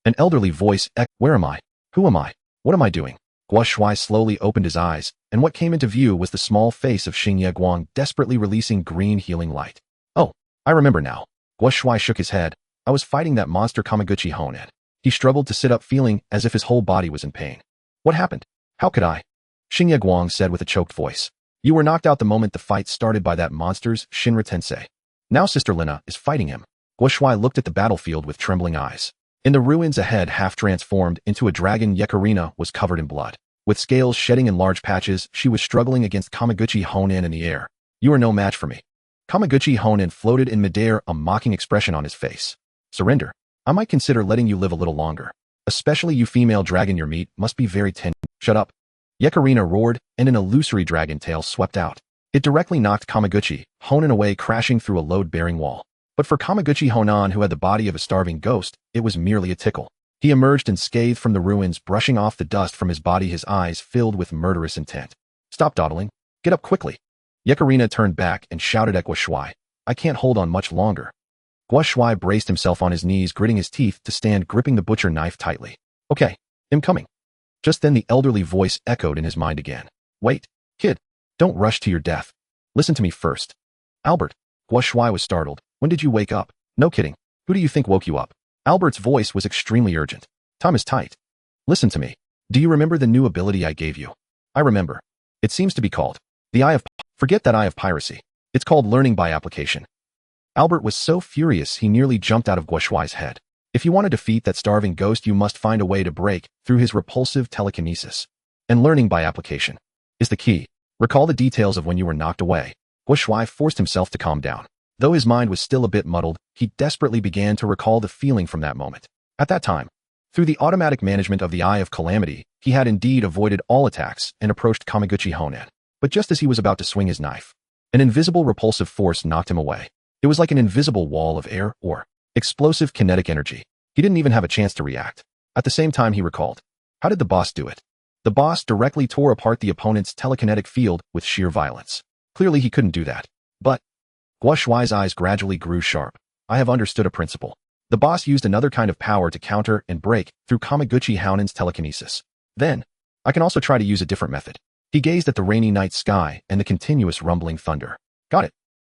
An elderly voice echoed. Where am I? Who am I? What am I doing? Guo Shuai slowly opened his eyes, and what came into view was the small face of Xingye Guang desperately releasing green healing light. Oh, I remember now. Guo Shuai shook his head. I was fighting that monster Kameguchi Honen. He struggled to sit up, feeling as if his whole body was in pain. What happened? How could I? Xingye Guang said with a choked voice. You were knocked out the moment the fight started by that monster's Shinra Tensei. Now Sister Lina is fighting him. Guo Shuai looked at the battlefield with trembling eyes. In the ruins ahead, half transformed into a dragon, Yekarina was covered in blood. With scales shedding in large patches, she was struggling against Kameguchi Honen in the air. You are no match for me. Kameguchi Honen floated in midair, a mocking expression on his face. Surrender. I might consider letting you live a little longer. Especially you female dragon, your meat must be very tender. Shut up. Yekarina roared, and an illusory dragon tail swept out. It directly knocked Kameguchi Honen away, crashing through a load-bearing wall. But for Kameguchi Honen, who had the body of a starving ghost, it was merely a tickle. He emerged unscathed from the ruins, brushing off the dust from his body, his eyes filled with murderous intent. Stop dawdling. Get up quickly. Yekarina turned back and shouted at Guo Shuai. I can't hold on much longer. Guo Shuai braced himself on his knees, gritting his teeth to stand, gripping the butcher knife tightly. Okay, I'm coming. Just then the elderly voice echoed in his mind again. Wait, kid. Don't rush to your death. Listen to me first. Albert. Guo Shuai was startled. When did you wake up? No kidding. Who do you think woke you up? Albert's voice was extremely urgent. Time is tight. Listen to me. Do you remember the new ability I gave you? I remember. It seems to be called the Eye of... Forget that Eye of Piracy. It's called learning by application. Albert was so furious he nearly jumped out of Guo Shuai's head. If you want to defeat that starving ghost, you must find a way to break through his repulsive telekinesis. And learning by application is the key. Recall the details of when you were knocked away. Guo Shuai forced himself to calm down. Though his mind was still a bit muddled, he desperately began to recall the feeling from that moment. At that time, through the automatic management of the Eye of Calamity, he had indeed avoided all attacks and approached Kameguchi Honan. But just as he was about to swing his knife, an invisible repulsive force knocked him away. It was like an invisible wall of air or explosive kinetic energy. He didn't even have a chance to react. At the same time, he recalled, how did the boss do it? The boss directly tore apart the opponent's telekinetic field with sheer violence. Clearly, he couldn't do that. But Guo Shuai's eyes gradually grew sharp. I have understood a principle. The boss used another kind of power to counter and break through Kameguchi Honan's telekinesis. Then, I can also try to use a different method. He gazed at the rainy night sky and the continuous rumbling thunder. Got it.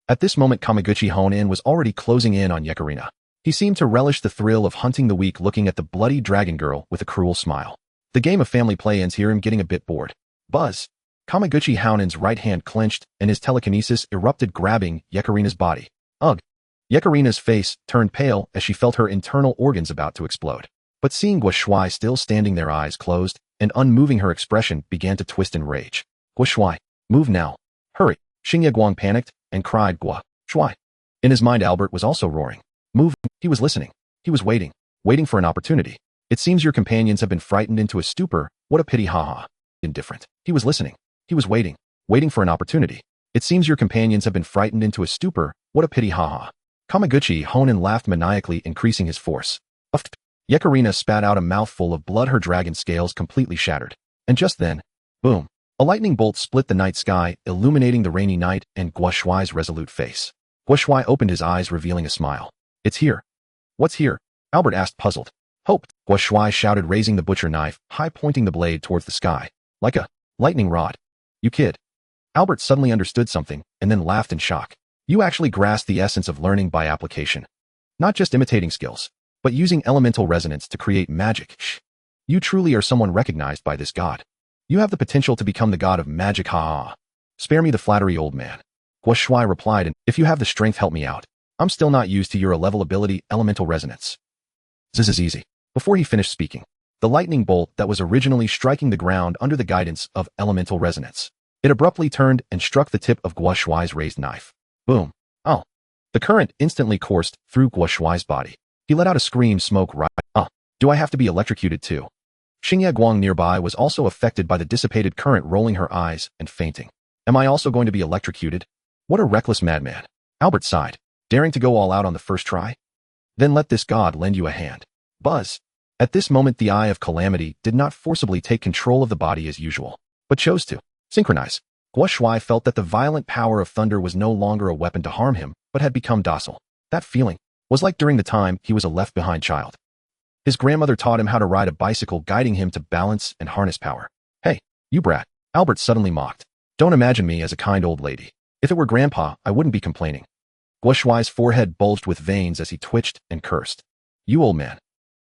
At this moment, Kameguchi Honan was already closing in on Yekarina. He seemed to relish the thrill of hunting the weak, looking at the bloody dragon girl with a cruel smile. The game of family play ends here, him getting a bit bored. Buzz. Kameguchi Honan's right hand clenched and his telekinesis erupted, grabbing Yekarina's body. Ugh. Yekarina's face turned pale as she felt her internal organs about to explode. But seeing Guo Shuai still standing there, eyes closed and unmoving, her expression began to twist in rage. Guo Shuai, move now. Hurry. Xingye Guang panicked and cried, Guo Shuai. In his mind, Albert was also roaring. Move. He was listening. He was waiting for an opportunity. It seems your companions have been frightened into a stupor. What a pity, haha. Indifferent. He was listening. He was waiting for an opportunity. It seems your companions have been frightened into a stupor. What a pity, haha. Kameguchi Honan laughed maniacally, increasing his force. Uffed. Yekarina spat out a mouthful of blood, her dragon scales completely shattered. And just then, boom. A lightning bolt split the night sky, illuminating the rainy night and Guo Shuai's resolute face. Guo Shuai opened his eyes, revealing a smile. It's here. What's here? Albert asked, puzzled. Hope, Guo Shuai shouted, raising the butcher knife, high, pointing the blade towards the sky. Like a lightning rod. You kid. Albert suddenly understood something, and then laughed in shock. You actually grasped the essence of learning by application. Not just imitating skills, but using elemental resonance to create magic. Shh. You truly are someone recognized by this god. You have the potential to become the god of magic, ha. Spare me the flattery, old man. Guo Shuai replied, and if you have the strength, help me out. I'm still not used to your level ability, elemental resonance. This is easy. Before he finished speaking, the lightning bolt that was originally striking the ground under the guidance of elemental resonance, it abruptly turned and struck the tip of Guo Shuai's raised knife. Boom. Oh. The current instantly coursed through Guo Shuai's body. He let out a scream, smoke right. Do I have to be electrocuted too? Xingye Guang nearby was also affected by the dissipated current, rolling her eyes and fainting. Am I also going to be electrocuted? What a reckless madman. Albert sighed, daring to go all out on the first try. Then let this god lend you a hand. Buzz. At this moment, the Eye of Calamity did not forcibly take control of the body as usual, but chose to synchronize. Guo Shuai felt that the violent power of thunder was no longer a weapon to harm him, but had become docile. That feeling was like during the time he was a left-behind child. His grandmother taught him how to ride a bicycle, guiding him to balance and harness power. Hey, you brat, Albert suddenly mocked. Don't imagine me as a kind old lady. If it were Grandpa, I wouldn't be complaining. Guo Shuai's forehead bulged with veins as he twitched and cursed. You old man.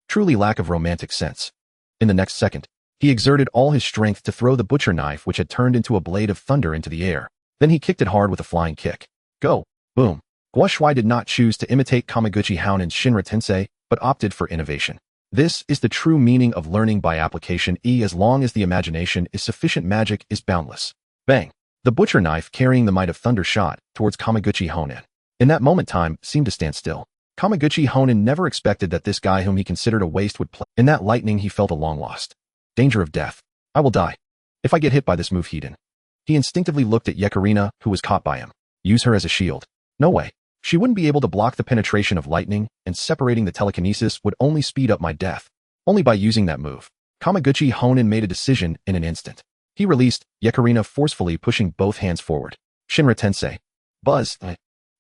Truly lack of romantic sense. In the next second, he exerted all his strength to throw the butcher knife, which had turned into a blade of thunder, into the air. Then he kicked it hard with a flying kick. Go. Boom. Guo Shuai did not choose to imitate Kameguchi Honan's Shinra Tensei, but opted for innovation. This is the true meaning of learning by application. As long as the imagination is sufficient, magic is boundless. Bang. The butcher knife, carrying the might of thunder, shot towards Kameguchi Honan. In that moment, time seemed to stand still. Kameguchi Honan never expected that this guy whom he considered a waste would play. In that lightning, he felt a long-lost danger of death. I will die if I get hit by this move, Hedon. He instinctively looked at Yekarina, who was caught by him. Use her as a shield. No way. She wouldn't be able to block the penetration of lightning, and separating the telekinesis would only speed up my death. Only by using that move. Kameguchi Honan made a decision in an instant. He released Yekarina, forcefully pushing both hands forward. Shinra Tensei. Buzz.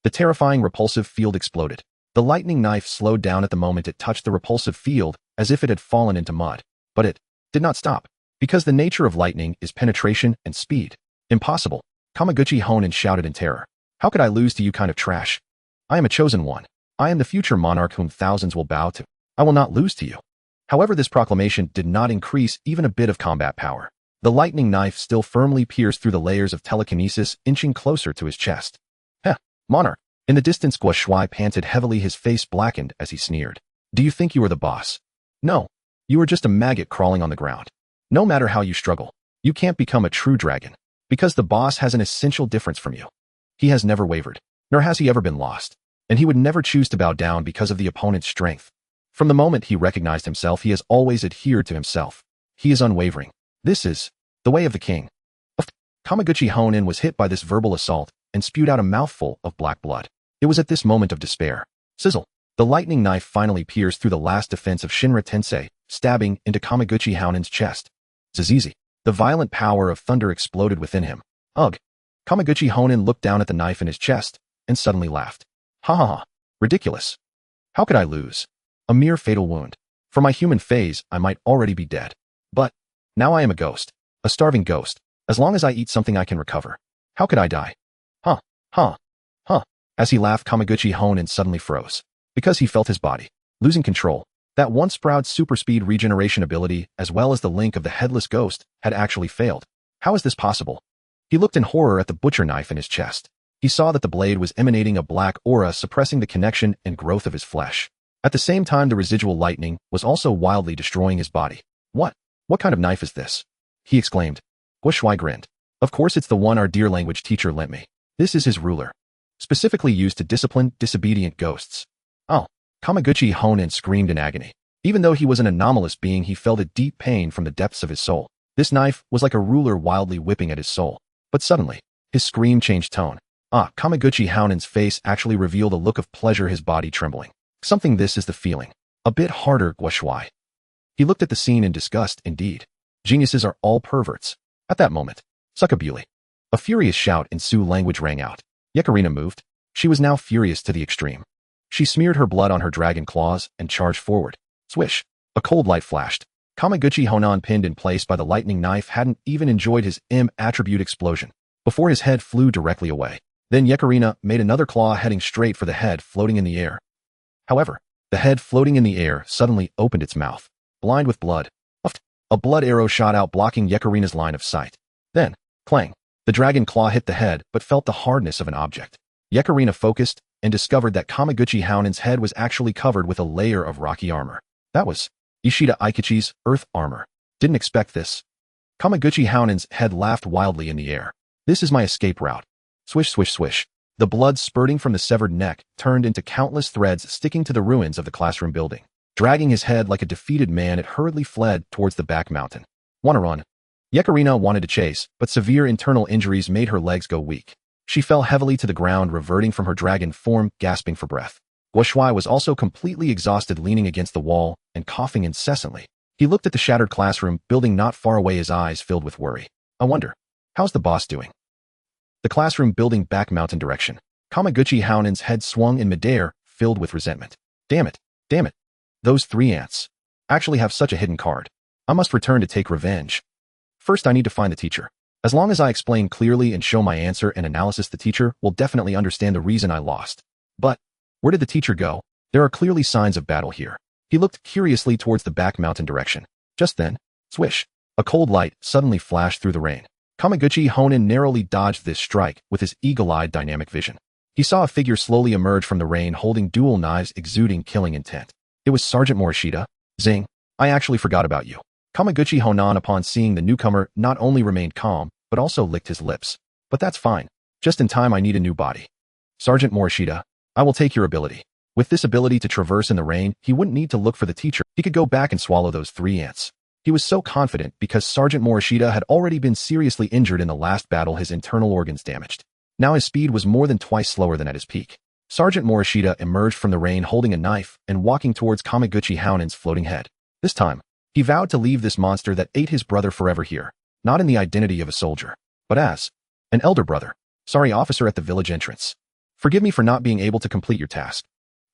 The terrifying repulsive field exploded. The lightning knife slowed down at the moment it touched the repulsive field, as if it had fallen into mud. But it did not stop, because the nature of lightning is penetration and speed. Impossible. Kameguchi Honan shouted in terror. How could I lose to you, kind of trash? I am a chosen one. I am the future monarch whom thousands will bow to. I will not lose to you. However, this proclamation did not increase even a bit of combat power. The lightning knife still firmly pierced through the layers of telekinesis, inching closer to his chest. Heh, monarch. In the distance, Guo Shuai panted heavily, his face blackened as he sneered. Do you think you are the boss? No. You are just a maggot crawling on the ground. No matter how you struggle, you can't become a true dragon. Because the boss has an essential difference from you. He has never wavered, nor has he ever been lost, and he would never choose to bow down because of the opponent's strength. From the moment he recognized himself, he has always adhered to himself. He is unwavering. This is the way of the king. Kameguchi Honen was hit by this verbal assault and spewed out a mouthful of black blood. It was at this moment of despair. Sizzle. The lightning knife finally pierced through the last defense of Shinra Tensei, stabbing into Kameguchi Honen's chest. Zizizi. The violent power of thunder exploded within him. Ugh. Kameguchi Honen looked down at the knife in his chest and suddenly laughed. Ha ha ha. Ridiculous. How could I lose? A mere fatal wound. For my human phase, I might already be dead. But now I am a ghost. A starving ghost. As long as I eat something I can recover. How could I die? Huh. Huh. Huh. As he laughed, Kameguchi Honen suddenly froze. Because he felt his body losing control. That once proud super speed regeneration ability, as well as the link of the headless ghost, had actually failed. How is this possible? He looked in horror at the butcher knife in his chest. He saw that the blade was emanating a black aura, suppressing the connection and growth of his flesh. At the same time, the residual lightning was also wildly destroying his body. What kind of knife is this? He exclaimed. Guoshui grinned. Of course it's the one our dear language teacher lent me. This is his ruler. Specifically used to discipline disobedient ghosts. Oh. Kameguchi Honen screamed in agony. Even though he was an anomalous being, he felt a deep pain from the depths of his soul. This knife was like a ruler wildly whipping at his soul. But suddenly, his scream changed tone. Kameguchi Honen's face actually revealed a look of pleasure, his body trembling. Something this is the feeling. A bit harder, Guoshui. He looked at the scene in disgust. Indeed. Geniuses are all perverts. At that moment, Suckabuli. A furious shout in Sioux language rang out. Yekarina moved. She was now furious to the extreme. She smeared her blood on her dragon claws and charged forward. Swish. A cold light flashed. Kameguchi Honen, pinned in place by the lightning knife, hadn't even enjoyed his attribute explosion before his head flew directly away. Then Yekarina made another claw, heading straight for the head floating in the air. However, the head floating in the air suddenly opened its mouth, blind with blood. A blood arrow shot out, blocking Yekarina's line of sight. Then, clang, the dragon claw hit the head but felt the hardness of an object. Yekarina focused and discovered that Kameguchi Honen's head was actually covered with a layer of rocky armor. That was Ishida Aikichi's earth armor. Didn't expect this. Kameguchi Honen's head laughed wildly in the air. This is my escape route. Swish, swish, swish. The blood spurting from the severed neck turned into countless threads sticking to the ruins of the classroom building. Dragging his head like a defeated man, it hurriedly fled towards the back mountain. Wanna run? Yekarina wanted to chase, but severe internal injuries made her legs go weak. She fell heavily to the ground, reverting from her dragon form, gasping for breath. Guoshui was also completely exhausted, leaning against the wall and coughing incessantly. He looked at the shattered classroom building not far away, his eyes filled with worry. I wonder, how's the boss doing? The classroom building back mountain direction. Kameguchi Honen's head swung in midair, filled with resentment. Damn it. Damn it. Those 3 ants actually have such a hidden card. I must return to take revenge. First, I need to find the teacher. As long as I explain clearly and show my answer and analysis, the teacher will definitely understand the reason I lost. But where did the teacher go? There are clearly signs of battle here. He looked curiously towards the back mountain direction. Just then, swish, a cold light suddenly flashed through the rain. Kameguchi Honen narrowly dodged this strike with his eagle-eyed dynamic vision. He saw a figure slowly emerge from the rain, holding dual knives, exuding killing intent. It was Sergeant Morishita. Zing. I actually forgot about you. Kameguchi Honen, upon seeing the newcomer, not only remained calm, but also licked his lips. But that's fine. Just in time, I need a new body. Sergeant Morishita, I will take your ability. With this ability to traverse in the rain, he wouldn't need to look for the teacher. He could go back and swallow those 3 ants. He was so confident because Sergeant Morishita had already been seriously injured in the last battle, his internal organs damaged. Now his speed was more than twice slower than at his peak. Sergeant Morishita emerged from the rain holding a knife and walking towards Kameguchi Honen's floating head. This time, he vowed to leave this monster that ate his brother forever here, not in the identity of a soldier, but as an elder brother. Sorry, officer at the village entrance. Forgive me for not being able to complete your task.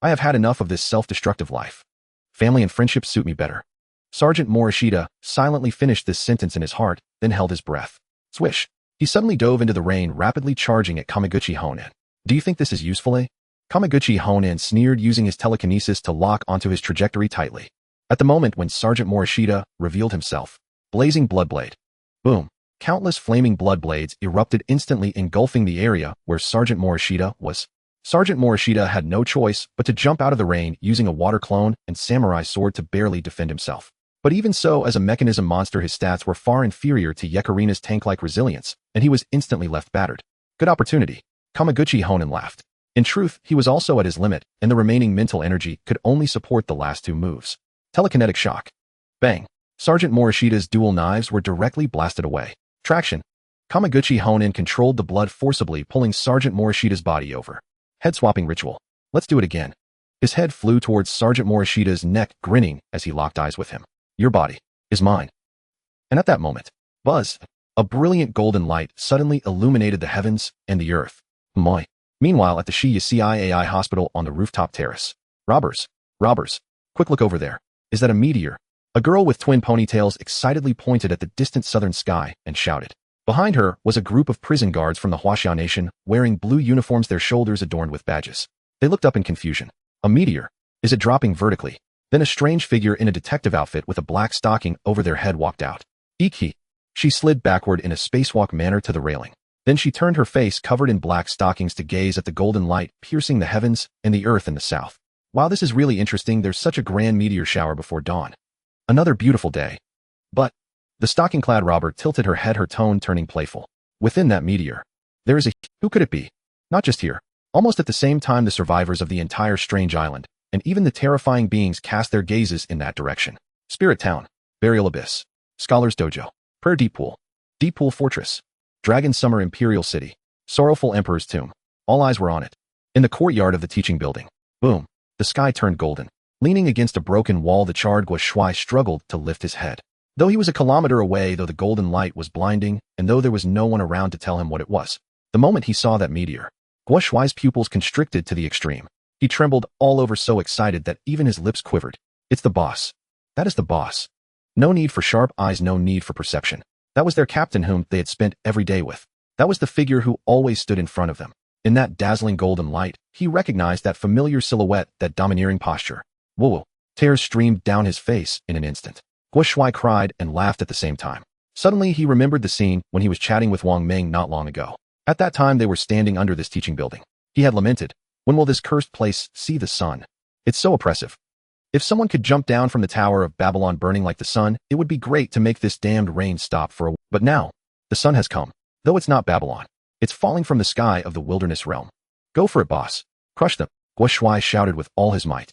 I have had enough of this self-destructive life. Family and friendship suit me better. Sergeant Morishita silently finished this sentence in his heart, then held his breath. Swish. He suddenly dove into the rain, rapidly charging at Kameguchi Honen. Do you think this is useful, eh? Kameguchi Honen sneered, using his telekinesis to lock onto his trajectory tightly. At the moment when Sergeant Morishita revealed himself, blazing bloodblade. Boom. Countless flaming blood blades erupted instantly, engulfing the area where Sergeant Morishita was. Sergeant Morishita had no choice but to jump out of the rain, using a water clone and samurai sword to barely defend himself. But even so, as a mechanism monster, his stats were far inferior to Yakarina's tank-like resilience, and he was instantly left battered. Good opportunity. Kamaguchi Honen laughed. In truth, he was also at his limit, and the remaining mental energy could only support the last two moves. Telekinetic shock. Bang. Sergeant Morishida's dual knives were directly blasted away. Traction. Kamaguchi Honen controlled the blood forcibly, pulling Sergeant Morishida's body over. Head-swapping ritual. Let's do it again. His head flew towards Sergeant Morishida's neck, grinning as he locked eyes with him. Your body is mine. And at that moment, buzz. A brilliant golden light suddenly illuminated the heavens and the earth. Moi. Meanwhile, at the CIAI hospital on the rooftop terrace. Robbers. Robbers. Quick look over there. Is that a meteor? A girl with twin ponytails excitedly pointed at the distant southern sky and shouted. Behind her was a group of prison guards from the Huaxia Nation, wearing blue uniforms, their shoulders adorned with badges. They looked up in confusion. A meteor? Is it dropping vertically? Then a strange figure in a detective outfit with a black stocking over their head walked out. Iki. She slid backward in a spacewalk manner to the railing. Then she turned her face covered in black stockings to gaze at the golden light piercing the heavens and the earth in the south. Wow, this is really interesting. There's such a grand meteor shower before dawn. Another beautiful day. But the stocking-clad robber tilted her head, her tone turning playful. Within that meteor, there is a... Who could it be? Not just here. Almost at the same time, the survivors of the entire strange island, and even the terrifying beings, cast their gazes in that direction. Spirit Town. Burial Abyss. Scholar's Dojo. Prayer Deep Pool. Deep Pool Fortress. Dragon Summer Imperial City. Sorrowful Emperor's Tomb. All eyes were on it. In the courtyard of the teaching building. Boom. The sky turned golden. Leaning against a broken wall, the charred Guo Shuai struggled to lift his head. Though he was a kilometer away, though the golden light was blinding, and though there was no one around to tell him what it was, the moment he saw that meteor, Guo Shuai's pupils constricted to the extreme. He trembled all over, so excited that even his lips quivered. It's the boss. That is the boss. No need for sharp eyes, no need for perception. That was their captain whom they had spent every day with. That was the figure who always stood in front of them. In that dazzling golden light, he recognized that familiar silhouette, that domineering posture. Whoa! Tears streamed down his face in an instant. Guo Shuai cried and laughed at the same time. Suddenly he remembered the scene when he was chatting with Wang Meng not long ago. At that time they were standing under this teaching building. He had lamented, when will this cursed place see the sun? It's so oppressive. If someone could jump down from the Tower of Babylon burning like the sun, it would be great to make this damned rain stop for a while. But now, the sun has come. Though it's not Babylon. It's falling from the sky of the wilderness realm. Go for it, boss. Crush them, Guo Shuai shouted with all his might.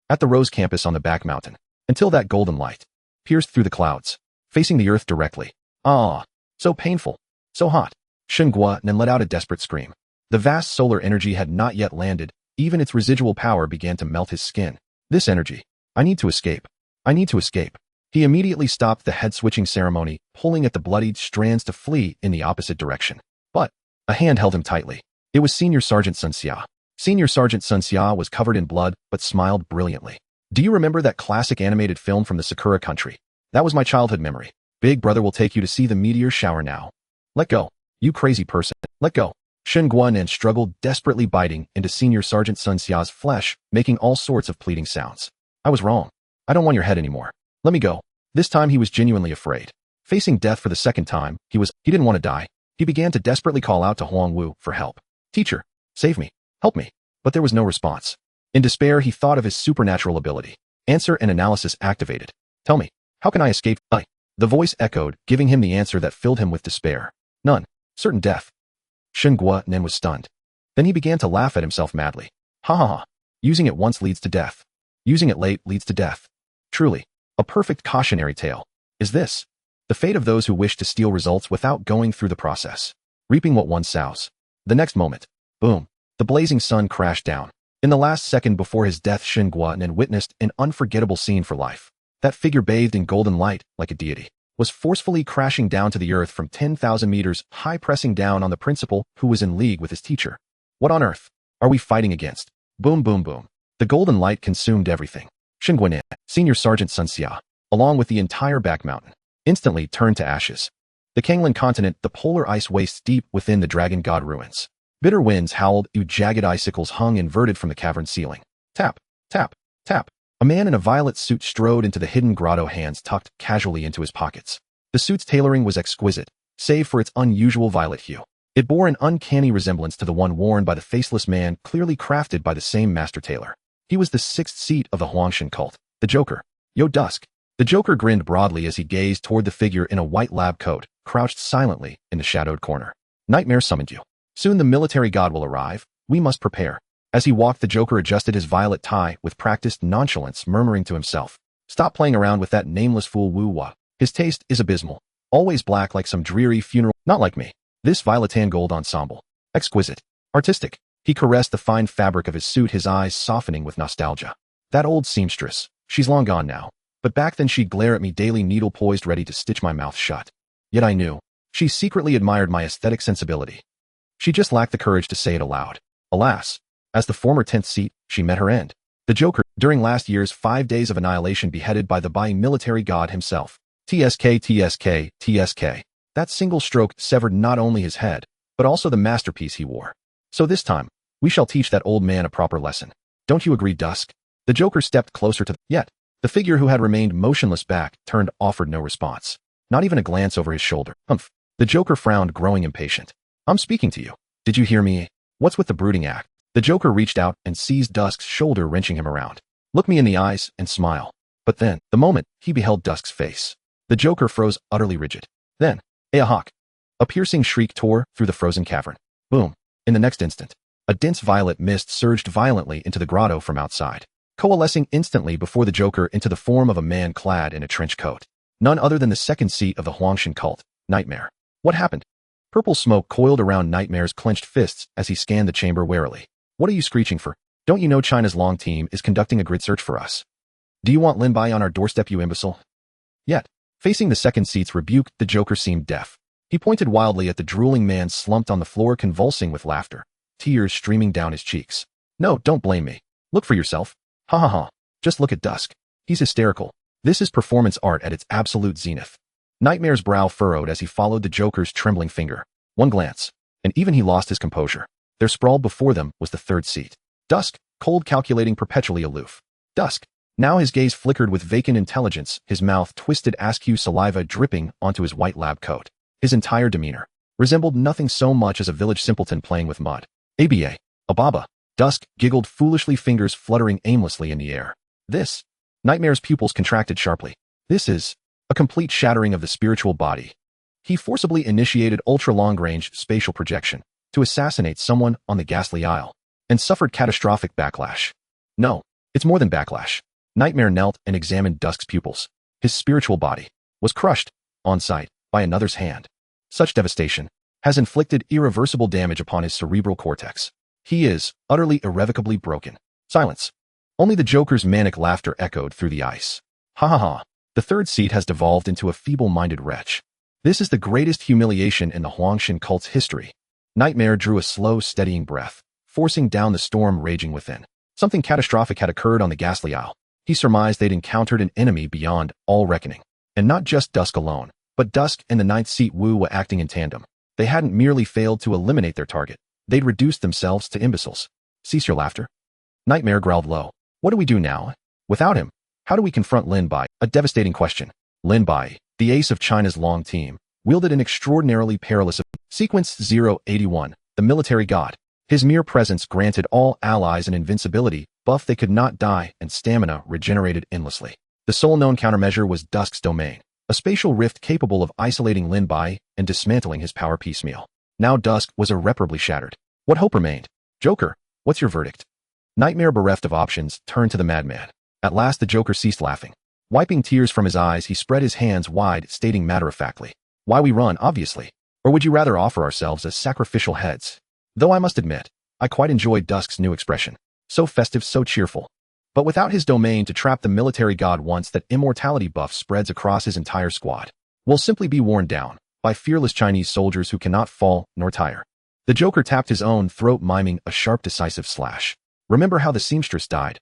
At the Rose campus on the back mountain, until that golden light pierced through the clouds, facing the earth directly. Ah, so painful, so hot. Shen Guo Nan let out a desperate scream. The vast solar energy had not yet landed, even its residual power began to melt his skin. This energy. I need to escape. I need to escape. He immediately stopped the head-switching ceremony, pulling at the bloodied strands to flee in the opposite direction. But a hand held him tightly. It was Senior Sergeant Sun Xia. Senior Sergeant Sun Xia was covered in blood, but smiled brilliantly. Do you remember that classic animated film from the Sakura country? That was my childhood memory. Big brother will take you to see the meteor shower now. Let go. You crazy person. Let go. Shen Guo Nan struggled, desperately biting into Senior Sergeant Sun Xia's flesh, making all sorts of pleading sounds. I was wrong. I don't want your head anymore. Let me go. This time he was genuinely afraid. Facing death for the second time, he didn't want to die. He began to desperately call out to Huang Wu for help. Teacher, save me. Help me. But there was no response. In despair, he thought of his supernatural ability. Answer and analysis activated. Tell me, how can I escape? The voice echoed, giving him the answer that filled him with despair. None. Certain death. Shen Guo Nan was stunned. Then he began to laugh at himself madly. Ha ha ha. Using it once leads to death. Using it late leads to death. Truly, a perfect cautionary tale. Is this the fate of those who wish to steal results without going through the process? Reaping what one sows. The next moment, boom, the blazing sun crashed down. In the last second before his death, Shen Guo Nan witnessed an unforgettable scene for life. That figure, bathed in golden light, like a deity, was forcefully crashing down to the earth from 10,000 meters high, pressing down on the principal who was in league with his teacher. What on earth are we fighting against? Boom, boom, boom. The golden light consumed everything. Shen Guo Nan, Senior Sergeant Sun Xia, along with the entire back mountain, instantly turned to ashes. The Kanglan continent, the polar ice wastes deep within the dragon god ruins. Bitter winds howled, jagged icicles hung inverted from the cavern ceiling. Tap, tap, tap. A man in a violet suit strode into the hidden grotto, hands tucked casually into his pockets. The suit's tailoring was exquisite, save for its unusual violet hue. It bore an uncanny resemblance to the one worn by the faceless man, clearly crafted by the same master tailor. He was the sixth seat of the Huangshan cult, the Joker. Yo Dusk. The Joker grinned broadly as he gazed toward the figure in a white lab coat, crouched silently in the shadowed corner. Nightmare summoned you. Soon the military god will arrive. We must prepare. As he walked, the Joker adjusted his violet tie with practiced nonchalance, murmuring to himself, "Stop playing around with that nameless fool Wu-Wa. His taste is abysmal. Always black like some dreary funeral. Not like me. This violetan gold ensemble. Exquisite. Artistic." He caressed the fine fabric of his suit, his eyes softening with nostalgia. That old seamstress. She's long gone now. But back then she'd glare at me daily, needle poised ready to stitch my mouth shut. Yet I knew. She secretly admired my aesthetic sensibility. She just lacked the courage to say it aloud. Alas. As the former 10th seat, she met her end. The Joker, during last year's 5 days of annihilation, beheaded by the military god himself. TSK, TSK, TSK. That single stroke severed not only his head, but also the masterpiece he wore. So this time, we shall teach that old man a proper lesson. Don't you agree, Dusk? The Joker stepped closer to yet. The figure who had remained motionless back turned, offered no response. Not even a glance over his shoulder. Humph. The Joker frowned, growing impatient. I'm speaking to you. Did you hear me? What's with the brooding act? The Joker reached out and seized Dusk's shoulder, wrenching him around. Look me in the eyes and smile. But then, the moment he beheld Dusk's face, the Joker froze, utterly rigid. Then, Ahawk. A piercing shriek tore through the frozen cavern. Boom. In the next instant, a dense violet mist surged violently into the grotto from outside, coalescing instantly before the Joker into the form of a man clad in a trench coat. None other than the second seat of the Huangshan cult, Nightmare. What happened? Purple smoke coiled around Nightmare's clenched fists as he scanned the chamber warily. What are you screeching for? Don't you know China's long team is conducting a grid search for us? Do you want Lin Bai on our doorstep, you imbecile? Yet, facing the second seat's rebuke, the Joker seemed deaf. He pointed wildly at the drooling man slumped on the floor, convulsing with laughter, tears streaming down his cheeks. No, don't blame me. Look for yourself. Ha ha ha. Just look at Dusk. He's hysterical. This is performance art at its absolute zenith. Nightmare's brow furrowed as he followed the Joker's trembling finger. One glance, and even he lost his composure. There sprawled before them was the third seat. Dusk, cold, calculating, perpetually aloof. Dusk. Now his gaze flickered with vacant intelligence, his mouth twisted, askew, saliva dripping onto his white lab coat. His entire demeanor resembled nothing so much as a village simpleton playing with mud. ABA. Ababa. Dusk giggled foolishly, fingers fluttering aimlessly in the air. This. Nightmare's pupils contracted sharply. This is a complete shattering of the spiritual body. He forcibly initiated ultra-long-range spatial projection to assassinate someone on the ghastly isle, and suffered catastrophic backlash. No, it's more than backlash. Nightmare knelt and examined Dusk's pupils. His spiritual body was crushed, on sight, by another's hand. Such devastation has inflicted irreversible damage upon his cerebral cortex. He is utterly, irrevocably broken. Silence. Only the Joker's manic laughter echoed through the ice. Ha ha ha. The third seat has devolved into a feeble-minded wretch. This is the greatest humiliation in the Huangshan cult's history. Nightmare drew a slow, steadying breath, forcing down the storm raging within. Something catastrophic had occurred on the ghastly isle. He surmised they'd encountered an enemy beyond all reckoning. And not just Dusk alone, but Dusk and the ninth seat Wu were acting in tandem. They hadn't merely failed to eliminate their target. They'd reduced themselves to imbeciles. Cease your laughter. Nightmare growled low. What do we do now? Without him, how do we confront Lin Bai? A devastating question. Lin Bai, the ace of China's long team, wielded an extraordinarily perilous Sequence 081, the military god. His mere presence granted all allies an invincibility buff. They could not die, and stamina regenerated endlessly. The sole known countermeasure was Dusk's domain, a spatial rift capable of isolating Lin Bai and dismantling his power piecemeal. Now Dusk was irreparably shattered. What hope remained? Joker, what's your verdict? Nightmare, bereft of options, turned to the madman. At last the Joker ceased laughing. Wiping tears from his eyes, he spread his hands wide, stating matter-of-factly, "Why we run, obviously. Or would you rather offer ourselves as sacrificial heads?" Though I must admit, I quite enjoyed Dusk's new expression. So festive, so cheerful. But without his domain to trap the military god once that immortality buff spreads across his entire squad, will simply be worn down by fearless Chinese soldiers who cannot fall nor tire. The Joker tapped his own throat, miming a sharp, decisive slash. Remember how the seamstress died?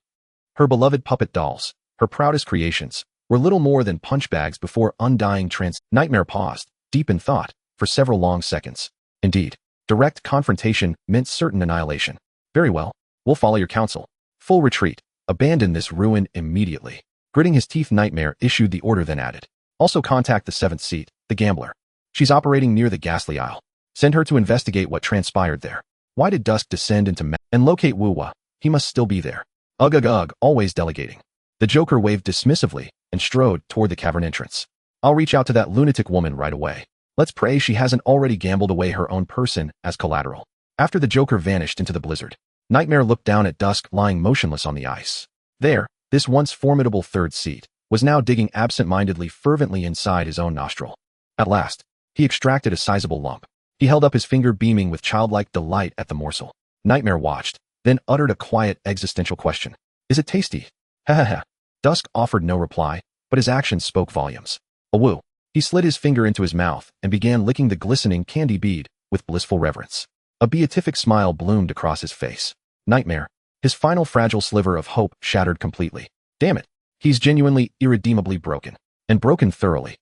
Her beloved puppet dolls, her proudest creations, were little more than punch bags before undying Nightmare paused, deep in thought, for several long seconds. Indeed, direct confrontation meant certain annihilation. Very well, we'll follow your counsel. Full retreat. Abandon this ruin immediately. Gritting his teeth, Nightmare issued the order, then added. Also contact the seventh seat, the gambler. She's operating near the ghastly isle. Send her to investigate what transpired there. Why did Dusk descend into and locate Wu-Wa? He must still be there. Ugh, always delegating. The Joker waved dismissively and strode toward the cavern entrance. I'll reach out to that lunatic woman right away. Let's pray she hasn't already gambled away her own person as collateral. After the Joker vanished into the blizzard, Nightmare looked down at Dusk lying motionless on the ice. There, this once formidable third seat was now digging absent-mindedly fervently inside his own nostril. At last, he extracted a sizable lump. He held up his finger beaming with childlike delight at the morsel. Nightmare watched, then uttered a quiet existential question. Is it tasty? Ha ha ha. Dusk offered no reply, but his actions spoke volumes. Awoo. He slid his finger into his mouth and began licking the glistening candy bead with blissful reverence. A beatific smile bloomed across his face. Nightmare, his final fragile sliver of hope shattered completely. Damn it. He's genuinely, irredeemably broken. And broken thoroughly.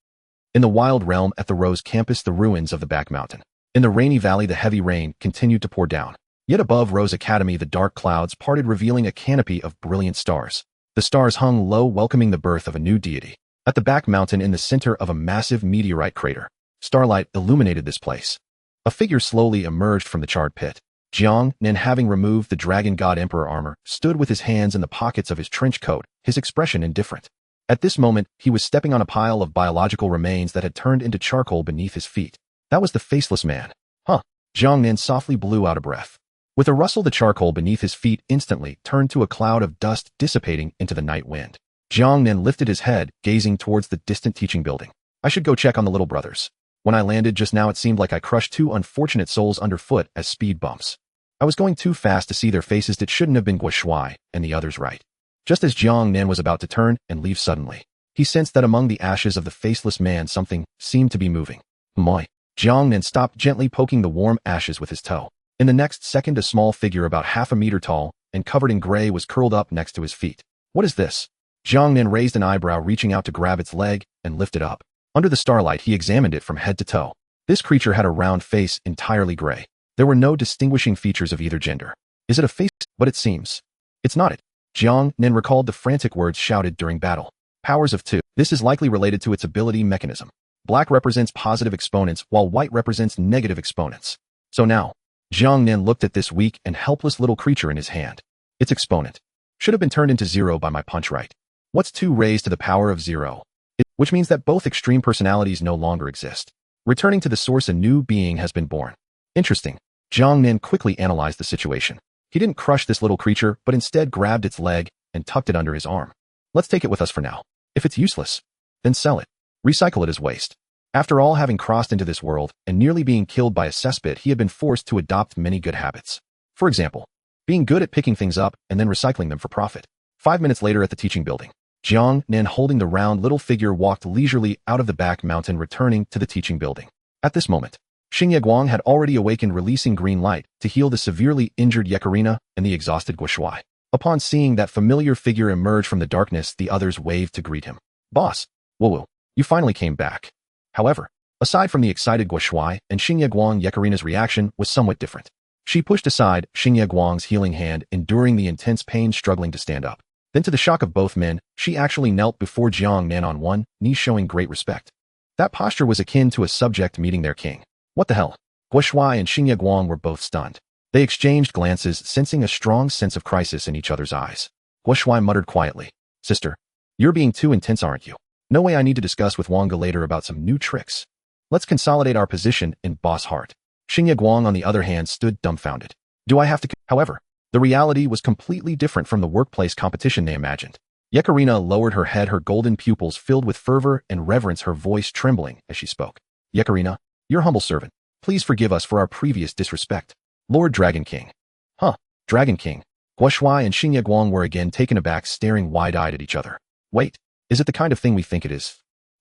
In the wild realm at the Rose campus, the ruins of the back mountain. In the rainy valley, the heavy rain continued to pour down. Yet above Rose Academy, the dark clouds parted, revealing a canopy of brilliant stars. The stars hung low, welcoming the birth of a new deity. At the back mountain, in the center of a massive meteorite crater, starlight illuminated this place. A figure slowly emerged from the charred pit. Jiang Nan, having removed the dragon god emperor armor, stood with his hands in the pockets of his trench coat, his expression indifferent. At this moment, he was stepping on a pile of biological remains that had turned into charcoal beneath his feet. That was the faceless man. Huh. Jiang Nan softly blew out a breath. With a rustle, the charcoal beneath his feet instantly turned to a cloud of dust dissipating into the night wind. Jiang Nan lifted his head, gazing towards the distant teaching building. I should go check on the little brothers. When I landed just now, it seemed like I crushed two unfortunate souls underfoot as speed bumps. I was going too fast to see their faces. It shouldn't have been Guo Shuai and the others, right? Just as Jiang Nan was about to turn and leave suddenly, he sensed that among the ashes of the faceless man something seemed to be moving. Moi. Jiang Nan stopped, gently poking the warm ashes with his toe. In the next second, a small figure about half a meter tall and covered in gray was curled up next to his feet. What is this? Jiang Nan raised an eyebrow, reaching out to grab its leg and lift it up. Under the starlight, he examined it from head to toe. This creature had a round face, entirely gray. There were no distinguishing features of either gender. Is it a face? But it seems. It's not it. Jiang Nan recalled the frantic words shouted during battle. Powers of two. This is likely related to its ability mechanism. Black represents positive exponents, while white represents negative exponents. So now, Jiang Nan looked at this weak and helpless little creature in his hand. Its exponent should have been turned into 0 by my punch, right? What's 2 raised to the power of 0? Which means that both extreme personalities no longer exist. Returning to the source, a new being has been born. Interesting. Jiang Nan quickly analyzed the situation. He didn't crush this little creature, but instead grabbed its leg and tucked it under his arm. Let's take it with us for now. If it's useless, then sell it. Recycle it as waste. After all, having crossed into this world and nearly being killed by a cesspit, he had been forced to adopt many good habits. For example, being good at picking things up and then recycling them for profit. 5 minutes later at the teaching building, Jiang Nan, holding the round little figure, walked leisurely out of the back mountain, returning to the teaching building. At this moment, Xingye Guang had already awakened, releasing green light to heal the severely injured Yekarina and the exhausted Guo Shuai. Upon seeing that familiar figure emerge from the darkness, the others waved to greet him. Boss, woo-woo, you finally came back. However, aside from the excited Guo Shuai and Xingye Guang, Yekarina's reaction was somewhat different. She pushed aside Xingye Guang's healing hand, enduring the intense pain, struggling to stand up. Then, to the shock of both men, she actually knelt before Jiang Nan on one knee, showing great respect. That posture was akin to a subject meeting their king. What the hell? Guo Shuai and Xingye Guang were both stunned. They exchanged glances, sensing a strong sense of crisis in each other's eyes. Guo Shuai muttered quietly, Sister, you're being too intense, aren't you? No way, I need to discuss with Wanga later about some new tricks. Let's consolidate our position in boss heart. Xingye Guang, on the other hand, stood dumbfounded. Do I have to? However, the reality was completely different from the workplace competition they imagined. Yekarina lowered her head, her golden pupils filled with fervor and reverence, her voice trembling as she spoke. Yekarina, your humble servant. Please forgive us for our previous disrespect. Lord Dragon King. Huh, Dragon King. Guo Shuai and Xingye Guang were again taken aback, staring wide-eyed at each other. Wait, is it the kind of thing we think it is?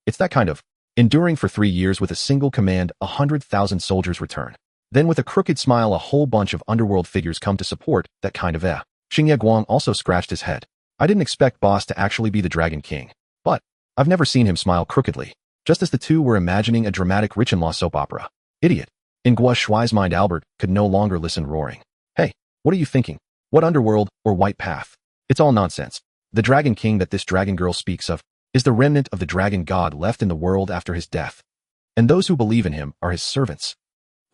It's that kind of. Enduring for 3 years with a single command, 100,000 soldiers return. Then with a crooked smile, a whole bunch of underworld figures come to support that kind of. Xingye Guang also scratched his head. I didn't expect boss to actually be the Dragon King. But I've never seen him smile crookedly. Just as the two were imagining a dramatic rich-in-law soap opera. Idiot. In Guo Shuai's mind, Albert could no longer listen, roaring. Hey, what are you thinking? What underworld or white path? It's all nonsense. The Dragon King that this dragon girl speaks of is the remnant of the dragon god left in the world after his death. And those who believe in him are his servants.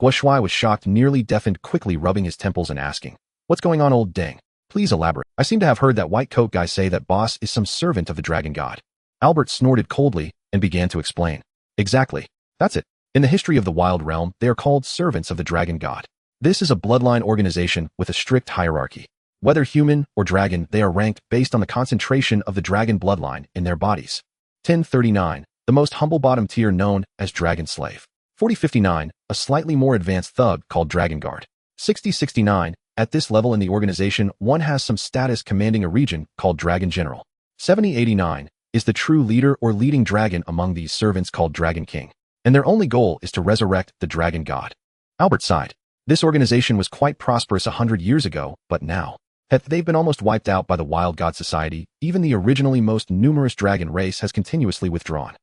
Guo Shuai was shocked, nearly deafened, quickly rubbing his temples and asking, What's going on, old dang? Please elaborate. I seem to have heard that white coat guy say that boss is some servant of the dragon god. Albert snorted coldly and began to explain. Exactly. That's it. In the history of the Wild Realm, they are called servants of the dragon god. This is a bloodline organization with a strict hierarchy. Whether human or dragon, they are ranked based on the concentration of the dragon bloodline in their bodies. 1039, the most humble bottom tier known as dragon slave. 4059, a slightly more advanced thug called dragon guard. 6069, at this level in the organization, one has some status commanding a region called dragon general. 7089 is the true leader or leading dragon among these servants called dragon king, and their only goal is to resurrect the dragon god. Albert sighed. This organization was quite prosperous 100 years ago, but now, they've been almost wiped out by the Wild God Society. Even the originally most numerous dragon race has continuously withdrawn.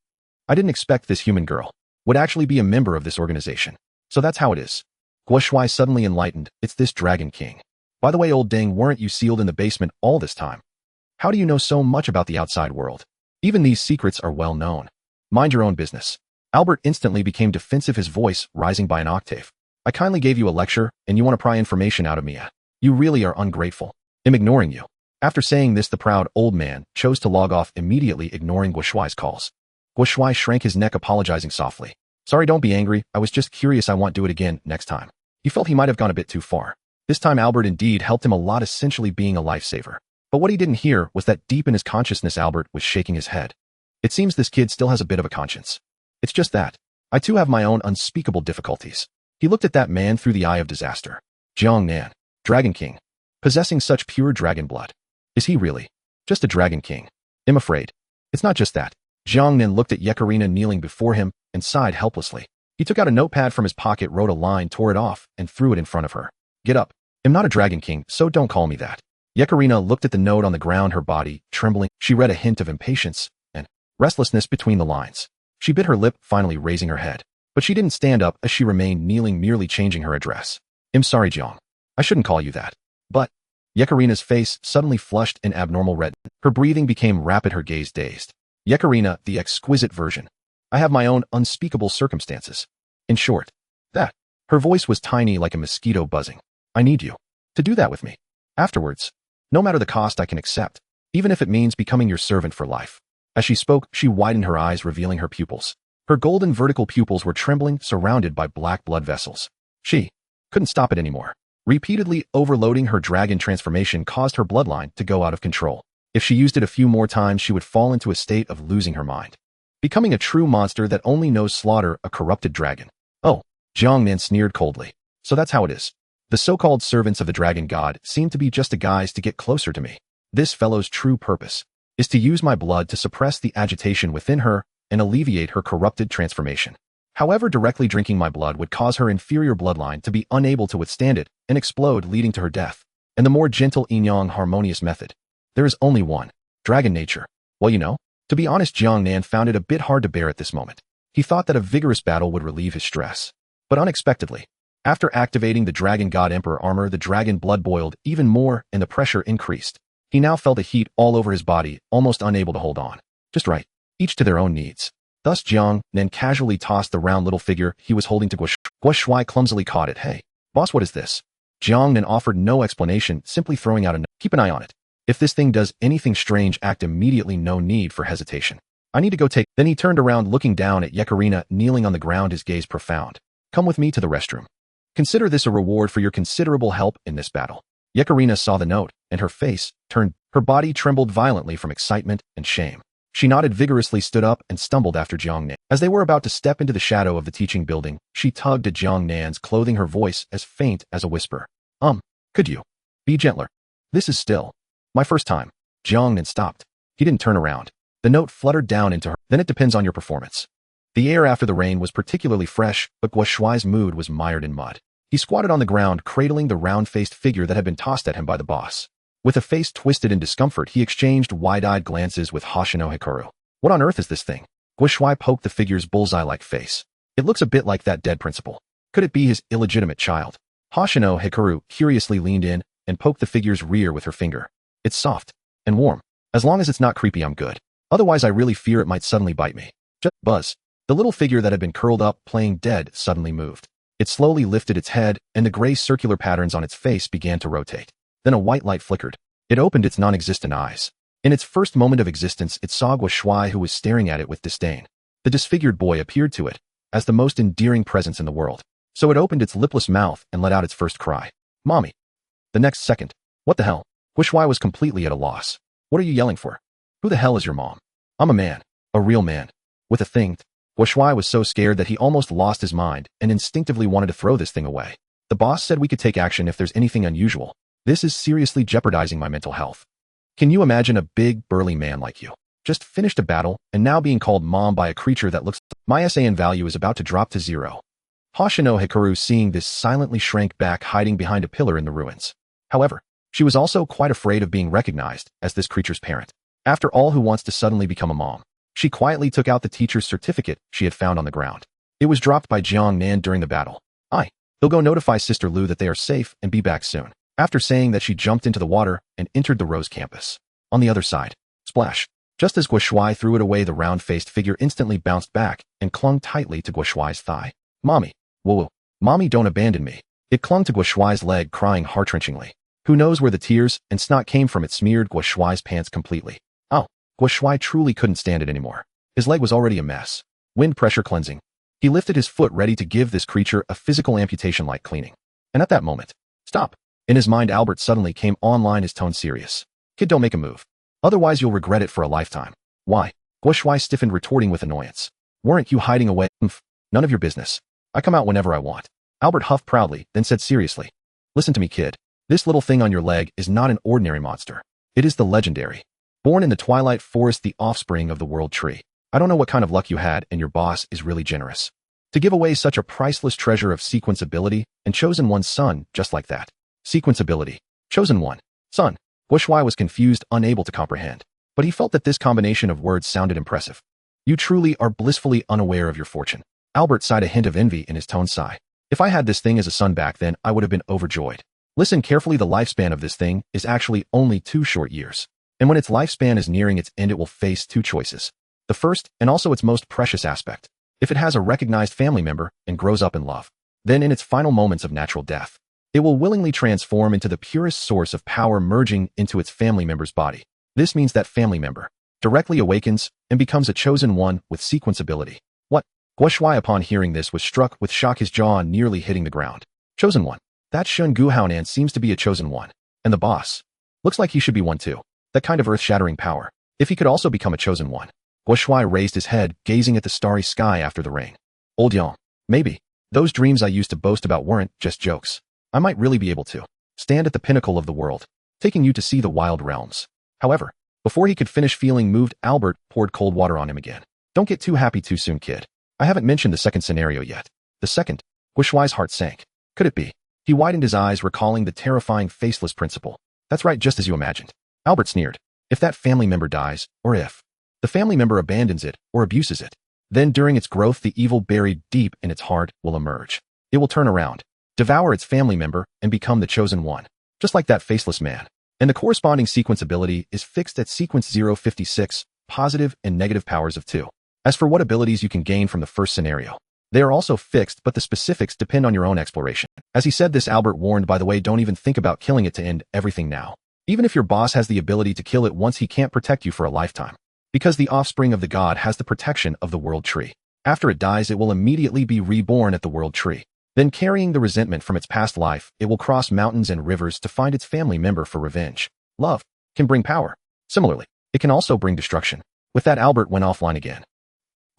I didn't expect this human girl would actually be a member of this organization. So that's how it is. Guo Shuai suddenly enlightened. It's this dragon king. By the way, old dang, weren't you sealed in the basement all this time? How do you know so much about the outside world? Even these secrets are well known. Mind your own business. Albert instantly became defensive, his voice rising by an octave. I kindly gave you a lecture, and you want to pry information out of me. You really are ungrateful. I'm ignoring you. After saying this, the proud old man chose to log off immediately, ignoring Guo Shuai's calls. Guo Shuai shrank his neck, apologizing softly. Sorry, don't be angry. I was just curious. I won't do it again next time. He felt he might have gone a bit too far. This time Albert indeed helped him a lot, essentially being a lifesaver. But what he didn't hear was that deep in his consciousness Albert was shaking his head. It seems this kid still has a bit of a conscience. It's just that. I too have my own unspeakable difficulties. He looked at that man through the eye of disaster. Jiang Nan, Dragon King, possessing such pure dragon blood. Is he really just a dragon king? I'm afraid it's not just that. Jiang Nan looked at Yekarina kneeling before him and sighed helplessly. He took out a notepad from his pocket, wrote a line, tore it off, and threw it in front of her. Get up. I'm not a dragon king, so don't call me that. Yekarina looked at the note on the ground, her body trembling. She read a hint of impatience and restlessness between the lines. She bit her lip, finally raising her head. But she didn't stand up as she remained kneeling, merely changing her address. I'm sorry, Jiang. I shouldn't call you that. But Yekarina's face suddenly flushed an abnormal red. Her breathing became rapid, her gaze dazed. Yekarina, the exquisite version. I have my own unspeakable circumstances. In short, that. Her voice was tiny, like a mosquito buzzing. I need you to do that with me. Afterwards, no matter the cost, I can accept, even if it means becoming your servant for life. As she spoke, she widened her eyes, revealing her pupils. Her golden vertical pupils were trembling, surrounded by black blood vessels. She couldn't stop it anymore. Repeatedly overloading her dragon transformation caused her bloodline to go out of control. If she used it a few more times, she would fall into a state of losing her mind, becoming a true monster that only knows slaughter, a corrupted dragon. Oh, Jiang Nan sneered coldly. So that's how it is. The so-called servants of the dragon god seem to be just a guise to get closer to me. This fellow's true purpose is to use my blood to suppress the agitation within her and alleviate her corrupted transformation. However, directly drinking my blood would cause her inferior bloodline to be unable to withstand it and explode, leading to her death. And the more gentle yin-yang harmonious method, there is only one. Dragon nature. Well, you know, to be honest, Jiang Nan found it a bit hard to bear at this moment. He thought that a vigorous battle would relieve his stress. But unexpectedly, after activating the Dragon God Emperor armor, the dragon blood boiled even more and the pressure increased. He now felt a heat all over his body, almost unable to hold on. Just right. Each to their own needs. Thus Jiang Nan casually tossed the round little figure he was holding to Guo Shuai, clumsily caught it. Hey, boss, what is this? Jiang Nan offered no explanation, simply throwing out a note. Keep an eye on it. If this thing does anything strange, act immediately, no need for hesitation. I need to go take. Then he turned around, looking down at Yekarina kneeling on the ground, his gaze profound. Come with me to the restroom. Consider this a reward for your considerable help in this battle. Yekarina saw the note, and her face turned. Her body trembled violently from excitement and shame. She nodded vigorously, stood up, and stumbled after Jiang Nan. As they were about to step into the shadow of the teaching building, she tugged at Jiang Nan's clothing, her voice as faint as a whisper. Could you be gentler? This is still my first time. Jiang Nan stopped. He didn't turn around. The note fluttered down into her. Then it depends on your performance. The air after the rain was particularly fresh, but Guo Shuai's mood was mired in mud. He squatted on the ground, cradling the round-faced figure that had been tossed at him by the boss. With a face twisted in discomfort, he exchanged wide-eyed glances with Hoshino Hikaru. What on earth is this thing? Guo Shuai poked the figure's bullseye-like face. It looks a bit like that dead principal. Could it be his illegitimate child? Hoshino Hikaru curiously leaned in and poked the figure's rear with her finger. It's soft and warm. As long as it's not creepy, I'm good. Otherwise, I really fear it might suddenly bite me. Just buzz. The little figure that had been curled up, playing dead, suddenly moved. It slowly lifted its head, and the gray circular patterns on its face began to rotate. Then a white light flickered. It opened its non-existent eyes. In its first moment of existence, it saw Guo Shuai, who was staring at it with disdain. The disfigured boy appeared to it as the most endearing presence in the world. So it opened its lipless mouth and let out its first cry. Mommy. The next second. What the hell? Guo Shuai was completely at a loss. What are you yelling for? Who the hell is your mom? I'm a man. A real man. With a thing. Guo Shuai was so scared that he almost lost his mind and instinctively wanted to throw this thing away. The boss said we could take action if there's anything unusual. This is seriously jeopardizing my mental health. Can you imagine a big, burly man like you? Just finished a battle and now being called mom by a creature that looks... My SAN value is about to drop to 0. Hoshino Hikaru, seeing this, silently shrank back, hiding behind a pillar in the ruins. However, she was also quite afraid of being recognized as this creature's parent. After all, who wants to suddenly become a mom? She quietly took out the teacher's certificate she had found on the ground. It was dropped by Jiang Nan during the battle. He'll go notify Sister Lu that they are safe and be back soon. After saying that, she jumped into the water and entered the Rose campus. On the other side, splash. Just as Guo Shuai threw it away, the round-faced figure instantly bounced back and clung tightly to Guo Shuai's thigh. Mommy. Whoa. Mommy, don't abandon me. It clung to Guo Shuai's leg, crying heart-wrenchingly. Who knows where the tears and snot came from? It smeared Guo Shuai's pants completely. Guo Shuai truly couldn't stand it anymore. His leg was already a mess. Wind pressure cleansing. He lifted his foot, ready to give this creature a physical amputation like cleaning. And at that moment, stop. In his mind, Albert suddenly came online, his tone serious. Kid, don't make a move. Otherwise you'll regret it for a lifetime. Why? Guo Shuai stiffened, retorting with annoyance. Weren't you hiding away? None of your business. I come out whenever I want. Albert huffed proudly, then said seriously. Listen to me, kid. This little thing on your leg is not an ordinary monster. It is the legendary. Born in the Twilight Forest, the offspring of the World Tree. I don't know what kind of luck you had, and your boss is really generous to give away such a priceless treasure of sequence ability and chosen one's son just like that. Sequence ability. Chosen one. Son. Guo Shuai was confused, unable to comprehend. But he felt that this combination of words sounded impressive. You truly are blissfully unaware of your fortune. Albert sighed, a hint of envy in his tone. Sigh. If I had this thing as a son back then, I would have been overjoyed. Listen carefully, the lifespan of this thing is actually only 2 short years. And when its lifespan is nearing its end, it will face 2 choices. The first, and also its most precious aspect. If it has a recognized family member and grows up in love, then in its final moments of natural death, it will willingly transform into the purest source of power, merging into its family member's body. This means that family member directly awakens and becomes a chosen one with sequence ability. What? Guo Shuai, upon hearing this, was struck with shock, his jaw nearly hitting the ground. Chosen one. That Shun Guhaonan seems to be a chosen one. And the boss. Looks like he should be one too. That kind of earth-shattering power. If he could also become a chosen one. Guo Shuai raised his head, gazing at the starry sky after the rain. Old Yang. Maybe. Those dreams I used to boast about weren't just jokes. I might really be able to stand at the pinnacle of the world, taking you to see the wild realms. However, before he could finish feeling moved, Albert poured cold water on him again. Don't get too happy too soon, kid. I haven't mentioned the second scenario yet. The second? Guo Shuai's heart sank. Could it be? He widened his eyes, recalling the terrifying faceless principle. That's right, just as you imagined. Albert sneered. If that family member dies, or if the family member abandons it or abuses it, then during its growth, the evil buried deep in its heart will emerge. It will turn around, devour its family member, and become the chosen one, just like that faceless man. And the corresponding sequence ability is fixed at sequence 056, positive and negative powers of 2. As for what abilities you can gain from the first scenario, they are also fixed, but the specifics depend on your own exploration. As he said this, Albert warned, by the way, don't even think about killing it to end everything now. Even if your boss has the ability to kill it once, he can't protect you for a lifetime. Because the offspring of the god has the protection of the World Tree. After it dies, it will immediately be reborn at the World Tree. Then, carrying the resentment from its past life, it will cross mountains and rivers to find its family member for revenge. Love can bring power. Similarly, it can also bring destruction. With that, Albert went offline again.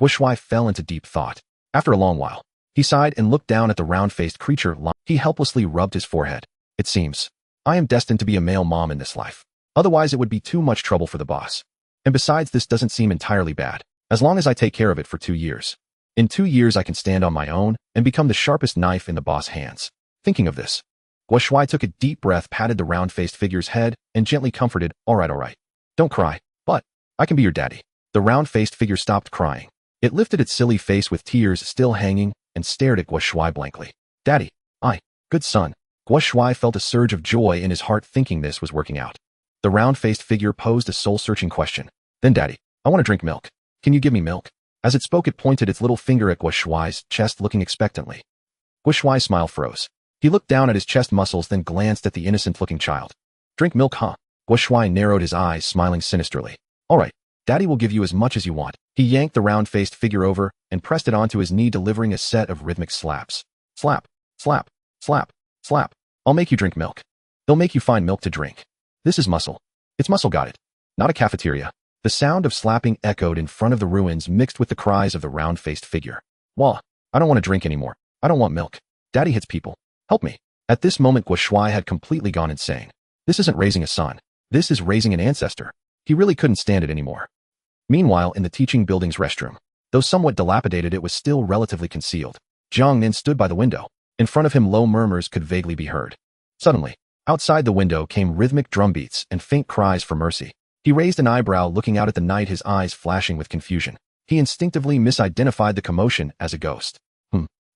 Guo Shuai fell into deep thought. After a long while, he sighed and looked down at the round-faced creature. He helplessly rubbed his forehead. It seems I am destined to be a male mom in this life. Otherwise, it would be too much trouble for the boss. And besides, this doesn't seem entirely bad, as long as I take care of it for 2 years. In 2 years, I can stand on my own and become the sharpest knife in the boss' hands. Thinking of this, Guo Shuai took a deep breath, patted the round-faced figure's head, and gently comforted, all right. Don't cry, but I can be your daddy. The round-faced figure stopped crying. It lifted its silly face with tears still hanging and stared at Guo Shuai blankly. Daddy, good son. Guo Shuai felt a surge of joy in his heart, thinking this was working out. The round-faced figure posed a soul-searching question. Then, Daddy, I want to drink milk. Can you give me milk? As it spoke, it pointed its little finger at Guo Shuai's chest, looking expectantly. Guo Shuai's smile froze. He looked down at his chest muscles, then glanced at the innocent-looking child. Drink milk, huh? Guo Shuai narrowed his eyes, smiling sinisterly. All right, Daddy will give you as much as you want. He yanked the round-faced figure over and pressed it onto his knee, delivering a set of rhythmic slaps. Slap, slap, slap, slap. I'll make you drink milk. They'll make you find milk to drink. This is muscle. It's muscle, got it. Not a cafeteria. The sound of slapping echoed in front of the ruins, mixed with the cries of the round-faced figure. Wah, I don't want to drink anymore. I don't want milk. Daddy hits people. Help me. At this moment, Guo Shuai had completely gone insane. This isn't raising a son. This is raising an ancestor. He really couldn't stand it anymore. Meanwhile, in the teaching building's restroom, though somewhat dilapidated, it was still relatively concealed. Jiang Nan stood by the window. In front of him, low murmurs could vaguely be heard. Suddenly, outside the window came rhythmic drum beats and faint cries for mercy. He raised an eyebrow, looking out at the night, his eyes flashing with confusion. He instinctively misidentified the commotion as a ghost.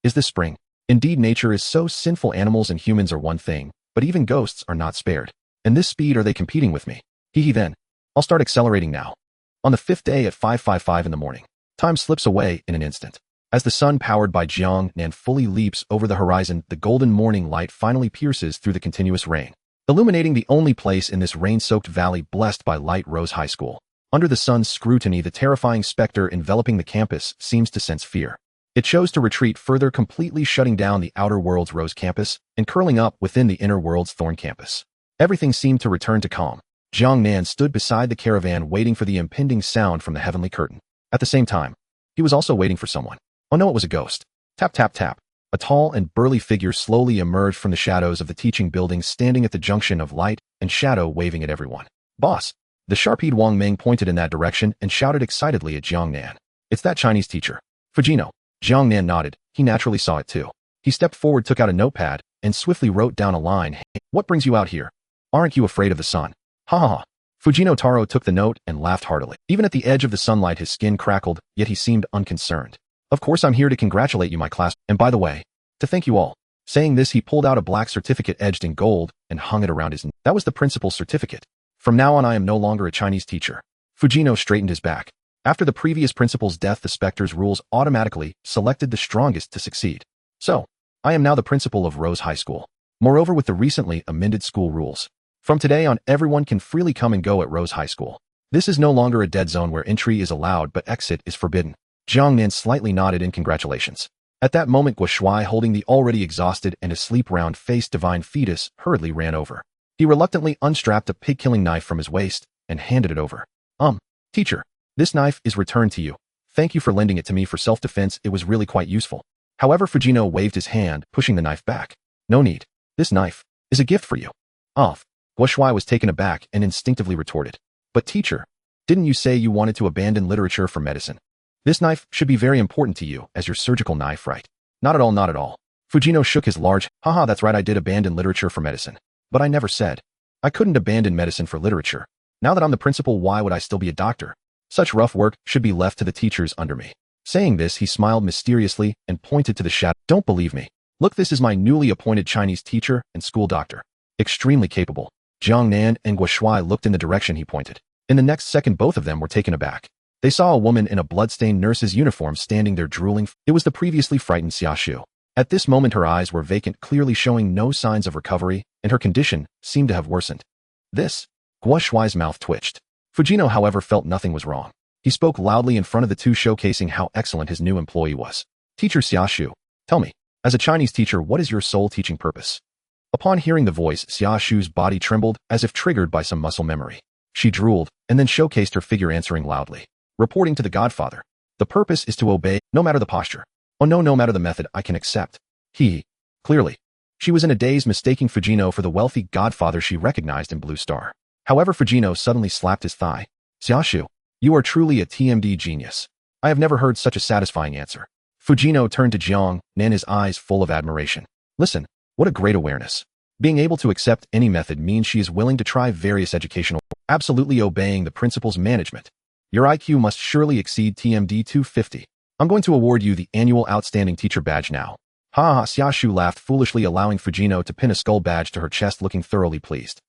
Is this spring? Indeed, nature is so sinful. Animals and humans are one thing, but even ghosts are not spared. And this speed, are they competing with me? Then. I'll start accelerating now. On the 5th day at 5:55 in the morning, time slips away in an instant. As the sun, powered by Jiang Nan, fully leaps over the horizon, the golden morning light finally pierces through the continuous rain, illuminating the only place in this rain-soaked valley blessed by light, Rose High School. Under the sun's scrutiny, the terrifying specter enveloping the campus seems to sense fear. It chose to retreat further, completely shutting down the outer world's Rose campus and curling up within the inner world's Thorn campus. Everything seemed to return to calm. Jiang Nan stood beside the caravan, waiting for the impending sound from the heavenly curtain. At the same time, he was also waiting for someone. Oh no, it was a ghost. Tap, tap, tap. A tall and burly figure slowly emerged from the shadows of the teaching building, standing at the junction of light and shadow, waving at everyone. Boss! The sharp-eyed Wang Meng pointed in that direction and shouted excitedly at Jiang Nan. It's that Chinese teacher. Fujino. Jiang Nan nodded. He naturally saw it too. He stepped forward, took out a notepad, and swiftly wrote down a line. Hey, what brings you out here? Aren't you afraid of the sun? Ha ha ha. Fujino Taro took the note and laughed heartily. Even at the edge of the sunlight, his skin crackled, yet he seemed unconcerned. Of course, I'm here to congratulate you, my class, and by the way, to thank you all. Saying this, he pulled out a black certificate edged in gold and hung it around his neck. That was the principal's certificate. From now on, I am no longer a Chinese teacher. Fujino straightened his back. After the previous principal's death, the Spectre's rules automatically selected the strongest to succeed. So, I am now the principal of Rose High School. Moreover, with the recently amended school rules, from today on, everyone can freely come and go at Rose High School. This is no longer a dead zone where entry is allowed but exit is forbidden. Jiang Nan slightly nodded in congratulations. At that moment, Guo Shuai, holding the already exhausted and asleep round-faced divine fetus, hurriedly ran over. He reluctantly unstrapped a pig-killing knife from his waist and handed it over. Teacher, this knife is returned to you. Thank you for lending it to me for self-defense. It was really quite useful. However, Fujino waved his hand, pushing the knife back. No need. This knife is a gift for you. Guo Shuai was taken aback and instinctively retorted. But teacher, didn't you say you wanted to abandon literature for medicine? This knife should be very important to you as your surgical knife, right? Not at all, not at all. Fujino shook his large, haha, that's right, I did abandon literature for medicine. But I never said I couldn't abandon medicine for literature. Now that I'm the principal, why would I still be a doctor? Such rough work should be left to the teachers under me. Saying this, he smiled mysteriously and pointed to the shadow. Don't believe me. Look, this is my newly appointed Chinese teacher and school doctor. Extremely capable. Jiang Nan and Guo Shuai looked in the direction he pointed. In the next second, both of them were taken aback. They saw a woman in a bloodstained nurse's uniform standing there drooling. It was the previously frightened Xiaoshu. At this moment, her eyes were vacant, clearly showing no signs of recovery, and her condition seemed to have worsened. This? Guo Shuai's mouth twitched. Fujino, however, felt nothing was wrong. He spoke loudly in front of the two, showcasing how excellent his new employee was. Teacher Xiaoshu, tell me, as a Chinese teacher, what is your sole teaching purpose? Upon hearing the voice, Xiaoshu's body trembled as if triggered by some muscle memory. She drooled and then showcased her figure, answering loudly. Reporting to the Godfather. The purpose is to obey, no matter the posture. Oh no, no matter the method, I can accept. Clearly. She was in a daze, mistaking Fujino for the wealthy Godfather she recognized in Blue Star. However, Fujino suddenly slapped his thigh. Xiaoshu, you are truly a TMD genius. I have never heard such a satisfying answer. Fujino turned to Jiang Nan, his eyes full of admiration. Listen, what a great awareness. Being able to accept any method means she is willing to try various educational, absolutely obeying the principal's management. Your IQ must surely exceed TMD 250. I'm going to award you the annual Outstanding Teacher Badge now. Ha ha, Xiaoshu laughed foolishly, allowing Fujino to pin a skull badge to her chest, looking thoroughly pleased.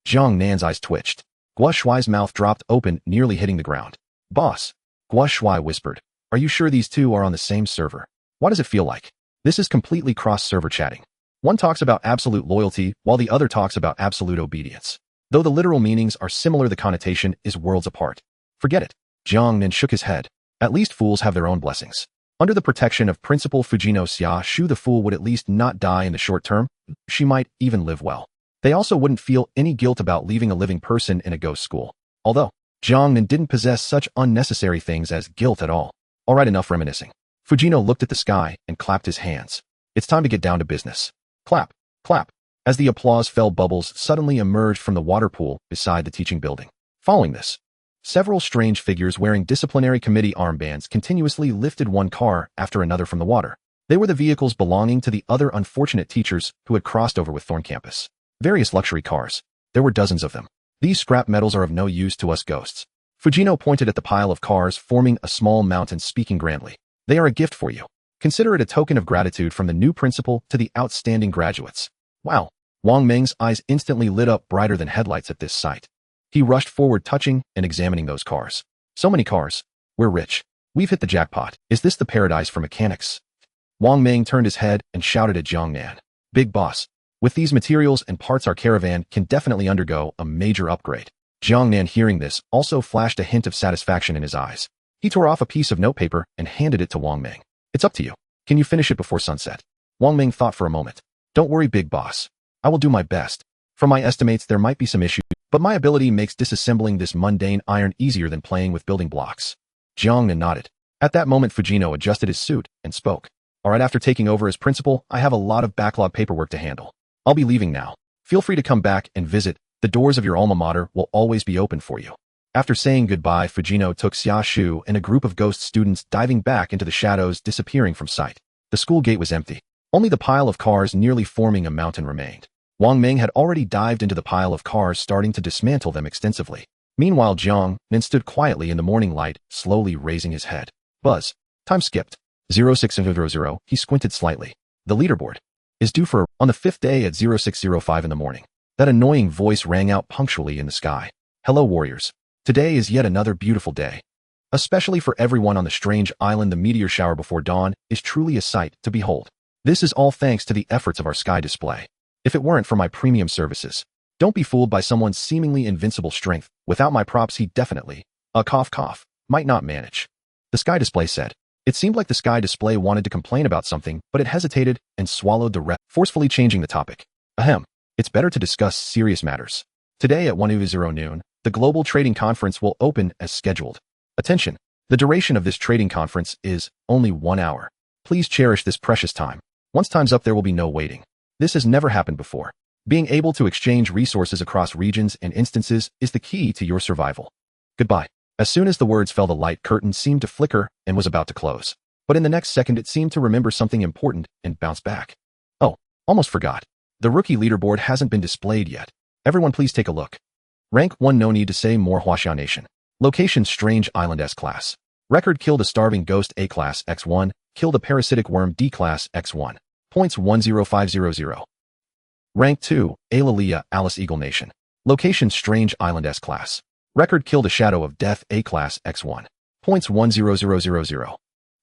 Jiang Nan's eyes twitched. Guo Shuai's mouth dropped open, nearly hitting the ground. Boss, Guo Shuai whispered, are you sure these two are on the same server? What does it feel like? This is completely cross-server chatting. One talks about absolute loyalty, while the other talks about absolute obedience. Though the literal meanings are similar, the connotation is worlds apart. Forget it. Jiang Nan shook his head. At least fools have their own blessings. Under the protection of Principal Fujino Xia Shu, the fool would at least not die in the short term. She might even live well. They also wouldn't feel any guilt about leaving a living person in a ghost school. Although, Jiang Nan didn't possess such unnecessary things as guilt at all. Alright, enough reminiscing. Fujino looked at the sky and clapped his hands. It's time to get down to business. Clap, clap. As the applause fell, bubbles suddenly emerged from the water pool beside the teaching building. Following this, several strange figures wearing disciplinary committee armbands continuously lifted one car after another from the water. They were the vehicles belonging to the other unfortunate teachers who had crossed over with Thorn Campus. Various luxury cars. There were dozens of them. These scrap metals are of no use to us ghosts. Fujino pointed at the pile of cars forming a small mountain, speaking grandly. They are a gift for you. Consider it a token of gratitude from the new principal to the outstanding graduates. Wow. Wang Meng's eyes instantly lit up brighter than headlights at this sight. He rushed forward, touching and examining those cars. So many cars. We're rich. We've hit the jackpot. Is this the paradise for mechanics? Wang Meng turned his head and shouted at Jiang Nan. Big boss. With these materials and parts, our caravan can definitely undergo a major upgrade. Jiang Nan, hearing this, also flashed a hint of satisfaction in his eyes. He tore off a piece of notepaper and handed it to Wang Meng. It's up to you. Can you finish it before sunset? Wang Meng thought for a moment. Don't worry, big boss. I will do my best. From my estimates, there might be some issues, but my ability makes disassembling this mundane iron easier than playing with building blocks. Jiang Nan nodded. At that moment, Fujino adjusted his suit and spoke. Alright, after taking over as principal, I have a lot of backlog paperwork to handle. I'll be leaving now. Feel free to come back and visit. The doors of your alma mater will always be open for you. After saying goodbye, Fujino took Xia Shu and a group of ghost students diving back into the shadows, disappearing from sight. The school gate was empty. Only the pile of cars nearly forming a mountain remained. Wang Meng had already dived into the pile of cars, starting to dismantle them extensively. Meanwhile, Jiang Nan stood quietly in the morning light, slowly raising his head. Buzz. Time skipped. 0600. He squinted slightly. The leaderboard is due for on the 5th day at 0605 in the morning. That annoying voice rang out punctually in the sky. Hello, warriors. Today is yet another beautiful day. Especially for everyone on the strange island, the meteor shower before dawn is truly a sight to behold. This is all thanks to the efforts of our sky display. If it weren't for my premium services, don't be fooled by someone's seemingly invincible strength. Without my props, he definitely, might not manage. The sky display said. It seemed like the sky display wanted to complain about something, but it hesitated and swallowed the rest, forcefully changing the topic. Ahem. It's better to discuss serious matters. Today at 1:00 noon, the Global Trading Conference will open as scheduled. Attention! The duration of this trading conference is only 1 hour. Please cherish this precious time. Once time's up, there will be no waiting. This has never happened before. Being able to exchange resources across regions and instances is the key to your survival. Goodbye. As soon as the words fell, the light curtain seemed to flicker and was about to close. But in the next second, it seemed to remember something important and bounced back. Oh, almost forgot. The rookie leaderboard hasn't been displayed yet. Everyone please take a look. Rank 1, no need to say more. Huaxia Nation. Location, Strange Island S class. Record, killed a starving ghost A class X1, killed a parasitic worm D class X1. Points 10500. Rank 2, Alalia Alice Eagle Nation. Location, Strange Island S class. Record, killed a shadow of death A class X1. Points 10000.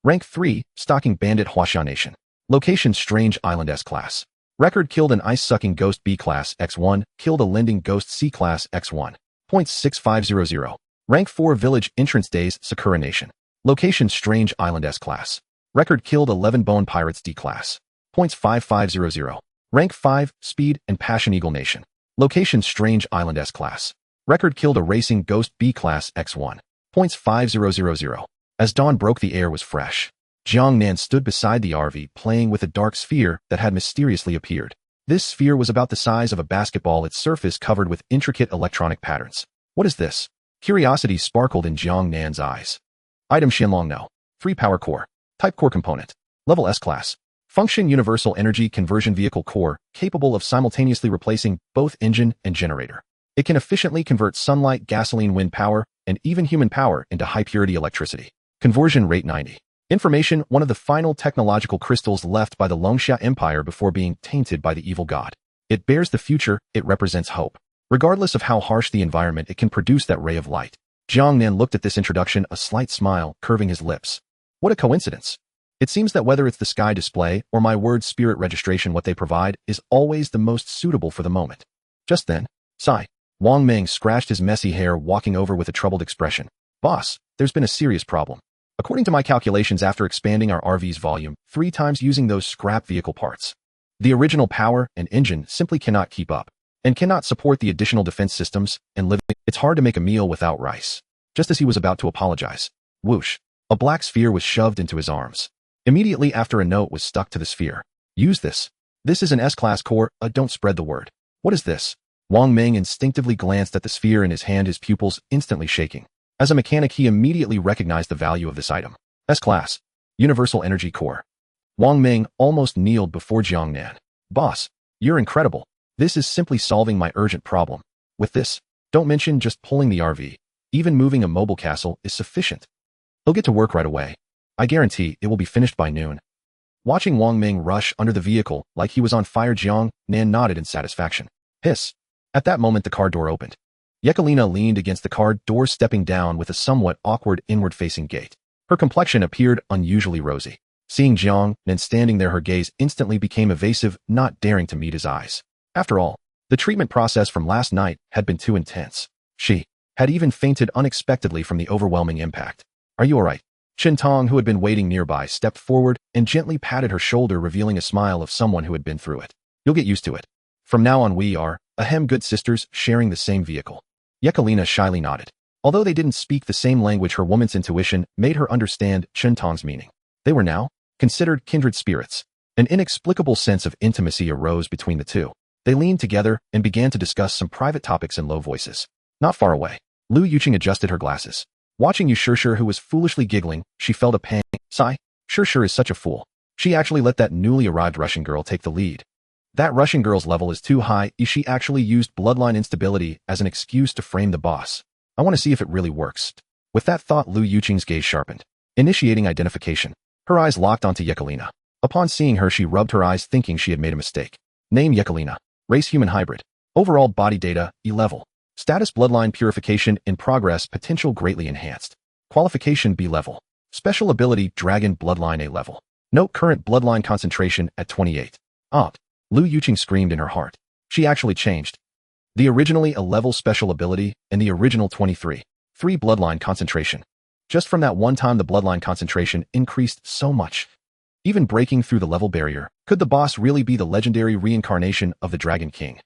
Rank 3, Stalking Bandit Huaxia Nation. Location, Strange Island S class. Record, killed an ice-sucking ghost B class X1, killed a lending ghost C class X1. Points 6500. Rank 4, Village Entrance Days Sakura Nation. Location, Strange Island S class. Record, killed 11 Bone Pirates D class. Points 5500. Rank 5, Speed and Passion Eagle Nation. Location, Strange Island S class. Record, killed a racing ghost B class X1. Points 5000. As dawn broke, the air was fresh. Jiang Nan stood beside the RV, playing with a dark sphere that had mysteriously appeared. This sphere was about the size of a basketball, its surface covered with intricate electronic patterns. What is this? Curiosity sparkled in Jiang Nan's eyes. Item, Xianlong No. 3 Power Core. Type, Core Component. Level S Class. Function, Universal Energy Conversion Vehicle Core, capable of simultaneously replacing both engine and generator. It can efficiently convert sunlight, gasoline, wind power, and even human power into high-purity electricity. Conversion rate 90. Information, one of the final technological crystals left by the Longxia Empire before being tainted by the evil god. It bears the future, it represents hope. Regardless of how harsh the environment, it can produce that ray of light. Jiang Nan looked at this introduction, a slight smile curving his lips. What a coincidence. It seems that whether it's the sky display or my word spirit registration, what they provide is always the most suitable for the moment. Just then, sigh. Wang Ming scratched his messy hair, walking over with a troubled expression. Boss, there's been a serious problem. According to my calculations, after expanding our RV's volume 3 times using those scrap vehicle parts, the original power and engine simply cannot keep up and cannot support the additional defense systems and living. It's hard to make a meal without rice. Just as he was about to apologize, whoosh, a black sphere was shoved into his arms. Immediately after, a note was stuck to the sphere. Use this. This is an S-class core, don't spread the word. What is this? Wang Ming instinctively glanced at the sphere in his hand, his pupils instantly shaking. As a mechanic, he immediately recognized the value of this item. S-class. Universal Energy Core. Wang Ming almost kneeled before Jiang Nan. Boss, you're incredible. This is simply solving my urgent problem. With this, don't mention just pulling the RV. Even moving a mobile castle is sufficient. He'll get to work right away. I guarantee it will be finished by noon. Watching Wang Ming rush under the vehicle like he was on fire, Jiang Nan nodded in satisfaction. Hiss. At that moment, the car door opened. Yekalina leaned against the car door, stepping down with a somewhat awkward inward-facing gait. Her complexion appeared unusually rosy. Seeing Jiang Nan standing there, her gaze instantly became evasive, not daring to meet his eyes. After all, the treatment process from last night had been too intense. She had even fainted unexpectedly from the overwhelming impact. Are you all right? Chen Tong, who had been waiting nearby, stepped forward and gently patted her shoulder, revealing a smile of someone who had been through it. You'll get used to it. From now on, we are, good sisters, sharing the same vehicle. Yekalina shyly nodded. Although they didn't speak the same language, her woman's intuition made her understand Chen Tong's meaning. They were now considered kindred spirits. An inexplicable sense of intimacy arose between the two. They leaned together and began to discuss some private topics in low voices. Not far away, Lu Yuqing adjusted her glasses. Watching Yu Shishir, who was foolishly giggling, she felt a pang. Sigh. Shishir is such a fool. She actually let that newly arrived Russian girl take the lead. That Russian girl's level is too high. She actually used bloodline instability as an excuse to frame the boss. I want to see if it really works. With that thought, Lu Yuqing's gaze sharpened. Initiating identification. Her eyes locked onto Yekalina. Upon seeing her, she rubbed her eyes, thinking she had made a mistake. Name Yekalina. Race human hybrid. Overall body data, E level. Status bloodline purification in progress, potential greatly enhanced. Qualification B level. Special ability dragon bloodline A level. Note current bloodline concentration at 28. Odd. Lu Yuqing screamed in her heart. She actually changed. The originally a level special ability and the original 23. 3 bloodline concentration. Just from that one time, the bloodline concentration increased so much. Even breaking through the level barrier, could the boss really be the legendary reincarnation of the Dragon King?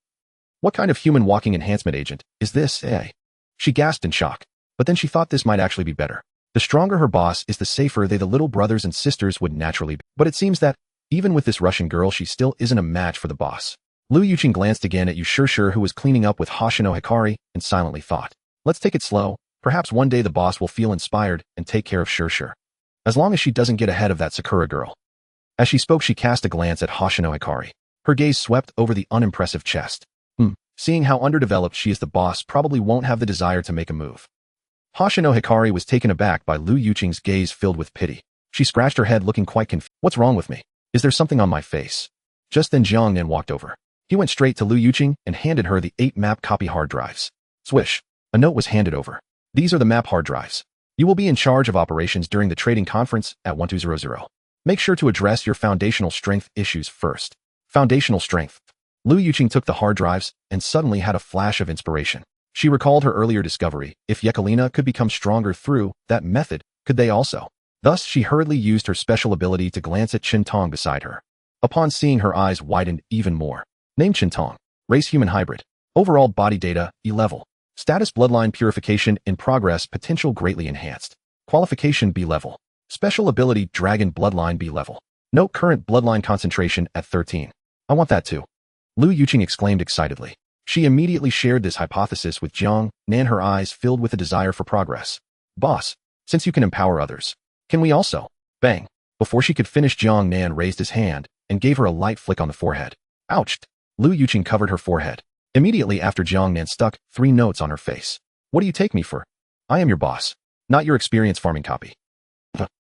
What kind of human walking enhancement agent is this, eh? She gasped in shock, but then she thought this might actually be better. The stronger her boss is, the safer they, the little brothers and sisters, would naturally be. But it seems that, even with this Russian girl, she still isn't a match for the boss. Lu Yuqing glanced again at Yu Shishir, who was cleaning up with Hoshino Hikari, and silently thought, let's take it slow. Perhaps one day the boss will feel inspired and take care of Shishir. As long as she doesn't get ahead of that Sakura girl. As she spoke, she cast a glance at Hoshino Hikari. Her gaze swept over the unimpressive chest. Seeing how underdeveloped she is, the boss probably won't have the desire to make a move. Hoshino Hikari was taken aback by Lu Yuqing's gaze filled with pity. She scratched her head, looking quite confused. What's wrong with me? Is there something on my face? Just then Jiang Nan walked over. He went straight to Lu Yuqing and handed her the 8 map copy hard drives. Swish. A note was handed over. These are the map hard drives. You will be in charge of operations during the trading conference at 1200. Make sure to address your foundational strength issues first. Foundational strength. Lu Yuqing took the hard drives and suddenly had a flash of inspiration. She recalled her earlier discovery. If Yekalina could become stronger through that method, could they also? Thus, she hurriedly used her special ability to glance at Chen Tong beside her. Upon seeing her eyes widened even more. Name Chen Tong. Race human hybrid. Overall body data, E level. Status bloodline purification in progress, potential greatly enhanced. Qualification B level. Special ability dragon bloodline B level. Note current bloodline concentration at 13. I want that too. Lu Yuqing exclaimed excitedly. She immediately shared this hypothesis with Jiang Nan, her eyes filled with a desire for progress. Boss, since you can empower others, can we also? Bang. Before she could finish, Jiang Nan raised his hand and gave her a light flick on the forehead. Ouch. Lu Yuqing covered her forehead. Immediately after, Jiang Nan stuck 3 notes on her face. What do you take me for? I am your boss, not your experience farming copy.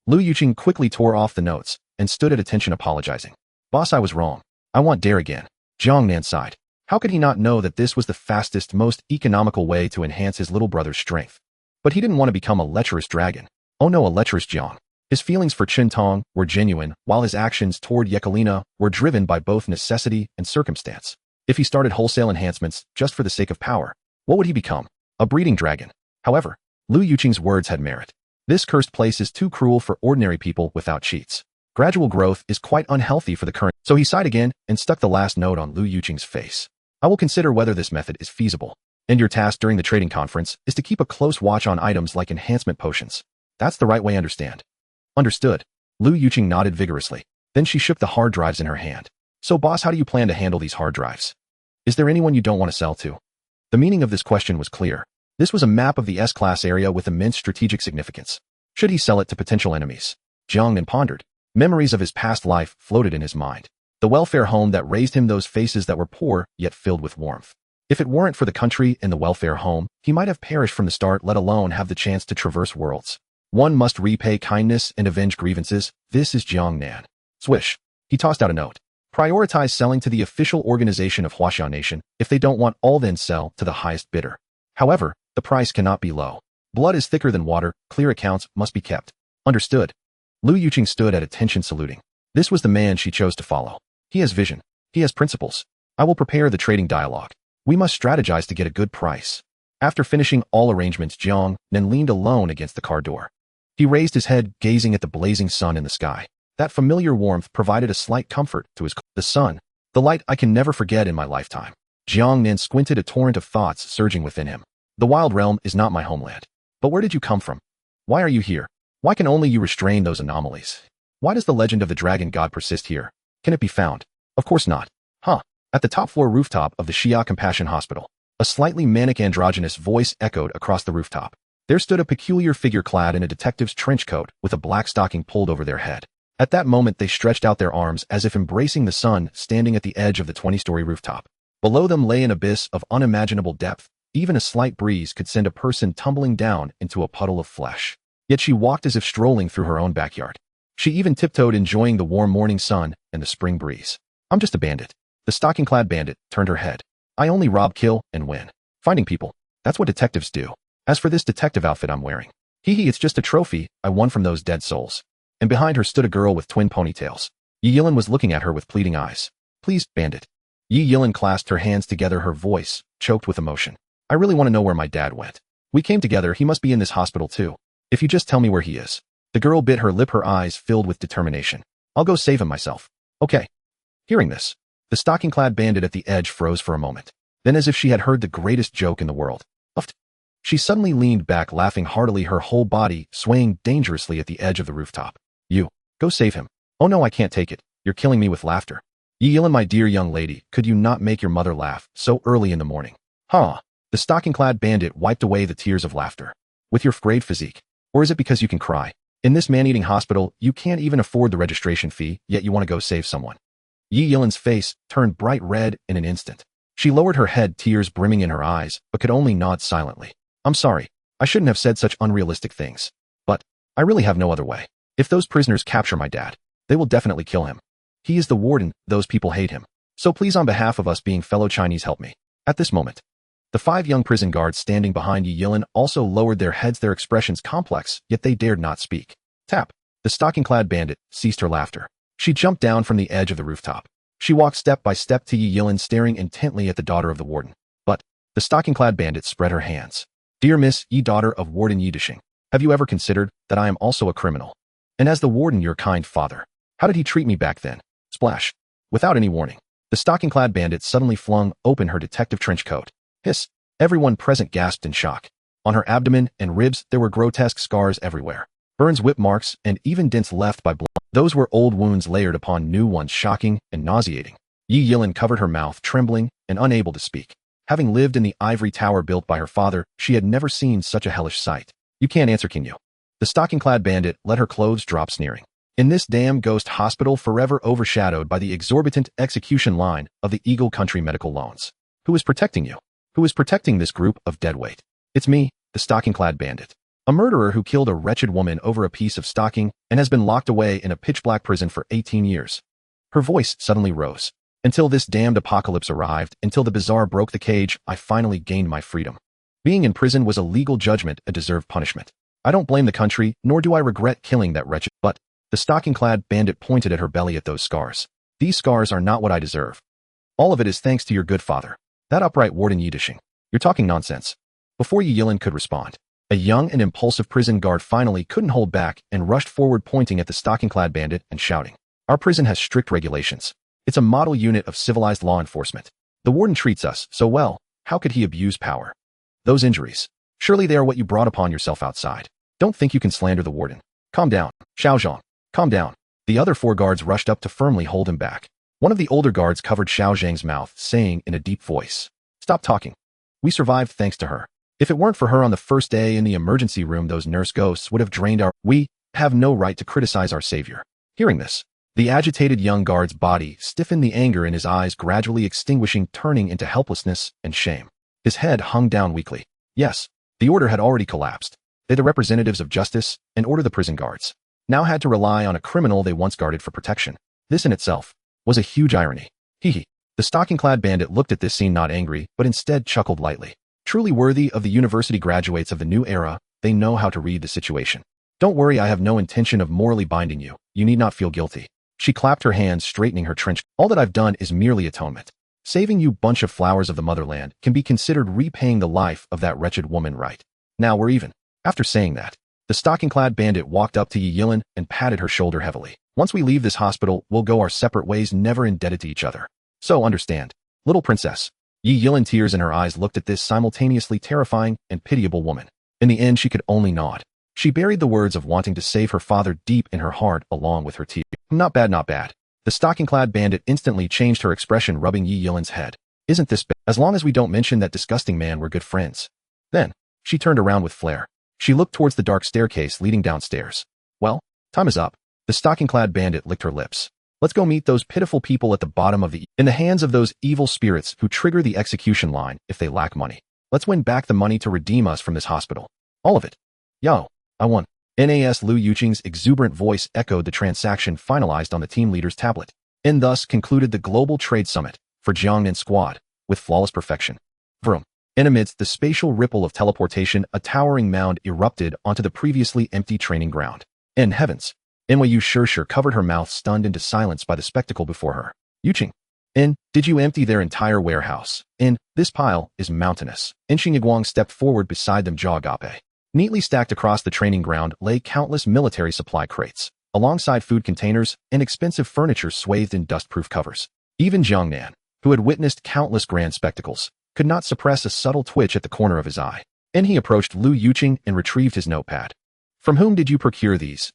Lu Yuqing quickly tore off the notes and stood at attention, apologizing. Boss, I was wrong. I want dare again. Jiang Nan sighed. How could he not know that this was the fastest, most economical way to enhance his little brother's strength? But he didn't want to become a lecherous dragon. Oh no, a lecherous Jiang. His feelings for Chen Tong were genuine, while his actions toward Yekelina were driven by both necessity and circumstance. If he started wholesale enhancements just for the sake of power, what would he become? A breeding dragon. However, Lu Yuqing's words had merit. This cursed place is too cruel for ordinary people without cheats. Gradual growth is quite unhealthy for the current. So he sighed again and stuck the last note on Lu Yuqing's face. I will consider whether this method is feasible. And your task during the trading conference is to keep a close watch on items like enhancement potions. That's the right way, understand? Understood. Lu Yuqing nodded vigorously. Then she shook the hard drives in her hand. So boss, how do you plan to handle these hard drives? Is there anyone you don't want to sell to? The meaning of this question was clear. This was a map of the S-class area with immense strategic significance. Should he sell it to potential enemies? Jiang Nan pondered. Memories of his past life floated in his mind. The welfare home that raised him, those faces that were poor yet filled with warmth. If it weren't for the country and the welfare home, he might have perished from the start, let alone have the chance to traverse worlds. One must repay kindness and avenge grievances. This is Jiang Nan. Swish. He tossed out a note. Prioritize selling to the official organization of Huaxiao Nation. If they don't want all, then sell to the highest bidder. However, the price cannot be low. Blood is thicker than water. Clear accounts must be kept. Understood. Lu Yuqing stood at attention, saluting. This was the man she chose to follow. He has vision. He has principles. I will prepare the trading dialogue. We must strategize to get a good price. After finishing all arrangements, Jiang Nan leaned alone against the car door. He raised his head, gazing at the blazing sun in the sky. That familiar warmth provided a slight comfort to his. The sun. The light I can never forget in my lifetime. Jiang Nan squinted, a torrent of thoughts surging within him. The wild realm is not my homeland. But where did you come from? Why are you here? Why can only you restrain those anomalies? Why does the legend of the dragon god persist here? Can it be found? Of course not. Huh. At the top floor rooftop of the Xia Compassion Hospital, a slightly manic androgynous voice echoed across the rooftop. There stood a peculiar figure clad in a detective's trench coat with a black stocking pulled over their head. At that moment they stretched out their arms as if embracing the sun, standing at the edge of the 20-story rooftop. Below them lay an abyss of unimaginable depth. Even a slight breeze could send a person tumbling down into a puddle of flesh. Yet she walked as if strolling through her own backyard. She even tiptoed, enjoying the warm morning sun and the spring breeze. I'm just a bandit. The stocking-clad bandit turned her head. I only rob, kill, and win. Finding people. That's what detectives do. As for this detective outfit I'm wearing, it's just a trophy I won from those dead souls. And behind her stood a girl with twin ponytails. Yi Yilin was looking at her with pleading eyes. Please, bandit. Yi Yilin clasped her hands together, her voice choked with emotion. I really want to know where my dad went. We came together, he must be in this hospital too. If you just tell me where he is. The girl bit her lip, her eyes filled with determination. I'll go save him myself. Okay. Hearing this, the stocking-clad bandit at the edge froze for a moment. Then, as if she had heard the greatest joke in the world, she suddenly leaned back, laughing heartily, her whole body swaying dangerously at the edge of the rooftop. You, go save him. Oh no, I can't take it. You're killing me with laughter. Yi Yilin, my dear young lady, could you not make your mother laugh so early in the morning? Huh. The stocking-clad bandit wiped away the tears of laughter. With your great physique. Or is it because you can cry? In this man-eating hospital, you can't even afford the registration fee, yet you want to go save someone. Yi Yilin's face turned bright red in an instant. She lowered her head, tears brimming in her eyes, but could only nod silently. I'm sorry. I shouldn't have said such unrealistic things. But I really have no other way. If those prisoners capture my dad, they will definitely kill him. He is the warden, those people hate him. So please, on behalf of us being fellow Chinese, help me. At this moment, the 5 young prison guards standing behind Yi Yilin also lowered their heads, their expressions complex, yet they dared not speak. Tap. The stocking-clad bandit ceased her laughter. She jumped down from the edge of the rooftop. She walked step by step to Yi Yilin, staring intently at the daughter of the warden. But the stocking-clad bandit spread her hands. Dear Miss Yi, daughter of Warden Yi Dishing, have you ever considered that I am also a criminal? And as the warden, your kind father, how did he treat me back then? Splash. Without any warning, the stocking-clad bandit suddenly flung open her detective trench coat. Hiss. Everyone present gasped in shock. On her abdomen and ribs there were grotesque scars everywhere. Burns, whip marks, and even dents left by blood. Those were old wounds layered upon new ones, shocking and nauseating. Yi Yilin covered her mouth, trembling and unable to speak. Having lived in the ivory tower built by her father, she had never seen such a hellish sight. You can't answer, can you? The stocking-clad bandit let her clothes drop, sneering. In this damn ghost hospital, forever overshadowed by the exorbitant execution line of the Eagle Country medical loans. Who is protecting you? Who is protecting this group of deadweight? It's me, the stocking-clad bandit. A murderer who killed a wretched woman over a piece of stocking and has been locked away in a pitch-black prison for 18 years. Her voice suddenly rose. Until this damned apocalypse arrived, until the bazaar broke the cage, I finally gained my freedom. Being in prison was a legal judgment, a deserved punishment. I don't blame the country, nor do I regret killing that wretched, but the stocking-clad bandit pointed at her belly at those scars. These scars are not what I deserve. All of it is thanks to your good father. That upright warden Yidishing. You're talking nonsense. Before Yi Yilin could respond, a young and impulsive prison guard finally couldn't hold back and rushed forward pointing at the stocking-clad bandit and shouting, "Our prison has strict regulations. It's a model unit of civilized law enforcement. The warden treats us so well, how could he abuse power? Those injuries. Surely they are what you brought upon yourself outside. Don't think you can slander the warden. Calm down, Xiaozhang. Calm down." The other 4 guards rushed up to firmly hold him back. One of the older guards covered Xiao Zhang's mouth, saying in a deep voice, "Stop talking. We survived thanks to her. If it weren't for her on the first day in the emergency room, those nurse ghosts would have drained our— We have no right to criticize our savior." Hearing this, the agitated young guard's body stiffened, the anger in his eyes gradually extinguishing, turning into helplessness and shame. His head hung down weakly. Yes, the order had already collapsed. They, the representatives of justice and order, the prison guards, now had to rely on a criminal they once guarded for protection. This in itself was a huge irony. Hee. The stocking-clad bandit looked at this scene not angry, but instead chuckled lightly. Truly worthy of the university graduates of the new era, they know how to read the situation. Don't worry, I have no intention of morally binding you. You need not feel guilty. She clapped her hands, straightening her trench. All that I've done is merely atonement. Saving you bunch of flowers of the motherland can be considered repaying the life of that wretched woman, right? Now we're even. After saying that, the stocking-clad bandit walked up to Yi Yilin and patted her shoulder heavily. Once we leave this hospital, we'll go our separate ways, never indebted to each other. So understand, little princess. Yi Yilin, tears in her eyes, looked at this simultaneously terrifying and pitiable woman. In the end, she could only nod. She buried the words of wanting to save her father deep in her heart along with her tears. Not bad, not bad. The stocking-clad bandit instantly changed her expression, rubbing Yi Yilin's head. Isn't this bad? As long as we don't mention that disgusting man, we're good friends. Then, she turned around with flair. She looked towards the dark staircase leading downstairs. Well, time is up. The stocking-clad bandit licked her lips. Let's go meet those pitiful people at the bottom of in the hands of those evil spirits who trigger the execution line if they lack money. Let's win back the money to redeem us from this hospital. All of it. Yo, I won. NAS Lu Yuqing's exuberant voice echoed the transaction finalized on the team leader's tablet, and thus concluded the Global Trade Summit for Jiang Nan squad with flawless perfection. Vroom. And amidst the spatial ripple of teleportation, a towering mound erupted onto the previously empty training ground. And heavens! NYU sure covered her mouth, stunned into silence by the spectacle before her. Yuqing. Did you empty their entire warehouse? This pile is mountainous. Xinguang stepped forward beside them, jaw agape. Neatly stacked across the training ground lay countless military supply crates, alongside food containers and expensive furniture swathed in dust-proof covers. Even Jiang Nan, who had witnessed countless grand spectacles, could not suppress a subtle twitch at the corner of his eye. He approached Lu Yuqing and retrieved his notepad. From whom did you procure these?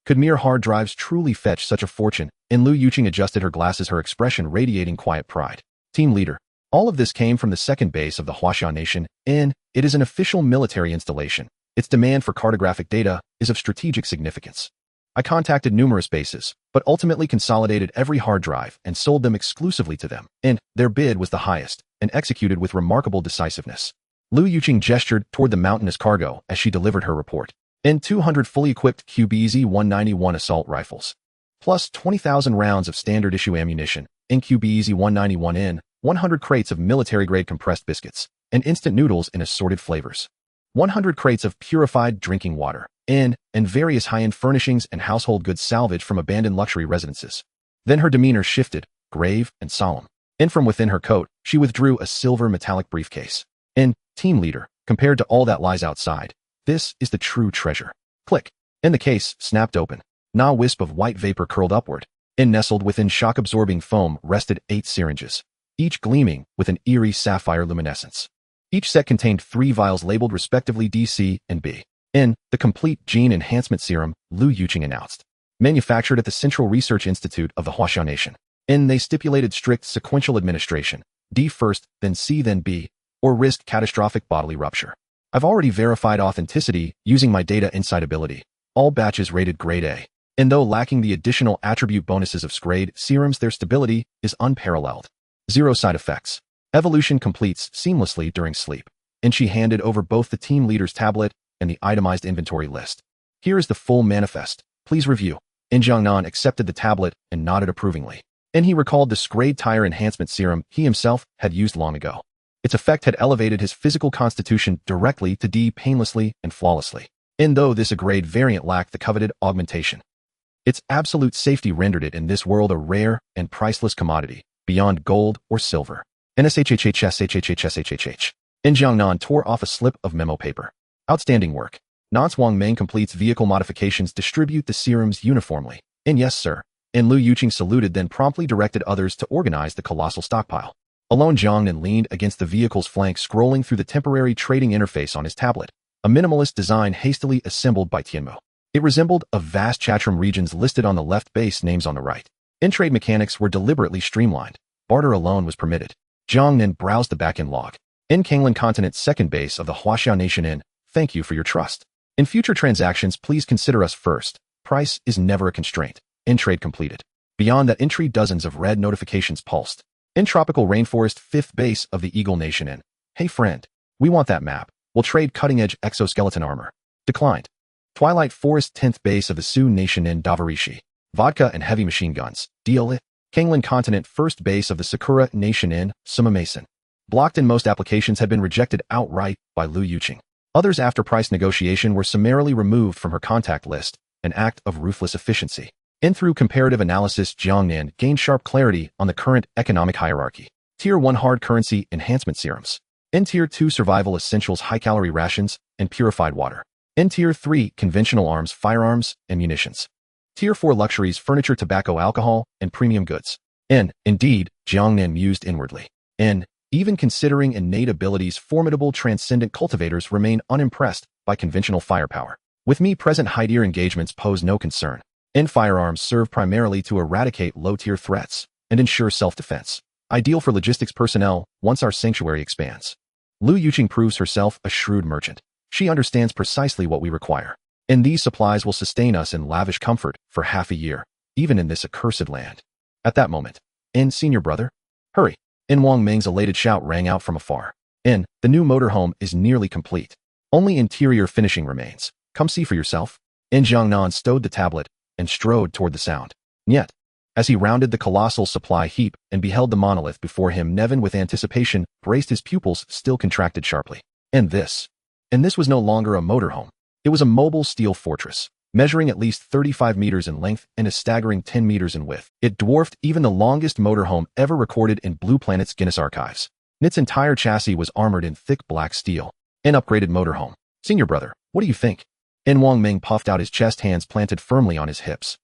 Could mere hard drives truly fetch such a fortune? Lu Yuqing adjusted her glasses, her expression radiating quiet pride. Team leader. All of this came from the second base of the Huaxia Nation, and it is an official military installation. Its demand for cartographic data is of strategic significance. I contacted numerous bases, but ultimately consolidated every hard drive and sold them exclusively to them, and their bid was the highest, and executed with remarkable decisiveness. Lu Yuqing gestured toward the mountainous cargo as she delivered her report. 200 fully equipped QBZ-191 assault rifles, plus 20,000 rounds of standard issue ammunition, QBZ-191 100 crates of military-grade compressed biscuits, and instant noodles in assorted flavors, 100 crates of purified drinking water, and various high-end furnishings and household goods salvaged from abandoned luxury residences. Then her demeanor shifted, grave and solemn, and from within her coat, she withdrew a silver metallic briefcase. Team leader, compared to all that lies outside, this is the true treasure. Click. The case snapped open. A wisp of white vapor curled upward, and nestled within shock-absorbing foam rested 8 syringes, each gleaming with an eerie sapphire luminescence. Each set contained 3 vials labeled respectively D, C, and B. The complete gene enhancement serum, Lu Yuqing announced. Manufactured at the Central Research Institute of the Huaxia Nation. They stipulated strict sequential administration, D first, then C, then B, or risk catastrophic bodily rupture. I've already verified authenticity using my data insight ability. All batches rated grade A. And though lacking the additional attribute bonuses of SCRADE serums, their stability is unparalleled. 0 side effects. Evolution completes seamlessly during sleep. She handed over both the team leader's tablet and the itemized inventory list. Here is the full manifest. Please review. Jiang Nan accepted the tablet and nodded approvingly. He recalled the SCRADE tire enhancement serum he himself had used long ago. Its effect had elevated his physical constitution directly to D painlessly and flawlessly. And though this A-grade variant lacked the coveted augmentation, its absolute safety rendered it in this world a rare and priceless commodity, beyond gold or silver. NSHHHSHHHSHHH. Jiang Nan tore off a slip of memo paper. Outstanding work. Nance Wang Meng completes vehicle modifications. Distribute the serums uniformly. And yes, sir. And Lu Yuqing saluted, then promptly directed others to organize the colossal stockpile. Alone, Jiang Nan leaned against the vehicle's flank, scrolling through the temporary trading interface on his tablet, a minimalist design hastily assembled by Tianmo. It resembled a vast chatrum regions listed on the left, base names on the right. In-trade mechanics were deliberately streamlined. Barter alone was permitted. Jiang Nan browsed the backend log. In Kanglan Continent's second base of the Huaxiao Nation Inn, thank you for your trust. In future transactions, please consider us first. Price is never a constraint. In-trade completed. Beyond that entry, dozens of red notifications pulsed. In Tropical Rainforest, fifth base of the Eagle Nation Inn. Hey friend, we want that map. We'll trade cutting-edge exoskeleton armor. Declined. Twilight Forest, 10th base of the Sioux Nation Inn, Davarishi. Vodka and heavy machine guns. Deal it. Kanglan Continent, first base of the Sakura Nation Inn, Suma Mason. Blocked in most applications had been rejected outright by Lu Yuqing. Others after price negotiation were summarily removed from her contact list, an act of ruthless efficiency. In through comparative analysis, Jiang Nan gained sharp clarity on the current economic hierarchy. Tier 1 hard currency enhancement serums. In Tier 2 survival essentials, high-calorie rations, and purified water. In Tier 3 conventional arms, firearms, and munitions. Tier 4 luxuries, furniture, tobacco, alcohol, and premium goods. Indeed, Jiang Nan mused inwardly. Even considering innate abilities, formidable transcendent cultivators remain unimpressed by conventional firepower. With me present, high-tier engagements pose no concern. Firearms serve primarily to eradicate low-tier threats and ensure self-defense. Ideal for logistics personnel once our sanctuary expands. Lu Yuqing proves herself a shrewd merchant. She understands precisely what we require. And these supplies will sustain us in lavish comfort for half a year, even in this accursed land. At that moment, senior brother, hurry. Wang Meng's elated shout rang out from afar. The new motorhome is nearly complete. Only interior finishing remains. Come see for yourself. Jiang Nan stowed the tablet and strode toward the sound. Yet, as he rounded the colossal supply heap and beheld the monolith before him, Nevin with anticipation braced his pupils, still contracted sharply. And this was no longer a motorhome. It was a mobile steel fortress, measuring at least 35 meters in length and a staggering 10 meters in width. It dwarfed even the longest motorhome ever recorded in Blue Planet's Guinness archives. Its entire chassis was armored in thick black steel. An upgraded motorhome. Senior brother, what do you think? Wang Meng puffed out his chest, hands planted firmly on his hips.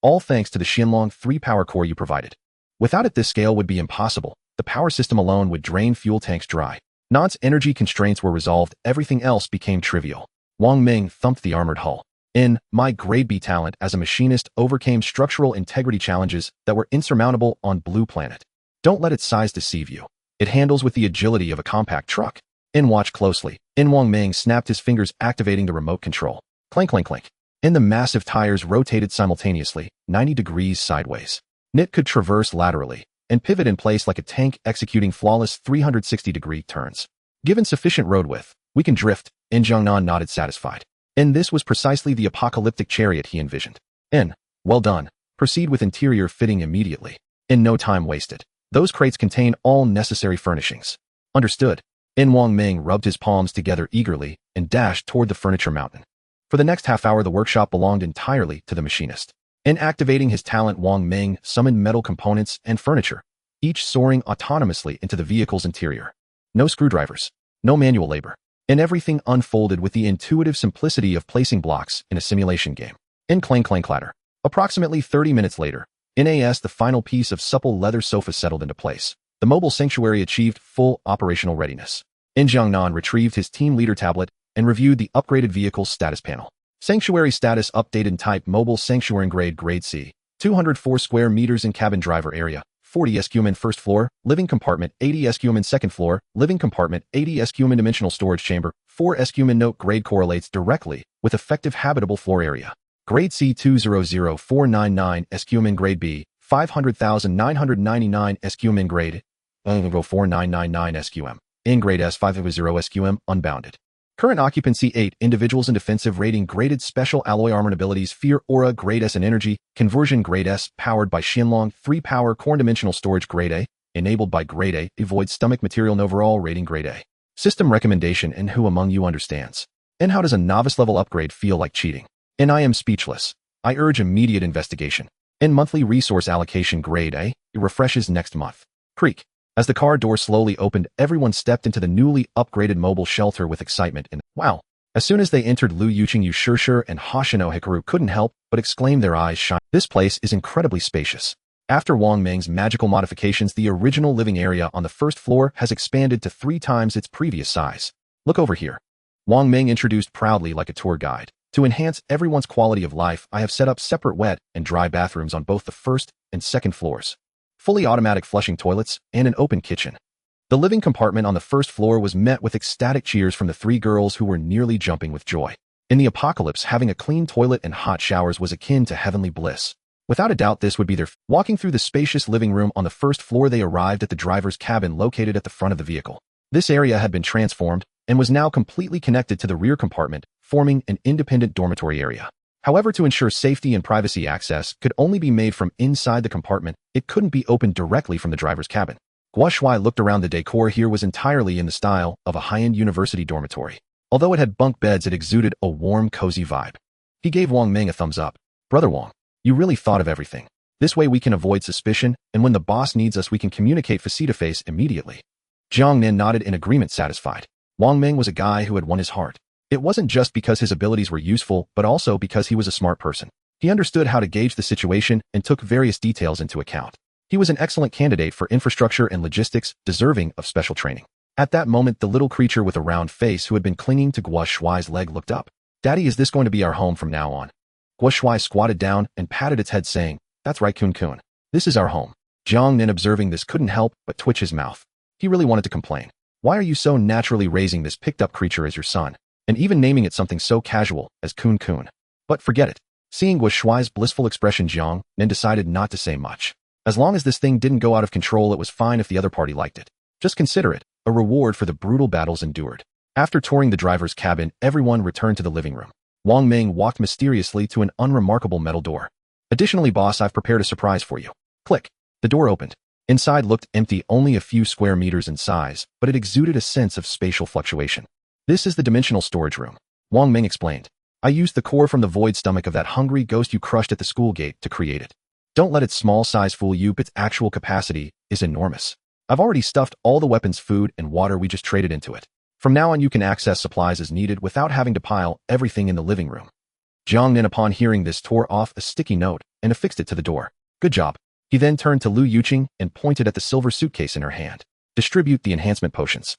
All thanks to the Xianlong 3 power core you provided. Without it, this scale would be impossible. The power system alone would drain fuel tanks dry. Nance energy constraints were resolved. Everything else became trivial. Wang Meng thumped the armored hull. My grade B talent as a machinist overcame structural integrity challenges that were insurmountable on Blue Planet. Don't let its size deceive you. It handles with the agility of a compact truck. Watch closely. Wang Meng snapped his fingers, activating the remote control. Clink, clink, clink. The massive tires rotated simultaneously, 90 degrees sideways. It could traverse laterally and pivot in place like a tank, executing flawless 360-degree turns. Given sufficient road width, we can drift. Jiang Nan nodded, satisfied. This was precisely the apocalyptic chariot he envisioned. Well done. Proceed with interior fitting immediately. No time wasted. Those crates contain all necessary furnishings. Understood. Wang Meng rubbed his palms together eagerly and dashed toward the furniture mountain. For the next half hour, the workshop belonged entirely to the machinist. Activating his talent, Wang Meng summoned metal components and furniture, each soaring autonomously into the vehicle's interior. No screwdrivers, no manual labor, and everything unfolded with the intuitive simplicity of placing blocks in a simulation game. Clang, clang, clatter. Approximately 30 minutes later, the final piece of supple leather sofa settled into place. The mobile sanctuary achieved full operational readiness. Jiang Nan retrieved his team leader tablet and reviewed the upgraded vehicle's status panel. Sanctuary status updated. Type mobile sanctuary, grade C, 204 square meters in cabin driver area, 40 SQM in first floor, living compartment, 80 SQM in second floor, living compartment, 80 SQM in dimensional storage chamber, 4 SQM in note. Grade correlates directly with effective habitable floor area. Grade C, 200,499 SQM in grade B, 500,999 SQM in grade 4999 SQM. In grade S, 500 SQM unbounded. Current occupancy 8 individuals in defensive rating. Graded special alloy armor abilities. Fear aura grade S and energy conversion grade S, powered by Xianlong 3 power core. Dimensional storage grade A, enabled by grade A. Avoid stomach material. Overall rating grade A. System recommendation. And who among you understands? And how does a novice-level upgrade feel like cheating? And I am speechless. I urge immediate investigation. And monthly resource allocation grade A, it refreshes next month. Creak. As the car door slowly opened, everyone stepped into the newly upgraded mobile shelter with excitement and wow. As soon as they entered, Lu Yuqing, Yu Shishir, and Hoshino Hikaru couldn't help but exclaim, their eyes shine. This place is incredibly spacious. After Wang Meng's magical modifications, the original living area on the first floor has expanded to 3 times its previous size. Look over here. Wang Meng introduced proudly like a tour guide. To enhance everyone's quality of life, I have set up separate wet and dry bathrooms on both the first and second floors, fully automatic flushing toilets, and an open kitchen. The living compartment on the first floor was met with ecstatic cheers from the 3 girls who were nearly jumping with joy. In the apocalypse, having a clean toilet and hot showers was akin to heavenly bliss. Without a doubt, this would be their walking through the spacious living room on the first floor, they arrived at the driver's cabin located at the front of the vehicle. This area had been transformed and was now completely connected to the rear compartment, forming an independent dormitory area. However, to ensure safety and privacy, access could only be made from inside the compartment. It couldn't be opened directly from the driver's cabin. Guo Shuai looked around. The decor here was entirely in the style of a high-end university dormitory. Although it had bunk beds, it exuded a warm, cozy vibe. He gave Wang Meng a thumbs up. Brother Wang, you really thought of everything. This way we can avoid suspicion, and when the boss needs us, we can communicate face-to-face immediately. Jiang Nan nodded in agreement, satisfied. Wang Meng was a guy who had won his heart. It wasn't just because his abilities were useful, but also because he was a smart person. He understood how to gauge the situation and took various details into account. He was an excellent candidate for infrastructure and logistics, deserving of special training. At that moment, the little creature with a round face who had been clinging to Guo Shuai's leg looked up. Daddy, is this going to be our home from now on? Guo Shuai squatted down and patted its head, saying, That's right, Kun. This is our home. Jiang Nan, observing this, couldn't help but twitch his mouth. He really wanted to complain. Why are you so naturally raising this picked-up creature as your son, and even naming it something so casual as Kun? But forget it. Seeing Guo Shuai's blissful expression, Jiang Nan decided not to say much. As long as this thing didn't go out of control, it was fine if the other party liked it. Just consider it a reward for the brutal battles endured. After touring the driver's cabin, everyone returned to the living room. Wang Meng walked mysteriously to an unremarkable metal door. Additionally, boss, I've prepared a surprise for you. Click. The door opened. Inside looked empty, only a few square meters in size, but it exuded a sense of spatial fluctuation. This is the dimensional storage room. Wang Meng explained. I used the core from the void stomach of that hungry ghost you crushed at the school gate to create it. Don't let its small size fool you, its actual capacity is enormous. I've already stuffed all the weapons, food, and water we just traded into it. From now on, you can access supplies as needed without having to pile everything in the living room. Jiang Nan, upon hearing this, tore off a sticky note and affixed it to the door. Good job. He then turned to Lu Yuqing and pointed at the silver suitcase in her hand. Distribute the enhancement potions.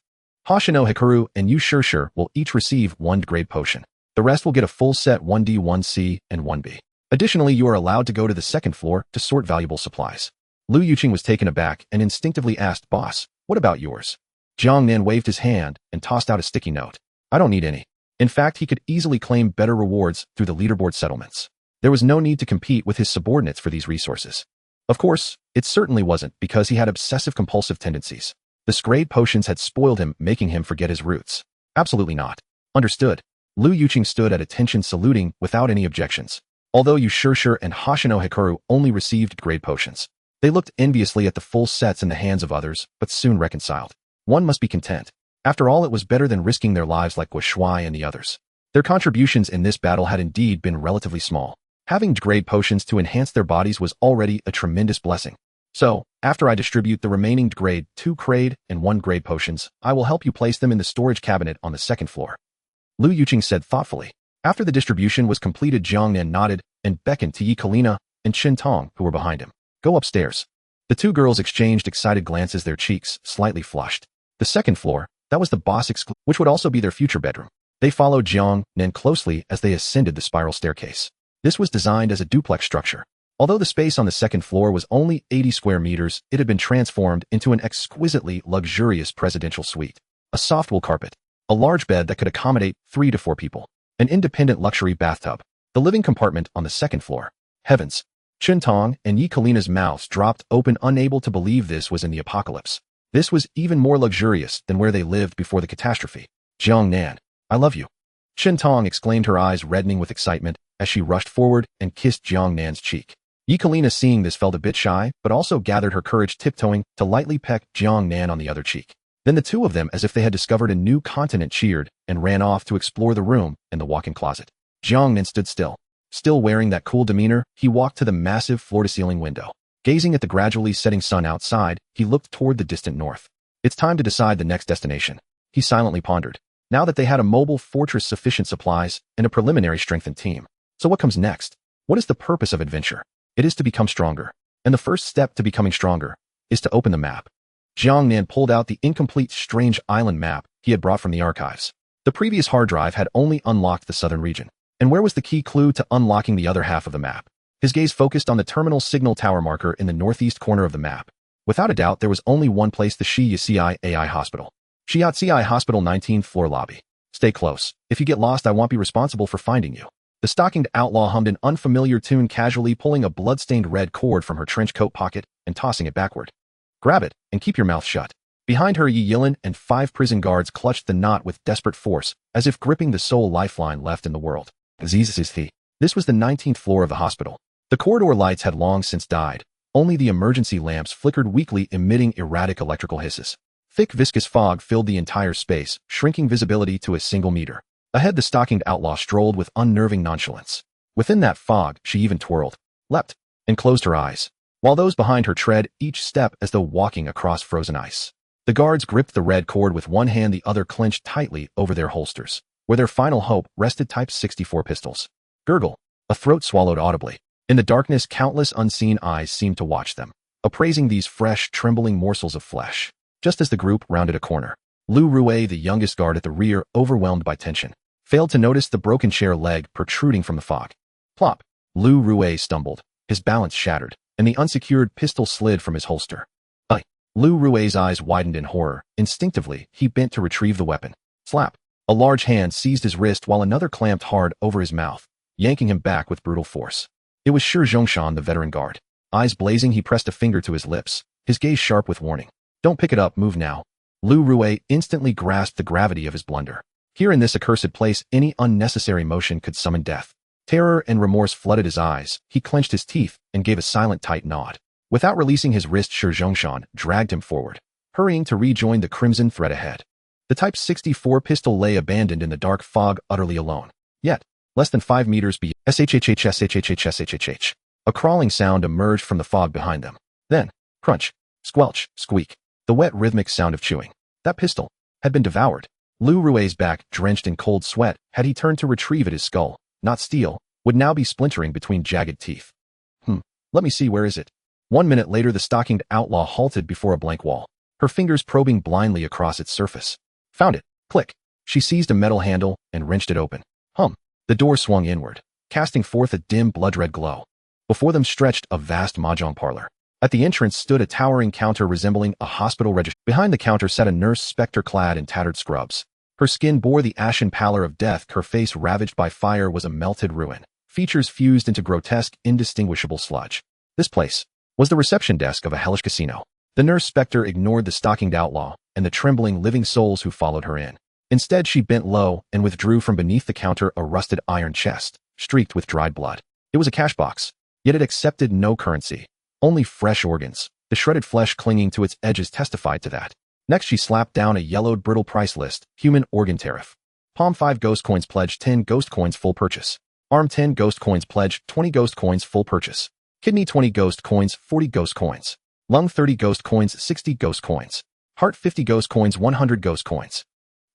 Hoshino Hikaru and Yu Shishir will each receive 1 grade potion. The rest will get a full set 1D, 1C, and 1B. Additionally, you are allowed to go to the second floor to sort valuable supplies. Lu Yuqing was taken aback and instinctively asked, Boss, what about yours? Jiang Nan waved his hand and tossed out a sticky note. I don't need any. In fact, he could easily claim better rewards through the leaderboard settlements. There was no need to compete with his subordinates for these resources. Of course, it certainly wasn't because he had obsessive-compulsive tendencies. The grade potions had spoiled him, making him forget his roots. Absolutely not. Understood. Lu Yuqing stood at attention, saluting without any objections. Although Yu Shishir and Hoshino Hikaru only received grade potions, they looked enviously at the full sets in the hands of others, but soon reconciled. One must be content. After all, it was better than risking their lives like Guo Shuai and the others. Their contributions in this battle had indeed been relatively small. Having grade potions to enhance their bodies was already a tremendous blessing. So, after I distribute the remaining grade 2 grade and 1 grade potions, I will help you place them in the storage cabinet on the second floor. Lu Yuqing said thoughtfully. After the distribution was completed, Jiang Nan nodded and beckoned to Yi Kalina and Chen Tong, who were behind him. Go upstairs. The 2 girls exchanged excited glances, their cheeks slightly flushed. The second floor, that was the boss which would also be their future bedroom. They followed Jiang Nan closely as they ascended the spiral staircase. This was designed as a duplex structure. Although the space on the second floor was only 80 square meters, it had been transformed into an exquisitely luxurious presidential suite. A soft wool carpet, a large bed that could accommodate 3 to 4 people, an independent luxury bathtub, the living compartment on the second floor. Heavens! Chen Tong and Yi Kalina's mouths dropped open, unable to believe this was in the apocalypse. This was even more luxurious than where they lived before the catastrophe. Jiang Nan, I love you. Chen Tong exclaimed, her eyes reddening with excitement as she rushed forward and kissed Jiang Nan's cheek. Yi Kalina, seeing this, felt a bit shy, but also gathered her courage, tiptoeing to lightly peck Jiang Nan on the other cheek. Then the two of them, as if they had discovered a new continent, cheered and ran off to explore the room and the walk-in closet. Jiang Nan stood still. Still wearing that cool demeanor, he walked to the massive floor-to-ceiling window. Gazing at the gradually setting sun outside, he looked toward the distant north. It's time to decide the next destination, he silently pondered. Now that they had a mobile fortress, sufficient supplies, and a preliminary strengthened team. So what comes next? What is the purpose of adventure? It is to become stronger. And the first step to becoming stronger is to open the map. Jiang Nan pulled out the incomplete strange island map he had brought from the archives. The previous hard drive had only unlocked the southern region. And where was the key clue to unlocking the other half of the map? His gaze focused on the terminal signal tower marker in the northeast corner of the map. Without a doubt, there was only one place, the Shiatsi AI Hospital. Shiatsi Hospital, 19th floor lobby. Stay close. If you get lost, I won't be responsible for finding you. The stockinged outlaw hummed an unfamiliar tune, casually pulling a blood-stained red cord from her trench coat pocket and tossing it backward. Grab it, and keep your mouth shut. Behind her, Yi Yilin and 5 prison guards clutched the knot with desperate force, as if gripping the sole lifeline left in the world. This was the 19th floor of the hospital. The corridor lights had long since died. Only the emergency lamps flickered weakly, emitting erratic electrical hisses. Thick viscous fog filled the entire space, shrinking visibility to a single meter. Ahead, the stockinged outlaw strolled with unnerving nonchalance. Within that fog, she even twirled, leapt, and closed her eyes, while those behind her tread each step as though walking across frozen ice. The guards gripped the red cord with one hand, the other clenched tightly over their holsters, where their final hope rested. Type 64 pistols. Gurgle. A throat swallowed audibly. In the darkness, countless unseen eyes seemed to watch them, appraising these fresh, trembling morsels of flesh. Just as the group rounded a corner, Lu Rui, the youngest guard at the rear, overwhelmed by tension, failed to notice the broken chair leg protruding from the fog. Plop! Lu Rui stumbled, his balance shattered, and the unsecured pistol slid from his holster. Lu Rui's eyes widened in horror. Instinctively, he bent to retrieve the weapon. Slap! A large hand seized his wrist while another clamped hard over his mouth, yanking him back with brutal force. It was Shi Zhongshan, the veteran guard. Eyes blazing, he pressed a finger to his lips, his gaze sharp with warning. Don't pick it up, move now. Lu Rui instantly grasped the gravity of his blunder. Here in this accursed place, any unnecessary motion could summon death. Terror and remorse flooded his eyes. He clenched his teeth and gave a silent tight nod. Without releasing his wrist, Shi Zhongshan dragged him forward, hurrying to rejoin the crimson thread ahead. The Type 64 pistol lay abandoned in the dark fog, utterly alone. Yet, less than 5 meters beyond, shhhshhhhhh. A crawling sound emerged from the fog behind them. Then, crunch, squelch, squeak. The wet rhythmic sound of chewing. That pistol had been devoured. Lu Rui's back, drenched in cold sweat, had he turned to retrieve it, his skull, not steel, would now be splintering between jagged teeth. Let me see, where is it? 1 minute later, the stockinged outlaw halted before a blank wall, her fingers probing blindly across its surface. Found it. Click. She seized a metal handle and wrenched it open. The door swung inward, casting forth a dim blood-red glow. Before them stretched a vast mahjong parlor. At the entrance stood a towering counter resembling a hospital register. Behind the counter sat a nurse, spectre clad in tattered scrubs. Her skin bore the ashen pallor of death. Her face, ravaged by fire, was a melted ruin, features fused into grotesque, indistinguishable sludge. This place was the reception desk of a hellish casino. The nurse spectre ignored the stockinged outlaw and the trembling living souls who followed her in. Instead, she bent low and withdrew from beneath the counter a rusted iron chest, streaked with dried blood. It was a cash box, yet it accepted no currency, only fresh organs. The shredded flesh clinging to its edges testified to that. Next, she slapped down a yellowed, brittle price list. Human organ tariff. Palm 5 ghost coins pledged, 10 ghost coins full purchase. Arm 10 ghost coins pledged, 20 ghost coins full purchase. Kidney 20 ghost coins, 40 ghost coins. Lung 30 ghost coins, 60 ghost coins. Heart 50 ghost coins, 100 ghost coins.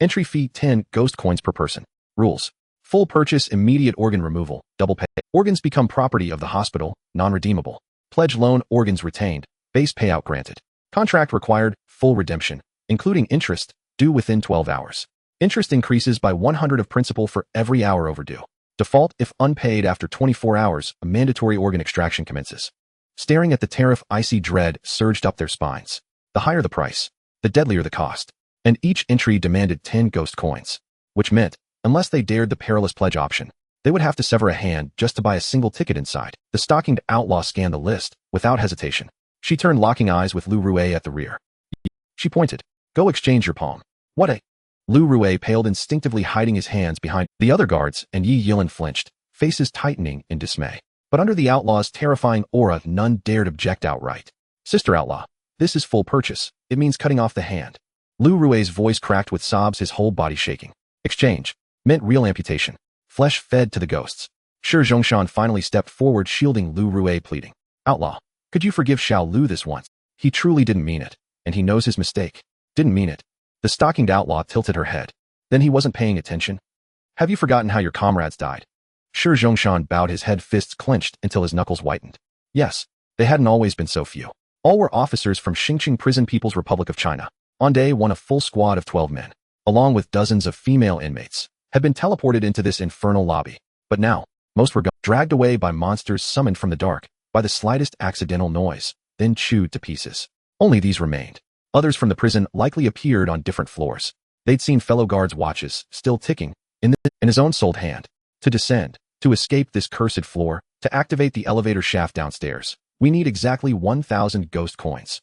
Entry fee 10 ghost coins per person. Rules. Full purchase, immediate organ removal, double pay. Organs become property of the hospital, non-redeemable. Pledge loan, organs retained, base payout granted. Contract required, full redemption, including interest, due within 12 hours. Interest increases by 100 of principal for every hour overdue. Default, if unpaid after 24 hours, a mandatory organ extraction commences. Staring at the tariff, icy dread surged up their spines. The higher the price, the deadlier the cost. And each entry demanded 10 ghost coins, which meant, unless they dared the perilous pledge option, they would have to sever a hand just to buy a single ticket inside. The stockinged outlaw scanned the list, without hesitation. She turned, locking eyes with Lu Rui at the rear. She pointed. Go exchange your palm. What a... Lu Rui paled, instinctively hiding his hands behind the other guards, and Yi Yilin flinched, faces tightening in dismay. But under the outlaw's terrifying aura, none dared object outright. Sister outlaw, this is full purchase. It means cutting off the hand. Lu Rui's voice cracked with sobs, his whole body shaking. Exchange. Meant real amputation. Flesh fed to the ghosts. Shi Zhongshan finally stepped forward, shielding Lu Rui, pleading. Outlaw, could you forgive Xiao Lu this once? He truly didn't mean it, and he knows his mistake. Didn't mean it. The stockinged outlaw tilted her head. Then he wasn't paying attention. Have you forgotten how your comrades died? Shi Zhongshan bowed, his head, fists clenched until his knuckles whitened. Yes, they hadn't always been so few. All were officers from Xingqing Prison, People's Republic of China. On day one, a full squad of 12 men, along with dozens of female inmates, had been teleported into this infernal lobby. But now, most were dragged away by monsters summoned from the dark, by the slightest accidental noise, then chewed to pieces. Only these remained. Others from the prison likely appeared on different floors. They'd seen fellow guards' watches, still ticking, in his own souled hand. To descend, to escape this cursed floor, to activate the elevator shaft downstairs, we need exactly 1,000 ghost coins.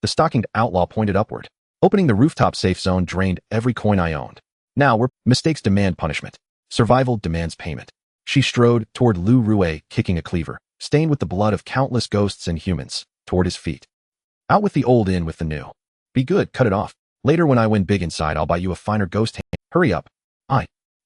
The stockinged outlaw pointed upward. Opening the rooftop safe zone drained every coin I owned. Now mistakes demand punishment. Survival demands payment. She strode toward Lu Rui, kicking a cleaver, stained with the blood of countless ghosts and humans, toward his feet. Out with the old, in with the new. Be good, cut it off. Later when I win big inside, I'll buy you a finer ghost hand. Hurry up.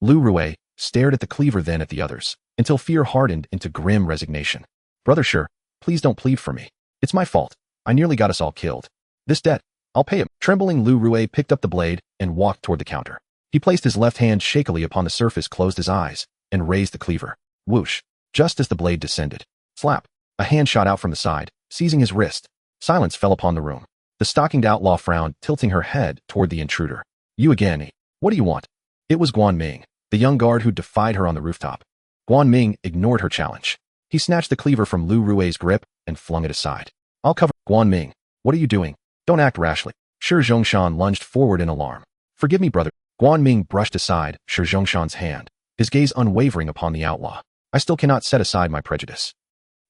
Lu Rui stared at the cleaver, then at the others, until fear hardened into grim resignation. Brother Shi, please don't plead for me. It's my fault. I nearly got us all killed. This debt, I'll pay him. Trembling, Lu Rui picked up the blade and walked toward the counter. He placed his left hand shakily upon the surface, closed his eyes, and raised the cleaver. Whoosh. Just as the blade descended. Slap. A hand shot out from the side, seizing his wrist. Silence fell upon the room. The stockinged outlaw frowned, tilting her head toward the intruder. You again, eh? What do you want? It was Guan Ming, the young guard who defied her on the rooftop. Guan Ming ignored her challenge. He snatched the cleaver from Lu Rui's grip and flung it aside. I'll cover. Guan Ming, what are you doing? Don't act rashly. Shi Zhongshan lunged forward in alarm. Forgive me, brother. Guan Ming brushed aside Shi Zhongshan's hand, his gaze unwavering upon the outlaw. I still cannot set aside my prejudice.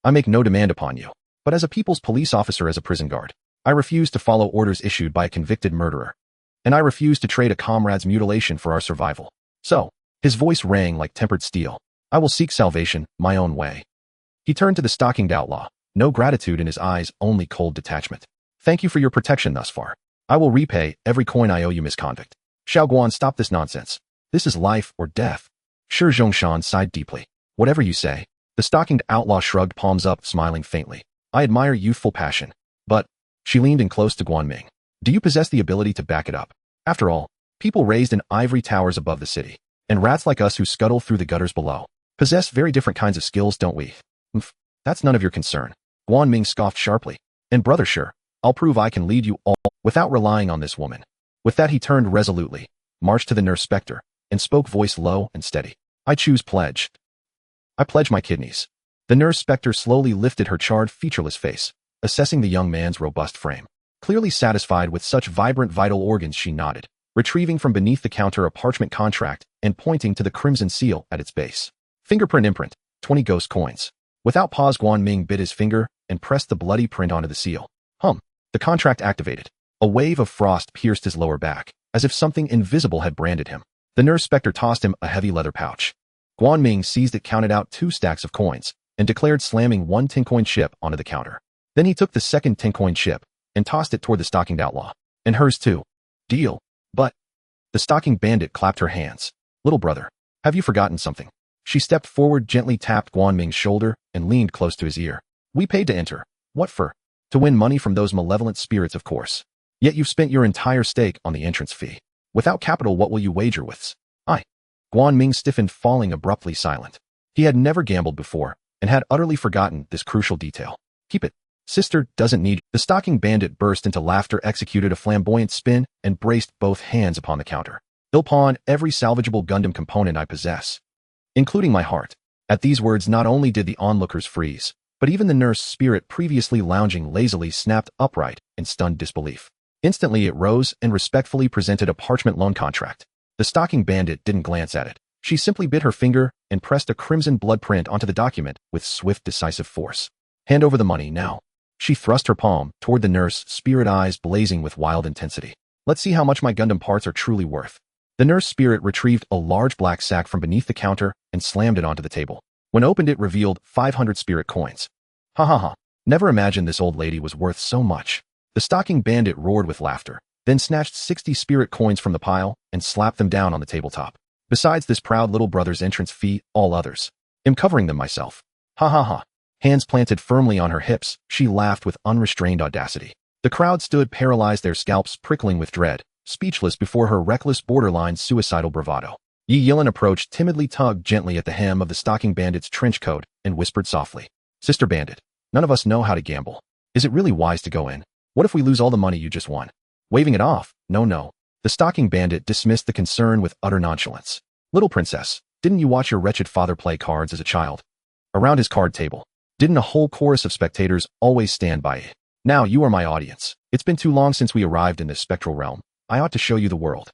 I make no demand upon you, but as a people's police officer, as a prison guard, I refuse to follow orders issued by a convicted murderer. And I refuse to trade a comrade's mutilation for our survival. So, his voice rang like tempered steel. I will seek salvation my own way. He turned to the stockinged outlaw, no gratitude in his eyes, only cold detachment. Thank you for your protection thus far. I will repay every coin I owe you, misconvict. Xiao Guan, stop this nonsense. This is life or death. Shi Zhongshan sighed deeply. Whatever you say. The stockinged outlaw shrugged, palms up, smiling faintly. I admire youthful passion. But, she leaned in close to Guan Ming. Do you possess the ability to back it up? After all, people raised in ivory towers above the city, and rats like us who scuttle through the gutters below, possess very different kinds of skills, don't we? That's none of your concern. Guan Ming scoffed sharply. And brother Shi, I'll prove I can lead you all without relying on this woman. With that he turned resolutely, marched to the nurse specter, and spoke, voice low and steady. I choose pledge. I pledge my kidneys. The nurse specter slowly lifted her charred, featureless face, assessing the young man's robust frame. Clearly satisfied with such vibrant vital organs, she nodded, retrieving from beneath the counter a parchment contract and pointing to the crimson seal at its base. Fingerprint imprint, 20 ghost coins. Without pause, Guan Ming bit his finger and pressed the bloody print onto the seal. The contract activated. A wave of frost pierced his lower back, as if something invisible had branded him. The nurse specter tossed him a heavy leather pouch. Guan Ming seized it, counted out 2 stacks of coins, and declared, slamming 1 10-coin chip onto the counter. Then he took the second 10-coin chip and tossed it toward the stockinged outlaw. And hers too. Deal. But the stocking bandit clapped her hands. Little brother, have you forgotten something? She stepped forward, gently tapped Guan Ming's shoulder, and leaned close to his ear. We paid to enter. What for? To win money from those malevolent spirits, of course. Yet you've spent your entire stake on the entrance fee. Without capital, what will you wager with? Guan Ming stiffened, falling abruptly silent. He had never gambled before, and had utterly forgotten this crucial detail. Keep it. Sister doesn't need. The stocking bandit burst into laughter, executed a flamboyant spin, and braced both hands upon the counter. They'll pawn every salvageable Gundam component I possess, including my heart. At these words, not only did the onlookers freeze, but even the nurse spirit, previously lounging lazily, snapped upright in stunned disbelief. Instantly it rose and respectfully presented a parchment loan contract. The stocking bandit didn't glance at it. She simply bit her finger and pressed a crimson blood print onto the document with swift, decisive force. Hand over the money now. She thrust her palm toward the nurse, spirit eyes blazing with wild intensity. Let's see how much my Gundam parts are truly worth. The nurse spirit retrieved a large black sack from beneath the counter and slammed it onto the table. When opened, it revealed 500 spirit coins. Ha ha ha. Never imagined this old lady was worth so much. The stocking bandit roared with laughter, then snatched 60 spirit coins from the pile and slapped them down on the tabletop. Besides this proud little brother's entrance fee, all others. I'm covering them myself. Ha ha ha. Hands planted firmly on her hips, she laughed with unrestrained audacity. The crowd stood paralyzed, their scalps prickling with dread, speechless before her reckless borderline suicidal bravado. Yi Yilin approached, timidly tugged gently at the hem of the stocking bandit's trench coat, and whispered softly, "Sister Bandit, none of us know how to gamble. Is it really wise to go in? What if we lose all the money you just won?" Waving it off, no. The stocking bandit dismissed the concern with utter nonchalance. "Little princess, didn't you watch your wretched father play cards as a child? Around his card table, didn't a whole chorus of spectators always stand by it? Now you are my audience. It's been too long since we arrived in this spectral realm. I ought to show you the world."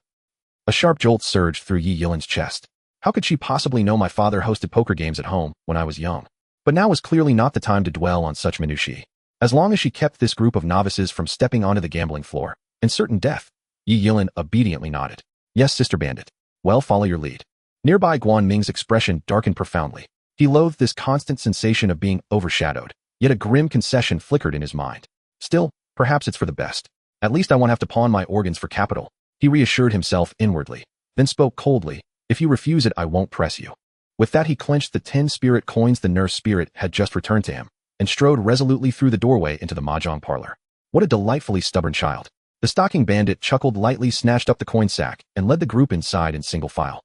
A sharp jolt surged through Yi Yilin's chest. How could she possibly know my father hosted poker games at home when I was young? But now was clearly not the time to dwell on such minutiae. As long as she kept this group of novices from stepping onto the gambling floor, and certain death, Yi Yilin obediently nodded. "Yes, Sister Bandit. Well, follow your lead." Nearby, Guan Ming's expression darkened profoundly. He loathed this constant sensation of being overshadowed, yet a grim concession flickered in his mind. Still, perhaps it's for the best. At least I won't have to pawn my organs for capital, he reassured himself inwardly, then spoke coldly, "If you refuse it, I won't press you." With that, he clenched the 10 spirit coins the nurse spirit had just returned to him, and strode resolutely through the doorway into the mahjong parlor. What a delightfully stubborn child. The stocking bandit chuckled lightly, snatched up the coin sack, and led the group inside in single file.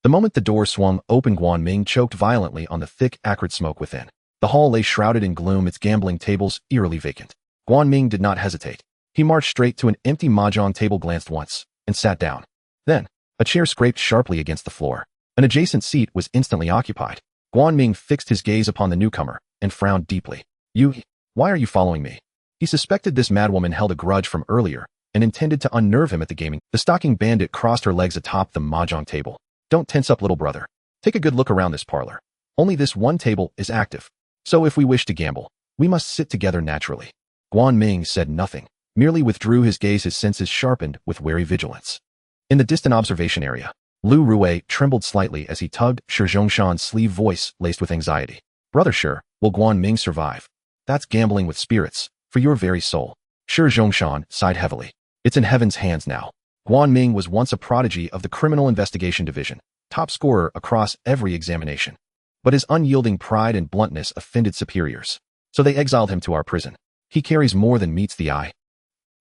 The moment the door swung open, Guan Ming choked violently on the thick, acrid smoke within. The hall lay shrouded in gloom, its gambling tables eerily vacant. Guan Ming did not hesitate. He marched straight to an empty mahjong table, glanced once, and sat down. Then, a chair scraped sharply against the floor. An adjacent seat was instantly occupied. Guan Ming fixed his gaze upon the newcomer and frowned deeply. Why are you following me?" He suspected this madwoman held a grudge from earlier and intended to unnerve him at the gaming. The stocking bandit crossed her legs atop the mahjong table. "Don't tense up, little brother. Take a good look around this parlor. Only this one table is active. So if we wish to gamble, we must sit together naturally." Guan Ming said nothing, merely withdrew his gaze, his senses sharpened with wary vigilance. In the distant observation area, Lu Rui trembled slightly as he tugged Shi Zhongshan's sleeve, voice laced with anxiety. "Brother Shi, will Guan Ming survive? That's gambling with spirits, for your very soul." Shi Zhongshan sighed heavily. "It's in heaven's hands now." Guan Ming was once a prodigy of the Criminal Investigation Division, top scorer across every examination. But his unyielding pride and bluntness offended superiors. So they exiled him to our prison. He carries more than meets the eye.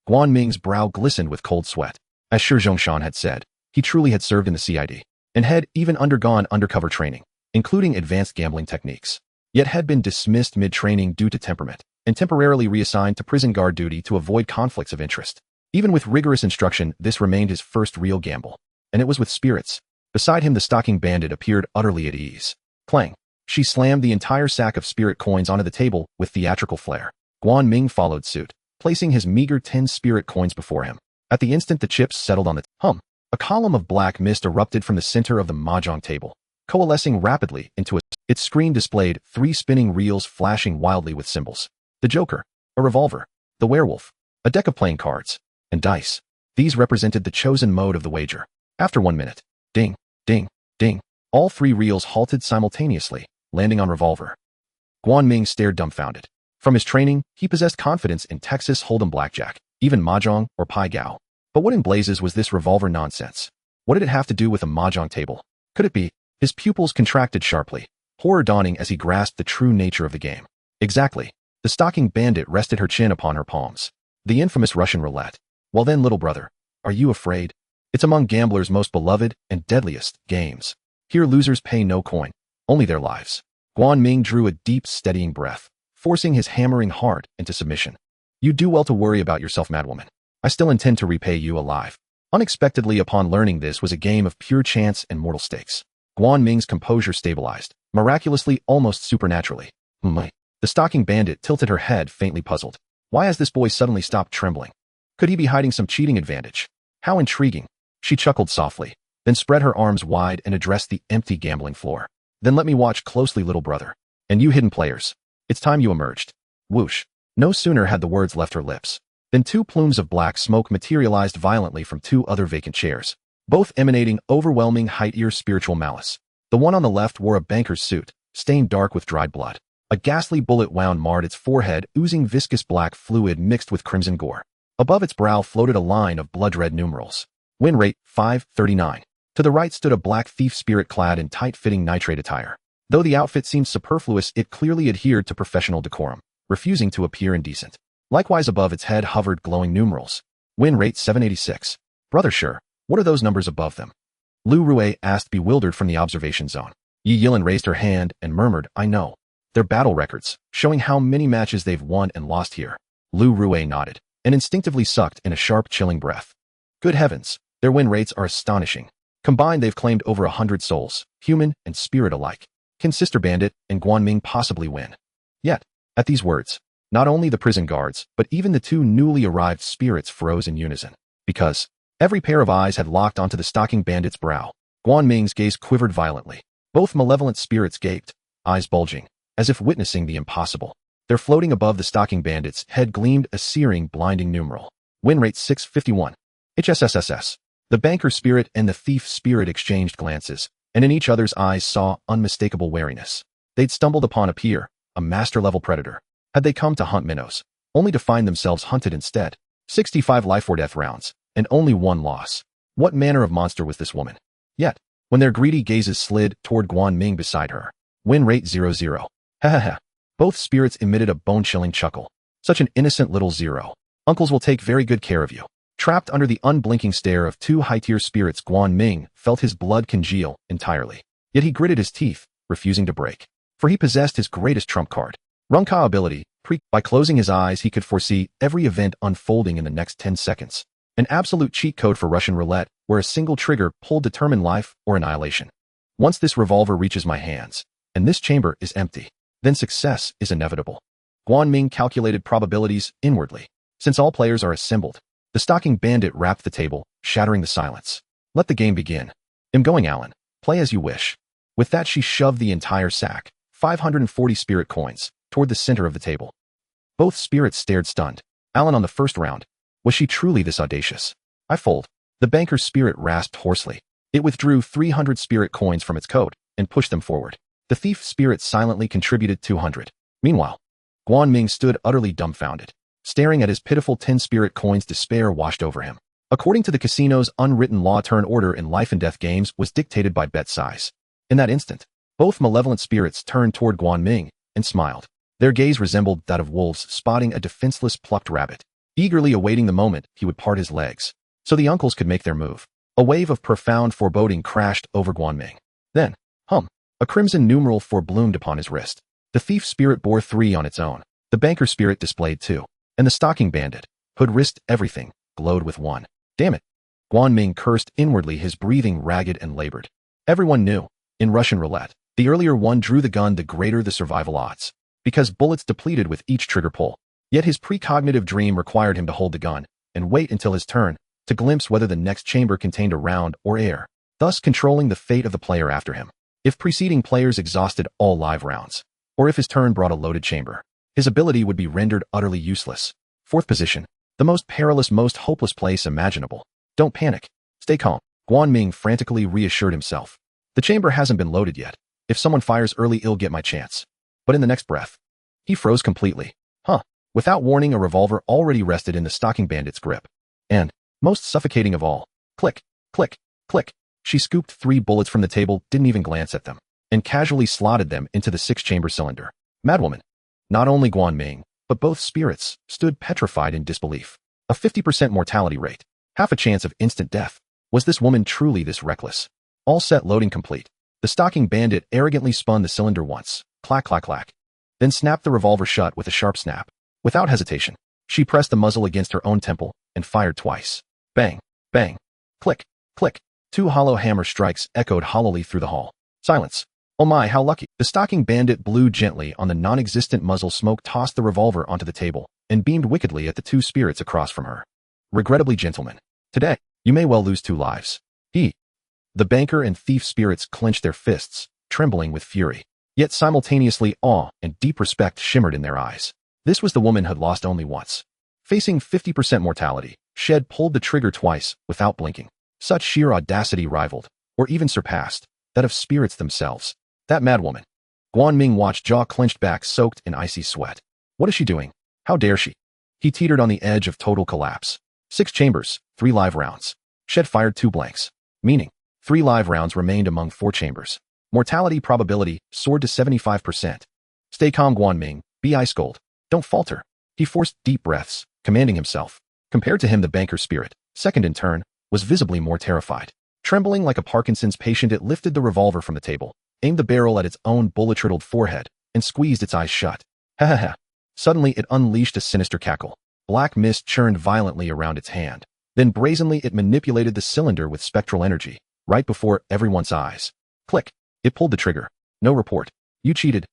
Guan Ming's brow glistened with cold sweat. As Shi Zhongshan had said, he truly had served in the CID, and had even undergone undercover training, including advanced gambling techniques, yet had been dismissed mid-training due to temperament, and temporarily reassigned to prison guard duty to avoid conflicts of interest. Even with rigorous instruction, this remained his first real gamble, and it was with spirits. Beside him, the stocking bandit appeared utterly at ease. Clang! She slammed the entire sack of spirit coins onto the table with theatrical flair. Guan Ming followed suit, placing his meager 10 spirit coins before him. At the instant the chips settled on the a column of black mist erupted from the center of the mahjong table, coalescing rapidly into its screen displayed 3 spinning reels flashing wildly with symbols. The Joker, a revolver, the werewolf, a deck of playing cards, and dice. These represented the chosen mode of the wager. After 1 minute, ding, ding, ding, all 3 reels halted simultaneously, landing on revolver. Guan Ming stared dumbfounded. From his training, he possessed confidence in Texas Hold'em blackjack, even mahjong or pai gow. But what in blazes was this revolver nonsense? What did it have to do with a mahjong table? Could it be? His pupils contracted sharply, horror dawning as he grasped the true nature of the game. Exactly. The stocking bandit rested her chin upon her palms. The infamous Russian roulette. Well then, little brother, are you afraid? It's among gamblers' most beloved and deadliest games. Here losers pay no coin, only their lives. Guan Ming drew a deep, steadying breath, forcing his hammering heart into submission. You do well to worry about yourself, madwoman. I still intend to repay you alive. Unexpectedly, upon learning this was a game of pure chance and mortal stakes, Guan Ming's composure stabilized, miraculously, almost supernaturally. The stocking bandit tilted her head, faintly puzzled. Why has this boy suddenly stopped trembling? Could he be hiding some cheating advantage? How intriguing. She chuckled softly, then spread her arms wide and addressed the empty gambling floor. Then let me watch closely, little brother. And you hidden players. It's time you emerged. Whoosh. No sooner had the words left her lips than 2 plumes of black smoke materialized violently from 2 other vacant chairs, both emanating overwhelming height-ear spiritual malice. The one on the left wore a banker's suit, stained dark with dried blood. A ghastly bullet wound marred its forehead, oozing viscous black fluid mixed with crimson gore. Above its brow floated a line of blood-red numerals. Win rate 539. To the right stood a black thief spirit clad in tight-fitting nitrate attire. Though the outfit seemed superfluous, it clearly adhered to professional decorum, refusing to appear indecent. Likewise above its head hovered glowing numerals. Win rate 786. Brother sure, what are those numbers above them? Lu Rue asked, bewildered from the observation zone. Yi Yilin raised her hand and murmured, I know. They're battle records, showing how many matches they've won and lost here. Lu Rue nodded, and instinctively sucked in a sharp, chilling breath. Good heavens, their win rates are astonishing. Combined, they've claimed over 100 souls, human and spirit alike. Can Sister Bandit and Guanming possibly win? Yet, at these words, not only the prison guards, but even the two newly arrived spirits froze in unison. Because every pair of eyes had locked onto the stalking bandit's brow. Guanming's gaze quivered violently. Both malevolent spirits gaped, eyes bulging, as if witnessing the impossible. There, floating above the stalking bandit's head, gleamed a searing, blinding numeral. Win rate 651. HSSSS. The banker spirit and the thief spirit exchanged glances, and in each other's eyes saw unmistakable wariness. They'd stumbled upon a peer, a master-level predator. Had they come to hunt minnows, only to find themselves hunted instead? 65 life-or-death rounds, and only one loss. What manner of monster was this woman? Yet, when their greedy gazes slid toward Guanming beside her, win rate 00. Ha ha ha. Both spirits emitted a bone-chilling chuckle. Such an innocent little zero. Uncles will take very good care of you. Trapped under the unblinking stare of two high-tier spirits, Guanming felt his blood congeal entirely. Yet he gritted his teeth, refusing to break. For he possessed his greatest trump card. Runka ability. By closing his eyes, he could foresee every event unfolding in the next 10 seconds. An absolute cheat code for Russian roulette, where a single trigger pulled determine life or annihilation. Once this revolver reaches my hands, and this chamber is empty, then success is inevitable. Guanming calculated probabilities inwardly. Since all players are assembled, the stalking bandit rapped the table, shattering the silence. Let the game begin. I'm going, Alan. Play as you wish. With that, she shoved the entire sack, 540 spirit coins, toward the center of the table. Both spirits stared stunned. Alan on the first round. Was she truly this audacious? I fold. The banker's spirit rasped hoarsely. It withdrew 300 spirit coins from its coat and pushed them forward. The thief spirit silently contributed 200. Meanwhile, Guanming stood utterly dumbfounded. Staring at his pitiful 10 spirit coins, despair washed over him. According to the casino's unwritten law, turn order in life and death games was dictated by bet size. In that instant, both malevolent spirits turned toward Guanming and smiled. Their gaze resembled that of wolves spotting a defenseless plucked rabbit, eagerly awaiting the moment he would part his legs, so the uncles could make their move. A wave of profound foreboding crashed over Guanming. Then, a crimson numeral forebloomed upon his wrist. The thief spirit bore 3 on its own. The banker spirit displayed 2. And the stalking bandit, who had risked everything, glowed with 1. Damn it. Guanming cursed inwardly, his breathing ragged and labored. Everyone knew, in Russian roulette, the earlier one drew the gun, the greater the survival odds, because bullets depleted with each trigger pull. Yet his precognitive dream required him to hold the gun and wait until his turn to glimpse whether the next chamber contained a round or air, thus controlling the fate of the player after him. If preceding players exhausted all live rounds, or if his turn brought a loaded chamber, his ability would be rendered utterly useless. 4th position. The most perilous, most hopeless place imaginable. Don't panic. Stay calm. Guanming frantically reassured himself. The chamber hasn't been loaded yet. If someone fires early, he'll get my chance. But in the next breath, he froze completely. Without warning, a revolver already rested in the stalking bandit's grip. And, most suffocating of all, click, click, click. She scooped 3 bullets from the table, didn't even glance at them, and casually slotted them into the 6-chamber cylinder. Madwoman. Not only Guanming, but both spirits stood petrified in disbelief. A 50% mortality rate. Half a chance of instant death. Was this woman truly this reckless? All set, loading complete. The stalking bandit arrogantly spun the cylinder once. Clack, clack, clack. Then snapped the revolver shut with a sharp snap. Without hesitation, she pressed the muzzle against her own temple and fired twice. Bang, bang, click, click. 2 hollow hammer strikes echoed hollowly through the hall. Silence. Oh my, how lucky. The stalking bandit blew gently on the non-existent muzzle. Smoke tossed the revolver onto the table and beamed wickedly at the 2 spirits across from her. Regrettably, gentlemen, today, you may well lose 2 lives. The banker and thief spirits clenched their fists, trembling with fury. Yet simultaneously awe and deep respect shimmered in their eyes. This was the woman had lost only once. Facing 50% mortality, Shed pulled the trigger twice without blinking. Such sheer audacity rivaled, or even surpassed, that of spirits themselves. That madwoman. Guanming watched, jaw clenched back, soaked in icy sweat. What is she doing? How dare she? He teetered on the edge of total collapse. 6 chambers, 3 live rounds. Shed fired 2 blanks. Meaning, 3 live rounds remained among 4 chambers. Mortality probability soared to 75%. Stay calm, Guanming. Be ice cold. Don't falter. He forced deep breaths, commanding himself. Compared to him, the banker's spirit, second in turn, was visibly more terrified. Trembling like a Parkinson's patient, it lifted the revolver from the table, aimed the barrel at its own bullet-riddled forehead, and squeezed its eyes shut. Ha ha ha. Suddenly, it unleashed a sinister cackle. Black mist churned violently around its hand. Then brazenly it manipulated the cylinder with spectral energy, right before everyone's eyes. Click. It pulled the trigger. No report. You cheated.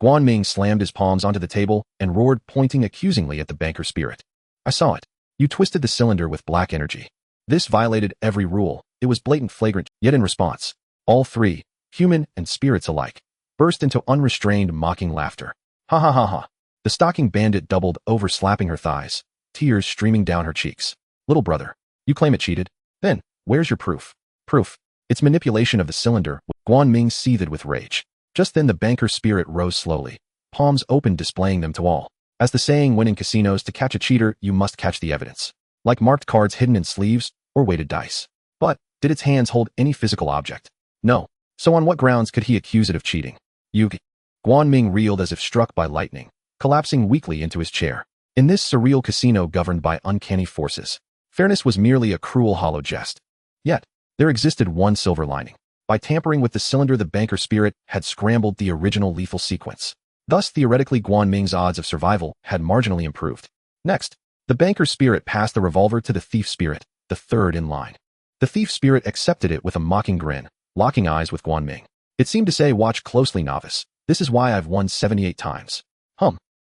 Guanming slammed his palms onto the table and roared, pointing accusingly at the banker's spirit. I saw it. You twisted the cylinder with black energy. This violated every rule. It was blatant, flagrant, yet in response, all 3, human and spirits alike, burst into unrestrained, mocking laughter. Ha ha ha ha. The stalking bandit doubled over, slapping her thighs, tears streaming down her cheeks. Little brother, you claim it cheated? Then, where's your proof? Proof. It's manipulation of the cylinder. Guanming seethed with rage. Just then the banker's spirit rose slowly, palms open, displaying them to all. As the saying went in casinos, to catch a cheater, you must catch the evidence. Like marked cards hidden in sleeves or weighted dice. But, did its hands hold any physical object? No. So on what grounds could he accuse it of cheating? Yugi. Guanming reeled as if struck by lightning, collapsing weakly into his chair. In this surreal casino governed by uncanny forces, fairness was merely a cruel, hollow jest. Yet, there existed one silver lining. By tampering with the cylinder, the banker's spirit had scrambled the original lethal sequence. Thus, theoretically, Guanming's odds of survival had marginally improved. Next, the banker's spirit passed the revolver to the thief's spirit, the third in line. The thief's spirit accepted it with a mocking grin, locking eyes with Guanming. It seemed to say, watch closely, novice. This is why I've won 78 times.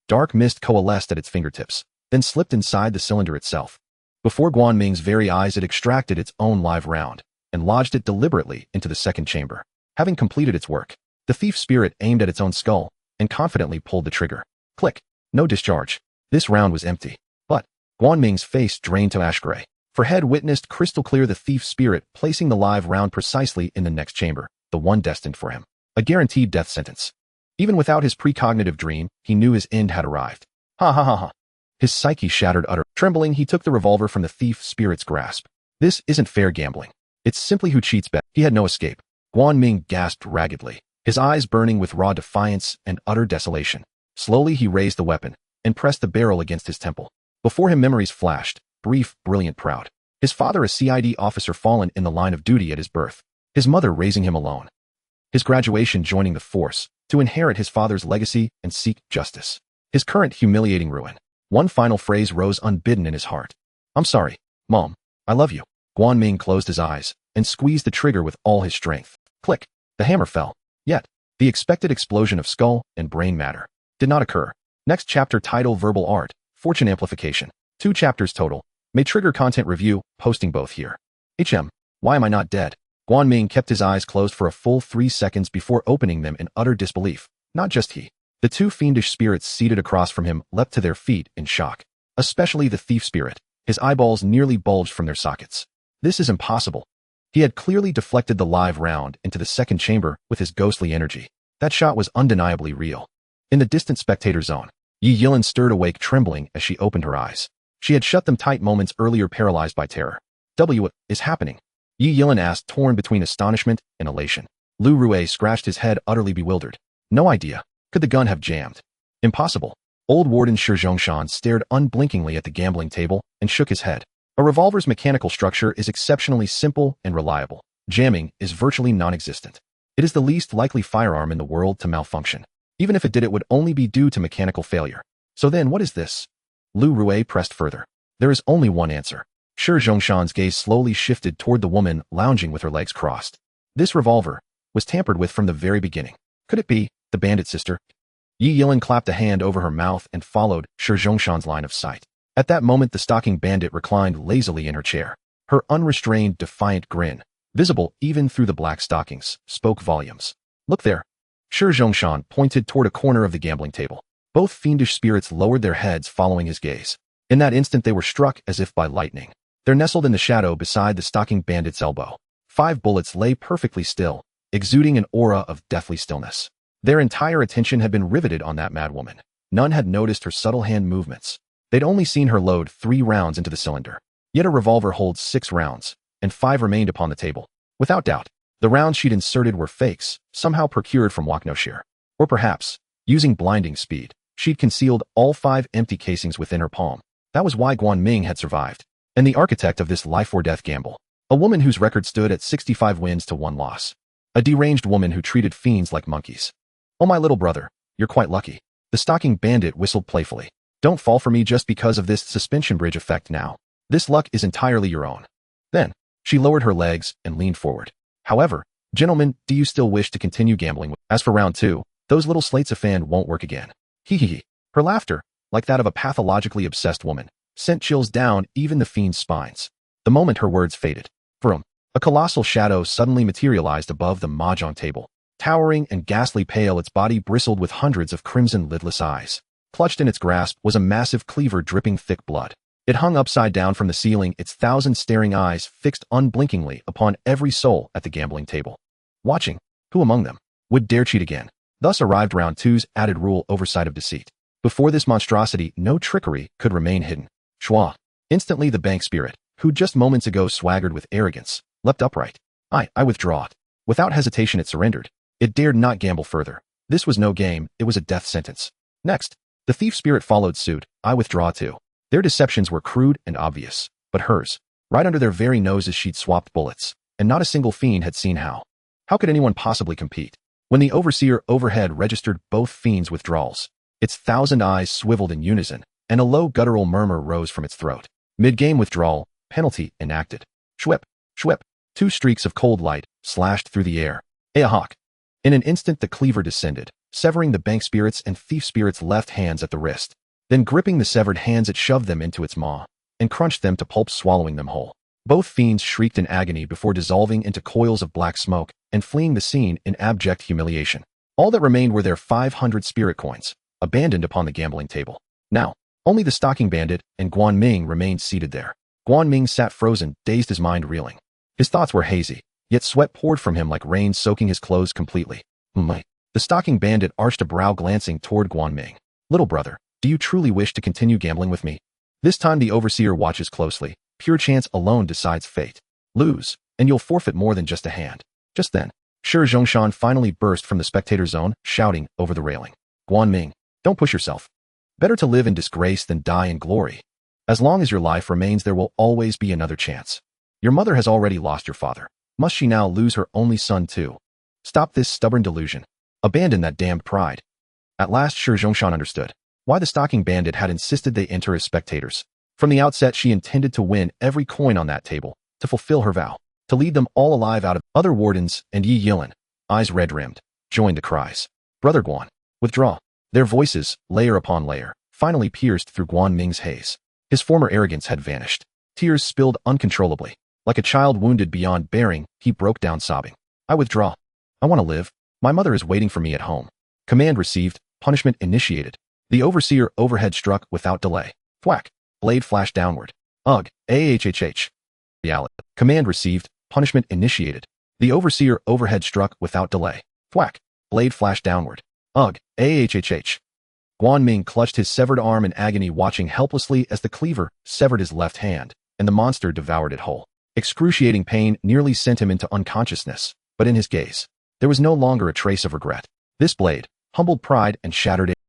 Dark mist coalesced at its fingertips, then slipped inside the cylinder itself. Before Guanming's very eyes, it extracted its own live round and lodged it deliberately into the second chamber. Having completed its work, the thief's spirit aimed at its own skull and confidently pulled the trigger. Click. No discharge. This round was empty. But Guanming's face drained to ash gray. For head witnessed crystal clear the thief's spirit placing the live round precisely in the next chamber, the one destined for him. A guaranteed death sentence. Even without his precognitive dream, he knew his end had arrived. Ha ha ha ha. His psyche shattered utterly. Trembling, he took the revolver from the thief's spirit's grasp. This isn't fair gambling. It's simply who cheats best. He had no escape. Guanming gasped raggedly, his eyes burning with raw defiance and utter desolation. Slowly he raised the weapon and pressed the barrel against his temple. Before him memories flashed, brief, brilliant, proud. His father a CID officer fallen in the line of duty at his birth. His mother raising him alone. His graduation joining the force, to inherit his father's legacy and seek justice. His current humiliating ruin. One final phrase rose unbidden in his heart. I'm sorry, Mom. I love you. Guanming closed his eyes and squeezed the trigger with all his strength. Click. The hammer fell. Yet, the expected explosion of skull and brain matter did not occur. Next chapter, title Verbal Art, Fortune Amplification. 2 chapters total. May trigger content review, posting both here. Why am I not dead? Guanming kept his eyes closed for a full 3 seconds before opening them in utter disbelief. Not just he. The 2 fiendish spirits seated across from him leapt to their feet in shock. Especially the thief spirit. His eyeballs nearly bulged from their sockets. This is impossible. He had clearly deflected the live round into the second chamber with his ghostly energy. That shot was undeniably real. In the distant spectator zone, Yi Yilin stirred awake, trembling as she opened her eyes. She had shut them tight moments earlier, paralyzed by terror. What is happening? Yi Yilin asked, torn between astonishment and elation. Lu Rue scratched his head, utterly bewildered. No idea. Could the gun have jammed? Impossible. Old Warden Shi Zhongshan stared unblinkingly at the gambling table and shook his head. A revolver's mechanical structure is exceptionally simple and reliable. Jamming is virtually non-existent. It is the least likely firearm in the world to malfunction. Even if it did, it would only be due to mechanical failure. So then, what is this? Lu Rue pressed further. There is only one answer. Shi Zhongshan's gaze slowly shifted toward the woman lounging with her legs crossed. This revolver was tampered with from the very beginning. Could it be the bandit sister? Yi Yilin clapped a hand over her mouth and followed Shi Zhongshan's line of sight. At that moment, the stalking bandit reclined lazily in her chair. Her unrestrained, defiant grin, visible even through the black stockings, spoke volumes. Look there. Shi Zhongshan pointed toward a corner of the gambling table. Both fiendish spirits lowered their heads following his gaze. In that instant, they were struck as if by lightning. There, nestled in the shadow beside the stalking bandit's elbow, 5 bullets lay perfectly still, exuding an aura of deathly stillness. Their entire attention had been riveted on that madwoman. None had noticed her subtle hand movements, They'd only seen her load 3 rounds into the cylinder. Yet a revolver holds 6 rounds, and 5 remained upon the table. Without doubt, the rounds she'd inserted were fakes, somehow procured from Waknoshir. Or perhaps, using blinding speed, she'd concealed all 5 empty casings within her palm. That was why Guan Ming had survived. And the architect of this life-or-death gamble. A woman whose record stood at 65 wins to 1 loss. A deranged woman who treated fiends like monkeys. Oh, my little brother, you're quite lucky. The stalking bandit whistled playfully. Don't fall for me just because of this suspension bridge effect now. This luck is entirely your own. Then, she lowered her legs and leaned forward. However, gentlemen, do you still wish to continue gambling? As for round 2, those little slates of fan won't work again. Hee hee hee. Her laughter, like that of a pathologically obsessed woman, sent chills down even the fiend's spines. The moment her words faded, vroom, a colossal shadow suddenly materialized above the mahjong table. Towering and ghastly pale, its body bristled with hundreds of crimson lidless eyes. Clutched in its grasp was a massive cleaver dripping thick blood. It hung upside down from the ceiling, its 1,000 staring eyes fixed unblinkingly upon every soul at the gambling table. Watching, who among them would dare cheat again? Thus arrived round 2's added rule: oversight of deceit. Before this monstrosity, no trickery could remain hidden. Schwa. Instantly the bank spirit, who just moments ago swaggered with arrogance, leapt upright. I withdraw it. Without hesitation it surrendered. It dared not gamble further. This was no game, it was a death sentence. Next, the thief spirit followed suit. I withdraw too. Their deceptions were crude and obvious, but hers, right under their very noses she'd swapped bullets, and not a single fiend had seen how. How could anyone possibly compete? When the overseer overhead registered both fiends' withdrawals, its 1,000 eyes swiveled in unison, and a low guttural murmur rose from its throat. Mid-game withdrawal, penalty enacted. Shwip, shwip. 2 streaks of cold light slashed through the air. Ahawk. In an instant the cleaver descended, severing the bank spirit's and thief spirit's left hands at the wrist. Then gripping the severed hands it shoved them into its maw, and crunched them to pulp, swallowing them whole. Both fiends shrieked in agony before dissolving into coils of black smoke and fleeing the scene in abject humiliation. All that remained were their 500 spirit coins, abandoned upon the gambling table. Now, only the stalking bandit and Guan Ming remained seated there. Guan Ming sat frozen, dazed, his mind reeling. His thoughts were hazy, yet sweat poured from him like rain, soaking his clothes completely. The stalking bandit arched a brow, glancing toward Guan Ming. Little brother, do you truly wish to continue gambling with me? This time the overseer watches closely. Pure chance alone decides fate. Lose, and you'll forfeit more than just a hand. Just then, Shi Zhongshan finally burst from the spectator zone, shouting over the railing. Guan Ming, don't push yourself. Better to live in disgrace than die in glory. As long as your life remains, there will always be another chance. Your mother has already lost your father. Must she now lose her only son too? Stop this stubborn delusion. Abandon that damned pride. At last Shi Zhongshan understood why the stalking bandit had insisted they enter as spectators. From the outset she intended to win every coin on that table, to fulfill her vow, to lead them all alive out of. Other wardens and Yi Yilin, eyes red-rimmed, joined the cries. Brother Guan, withdraw. Their voices, layer upon layer, finally pierced through Guan Ming's haze. His former arrogance had vanished. Tears spilled uncontrollably. Like a child wounded beyond bearing, he broke down sobbing. I withdraw. I want to live. My mother is waiting for me at home. Command received, punishment initiated. The overseer overhead struck without delay. Thwack. Blade flashed downward. Ugh. Ahhh. Reality. Command received, punishment initiated. The overseer overhead struck without delay. Thwack. Blade flashed downward. Ugh. Ahhh. Guan Ming clutched his severed arm in agony, watching helplessly as the cleaver severed his left hand, and the monster devoured it whole. Excruciating pain nearly sent him into unconsciousness, but in his gaze, there was no longer a trace of regret. This blade humbled pride and shattered